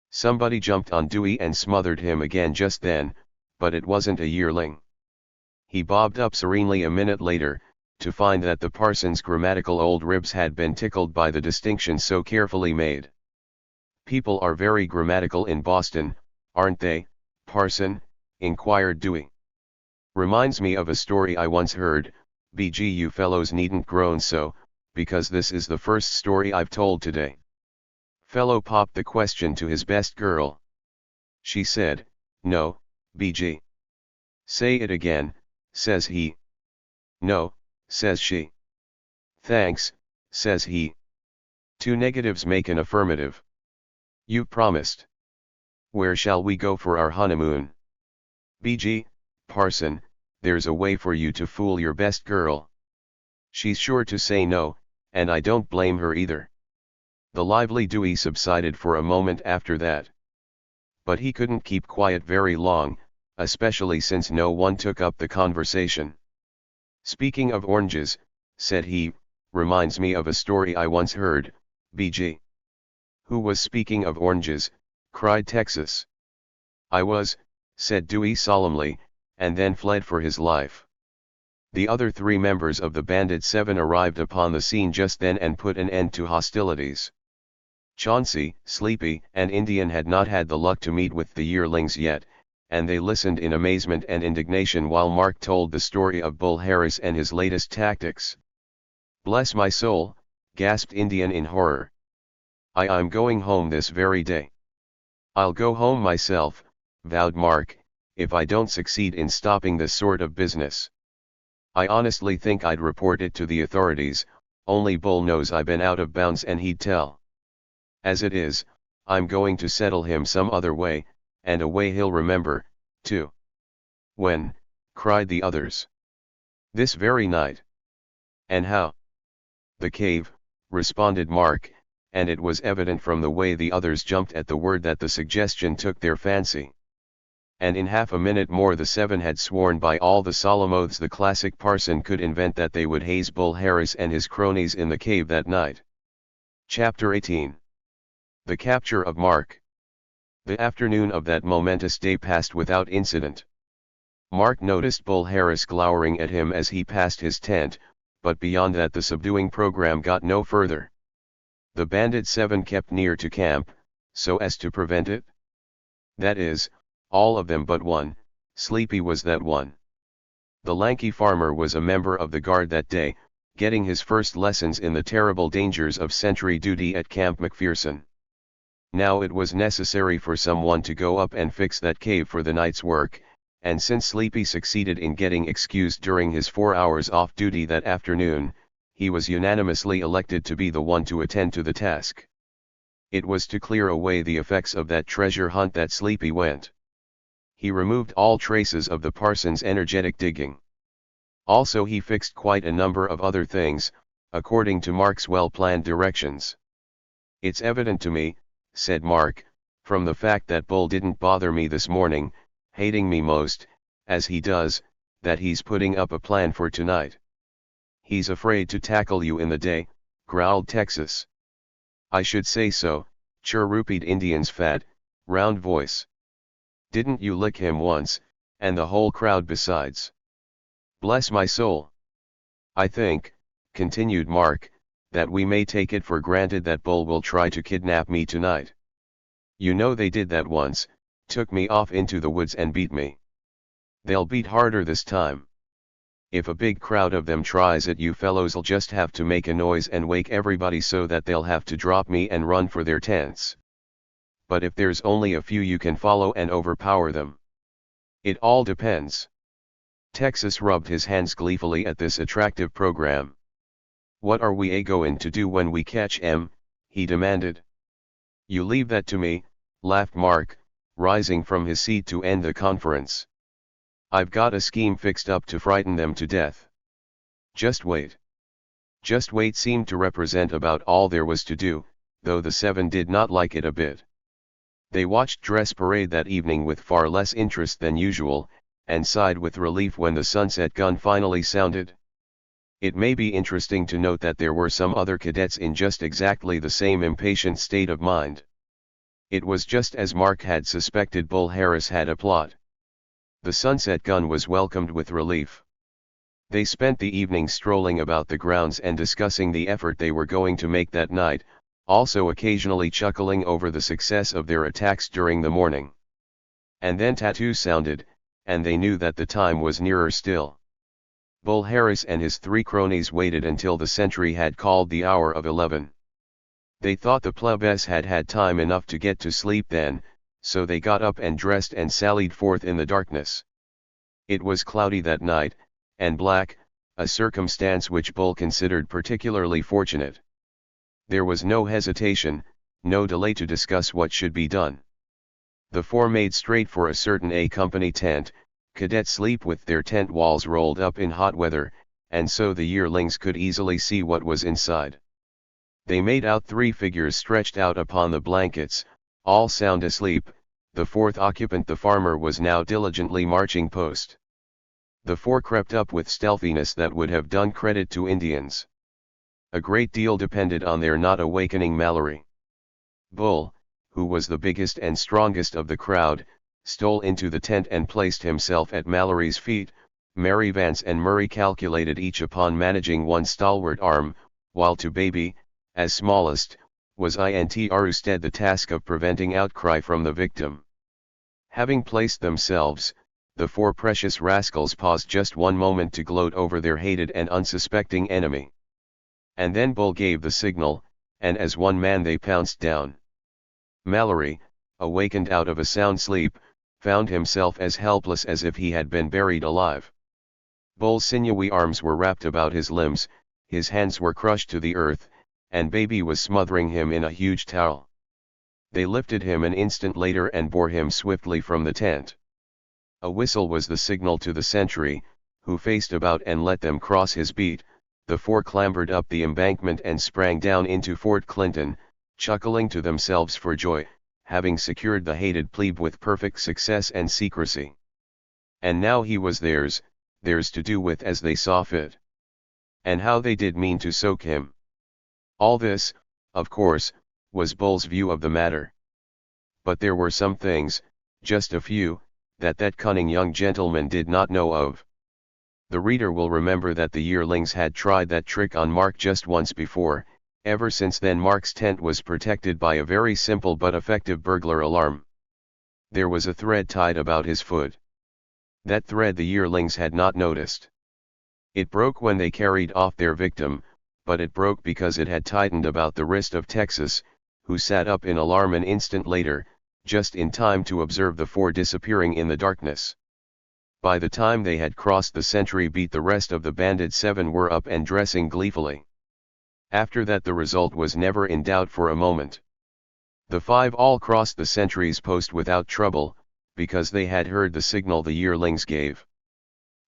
Somebody jumped on Dewey and smothered him again just then, but it wasn't a yearling. He bobbed up serenely a minute later, to find that the parson's grammatical old ribs had been tickled by the distinction so carefully made. People are very grammatical in Boston, aren't they, parson? Inquired Dewey. Reminds me of a story I once heard, B.G. You fellows needn't groan so, because this is the first story I've told today. Fellow popped the question to his best girl. She said, no, B.G. Say it again, says he. No, says she. Thanks, says he. 2 negatives make an affirmative. You promised. Where shall we go for our honeymoon? B.G., parson, there's a way for you to fool your best girl. She's sure to say no, and I don't blame her either. The lively Dewey subsided for a moment after that. But he couldn't keep quiet very long, especially since no one took up the conversation. Speaking of oranges, said he, reminds me of a story I once heard, B.G. Who was speaking of oranges? Cried Texas. I was, said Dewey solemnly, and then fled for his life. The other 3 members of the Bandit 7 arrived upon the scene just then and put an end to hostilities. Chauncey, Sleepy, and Indian had not had the luck to meet with the yearlings yet, and they listened in amazement and indignation while Mark told the story of Bull Harris and his latest tactics. Bless my soul, gasped Indian in horror. I'm going home this very day. I'll go home myself, vowed Mark, if I don't succeed in stopping this sort of business. I honestly think I'd report it to the authorities, only Bull knows I've been out of bounds and he'd tell. As it is, I'm going to settle him some other way, and a way he'll remember, too. When? Cried the others. This very night. And how? The cave, responded Mark, and it was evident from the way the others jumped at the word that the suggestion took their fancy. And in half a minute more the 7 had sworn by all the solemn oaths the classic parson could invent that they would haze Bull Harris and his cronies in the cave that night. Chapter 18. The Capture of Mark. The afternoon of that momentous day passed without incident. Mark noticed Bull Harris glowering at him as he passed his tent, but beyond that the subduing program got no further. The Bandit 7 kept near to camp, so as to prevent it. That is, all of them but one, Sleepy was that one. The lanky farmer was a member of the guard that day, getting his first lessons in the terrible dangers of sentry duty at Camp McPherson. Now it was necessary for someone to go up and fix that cave for the night's work, and since Sleepy succeeded in getting excused during his 4 hours off duty that afternoon, he was unanimously elected to be the one to attend to the task. It was to clear away the effects of that treasure hunt that Sleepy went. He removed all traces of the parson's energetic digging. Also he fixed quite a number of other things, according to Mark's well-planned directions. "It's evident to me," said Mark, "from the fact that Bull didn't bother me this morning, hating me most, as he does, that he's putting up a plan for tonight. He's afraid to tackle you in the day," growled Texas. "I should say so," chirruped Indian's fat, round voice. "Didn't you lick him once, and the whole crowd besides?" "Bless my soul. I think," continued Mark, "that we may take it for granted that Bull will try to kidnap me tonight. You know they did that once, took me off into the woods and beat me. They'll beat harder this time. If a big crowd of them tries it, you fellows'll just have to make a noise and wake everybody so that they'll have to drop me and run for their tents. But if there's only a few, you can follow and overpower them. It all depends." Texas rubbed his hands gleefully at this attractive program. "What are we going to do when we catch 'em?" he demanded. "You leave that to me," laughed Mark, rising from his seat to end the conference. "I've got a scheme fixed up to frighten them to death. Just wait." "Just wait" seemed to represent about all there was to do, though the 7 did not like it a bit. They watched dress parade that evening with far less interest than usual, and sighed with relief when the sunset gun finally sounded. It may be interesting to note that there were some other cadets in just exactly the same impatient state of mind. It was just as Mark had suspected. Bull Harris had a plot. The sunset gun was welcomed with relief. They spent the evening strolling about the grounds and discussing the effort they were going to make that night, also occasionally chuckling over the success of their attacks during the morning. And then tattoo sounded, and they knew that the time was nearer still. Bull Harris and his 3 cronies waited until the sentry had called the hour of 11. They thought the plebs had had time enough to get to sleep then, so they got up and dressed and sallied forth in the darkness. It was cloudy that night, and black, a circumstance which Bull considered particularly fortunate. There was no hesitation, no delay to discuss what should be done. The 4 made straight for a certain A Company tent. Cadets sleep with their tent walls rolled up in hot weather, and so the yearlings could easily see what was inside. They made out 3 figures stretched out upon the blankets, all sound asleep. The 4th occupant, the farmer, was now diligently marching post. The 4 crept up with stealthiness that would have done credit to Indians. A great deal depended on their not awakening Mallory. Bull, who was the biggest and strongest of the crowd, stole into the tent and placed himself at Mallory's feet. Mary Vance and Murray calculated each upon managing one stalwart arm, while to Baby, as smallest, was instead the task of preventing outcry from the victim. Having placed themselves, the 4 precious rascals paused just one moment to gloat over their hated and unsuspecting enemy. And then Bull gave the signal, and as one man they pounced down. Mallory, awakened out of a sound sleep, found himself as helpless as if he had been buried alive. Bull's sinewy arms were wrapped about his limbs, his hands were crushed to the earth, and Baby was smothering him in a huge towel. They lifted him an instant later and bore him swiftly from the tent. A whistle was the signal to the sentry, who faced about and let them cross his beat. The 4 clambered up the embankment and sprang down into Fort Clinton, chuckling to themselves for joy, having secured the hated plebe with perfect success and secrecy. And now he was theirs to do with as they saw fit. And how they did mean to soak him. All this, of course, was Bull's view of the matter. But there were some things, just a few, that cunning young gentleman did not know of. The reader will remember that the yearlings had tried that trick on Mark just once before. Ever since then Mark's tent was protected by a very simple but effective burglar alarm. There was a thread tied about his foot. That thread the yearlings had not noticed. It broke when they carried off their victim, but it broke because it had tightened about the wrist of Texas, who sat up in alarm an instant later, just in time to observe the four disappearing in the darkness. By the time they had crossed the sentry beat, the rest of the banded seven were up and dressing gleefully. After that the result was never in doubt for a moment. The five all crossed the sentry's post without trouble, because they had heard the signal the yearlings gave.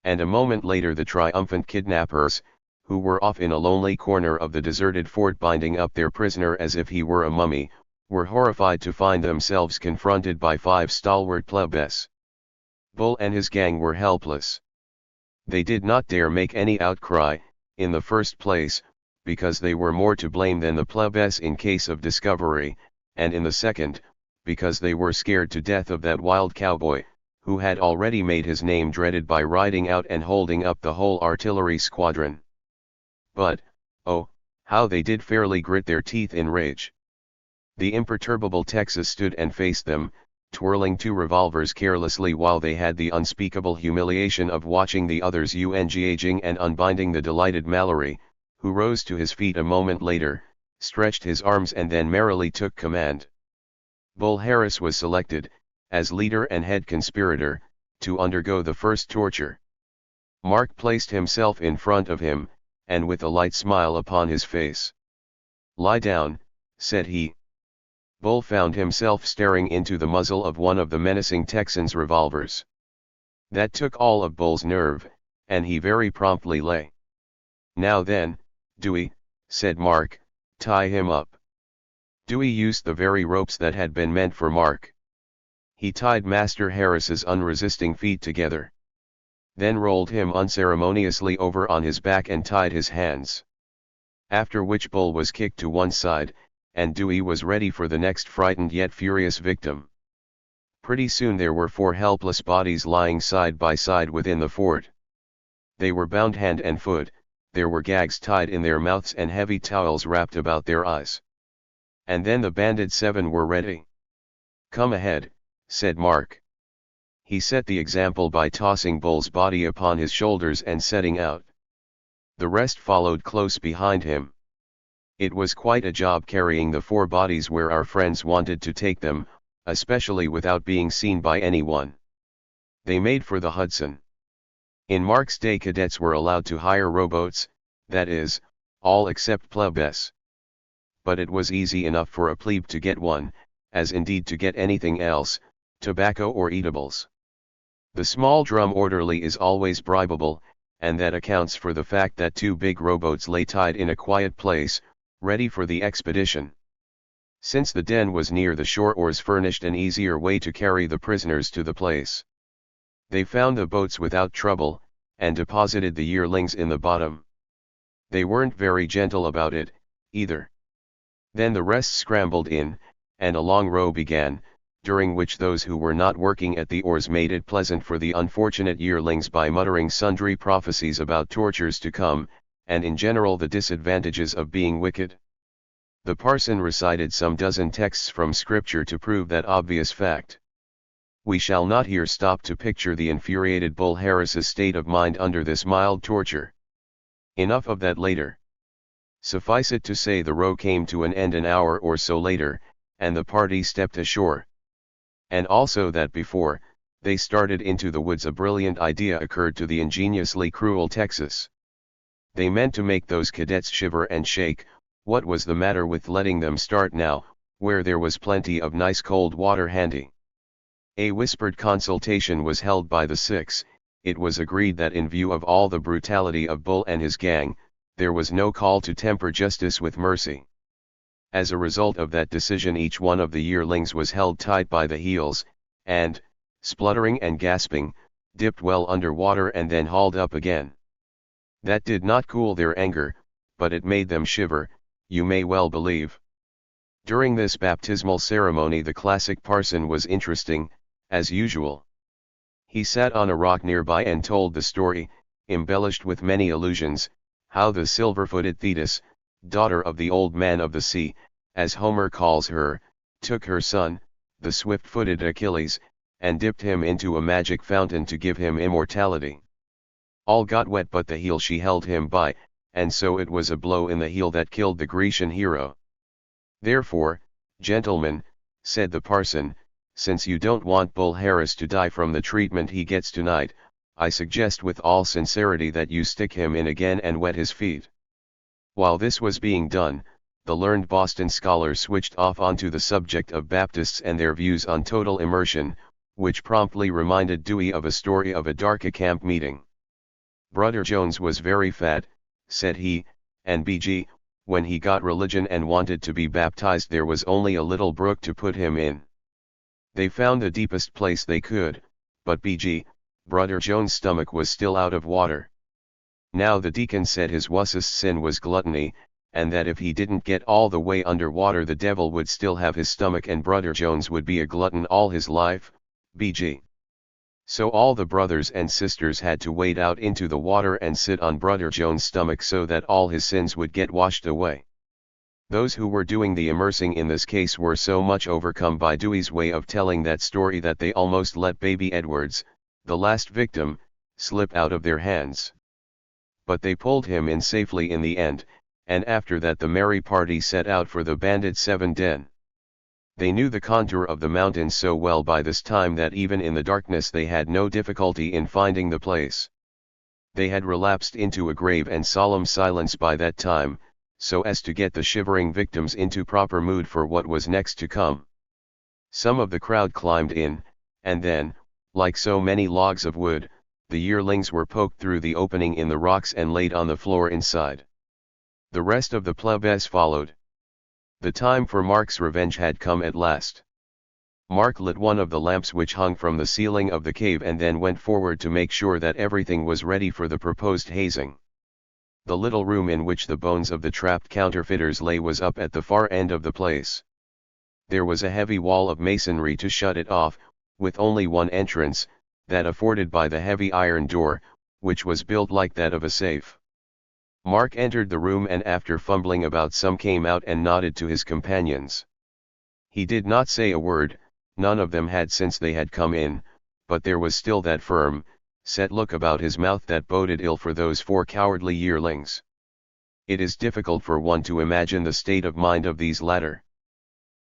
And a moment later the triumphant kidnappers, who were off in a lonely corner of the deserted fort binding up their prisoner as if he were a mummy, were horrified to find themselves confronted by five stalwart plebes. Bull and his gang were helpless. They did not dare make any outcry, in the first place, because they were more to blame than the plebes in case of discovery, and in the second, because they were scared to death of that wild cowboy, who had already made his name dreaded by riding out and holding up the whole artillery squadron. But, oh, how they did fairly grit their teeth in rage. The imperturbable Texas stood and faced them, twirling two revolvers carelessly while they had the unspeakable humiliation of watching the others ungagging and unbinding the delighted Mallory, who rose to his feet a moment later, stretched his arms and then merrily took command. Bull Harris was selected, as leader and head conspirator, to undergo the first torture. Mark placed himself in front of him, and with a light smile upon his face. "Lie down," said he. Bull found himself staring into the muzzle of one of the menacing Texans' revolvers. That took all of Bull's nerve, and he very promptly lay. "Now then, Dewey," said Mark, "tie him up." Dewey used the very ropes that had been meant for Mark. He tied Master Harris's unresisting feet together. Then rolled him unceremoniously over on his back and tied his hands. After which Bull was kicked to one side, and Dewey was ready for the next frightened yet furious victim. Pretty soon there were four helpless bodies lying side by side within the fort. They were bound hand and foot, there were gags tied in their mouths and heavy towels wrapped about their eyes. And then the banded seven were ready. "Come ahead," said Mark. He set the example by tossing Bull's body upon his shoulders and setting out. The rest followed close behind him. It was quite a job carrying the four bodies where our friends wanted to take them, especially without being seen by anyone. They made for the Hudson. In Mark's day cadets were allowed to hire rowboats, that is, all except plebes. But it was easy enough for a plebe to get one, as indeed to get anything else, tobacco or eatables. The small drum orderly is always bribable, and that accounts for the fact that two big rowboats lay tied in a quiet place, ready for the expedition. Since the den was near the shore, oars furnished an easier way to carry the prisoners to the place. They found the boats without trouble, and deposited the yearlings in the bottom. They weren't very gentle about it, either. Then the rest scrambled in, and a long row began, during which those who were not working at the oars made it pleasant for the unfortunate yearlings by muttering sundry prophecies about tortures to come, and in general the disadvantages of being wicked. The parson recited some dozen texts from Scripture to prove that obvious fact. We shall not here stop to picture the infuriated Bull Harris's state of mind under this mild torture. Enough of that later. Suffice it to say the row came to an end an hour or so later, and the party stepped ashore. And also that before they started into the woods a brilliant idea occurred to the ingeniously cruel Texas. They meant to make those cadets shiver and shake. What was the matter with letting them start now, where there was plenty of nice cold water handy? A whispered consultation was held by the six. It was agreed that in view of all the brutality of Bull and his gang, there was no call to temper justice with mercy. As a result of that decision, each one of the yearlings was held tight by the heels, and, spluttering and gasping, dipped well under water and then hauled up again. That did not cool their anger, but it made them shiver, you may well believe. During this baptismal ceremony the classic parson was interesting, as usual. He sat on a rock nearby and told the story, embellished with many allusions, how the silver-footed Thetis, daughter of the old man of the sea, as Homer calls her, took her son, the swift-footed Achilles, and dipped him into a magic fountain to give him immortality. All got wet but the heel she held him by, and so it was a blow in the heel that killed the Grecian hero. Therefore, gentlemen, said the parson, since you don't want Bull Harris to die from the treatment he gets tonight, I suggest with all sincerity that you stick him in again and wet his feet. While this was being done, the learned Boston scholar switched off onto the subject of Baptists and their views on total immersion, which promptly reminded Dewey of a story of a Darka camp meeting. Brother Jones was very fat, said he, and BG, when he got religion and wanted to be baptized there was only a little brook to put him in. They found the deepest place they could, but BG, Brother Jones' stomach was still out of water. Now the deacon said his wussest sin was gluttony, and that if he didn't get all the way under water the devil would still have his stomach and Brother Jones would be a glutton all his life, BG. So all the brothers and sisters had to wade out into the water and sit on Brother Jones' stomach so that all his sins would get washed away. Those who were doing the immersing in this case were so much overcome by Dewey's way of telling that story that they almost let baby Edwards, the last victim, slip out of their hands. But they pulled him in safely in the end, and after that the merry party set out for the Bandit 7 den. They knew the contour of the mountains so well by this time that even in the darkness they had no difficulty in finding the place. They had relapsed into a grave and solemn silence by that time, so as to get the shivering victims into proper mood for what was next to come. Some of the crowd climbed in, and then, like so many logs of wood, the yearlings were poked through the opening in the rocks and laid on the floor inside. The rest of the plebes followed. The time for Mark's revenge had come at last. Mark lit one of the lamps which hung from the ceiling of the cave and then went forward to make sure that everything was ready for the proposed hazing. The little room in which the bones of the trapped counterfeiters lay was up at the far end of the place. There was a heavy wall of masonry to shut it off, with only one entrance, that afforded by the heavy iron door, which was built like that of a safe. Mark entered the room and after fumbling about some came out and nodded to his companions. He did not say a word, none of them had since they had come in, but there was still that firm, set look about his mouth that boded ill for those 4 cowardly yearlings. It is difficult for one to imagine the state of mind of these latter.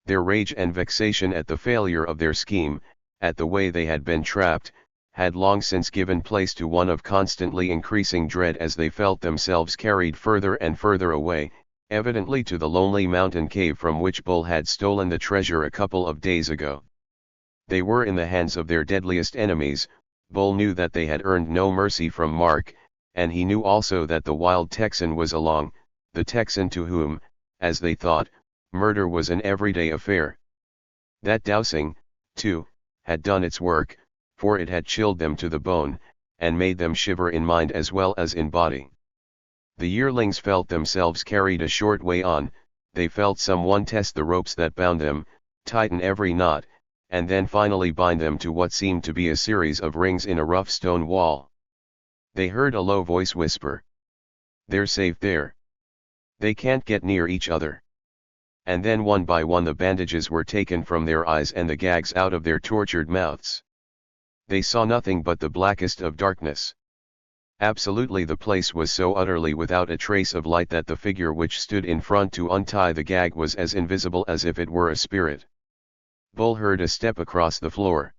Their rage and vexation at the failure of their scheme, at the way they had been trapped, had long since given place to one of constantly increasing dread as they felt themselves carried further and further away, evidently to the lonely mountain cave from which Bull had stolen the treasure a couple of days ago. They were in the hands of their deadliest enemies. Bull knew that they had earned no mercy from Mark, and he knew also that the wild Texan was along, the Texan to whom, as they thought, murder was an everyday affair. That dowsing, too, had done its work, for it had chilled them to the bone, and made them shiver in mind as well as in body. The yearlings felt themselves carried a short way on, they felt someone test the ropes that bound them, tighten every knot, and then finally bind them to what seemed to be a series of rings in a rough stone wall. They heard a low voice whisper, "They're safe there. They can't get near each other." And then one by one the bandages were taken from their eyes and the gags out of their tortured mouths. They saw nothing but the blackest of darkness. Absolutely the place was so utterly without a trace of light that the figure which stood in front to untie the gag was as invisible as if it were a spirit. Bull heard a step across the floor.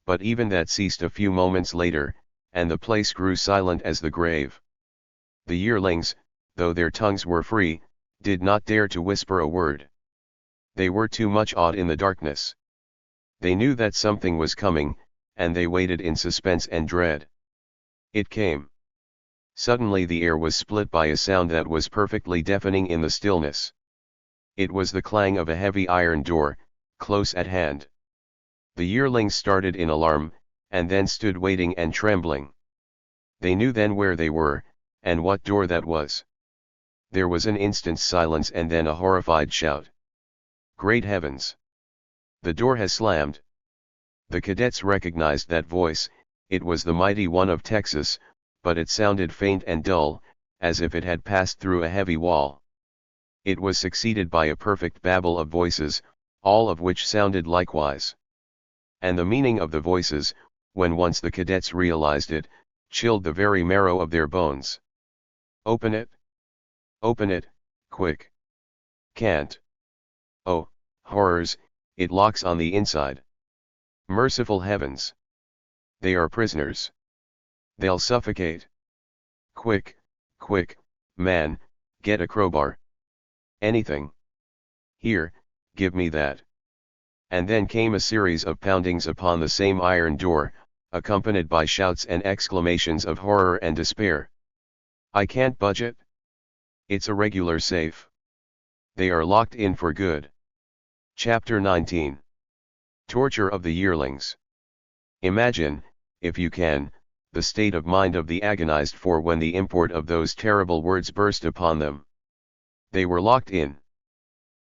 But even that ceased a few moments later, and the place grew silent as the grave. The yearlings, though their tongues were free, did not dare to whisper a word. They were too much awed in the darkness. They knew that something was coming, and they waited in suspense and dread. It came. Suddenly the air was split by a sound that was perfectly deafening in the stillness. It was the clang of a heavy iron door, close at hand. The yearlings started in alarm, and then stood waiting and trembling. They knew then where they were, and what door that was. There was an instant's silence and then a horrified shout. "Great heavens! The door has slammed!" The cadets recognized that voice. It was the mighty one of Texas, but it sounded faint and dull, as if it had passed through a heavy wall. It was succeeded by a perfect babel of voices, all of which sounded likewise. And the meaning of the voices, when once the cadets realized it, chilled the very marrow of their bones. Open it! Open it, quick! Can't! Oh, horrors, it locks on the inside. Merciful heavens! They are prisoners. They'll suffocate. Quick, quick, man, get a crowbar. Anything. Here, give me that. And then came a series of poundings upon the same iron door, accompanied by shouts and exclamations of horror and despair. I can't budge it. It's a regular safe. They are locked in for good. Chapter 19. Torture of the Yearlings. Imagine, if you can, the state of mind of the agonized four when the import of those terrible words burst upon them. They were locked in.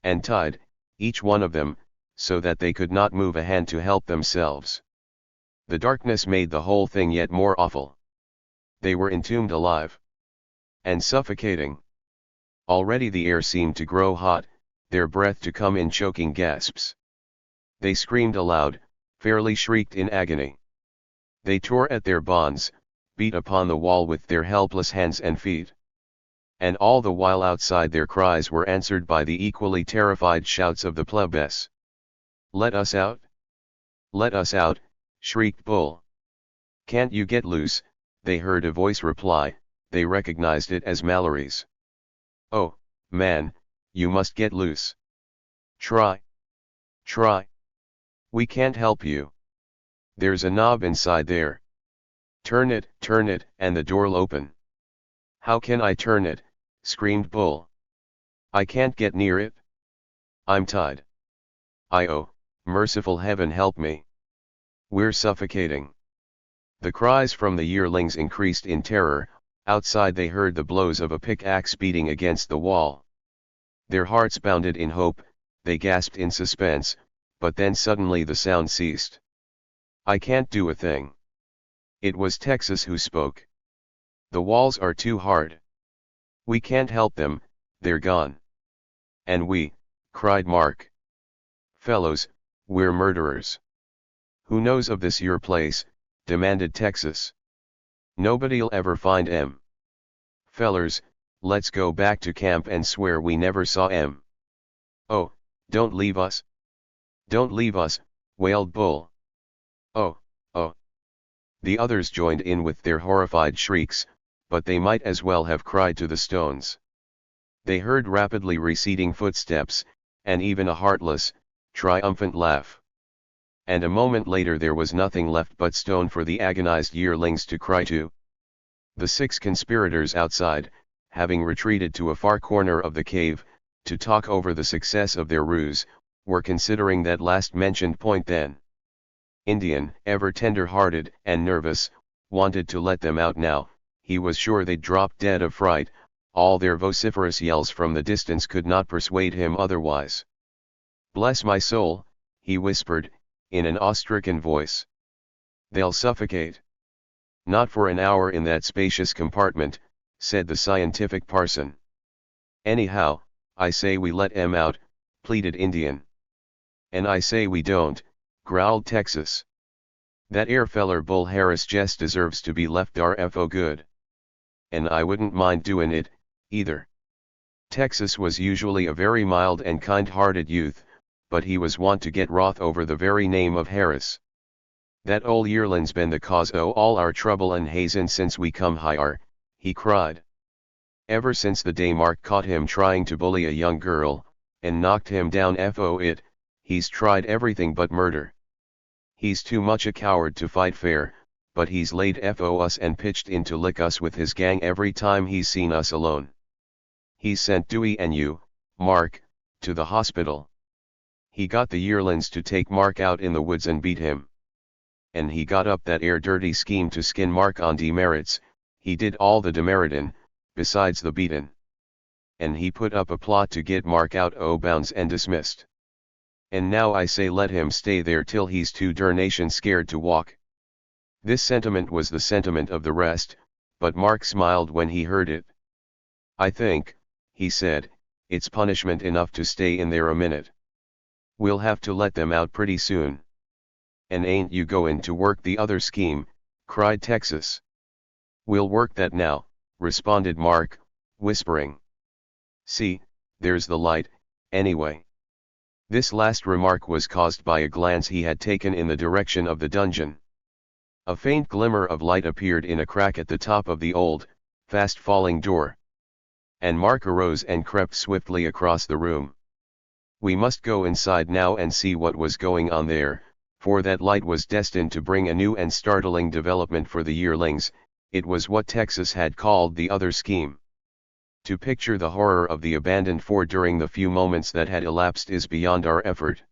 And tied, each one of them, so that they could not move a hand to help themselves. The darkness made the whole thing yet more awful. They were entombed alive. And suffocating. Already the air seemed to grow hot, their breath to come in choking gasps. They screamed aloud, fairly shrieked in agony. They tore at their bonds, beat upon the wall with their helpless hands and feet. And all the while outside their cries were answered by the equally terrified shouts of the plebes. Let us out! Let us out, shrieked Bull. Can't you get loose? They heard a voice reply, they recognized it as Mallory's. Oh, man, you must get loose. Try. Try. We can't help you. There's a knob inside there. Turn it, and the door'll open. How can I turn it? Screamed Bull. I can't get near it. I'm tied. Oh, merciful heaven help me. We're suffocating. The cries from the yearlings increased in terror. Outside they heard the blows of a pickaxe beating against the wall. Their hearts bounded in hope, they gasped in suspense, but then suddenly the sound ceased. I can't do a thing. It was Texas who spoke. The walls are too hard. We can't help them, they're gone. And we, cried Mark. Fellows, we're murderers. Who knows of this your place? Demanded Texas. Nobody'll ever find em. Fellers, let's go back to camp and swear we never saw em. Oh, don't leave us. Don't leave us, wailed Bull. Oh, oh. The others joined in with their horrified shrieks, but they might as well have cried to the stones. They heard rapidly receding footsteps, and even a heartless, triumphant laugh. And a moment later there was nothing left but stone for the agonized yearlings to cry to. The 6 conspirators outside, having retreated to a far corner of the cave, to talk over the success of their ruse, were considering that last mentioned point then. Indian, ever tender-hearted and nervous, wanted to let them out now. He was sure they'd drop dead of fright. All their vociferous yells from the distance could not persuade him otherwise. Bless my soul, he whispered, in an awe-stricken voice. They'll suffocate. Not for an hour in that spacious compartment, said the scientific parson. Anyhow, I say we let 'em out, pleaded Indian. And I say we don't, growled Texas. That 'ere feller Bull Harris jest deserves to be left RFO good. And I wouldn't mind doin' it, either. Texas was usually a very mild and kind-hearted youth, but he was wont to get wroth over the very name of Harris. That ol' yearlin's been the cause o' all our trouble and hazin' since we come higher, he cried. Ever since the day Mark caught him trying to bully a young girl, and knocked him down for it, he's tried everything but murder. He's too much a coward to fight fair, but he's laid for us and pitched in to lick us with his gang every time he's seen us alone. He's sent Dewey and you, Mark, to the hospital. He got the yearlings to take Mark out in the woods and beat him. And he got up that dirty scheme to skin Mark on demerits. He did all the demeritin', besides the beatin'. And he put up a plot to get Mark out o' bounds and dismissed. And now I say let him stay there till he's too darnation scared to walk. This sentiment was the sentiment of the rest, but Mark smiled when he heard it. I think, he said, it's punishment enough to stay in there a minute. We'll have to let them out pretty soon. "And ain't you goin' to work the other scheme?" cried Texas. "We'll work that now," responded Mark, whispering. "See, there's the light, anyway." This last remark was caused by a glance he had taken in the direction of the dungeon. A faint glimmer of light appeared in a crack at the top of the old, fast-falling door. And Mark arose and crept swiftly across the room. We must go inside now and see what was going on there, for that light was destined to bring a new and startling development for the yearlings. It was what Texas had called the other scheme. To picture the horror of the abandoned fort during the few moments that had elapsed is beyond our effort.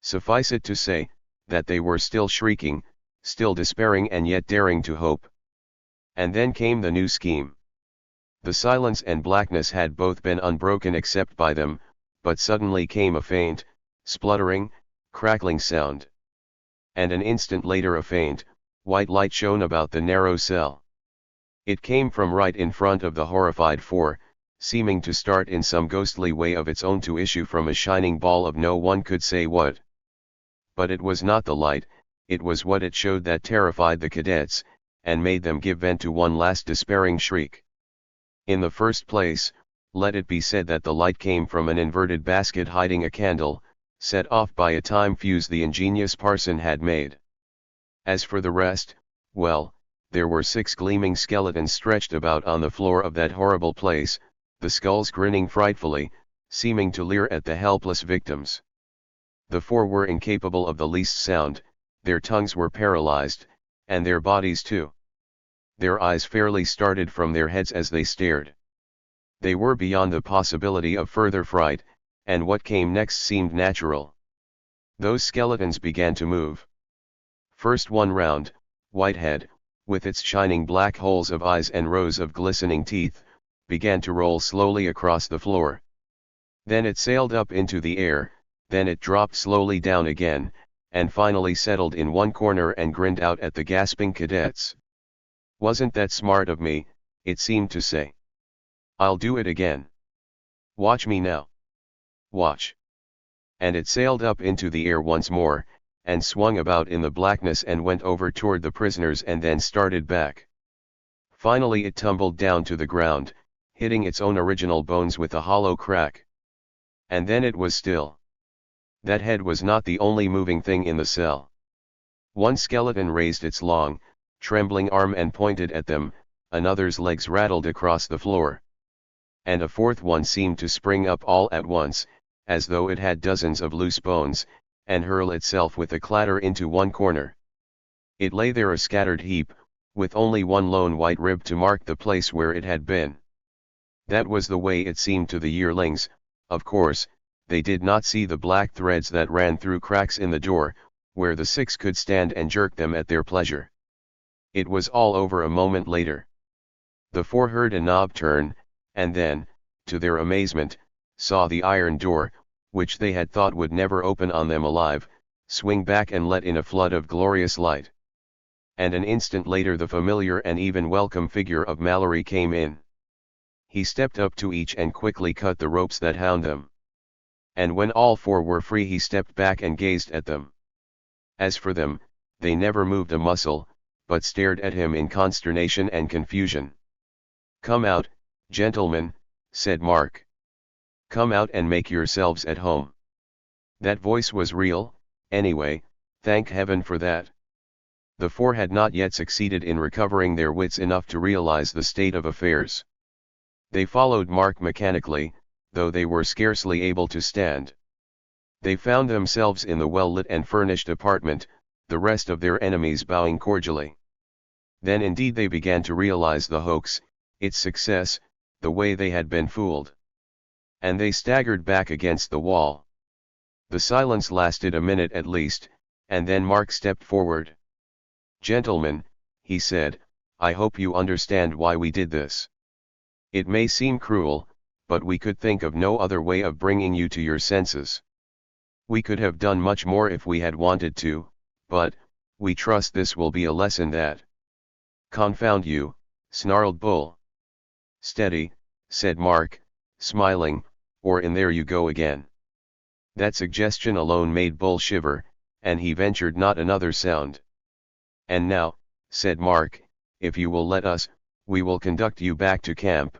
Suffice it to say, that they were still shrieking, still despairing and yet daring to hope. And then came the new scheme. The silence and blackness had both been unbroken except by them, but suddenly came a faint, spluttering, crackling sound. And an instant later a faint, white light shone about the narrow cell. It came from right in front of the horrified four, seeming to start in some ghostly way of its own to issue from a shining ball of no one could say what. But it was not the light, it was what it showed that terrified the cadets, and made them give vent to one last despairing shriek. In the first place, let it be said that the light came from an inverted basket hiding a candle, set off by a time fuse the ingenious parson had made. As for the rest, well, there were 6 gleaming skeletons stretched about on the floor of that horrible place, the skulls grinning frightfully, seeming to leer at the helpless victims. The 4 were incapable of the least sound, their tongues were paralyzed, and their bodies too. Their eyes fairly started from their heads as they stared. They were beyond the possibility of further fright, and what came next seemed natural. Those skeletons began to move. First one round, white head, with its shining black holes of eyes and rows of glistening teeth, began to roll slowly across the floor. Then it sailed up into the air, then it dropped slowly down again, and finally settled in one corner and grinned out at the gasping cadets. "Wasn't that smart of me?" it seemed to say. "I'll do it again. Watch me now. Watch." And it sailed up into the air once more, and swung about in the blackness and went over toward the prisoners and then started back. Finally it tumbled down to the ground, hitting its own original bones with a hollow crack. And then it was still. That head was not the only moving thing in the cell. One skeleton raised its long, trembling arm and pointed at them, another's legs rattled across the floor. And a fourth one seemed to spring up all at once, as though it had dozens of loose bones, and hurl itself with a clatter into one corner. It lay there a scattered heap, with only one lone white rib to mark the place where it had been. That was the way it seemed to the yearlings. Of course, they did not see the black threads that ran through cracks in the door, where the 6 could stand and jerk them at their pleasure. It was all over a moment later. The 4 heard a knob turn, and then, to their amazement, saw the iron door, which they had thought would never open on them alive, swing back and let in a flood of glorious light. And an instant later the familiar and even welcome figure of Mallory came in. He stepped up to each and quickly cut the ropes that bound them. And when all 4 were free he stepped back and gazed at them. As for them, they never moved a muscle, but stared at him in consternation and confusion. "Come out, gentlemen," said Mark. "Come out and make yourselves at home." That voice was real, anyway, thank heaven for that. The 4 had not yet succeeded in recovering their wits enough to realize the state of affairs. They followed Mark mechanically, though they were scarcely able to stand. They found themselves in the well-lit and furnished apartment, the rest of their enemies bowing cordially. Then indeed they began to realize the hoax, its success, the way they had been fooled. And they staggered back against the wall. The silence lasted a minute at least, and then Mark stepped forward. "Gentlemen," he said, "I hope you understand why we did this. It may seem cruel, but we could think of no other way of bringing you to your senses. We could have done much more if we had wanted to, but, we trust this will be a lesson that—" "Confound you," snarled Bull. "Steady," said Mark, smiling, "or in there you go again." That suggestion alone made Bull shiver, and he ventured not another sound. "And now," said Mark, "if you will let us, we will conduct you back to camp.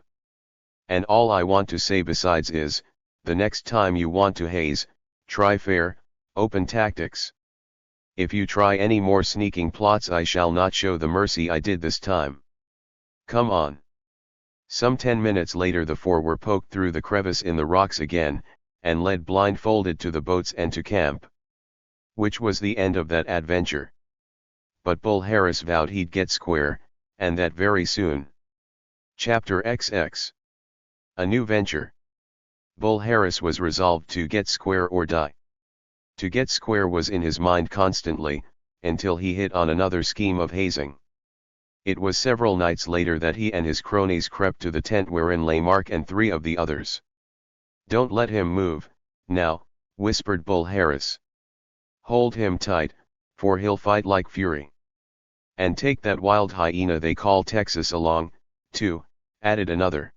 And all I want to say besides is, the next time you want to haze, try fair, open tactics. If you try any more sneaking plots, I shall not show the mercy I did this time. Come on." Some 10 minutes later the four were poked through the crevice in the rocks again, and led blindfolded to the boats and to camp. Which was the end of that adventure. But Bull Harris vowed he'd get square, and that very soon. Chapter XX. A new venture. Bull Harris was resolved to get square or die. To get square was in his mind constantly, until he hit on another scheme of hazing. It was several nights later that he and his cronies crept to the tent wherein lay Mark and 3 of the others. "Don't let him move, now," whispered Bull Harris. "Hold him tight, for he'll fight like fury. And take that wild hyena they call Texas along, too," added another.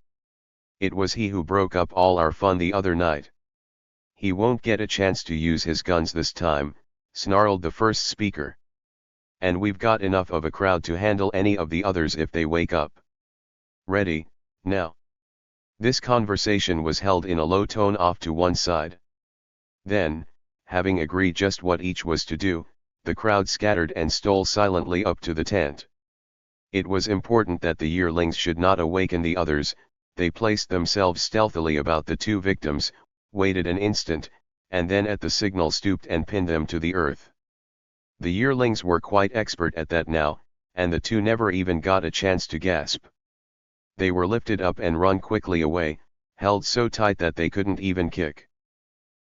"It was he who broke up all our fun the other night." "He won't get a chance to use his guns this time," snarled the first speaker. "And we've got enough of a crowd to handle any of the others if they wake up. Ready, now." This conversation was held in a low tone off to one side. Then, having agreed just what each was to do, the crowd scattered and stole silently up to the tent. It was important that the yearlings should not awaken the others. They placed themselves stealthily about the 2 victims, waited an instant, and then at the signal stooped and pinned them to the earth. The yearlings were quite expert at that now, and the 2 never even got a chance to gasp. They were lifted up and run quickly away, held so tight that they couldn't even kick.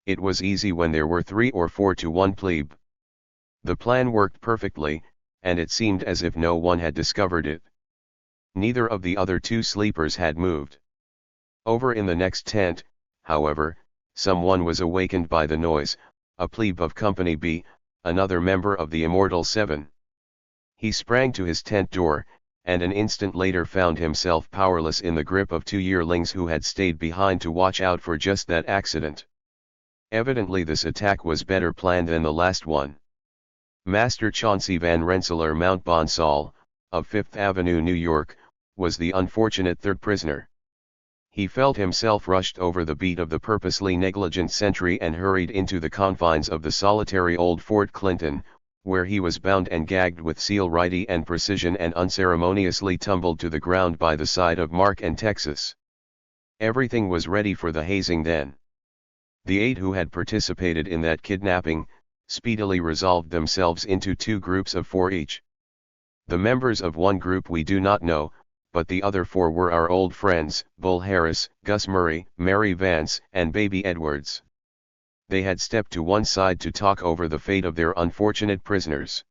It was easy when there were 3 or 4 to 1 plebe. The plan worked perfectly, and it seemed as if no one had discovered it. Neither of the other 2 sleepers had moved. Over in the next tent, however, someone was awakened by the noise, a plebe of Company B, another member of the Immortal 7. He sprang to his tent door, and an instant later found himself powerless in the grip of 2 yearlings who had stayed behind to watch out for just that accident. Evidently this attack was better planned than the last one. Master Chauncey Van Rensselaer Mount Bonsall, of 5th Avenue, New York, was the unfortunate 3rd prisoner. He felt himself rushed over the beat of the purposely negligent sentry and hurried into the confines of the solitary old Fort Clinton, where he was bound and gagged with celerity and precision and unceremoniously tumbled to the ground by the side of Mark and Texas. Everything was ready for the hazing then. The 8 who had participated in that kidnapping, speedily resolved themselves into 2 groups of 4 each. The members of one group we do not know, but the other 4 were our old friends, Bull Harris, Gus Murray, Mary Vance, and Baby Edwards. They had stepped to one side to talk over the fate of their unfortunate prisoners.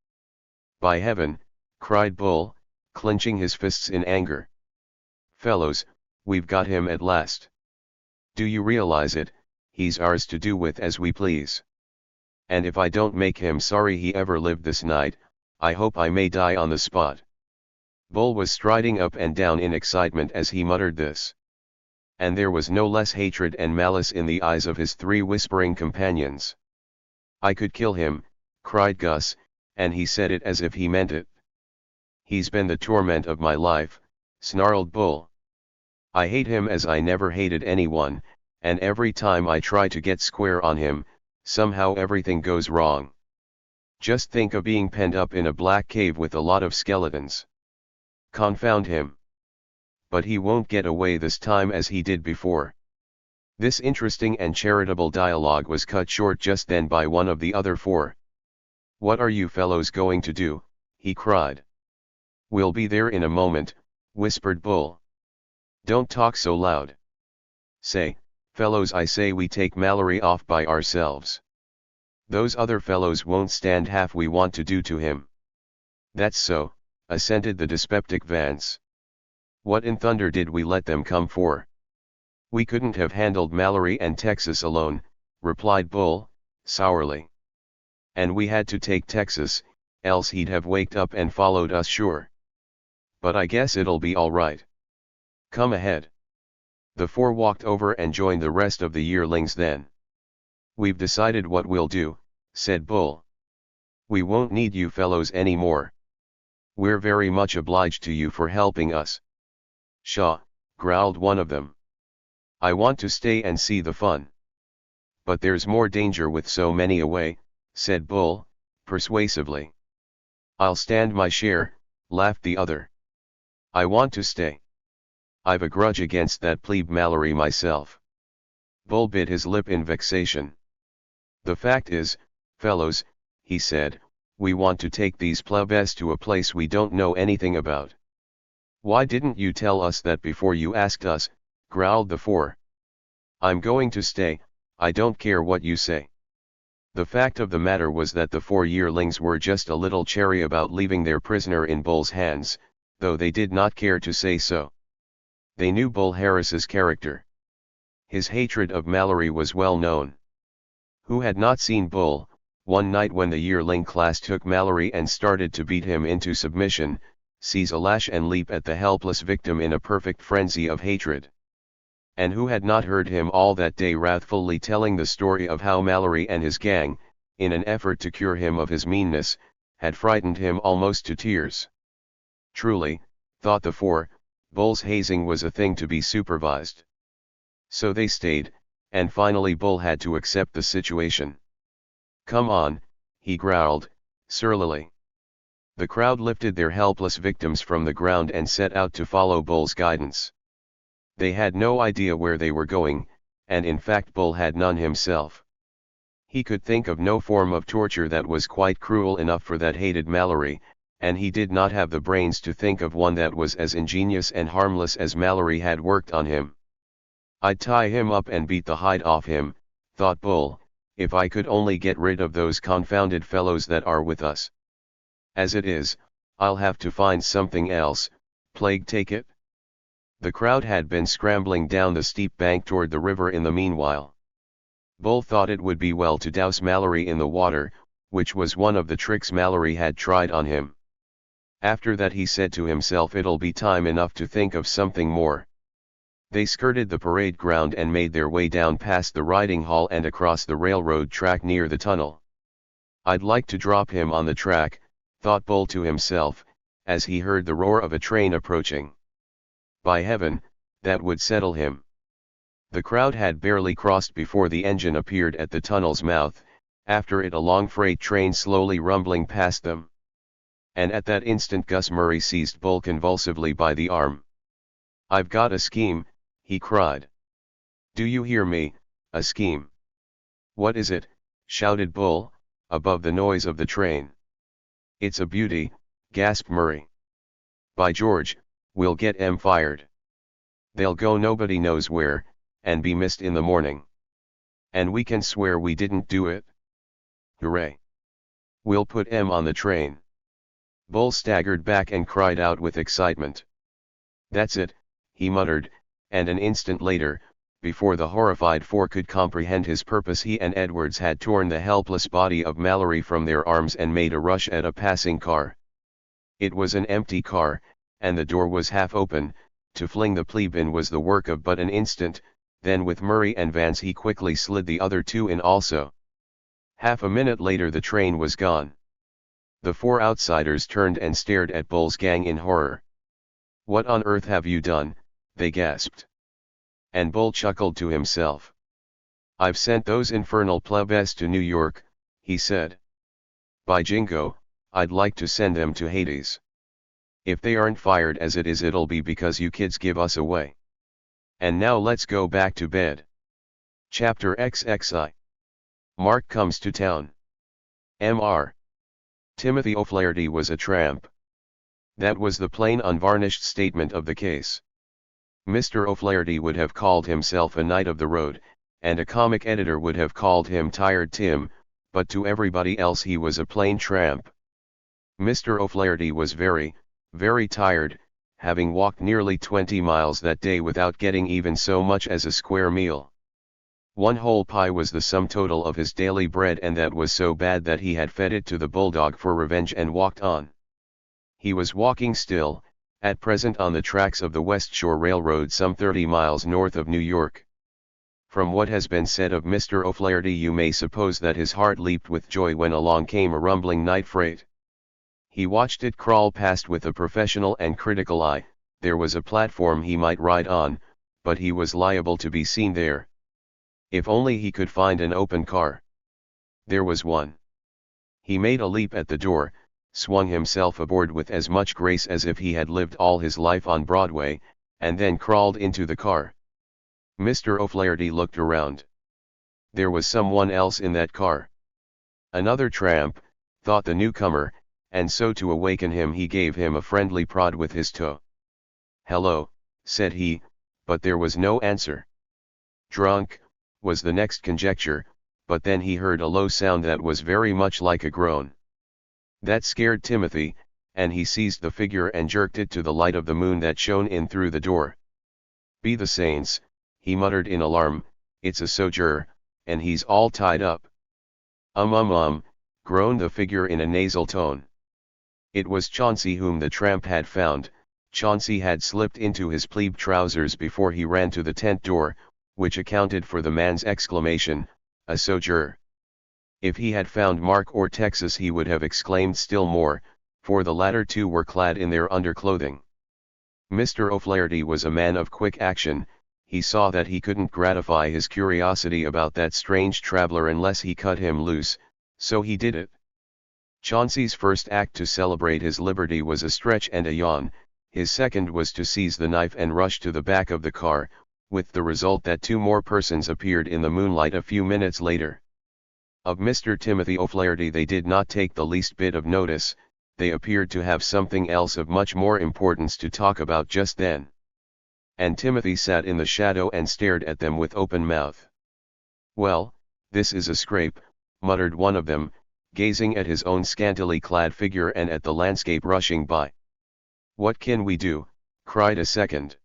"By heaven," cried Bull, clenching his fists in anger. "Fellows, we've got him at last. Do you realize it? He's ours to do with as we please. And if I don't make him sorry he ever lived this night, I hope I may die on the spot." Bull was striding up and down in excitement as he muttered this. And there was no less hatred and malice in the eyes of his 3 whispering companions. "I could kill him," cried Gus, and he said it as if he meant it. "He's been the torment of my life," snarled Bull. "I hate him as I never hated anyone, and every time I try to get square on him, somehow everything goes wrong. Just think of being penned up in a black cave with a lot of skeletons. Confound him. But he won't get away this time as he did before." This interesting and charitable dialogue was cut short just then by one of the other 4. "What are you fellows going to do?" he cried. "We'll be there in a moment," whispered Bull. "Don't talk so loud. Say, fellows, I say we take Mallory off by ourselves. Those other fellows won't stand half we want to do to him." "That's so," assented the dyspeptic Vance. "What in thunder did we let them come for? We couldn't have handled Mallory and Texas alone," replied Bull, sourly. "And we had to take Texas, else he'd have waked up and followed us sure. But I guess it'll be all right. Come ahead." The 4 walked over and joined the rest of the yearlings then. "We've decided what we'll do," said Bull. We won't need you fellows any more. We're very much obliged to you for helping us. Pshaw, growled one of them. I want to stay and see the fun. But there's more danger with so many away, said Bull, persuasively. I'll stand my share, laughed the other. I want to stay. I've a grudge against that plebe Mallory myself. Bull bit his lip in vexation. The fact is, fellows, he said, we want to take these plebes to a place we don't know anything about. Why didn't you tell us that before you asked us, growled the four. I'm going to stay, I don't care what you say. The fact of the matter was that the 4 yearlings were just a little chary about leaving their prisoner in Bull's hands, though they did not care to say so. They knew Bull Harris's character. His hatred of Mallory was well known. Who had not seen Bull, one night when the yearling class took Mallory and started to beat him into submission, seize a lash and leap at the helpless victim in a perfect frenzy of hatred? And who had not heard him all that day wrathfully telling the story of how Mallory and his gang, in an effort to cure him of his meanness, had frightened him almost to tears? Truly, thought the four, Bull's hazing was a thing to be supervised. So they stayed, and finally Bull had to accept the situation. Come on, he growled, surlily. The crowd lifted their helpless victims from the ground and set out to follow Bull's guidance. They had no idea where they were going, and in fact Bull had none himself. He could think of no form of torture that was quite cruel enough for that hated Mallory, and he did not have the brains to think of one that was as ingenious and harmless as Mallory had worked on him. I'd tie him up and beat the hide off him, thought Bull, if I could only get rid of those confounded fellows that are with us. As it is, I'll have to find something else, plague take it. The crowd had been scrambling down the steep bank toward the river in the meanwhile. Bull thought it would be well to douse Mallory in the water, which was one of the tricks Mallory had tried on him. After that he said to himself, it'll be time enough to think of something more. They skirted the parade ground and made their way down past the riding hall and across the railroad track near the tunnel. I'd like to drop him on the track, thought Bull to himself, as he heard the roar of a train approaching. By heaven, that would settle him. The crowd had barely crossed before the engine appeared at the tunnel's mouth, after it a long freight train slowly rumbling past them. And at that instant Gus Murray seized Bull convulsively by the arm. I've got a scheme, he cried. Do you hear me, a scheme? What is it? Shouted Bull, above the noise of the train. It's a beauty, gasped Murray. By George, we'll get 'em fired. They'll go nobody knows where, and be missed in the morning. And we can swear we didn't do it. Hooray! We'll put 'em on the train. Bull staggered back and cried out with excitement. That's it, he muttered, and an instant later, before the horrified four could comprehend his purpose, he and Edwards had torn the helpless body of Mallory from their arms and made a rush at a passing car. It was an empty car, and the door was half open. To fling the plebe in was the work of but an instant, then with Murray and Vance he quickly slid the other two in also. Half a minute later the train was gone. The four outsiders turned and stared at Bull's gang in horror. What on earth have you done? They gasped. And Bull chuckled to himself. I've sent those infernal plebes to New York, he said. By jingo, I'd like to send them to Hades. If they aren't fired as it is, it'll be because you kids give us away. And now let's go back to bed. Chapter XXI. Mark comes to town. Mr. Timothy O'Flaherty was a tramp. That was the plain unvarnished statement of the case. Mr. O'Flaherty would have called himself a knight of the road, and a comic editor would have called him Tired Tim, but to everybody else he was a plain tramp. Mr. O'Flaherty was very tired, having walked nearly 20 miles that day without getting even so much as a square meal. One whole pie was the sum total of his daily bread, and that was so bad that he had fed it to the bulldog for revenge and walked on. He was walking still, at present on the tracks of the West Shore Railroad some 30 miles north of New York. From what has been said of Mr. O'Flaherty you may suppose that his heart leaped with joy when along came a rumbling night freight. He watched it crawl past with a professional and critical eye. There was a platform he might ride on, but he was liable to be seen there. If only he could find an open car. There was one. He made a leap at the door, swung himself aboard with as much grace as if he had lived all his life on Broadway, and then crawled into the car. Mr. O'Flaherty looked around. There was someone else in that car. Another tramp, thought the newcomer, and so to awaken him he gave him a friendly prod with his toe. "Hello," said he, but there was no answer. "Drunk," was the next conjecture, but then he heard a low sound that was very much like a groan. That scared Timothy, and he seized the figure and jerked it to the light of the moon that shone in through the door. "Be the saints," he muttered in alarm, "it's a soger, and he's all tied up." Groaned the figure in a nasal tone. It was Chauncey whom the tramp had found. Chauncey had slipped into his plebe trousers before he ran to the tent door, which accounted for the man's exclamation, "A soger." If he had found Mark or Texas he would have exclaimed still more, for the latter two were clad in their underclothing. Mr. O'Flaherty was a man of quick action. He saw that he couldn't gratify his curiosity about that strange traveler unless he cut him loose, so he did it. Chauncey's first act to celebrate his liberty was a stretch and a yawn. His second was to seize the knife and rush to the back of the car, with the result that two more persons appeared in the moonlight a few minutes later. Of Mr. Timothy O'Flaherty they did not take the least bit of notice. They appeared to have something else of much more importance to talk about just then. And Timothy sat in the shadow and stared at them with open mouth. "Well, this is a scrape," muttered one of them, gazing at his own scantily clad figure and at the landscape rushing by. "What can we do?" cried a second.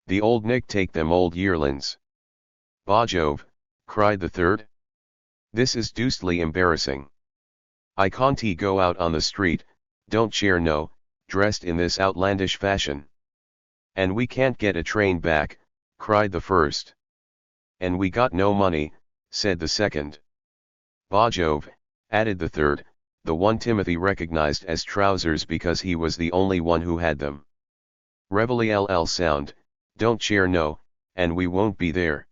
"The old Nick take them old yearlings." "Bah Jove," cried the third. "This is deucedly embarrassing. I can't go out on the street, don't cheer no, dressed in this outlandish fashion." "And we can't get a train back," cried the first. "And we got no money," said the second. "Bah Jove," added the third, the one Timothy recognized as trousers because he was the only one who had them. "Reveille sound, don't cheer no, and we won't be there."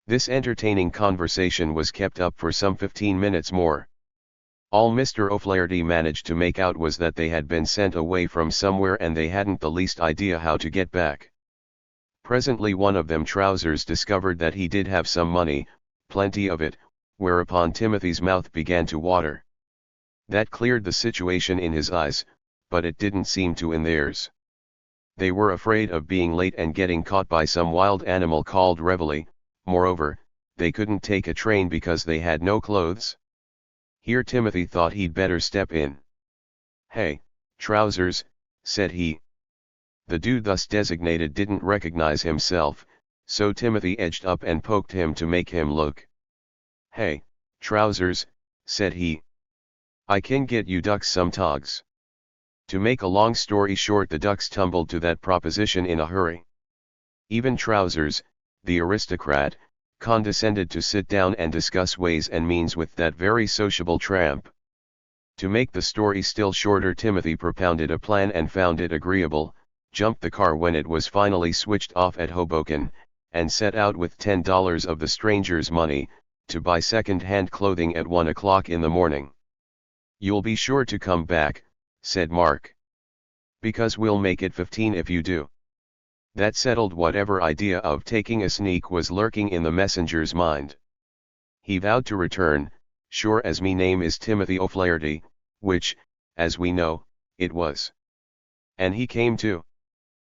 This entertaining conversation was kept up for some 15 minutes more. All Mr. O'Flaherty managed to make out was that they had been sent away from somewhere and they hadn't the least idea how to get back. Presently one of them trousers discovered that he did have some money, plenty of it, whereupon Timothy's mouth began to water. That cleared the situation in his eyes, but it didn't seem to in theirs. They were afraid of being late and getting caught by some wild animal called Reveille. Moreover, they couldn't take a train because they had no clothes. Here Timothy thought he'd better step in. "Hey, trousers," said he. The dude thus designated didn't recognize himself, so Timothy edged up and poked him to make him look. "Hey, trousers," said he. "I can get you ducks some togs." To make a long story short, the ducks tumbled to that proposition in a hurry. Even Trousers, the aristocrat, condescended to sit down and discuss ways and means with that very sociable tramp. To make the story still shorter, Timothy propounded a plan and found it agreeable, jumped the car when it was finally switched off at Hoboken, and set out with $10 of the stranger's money, to buy second-hand clothing at 1 o'clock in the morning. "You'll be sure to come back," said Mark. "Because we'll make it 15 if you do." That settled whatever idea of taking a sneak was lurking in the messenger's mind. He vowed to return, sure as me name is Timothy O'Flaherty, which, as we know, it was. And he came too.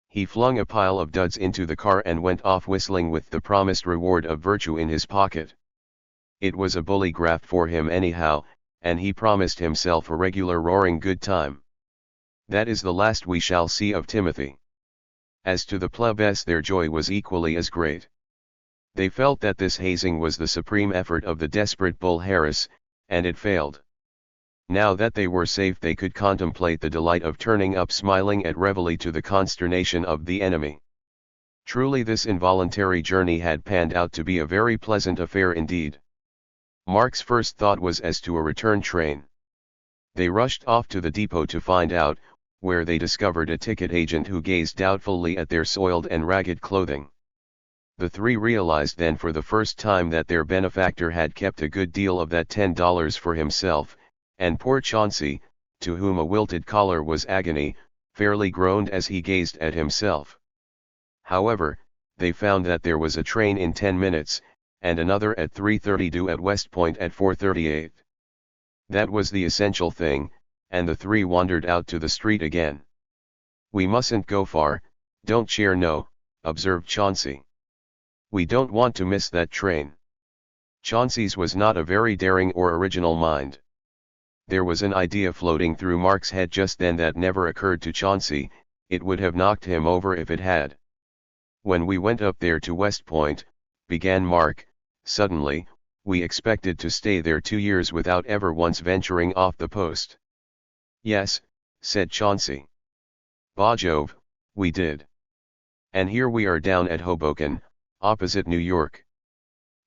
He flung a pile of duds into the car and went off whistling with the promised reward of virtue in his pocket. It was a bully graft for him anyhow, and he promised himself a regular roaring good time. That is the last we shall see of Timothy. As to the plebs, their joy was equally as great. They felt that this hazing was the supreme effort of the desperate Bull Harris, and it failed. Now that they were safe, they could contemplate the delight of turning up smiling at Reveille to the consternation of the enemy. Truly this involuntary journey had panned out to be a very pleasant affair indeed. Mark's first thought was as to a return train. They rushed off to the depot to find out, where they discovered a ticket agent who gazed doubtfully at their soiled and ragged clothing. The three realized then for the first time that their benefactor had kept a good deal of that $10 for himself, and poor Chauncey, to whom a wilted collar was agony, fairly groaned as he gazed at himself. However, they found that there was a train in 10 minutes, and another at 3:30 due at West Point at 4:38. That was the essential thing, and the three wandered out to the street again. "We mustn't go far, don't cheer no," observed Chauncey. "We don't want to miss that train." Chauncey's was not a very daring or original mind. There was an idea floating through Mark's head just then that never occurred to Chauncey. It would have knocked him over if it had. "When we went up there to West Point," began Mark, suddenly, "we expected to stay there 2 years without ever once venturing off the post." "Yes," said Chauncey. "Bah Jove, we did. And here we are down at Hoboken, opposite New York."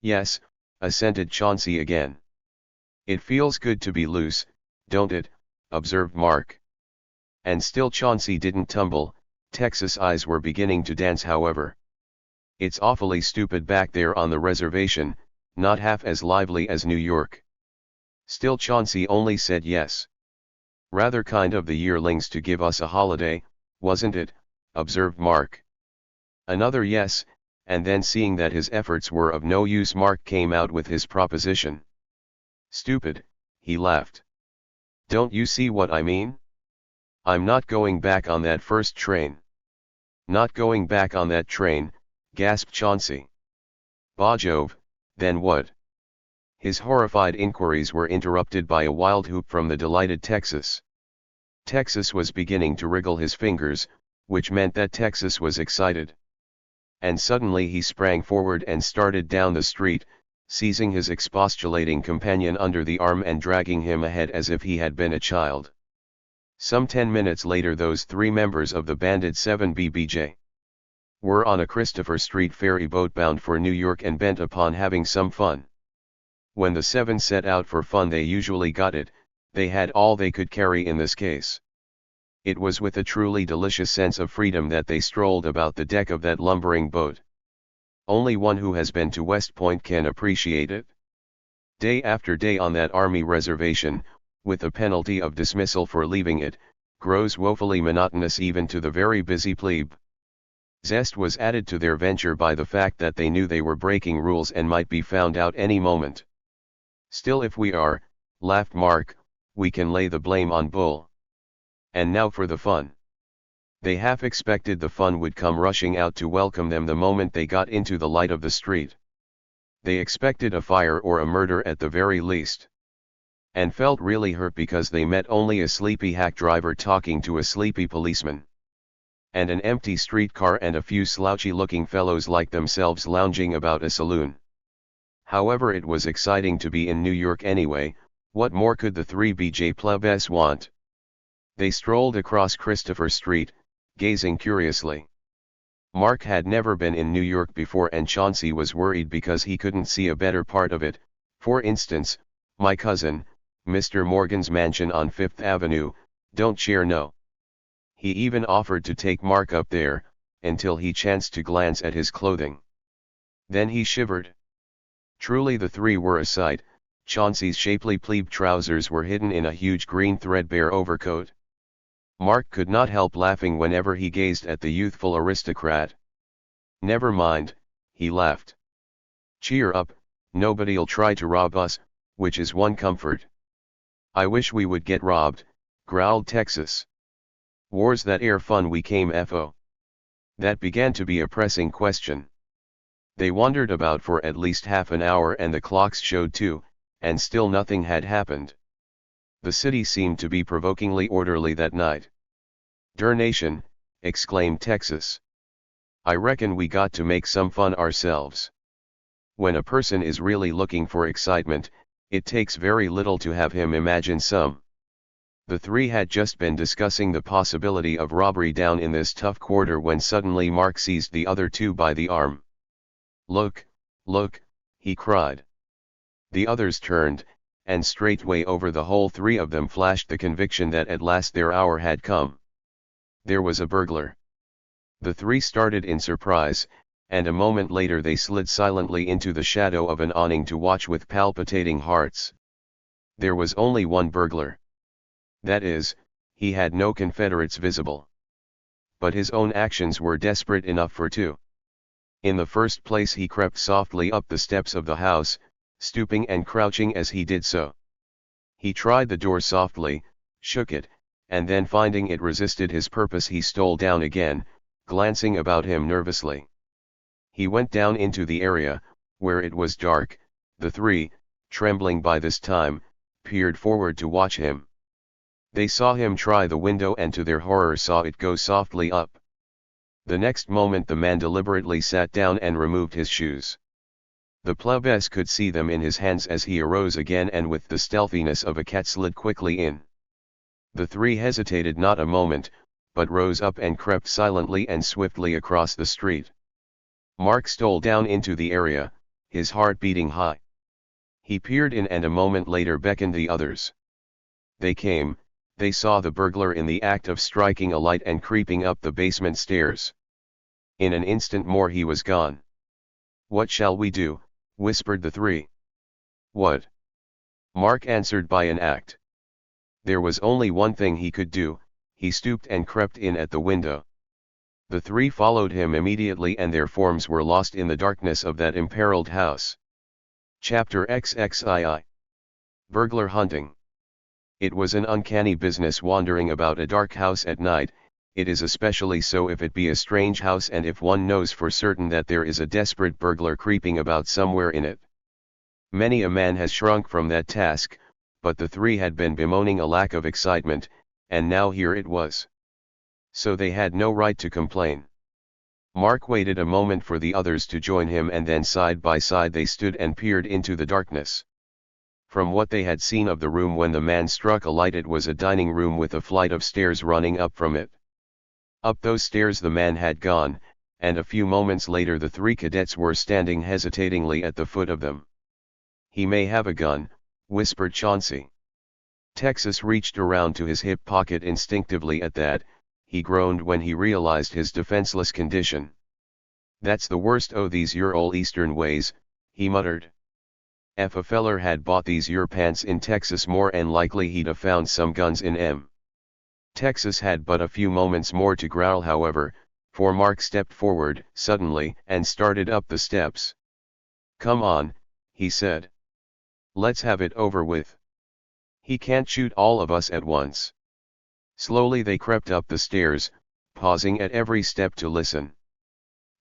"Yes," assented Chauncey again. "It feels good to be loose, don't it?" observed Mark. And still Chauncey didn't tumble. Texas' eyes were beginning to dance however. "It's awfully stupid back there on the reservation, not half as lively as New York." Still Chauncey only said yes. "Rather kind of the yearlings to give us a holiday, wasn't it?" observed Mark. Another yes, and then seeing that his efforts were of no use, Mark came out with his proposition. "Stupid," he laughed. "Don't you see what I mean? I'm not going back on that first train." "Not going back on that train," gasped Chauncey. "Bah Jove, then what?" His horrified inquiries were interrupted by a wild whoop from the delighted Texas. Texas was beginning to wriggle his fingers, which meant that Texas was excited. And suddenly he sprang forward and started down the street, seizing his expostulating companion under the arm and dragging him ahead as if he had been a child. Some 10 minutes later those three members of the banded 7BBJ were on a Christopher Street ferry boat bound for New York and bent upon having some fun. When the seven set out for fun they usually got it. They had all they could carry in this case. It was with a truly delicious sense of freedom that they strolled about the deck of that lumbering boat. Only one who has been to West Point can appreciate it. Day after day on that army reservation, with the penalty of dismissal for leaving it, grows woefully monotonous even to the very busy plebe. Zest was added to their venture by the fact that they knew they were breaking rules and might be found out any moment. "Still, if we are," laughed Mark, "we can lay the blame on Bull. And now for the fun." They half expected the fun would come rushing out to welcome them the moment they got into the light of the street. They expected a fire or a murder at the very least. And felt really hurt because they met only a sleepy hack driver talking to a sleepy policeman. And an empty streetcar and a few slouchy-looking fellows like themselves lounging about a saloon. However, it was exciting to be in New York anyway. What more could the three BJ plebs want? They strolled across Christopher Street, gazing curiously. Mark had never been in New York before and Chauncey was worried because he couldn't see a better part of it. For instance, "My cousin, Mr. Morgan's mansion on Fifth Avenue, don't cheer no." He even offered to take Mark up there, until he chanced to glance at his clothing. Then he shivered. Truly the three were a sight. Chauncey's shapely plebe trousers were hidden in a huge green threadbare overcoat. Mark could not help laughing whenever he gazed at the youthful aristocrat. "Never mind," he laughed. "Cheer up, nobody'll try to rob us, which is one comfort." "I wish we would get robbed," growled Texas. "War's that air fun we came fo." That began to be a pressing question. They wandered about for at least half an hour and the clocks showed 2, and still nothing had happened. The city seemed to be provokingly orderly that night. "Darnation," exclaimed Texas. "I reckon we got to make some fun ourselves." When a person is really looking for excitement, it takes very little to have him imagine some. The three had just been discussing the possibility of robbery down in this tough quarter when suddenly Mark seized the other two by the arm. "Look, look," he cried. The others turned, and straightway over the whole three of them flashed the conviction that at last their hour had come. There was a burglar. The three started in surprise, and a moment later they slid silently into the shadow of an awning to watch with palpitating hearts. There was only one burglar. That is, he had no confederates visible. But his own actions were desperate enough for two. In the first place he crept softly up the steps of the house, stooping and crouching as he did so. He tried the door softly, shook it, and then finding it resisted his purpose he stole down again, glancing about him nervously. He went down into the area, where it was dark. The three, trembling by this time, peered forward to watch him. They saw him try the window and to their horror saw it go softly up. The next moment the man deliberately sat down and removed his shoes. The plebeians could see them in his hands as he arose again and with the stealthiness of a cat slid quickly in. The three hesitated not a moment, but rose up and crept silently and swiftly across the street. Mark stole down into the area, his heart beating high. He peered in and a moment later beckoned the others. They came. They saw the burglar in the act of striking a light and creeping up the basement stairs. In an instant more he was gone. "What shall we do?" whispered the three. "What?" Mark answered by an act. There was only one thing he could do. He stooped and crept in at the window. The three followed him immediately and their forms were lost in the darkness of that imperiled house. Chapter XXII. Burglar Hunting. It was an uncanny business wandering about a dark house at night. It is especially so if it be a strange house and if one knows for certain that there is a desperate burglar creeping about somewhere in it. Many a man has shrunk from that task, but the three had been bemoaning a lack of excitement, and now here it was. So they had no right to complain. Mark waited a moment for the others to join him and then side by side they stood and peered into the darkness. From what they had seen of the room when the man struck a light it was a dining room with a flight of stairs running up from it. Up those stairs the man had gone, and a few moments later the three cadets were standing hesitatingly at the foot of them. "He may have a gun," whispered Chauncey. Texas reached around to his hip pocket instinctively at that. He groaned when he realized his defenseless condition. "That's the worst o' these yer ol' eastern ways," he muttered. "If a feller had bought these yer pants in Texas more 'n likely he'd a found some guns in 'em." Texas had but a few moments more to growl however, for Mark stepped forward suddenly and started up the steps. "Come on," he said. "Let's have it over with. He can't shoot all of us at once." Slowly they crept up the stairs, pausing at every step to listen.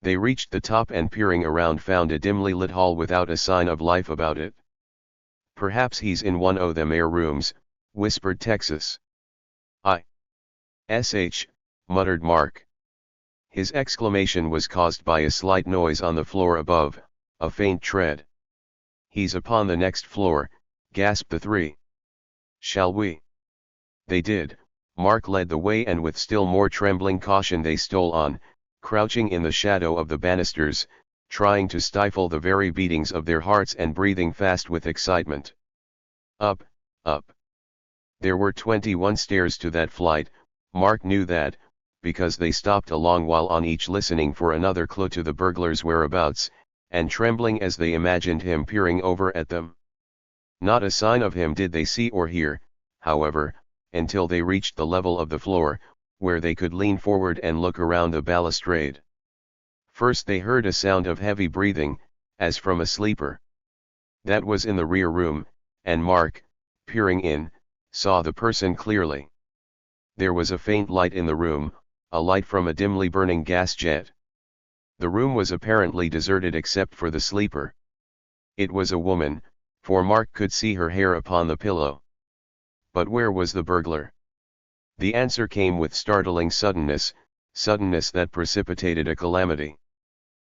They reached the top and peering around found a dimly lit hall without a sign of life about it. "Perhaps he's in one o' them air rooms," whispered Texas. "I.S.H," muttered Mark. His exclamation was caused by a slight noise on the floor above, a faint tread. "He's upon the next floor," gasped the three. "Shall we?" They did. Mark led the way and with still more trembling caution they stole on, crouching in the shadow of the banisters, trying to stifle the very beatings of their hearts and breathing fast with excitement. Up, up. There were 21 stairs to that flight. Mark knew that, because they stopped a long while on each listening for another clue to the burglar's whereabouts, and trembling as they imagined him peering over at them. Not a sign of him did they see or hear, however, until they reached the level of the floor, where they could lean forward and look around the balustrade. First they heard a sound of heavy breathing, as from a sleeper. That was in the rear room, and Mark, peering in, saw the person clearly. There was a faint light in the room, a light from a dimly burning gas jet. The room was apparently deserted except for the sleeper. It was a woman, for Mark could see her hair upon the pillow. But where was the burglar? The answer came with startling suddenness that precipitated a calamity.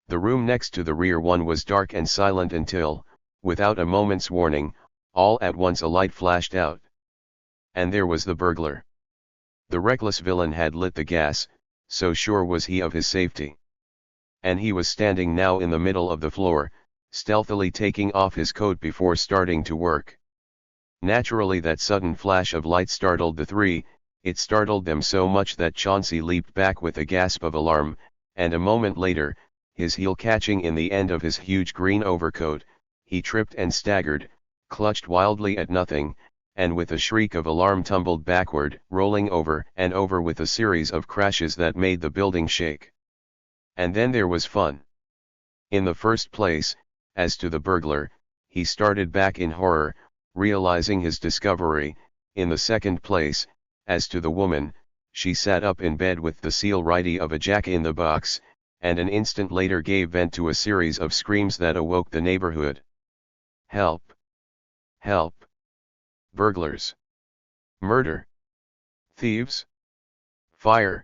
The room next to the rear one was dark and silent until, without a moment's warning, all at once a light flashed out. And there was the burglar. The reckless villain had lit the gas, so sure was he of his safety. And he was standing now in the middle of the floor, stealthily taking off his coat before starting to work. Naturally that sudden flash of light startled the three. It startled them so much that Chauncey leaped back with a gasp of alarm, and a moment later, his heel catching in the end of his huge green overcoat, he tripped and staggered, clutched wildly at nothing, and with a shriek of alarm tumbled backward, rolling over and over with a series of crashes that made the building shake. And then there was fun. In the first place, as to the burglar, he started back in horror, realizing his discovery. In the second place, as to the woman, she sat up in bed with the seal-righty of a jack-in-the-box, and an instant later gave vent to a series of screams that awoke the neighborhood. Help! Help! Burglars! Murder! Thieves! Fire!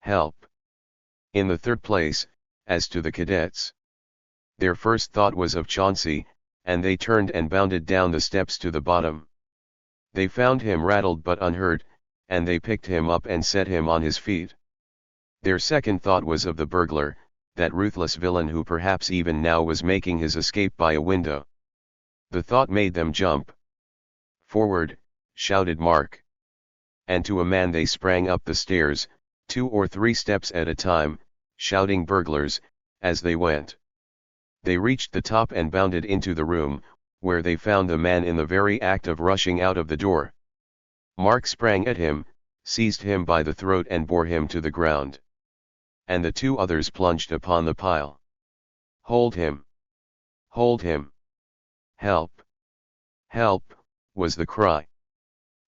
Help! In the third place, as to the cadets, their first thought was of Chauncey, and they turned and bounded down the steps to the bottom. They found him rattled but unhurt, and they picked him up and set him on his feet. Their second thought was of the burglar, that ruthless villain who perhaps even now was making his escape by a window. The thought made them jump. "Forward!" shouted Mark. And to a man they sprang up the stairs, 2 or 3 steps at a time, shouting burglars, as they went. They reached the top and bounded into the room, where they found the man in the very act of rushing out of the door. Mark sprang at him, seized him by the throat and bore him to the ground. And the 2 others plunged upon the pile. "Hold him! Hold him! Help! Help!" was the cry.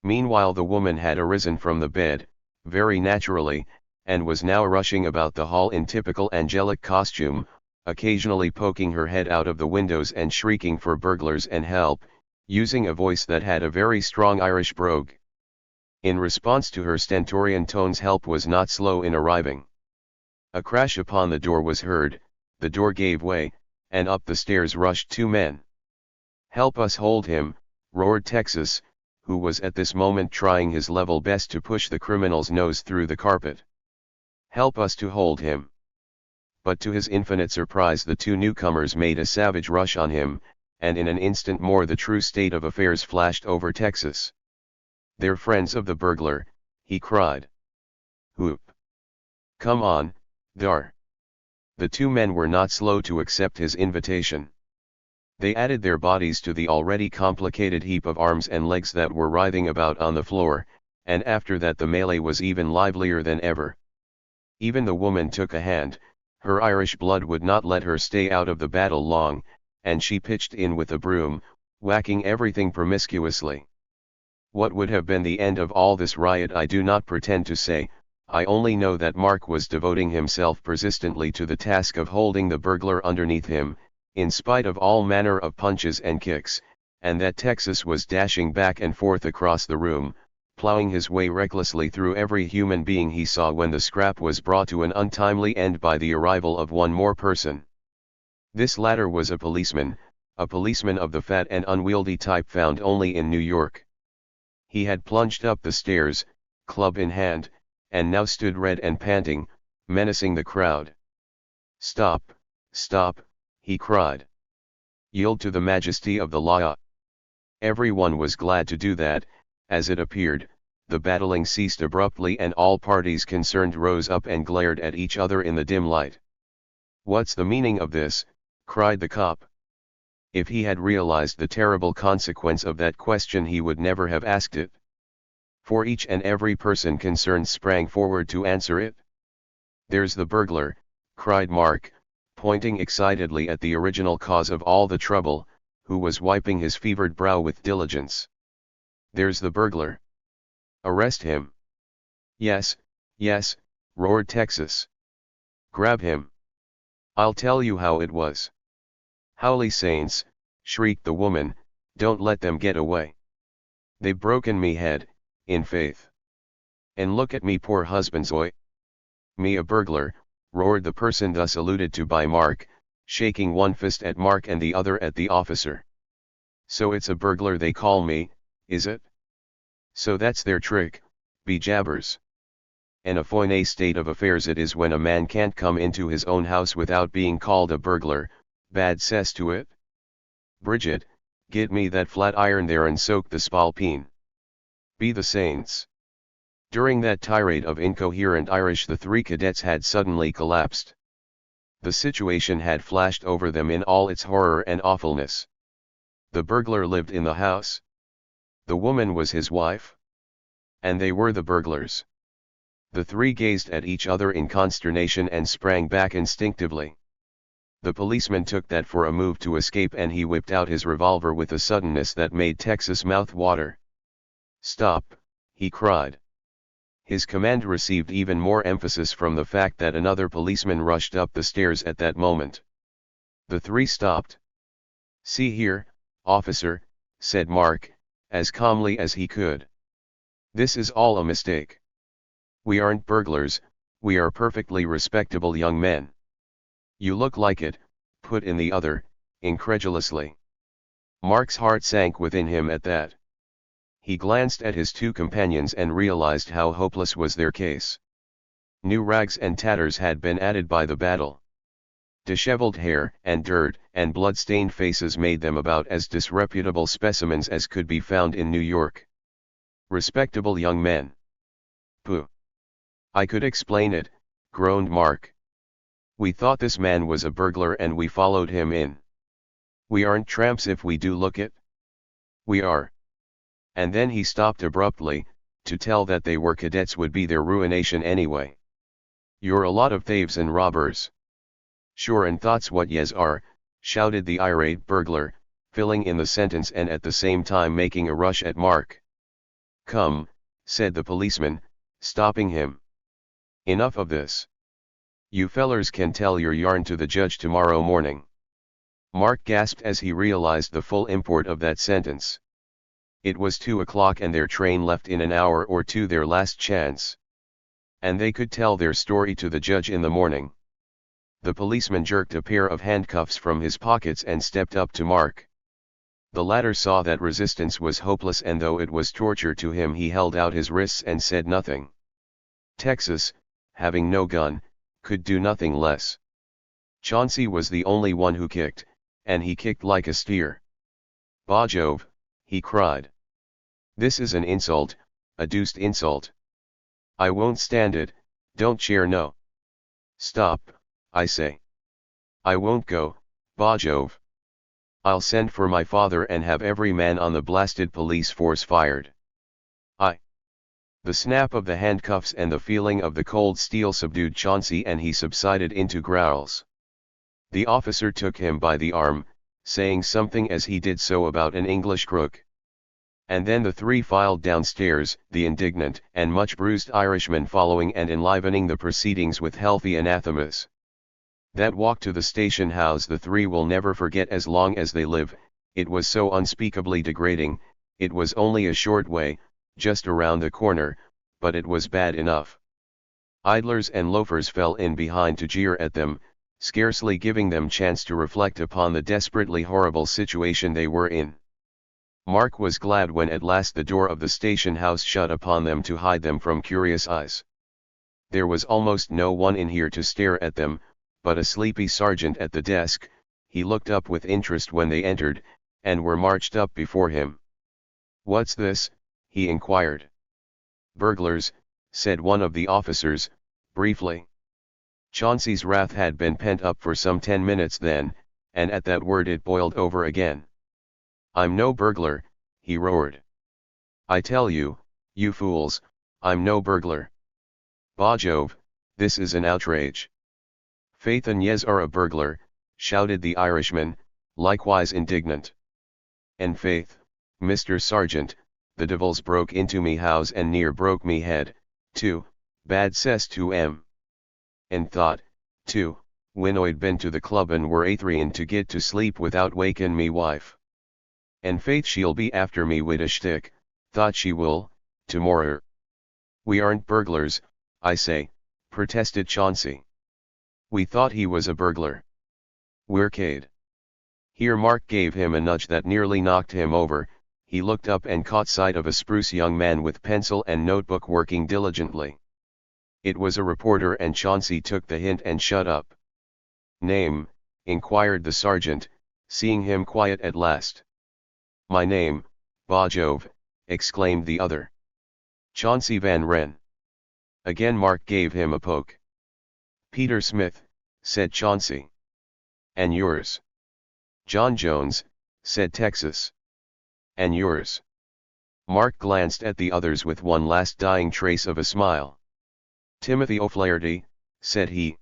Meanwhile the woman had arisen from the bed, very naturally, and was now rushing about the hall in typical angelic costume, occasionally poking her head out of the windows and shrieking for burglars and help, using a voice that had a very strong Irish brogue. In response to her stentorian tones, help was not slow in arriving. A crash upon the door was heard, the door gave way, and up the stairs rushed 2 men. "Help us hold him," roared Texas, who was at this moment trying his level best to push the criminal's nose through the carpet. "Help us to hold him." But to his infinite surprise the 2 newcomers made a savage rush on him, and in an instant more the true state of affairs flashed over Texas. "They're friends of the burglar," he cried. "Whoop! Come on, dar!" The 2 men were not slow to accept his invitation. They added their bodies to the already complicated heap of arms and legs that were writhing about on the floor, and after that the melee was even livelier than ever. Even the woman took a hand. Her Irish blood would not let her stay out of the battle long, and she pitched in with a broom, whacking everything promiscuously. What would have been the end of all this riot I do not pretend to say. I only know that Mark was devoting himself persistently to the task of holding the burglar underneath him, in spite of all manner of punches and kicks, and that Texas was dashing back and forth across the room, plowing his way recklessly through every human being he saw when the scrap was brought to an untimely end by the arrival of one more person. This latter was a policeman of the fat and unwieldy type found only in New York. He had plunged up the stairs, club in hand, and now stood red and panting, menacing the crowd. "Stop, stop," he cried. "Yield to the majesty of the law." Everyone was glad to do that. As it appeared, the battling ceased abruptly and all parties concerned rose up and glared at each other in the dim light. "What's the meaning of this?" cried the cop. If he had realized the terrible consequence of that question he would never have asked it. For each and every person concerned sprang forward to answer it. "There's the burglar," cried Mark, pointing excitedly at the original cause of all the trouble, who was wiping his fevered brow with diligence. "There's the burglar. Arrest him." "Yes, yes," roared Texas. "Grab him. I'll tell you how it was." "Holy saints," shrieked the woman, "don't let them get away. They've broken me head, in faith. And look at me poor husband's oi." "Me a burglar," roared the person thus alluded to by Mark, shaking one fist at Mark and the other at the officer. "So it's a burglar they call me, is it? So that's their trick, be jabbers. And a fine state of affairs it is when a man can't come into his own house without being called a burglar, bad cess to it. Bridget, get me that flat iron there and soak the spalpeen. Be the saints. During that tirade of incoherent Irish the three cadets had suddenly collapsed. The situation had flashed over them in all its horror and awfulness. The burglar lived in the house. The woman was his wife. And they were the burglars. The three gazed at each other in consternation and sprang back instinctively. The policeman took that for a move to escape and he whipped out his revolver with a suddenness that made Texas mouth water. "Stop," he cried. His command received even more emphasis from the fact that another policeman rushed up the stairs at that moment. The three stopped. "See here, officer," said Mark, as calmly as he could. "This is all a mistake. We aren't burglars, we are perfectly respectable young men." "You look like it," put in the other, incredulously. Mark's heart sank within him at that. He glanced at his two companions and realized how hopeless was their case. New rags and tatters had been added by the battle. Disheveled hair and dirt and blood-stained faces made them about as disreputable specimens as could be found in New York. Respectable young men. Pooh! "I could explain it," groaned Mark. "We thought this man was a burglar and we followed him in. We aren't tramps if we do look it. We are." And then he stopped abruptly, to tell that they were cadets would be their ruination anyway. "You're a lot of thieves and robbers." "Sure and thought's what yez are," shouted the irate burglar, filling in the sentence and at the same time making a rush at Mark. "Come," said the policeman, stopping him. "Enough of this. You fellers can tell your yarn to the judge tomorrow morning." Mark gasped as he realized the full import of that sentence. It was 2 o'clock and their train left in an hour or two, their last chance. And they could tell their story to the judge in the morning. The policeman jerked a pair of handcuffs from his pockets and stepped up to Mark. The latter saw that resistance was hopeless and though it was torture to him he held out his wrists and said nothing. Texas, having no gun, could do nothing less. Chauncey was the only one who kicked, and he kicked like a steer. "Bah Jove," he cried. "This is an insult, a deuced insult. I won't stand it, don't cheer no. Stop, I say. I won't go, bah Jove. I'll send for my father and have every man on the blasted police force fired. The snap of the handcuffs and the feeling of the cold steel subdued Chauncey and he subsided into growls. The officer took him by the arm, saying something as he did so about an English crook. And then the three filed downstairs, the indignant and much bruised Irishman following and enlivening the proceedings with healthy anathemas. That walk to the station house the three will never forget as long as they live. It was so unspeakably degrading. It was only a short way, just around the corner, but it was bad enough. Idlers and loafers fell in behind to jeer at them, scarcely giving them chance to reflect upon the desperately horrible situation they were in. Mark was glad when at last the door of the station house shut upon them to hide them from curious eyes. There was almost no one in here to stare at them, but a sleepy sergeant at the desk. He looked up with interest when they entered, and were marched up before him. "What's this?" he inquired. "Burglars," said one of the officers, briefly. Chauncey's wrath had been pent up for some 10 minutes then, and at that word it boiled over again. "I'm no burglar," he roared. "I tell you, you fools, I'm no burglar. Bah Jove, this is an outrage." "Faith and yez are a burglar," shouted the Irishman, likewise indignant. "And faith, Mr. Sergeant, the devils broke into me house and near broke me head, too, bad cess to 'em. And thought, too, when I'd been to the club and were athrien to get to sleep without wakin' me wife. And faith she'll be after me wid a shtick, thought she will, tomorrer." "We aren't burglars, I say," protested Chauncey. "We thought he was a burglar. We're cade." Here Mark gave him a nudge that nearly knocked him over. he looked up and caught sight of a spruce young man with pencil and notebook working diligently. It was a reporter, and Chauncey took the hint and shut up. "Name?" inquired the sergeant, seeing him quiet at last. "My name, bah Jove," exclaimed the other. "Chauncey Van Wren." Again Mark gave him a poke. "Peter Smith," said Chauncey. "And yours?" "John Jones," said Texas. "And yours?" Mark glanced at the others with one last dying trace of a smile. "Timothy O'Flaherty," said he.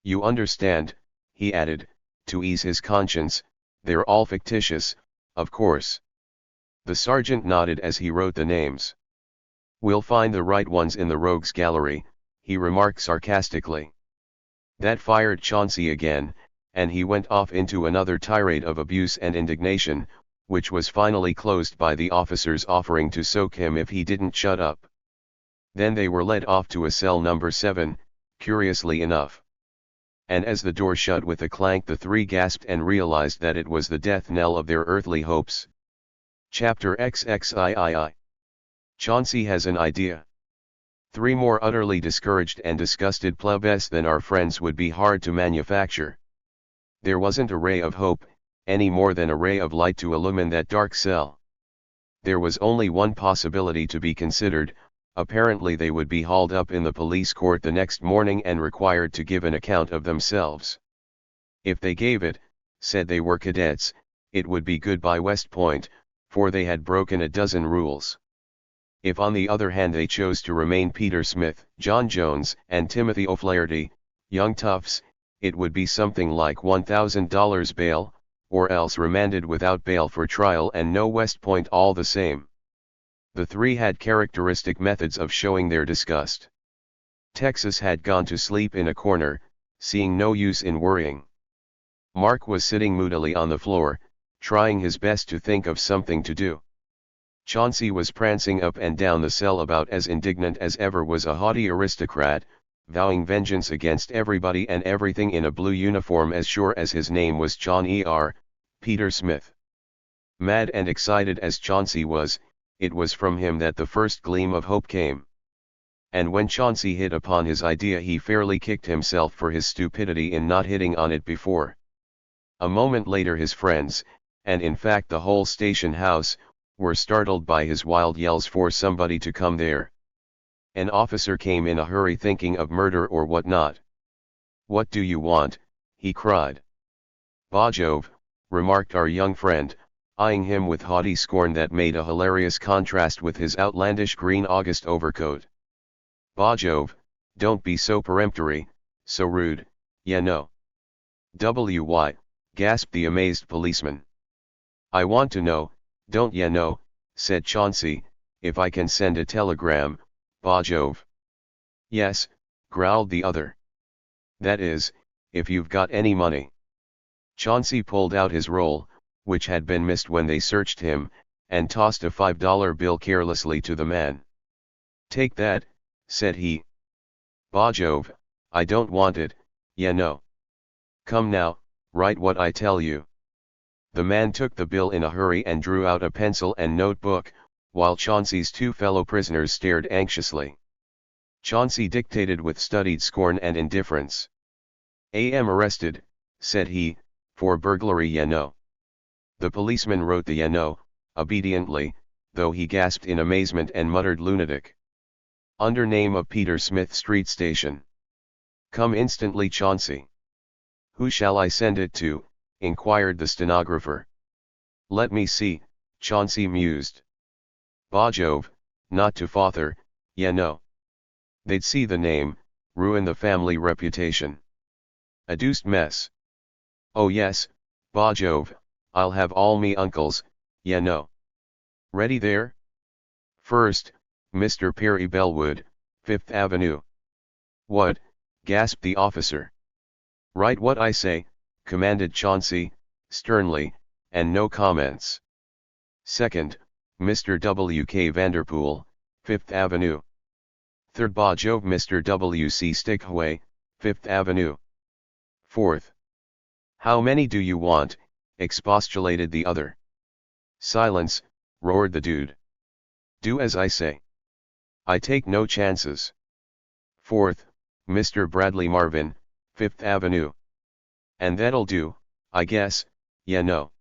"You understand," he added, to ease his conscience, "they're all fictitious, of course." The sergeant nodded as he wrote the names. "We'll find the right ones in the rogues gallery," he remarked sarcastically. That fired Chauncey again, and he went off into another tirade of abuse and indignation, which was finally closed by the officers offering to soak him if he didn't shut up. Then they were led off to a cell number 7, curiously enough. And as the door shut with a clank, the three gasped and realized that it was the death knell of their earthly hopes. Chapter XXIII. Chauncey has an idea. Three more utterly discouraged and disgusted plebes than our friends would be hard to manufacture. There wasn't a ray of hope, any more than a ray of light to illumine that dark cell. There was only one possibility to be considered. Apparently they would be hauled up in the police court the next morning and required to give an account of themselves. If they gave it, said they were cadets, it would be goodbye West Point, for they had broken a dozen rules. If on the other hand they chose to remain Peter Smith, John Jones, and Timothy O'Flaherty, young toughs, it would be something like $1,000 bail, or else remanded without bail for trial and no West Point all the same. The three had characteristic methods of showing their disgust. Texas had gone to sleep in a corner, seeing no use in worrying. Mark was sitting moodily on the floor, trying his best to think of something to do. Chauncey was prancing up and down the cell about as indignant as ever was a haughty aristocrat, vowing vengeance against everybody and everything in a blue uniform as sure as his name was John Peter Smith. Mad and excited as Chauncey was, it was from him that the first gleam of hope came. And when Chauncey hit upon his idea, he fairly kicked himself for his stupidity in not hitting on it before. A moment later his friends, and in fact the whole station house, were startled by his wild yells for somebody to come there. An officer came in a hurry thinking of murder or what not. "What do you want?" he cried. "Bah Jove," remarked our young friend, eyeing him with haughty scorn that made a hilarious contrast with his outlandish green August overcoat. "Bah Jove, don't be so peremptory, so rude, ya know." "Why?" gasped the amazed policeman. "I want to know, don't ya know," said Chauncey, "if I can send a telegram, bah Jove." "Yes," growled the other. "That is, if you've got any money." Chauncey pulled out his roll, which had been missed when they searched him, and tossed a $5 bill carelessly to the man. "Take that," said he. "Bah Jove, I don't want it, ya know." "Come now, write what I tell you." The man took the bill in a hurry and drew out a pencil and notebook, while Chauncey's two fellow prisoners stared anxiously. Chauncey dictated with studied scorn and indifference. "Am arrested," said he, "for burglary, ya know." The policeman wrote the "ya know" obediently, though he gasped in amazement and muttered "lunatic." "Under name of Peter Smith, Street Station." "Come instantly, Chauncey." "Who shall I send it to?" inquired the stenographer. "Let me see," Chauncey mused. "Bah Jove, not to father, ya know. They'd see the name, ruin the family reputation. A deuced mess. Oh yes, bah Jove, I'll have all me uncles, ya know. Ready there? First, Mr. Perry Bellwood, 5th Avenue. "What?" gasped the officer. "Write what I say," commanded Chauncey, sternly, and no comments. Second, Mr. W. K. Vanderpool, 5th Avenue. Third, bah Jove, Mr. W. C. Stickway, 5th Avenue. Fourth. "How many do you want?" expostulated the other. "Silence," roared the dude. Do as I say. I take no chances. 4th, Mr. Bradley Marvin, 5th Avenue. And that'll do, I guess, yeah no.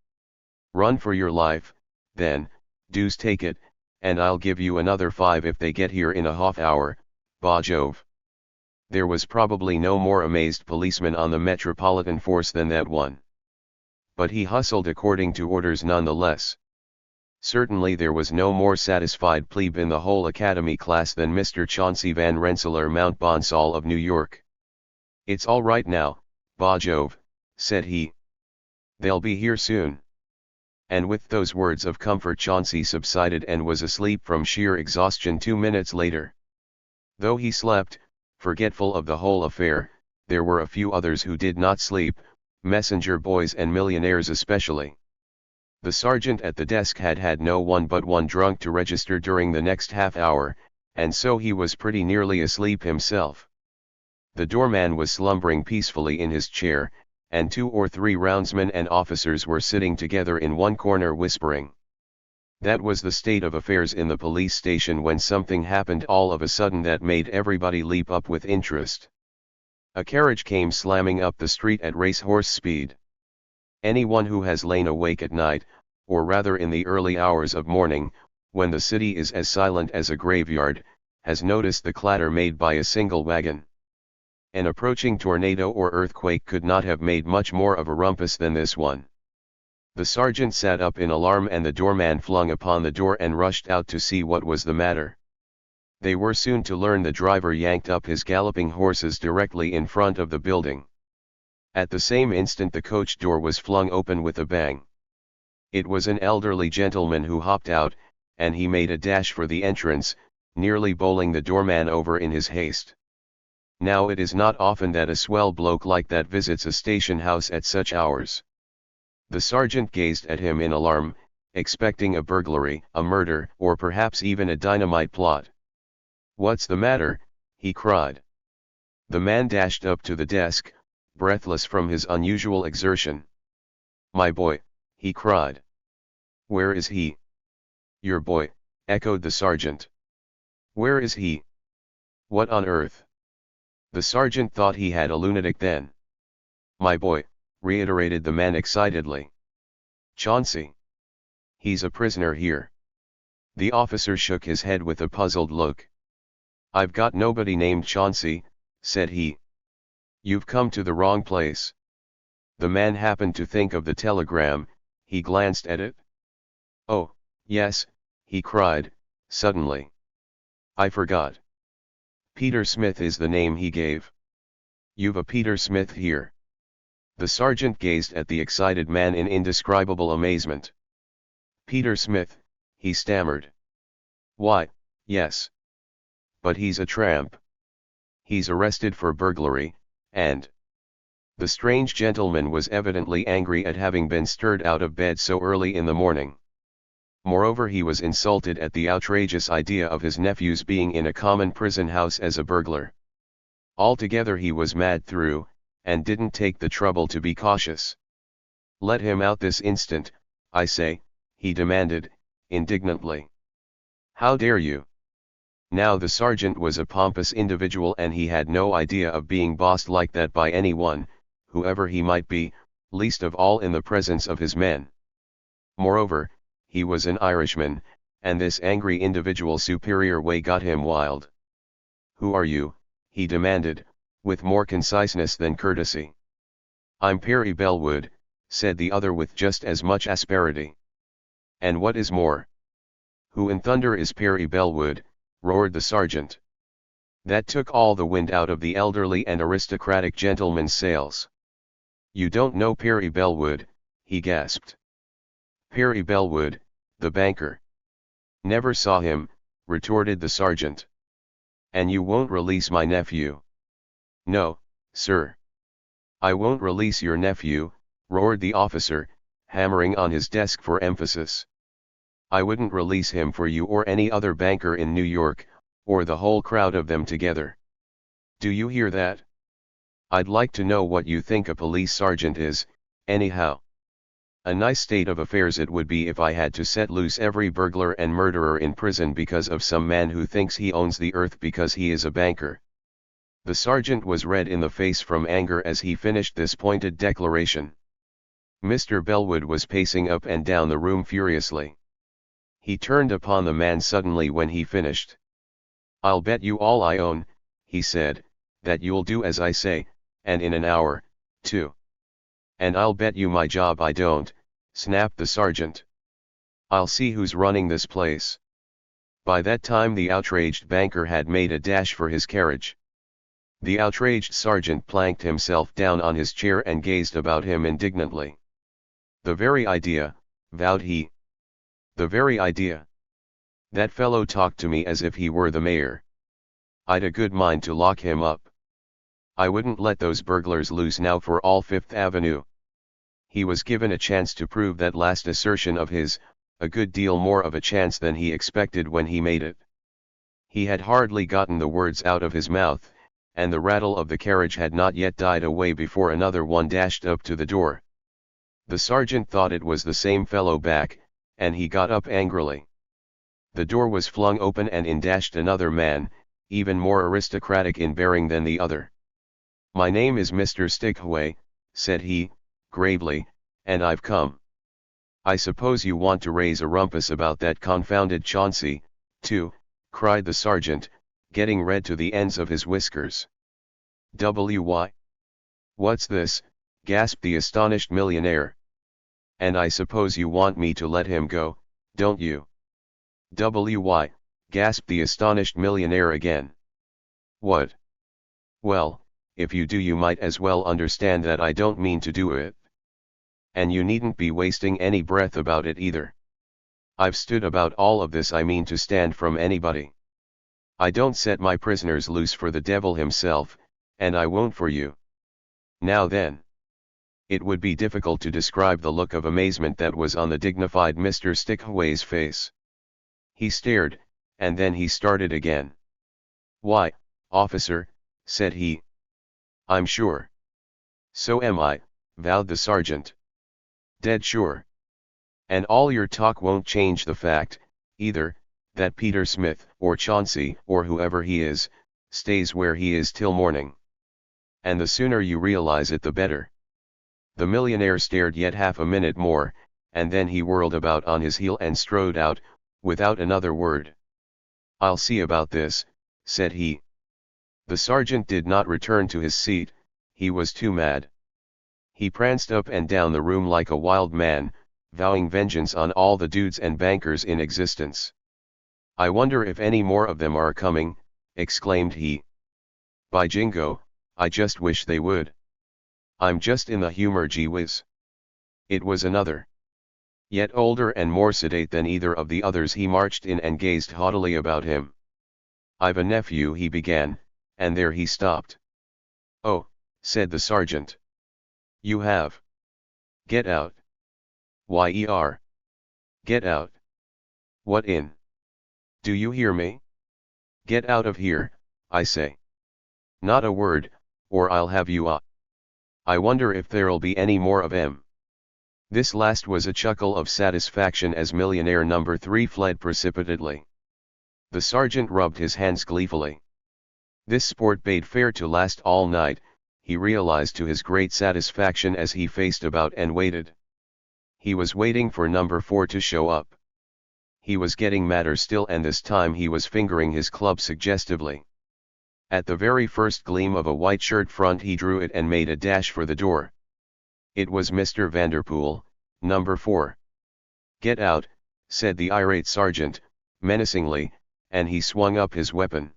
Run for your life, then, deuce take it, and I'll give you another 5 if they get here in a half hour, bah Jove. There was probably no more amazed policeman on the Metropolitan Force than that one. But he hustled according to orders nonetheless. Certainly there was no more satisfied plebe in the whole academy class than Mr. Chauncey Van Rensselaer Mount Bonsall of New York. It's all right now, bah Jove, said he. They'll be here soon. And with those words of comfort Chauncey subsided and was asleep from sheer exhaustion 2 minutes later. Though he slept, forgetful of the whole affair, there were a few others who did not sleep, messenger boys and millionaires especially. The sergeant at the desk had had no one but one drunk to register during the next half hour, and so he was pretty nearly asleep himself. The doorman was slumbering peacefully in his chair, and 2 or 3 roundsmen and officers were sitting together in one corner whispering. That was the state of affairs in the police station when something happened all of a sudden that made everybody leap up with interest. A carriage came slamming up the street at racehorse speed. Anyone who has lain awake at night, or rather in the early hours of morning, when the city is as silent as a graveyard, has noticed the clatter made by a single wagon. An approaching tornado or earthquake could not have made much more of a rumpus than this one. The sergeant sat up in alarm and the doorman flung upon the door and rushed out to see what was the matter. They were soon to learn the driver yanked up his galloping horses directly in front of the building. At the same instant the coach door was flung open with a bang. It was an elderly gentleman who hopped out, and he made a dash for the entrance, nearly bowling the doorman over in his haste. Now it is not often that a swell bloke like that visits a station house at such hours. The sergeant gazed at him in alarm, expecting a burglary, a murder, or perhaps even a dynamite plot. "What's the matter?" he cried. The man dashed up to the desk, breathless from his unusual exertion. "My boy," he cried. "Where is he?" "Your boy," echoed the sergeant. "Where is he? What on earth?" The sergeant thought he had a lunatic then. "My boy," reiterated the man excitedly. "Chauncey. He's a prisoner here." The officer shook his head with a puzzled look. "I've got nobody named Chauncey," said he. "You've come to the wrong place." The man happened to think of the telegram. He glanced at it. "Oh, yes," he cried, suddenly. "I forgot. Peter Smith is the name he gave. You've a Peter Smith here." The sergeant gazed at the excited man in indescribable amazement. "Peter Smith," he stammered. "Why, yes. But he's a tramp. He's arrested for burglary, and—" The strange gentleman was evidently angry at having been stirred out of bed so early in the morning. Moreover, he was insulted at the outrageous idea of his nephew's being in a common prison house as a burglar. Altogether he was mad through, and didn't take the trouble to be cautious. "Let him out this instant, I say," he demanded, indignantly. "How dare you?" Now the sergeant was a pompous individual and he had no idea of being bossed like that by anyone, whoever he might be, least of all in the presence of his men. Moreover, he was an Irishman, and this angry individual's superior way got him wild. "Who are you?" he demanded, with more conciseness than courtesy. "I'm Perry Bellwood," said the other with just as much asperity. "And what is more?" "Who in thunder is Perry Bellwood?" roared the sergeant. That took all the wind out of the elderly and aristocratic gentleman's sails. "You don't know Perry Bellwood," he gasped. "Perry Bellwood, the banker." "Never saw him," retorted the sergeant. "And you won't release my nephew?" "No, sir." "I won't release your nephew," roared the officer, hammering on his desk for emphasis. "I wouldn't release him for you or any other banker in New York, or the whole crowd of them together. Do you hear that? I'd like to know what you think a police sergeant is, anyhow." A nice state of affairs it would be if I had to set loose every burglar and murderer in prison because of some man who thinks he owns the earth because he is a banker. The sergeant was red in the face from anger as he finished this pointed declaration. Mr. Bellwood was pacing up and down the room furiously. He turned upon the man suddenly when he finished. "I'll bet you all I own," he said, "that you'll do as I say, and in an hour, too." "And I'll bet you my job I don't," snapped the sergeant. "I'll see who's running this place." By that time the outraged banker had made a dash for his carriage. The outraged sergeant planked himself down on his chair and gazed about him indignantly. "The very idea," vowed he. "The very idea. That fellow talked to me as if he were the mayor. I'd a good mind to lock him up. I wouldn't let those burglars loose now for all Fifth Avenue." He was given a chance to prove that last assertion of his, a good deal more of a chance than he expected when he made it. He had hardly gotten the words out of his mouth, and the rattle of the carriage had not yet died away before another one dashed up to the door. The sergeant thought it was the same fellow back, and he got up angrily. The door was flung open and in dashed another man, even more aristocratic in bearing than the other. "My name is Mr. Stickway," said he, gravely, "and I've come." "I suppose you want to raise a rumpus about that confounded Chauncey, too," cried the sergeant, getting red to the ends of his whiskers. "Why? What's this?" gasped the astonished millionaire. "And I suppose you want me to let him go, don't you?" "Why?" gasped the astonished millionaire again. "What?" "Well, if you do you might as well understand that I don't mean to do it. And you needn't be wasting any breath about it either. I've stood about all of this I mean to stand from anybody. I don't set my prisoners loose for the devil himself, and I won't for you. Now then." It would be difficult to describe the look of amazement that was on the dignified Mr. Stickway's face. He stared, and then he started again. "Why, officer," said he. "I'm sure." "So am I," vowed the sergeant. "Dead sure. And all your talk won't change the fact, either, that Peter Smith, or Chauncey, or whoever he is, stays where he is till morning. And the sooner you realize it the better." The millionaire stared yet half a minute more, and then he whirled about on his heel and strode out, without another word. "I'll see about this," said he. The sergeant did not return to his seat, he was too mad. He pranced up and down the room like a wild man, vowing vengeance on all the dudes and bankers in existence. "I wonder if any more of them are coming," exclaimed he. "By jingo, I just wish they would. I'm just in the humor, gee whiz." It was another. Yet older and more sedate than either of the others. He marched in and gazed haughtily about him. "I've a nephew," he began, and there he stopped. "Oh," said the sergeant. "You have? Get out. Yer. Get out. What in? Do you hear me? Get out of here, I say. Not a word, or I'll have you up. I wonder if there'll be any more of 'em." This last was a chuckle of satisfaction as millionaire number 3 fled precipitately. The sergeant rubbed his hands gleefully. This sport bade fair to last all night, he realized to his great satisfaction as he faced about and waited. He was waiting for number 4 to show up. He was getting madder still, and this time he was fingering his club suggestively. At the very first gleam of a white shirt front he drew it and made a dash for the door. It was Mr. Vanderpool, number 4. "Get out," said the irate sergeant, menacingly, and he swung up his weapon.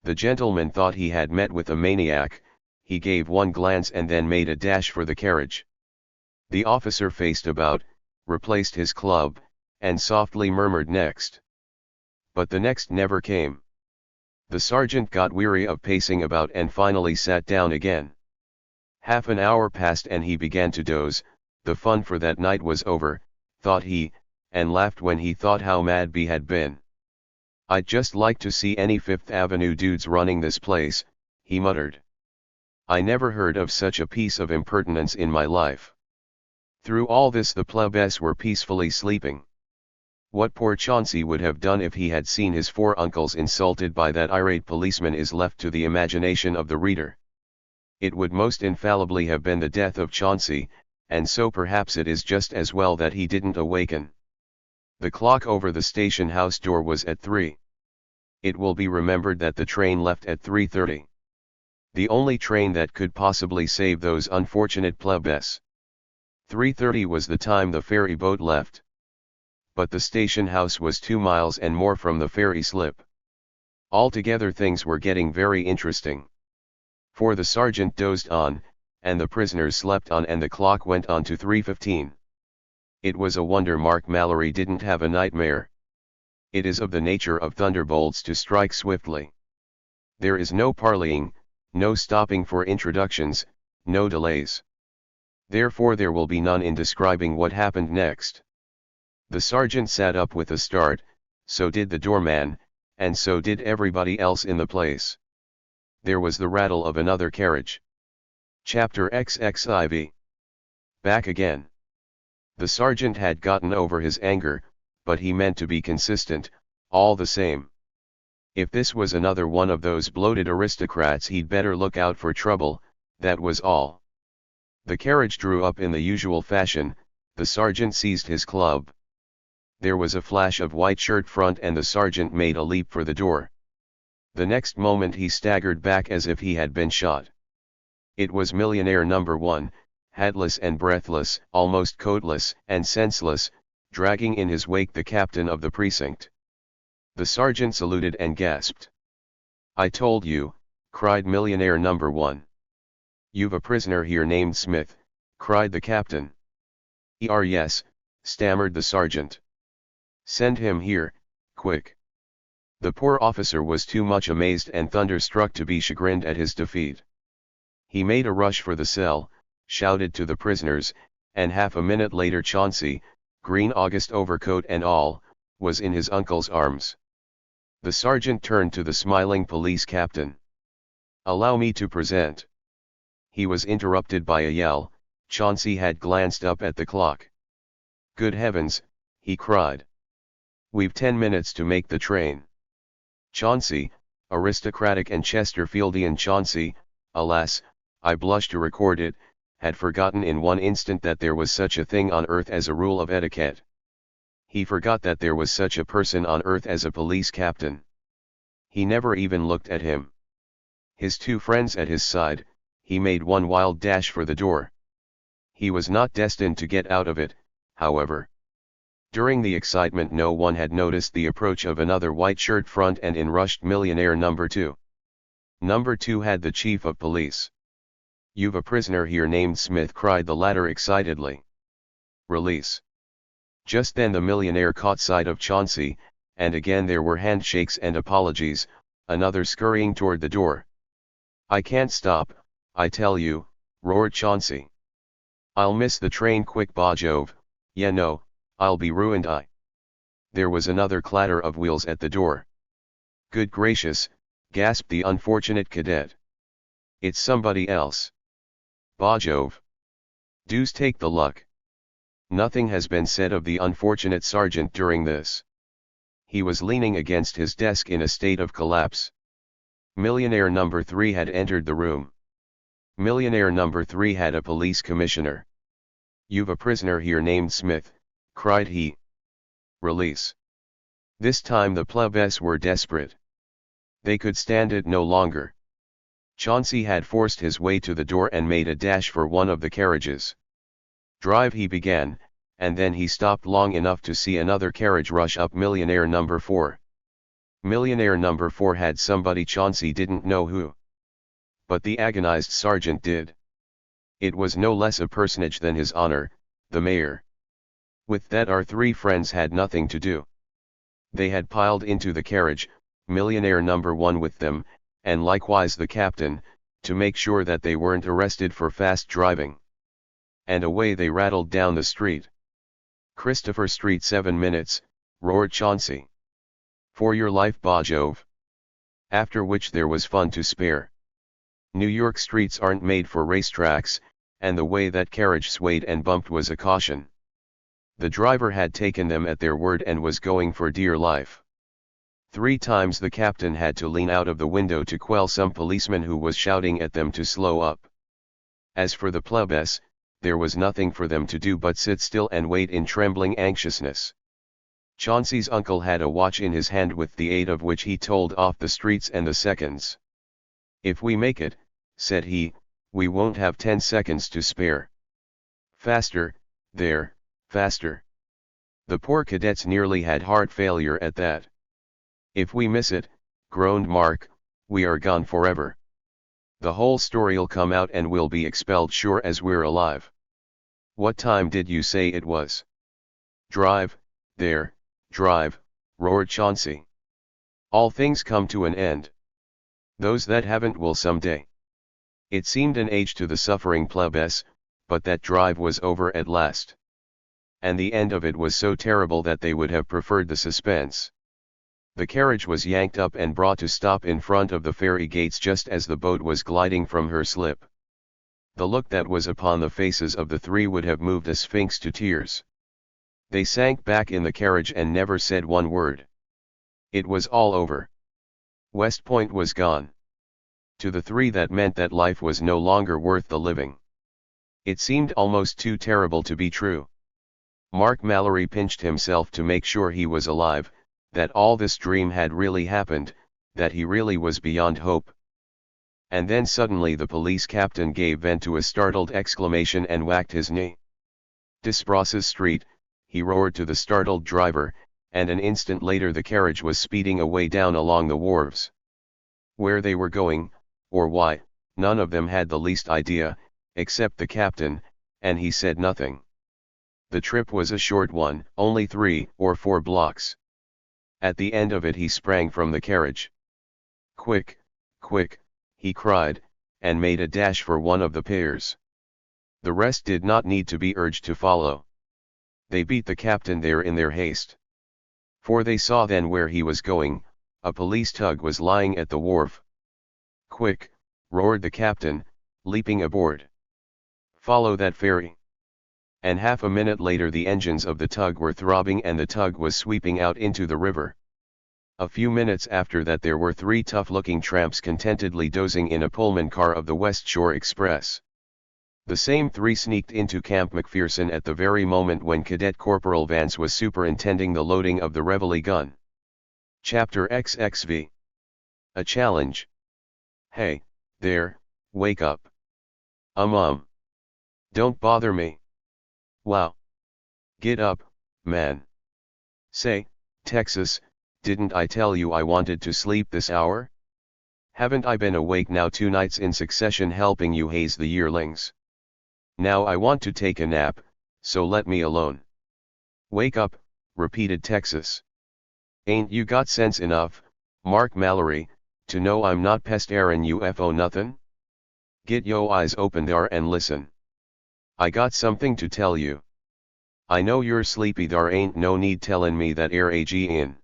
The gentleman thought he had met with a maniac. He gave one glance and then made a dash for the carriage. The officer faced about, replaced his club, and softly murmured "next." But the next never came. The sergeant got weary of pacing about and finally sat down again. Half an hour passed and he began to doze. The fun for that night was over, thought he, and laughed when he thought how mad B had been. "I'd just like to see any Fifth Avenue dudes running this place," he muttered. "I never heard of such a piece of impertinence in my life." Through all this the plebs were peacefully sleeping. What poor Chauncey would have done if he had seen his four uncles insulted by that irate policeman is left to the imagination of the reader. It would most infallibly have been the death of Chauncey, and so perhaps it is just as well that he didn't awaken. The clock over the station house door was at 3. It will be remembered that the train left at 3:30. The only train that could possibly save those unfortunate plebs. 3:30 was the time the ferry boat left. But the station house was 2 miles and more from the ferry slip. Altogether things were getting very interesting. For the sergeant dozed on, and the prisoners slept on, and the clock went on to 3:15. It was a wonder Mark Mallory didn't have a nightmare. It is of the nature of thunderbolts to strike swiftly. There is no parleying, no stopping for introductions, no delays. Therefore there will be none in describing what happened next. The sergeant sat up with a start, so did the doorman, and so did everybody else in the place. There was the rattle of another carriage. Chapter XXIV. Back again. The sergeant had gotten over his anger, but he meant to be consistent, all the same. If this was another one of those bloated aristocrats he'd better look out for trouble, that was all. The carriage drew up in the usual fashion, the sergeant seized his club. There was a flash of white shirt front and the sergeant made a leap for the door. The next moment he staggered back as if he had been shot. It was millionaire number 1, hatless and breathless, almost coatless and senseless, dragging in his wake the captain of the precinct. The sergeant saluted and gasped. "I told you," cried millionaire number 1. "You've a prisoner here named Smith," cried the captain. Yes," stammered the sergeant. "Send him here, quick." The poor officer was too much amazed and thunderstruck to be chagrined at his defeat. He made a rush for the cell, shouted to the prisoners, and half a minute later Chauncey, green August overcoat and all, was in his uncle's arms. The sergeant turned to the smiling police captain. "Allow me to present." He was interrupted by a yell. Chauncey had glanced up at the clock. "Good heavens," he cried. "We've 10 minutes to make the train." Chauncey, aristocratic and Chesterfieldian Chauncey, alas, I blush to record it, had forgotten in one instant that there was such a thing on earth as a rule of etiquette. He forgot that there was such a person on earth as a police captain. He never even looked at him. His two friends at his side, he made one wild dash for the door. He was not destined to get out of it, however. During the excitement no one had noticed the approach of another white shirt front, and in rushed millionaire number 2. Number 2 had the chief of police. "You've a prisoner here named Smith," cried the latter excitedly. "Release." Just then the millionaire caught sight of Chauncey, and again there were handshakes and apologies, another scurrying toward the door. "I can't stop, I tell you," roared Chauncey. "I'll miss the train quick, by Jove, no, I'll be ruined There was another clatter of wheels at the door. "Good gracious," gasped the unfortunate cadet. "It's somebody else. By Jove. Deuce take the luck." Nothing has been said of the unfortunate sergeant during this. He was leaning against his desk in a state of collapse. Millionaire number 3 had entered the room. Millionaire number 3 had a police commissioner. "You've a prisoner here named Smith," cried he. "Release." This time the plebs were desperate. They could stand it no longer. Chauncey had forced his way to the door and made a dash for one of the carriages. Drive he began, and then he stopped long enough to see another carriage rush up millionaire number 4. Millionaire number 4 had somebody, Chauncey didn't know who. But the agonized sergeant did. It was no less a personage than his honor, the mayor. With that our three friends had nothing to do. They had piled into the carriage, millionaire number 1 with them, and likewise the captain, to make sure that they weren't arrested for fast driving. And away they rattled down the street. "Christopher Street 7 minutes, roared Chauncey. "For your life, by Jove." After which there was fun to spare. New York streets aren't made for racetracks, and the way that carriage swayed and bumped was a caution. The driver had taken them at their word and was going for dear life. 3 times the captain had to lean out of the window to quell some policeman who was shouting at them to slow up. As for the plebs, there was nothing for them to do but sit still and wait in trembling anxiousness. Chauncey's uncle had a watch in his hand with the aid of which he told off the streets and the seconds. "If we make it," said he, "we won't have 10 seconds to spare. Faster, there, faster." The poor cadets nearly had heart failure at that. "If we miss it," groaned Mark, "we are gone forever. The whole story'll come out and we'll be expelled sure as we're alive." "What time did you say it was?" "Drive, there, drive," roared Chauncey. "All things come to an end. Those that haven't will someday." It seemed an age to the suffering plebs, but that drive was over at last. And the end of it was so terrible that they would have preferred the suspense. The carriage was yanked up and brought to stop in front of the ferry gates just as the boat was gliding from her slip. The look that was upon the faces of the 3 would have moved a sphinx to tears. They sank back in the carriage and never said one word. It was all over. West Point was gone. To the 3 that meant that life was no longer worth the living. It seemed almost too terrible to be true. Mark Mallory pinched himself to make sure he was alive, that all this dream had really happened, that he really was beyond hope. And then suddenly the police captain gave vent to a startled exclamation and whacked his knee. "Desbrosses Street," he roared to the startled driver, and an instant later the carriage was speeding away down along the wharves. Where they were going, or why, none of them had the least idea, except the captain, and he said nothing. The trip was a short one, only 3 or 4 blocks. At the end of it he sprang from the carriage. "Quick, quick," he cried, and made a dash for one of the piers. The rest did not need to be urged to follow. They beat the captain there in their haste. For they saw then where he was going, a police tug was lying at the wharf. "Quick," roared the captain, leaping aboard. "Follow that ferry." And half a minute later the engines of the tug were throbbing and the tug was sweeping out into the river. A few minutes after that there were 3 tough-looking tramps contentedly dozing in a Pullman car of the West Shore Express. The same 3 sneaked into Camp McPherson at the very moment when Cadet Corporal Vance was superintending the loading of the Reveille gun. Chapter XXV. A challenge. "Hey, there, wake up. Don't bother me. Wow. Get up, man. Say, Texas, didn't I tell you I wanted to sleep this hour? Haven't I been awake now 2 nights in succession helping you haze the yearlings? Now I want to take a nap, so let me alone." "Wake up," repeated Texas. "Ain't you got sense enough, Mark Mallory, to know I'm not pestarin' UFO nothin'? Get yo' eyes open thar and listen. I got something to tell you. I know you're sleepy, thar ain't no need tellin' me that in.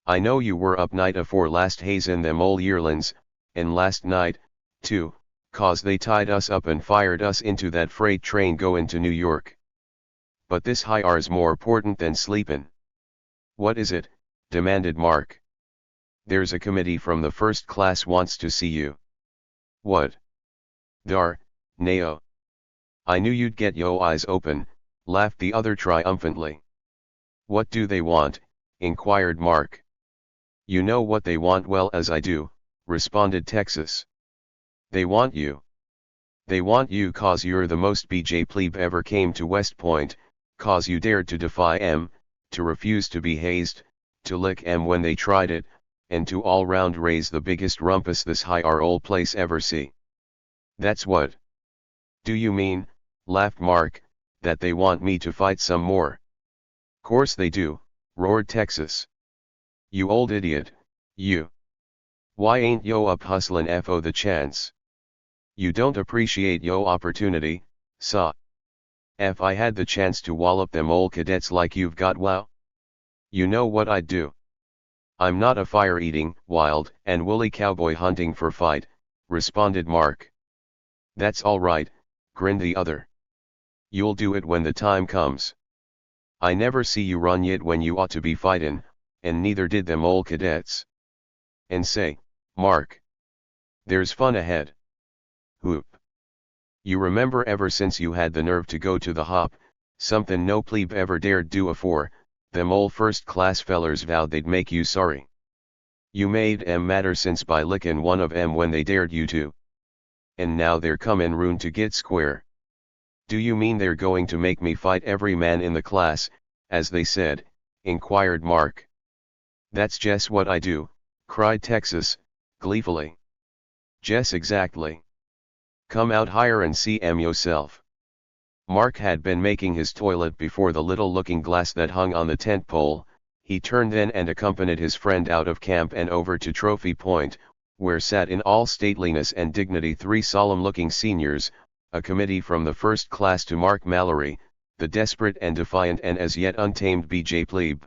I know you were up night afore last hazin' them ol' yearlin's, and last night, too, 'cause they tied us up and fired us into that freight train goin' to New York. But this high-ar's more 'portant than sleepin'." "What is it?" demanded Mark. "There's a committee from the first class wants to see you." "What?" "Dar, Nao. I knew you'd get yo' eyes open," laughed the other triumphantly. "What do they want?" inquired Mark. "You know what they want well as I do," responded Texas. "They want you. They want you 'cause you're the most BJ plebe ever came to West Point, 'cause you dared to defy 'em, to refuse to be hazed, to lick 'em when they tried it, and to all round raise the biggest rumpus this high-ar old place ever see. That's what." "Do you mean," laughed Mark, "that they want me to fight some more?" "Course they do," roared Texas. "You old idiot, you. Why ain't yo up hustlin' fo the chance? You don't appreciate yo opportunity, saw. If I had the chance to wallop them old cadets like you've got, wow. You know what I'd do. I'm not a fire-eating, wild and woolly cowboy hunting for fight," responded Mark. "That's all right," grinned the other. "You'll do it when the time comes. I never see you run yet when you ought to be fightin', and neither did them ol' cadets. And say, Mark, there's fun ahead. Whoop. You remember ever since you had the nerve to go to the hop, somethin' no plebe ever dared do afore, them ol' first-class fellers vowed they'd make you sorry. You made 'em matter since by lickin' one of 'em when they dared you to. And now they're comin' round to get square. Do you mean they're going to make me fight every man in the class, as they said?" inquired Mark. "That's jest what I do," cried Texas, gleefully. "Jess exactly. Come out higher and see 'em yourself." Mark had been making his toilet before the little looking glass that hung on the tent pole. He turned then and accompanied his friend out of camp and over to Trophy Point, where sat in all stateliness and dignity 3 solemn-looking seniors, a committee from the first class to Mark Mallory, the desperate and defiant and as yet untamed B.J. Plebe.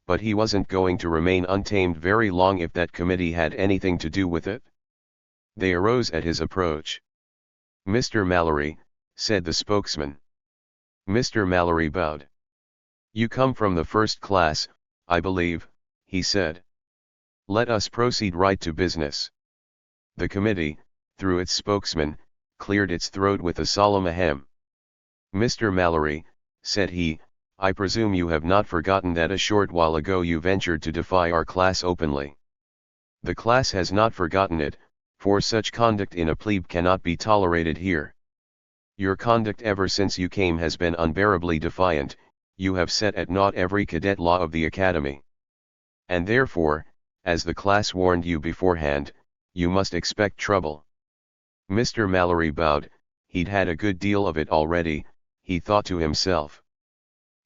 But he wasn't going to remain untamed very long if that committee had anything to do with it. They arose at his approach. "Mr. Mallory," said the spokesman. Mr. Mallory bowed. "You come from the first class, I believe," he said. "Let us proceed right to business." The committee, through its spokesman, cleared its throat with a solemn ahem. "Mr. Mallory," said he, "I presume you have not forgotten that a short while ago you ventured to defy our class openly. The class has not forgotten it, for such conduct in a plebe cannot be tolerated here. Your conduct ever since you came has been unbearably defiant. You have set at naught every cadet law of the academy. And therefore, as the class warned you beforehand, you must expect trouble." Mr. Mallory bowed. He'd had a good deal of it already, he thought to himself.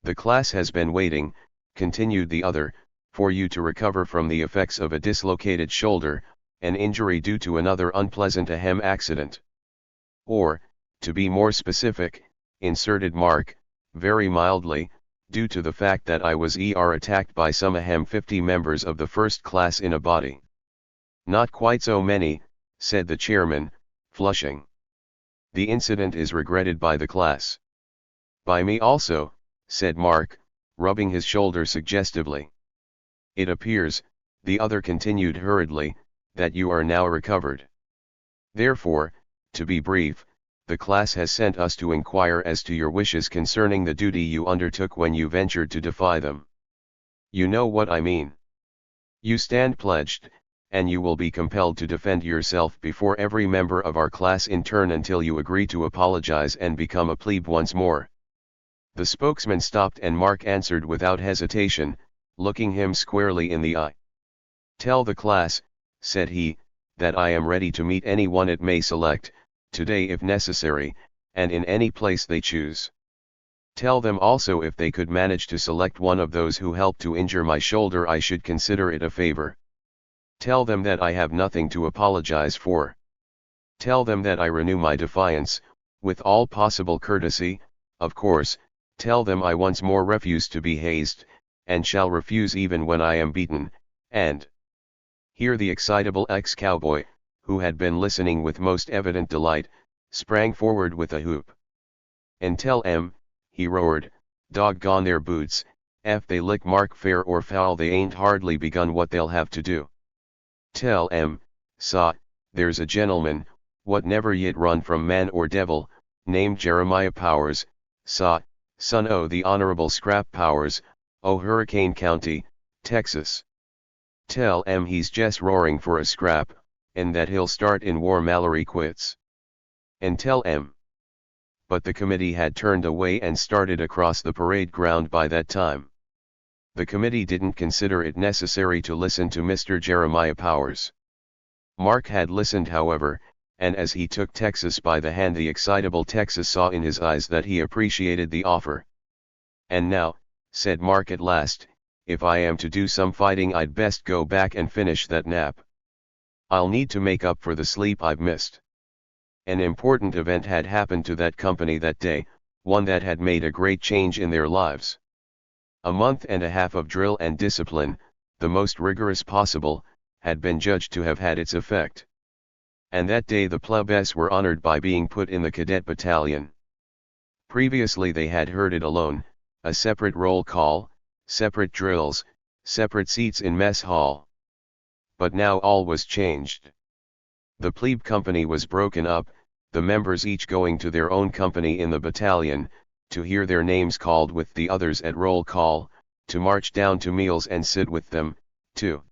"The class has been waiting," continued the other, "for you to recover from the effects of a dislocated shoulder, an injury due to another unpleasant accident. Or, to be more specific," inserted Mark, very mildly, "due to the fact that I was attacked by some 50 members of the first class in a body." "Not quite so many," said the chairman, flushing. "The incident is regretted by the class." "By me also," said Mark, rubbing his shoulder suggestively. "It appears," the other continued hurriedly, "that you are now recovered. Therefore, to be brief, the class has sent us to inquire as to your wishes concerning the duty you undertook when you ventured to defy them. You know what I mean. You stand pledged, and you will be compelled to defend yourself before every member of our class in turn until you agree to apologize and become a plebe once more." The spokesman stopped and Mark answered without hesitation, looking him squarely in the eye. "Tell the class," said he, "that I am ready to meet anyone it may select, today if necessary, and in any place they choose. Tell them also if they could manage to select one of those who helped to injure my shoulder I should consider it a favor. Tell them that I have nothing to apologize for. Tell them that I renew my defiance, with all possible courtesy, of course. Tell them I once more refuse to be hazed, and shall refuse even when I am beaten, and—" Here the excitable ex-cowboy, who had been listening with most evident delight, sprang forward with a whoop. "And tell 'em," he roared, "doggone their boots, if they lick Mark fair or foul they ain't hardly begun what they'll have to do. Tell 'em, saw, there's a gentleman, what never yet run from man or devil, named Jeremiah Powers, saw, son o' the Honorable Scrap Powers, o' Hurricane County, Texas. Tell 'em he's jest roaring for a scrap, and that he'll start in war Mallory quits. And tell 'em—" But the committee had turned away and started across the parade ground by that time. The committee didn't consider it necessary to listen to Mr. Jeremiah Powers. Mark had listened however, and as he took Texas by the hand the excitable Texas saw in his eyes that he appreciated the offer. "And now," said Mark at last, "if I am to do some fighting I'd best go back and finish that nap. I'll need to make up for the sleep I've missed." An important event had happened to that company that day, one that had made a great change in their lives. A month and a half of drill and discipline, the most rigorous possible, had been judged to have had its effect. And that day the plebs were honored by being put in the cadet battalion. Previously they had heard it alone, a separate roll call, separate drills, separate seats in mess hall. But now all was changed. The plebe company was broken up, the members each going to their own company in the battalion, to hear their names called with the others at roll call, to march down to meals and sit with them, too.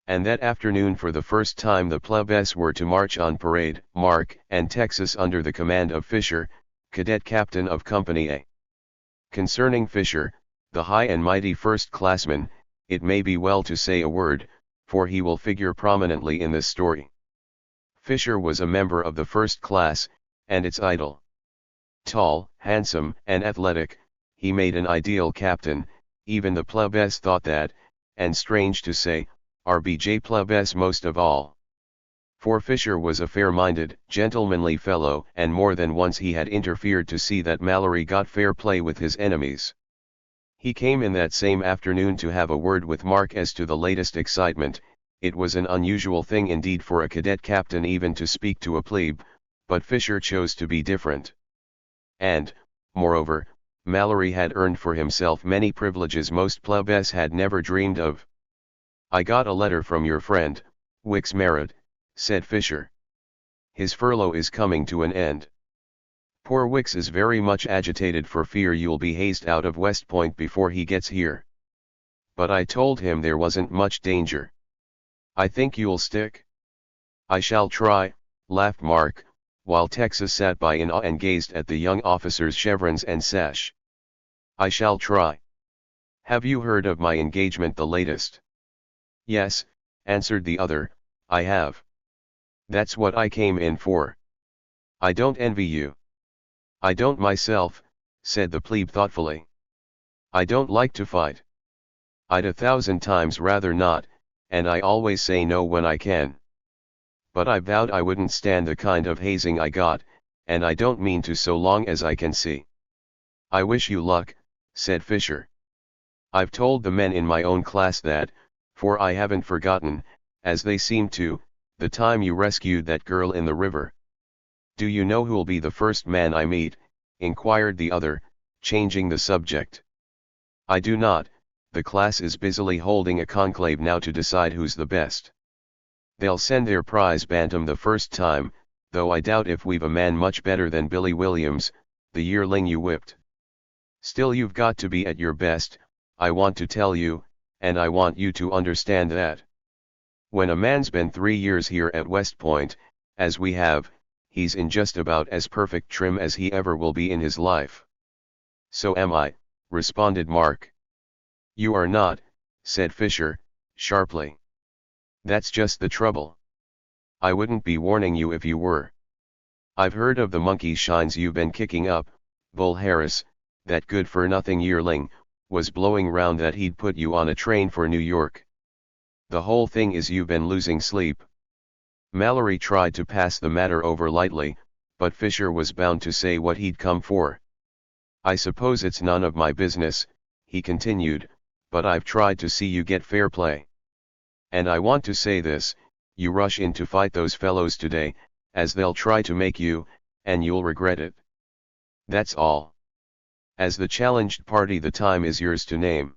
And that afternoon for the first time the plebs were to march on parade, Mark and Texas under the command of Fisher, cadet captain of Company A. Concerning Fisher, the high and mighty first-classman, it may be well to say a word, for he will figure prominently in this story. Fisher was a member of the first class, and its idol. Tall, handsome, and athletic, he made an ideal captain, even the plebs thought that, and strange to say, RBJ plebs most of all. For Fisher was a fair-minded, gentlemanly fellow, and more than once he had interfered to see that Mallory got fair play with his enemies. He came in that same afternoon to have a word with Mark as to the latest excitement. It was an unusual thing indeed for a cadet captain even to speak to a plebe, but Fisher chose to be different. And, moreover, Mallory had earned for himself many privileges most plebs had never dreamed of. "I got a letter from your friend, Wicks Merritt," said Fisher. "His furlough is coming to an end. Poor Wicks is very much agitated for fear you'll be hazed out of West Point before he gets here. But I told him there wasn't much danger. I think you'll stick?" "I shall try," laughed Mark, while Texas sat by in awe and gazed at the young officer's chevrons and sash. "I shall try. Have you heard of my engagement, the latest?" "Yes," answered the other, "I have. That's what I came in for. I don't envy you." "I don't myself," said the plebe thoughtfully. "I don't like to fight. I'd 1,000 times rather not, and I always say no when I can. But I vowed I wouldn't stand the kind of hazing I got, and I don't mean to so long as I can see." "I wish you luck," said Fisher. "I've told the men in my own class that, for I haven't forgotten, as they seem to, the time you rescued that girl in the river." "Do you know who'll be the first man I meet?" inquired the other, changing the subject. "I do not, the class is busily holding a conclave now to decide who's the best. They'll send their prize bantam the first time, though I doubt if we've a man much better than Billy Williams, the yearling you whipped. Still you've got to be at your best, I want to tell you, and I want you to understand that. When a man's been 3 years here at West Point, as we have, he's in just about as perfect trim as he ever will be in his life." "So am I," responded Mark. "You are not," said Fisher, sharply. "That's just the trouble. I wouldn't be warning you if you were. I've heard of the monkey shines you've been kicking up. Bull Harris, that good-for-nothing yearling, was blowing round that he'd put you on a train for New York. The whole thing is you've been losing sleep." Mallory tried to pass the matter over lightly, but Fisher was bound to say what he'd come for. "I suppose it's none of my business," he continued, "but I've tried to see you get fair play. And I want to say this, you rush in to fight those fellows today, as they'll try to make you, and you'll regret it. That's all. As the challenged party the time is yours to name.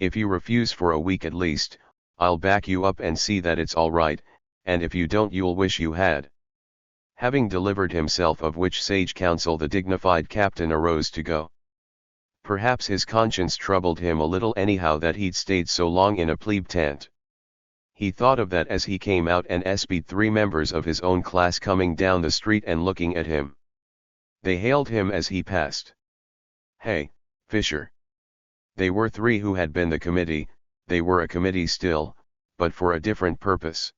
If you refuse for a week at least, I'll back you up and see that it's all right, and if you don't you'll wish you had." Having delivered himself of which sage counsel the dignified captain arose to go. Perhaps his conscience troubled him a little anyhow that he'd stayed so long in a plebe tent. He thought of that as he came out and espied 3 members of his own class coming down the street and looking at him. They hailed him as he passed. "Hey, Fisher." They were 3 who had been the committee. They were a committee still, but for a different purpose.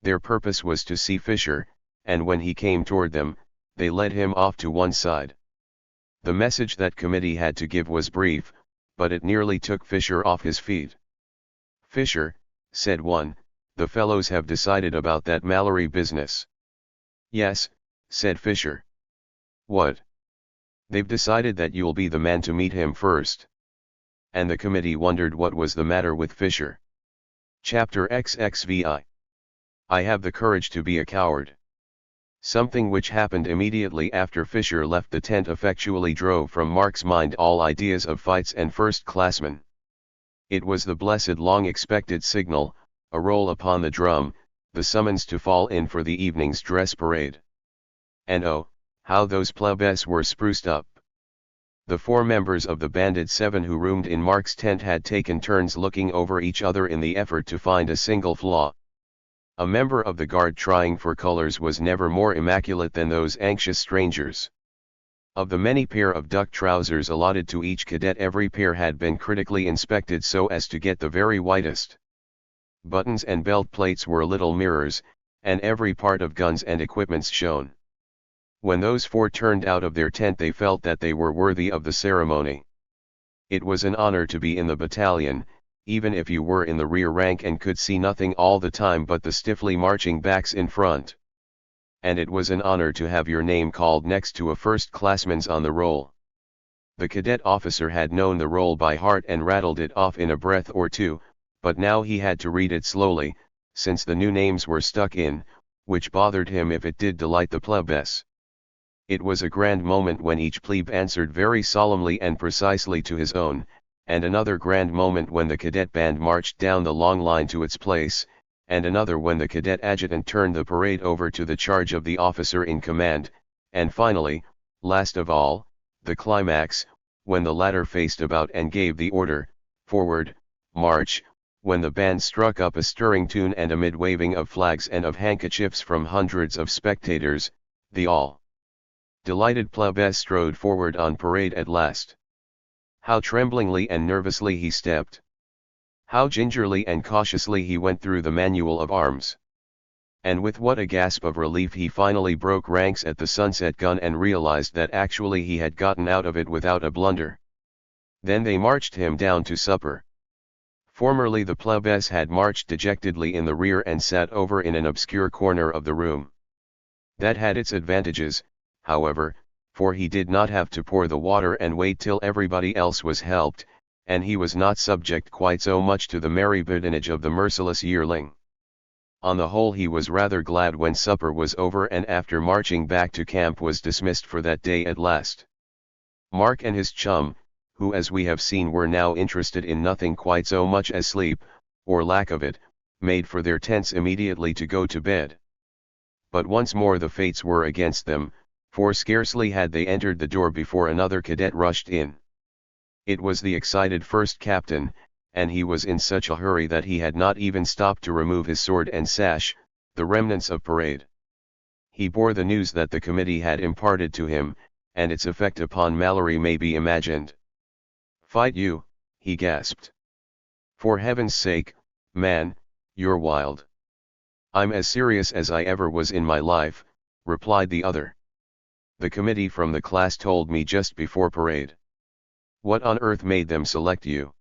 Their purpose was to see Fisher, and when he came toward them, they led him off to one side. The message that committee had to give was brief, but it nearly took Fisher off his feet. "Fisher," said one, "the fellows have decided about that Mallory business." "Yes," said Fisher. "What?" "They've decided that you'll be the man to meet him first." And the committee wondered what was the matter with Fisher. Chapter XXVI. I have the courage to be a coward. Something which happened immediately after Fisher left the tent effectually drove from Mark's mind all ideas of fights and first-classmen. It was the blessed long-expected signal, a roll upon the drum, the summons to fall in for the evening's dress parade. And oh, how those plebes were spruced up. The 4 members of the banded 7 who roomed in Mark's tent had taken turns looking over each other in the effort to find a single flaw. A member of the guard trying for colors was never more immaculate than those anxious strangers. Of the many pair of duck trousers allotted to each cadet, every pair had been critically inspected so as to get the very whitest. Buttons and belt plates were little mirrors, and every part of guns and equipments shone. When those 4 turned out of their tent, they felt that they were worthy of the ceremony. It was an honor to be in the battalion, even if you were in the rear rank and could see nothing all the time but the stiffly marching backs in front. And it was an honor to have your name called next to a first-classman's on the roll. The cadet officer had known the roll by heart and rattled it off in a breath or two, but now he had to read it slowly, since the new names were stuck in, which bothered him if it did delight the plebes. It was a grand moment when each plebe answered very solemnly and precisely to his own, and another grand moment when the cadet band marched down the long line to its place, and another when the cadet adjutant turned the parade over to the charge of the officer in command, and finally, last of all, the climax, when the latter faced about and gave the order, "Forward, march," when the band struck up a stirring tune, and amid waving of flags and of handkerchiefs from hundreds of spectators, the all delighted plebes strode forward on parade at last. How tremblingly and nervously he stepped! How gingerly and cautiously he went through the manual of arms! And with what a gasp of relief he finally broke ranks at the sunset gun and realized that actually he had gotten out of it without a blunder. Then they marched him down to supper. Formerly the plebes had marched dejectedly in the rear and sat over in an obscure corner of the room. That had its advantages, however, for he did not have to pour the water and wait till everybody else was helped, and he was not subject quite so much to the merry badinage of the merciless yearling. On the whole, he was rather glad when supper was over and after marching back to camp was dismissed for that day at last. Mark and his chum, who as we have seen were now interested in nothing quite so much as sleep, or lack of it, made for their tents immediately to go to bed. But once more the fates were against them, for scarcely had they entered the door before another cadet rushed in. It was the excited first captain, and he was in such a hurry that he had not even stopped to remove his sword and sash, the remnants of parade. He bore the news that the committee had imparted to him, and its effect upon Mallory may be imagined. "Fight you," he gasped. "For heaven's sake, man, you're wild." "I'm as serious as I ever was in my life," replied the other. "The committee from the class told me just before parade." "What on earth made them select you?"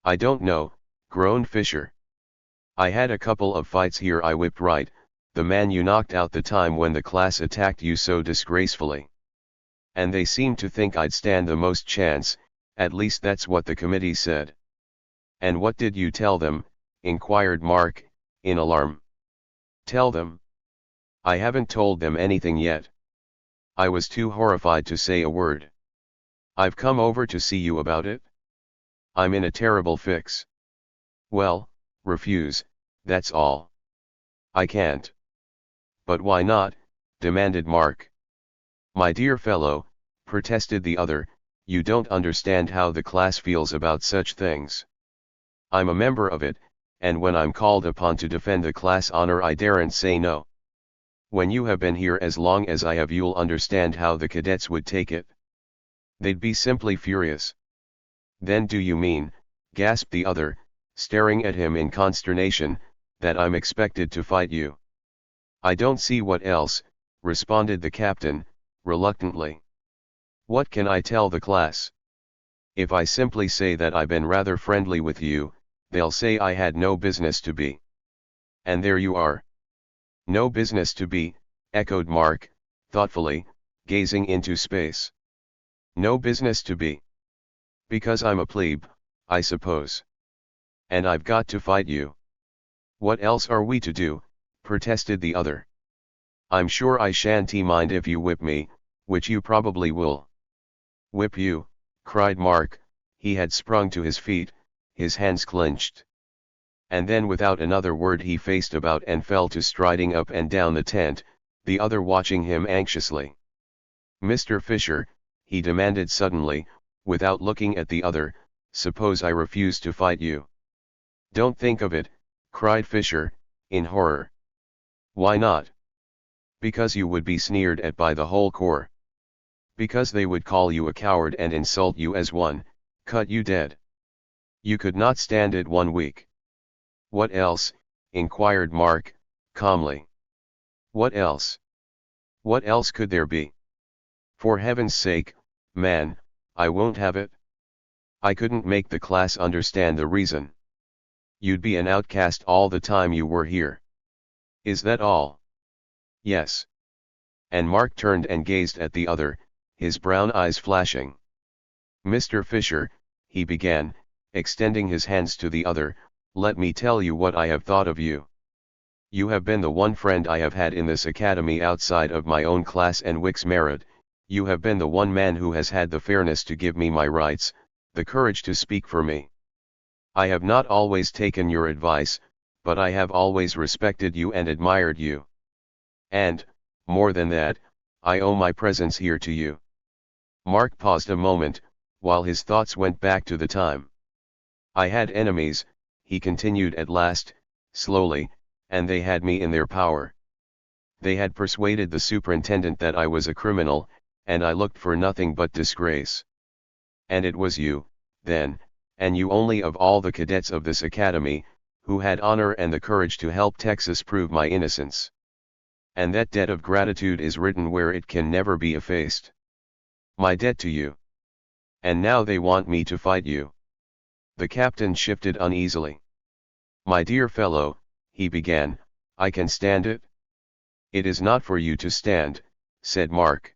"I don't know," groaned Fisher. "I had a couple of fights here. I whipped right, the man you knocked out the time when the class attacked you so disgracefully. And they seemed to think I'd stand the most chance, at least that's what the committee said." "And what did you tell them?" inquired Mark, in alarm. "Tell them? I haven't told them anything yet. I was too horrified to say a word. I've come over to see you about it. I'm in a terrible fix." "Well, refuse, that's all." "I can't." "But why not?" demanded Mark. "My dear fellow," protested the other, "you don't understand how the class feels about such things. I'm a member of it, and when I'm called upon to defend the class honor I daren't say no. When you have been here as long as I have, you'll understand how the cadets would take it. They'd be simply furious." "Then do you mean," gasped the other, staring at him in consternation, "that I'm expected to fight you?" "I don't see what else," responded the captain, reluctantly. "What can I tell the class? If I simply say that I've been rather friendly with you, they'll say I had no business to be. And there you are." "No business to be," echoed Mark, thoughtfully, gazing into space. "No business to be. Because I'm a plebe, I suppose. And I've got to fight you. What else are we to do, protested the other. I'm sure I shan't mind if you whip me, which you probably will. Whip you, cried Mark. He had sprung to his feet, his hands clenched. And then without another word he faced about and fell to striding up and down the tent, the other watching him anxiously. Mr. Fisher, he demanded suddenly, without looking at the other, suppose I refuse to fight you? Don't think of it, cried Fisher, in horror. Why not? Because you would be sneered at by the whole corps. Because they would call you a coward and insult you as one, cut you dead. You could not stand it 1 week. What else? Inquired Mark, calmly. What else? What else could there be? For heaven's sake, man, I won't have it. I couldn't make the class understand the reason. You'd be an outcast all the time you were here. Is that all? Yes. And Mark turned and gazed at the other, his brown eyes flashing. Mr. Fisher, he began, extending his hands to the other, let me tell you what I have thought of you. You have been the one friend I have had in this academy outside of my own class and Wick's merit. You have been the one man who has had the fairness to give me my rights, the courage to speak for me. I have not always taken your advice, but I have always respected you and admired you. And, more than that, I owe my presence here to you. Mark paused a moment, while his thoughts went back to the time. I had enemies, he continued at last, slowly, and they had me in their power. They had persuaded the superintendent that I was a criminal, and I looked for nothing but disgrace. And it was you, then, and you only of all the cadets of this academy, who had honor and the courage to help Texas prove my innocence. And that debt of gratitude is written where it can never be effaced. My debt to you. And now they want me to fight you. The captain shifted uneasily. My dear fellow, he began, I can stand it. It is not for you to stand, said Mark.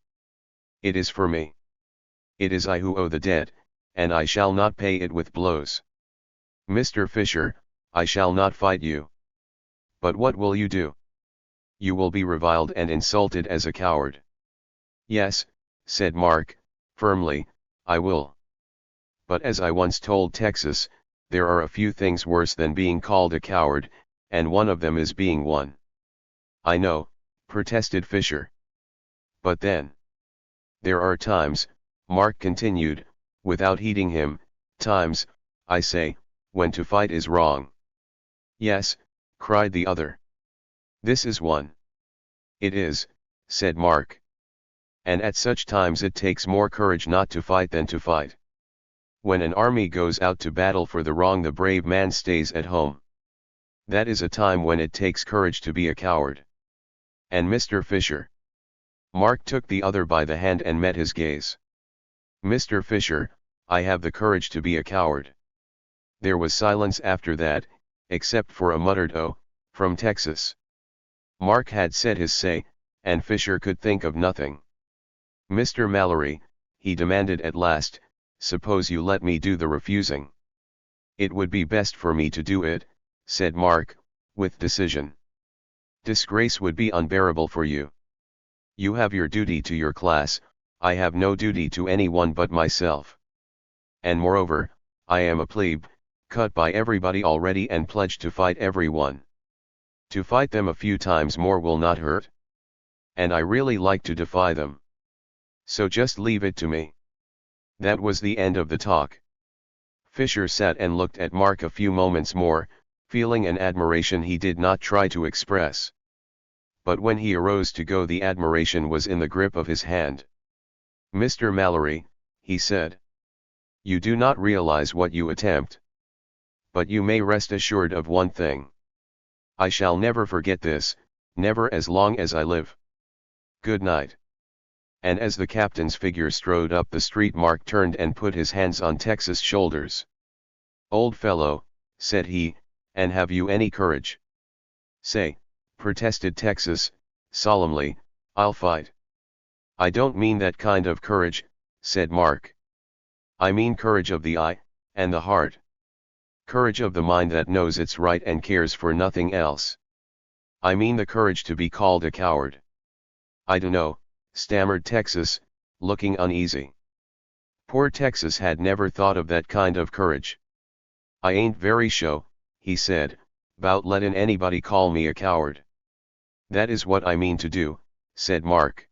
It is for me. It is I who owe the debt, and I shall not pay it with blows. Mr. Fisher, I shall not fight you. But what will you do? You will be reviled and insulted as a coward. Yes, said Mark, firmly, I will. But as I once told Texas, there are a few things worse than being called a coward, and one of them is being one. I know, protested Fisher. But then. There are times, Mark continued, without heeding him, times, I say, when to fight is wrong. Yes, cried the other. This is one. It is, said Mark. And at such times it takes more courage not to fight than to fight. When an army goes out to battle for the wrong, the brave man stays at home. That is a time when it takes courage to be a coward. And Mr. Fisher. Mark took the other by the hand and met his gaze. Mr. Fisher, I have the courage to be a coward. There was silence after that, except for a muttered "Oh," from Texas. Mark had said his say, and Fisher could think of nothing. Mr. Mallory, he demanded at last, suppose you let me do the refusing. It would be best for me to do it, said Mark, with decision. Disgrace would be unbearable for you. You have your duty to your class, I have no duty to anyone but myself. And moreover, I am a plebe, cut by everybody already and pledged to fight everyone. To fight them a few times more will not hurt. And I really like to defy them. So just leave it to me. That was the end of the talk. Fisher sat and looked at Mark a few moments more, feeling an admiration he did not try to express. But when he arose to go, the admiration was in the grip of his hand. Mr. Mallory, he said. You do not realize what you attempt. But you may rest assured of one thing. I shall never forget this, never as long as I live. Good night. And as the captain's figure strode up the street, Mark turned and put his hands on Texas' shoulders. Old fellow, said he, and have you any courage? Say, protested Texas, solemnly, I'll fight. I don't mean that kind of courage, said Mark. I mean courage of the eye, and the heart. Courage of the mind that knows it's right and cares for nothing else. I mean the courage to be called a coward. I dunno, stammered Texas, looking uneasy. Poor Texas had never thought of that kind of courage. I ain't very sure, he said, 'bout lettin' anybody call me a coward. That is what I mean to do, said Mark.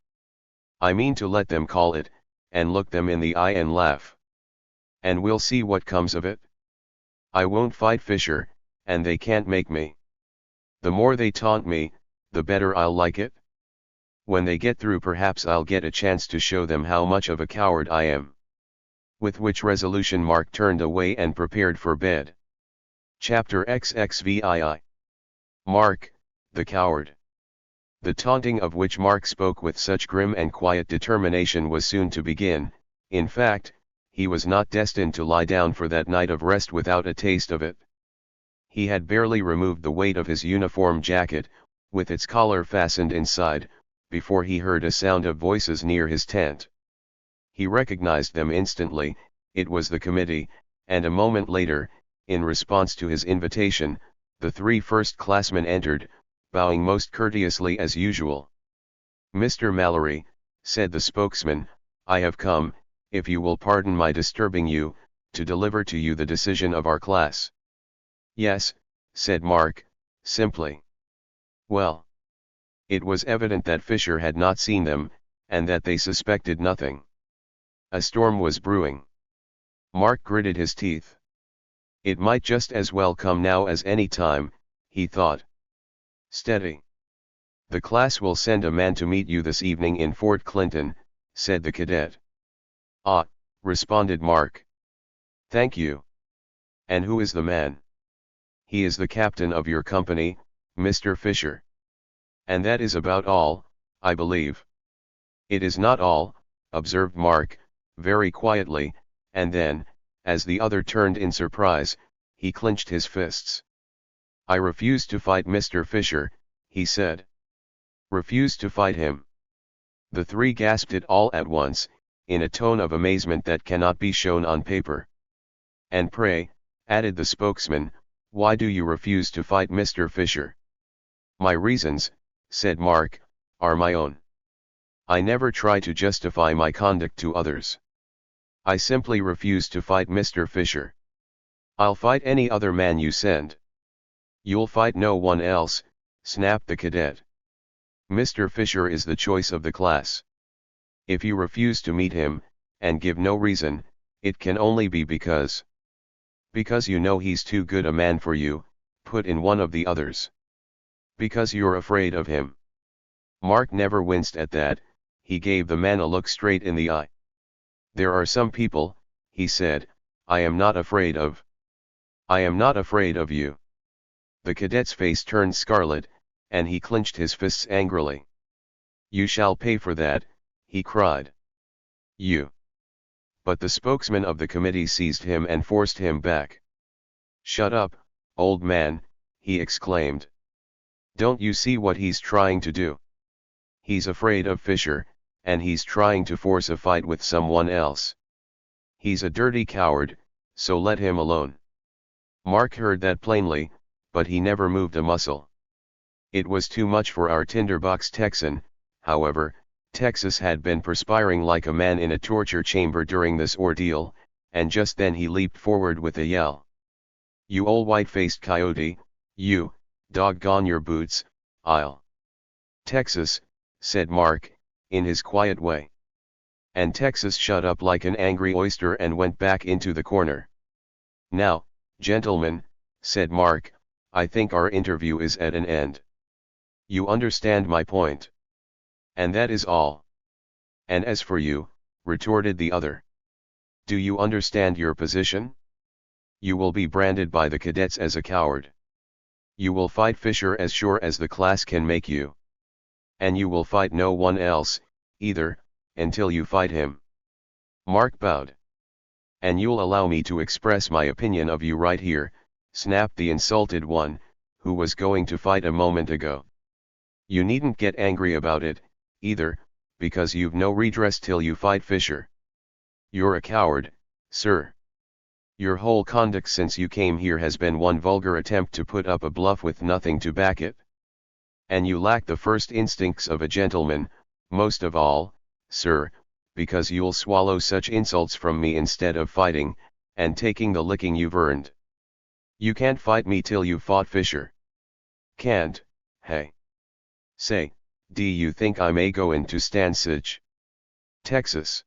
I mean to let them call it, and look them in the eye and laugh. And we'll see what comes of it. I won't fight Fisher, and they can't make me. The more they taunt me, the better I'll like it. When they get through, perhaps I'll get a chance to show them how much of a coward I am. With which resolution Mark turned away and prepared for bed. Chapter XXVII. Mark, the coward. The taunting of which Mark spoke with such grim and quiet determination was soon to begin. In fact, he was not destined to lie down for that night of rest without a taste of it. He had barely removed the weight of his uniform jacket, with its collar fastened inside, before he heard a sound of voices near his tent. He recognized them instantly. It was the committee, and a moment later, in response to his invitation, the 3 first-classmen entered, bowing most courteously as usual. "Mr. Mallory," said the spokesman, "I have come, if you will pardon my disturbing you, to deliver to you the decision of our class." "Yes," said Mark, simply. "Well." It was evident that Fisher had not seen them, and that they suspected nothing. A storm was brewing. Mark gritted his teeth. It might just as well come now as any time, he thought. "Steady. The class will send a man to meet you this evening in Fort Clinton," said the cadet. "Ah," responded Mark. "Thank you. And who is the man?" "He is the captain of your company, Mr. Fisher." "And that is about all, I believe." "It is not all," observed Mark, very quietly, and then, as the other turned in surprise, he clenched his fists. "I refuse to fight Mr. Fisher," he said. "Refuse to fight him?" The 3 gasped it all at once, in a tone of amazement that cannot be shown on paper. "And pray," added the spokesman, "why do you refuse to fight Mr. Fisher?" "My reasons," said Mark, "are my own. I never try to justify my conduct to others. I simply refuse to fight Mr. Fisher. I'll fight any other man you send." "You'll fight no one else," snapped the cadet. "Mr. Fisher is the choice of the class. If you refuse to meet him, and give no reason, it can only be because you know he's too good a man for you," put in one of the others. "Because you're afraid of him." Mark never winced at that. He gave the man a look straight in the eye. "There are some people," he said, "I am not afraid of. I am not afraid of you." The cadet's face turned scarlet, and he clenched his fists angrily. "You shall pay for that," he cried. "You." But the spokesman of the committee seized him and forced him back. "Shut up, old man," he exclaimed. "Don't you see what he's trying to do? He's afraid of Fisher, and he's trying to force a fight with someone else. He's a dirty coward, so let him alone." Mark heard that plainly, but he never moved a muscle. It was too much for our tinderbox Texan. However, Texas had been perspiring like a man in a torture chamber during this ordeal, and just then he leaped forward with a yell. "You old white-faced coyote, you, doggone your boots, I'll—" "Texas," said Mark, in his quiet way. And Texas shut up like an angry oyster and went back into the corner. "Now, gentlemen," said Mark, "I think our interview is at an end. You understand my point. And that is all." "And as for you," retorted the other, "do you understand your position? You will be branded by the cadets as a coward. You will fight Fisher as sure as the class can make you. And you will fight no one else, either, until you fight him." Mark bowed. "And you'll allow me to express my opinion of you right here," snapped the insulted one, who was going to fight a moment ago. "You needn't get angry about it, either, because you've no redress till you fight Fisher. You're a coward, sir. Your whole conduct since you came here has been one vulgar attempt to put up a bluff with nothing to back it. And you lack the first instincts of a gentleman, most of all, sir, because you'll swallow such insults from me instead of fighting, and taking the licking you've earned. You can't fight me till you've fought Fisher. Can't, hey? Say, do you think I may go into Stansage, Texas?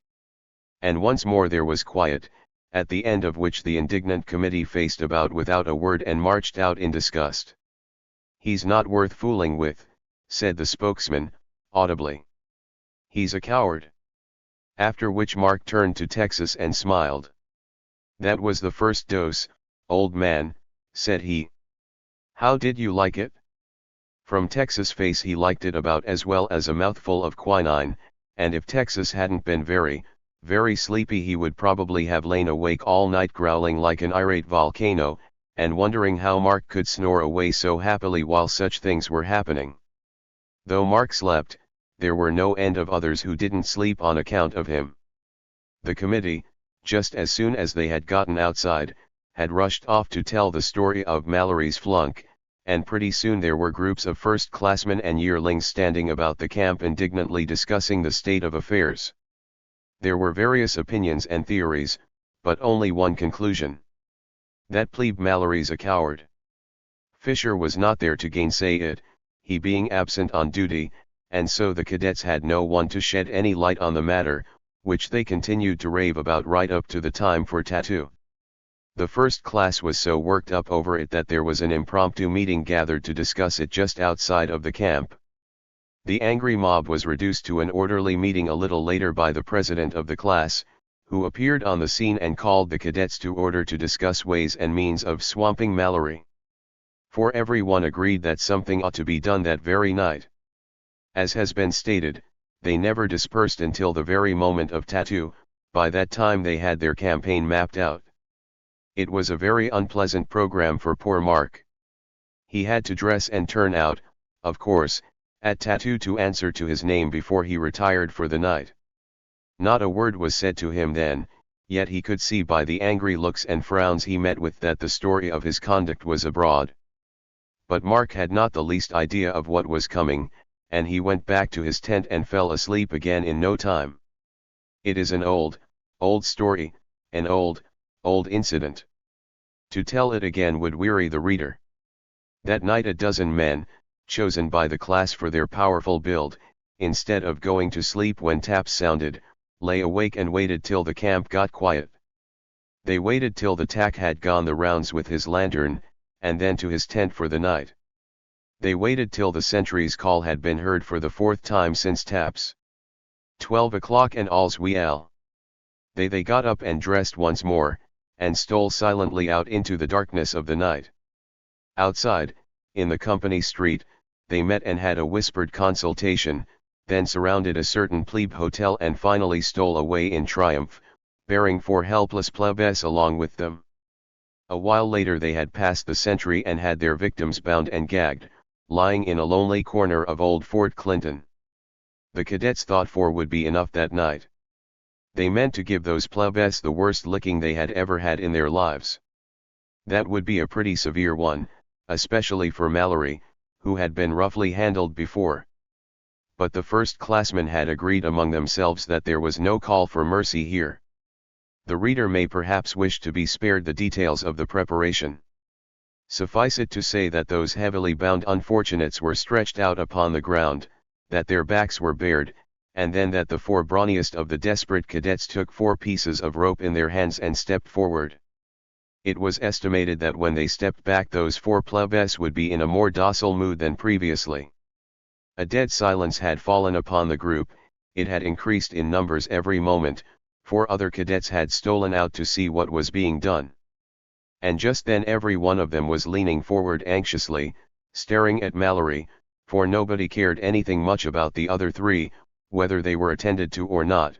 And once more there was quiet, at the end of which the indignant committee faced about without a word and marched out in disgust. He's not worth fooling with, said the spokesman, audibly. He's a coward. After which Mark turned to Texas and smiled. That was the first dose, old man, said he. How did you like it? From Texas' face he liked it about as well as a mouthful of quinine, and if Texas hadn't been very, very sleepy he would probably have lain awake all night growling like an irate volcano, and wondering how Mark could snore away so happily while such things were happening. Though Mark slept, there were no end of others who didn't sleep on account of him. The committee, just as soon as they had gotten outside, had rushed off to tell the story of Mallory's flunk, and pretty soon there were groups of first-classmen and yearlings standing about the camp indignantly discussing the state of affairs. There were various opinions and theories, but only one conclusion. That plebe Mallory's a coward. Fisher was not there to gainsay it, he being absent on duty, and so the cadets had no one to shed any light on the matter, which they continued to rave about right up to the time for tattoo. The first class was so worked up over it that there was an impromptu meeting gathered to discuss it just outside of the camp. The angry mob was reduced to an orderly meeting a little later by the president of the class, who appeared on the scene and called the cadets to order to discuss ways and means of swamping Mallory. For everyone agreed that something ought to be done that very night. As has been stated, they never dispersed until the very moment of tattoo. By that time they had their campaign mapped out. It was a very unpleasant program for poor Mark. He had to dress and turn out, of course, at tattoo to answer to his name before he retired for the night. Not a word was said to him then, yet he could see by the angry looks and frowns he met with that the story of his conduct was abroad. But Mark had not the least idea of what was coming, and he went back to his tent and fell asleep again in no time. It is an old story, an old incident. To tell it again would weary the reader. That night a dozen men, chosen by the class for their powerful build, instead of going to sleep when taps sounded, lay awake and waited till the camp got quiet. They waited till the tack had gone the rounds with his lantern, and then to his tent for the night. They waited till the sentry's call had been heard for the fourth time since taps. 12 o'clock and all's well. They got up and dressed once more, and stole silently out into the darkness of the night. Outside, in the company street, they met and had a whispered consultation, then surrounded a certain plebe hotel and finally stole away in triumph, bearing 4 helpless plebes along with them. A while later they had passed the sentry and had their victims bound and gagged, lying in a lonely corner of old Fort Clinton. The cadets thought 4 would be enough that night. They meant to give those plebes the worst licking they had ever had in their lives. That would be a pretty severe one, especially for Mallory, who had been roughly handled before. But the first-classmen had agreed among themselves that there was no call for mercy here. The reader may perhaps wish to be spared the details of the preparation. Suffice it to say that those heavily bound unfortunates were stretched out upon the ground, that their backs were bared, and then that the 4 brawniest of the desperate cadets took 4 pieces of rope in their hands and stepped forward. It was estimated that when they stepped back those 4 plebes would be in a more docile mood than previously. A dead silence had fallen upon the group, it had increased in numbers every moment, 4 other cadets had stolen out to see what was being done. And just then every one of them was leaning forward anxiously, staring at Mallory, for nobody cared anything much about the other 3, whether they were attended to or not.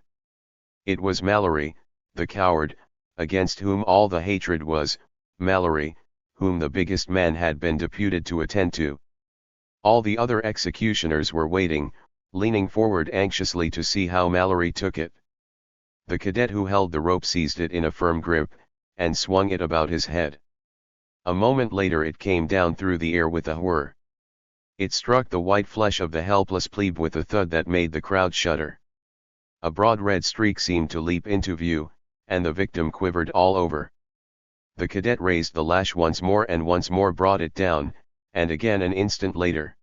It was Mallory, the coward, against whom all the hatred was, Mallory, whom the biggest man had been deputed to attend to. All the other executioners were waiting, leaning forward anxiously to see how Mallory took it. The cadet who held the rope seized it in a firm grip, and swung it about his head. A moment later it came down through the air with a whir. It struck the white flesh of the helpless plebe with a thud that made the crowd shudder. A broad red streak seemed to leap into view, and the victim quivered all over. The cadet raised the lash once more and once more brought it down, and again an instant later.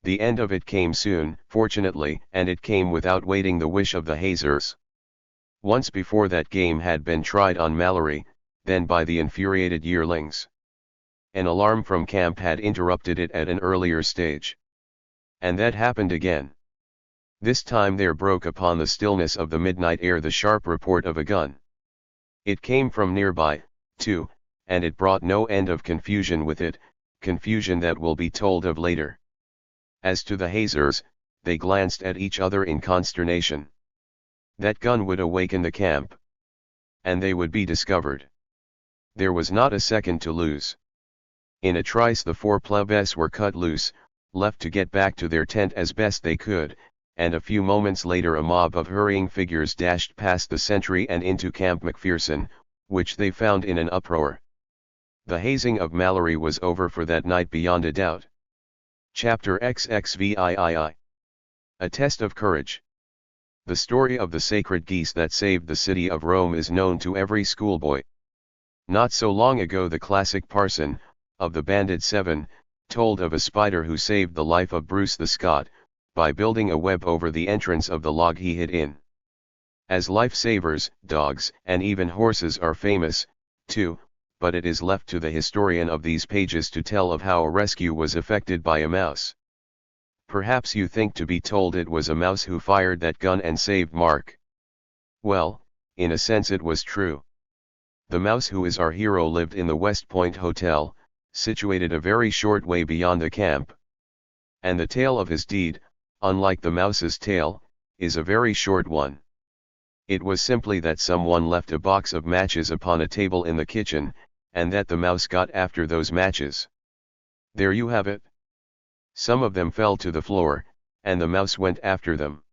The end of it came soon, fortunately, and it came without waiting the wish of the hazers. Once before that game had been tried on Mallory, then by the infuriated yearlings. An alarm from camp had interrupted it at an earlier stage. And that happened again. This time there broke upon the stillness of the midnight air the sharp report of a gun. It came from nearby, too, and it brought no end of confusion with it, confusion that will be told of later. As to the hazers, they glanced at each other in consternation. That gun would awaken the camp. And they would be discovered. There was not a second to lose. In a trice the four plebes were cut loose, left to get back to their tent as best they could, and a few moments later a mob of hurrying figures dashed past the sentry and into Camp McPherson, which they found in an uproar. The hazing of Mallory was over for that night beyond a doubt. Chapter XXVIII. A Test of Courage. The story of the sacred geese that saved the city of Rome is known to every schoolboy. Not so long ago the classic parson, of the Banded Seven, told of a spider who saved the life of Bruce the Scot, by building a web over the entrance of the log he hid in. As lifesavers, dogs and even horses are famous, too, but it is left to the historian of these pages to tell of how a rescue was effected by a mouse. Perhaps you think to be told it was a mouse who fired that gun and saved Mark. Well, in a sense it was true. The mouse who is our hero lived in the West Point Hotel, situated a very short way beyond the camp. And the tale of his deed, unlike the mouse's tale, is a very short one. It was simply that someone left a box of matches upon a table in the kitchen, and that the mouse got after those matches. There you have it. Some of them fell to the floor, and the mouse went after them.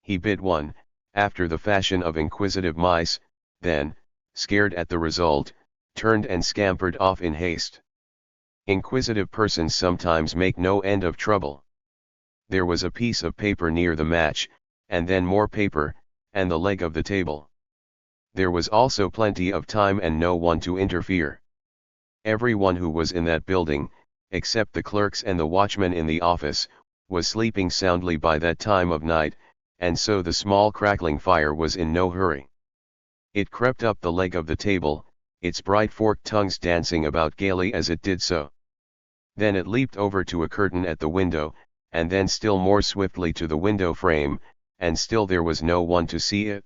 He bit one, after the fashion of inquisitive mice, then, scared at the result, turned and scampered off in haste. Inquisitive persons sometimes make no end of trouble. There was a piece of paper near the match, and then more paper, and the leg of the table. There was also plenty of time and no one to interfere. Everyone who was in that building, except the clerks and the watchman in the office, was sleeping soundly by that time of night, and so the small crackling fire was in no hurry. It crept up the leg of the table, its bright forked tongues dancing about gaily as it did so. Then it leaped over to a curtain at the window, and then still more swiftly to the window frame, and still there was no one to see it.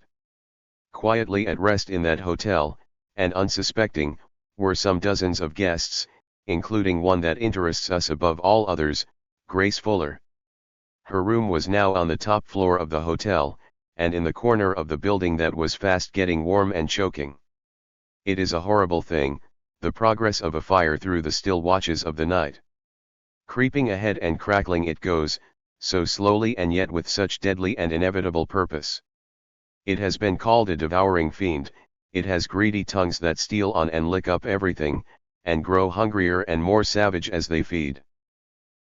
Quietly at rest in that hotel, and unsuspecting, were some dozens of guests, including one that interests us above all others, Grace Fuller. Her room was now on the top floor of the hotel, and in the corner of the building that was fast getting warm and choking. It is a horrible thing, the progress of a fire through the still watches of the night. Creeping ahead and crackling it goes, so slowly and yet with such deadly and inevitable purpose. It has been called a devouring fiend, it has greedy tongues that steal on and lick up everything, and grow hungrier and more savage as they feed.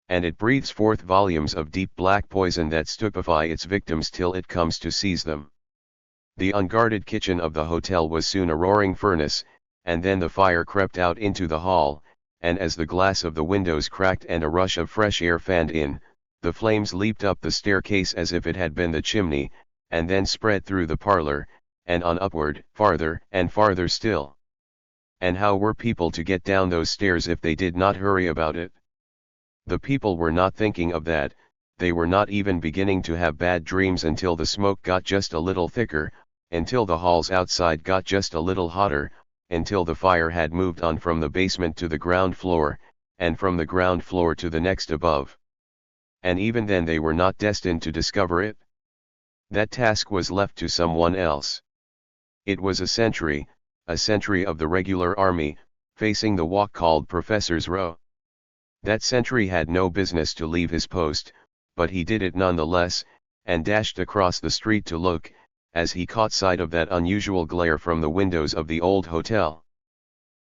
And it breathes forth volumes of deep black poison that stupefy its victims till it comes to seize them. The unguarded kitchen of the hotel was soon a roaring furnace, and then the fire crept out into the hall, and as the glass of the windows cracked and a rush of fresh air fanned in, the flames leaped up the staircase as if it had been the chimney, and then spread through the parlor, and on upward, farther and farther still. And how were people to get down those stairs if they did not hurry about it? The people were not thinking of that, they were not even beginning to have bad dreams until the smoke got just a little thicker, until the halls outside got just a little hotter, until the fire had moved on from the basement to the ground floor, and from the ground floor to the next above. And even then they were not destined to discover it. That task was left to someone else. It was a sentry of the regular army, facing the walk called Professor's Row. That sentry had no business to leave his post, but he did it nonetheless, and dashed across the street to look, as he caught sight of that unusual glare from the windows of the old hotel.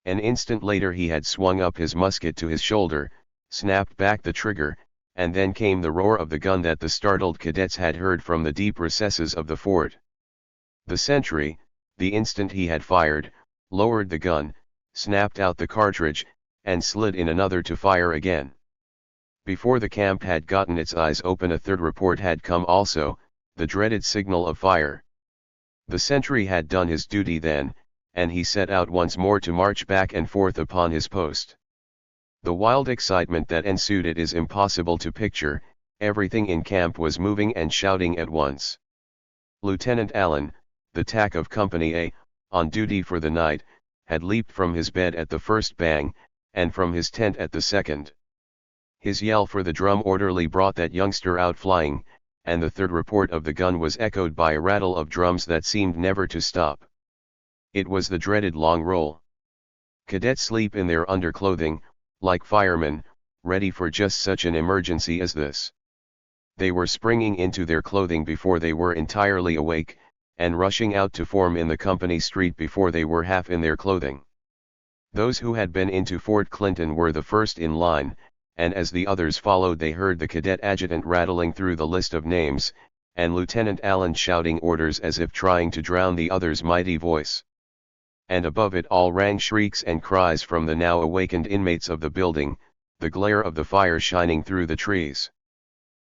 An instant later he had swung up his musket to his shoulder, snapped back the trigger, and then came the roar of the gun that the startled cadets had heard from the deep recesses of the fort. The sentry, the instant he had fired, lowered the gun, snapped out the cartridge, and slid in another to fire again. Before the camp had gotten its eyes open, a third report had come also, the dreaded signal of fire. The sentry had done his duty then, and he set out once more to march back and forth upon his post. The wild excitement that ensued it is impossible to picture. Everything in camp was moving and shouting at once. Lieutenant Allen, the TAC of Company A, on duty for the night, had leaped from his bed at the first bang, and from his tent at the second. His yell for the drum orderly brought that youngster out flying, and the third report of the gun was echoed by a rattle of drums that seemed never to stop. It was the dreaded long roll. Cadets sleep in their underclothing, like firemen, ready for just such an emergency as this. They were springing into their clothing before they were entirely awake, and rushing out to form in the company street before they were half in their clothing. Those who had been into Fort Clinton were the first in line, and as the others followed they heard the cadet adjutant rattling through the list of names, and Lieutenant Allen shouting orders as if trying to drown the other's mighty voice. And above it all rang shrieks and cries from the now awakened inmates of the building, the glare of the fire shining through the trees.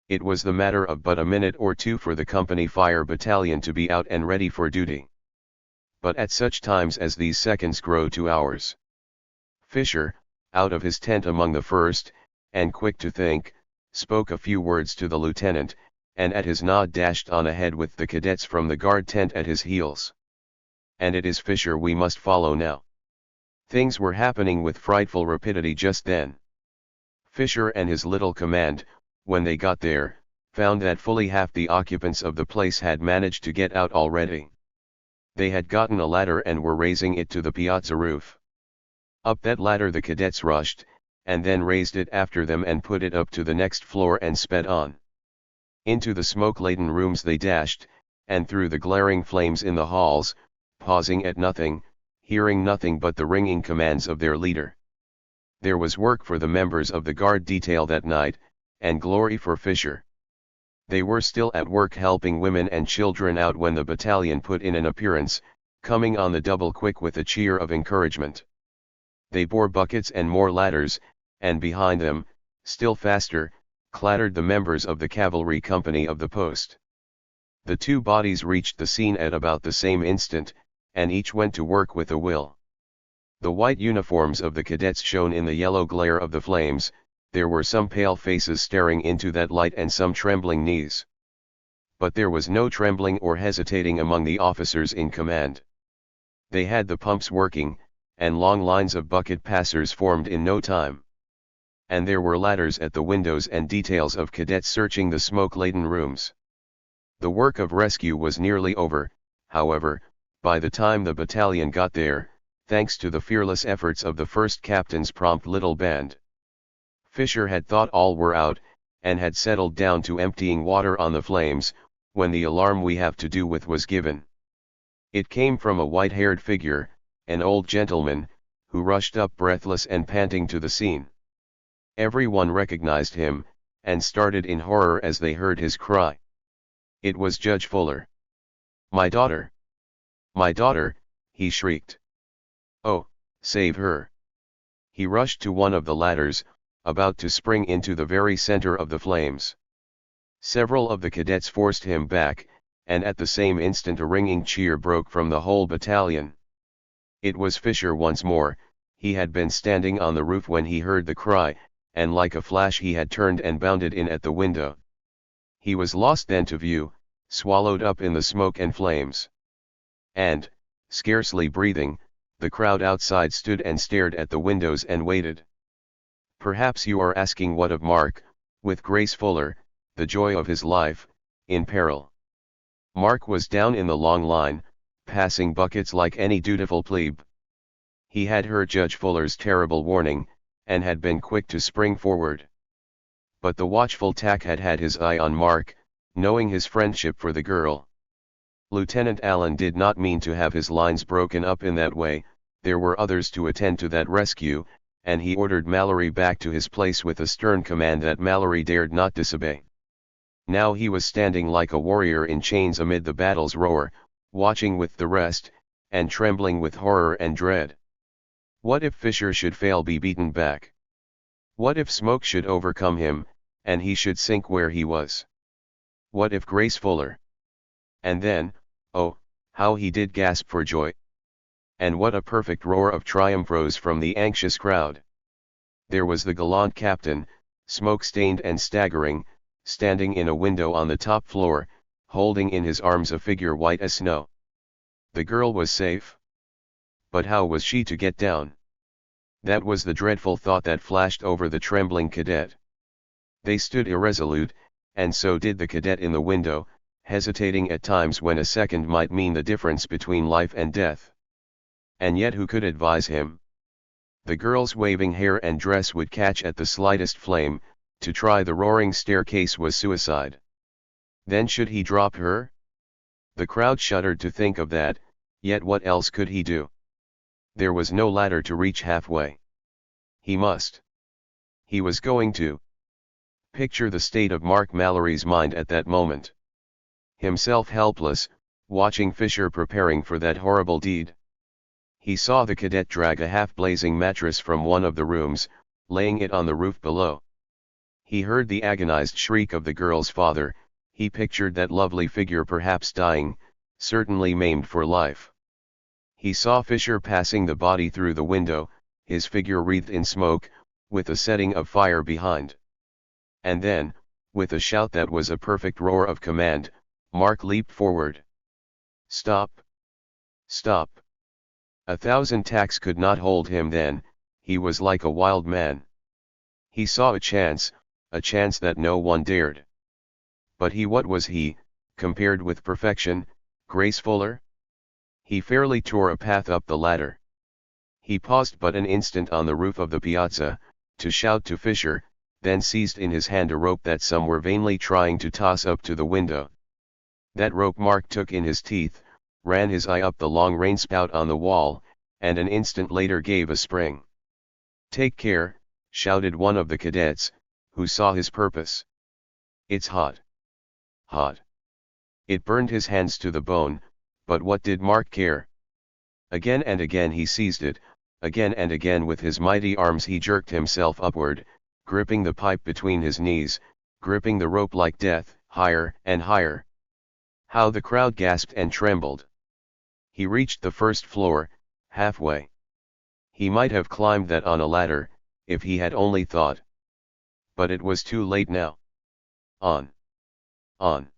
It was the matter of but a minute or two for the company fire battalion to be out and ready for duty. But at such times as these seconds grow to hours. Fisher, out of his tent among the first, and quick to think, spoke a few words to the lieutenant, and at his nod dashed on ahead with the cadets from the guard tent at his heels. And it is Fisher we must follow now. Things were happening with frightful rapidity just then. Fisher and his little command, when they got there, found that fully half the occupants of the place had managed to get out already. They had gotten a ladder and were raising it to the piazza roof. Up that ladder the cadets rushed, and then raised it after them and put it up to the next floor and sped on. Into the smoke-laden rooms they dashed, and through the glaring flames in the halls, pausing at nothing, hearing nothing but the ringing commands of their leader. There was work for the members of the guard detail that night, and glory for Fisher. They were still at work helping women and children out when the battalion put in an appearance, coming on the double quick with a cheer of encouragement. They bore buckets and more ladders, and behind them, still faster, clattered the members of the cavalry company of the post. The two bodies reached the scene at about the same instant, and each went to work with a will. The white uniforms of the cadets shone in the yellow glare of the flames. There were some pale faces staring into that light and some trembling knees. But there was no trembling or hesitating among the officers in command. They had the pumps working, and long lines of bucket passers formed in no time. And there were ladders at the windows and details of cadets searching the smoke-laden rooms. The work of rescue was nearly over, however, by the time the battalion got there, thanks to the fearless efforts of the first captain's prompt little band. Fisher had thought all were out, and had settled down to emptying water on the flames, when the alarm we have to do with was given. It came from a white-haired figure, an old gentleman, who rushed up breathless and panting to the scene. Everyone recognized him, and started in horror as they heard his cry. It was Judge Fuller. "My daughter! My daughter!" he shrieked. "Oh, save her!" He rushed to one of the ladders, about to spring into the very center of the flames. Several of the cadets forced him back, and at the same instant a ringing cheer broke from the whole battalion. It was Fisher once more. He had been standing on the roof when he heard the cry, and like a flash he had turned and bounded in at the window. He was lost then to view, swallowed up in the smoke and flames. And, scarcely breathing, the crowd outside stood and stared at the windows and waited. Perhaps you are asking what of Mark, with Grace Fuller, the joy of his life, in peril. Mark was down in the long line, passing buckets like any dutiful plebe. He had heard Judge Fuller's terrible warning, and had been quick to spring forward. But the watchful TAC had had his eye on Mark, knowing his friendship for the girl. Lieutenant Allen did not mean to have his lines broken up in that way. There were others to attend to that rescue, and he ordered Mallory back to his place with a stern command that Mallory dared not disobey. Now he was standing like a warrior in chains amid the battle's roar, watching with the rest, and trembling with horror and dread. What if Fisher should fail, be beaten back? What if smoke should overcome him, and he should sink where he was? What if Grace Fuller? And then, oh, how he did gasp for joy! And what a perfect roar of triumph rose from the anxious crowd! There was the gallant captain, smoke-stained and staggering, standing in a window on the top floor, holding in his arms a figure white as snow. The girl was safe. But how was she to get down? That was the dreadful thought that flashed over the trembling cadet. They stood irresolute, and so did the cadet in the window, hesitating at times when a second might mean the difference between life and death. And yet who could advise him? The girl's waving hair and dress would catch at the slightest flame. To try the roaring staircase was suicide. Then should he drop her? The crowd shuddered to think of that, yet what else could he do? There was no ladder to reach halfway. He must. He was going to. Picture the state of Mark Mallory's mind at that moment. Himself helpless, watching Fisher preparing for that horrible deed. He saw the cadet drag a half-blazing mattress from one of the rooms, laying it on the roof below. He heard the agonized shriek of the girl's father. He pictured that lovely figure perhaps dying, certainly maimed for life. He saw Fisher passing the body through the window, his figure wreathed in smoke, with a setting of fire behind. And then, with a shout that was a perfect roar of command, Mark leaped forward. Stop! Stop! 1,000 tacks could not hold him then. He was like a wild man. He saw a chance that no one dared. But what was he, compared with perfection, Grace Fuller? He fairly tore a path up the ladder. He paused but an instant on the roof of the piazza, to shout to Fisher, then seized in his hand a rope that some were vainly trying to toss up to the window. That rope Mark took in his teeth, ran his eye up the long rainspout on the wall, and an instant later gave a spring. Take care, shouted one of the cadets, who saw his purpose. It's hot. Hot. It burned his hands to the bone, but what did Mark care? Again and again he seized it, again and again with his mighty arms he jerked himself upward, gripping the pipe between his knees, gripping the rope like death, higher and higher. How the crowd gasped and trembled. He reached the first floor, halfway. He might have climbed that on a ladder, if he had only thought. But it was too late now. On. On.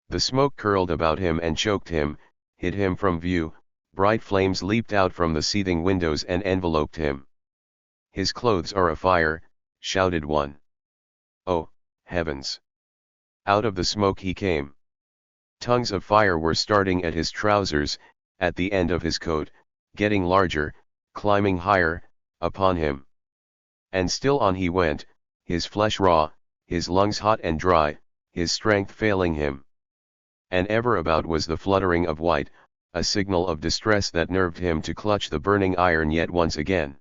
The smoke curled about him and choked him, hid him from view. Bright flames leaped out from the seething windows and enveloped him. His clothes are afire, shouted one. Oh, heavens! Out of the smoke he came. Tongues of fire were starting at his trousers, at the end of his coat, getting larger, climbing higher, upon him. And still on he went, his flesh raw, his lungs hot and dry, his strength failing him. And ever about was the fluttering of white, a signal of distress that nerved him to clutch the burning iron yet once again.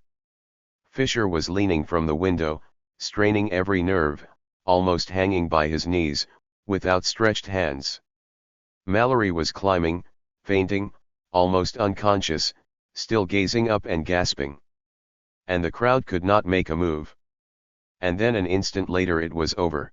Fisher was leaning from the window, straining every nerve, almost hanging by his knees, with outstretched hands. Mallory was climbing, fainting, almost unconscious, still gazing up and gasping. And the crowd could not make a move. And then an instant later it was over.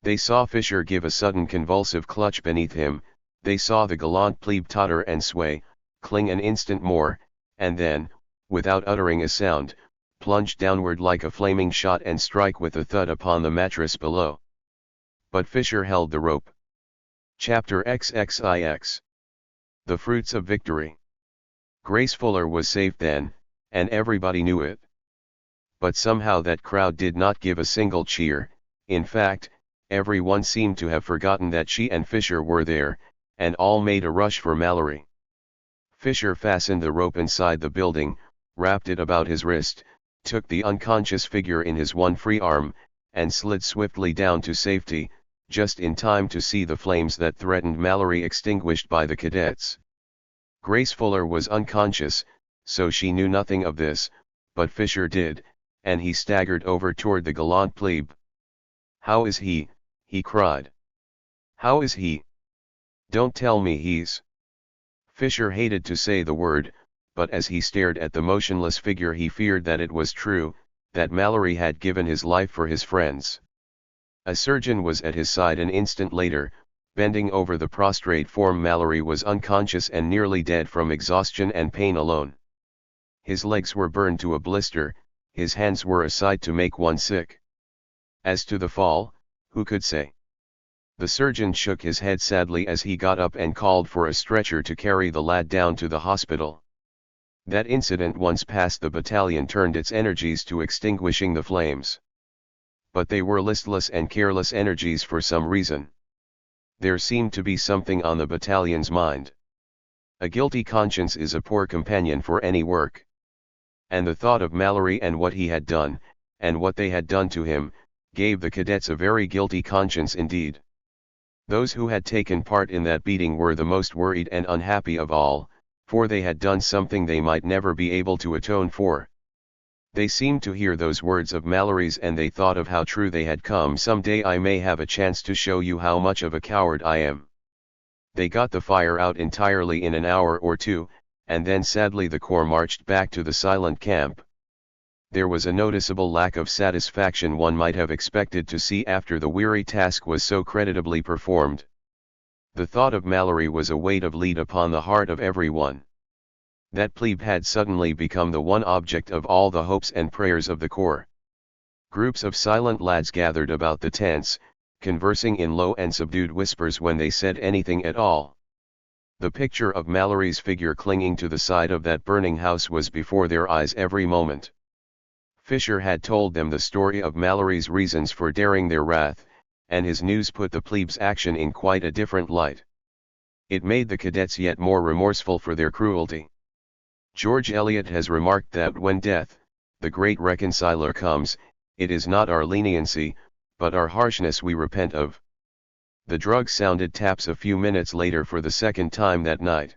They saw Fisher give a sudden convulsive clutch beneath him, they saw the gallant plebe totter and sway, cling an instant more, and then, without uttering a sound, plunge downward like a flaming shot and strike with a thud upon the mattress below. But Fisher held the rope. Chapter XXIX. The Fruits of Victory. Grace Fuller was safe then, and everybody knew it. But somehow that crowd did not give a single cheer. In fact, everyone seemed to have forgotten that she and Fisher were there, and all made a rush for Mallory. Fisher fastened the rope inside the building, wrapped it about his wrist, took the unconscious figure in his one free arm, and slid swiftly down to safety, just in time to see the flames that threatened Mallory extinguished by the cadets. Grace Fuller was unconscious, so she knew nothing of this, but Fisher did, and he staggered over toward the gallant plebe. "How is he?" he cried. "How is he? Don't tell me he's—" Fisher hated to say the word, but as he stared at the motionless figure he feared that it was true, that Mallory had given his life for his friends. A surgeon was at his side an instant later. Bending over the prostrate form, Mallory was unconscious and nearly dead from exhaustion and pain alone. His legs were burned to a blister, his hands were a sight to make one sick. As to the fall, who could say? The surgeon shook his head sadly as he got up and called for a stretcher to carry the lad down to the hospital. That incident once past, the battalion turned its energies to extinguishing the flames. But they were listless and careless energies for some reason. There seemed to be something on the battalion's mind. A guilty conscience is a poor companion for any work. And the thought of Mallory and what he had done, and what they had done to him, gave the cadets a very guilty conscience indeed. Those who had taken part in that beating were the most worried and unhappy of all, for they had done something they might never be able to atone for. They seemed to hear those words of Mallory's, and they thought of how true they had come. "Some day I may have a chance to show you how much of a coward I am." They got the fire out entirely in an hour or two, and then sadly the corps marched back to the silent camp. There was a noticeable lack of satisfaction one might have expected to see after the weary task was so creditably performed. The thought of Mallory was a weight of lead upon the heart of everyone. That plebe had suddenly become the one object of all the hopes and prayers of the corps. Groups of silent lads gathered about the tents, conversing in low and subdued whispers when they said anything at all. The picture of Mallory's figure clinging to the side of that burning house was before their eyes every moment. Fisher had told them the story of Mallory's reasons for daring their wrath, and his news put the plebe's action in quite a different light. It made the cadets yet more remorseful for their cruelty. George Eliot has remarked that when death, the great reconciler, comes, it is not our leniency, but our harshness we repent of. The drug sounded taps a few minutes later for the second time that night.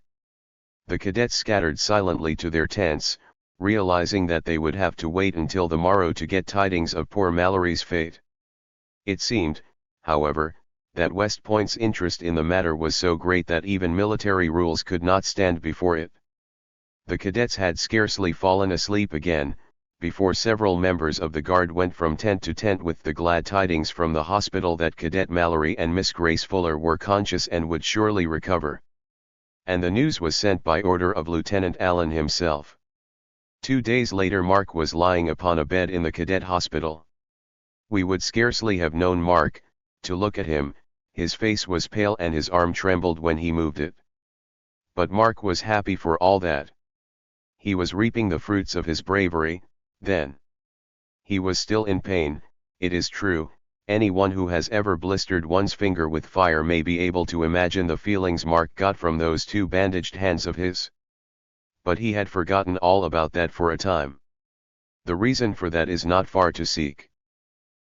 The cadets scattered silently to their tents, realizing that they would have to wait until the morrow to get tidings of poor Mallory's fate. It seemed, however, that West Point's interest in the matter was so great that even military rules could not stand before it. The cadets had scarcely fallen asleep again, before several members of the guard went from tent to tent with the glad tidings from the hospital that Cadet Mallory and Miss Grace Fuller were conscious and would surely recover. And the news was sent by order of Lieutenant Allen himself. 2 days later Mark was lying upon a bed in the cadet hospital. We would scarcely have known Mark, to look at him. His face was pale and his arm trembled when he moved it. But Mark was happy for all that. He was reaping the fruits of his bravery, then. He was still in pain, it is true. Anyone who has ever blistered one's finger with fire may be able to imagine the feelings Mark got from those 2 bandaged hands of his. But he had forgotten all about that for a time. The reason for that is not far to seek.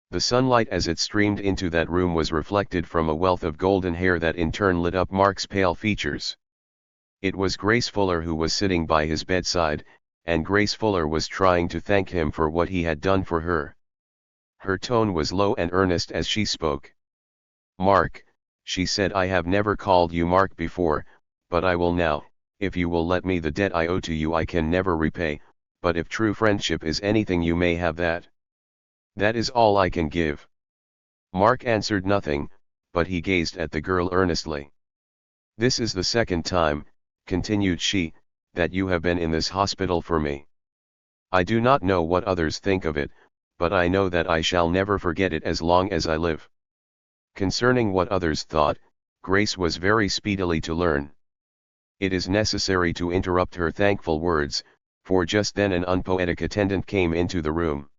The sunlight as it streamed into that room was reflected from a wealth of golden hair that in turn lit up Mark's pale features. It was Grace Fuller who was sitting by his bedside, and Grace Fuller was trying to thank him for what he had done for her. Her tone was low and earnest as she spoke. "Mark," she said, "I have never called you Mark before, but I will now. If you will let me, the debt I owe to you I can never repay, but if true friendship is anything you may have that. That is all I can give." Mark answered nothing, but he gazed at the girl earnestly. "This is the second time," continued she, "that you have been in this hospital for me. I do not know what others think of it, but I know that I shall never forget it as long as I live." Concerning what others thought, Grace was very speedily to learn. It is necessary to interrupt her thankful words, for just then an unpoetic attendant came into the room.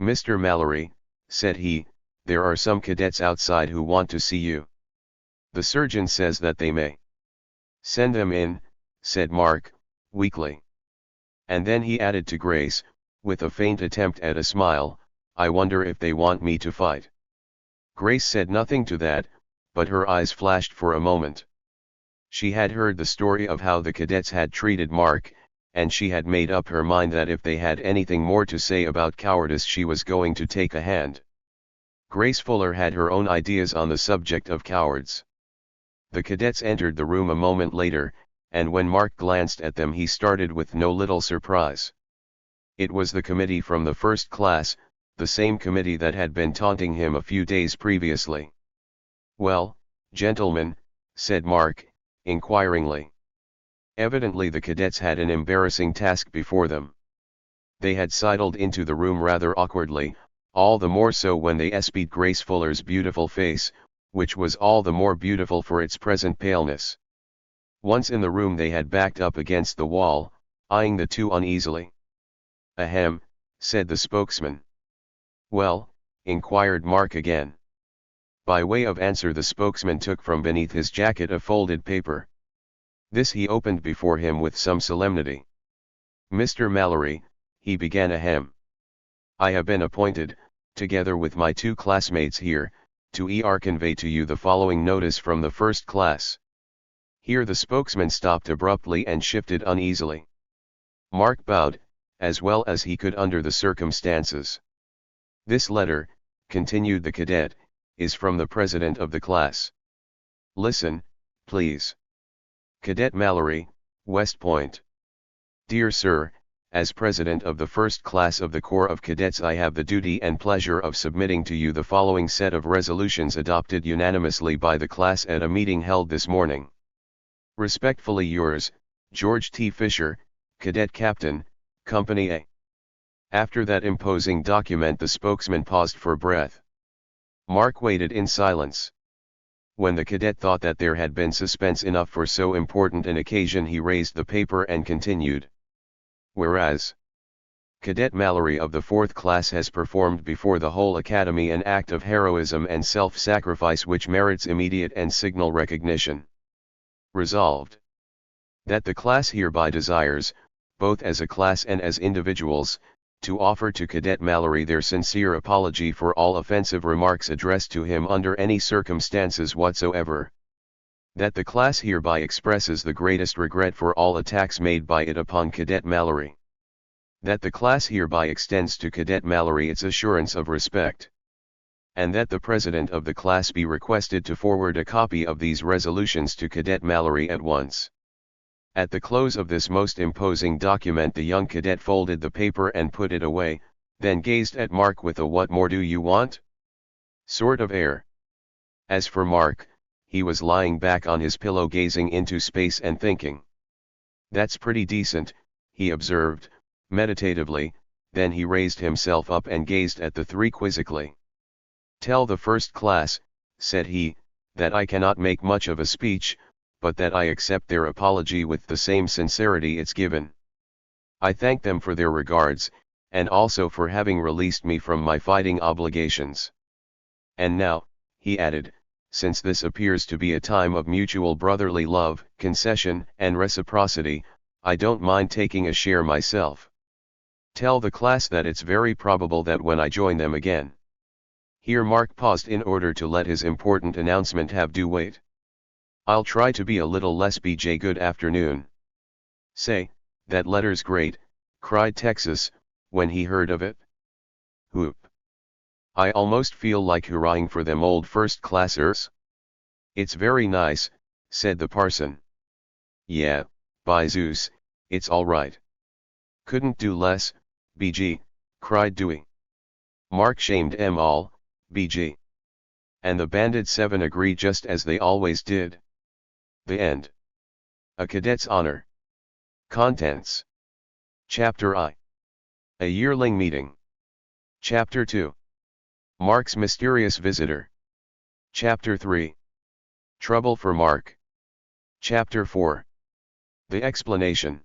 "Mr. Mallory," said he, "there are some cadets outside who want to see you. The surgeon says that they may." "Send them in," said Mark, weakly. And then he added to Grace, with a faint attempt at a smile, "I wonder if they want me to fight." Grace said nothing to that, but her eyes flashed for a moment. She had heard the story of how the cadets had treated Mark, and she had made up her mind that if they had anything more to say about cowardice she was going to take a hand. Grace Fuller had her own ideas on the subject of cowards. The cadets entered the room a moment later, and when Mark glanced at them he started with no little surprise. It was the committee from the first class, the same committee that had been taunting him a few days previously. "Well, gentlemen," said Mark, inquiringly. Evidently the cadets had an embarrassing task before them. They had sidled into the room rather awkwardly, all the more so when they espied Grace Fuller's beautiful face, which was all the more beautiful for its present paleness. Once in the room they had backed up against the wall, eyeing the two uneasily. "Ahem," said the spokesman. "Well?" inquired Mark again. By way of answer the spokesman took from beneath his jacket a folded paper. This he opened before him with some solemnity. "Mr. Mallory," he began, "ahem. I have been appointed, together with my two classmates here, to convey to you the following notice from the first class." Here the spokesman stopped abruptly and shifted uneasily. Mark bowed, as well as he could under the circumstances. "This letter," continued the cadet, "is from the president of the class. Listen, please. Cadet Mallory, West Point. Dear Sir, as president of the first class of the Corps of Cadets I have the duty and pleasure of submitting to you the following set of resolutions adopted unanimously by the class at a meeting held this morning. Respectfully yours, George T. Fisher, Cadet Captain, Company A." After that imposing document the spokesman paused for breath. Mark waited in silence. When the cadet thought that there had been suspense enough for so important an occasion he raised the paper and continued. "Whereas, Cadet Mallory of the 4th class has performed before the whole Academy an act of heroism and self-sacrifice which merits immediate and signal recognition. Resolved, that the class hereby desires, both as a class and as individuals, to offer to Cadet Mallory their sincere apology for all offensive remarks addressed to him under any circumstances whatsoever. That the class hereby expresses the greatest regret for all attacks made by it upon Cadet Mallory. That the class hereby extends to Cadet Mallory its assurance of respect. And that the president of the class be requested to forward a copy of these resolutions to Cadet Mallory at once." At the close of this most imposing document the young cadet folded the paper and put it away, then gazed at Mark with a "what more do you want?" sort of air. As for Mark, he was lying back on his pillow gazing into space and thinking. "That's pretty decent," he observed, meditatively, then he raised himself up and gazed at the three quizzically. "Tell the first class," said he, "that I cannot make much of a speech, but that I accept their apology with the same sincerity it's given. I thank them for their regards, and also for having released me from my fighting obligations. And now," he added, "since this appears to be a time of mutual brotherly love, concession, and reciprocity, I don't mind taking a share myself. Tell the class that it's very probable that when I join them again." Here Mark paused in order to let his important announcement have due weight. "I'll try to be a little less BJ. Good afternoon." "Say, that letter's great," cried Texas, when he heard of it. "Whoop. I almost feel like hurrahing for them old first-classers." "It's very nice," said the parson. "Yeah, by Zeus, it's all right." "Couldn't do less, BG," cried Dewey. Mark shamed 'em all, BG. And the banded seven agreed just as they always did. The end. A Cadet's Honor. Contents. Chapter I. A Yearling Meeting. Chapter 2. Mark's Mysterious Visitor. Chapter 3. Trouble for Mark. Chapter 4. The Explanation.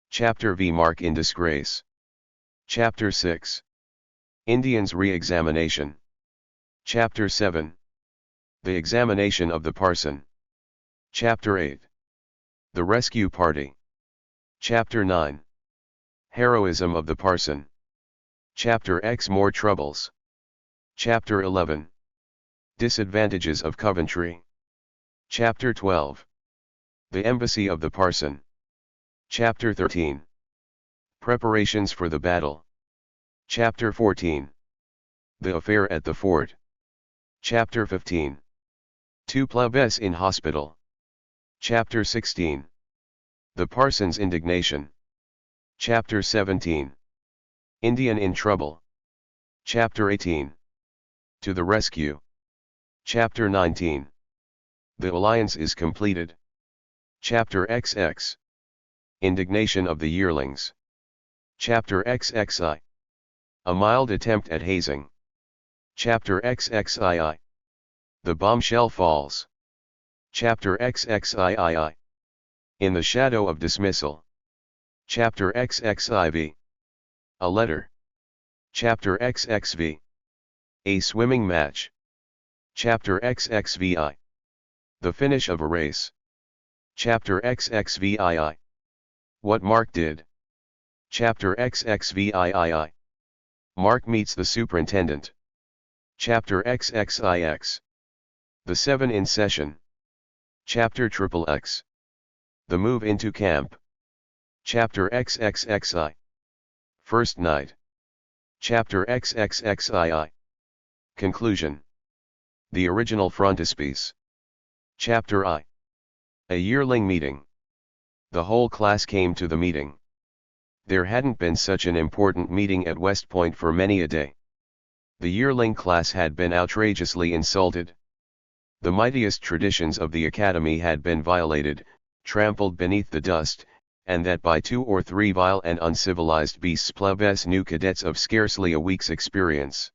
Chapter V. Mark in Disgrace. Chapter 6. Indians' Re-Examination. Chapter 7. The Examination of the Parson. Chapter 8. The Rescue Party. Chapter 9. Heroism of the Parson. Chapter X. More Troubles. Chapter 11. Disadvantages of Coventry. Chapter 12. The Embassy of the Parson. Chapter 13. Preparations for the battle. Chapter 14. The affair at the fort. Chapter 15. Two plebes in hospital. Chapter 16. The parson's indignation. Chapter 17. Indian in trouble. Chapter 18. To the rescue. Chapter 19. The alliance is completed. Chapter XX. Indignation of the yearlings. Chapter XXI. A mild attempt at hazing. Chapter XXII. The bombshell falls. Chapter XXIII. In the shadow of dismissal. Chapter XXIV. A letter. Chapter XXV. A swimming match. Chapter XXVI. The finish of a race. Chapter XXVII. What Mark did. Chapter XXVIII. Mark meets the superintendent. Chapter XXIX. The 7 in session. Chapter XXX. The move into camp. Chapter XXXI. First night. Chapter XXXII. Conclusion. The original frontispiece. Chapter I. A yearling meeting. The whole class came to the meeting. There hadn't been such an important meeting at West Point for many a day. The yearling class had been outrageously insulted. The mightiest traditions of the academy had been violated, trampled beneath the dust, and that by 2 or 3 vile and uncivilized beasts, plebes, new cadets of scarcely a week's experience.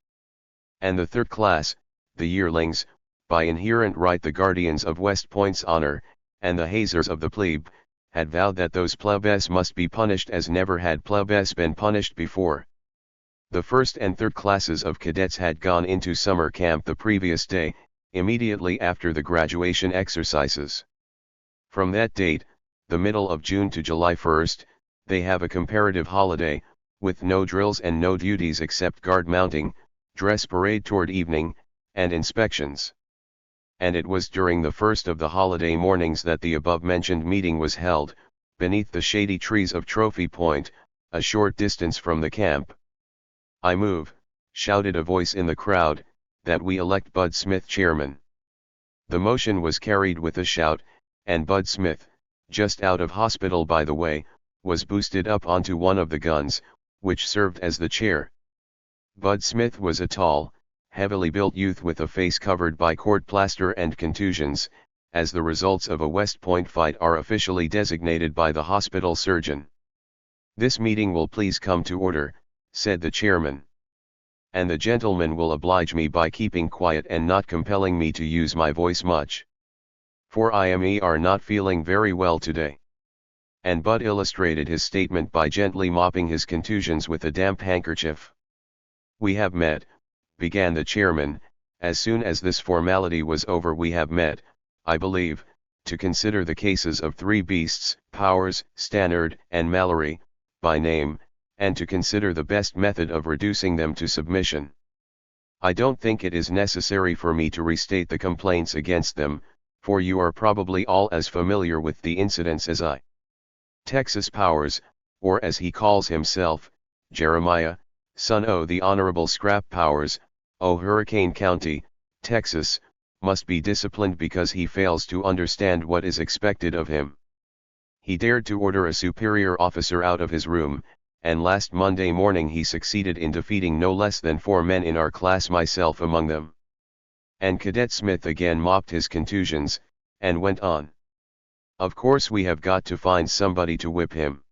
And the third class, the yearlings, by inherent right the guardians of West Point's honor, and the hazers of the plebe, had vowed that those plebes must be punished as never had plebes been punished before. The first and third classes of cadets had gone into summer camp the previous day, immediately after the graduation exercises. From that date, the middle of June to July 1st, they have a comparative holiday, with no drills and no duties except guard mounting, dress parade toward evening, and inspections. And it was during the first of the holiday mornings that the above-mentioned meeting was held, beneath the shady trees of Trophy Point, a short distance from the camp. "I move," shouted a voice in the crowd, "that we elect Bud Smith chairman." The motion was carried with a shout, and Bud Smith, just out of hospital by the way, was boosted up onto one of the guns, which served as the chair. Bud Smith was a tall, heavily built youth with a face covered by court plaster and contusions, as the results of a West Point fight are officially designated by the hospital surgeon. "This meeting will please come to order," said the chairman. "And the gentleman will oblige me by keeping quiet and not compelling me to use my voice much. For I am not feeling very well today." And Bud illustrated his statement by gently mopping his contusions with a damp handkerchief. "We have met," began the chairman, "as soon as this formality was over we have met, I believe, to consider the cases of 3 beasts, Powers, Stannard, and Mallory, by name, and to consider the best method of reducing them to submission. I don't think it is necessary for me to restate the complaints against them, for you are probably all as familiar with the incidents as I. Texas Powers, or as he calls himself, Jeremiah, son of the Honorable Scrap Powers, o Hurricane County, Texas, must be disciplined because he fails to understand what is expected of him. He dared to order a superior officer out of his room, and last Monday morning he succeeded in defeating no less than 4 men in our class, myself among them." And Cadet Smith again mopped his contusions, and went on. "Of course we have got to find somebody to whip him."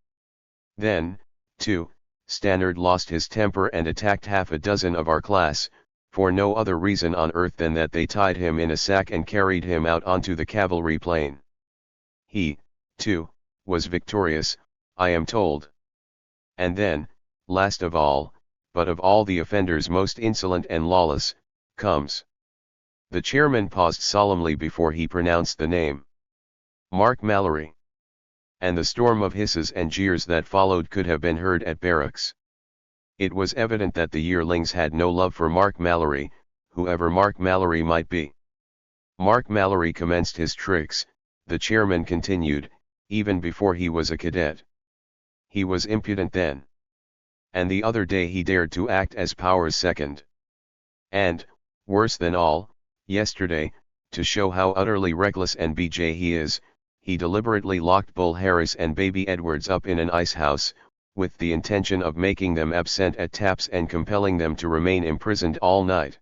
Then, too, Stannard lost his temper and attacked half a dozen of our class, for no other reason on earth than that they tied him in a sack and carried him out onto the cavalry plain. He, too, was victorious, I am told. And then, last of all, but of all the offenders most insolent and lawless, comes. The chairman paused solemnly before he pronounced the name. Mark Mallory. And the storm of hisses and jeers that followed could have been heard at barracks. It was evident that the yearlings had no love for Mark Mallory, whoever Mark Mallory might be. Mark Mallory commenced his tricks, the chairman continued, even before he was a cadet. He was impudent then. And the other day he dared to act as Power's second. And, worse than all, yesterday, to show how utterly reckless and BJ he is, he deliberately locked Bull Harris and Baby Edwards up in an ice house, with the intention of making them absent at taps and compelling them to remain imprisoned all night.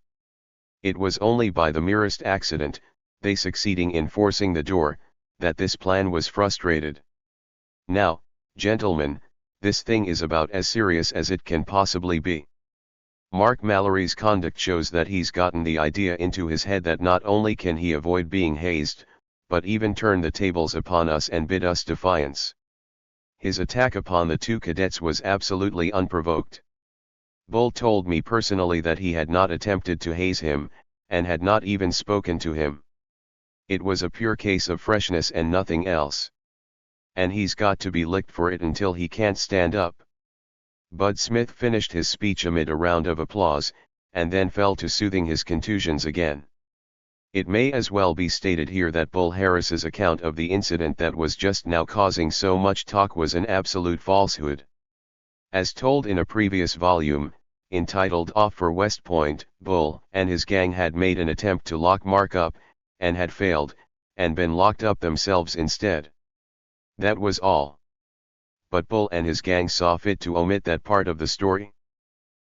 It was only by the merest accident, they succeeding in forcing the door, that this plan was frustrated. Now, gentlemen, this thing is about as serious as it can possibly be. Mark Mallory's conduct shows that he's gotten the idea into his head that not only can he avoid being hazed, but even turn the tables upon us and bid us defiance. His attack upon the two cadets was absolutely unprovoked. Bull told me personally that he had not attempted to haze him, and had not even spoken to him. It was a pure case of freshness and nothing else. And he's got to be licked for it until he can't stand up. Bud Smith finished his speech amid a round of applause, and then fell to soothing his contusions again. It may as well be stated here that Bull Harris's account of the incident that was just now causing so much talk was an absolute falsehood. As told in a previous volume, entitled Off for West Point, Bull and his gang had made an attempt to lock Mark up, and had failed, and been locked up themselves instead. That was all. But Bull and his gang saw fit to omit that part of the story.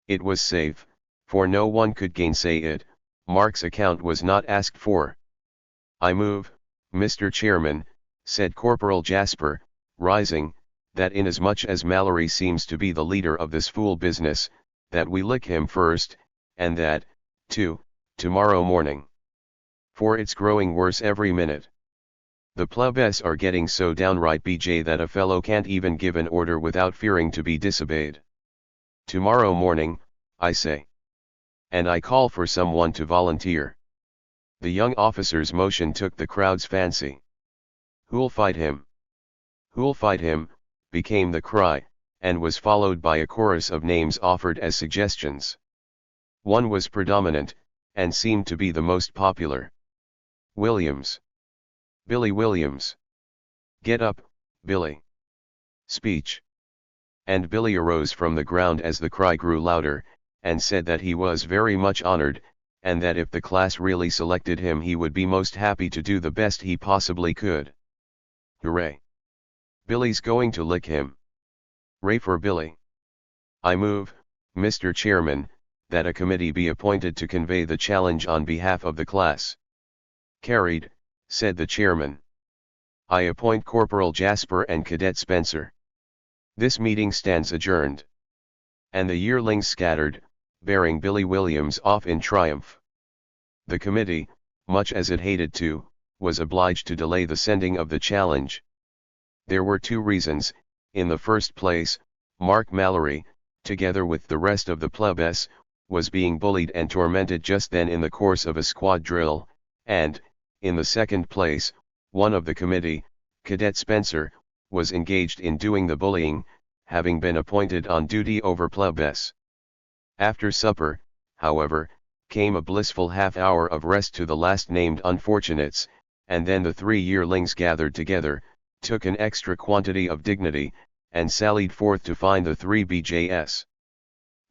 It was safe, for no one could gainsay it. Mark's account was not asked for. I move, Mr. Chairman, said Corporal Jasper, rising, that inasmuch as Mallory seems to be the leader of this fool business, that we lick him first, and that, too, tomorrow morning. For it's growing worse every minute. The plebs are getting so downright BJ that a fellow can't even give an order without fearing to be disobeyed. Tomorrow morning, I say. And I call for someone to volunteer. The young officer's motion took the crowd's fancy. Who'll fight him? Who'll fight him? Became the cry, and was followed by a chorus of names offered as suggestions. One was predominant, and seemed to be the most popular. Williams. Billy Williams. Get up, Billy. Speech. And Billy arose from the ground as the cry grew louder, and said that he was very much honored, and that if the class really selected him he would be most happy to do the best he possibly could. Hooray! Billy's going to lick him. Ray for Billy. I move, Mr. Chairman, that a committee be appointed to convey the challenge on behalf of the class. Carried, said the chairman. I appoint Corporal Jasper and Cadet Spencer. This meeting stands adjourned. And the yearlings scattered, bearing Billy Williams off in triumph. The committee, much as it hated to, was obliged to delay the sending of the challenge. There were two reasons. In the first place, Mark Mallory, together with the rest of the plebs, was being bullied and tormented just then in the course of a squad drill, and, in the second place, one of the committee, Cadet Spencer, was engaged in doing the bullying, having been appointed on duty over plebs. After supper, however, came a blissful half-hour of rest to the last-named unfortunates, and then the three yearlings gathered together, took an extra quantity of dignity, and sallied forth to find the three BJs.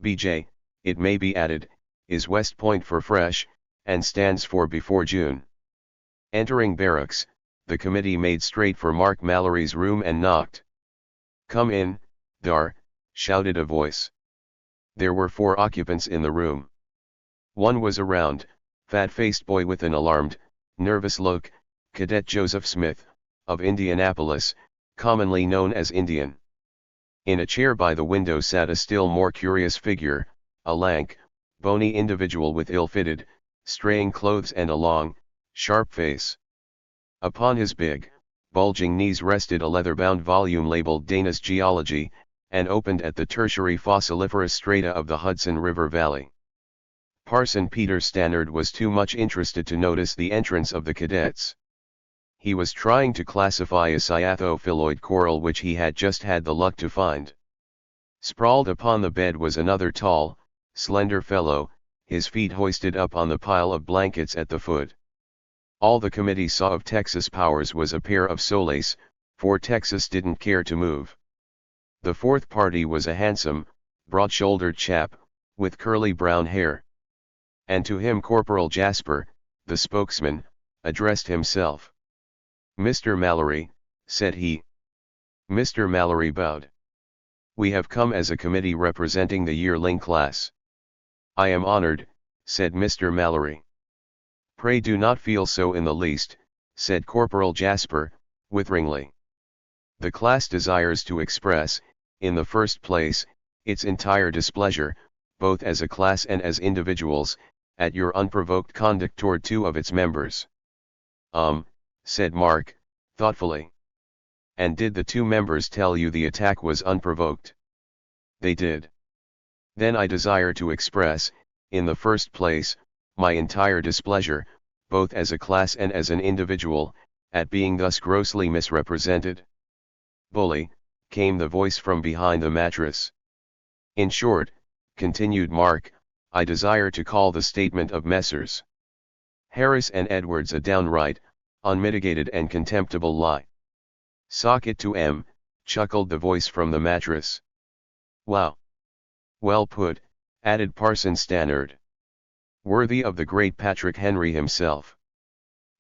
BJ, it may be added, is West Point for fresh, and stands for before June. Entering barracks, the committee made straight for Mark Mallory's room and knocked. Come in, Dar, shouted a voice. There were 4 occupants in the room. One was a round, fat-faced boy with an alarmed, nervous look, Cadet Joseph Smith, of Indianapolis, commonly known as Indian. In a chair by the window sat a still more curious figure, a lank, bony individual with ill-fitted, straying clothes and a long, sharp face. Upon his big, bulging knees rested a leather-bound volume labeled Dana's Geology, and opened at the tertiary fossiliferous strata of the Hudson River Valley. Parson Peter Stannard was too much interested to notice the entrance of the cadets. He was trying to classify a cyathophyloid coral which he had just had the luck to find. Sprawled upon the bed was another tall, slender fellow, his feet hoisted up on the pile of blankets at the foot. All the committee saw of Texas Powers was a pair of soles, for Texas didn't care to move. The fourth party was a handsome, broad-shouldered chap, with curly brown hair. And to him Corporal Jasper, the spokesman, addressed himself. "Mr. Mallory," said he. Mr. Mallory bowed. "We have come as a committee representing the yearling class." "I am honored," said Mr. Mallory. "Pray do not feel so in the least," said Corporal Jasper, witheringly. "The class desires to express, in the first place, its entire displeasure, both as a class and as individuals, at your unprovoked conduct toward two of its members." Said Mark, thoughtfully. "And did the two members tell you the attack was unprovoked?" "They did." "Then I desire to express, in the first place, my entire displeasure, both as a class and as an individual, at being thus grossly misrepresented." "Bully," came the voice from behind the mattress. "In short," continued Mark, "I desire to call the statement of Messrs. Harris and Edwards a downright, unmitigated and contemptible lie." "Sock it to 'em," chuckled the voice from the mattress. "Wow! Well put," added Parson Stannard. "Worthy of the great Patrick Henry himself."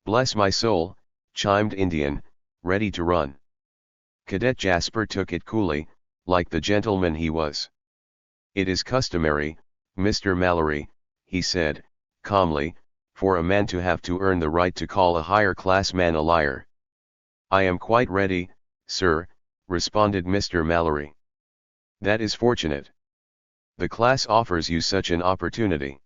"Bless my soul," chimed Indian, ready to run. Cadet Jasper took it coolly, like the gentleman he was. "It is customary, Mr. Mallory," he said, calmly, "for a man to have to earn the right to call a higher class man a liar." "I am quite ready, sir," responded Mr. Mallory. "That is fortunate. The class offers you such an opportunity.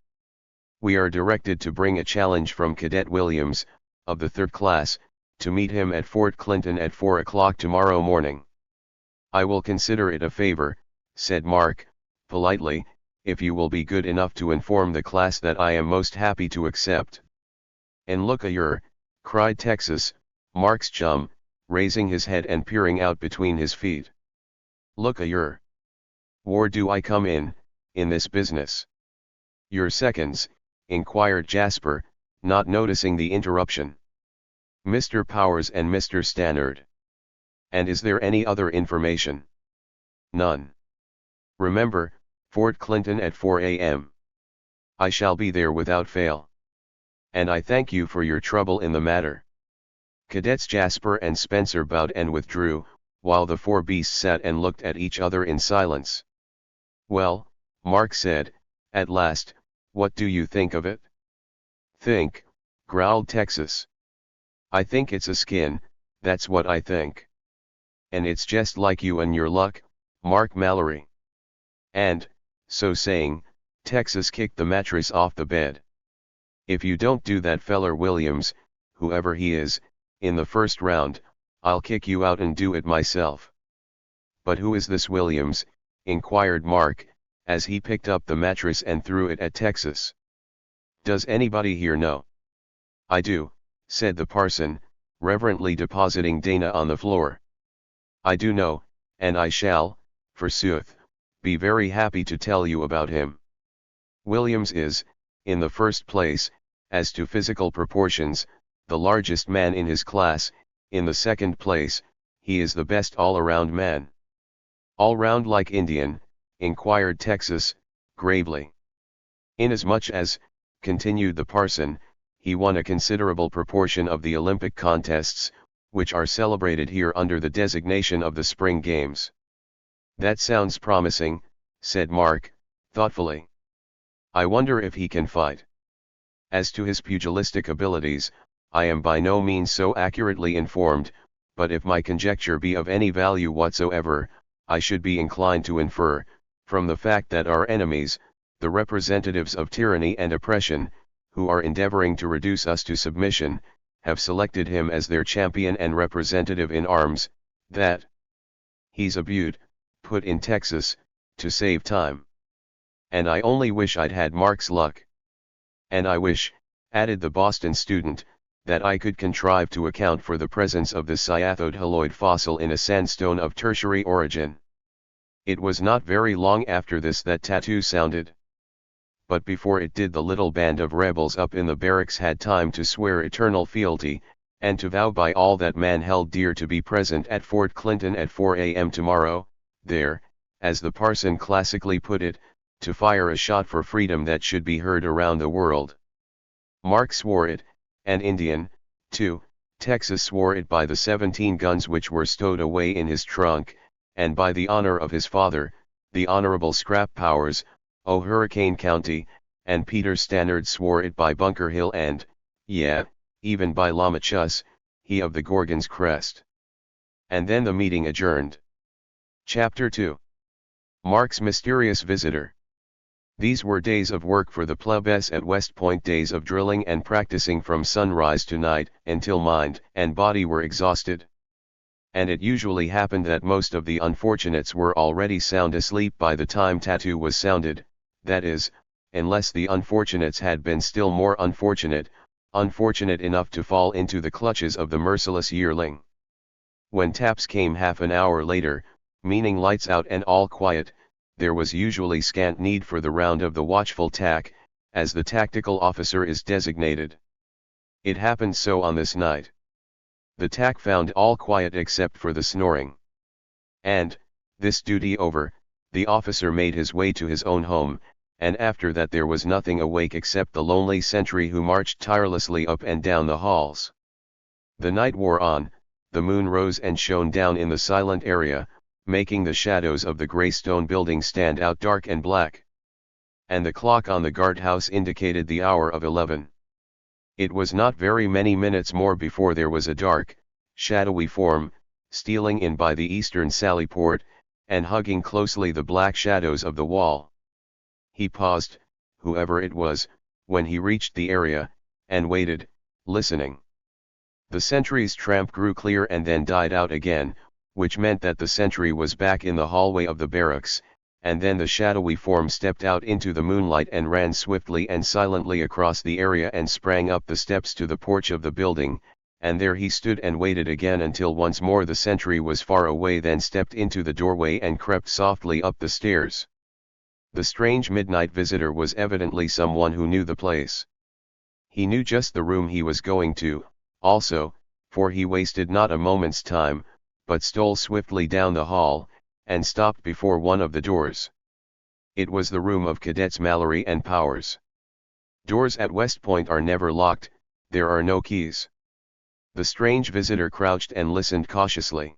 We are directed to bring a challenge from Cadet Williams, of the 3rd class, to meet him at Fort Clinton at 4 o'clock tomorrow morning." "I will consider it a favor," said Mark, politely, "if you will be good enough to inform the class that I am most happy to accept." "And look-a-yer," cried Texas, Mark's chum, raising his head and peering out between his feet. "Look-a-yer. Where do I come in this business?" "Your seconds," inquired Jasper, not noticing the interruption. "Mr. Powers and Mr. Stannard." "And is there any other information?" "None. Remember, Fort Clinton at 4 a.m. "I shall be there without fail. And I thank you for your trouble in the matter." Cadets Jasper and Spencer bowed and withdrew, while the four beasts sat and looked at each other in silence. "Well," Mark said, at last, "what do you think of it?" "Think," growled Texas. "I think it's a skin, that's what I think." "And it's just like you and your luck, Mark Mallory." And, so saying, Texas kicked the mattress off the bed. "If you don't do that feller Williams, whoever he is, in the first round, I'll kick you out and do it myself." "But who is this Williams?" inquired Mark, as he picked up the mattress and threw it at Texas. "Does anybody here know?" "I do," said the parson, reverently depositing Dana on the floor. "I do know, and I shall, forsooth, be very happy to tell you about him. Williams is, in the first place, as to physical proportions, the largest man in his class. In the second place, he is the best all-around man." "All round like Indian?" inquired Texas, gravely. "Inasmuch as," continued the parson, "he won a considerable proportion of the Olympic contests, which are celebrated here under the designation of the Spring Games." "That sounds promising," said Mark, thoughtfully. "I wonder if he can fight. As to his pugilistic abilities, I am by no means so accurately informed, but if my conjecture be of any value whatsoever, I should be inclined to infer, from the fact that our enemies, the representatives of tyranny and oppression, who are endeavoring to reduce us to submission, have selected him as their champion and representative in arms, that—" "He's a beaut," put in Texas, to save time. "And I only wish I'd had Mark's luck." "And I wish," added the Boston student, "that I could contrive to account for the presence of the cyathode-haloid fossil in a sandstone of tertiary origin." It was not very long after this that tattoo sounded. But before it did, the little band of rebels up in the barracks had time to swear eternal fealty, and to vow by all that man held dear to be present at Fort Clinton at 4 a.m. tomorrow, there, as the parson classically put it, to fire a shot for freedom that should be heard around the world. Mark swore it, and Indian, too, Texas swore it by the 17 guns which were stowed away in his trunk, and by the honor of his father, the Honorable Scrap Powers, o' Hurricane County, and Peter Stannard swore it by Bunker Hill and, yeah, even by Lamachus, he of the Gorgon's Crest. And then the meeting adjourned. Chapter 2. Mark's Mysterious Visitor. These were days of work for the plebes at West Point, days of drilling and practicing from sunrise to night, until mind and body were exhausted. And it usually happened that most of the unfortunates were already sound asleep by the time tattoo was sounded, that is, unless the unfortunates had been still more unfortunate enough to fall into the clutches of the merciless yearling. When taps came half an hour later, meaning lights out and all quiet, there was usually scant need for the round of the watchful tack, as the tactical officer is designated. It happened so on this night. The tack found all quiet except for the snoring. And, this duty over, the officer made his way to his own home, and after that there was nothing awake except the lonely sentry who marched tirelessly up and down the halls. The night wore on, the moon rose and shone down in the silent area, making the shadows of the grey stone building stand out dark and black. And the clock on the guardhouse indicated the hour of 11. It was not very many minutes more before there was a dark, shadowy form, stealing in by the eastern sallyport, and hugging closely the black shadows of the wall. He paused, whoever it was, when he reached the area, and waited, listening. The sentry's tramp grew clear and then died out again, which meant that the sentry was back in the hallway of the barracks, and then the shadowy form stepped out into the moonlight and ran swiftly and silently across the area and sprang up the steps to the porch of the building, and there he stood and waited again until once more the sentry was far away, then stepped into the doorway and crept softly up the stairs. The strange midnight visitor was evidently someone who knew the place. He knew just the room he was going to, also, for he wasted not a moment's time, but stole swiftly down the hall, and stopped before one of the doors. It was the room of Cadets Mallory and Powers. Doors at West Point are never locked, there are no keys. The strange visitor crouched and listened cautiously.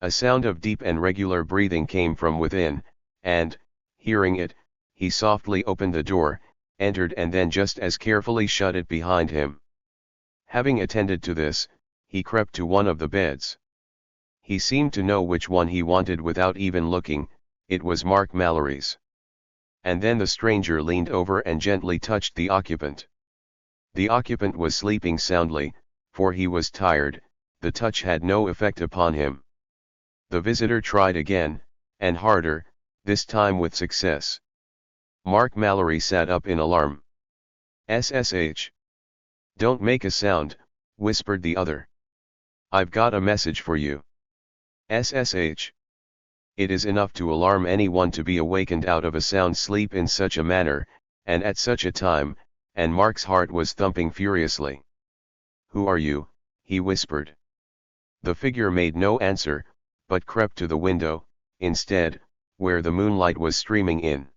A sound of deep and regular breathing came from within, and, hearing it, he softly opened the door, entered and then just as carefully shut it behind him. Having attended to this, he crept to one of the beds. He seemed to know which one he wanted without even looking, it was Mark Mallory's. And then the stranger leaned over and gently touched the occupant. The occupant was sleeping soundly, for he was tired, the touch had no effect upon him. The visitor tried again, and harder, this time with success. Mark Mallory sat up in alarm. "SSH. Don't make a sound," whispered the other. "I've got a message for you." "SSH. It is enough to alarm anyone to be awakened out of a sound sleep in such a manner, and at such a time," and Mark's heart was thumping furiously. "Who are you?" he whispered. The figure made no answer, but crept to the window, instead, where the moonlight was streaming in.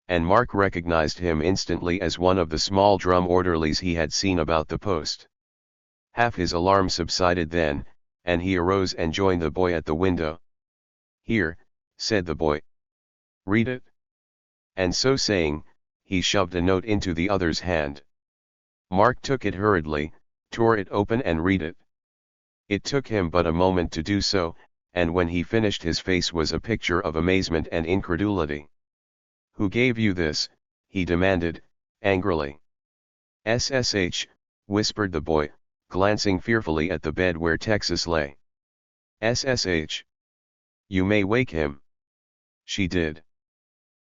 And Mark recognized him instantly as one of the small drum orderlies he had seen about the post. Half his alarm subsided then, and he arose and joined the boy at the window. "Here," said the boy. "Read it." And so saying, he shoved a note into the other's hand. Mark took it hurriedly, tore it open and read it. It took him but a moment to do so, and when he finished his face was a picture of amazement and incredulity. "Who gave you this?" he demanded, angrily. "SSH, whispered the boy, glancing fearfully at the bed where Texas lay. "SSH. You may wake him." She did.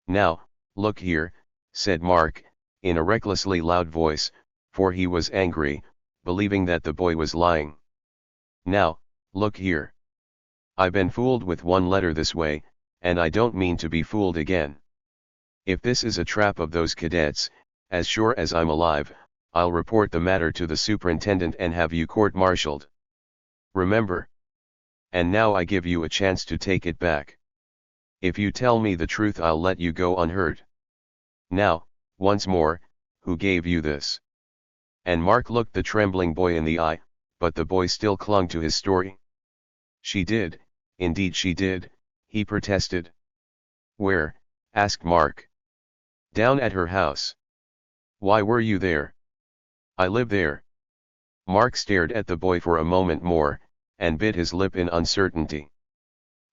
"Now, look here," said Mark, in a recklessly loud voice, for he was angry, believing that the boy was lying. "Now, look here. I been fooled with one letter this way, and I don't mean to be fooled again. If this is a trap of those cadets, as sure as I'm alive, I'll report the matter to the superintendent and have you court-martialed. Remember. And now I give you a chance to take it back." If you tell me the truth I'll let you go unhurt. Now, once more, who gave you this? And Mark looked the trembling boy in the eye, but the boy still clung to his story. She did, indeed she did, he protested. Where? Asked Mark. Down at her house. Why were you there? I live there. Mark stared at the boy for a moment more, and bit his lip in uncertainty.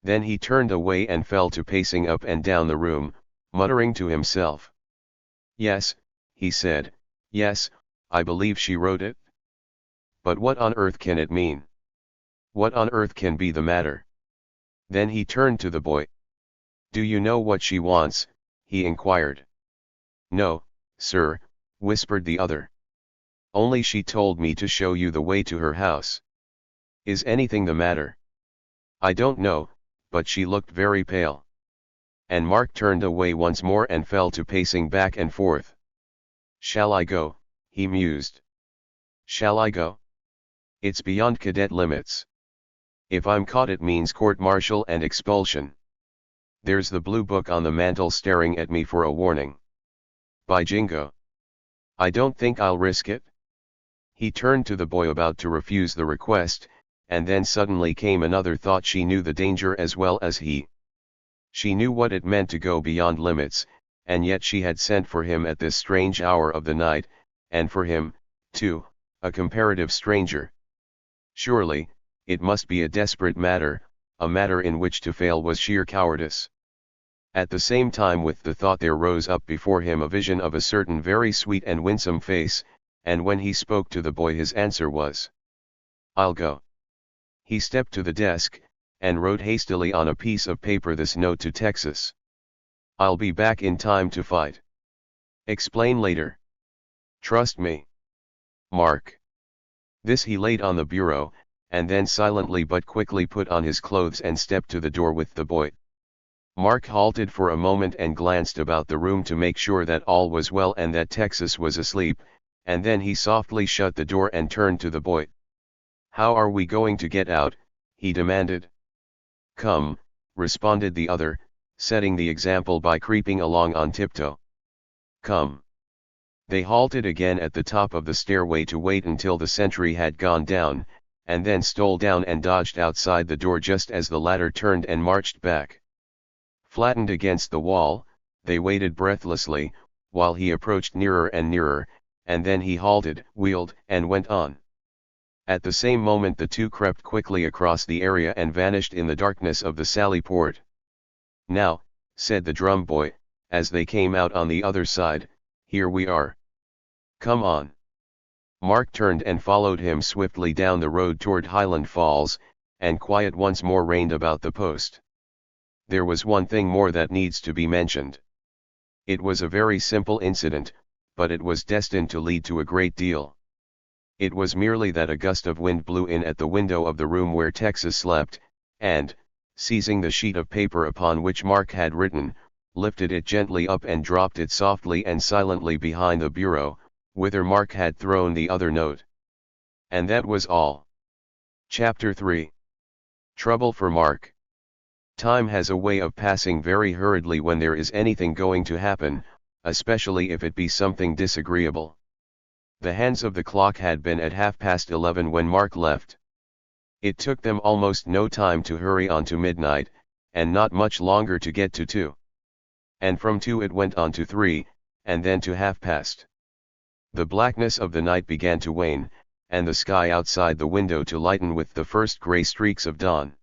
Then he turned away and fell to pacing up and down the room, muttering to himself. Yes, he said, yes, I believe she wrote it. But what on earth can it mean? What on earth can be the matter? Then he turned to the boy. Do you know what she wants? He inquired. No, sir, whispered the other. Only she told me to show you the way to her house. Is anything the matter? I don't know, but she looked very pale. And Mark turned away once more and fell to pacing back and forth. Shall I go? He mused. Shall I go? It's beyond cadet limits. If I'm caught it means court-martial and expulsion. There's the blue book on the mantel staring at me for a warning. By jingo. I don't think I'll risk it. He turned to the boy about to refuse the request, and then suddenly came another thought. She knew the danger as well as he. She knew what it meant to go beyond limits, and yet she had sent for him at this strange hour of the night, and for him, too, a comparative stranger. Surely, it must be a desperate matter, a matter in which to fail was sheer cowardice. At the same time with the thought there rose up before him a vision of a certain very sweet and winsome face, and when he spoke to the boy his answer was, I'll go. He stepped to the desk, and wrote hastily on a piece of paper this note to Texas. I'll be back in time to fight. Explain later. Trust me. Mark. This he laid on the bureau, and then silently but quickly put on his clothes and stepped to the door with the boy. Mark halted for a moment and glanced about the room to make sure that all was well and that Texas was asleep, and then he softly shut the door and turned to the boy. How are we going to get out? He demanded. Come, responded the other, setting the example by creeping along on tiptoe. Come. They halted again at the top of the stairway to wait until the sentry had gone down, and then stole down and dodged outside the door just as the latter turned and marched back. Flattened against the wall, they waited breathlessly, while he approached nearer and nearer, and then he halted, wheeled, and went on. At the same moment the two crept quickly across the area and vanished in the darkness of the sally port. Now, said the drum boy, as they came out on the other side, here we are. Come on. Mark turned and followed him swiftly down the road toward Highland Falls, and quiet once more reigned about the post. There was one thing more that needs to be mentioned. It was a very simple incident, but it was destined to lead to a great deal. It was merely that a gust of wind blew in at the window of the room where Texas slept, and, seizing the sheet of paper upon which Mark had written, lifted it gently up and dropped it softly and silently behind the bureau, whither Mark had thrown the other note. And that was all. Chapter 3. Trouble for Mark. Time has a way of passing very hurriedly when there is anything going to happen, especially if it be something disagreeable. The hands of the clock had been at 11:30 when Mark left. It took them almost no time to hurry on to midnight, and not much longer to get to 2. And from 2 it went on to 3, and then to 1:30. The blackness of the night began to wane, and the sky outside the window to lighten with the first grey streaks of dawn.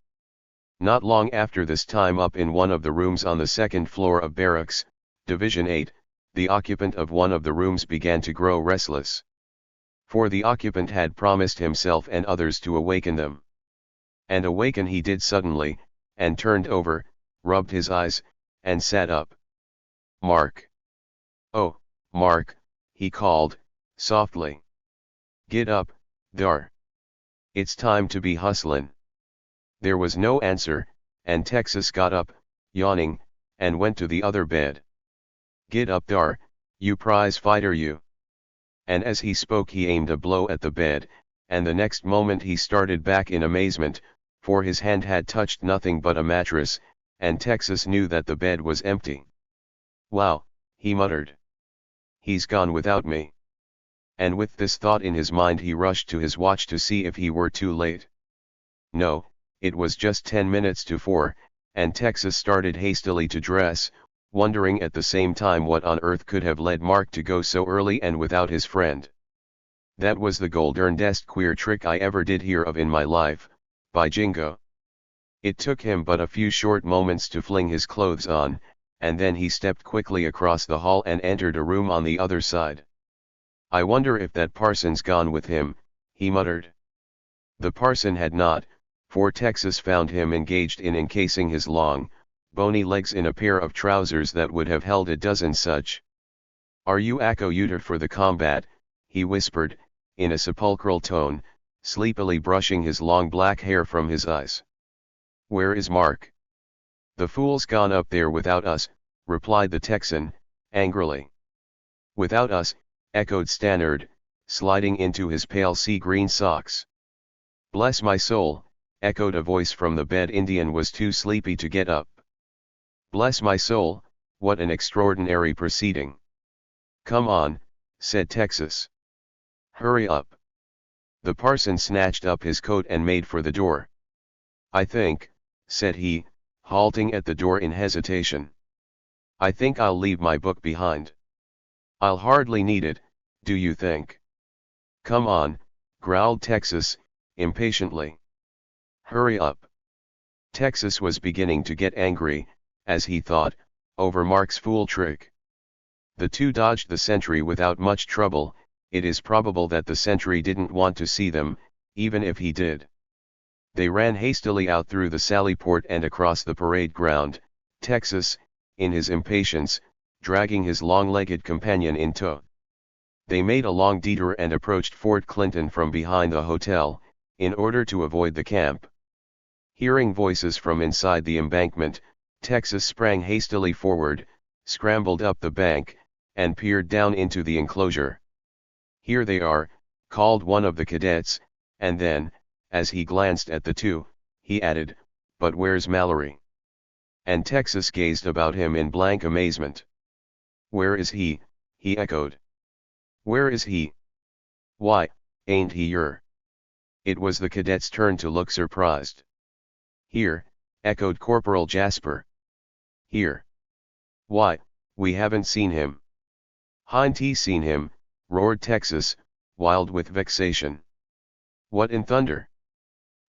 Not long after this time up in one of the rooms on the second floor of barracks, Division 8, the occupant of one of the rooms began to grow restless. For the occupant had promised himself and others to awaken them. And awaken he did suddenly, and turned over, rubbed his eyes, and sat up. Mark. Oh, Mark, he called, softly. Get up, thar. It's time to be hustlin'. There was no answer, and Texas got up, yawning, and went to the other bed. Get up thar, you prize fighter you. And as he spoke he aimed a blow at the bed, and the next moment he started back in amazement, for his hand had touched nothing but a mattress, and Texas knew that the bed was empty. "Wow," he muttered. "He's gone without me." And with this thought in his mind he rushed to his watch to see if he were too late. No, it was just 10 minutes to 4, and Texas started hastily to dress, wondering at the same time what on earth could have led Mark to go so early and without his friend. "That was the goldarndest queer trick I ever did hear of in my life, by jingo." It took him but a few short moments to fling his clothes on, and then he stepped quickly across the hall and entered a room on the other side. "I wonder if that parson's gone with him," he muttered. The parson had not, for Texas found him engaged in encasing his long, bony legs in a pair of trousers that would have held a dozen such. "Are you accoutred for the combat?" he whispered, in a sepulchral tone, sleepily brushing his long black hair from his eyes. "Where is Mark?" "The fool's gone up there without us," replied the Texan, angrily. "Without us?" echoed Stannard, sliding into his pale sea-green socks. "Bless my soul," echoed a voice from the bed. Indian was too sleepy to get up. "Bless my soul, what an extraordinary proceeding." "Come on," said Texas. "Hurry up." The parson snatched up his coat and made for the door. "I think," said he, halting at the door in hesitation. "I think I'll leave my book behind." "I'll hardly need it, do you think?" "Come on," growled Texas, impatiently. "Hurry up." Texas was beginning to get angry, as he thought, over Mark's fool trick. The two dodged the sentry without much trouble. It is probable that the sentry didn't want to see them, even if he did. They ran hastily out through the sally port and across the parade ground, Texas, in his impatience, dragging his long-legged companion in tow. They made a long detour and approached Fort Clinton from behind the hotel, in order to avoid the camp. Hearing voices from inside the embankment, Texas sprang hastily forward, scrambled up the bank, and peered down into the enclosure. "Here they are," called one of the cadets, and then, as he glanced at the two, he added, "But where's Mallory?" And Texas gazed about him in blank amazement. "Where is he?" he echoed. "Where is he? Why, ain't he here?" It was the cadet's turn to look surprised. "Here," echoed Corporal Jasper. "Here? Why, we haven't seen him." "Hain't he seen him?" roared Texas, wild with vexation. "What in thunder?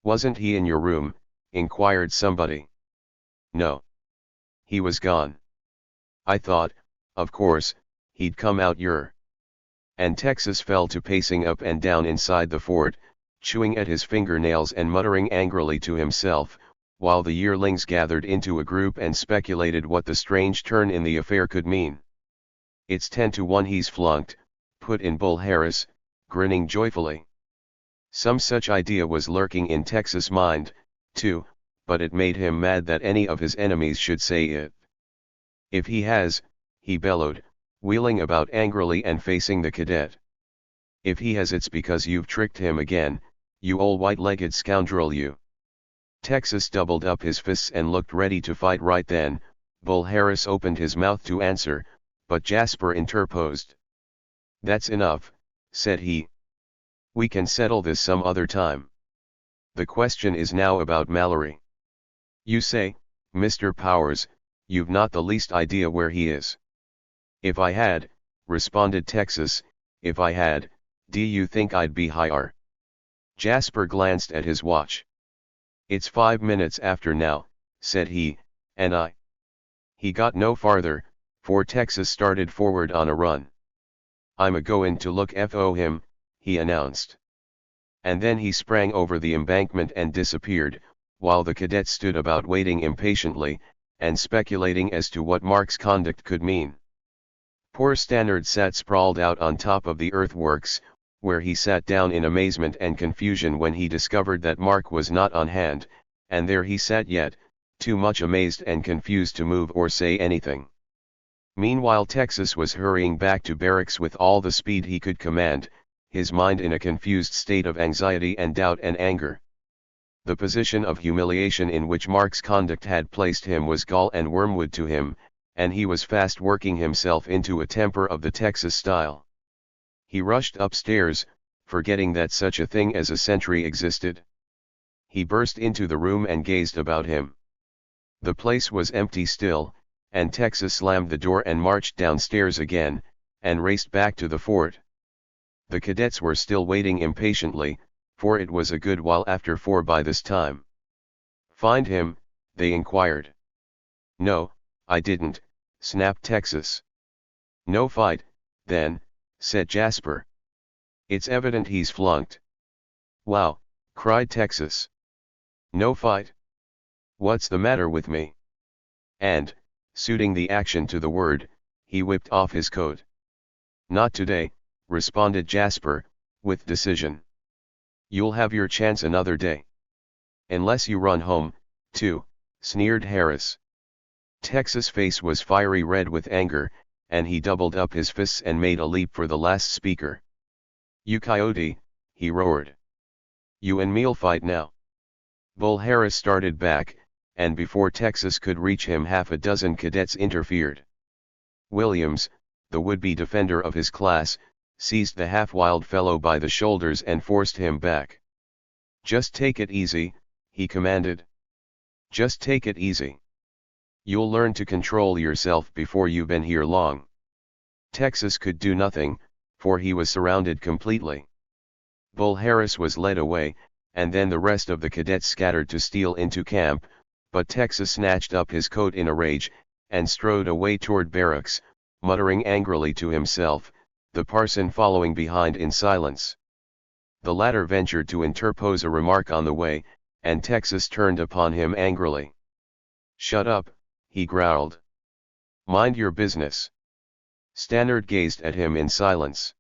Wasn't he in your room?" inquired somebody. "No. He was gone. I thought, of course, he'd come out here." And Texas fell to pacing up and down inside the fort, chewing at his fingernails and muttering angrily to himself, while the yearlings gathered into a group and speculated what the strange turn in the affair could mean. "It's 10-1 he's flunked," put in Bull Harris, grinning joyfully. Some such idea was lurking in Texas' mind, too, but it made him mad that any of his enemies should say it. "If he has," he bellowed, wheeling about angrily and facing the cadet. "If he has, it's because you've tricked him again, you old white-legged scoundrel you." Texas doubled up his fists and looked ready to fight right then. Bull Harris opened his mouth to answer, but Jasper interposed. "That's enough," said he. "We can settle this some other time. The question is now about Mallory. You say, Mr. Powers, you've not the least idea where he is." "If I had," responded Texas, "if I had, do you think I'd be higher?" Jasper glanced at his watch. "It's 5 minutes after now," said he, "and I—" He got no farther, for Texas started forward on a run. "I'm a-goin' to look for him," he announced. And then he sprang over the embankment and disappeared, while the cadets stood about waiting impatiently, and speculating as to what Mark's conduct could mean. Poor Stannard sat sprawled out on top of the earthworks, where he sat down in amazement and confusion when he discovered that Mark was not on hand, and there he sat yet, too much amazed and confused to move or say anything. Meanwhile Texas was hurrying back to barracks with all the speed he could command, his mind in a confused state of anxiety and doubt and anger. The position of humiliation in which Mark's conduct had placed him was gall and wormwood to him, and he was fast working himself into a temper of the Texas style. He rushed upstairs, forgetting that such a thing as a sentry existed. He burst into the room and gazed about him. The place was empty still, and Texas slammed the door and marched downstairs again, and raced back to the fort. The cadets were still waiting impatiently, for it was a good while after 4 by this time. "Find him?" they inquired. "No, I didn't," snapped Texas. "No fight, then," said Jasper. "It's evident he's flunked." "Wow," cried Texas. "No fight? What's the matter with me?" And, suiting the action to the word, he whipped off his coat. "Not today," responded Jasper, with decision. "You'll have your chance another day. Unless you run home, too," sneered Harris. Texas' face was fiery red with anger, and he doubled up his fists and made a leap for the last speaker. "You coyote," he roared. "You and me'll fight now." Bull Harris started back, and before Texas could reach him 6 cadets interfered. Williams, the would-be defender of his class, seized the half-wild fellow by the shoulders and forced him back. "Just take it easy," he commanded. "Just take it easy. You'll learn to control yourself before you've been here long." Texas could do nothing, for he was surrounded completely. Bull Harris was led away, and then the rest of the cadets scattered to steal into camp, but Texas snatched up his coat in a rage, and strode away toward barracks, muttering angrily to himself, the parson following behind in silence. The latter ventured to interpose a remark on the way, and Texas turned upon him angrily. "Shut up," he growled. "Mind your business." Stannard gazed at him in silence.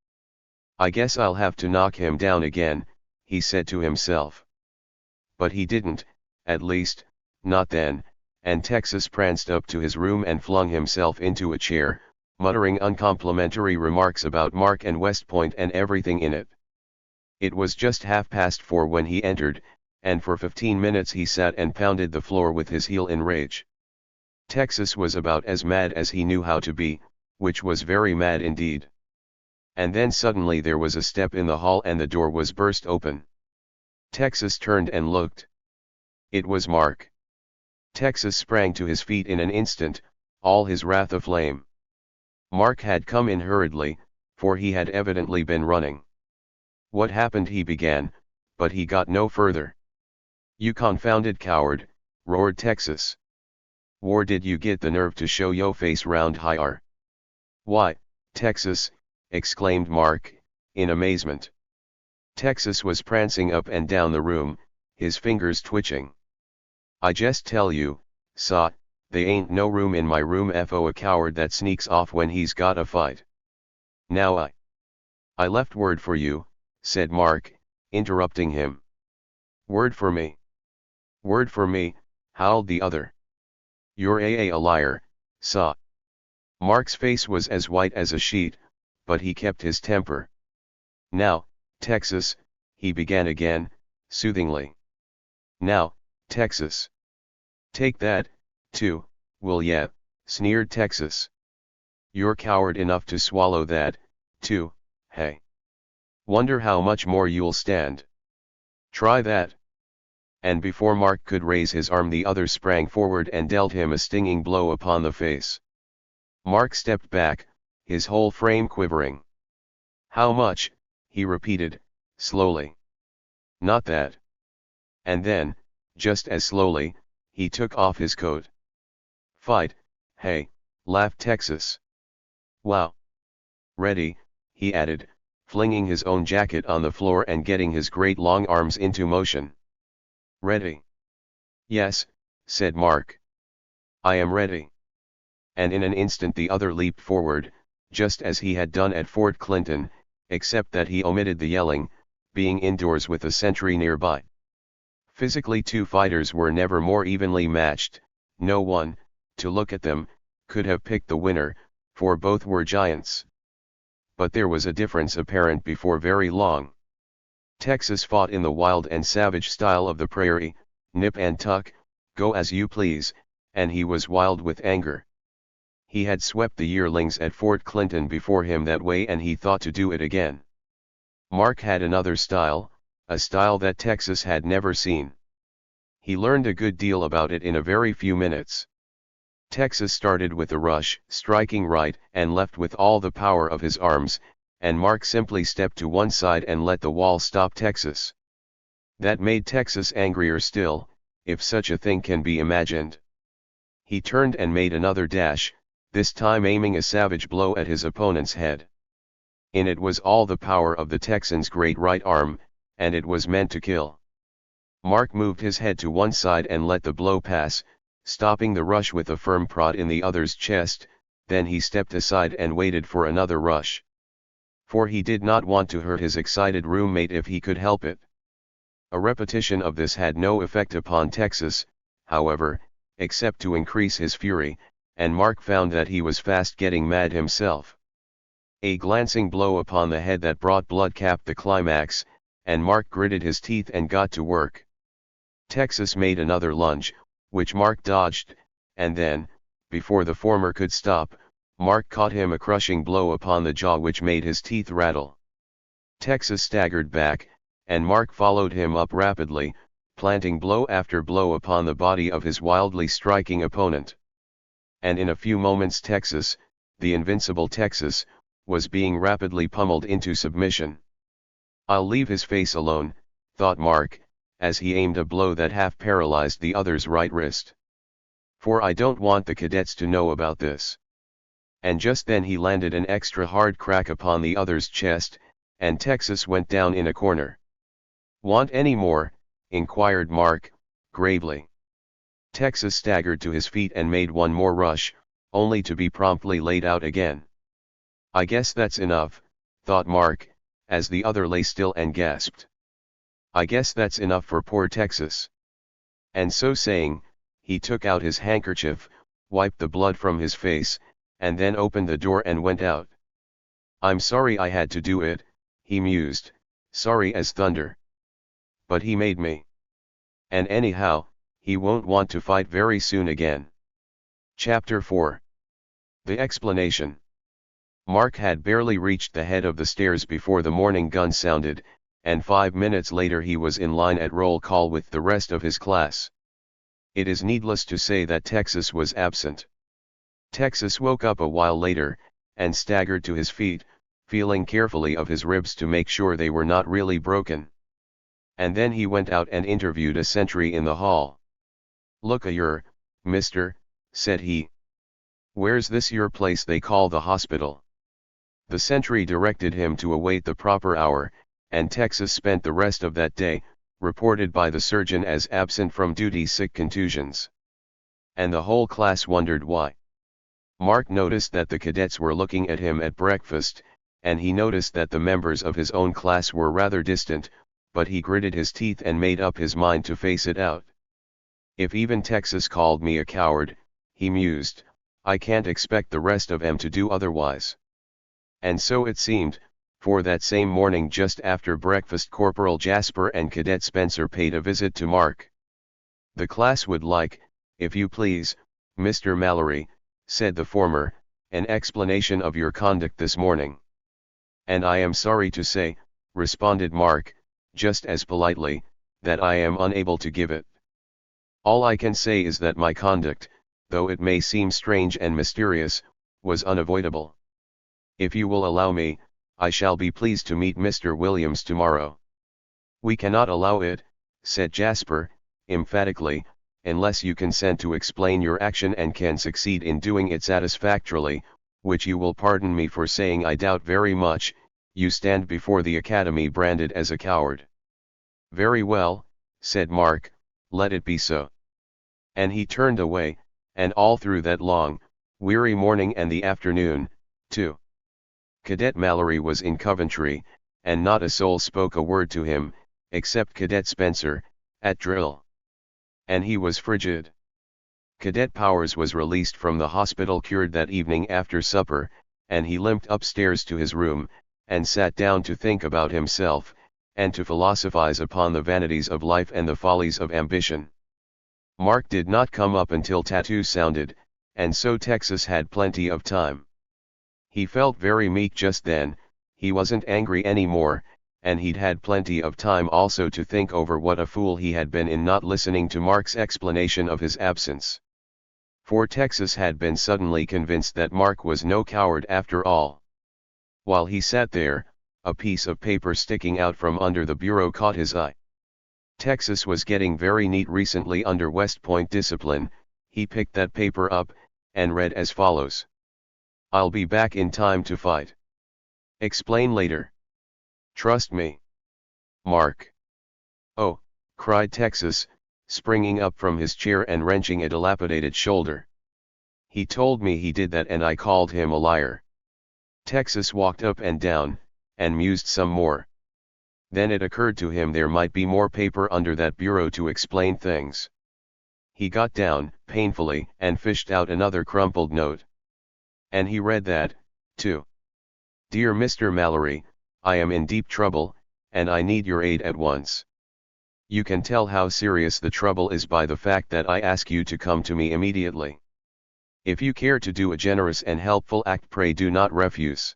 "I guess I'll have to knock him down again," he said to himself. But he didn't, at least, not then, and Texas pranced up to his room and flung himself into a chair, muttering uncomplimentary remarks about Mark and West Point and everything in it. It was just 4:30 when he entered, and for 15 minutes he sat and pounded the floor with his heel in rage. Texas was about as mad as he knew how to be, which was very mad indeed. And then suddenly there was a step in the hall and the door was burst open. Texas turned and looked. It was Mark. Texas sprang to his feet in an instant, all his wrath aflame. Mark had come in hurriedly, for he had evidently been running. "What happened?" he began, but he got no further. "You confounded coward," roared Texas. "Where did you get the nerve to show yo' face round hyar?" "Why, Texas," exclaimed Mark, in amazement. Texas was prancing up and down the room, his fingers twitching. "I jest tell you, saw, they ain't no room in my room for a coward that sneaks off when he's got a fight. Now I left word for you," said Mark, interrupting him. "Word for me? Word for me," howled the other. "You're a liar, saw." Mark's face was as white as a sheet, but he kept his temper. "Now, Texas," he began again, soothingly. "Now, Texas. Take that, too, will ya?" sneered Texas. "You're coward enough to swallow that, too, hey? Wonder how much more you'll stand. Try that." And before Mark could raise his arm the other sprang forward and dealt him a stinging blow upon the face. Mark stepped back, his whole frame quivering. "How much?" he repeated, slowly. "Not that." And then, just as slowly, he took off his coat. "Fight, hey," laughed Texas. "Wow. Ready," he added, flinging his own jacket on the floor and getting his great long arms into motion. "Ready?" "Yes," said Mark. "I am ready." And in an instant the other leaped forward, just as he had done at Fort Clinton, except that he omitted the yelling, being indoors with a sentry nearby. Physically, two fighters were never more evenly matched. No one, to look at them, could have picked the winner, for both were giants. But there was a difference apparent before very long. Texas fought in the wild and savage style of the prairie, nip and tuck, go as you please, and he was wild with anger. He had swept the yearlings at Fort Clinton before him that way, and he thought to do it again. Mark had another style, a style that Texas had never seen. He learned a good deal about it in a very few minutes. Texas started with a rush, striking right and left with all the power of his arms, and Mark simply stepped to one side and let the wall stop Texas. That made Texas angrier still, if such a thing can be imagined. He turned and made another dash, this time aiming a savage blow at his opponent's head. In it was all the power of the Texan's great right arm, and it was meant to kill. Mark moved his head to one side and let the blow pass, stopping the rush with a firm prod in the other's chest. Then he stepped aside and waited for another rush. For he did not want to hurt his excited roommate if he could help it. A repetition of this had no effect upon Texas, however, except to increase his fury, and Mark found that he was fast getting mad himself. A glancing blow upon the head that brought blood capped the climax, and Mark gritted his teeth and got to work. Texas made another lunge, which Mark dodged, and then, before the former could stop, Mark caught him a crushing blow upon the jaw which made his teeth rattle. Texas staggered back, and Mark followed him up rapidly, planting blow after blow upon the body of his wildly striking opponent. And in a few moments Texas, the invincible Texas, was being rapidly pummeled into submission. "I'll leave his face alone," thought Mark, as he aimed a blow that half paralyzed the other's right wrist. "For I don't want the cadets to know about this." And just then he landed an extra hard crack upon the other's chest, and Texas went down in a corner. "Want any more?" inquired Mark, gravely. Texas staggered to his feet and made one more rush, only to be promptly laid out again. "I guess that's enough," thought Mark, as the other lay still and gasped. "I guess that's enough for poor Texas." And so saying, he took out his handkerchief, wiped the blood from his face, and then opened the door and went out. "I'm sorry I had to do it," he mused, "sorry as thunder. But he made me. And anyhow, he won't want to fight very soon again." Chapter 4. The Explanation. Mark had barely reached the head of the stairs before the morning gun sounded, and 5 minutes later he was in line at roll call with the rest of his class. It is needless to say that Texas was absent. Texas woke up a while later, and staggered to his feet, feeling carefully of his ribs to make sure they were not really broken. And then he went out and interviewed a sentry in the hall. "Look-a-yer, mister," said he. "Where's this your place they call the hospital?" The sentry directed him to await the proper hour, and Texas spent the rest of that day, reported by the surgeon as absent from duty sick contusions. And the whole class wondered why. Mark noticed that the cadets were looking at him at breakfast, and he noticed that the members of his own class were rather distant, but he gritted his teeth and made up his mind to face it out. "If even Texas called me a coward," he mused, "I can't expect the rest of 'em to do otherwise." And so it seemed, for that same morning just after breakfast Corporal Jasper and Cadet Spencer paid a visit to Mark. "The class would like, if you please, Mr. Mallory," said the former, "an explanation of your conduct this morning." "And I am sorry to say," responded Mark, just as politely, "that I am unable to give it. All I can say is that my conduct, though it may seem strange and mysterious, was unavoidable. If you will allow me, I shall be pleased to meet Mr. Williams tomorrow." "We cannot allow it," said Jasper, emphatically, "unless you consent to explain your action and can succeed in doing it satisfactorily, which you will pardon me for saying I doubt very much. You stand before the academy branded as a coward." "Very well," said Mark, "let it be so." And he turned away, and all through that long, weary morning and the afternoon, too. Cadet Mallory was in Coventry, and not a soul spoke a word to him, except Cadet Spencer, at drill. And he was frigid. Cadet Powers was released from the hospital cured that evening after supper, and he limped upstairs to his room, and sat down to think about himself, and to philosophize upon the vanities of life and the follies of ambition. Mark did not come up until tattoo sounded, and so Texas had plenty of time. He felt very meek just then. He wasn't angry anymore, and he'd had plenty of time also to think over what a fool he had been in not listening to Mark's explanation of his absence. For Texas had been suddenly convinced that Mark was no coward after all. While he sat there, a piece of paper sticking out from under the bureau caught his eye. Texas was getting very neat recently under West Point discipline. He picked that paper up, and read as follows. "I'll be back in time to fight. Explain later. Trust me. Mark." "Oh," cried Texas, springing up from his chair and wrenching a dilapidated shoulder. "He told me he did that and I called him a liar." Texas walked up and down, and mused some more. Then it occurred to him there might be more paper under that bureau to explain things. He got down, painfully, and fished out another crumpled note. And he read that, too. "Dear Mr. Mallory, I am in deep trouble, and I need your aid at once. You can tell how serious the trouble is by the fact that I ask you to come to me immediately. If you care to do a generous and helpful act, pray do not refuse.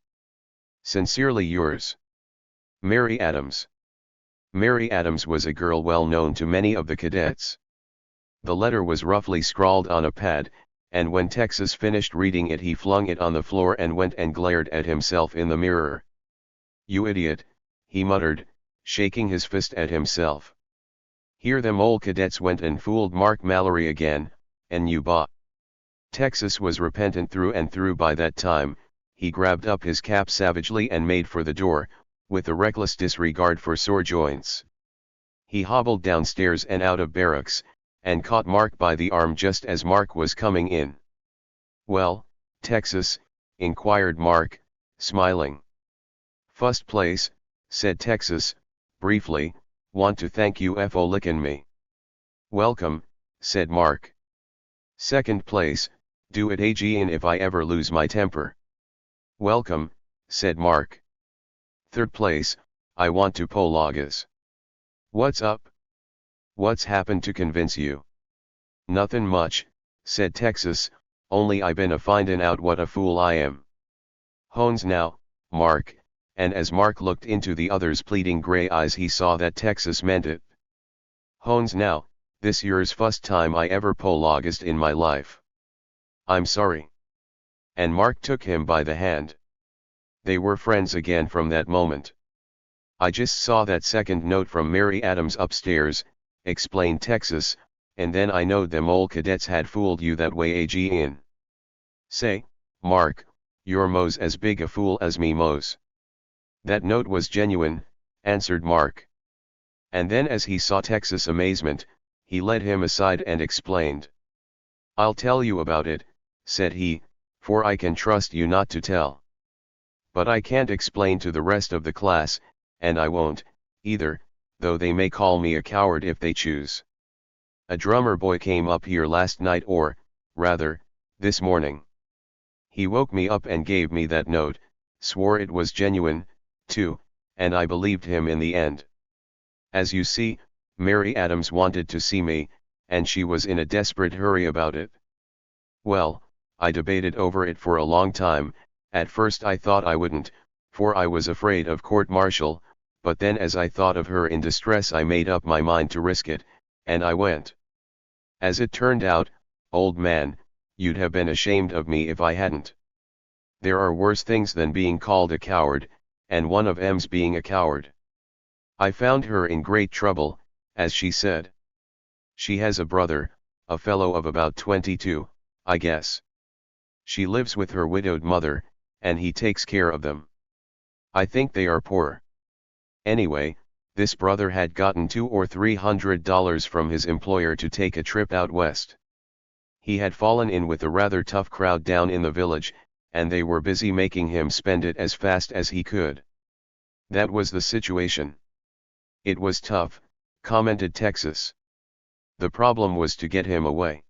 Sincerely yours, Mary Adams." Mary Adams was a girl well known to many of the cadets. The letter was roughly scrawled on a pad, and when Texas finished reading it he flung it on the floor and went and glared at himself in the mirror. "You idiot," he muttered, shaking his fist at himself. "Here them old cadets went and fooled Mark Mallory again, and you bought." Texas was repentant through and through by that time. He grabbed up his cap savagely and made for the door, with a reckless disregard for sore joints. He hobbled downstairs and out of barracks, and caught Mark by the arm just as Mark was coming in. "Well, Texas?" inquired Mark, smiling. "First place," said Texas, briefly, "want to thank you for lickin' me." "Welcome," said Mark. "Second place, do it again if I ever lose my temper." "Welcome," said Mark. "Third place, I want to pologas." "What's up? What's happened to convince you?" "Nothin' much," said Texas, "only I been a-findin' out what a fool I am." "Hones now, Mark," and as Mark looked into the other's pleading gray eyes he saw that Texas meant it. "Hones now, this year's first time I ever pologased in my life. I'm sorry." And Mark took him by the hand. They were friends again from that moment. "I just saw that second note from Mary Adams upstairs," explained Texas, "and then I knowed them old cadets had fooled you that way again. Say, Mark, you're mos as big a fool as me mos." "That note was genuine," answered Mark. And then as he saw Texas' amazement, he led him aside and explained. "I'll tell you about it," said he, "for I can trust you not to tell. But I can't explain to the rest of the class, and I won't, either, though they may call me a coward if they choose. A drummer boy came up here last night, or, rather, this morning. He woke me up and gave me that note, swore it was genuine, too, and I believed him in the end. As you see, Mary Adams wanted to see me, and she was in a desperate hurry about it. Well, I debated over it for a long time. At first I thought I wouldn't, for I was afraid of court-martial, but then as I thought of her in distress I made up my mind to risk it, and I went. As it turned out, old man, you'd have been ashamed of me if I hadn't. There are worse things than being called a coward, and one of 'em's being a coward. I found her in great trouble, as she said. She has a brother, a fellow of about 22, I guess. She lives with her widowed mother, and he takes care of them. I think they are poor. Anyway, this brother had gotten $200 or $300 from his employer to take a trip out west. He had fallen in with a rather tough crowd down in the village, and they were busy making him spend it as fast as he could. That was the situation. It was tough, commented Texas. The problem was to get him away.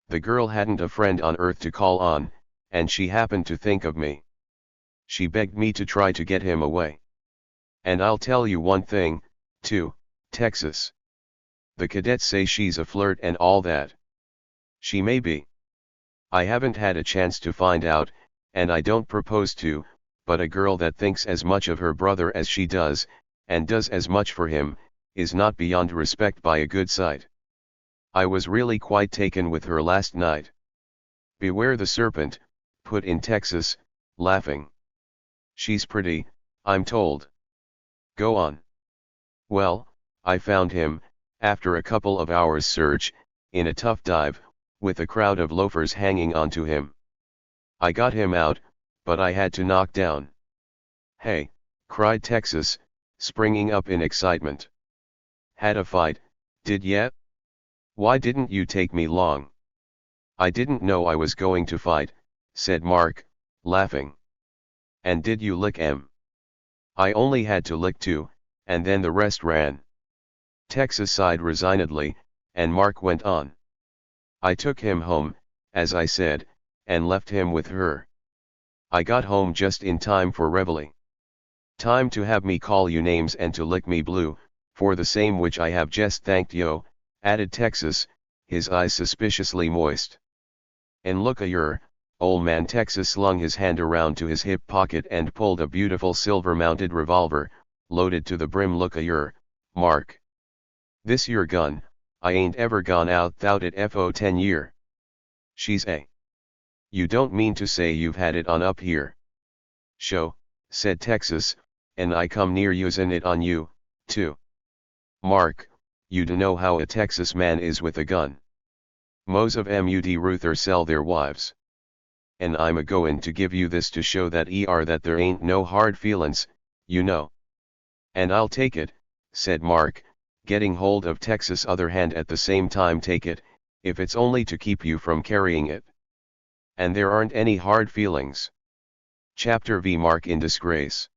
The girl hadn't a friend on earth to call on, and she happened to think of me. She begged me to try to get him away. And I'll tell you one thing, too, Texas. The cadets say she's a flirt and all that. She may be. I haven't had a chance to find out, and I don't propose to, but a girl that thinks as much of her brother as she does, and does as much for him, is not beyond respect by a good sight. I was really quite taken with her last night. Beware the serpent, put in Texas, laughing. She's pretty, I'm told. Go on. Well, I found him, after a couple of hours' search, in a tough dive, with a crowd of loafers hanging onto him. I got him out, but I had to knock down. Hey, cried Texas, springing up in excitement. Had a fight, did ya? Why didn't you take me long? I didn't know I was going to fight, said Mark, laughing. And did you lick em? I only had to lick two, and then the rest ran. Texas sighed resignedly, and Mark went on. I took him home, as I said, and left him with her. I got home just in time for reveille. Time to have me call you names and to lick me blue, for the same which I have just thanked yo, added Texas, his eyes suspiciously moist. And look a yer, old man. Texas slung his hand around to his hip pocket and pulled a beautiful silver-mounted revolver, loaded to the brim. Look a yer, Mark. This yer gun, I ain't ever gone out thout it for 10 year. She's a. You don't mean to say you've had it on up here? Sho, said Texas, and I come near usin' it on you, too. Mark, you dunno how a Texas man is with a gun. Most of 'em ud ruther sell their wives. And I'm a-goin' to give you this to show that that there ain't no hard feelin's, you know. And I'll take it, said Mark, getting hold of Texas' other hand at the same time. Take it, if it's only to keep you from carrying it. And there aren't any hard feelings. Chapter V. Mark in disgrace.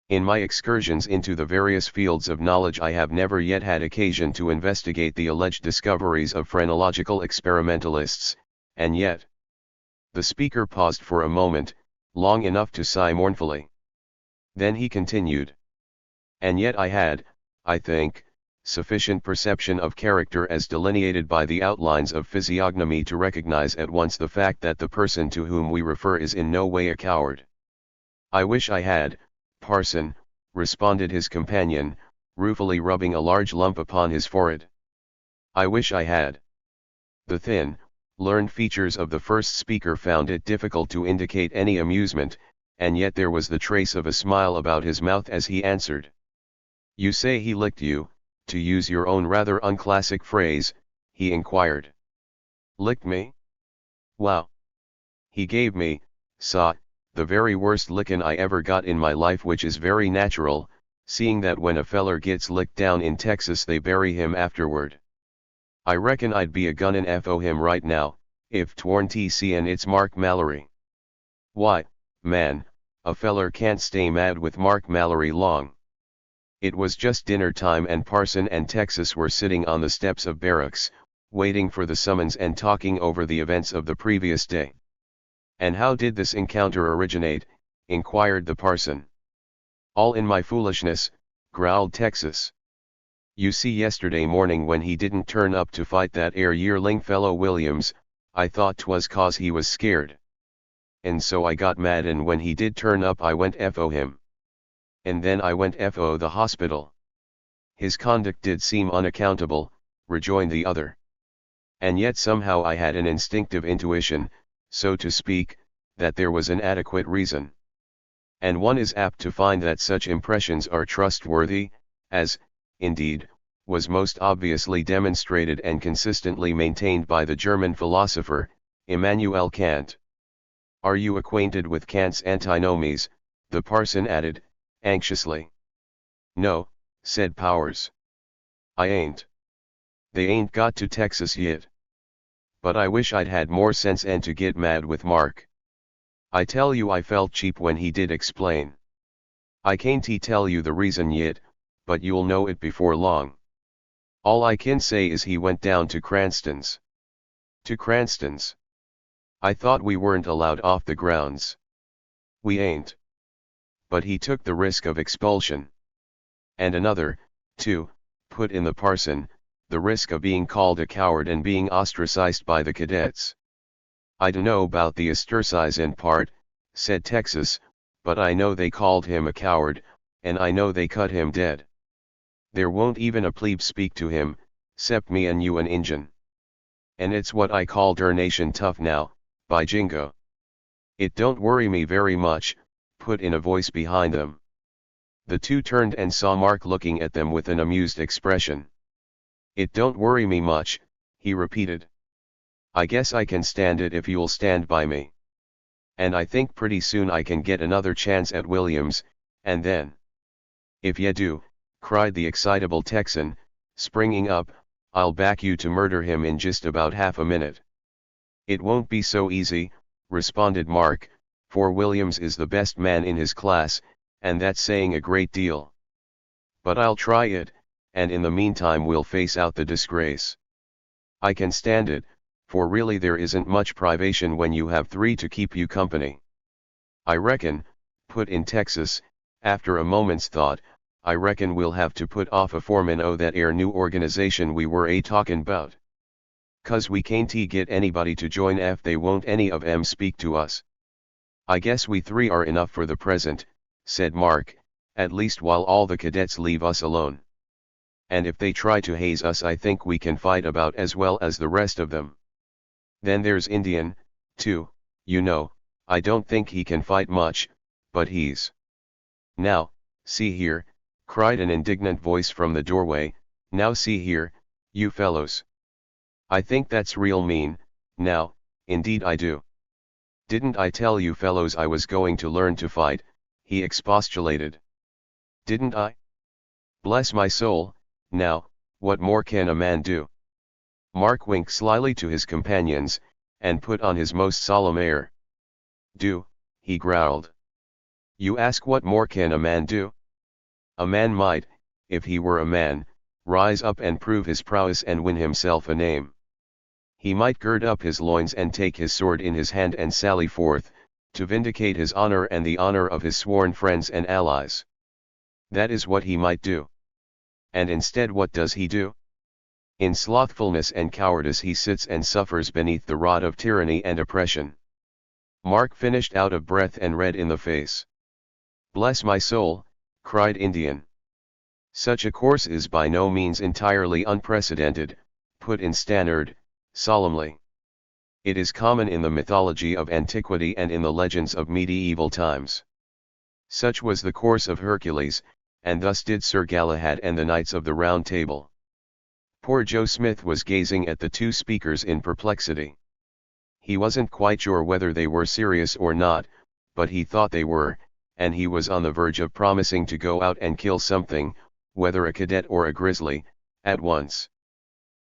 In my excursions into the various fields of knowledge, I have never yet had occasion to investigate the alleged discoveries of phrenological experimentalists, and yet. The speaker paused for a moment, long enough to sigh mournfully. Then he continued. And yet I had, I think, sufficient perception of character as delineated by the outlines of physiognomy to recognize at once the fact that the person to whom we refer is in no way a coward. I wish I had, parson, responded his companion, ruefully rubbing a large lump upon his forehead. I wish I had. The thin, learned features of the first speaker found it difficult to indicate any amusement, and yet there was the trace of a smile about his mouth as he answered. You say he licked you, to use your own rather unclassic phrase, he inquired. Licked me? Wow. He gave me, the very worst lickin' I ever got in my life, which is very natural, seeing that when a feller gets licked down in Texas they bury him afterward. I reckon I'd be a-gunnin' for him right now, if 'twarn't TC and it's Mark Mallory. Why, man, a feller can't stay mad with Mark Mallory long. It was just dinner time and Parson and Texas were sitting on the steps of barracks, waiting for the summons and talking over the events of the previous day. And how did this encounter originate? Inquired the parson. All in my foolishness, growled Texas. You see, yesterday morning when he didn't turn up to fight that yearling fellow Williams, I thought 'twas 'cause he was scared. And so I got mad, and when he did turn up I went for him. And then I went for the hospital. His conduct did seem unaccountable, rejoined the other. And yet somehow I had an instinctive intuition, so to speak, that there was an adequate reason. And one is apt to find that such impressions are trustworthy, as, indeed, was most obviously demonstrated and consistently maintained by the German philosopher, Immanuel Kant. Are you acquainted with Kant's antinomies? The parson added, anxiously. No, said Powers. I ain't. They ain't got to Texas yet. But I wish I'd had more sense and to get mad with Mark. I tell you I felt cheap when he did explain. I can't tell you the reason yet, but you'll know it before long. All I can say is he went down to Cranston's. To Cranston's? I thought we weren't allowed off the grounds. We ain't. But he took the risk of expulsion. And another, too, put in the parson, the risk of being called a coward and being ostracized by the cadets. "I dunno about the ostracizin' part," said Texas, "but I know they called him a coward, and I know they cut him dead. There won't even a plebe speak to him, 'cept me and you an Injun. And it's what I call darnation tough now, by jingo." "It don't worry me very much," put in a voice behind them. The two turned and saw Mark looking at them with an amused expression. "It don't worry me much," he repeated. "I guess I can stand it if you'll stand by me. And I think pretty soon I can get another chance at Williams, and then—" "If ye do," cried the excitable Texan, springing up, "I'll back you to murder him in just about half a minute." "It won't be so easy," responded Mark, "for Williams is the best man in his class, and that's saying a great deal. But I'll try it, and in the meantime we'll face out the disgrace. I can stand it, for really there isn't much privation when you have three to keep you company." "I reckon," put in Texas, after a moment's thought, "I reckon we'll have to put off a foreman o' that ere new organization we were talkin' 'bout. 'Cause we can't get anybody to join ef they won't any of 'em speak to us." "I guess we three are enough for the present," said Mark, "at least while all the cadets leave us alone. And if they try to haze us I think we can fight about as well as the rest of them. Then there's Indian, too, you know. I don't think he can fight much, but he's—" "Now, see here," cried an indignant voice from the doorway, "now see here, you fellows. I think that's real mean, now, indeed I do. Didn't I tell you fellows I was going to learn to fight?" he expostulated. "Didn't I? Bless my soul, now, what more can a man do?" Mark winked slyly to his companions, and put on his most solemn air. "Do," he growled. "You ask what more can a man do? A man might, if he were a man, rise up and prove his prowess and win himself a name. He might gird up his loins and take his sword in his hand and sally forth, to vindicate his honor and the honor of his sworn friends and allies. That is what he might do. And instead what does he do? In slothfulness and cowardice he sits and suffers beneath the rod of tyranny and oppression." Mark finished out of breath and red in the face. "Bless my soul," cried Indian. "Such a course is by no means entirely unprecedented," put in Stannard, solemnly. "It is common in the mythology of antiquity and in the legends of medieval times. Such was the course of Hercules, and thus did Sir Galahad and the Knights of the Round Table." Poor Joe Smith was gazing at the two speakers in perplexity. He wasn't quite sure whether they were serious or not, but he thought they were, and he was on the verge of promising to go out and kill something, whether a cadet or a grizzly, at once.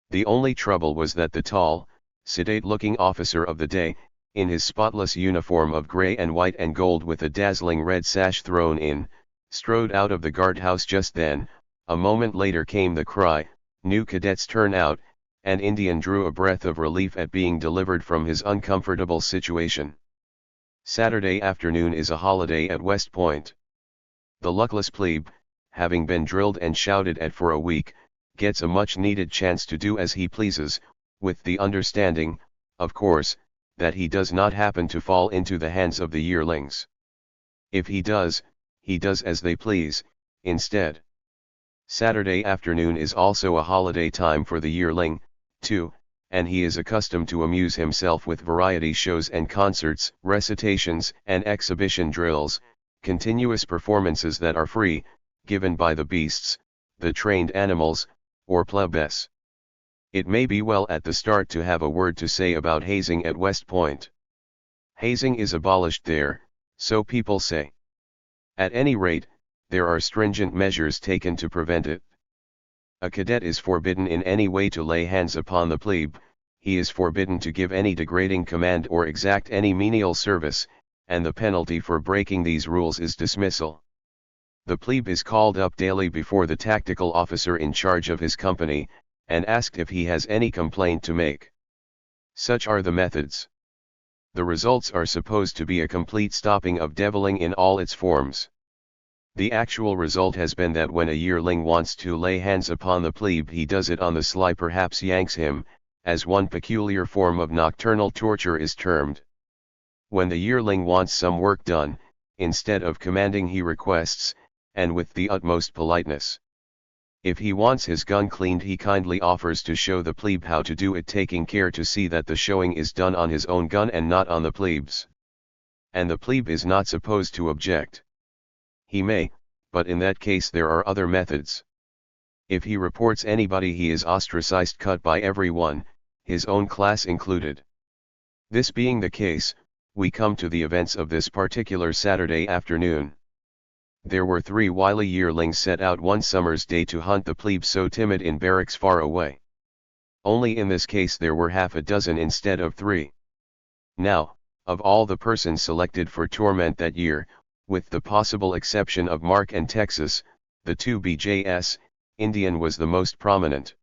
The only trouble was that the tall, sedate-looking officer of the day, in his spotless uniform of gray and white and gold with a dazzling red sash thrown in, strode out of the guardhouse just then. A moment later came the cry, "New cadets turn out," and Indian drew a breath of relief at being delivered from his uncomfortable situation. Saturday afternoon is a holiday at West Point. The luckless plebe, having been drilled and shouted at for a week, gets a much-needed chance to do as he pleases, with the understanding, of course, that he does not happen to fall into the hands of the yearlings. If he does as they please, instead. Saturday afternoon is also a holiday time for the yearling, too, and he is accustomed to amuse himself with variety shows and concerts, recitations and exhibition drills, continuous performances that are free, given by the beasts, the trained animals, or plebes. It may be well at the start to have a word to say about hazing at West Point. Hazing is abolished there, so people say. At any rate, there are stringent measures taken to prevent it. A cadet is forbidden in any way to lay hands upon the plebe, he is forbidden to give any degrading command or exact any menial service, and the penalty for breaking these rules is dismissal. The plebe is called up daily before the tactical officer in charge of his company, and asked if he has any complaint to make. Such are the methods. The results are supposed to be a complete stopping of deviling in all its forms. The actual result has been that when a yearling wants to lay hands upon the plebe, he does it on the sly, perhaps yanks him, as one peculiar form of nocturnal torture is termed. When the yearling wants some work done, instead of commanding he requests, and with the utmost politeness. If he wants his gun cleaned, he kindly offers to show the plebe how to do it, taking care to see that the showing is done on his own gun and not on the plebe's. And the plebe is not supposed to object. He may, but in that case there are other methods. If he reports anybody, he is ostracized, cut by everyone, his own class included. This being the case, we come to the events of this particular Saturday afternoon. There were 3 wily yearlings set out one summer's day to hunt the plebe so timid in barracks far away. Only in this case there were half a dozen instead of 3. Now, of all the persons selected for torment that year, with the possible exception of Mark and Texas, the 2 BJs, Indian was the most prominent.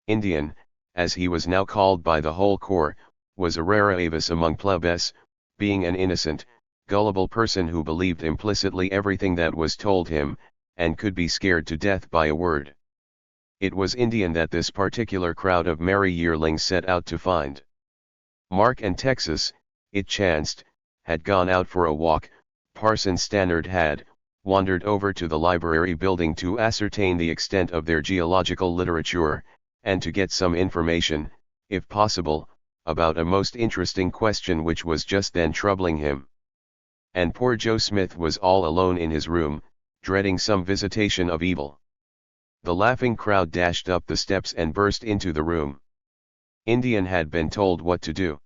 Indian, as he was now called by the whole corps, was a rara avis among plebes, being an innocent, gullible person who believed implicitly everything that was told him, and could be scared to death by a word. It was Indian that this particular crowd of merry yearlings set out to find. Mark and Texas, it chanced, had gone out for a walk. Parson Stannard had wandered over to the library building to ascertain the extent of their geological literature, and to get some information, if possible, about a most interesting question which was just then troubling him. And poor Joe Smith was all alone in his room, dreading some visitation of evil. The laughing crowd dashed up the steps and burst into the room. Indian had been told what to do.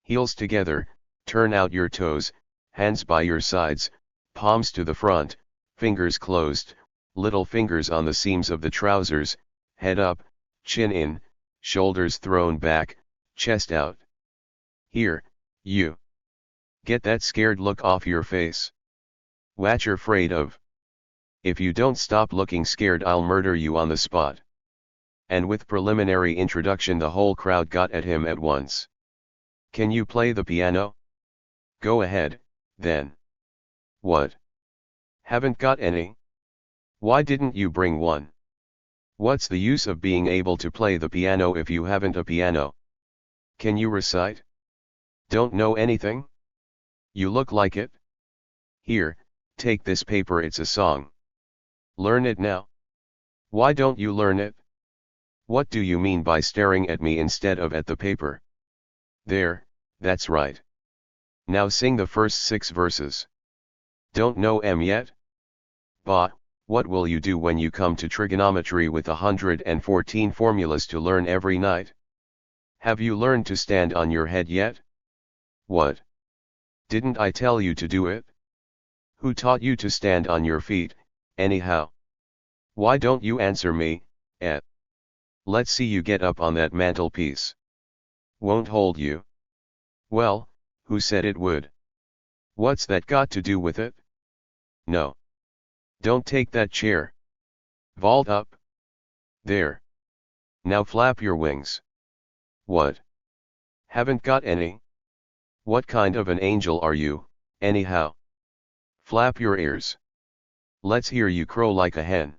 Heels together, turn out your toes, hands by your sides, palms to the front, fingers closed, little fingers on the seams of the trousers, head up, chin in, shoulders thrown back, chest out. Here, you. Get that scared look off your face. What you're afraid of? If you don't stop looking scared, I'll murder you on the spot. And with preliminary introduction the whole crowd got at him at once. Can you play the piano? Go ahead, then. What? Haven't got any? Why didn't you bring one? What's the use of being able to play the piano if you haven't a piano? Can you recite? Don't know anything? You look like it. Here, take this paper, it's a song. Learn it now. Why don't you learn it? What do you mean by staring at me instead of at the paper? There, that's right. Now sing the first 6 verses. Don't know 'em yet? Bah, what will you do when you come to trigonometry with 114 formulas to learn every night? Have you learned to stand on your head yet? What? Didn't I tell you to do it? Who taught you to stand on your feet, anyhow? Why don't you answer me, eh? Let's see you get up on that mantelpiece. Won't hold you. Well, who said it would? What's that got to do with it? No. Don't take that chair. Vault up. There. Now flap your wings. What? Haven't got any? What kind of an angel are you, anyhow? Flap your ears. Let's hear you crow like a hen.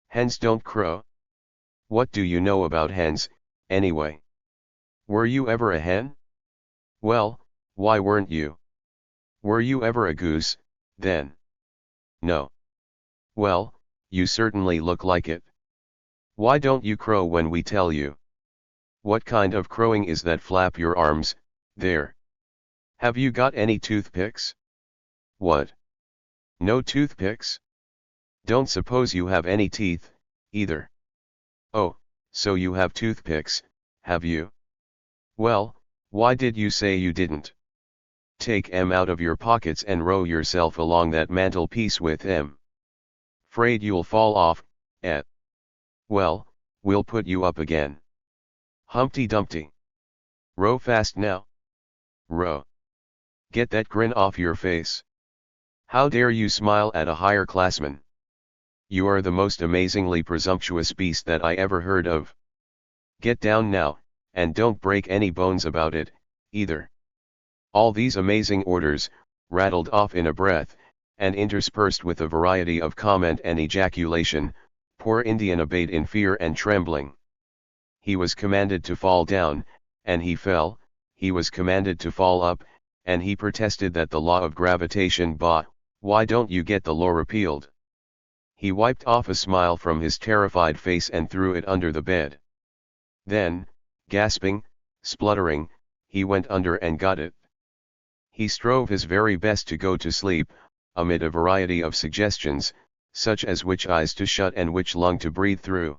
Hens don't crow. What do you know about hens, anyway? Were you ever a hen? Well, why weren't you? Were you ever a goose, then? No. Well, you certainly look like it. Why don't you crow when we tell you? What kind of crowing is that? Flap your arms, there. Have you got any toothpicks? What? No toothpicks? Don't suppose you have any teeth, either. Oh, so you have toothpicks, have you? Well, why did you say you didn't? Take 'em out of your pockets and row yourself along that mantelpiece with 'em. 'Fraid you'll fall off, eh? Well, we'll put you up again. Humpty Dumpty. Row fast now. Row. Get that grin off your face. How dare you smile at a higher classman? You are the most amazingly presumptuous beast that I ever heard of. Get down now, and don't break any bones about it, either. All these amazing orders, rattled off in a breath, and interspersed with a variety of comment and ejaculation, poor Indian obeyed in fear and trembling. He was commanded to fall down, and he fell. He was commanded to fall up, and he protested that the law of gravitation, why don't you get the law repealed? He wiped off a smile from his terrified face and threw it under the bed. Then, gasping, spluttering, he went under and got it. He strove his very best to go to sleep, amid a variety of suggestions, such as which eyes to shut and which lung to breathe through.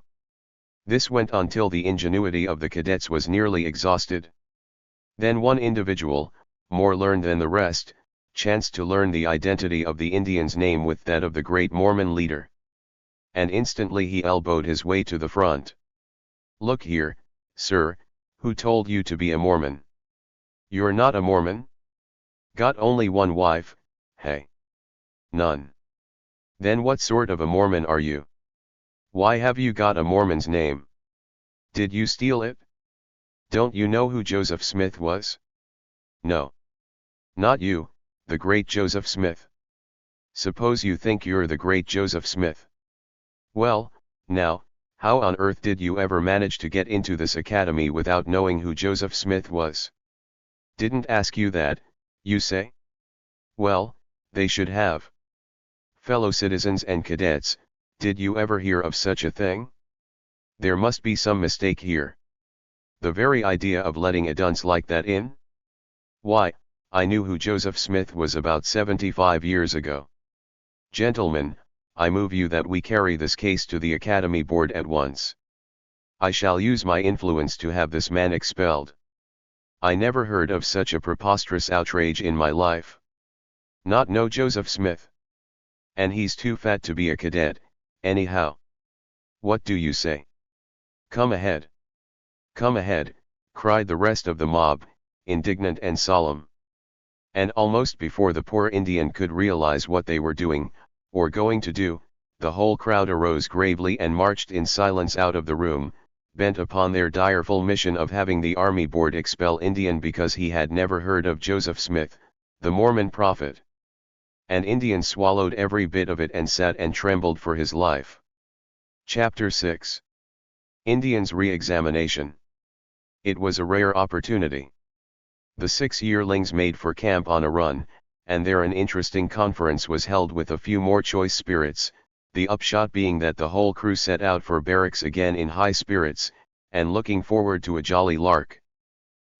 This went on till the ingenuity of the cadets was nearly exhausted. Then one individual, more learned than the rest, chanced to learn the identity of the Indian's name with that of the great Mormon leader. And instantly he elbowed his way to the front. "Look here, sir, who told you to be a Mormon? You're not a Mormon? Got only one wife, hey?" "None." "Then what sort of a Mormon are you? Why have you got a Mormon's name? Did you steal it? Don't you know who Joseph Smith was?" "No. Not you, the great Joseph Smith. Suppose you think you're the great Joseph Smith. Well, now, how on earth did you ever manage to get into this academy without knowing who Joseph Smith was? Didn't ask you that, you say? Well, they should have. Fellow citizens and cadets, did you ever hear of such a thing? There must be some mistake here. The very idea of letting a dunce like that in? Why, I knew who Joseph Smith was about 75 years ago. Gentlemen, I move you that we carry this case to the Academy Board at once. I shall use my influence to have this man expelled. I never heard of such a preposterous outrage in my life. Not know Joseph Smith. And he's too fat to be a cadet, anyhow. What do you say? Come ahead. Come ahead, cried the rest of the mob, indignant and solemn. And almost before the poor Indian could realize what they were doing, or going to do, the whole crowd arose gravely and marched in silence out of the room, bent upon their direful mission of having the Army Board expel Indian because he had never heard of Joseph Smith, the Mormon prophet. And Indian swallowed every bit of it and sat and trembled for his life. Chapter 6. Indians' Re-Examination. It was a rare opportunity. The 6 yearlings made for camp on a run, and there an interesting conference was held with a few more choice spirits, the upshot being that the whole crew set out for barracks again in high spirits, and looking forward to a jolly lark.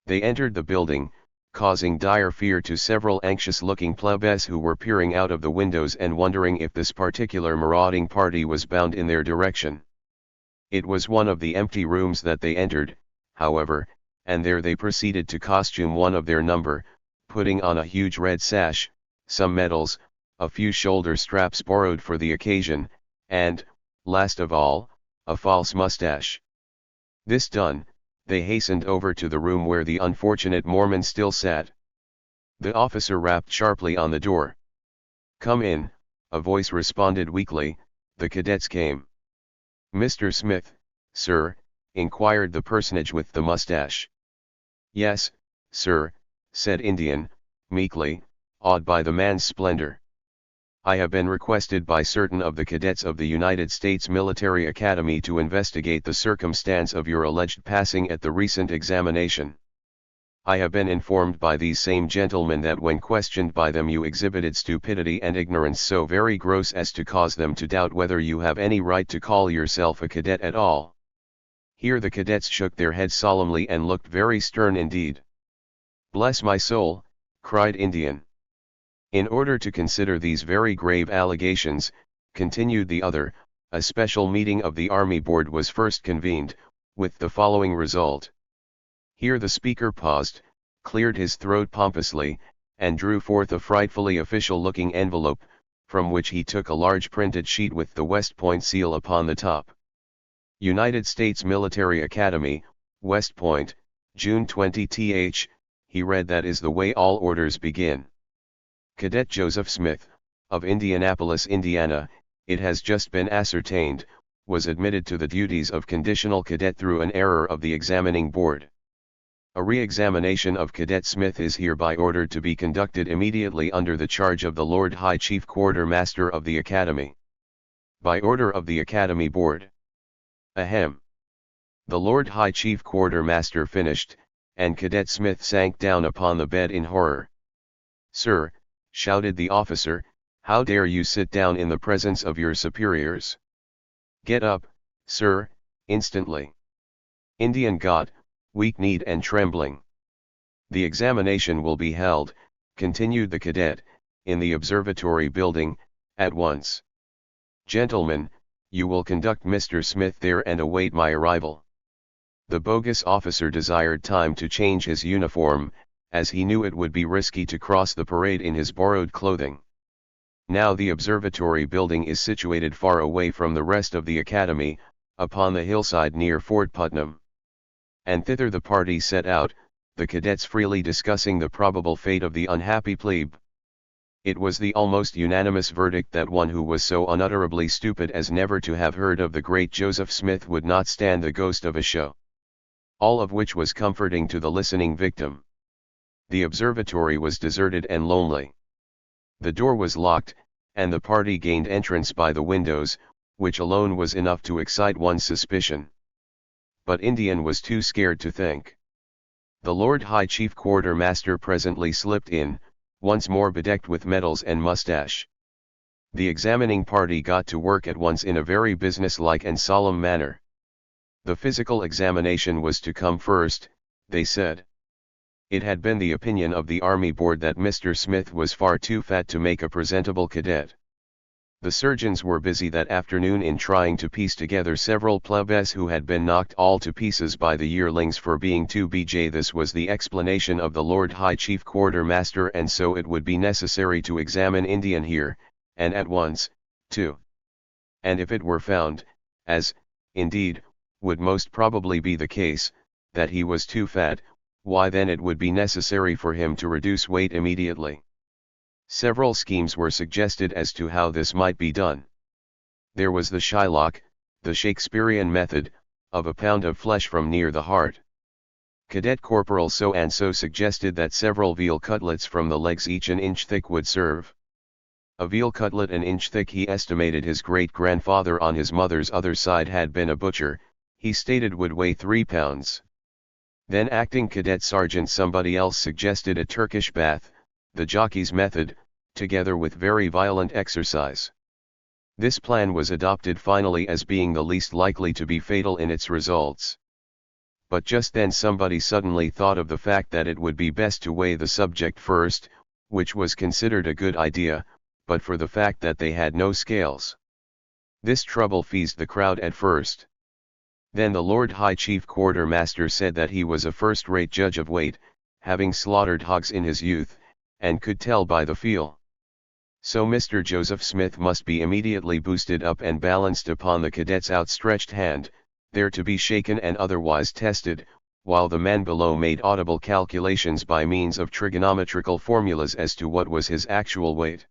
They entered the building, causing dire fear to several anxious-looking plebes who were peering out of the windows and wondering if this particular marauding party was bound in their direction. It was one of the empty rooms that they entered, however, and there they proceeded to costume one of their number, putting on a huge red sash, some medals, a few shoulder straps borrowed for the occasion, and, last of all, a false mustache. This done, they hastened over to the room where the unfortunate Mormon still sat. The officer rapped sharply on the door. "Come in," a voice responded weakly. The cadets came. "Mr. Smith, sir?" inquired the personage with the mustache. "Yes, sir," said Indian, meekly, awed by the man's splendor. "I have been requested by certain of the cadets of the United States Military Academy to investigate the circumstance of your alleged passing at the recent examination. I have been informed by these same gentlemen that when questioned by them you exhibited stupidity and ignorance so very gross as to cause them to doubt whether you have any right to call yourself a cadet at all." Here the cadets shook their heads solemnly and looked very stern indeed. "Bless my soul," cried Indian. "In order to consider these very grave allegations," continued the other, "a special meeting of the Army Board was first convened, with the following result." Here the speaker paused, cleared his throat pompously, and drew forth a frightfully official-looking envelope, from which he took a large printed sheet with the West Point seal upon the top. "United States Military Academy, West Point, June 20 th. He read, "That is the way all orders begin. Cadet Joseph Smith, of Indianapolis, Indiana, it has just been ascertained, was admitted to the duties of conditional cadet through an error of the examining board. A re-examination of Cadet Smith is hereby ordered to be conducted immediately under the charge of the Lord High Chief Quartermaster of the Academy. By order of the Academy Board. Ahem. The Lord High Chief Quartermaster finished, and Cadet Smith sank down upon the bed in horror. "Sir," shouted the officer, "how dare you sit down in the presence of your superiors? Get up, sir, instantly." Indian got, weak-kneed and trembling. "The examination will be held," continued the cadet, "in the observatory building, at once. Gentlemen, you will conduct Mr. Smith there and await my arrival." The bogus officer desired time to change his uniform, as he knew it would be risky to cross the parade in his borrowed clothing. Now the observatory building is situated far away from the rest of the academy, upon the hillside near Fort Putnam. And thither the party set out, the cadets freely discussing the probable fate of the unhappy plebe. It was the almost unanimous verdict that one who was so unutterably stupid as never to have heard of the great Joseph Smith would not stand the ghost of a show. All of which was comforting to the listening victim. The observatory was deserted and lonely. The door was locked, and the party gained entrance by the windows, which alone was enough to excite one's suspicion. But Indian was too scared to think. The Lord High Chief Quartermaster presently slipped in, once more bedecked with medals and mustache. The examining party got to work at once in a very businesslike and solemn manner. The physical examination was to come first, they said. It had been the opinion of the Army Board that Mr. Smith was far too fat to make a presentable cadet. The surgeons were busy that afternoon in trying to piece together several plebes who had been knocked all to pieces by the yearlings for being too bj. This was the explanation of the Lord High Chief Quartermaster, and so it would be necessary to examine Indian here, and at once, too. And if it were found, as, indeed, would most probably be the case, that he was too fat, why then it would be necessary for him to reduce weight immediately. Several schemes were suggested as to how this might be done. There was the Shylock, the Shakespearean method, of a pound of flesh from near the heart. Cadet Corporal so-and-so suggested that several veal cutlets from the legs each an inch thick would serve. A veal cutlet an inch thick, he estimated his great-grandfather on his mother's other side had been a butcher, he stated would weigh 3 pounds. Then acting cadet sergeant somebody else suggested a Turkish bath, the jockey's method, together with very violent exercise. This plan was adopted finally as being the least likely to be fatal in its results. But just then somebody suddenly thought of the fact that it would be best to weigh the subject first, which was considered a good idea, but for the fact that they had no scales. This trouble feazed the crowd at first. Then the Lord High Chief Quartermaster said that he was a first-rate judge of weight, having slaughtered hogs in his youth, and could tell by the feel. So Mr. Joseph Smith must be immediately boosted up and balanced upon the cadet's outstretched hand, there to be shaken and otherwise tested, while the man below made audible calculations by means of trigonometrical formulas as to what was his actual weight.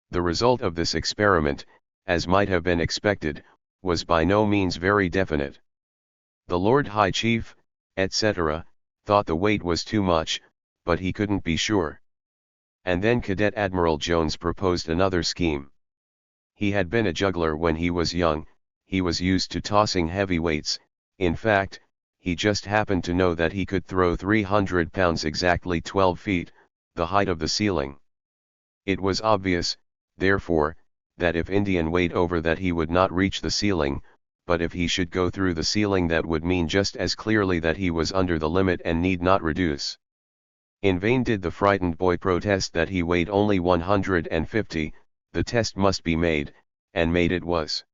The result of this experiment, as might have been expected, was by no means very definite. The Lord High Chief, etc., thought the weight was too much, but he couldn't be sure. And then Cadet Admiral Jones proposed another scheme. He had been a juggler when he was young, he was used to tossing heavy weights, in fact, he just happened to know that he could throw 300 pounds exactly 12 feet, the height of the ceiling. It was obvious, therefore, that if Indian weighed over that he would not reach the ceiling, but if he should go through the ceiling that would mean just as clearly that he was under the limit and need not reduce. In vain did the frightened boy protest that he weighed only 150, the test must be made, and made it was.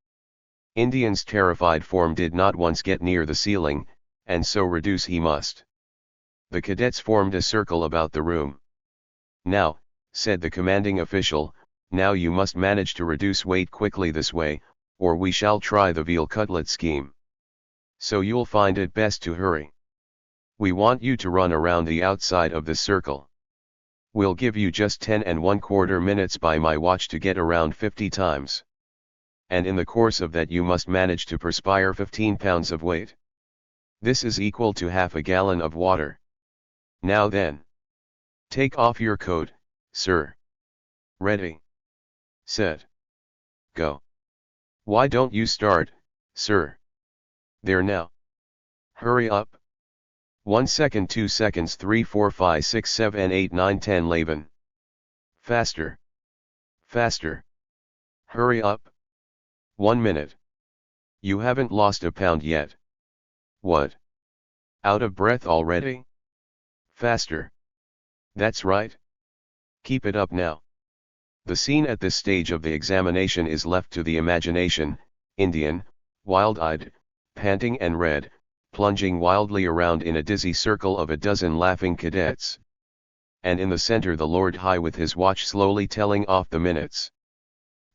Indian's terrified form did not once get near the ceiling, and so reduce he must. The cadets formed a circle about the room. "Now," said the commanding official, "now you must manage to reduce weight quickly this way, or we shall try the veal cutlet scheme. So you'll find it best to hurry. We want you to run around the outside of this circle. We'll give you just 10 1/4 minutes by my watch to get around 50 times. And in the course of that you must manage to perspire 15 pounds of weight. This is equal to half a gallon of water. Now then. Take off your coat, sir. Ready. Set. Go. Why don't you start, sir? There now. Hurry up. 1 second, 2 seconds, 3 4 5 6 7 8 9 10 11. Faster. Faster. Hurry up. 1 minute. You haven't lost a pound yet. What? Out of breath already? Faster. That's right. Keep it up now. The scene at this stage of the examination is left to the imagination. Indian, wild-eyed, panting and red, plunging wildly around in a dizzy circle of a dozen laughing cadets. And in the center the Lord High with his watch slowly telling off the minutes.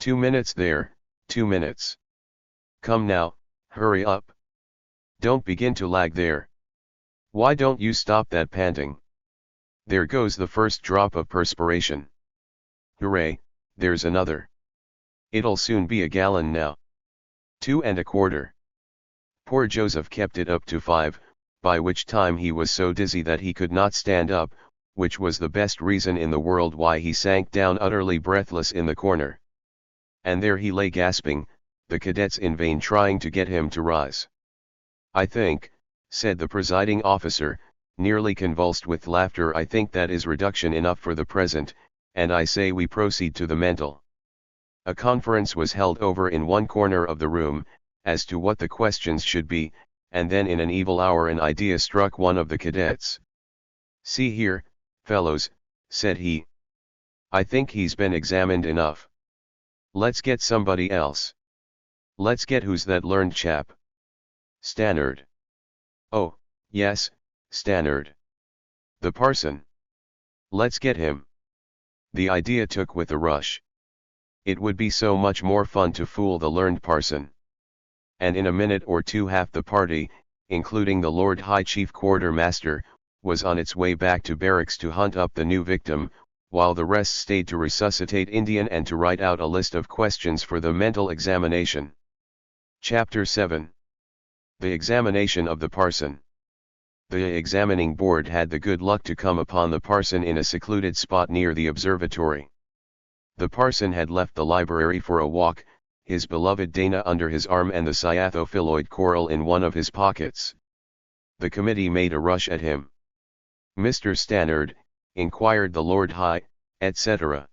2 minutes there, 2 minutes. Come now, hurry up. Don't begin to lag there. Why don't you stop that panting? There goes the first drop of perspiration. Hooray, there's another. It'll soon be a gallon now. 2 1/4. Poor Joseph kept it up to 5, by which time he was so dizzy that he could not stand up, which was the best reason in the world why he sank down utterly breathless in the corner. And there he lay gasping, the cadets in vain trying to get him to rise. I think, said the presiding officer, nearly convulsed with laughter, I think that is reduction enough for the present, and I say we proceed to the mental. A conference was held over in one corner of the room, as to what the questions should be, and then in an evil hour an idea struck one of the cadets. See here, fellows, said he. I think he's been examined enough. Let's get somebody else. Let's get who's that learned chap? Stannard. Oh, yes, Stannard. The parson. Let's get him. The idea took with a rush. It would be so much more fun to fool the learned parson. And in a minute or two half the party, including the Lord High Chief Quartermaster, was on its way back to barracks to hunt up the new victim, while the rest stayed to resuscitate Indian and to write out a list of questions for the mental examination. Chapter 7. The examination of the parson. The examining board had the good luck to come upon the parson in a secluded spot near the observatory. The parson had left the library for a walk, his beloved Dana under his arm and the cyathophyloid coral in one of his pockets. The committee made a rush at him. Mr. Stannard, inquired the Lord High, etc.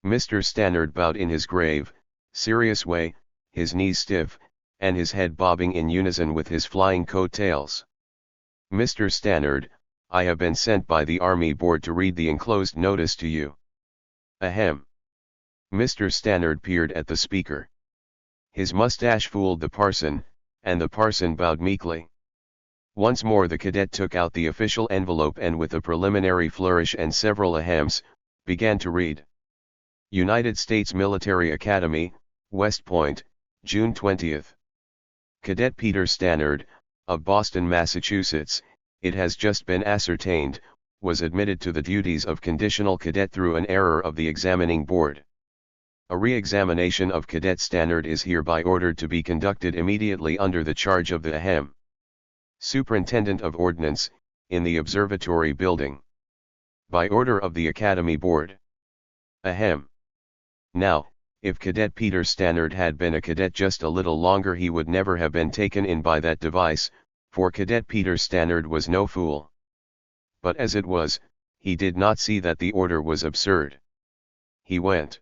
Mr. Stannard bowed in his grave, serious way, his knees stiff, and his head bobbing in unison with his flying coat-tails. Mr. Stannard, I have been sent by the Army Board to read the enclosed notice to you. Ahem. Mr. Stannard peered at the speaker. His mustache fooled the parson, and the parson bowed meekly. Once more the cadet took out the official envelope and with a preliminary flourish and several ahems, began to read. United States Military Academy, West Point, June 20th. Cadet Peter Stannard, of Boston, Massachusetts, it has just been ascertained, was admitted to the duties of conditional cadet through an error of the examining board. A re-examination of Cadet Stannard is hereby ordered to be conducted immediately under the charge of the Ahem. Superintendent of Ordnance, in the Observatory Building. By order of the Academy Board. Ahem. Now, if Cadet Peter Stannard had been a cadet just a little longer he would never have been taken in by that device, for Cadet Peter Stannard was no fool. But as it was, he did not see that the order was absurd. He went.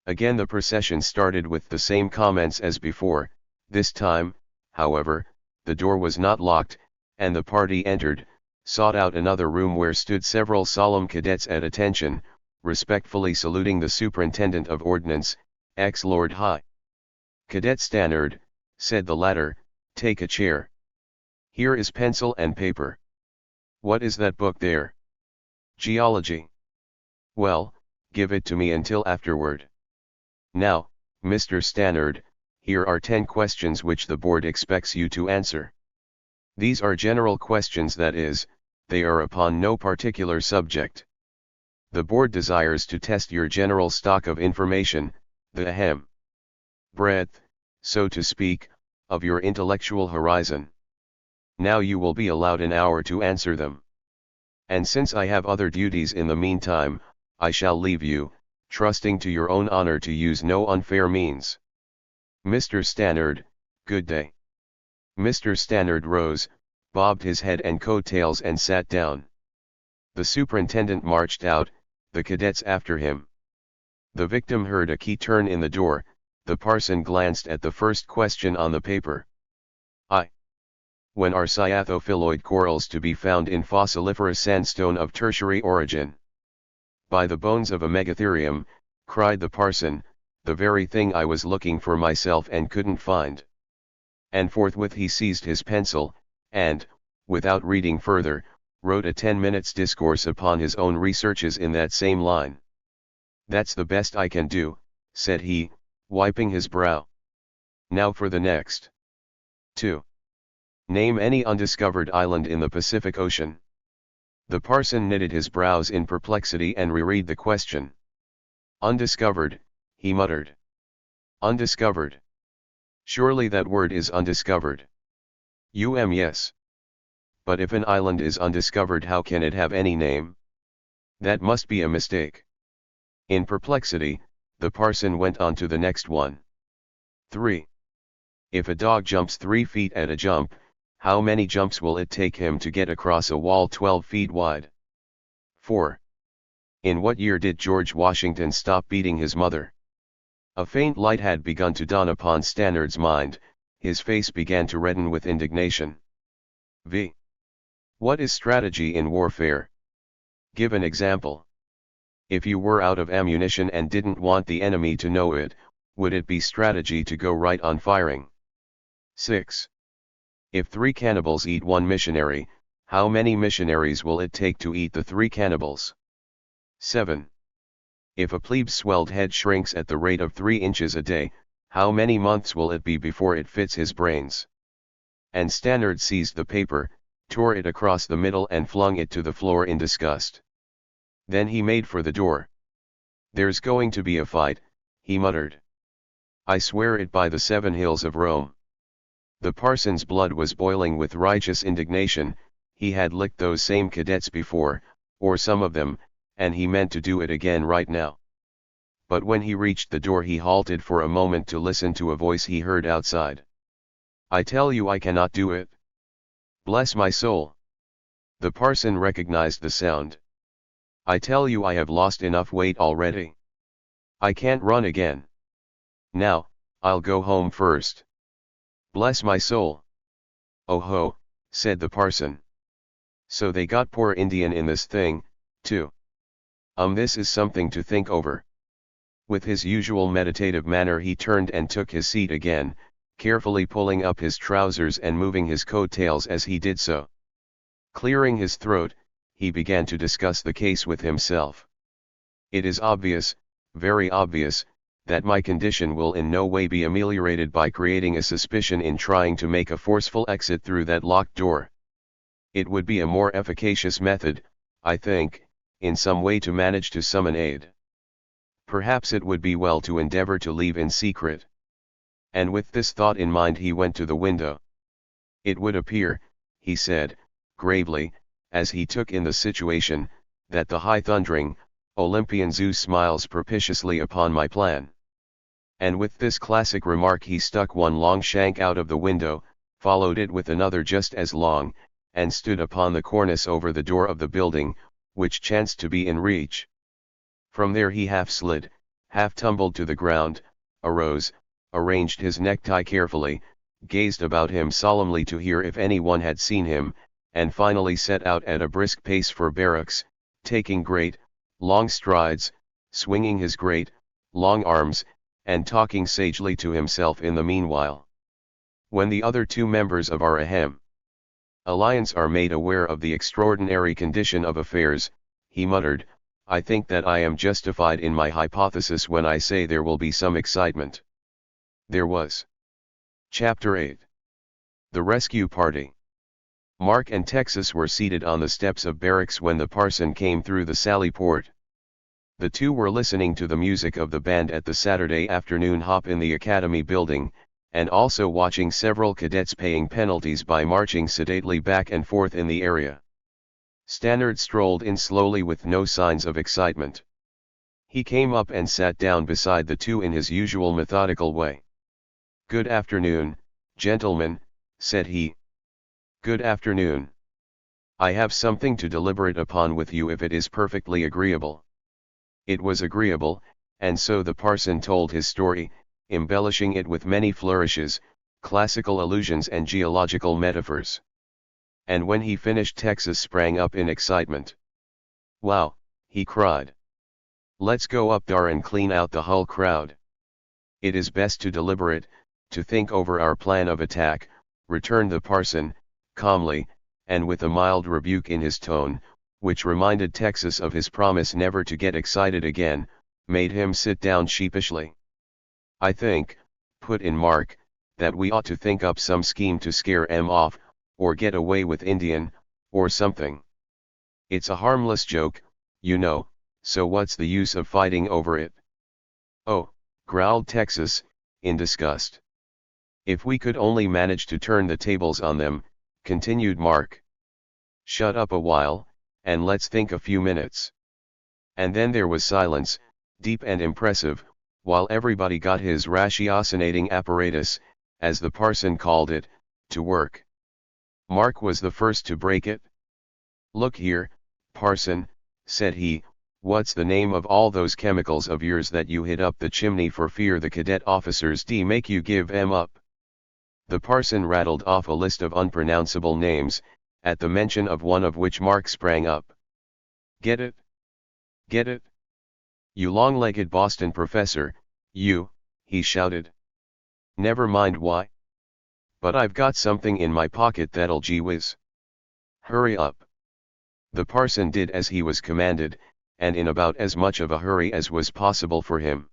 Again the procession started with the same comments as before. This time, however, the door was not locked, and the party entered, sought out another room where stood several solemn cadets at attention, respectfully saluting the Superintendent of Ordnance, ex-Lord High. Cadet Stannard, said the latter, take a chair. Here is pencil and paper. What is that book there? Geology. Well, give it to me until afterward. Now, Mr. Stannard, here are 10 questions which the board expects you to answer. These are general questions, that is, they are upon no particular subject. The board desires to test your general stock of information, the ahem. Breadth, so to speak, of your intellectual horizon. Now you will be allowed an hour to answer them. And since I have other duties in the meantime, I shall leave you, trusting to your own honor to use no unfair means. Mr. Stannard, good day. Mr. Stannard rose, bobbed his head and coattails and sat down. The superintendent marched out, the cadets after him. The victim heard a key turn in the door. The parson glanced at the first question on the paper. When are cyathophyloid corals to be found in fossiliferous sandstone of tertiary origin? By the bones of a megatherium, cried the parson, the very thing I was looking for myself and couldn't find. And forthwith he seized his pencil, and, without reading further, wrote a 10 minutes discourse upon his own researches in that same line. That's the best I can do, said he, wiping his brow. Now for the next. 2. Name any undiscovered island in the Pacific Ocean. The parson knitted his brows in perplexity and reread the question. Undiscovered, he muttered. Undiscovered. Surely that word is undiscovered. Yes. But if an island is undiscovered, how can it have any name? That must be a mistake. In perplexity, the parson went on to the next one. 3. If a dog jumps 3 feet at a jump, how many jumps will it take him to get across a wall 12 feet wide? 4. In what year did George Washington stop beating his mother? A faint light had begun to dawn upon Stannard's mind. His face began to redden with indignation. V. What is strategy in warfare? Give an example. If you were out of ammunition and didn't want the enemy to know it, would it be strategy to go right on firing? 6. If 3 cannibals eat 1 missionary, how many missionaries will it take to eat the 3 cannibals? 7. If a plebe's swelled head shrinks at the rate of 3 inches a day, how many months will it be before it fits his brains? And Stannard seized the paper, tore it across the middle and flung it to the floor in disgust. Then he made for the door. There's going to be a fight, he muttered. I swear it by the 7 hills of Rome. The parson's blood was boiling with righteous indignation. He had licked those same cadets before, or some of them, and he meant to do it again right now. But when he reached the door he halted for a moment to listen to a voice he heard outside. I tell you I cannot do it. Bless my soul. The parson recognized the sound. I tell you I have lost enough weight already. I can't run again. Now, I'll go home first. Bless my soul. Oh ho, said the parson. So they got poor Indian in this thing, too. This is something to think over. With his usual meditative manner he turned and took his seat again, carefully pulling up his trousers and moving his coattails as he did so. Clearing his throat, he began to discuss the case with himself. It is obvious, very obvious, that my condition will in no way be ameliorated by creating a suspicion in trying to make a forceful exit through that locked door. It would be a more efficacious method, I think, in some way to manage to summon aid. Perhaps it would be well to endeavor to leave in secret. And with this thought in mind he went to the window. It would appear, he said, gravely, as he took in the situation, that the high-thundering, Olympian Zeus smiles propitiously upon my plan. And with this classic remark he stuck one long shank out of the window, followed it with another just as long, and stood upon the cornice over the door of the building, which chanced to be in reach. From there he half slid, half tumbled to the ground, arose, arranged his necktie carefully, gazed about him solemnly to hear if anyone had seen him, and finally set out at a brisk pace for barracks, taking great, long strides, swinging his great, long arms, and talking sagely to himself in the meanwhile. When the other 2 members of our alliance are made aware of the extraordinary condition of affairs, he muttered, I think that I am justified in my hypothesis when I say there will be some excitement. There was. Chapter 8. The Rescue Party. Mark and Texas were seated on the steps of barracks when the parson came through the sally port. The 2 were listening to the music of the band at the Saturday afternoon hop in the Academy building, and also watching several cadets paying penalties by marching sedately back and forth in the area. Stannard strolled in slowly with no signs of excitement. He came up and sat down beside the two in his usual methodical way. "Good afternoon, gentlemen," said he. "Good afternoon. I have something to deliberate upon with you if it is perfectly agreeable." It was agreeable, and so the parson told his story, embellishing it with many flourishes, classical allusions and geological metaphors. And when he finished, Texas sprang up in excitement. "Wow," he cried. "Let's go up there and clean out the whole crowd." "It is best to deliberate, to think over our plan of attack," returned the parson, calmly, and with a mild rebuke in his tone, which reminded Texas of his promise never to get excited again, made him sit down sheepishly. "I think," put in Mark, "that we ought to think up some scheme to scare 'em off, or get away with Indian, or something. It's a harmless joke, you know, so what's the use of fighting over it?" "Oh," growled Texas, in disgust. "If we could only manage to turn the tables on them," continued Mark. "Shut up a while, and let's think a few minutes." And then there was silence, deep and impressive, while everybody got his ratiocinating apparatus, as the parson called it, to work. Mark was the first to break it. "Look here, parson," said he, "what's the name of all those chemicals of yours that you hid up the chimney for fear the cadet officers make you give 'em up?" The parson rattled off a list of unpronounceable names, at the mention of one of which Mark sprang up. "Get it? Get it? You long-legged Boston professor, you," he shouted. "Never mind why. But I've got something in my pocket that'll gee-whiz. Hurry up." The parson did as he was commanded, and in about as much of a hurry as was possible for him.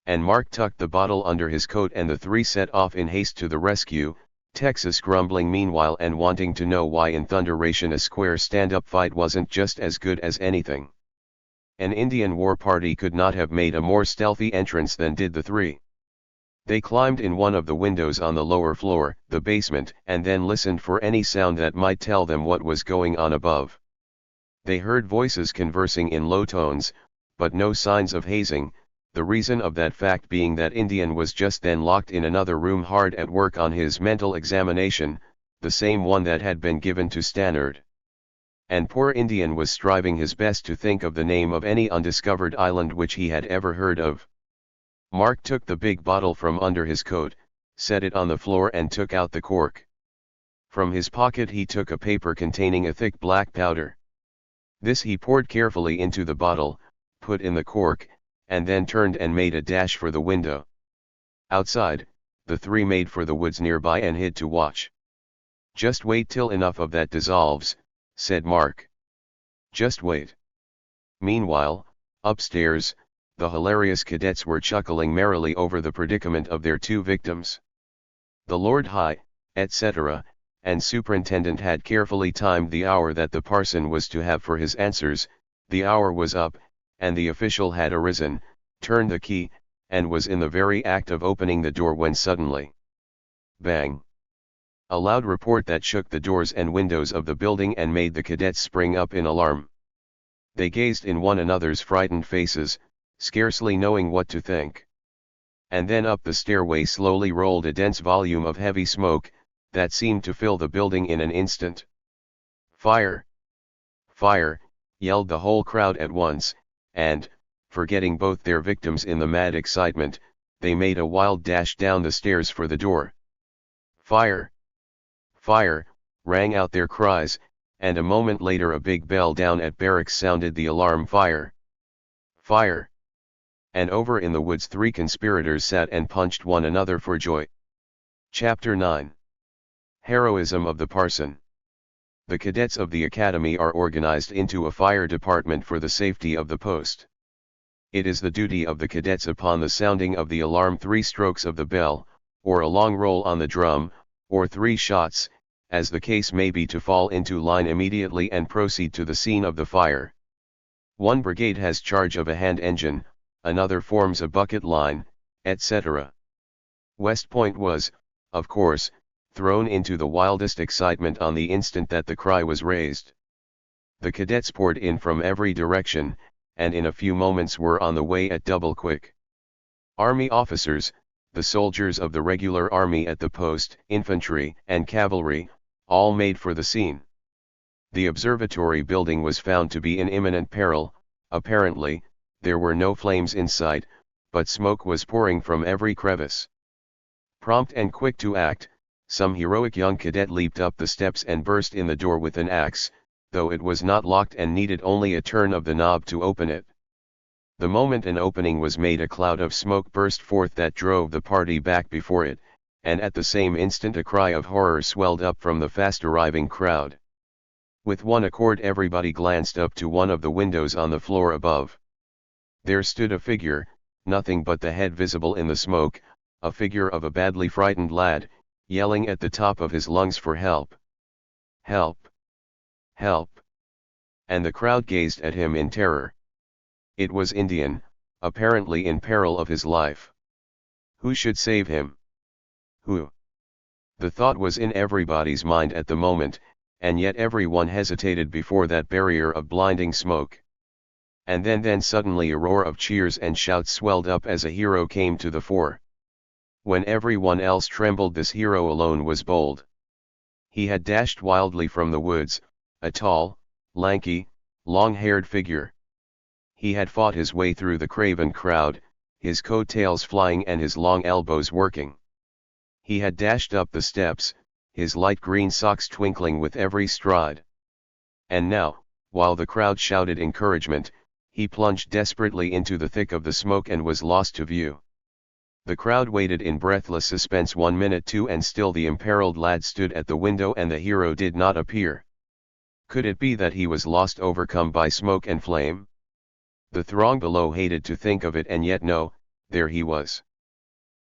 And Mark tucked the bottle under his coat, and the three set off in haste to the rescue, Texas grumbling meanwhile and wanting to know why in thunderation a square stand-up fight wasn't just as good as anything. An Indian war party could not have made a more stealthy entrance than did the three. They climbed in one of the windows on the lower floor, the basement, and then listened for any sound that might tell them what was going on above. They heard voices conversing in low tones, but no signs of hazing, the reason of that fact being that Indian was just then locked in another room hard at work on his mental examination, the same one that had been given to Stannard. And poor Indian was striving his best to think of the name of any undiscovered island which he had ever heard of. Mark took the big bottle from under his coat, set it on the floor and took out the cork. From his pocket he took a paper containing a thick black powder. This he poured carefully into the bottle, put in the cork, and then turned and made a dash for the window. Outside, the three made for the woods nearby and hid to watch. "Just wait till enough of that dissolves," said Mark. "Just wait." Meanwhile, upstairs, the hilarious cadets were chuckling merrily over the predicament of their two victims. The Lord High, etc., and superintendent had carefully timed the hour that the parson was to have for his answers. The hour was up, and the official had arisen, turned the key, and was in the very act of opening the door when suddenly, bang! A loud report that shook the doors and windows of the building and made the cadets spring up in alarm. They gazed in one another's frightened faces, scarcely knowing what to think. And then up the stairway slowly rolled a dense volume of heavy smoke, that seemed to fill the building in an instant. "Fire! Fire!" yelled the whole crowd at once, and, forgetting both their victims in the mad excitement, they made a wild dash down the stairs for the door. "Fire! Fire!" rang out their cries, and a moment later a big bell down at barracks sounded the alarm, "Fire! Fire!" And over in the woods three conspirators sat and punched one another for joy. Chapter 9. Heroism of the Parson. The cadets of the academy are organized into a fire department for the safety of the post. It is the duty of the cadets upon the sounding of the alarm 3 strokes of the bell, or a long roll on the drum, or 3 shots, as the case may be, to fall into line immediately and proceed to the scene of the fire. One brigade has charge of a hand engine, another forms a bucket line, etc. West Point was, of course, thrown into the wildest excitement on the instant that the cry was raised. The cadets poured in from every direction, and in a few moments were on the way at double quick. Army officers, the soldiers of the regular army at the post, infantry, and cavalry, all made for the scene. The observatory building was found to be in imminent peril. Apparently, there were no flames in sight, but smoke was pouring from every crevice. Prompt and quick to act, some heroic young cadet leaped up the steps and burst in the door with an axe, though it was not locked and needed only a turn of the knob to open it. The moment an opening was made, a cloud of smoke burst forth that drove the party back before it, and at the same instant a cry of horror swelled up from the fast-arriving crowd. With one accord everybody glanced up to one of the windows on the floor above. There stood a figure, nothing but the head visible in the smoke, a figure of a badly frightened lad, yelling at the top of his lungs for help. Help! Help! And the crowd gazed at him in terror. It was Indian, apparently in peril of his life. Who should save him? Who? The thought was in everybody's mind at the moment, and yet everyone hesitated before that barrier of blinding smoke. And then suddenly a roar of cheers and shouts swelled up as a hero came to the fore. When everyone else trembled, this hero alone was bold. He had dashed wildly from the woods, a tall, lanky, long-haired figure. He had fought his way through the craven crowd, his coat-tails flying and his long elbows working. He had dashed up the steps, his light green socks twinkling with every stride. And now, while the crowd shouted encouragement, he plunged desperately into the thick of the smoke and was lost to view. The crowd waited in breathless suspense 1 minute too, and still the imperiled lad stood at the window and the hero did not appear. Could it be that he was lost, overcome by smoke and flame? The throng below hated to think of it, and yet no, there he was.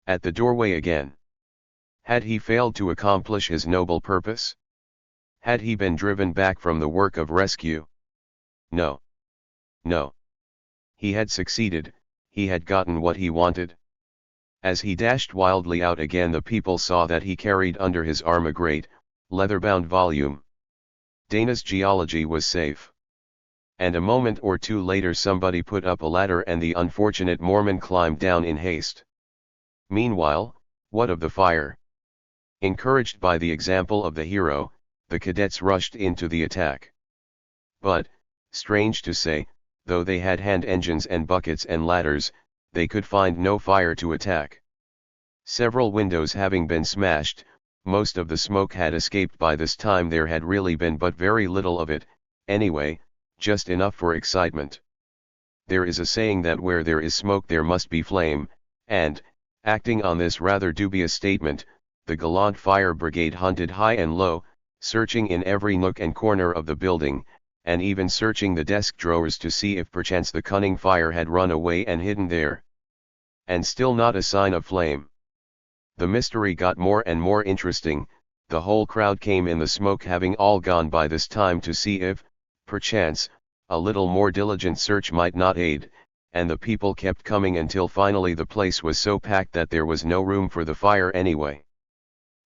At the doorway again. Had he failed to accomplish his noble purpose? Had he been driven back from the work of rescue? No. No. He had succeeded, he had gotten what he wanted. As he dashed wildly out again, the people saw that he carried under his arm a great, leather-bound volume. Dana's geology was safe. And a moment or two later somebody put up a ladder and the unfortunate Mormon climbed down in haste. Meanwhile, what of the fire? Encouraged by the example of the hero, the cadets rushed into the attack. But, strange to say, though they had hand engines and buckets and ladders, they could find no fire to attack. Several windows having been smashed, most of the smoke had escaped by this time. There had really been but very little of it, anyway, just enough for excitement. There is a saying that where there is smoke there must be flame, and, acting on this rather dubious statement, the gallant fire brigade hunted high and low, searching in every nook and corner of the building, and even searching the desk drawers to see if perchance the cunning fire had run away and hidden there. And still not a sign of flame. The mystery got more and more interesting. The whole crowd came in, the smoke having all gone by this time, to see if, perchance, a little more diligent search might not aid, and the people kept coming until finally the place was so packed that there was no room for the fire anyway.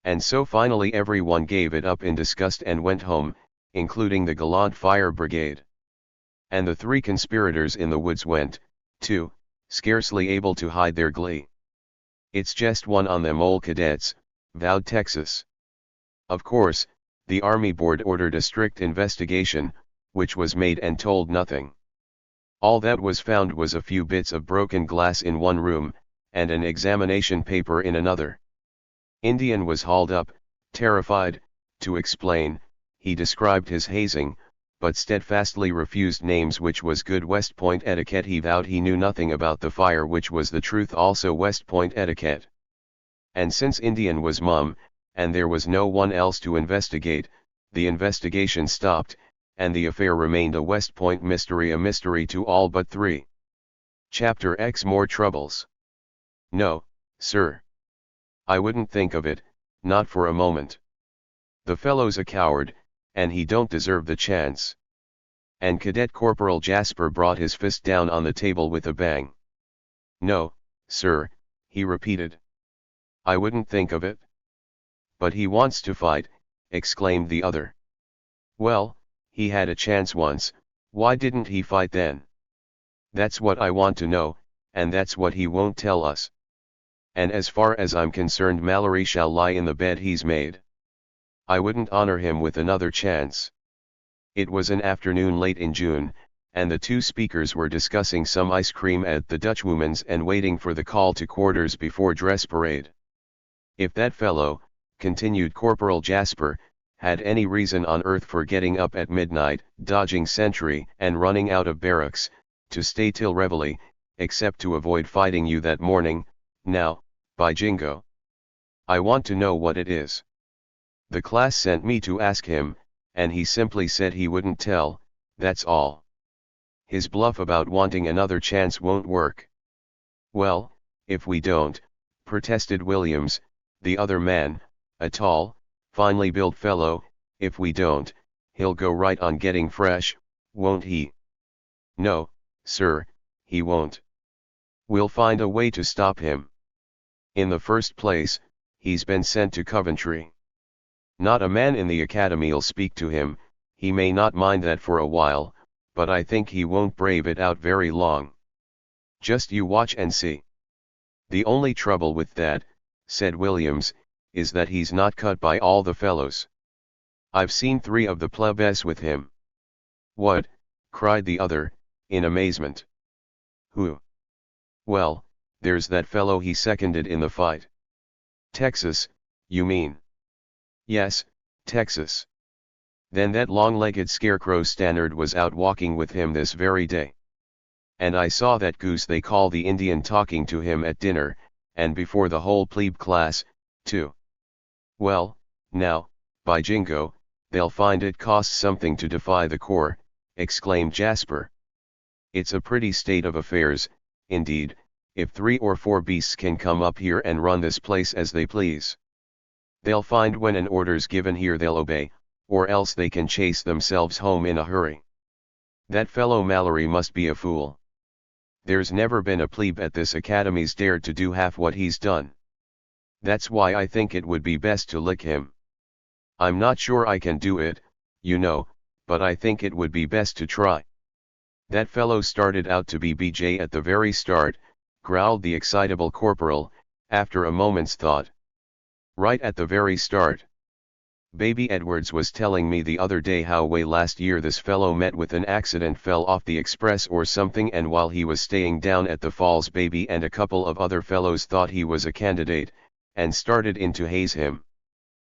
And so finally everyone gave it up in disgust and went home, including the gallant fire brigade. And the three conspirators in the woods went, too, scarcely able to hide their glee. "It's just one on them old cadets," vowed Texas. Of course, the Army Board ordered a strict investigation, which was made and told nothing. All that was found was a few bits of broken glass in one room, and an examination paper in another. Indian was hauled up, terrified, to explain. He described his hazing, but steadfastly refused names, which was good West Point etiquette. He vowed he knew nothing about the fire, which was the truth, also West Point etiquette. And since Indian was mum, and there was no one else to investigate, the investigation stopped, and the affair remained a West Point mystery, a mystery to all but three. Chapter X: More Troubles. No, sir. I wouldn't think of it, not for a moment. The fellow's a coward, and he don't deserve the chance. And Cadet Corporal Jasper brought his fist down on the table with a bang. No, sir, he repeated. I wouldn't think of it. But he wants to fight, exclaimed the other. Well, He had a chance once, why didn't he fight then? That's what I want to know, and that's what he won't tell us. And as far as I'm concerned, Mallory shall lie in the bed he's made. I wouldn't honor him with another chance. It was an afternoon late in June, and the two speakers were discussing some ice cream at the Dutchwoman's and waiting for the call to quarters before dress parade. If that fellow, continued Corporal Jasper, had any reason on earth for getting up at midnight, dodging sentry, and running out of barracks, to stay till reveille, except to avoid fighting you that morning, now, by jingo, I want to know what it is. The class sent me to ask him, and he simply said he wouldn't tell, that's all. His bluff about wanting another chance won't work. Well, if we don't, protested Williams, the other man, a tall, finely built fellow, if we don't, he'll go right on getting fresh, won't he? No, sir, he won't. We'll find a way to stop him. In the first place, he's been sent to Coventry. Not a man in the academy'll speak to him, he may not mind that for a while, but I think he won't brave it out very long. Just you watch and see. The only trouble with that, said Williams, is that he's not cut by all the fellows. I've seen 3 of the plebes with him. What? Cried the other, in amazement. Who? Well, there's that fellow he seconded in the fight. Texas, you mean? Yes, Texas. Then that long-legged scarecrow Stannard was out walking with him this very day. And I saw that goose they call the Indian talking to him at dinner, and before the whole plebe class, too. Well, now, by jingo, they'll find it costs something to defy the Corps, exclaimed Jasper. It's a pretty state of affairs, indeed, if 3 or 4 beasts can come up here and run this place as they please. They'll find when an order's given here they'll obey, or else they can chase themselves home in a hurry. That fellow Mallory must be a fool. There's never been a plebe at this academy's dared to do half what he's done. That's why I think it would be best to lick him. I'm not sure I can do it, you know, but I think it would be best to try. That fellow started out to be BJ at the very start, growled the excitable corporal, after a moment's thought. Right at the very start. Baby Edwards was telling me the other day how way last year this fellow met with an accident, fell off the express or something, and while he was staying down at the falls, Baby and a couple of other fellows thought he was a candidate, and started in to haze him.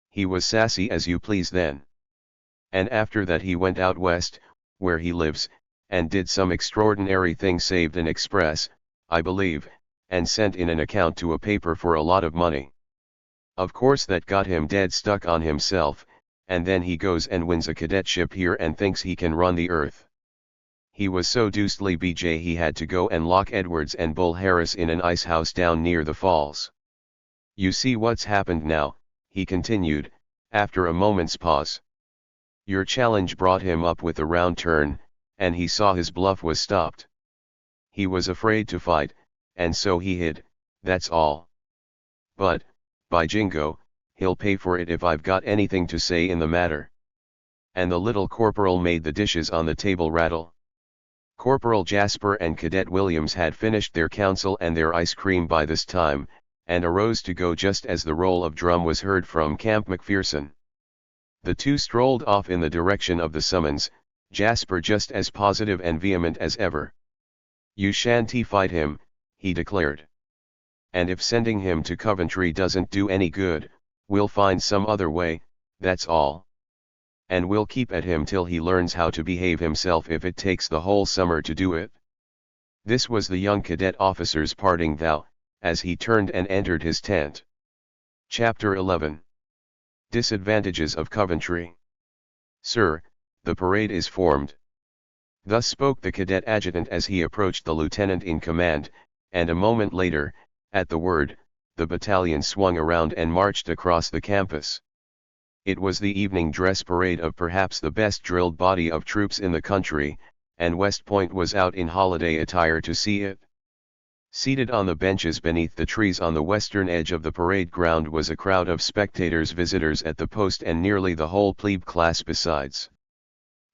He was sassy as you please then. And after that he went out west, where he lives, and did some extraordinary thing, saved an express, I believe, and sent in an account to a paper for a lot of money. Of course that got him dead stuck on himself, and then he goes and wins a cadetship here and thinks he can run the earth. He was so deucedly BJ he had to go and lock Edwards and Bull Harris in an ice house down near the falls. You see what's happened now, he continued, after a moment's pause. Your challenge brought him up with a round turn, and he saw his bluff was stopped. He was afraid to fight, and so he hid, that's all. But, by jingo, he'll pay for it if I've got anything to say in the matter. And the little corporal made the dishes on the table rattle. Corporal Jasper and Cadet Williams had finished their counsel and their ice cream by this time, and arose to go just as the roll of drum was heard from Camp McPherson. The two strolled off in the direction of the summons, Jasper just as positive and vehement as ever. You shan't fight him, he declared. And if sending him to Coventry doesn't do any good, we'll find some other way, that's all. And we'll keep at him till he learns how to behave himself, if it takes the whole summer to do it. This was the young cadet officer's parting vow, as he turned and entered his tent. Chapter 11. Disadvantages of Coventry. Sir, the parade is formed. Thus spoke the cadet adjutant as he approached the lieutenant in command, and a moment later, at the word, the battalion swung around and marched across the campus. It was the evening dress parade of perhaps the best drilled body of troops in the country, and West Point was out in holiday attire to see it. Seated on the benches beneath the trees on the western edge of the parade ground was a crowd of spectators, visitors at the post, and nearly the whole plebe class besides.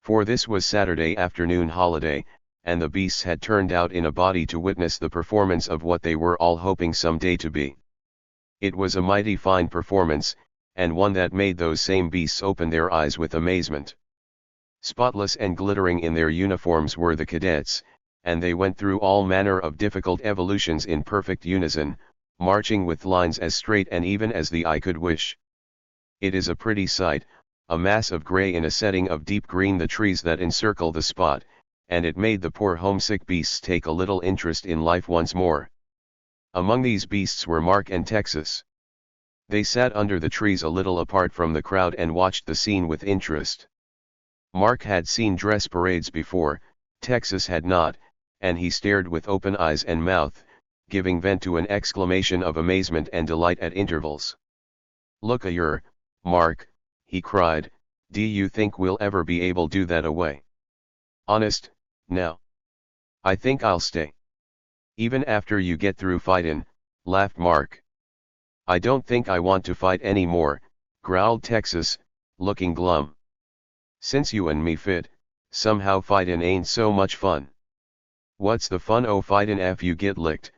For this was Saturday afternoon holiday, and the beasts had turned out in a body to witness the performance of what they were all hoping some day to be. It was a mighty fine performance, and one that made those same beasts open their eyes with amazement. Spotless and glittering in their uniforms were the cadets, and they went through all manner of difficult evolutions in perfect unison, marching with lines as straight and even as the eye could wish. It is a pretty sight, a mass of grey in a setting of deep green, the trees that encircle the spot, and it made the poor homesick beasts take a little interest in life once more. Among these beasts were Mark and Texas. They sat under the trees a little apart from the crowd and watched the scene with interest. Mark had seen dress parades before, Texas had not, and he stared with open eyes and mouth, giving vent to an exclamation of amazement and delight at intervals. "Look a yer, Mark," he cried, "do you think we'll ever be able do that away? Honest, now. I think I'll stay." "Even after you get through fightin'," laughed Mark. "I don't think I want to fight any more," growled Texas, looking glum. "Since you and me fit, somehow fightin' ain't so much fun." "What's the fun o' fightin' if you get licked?"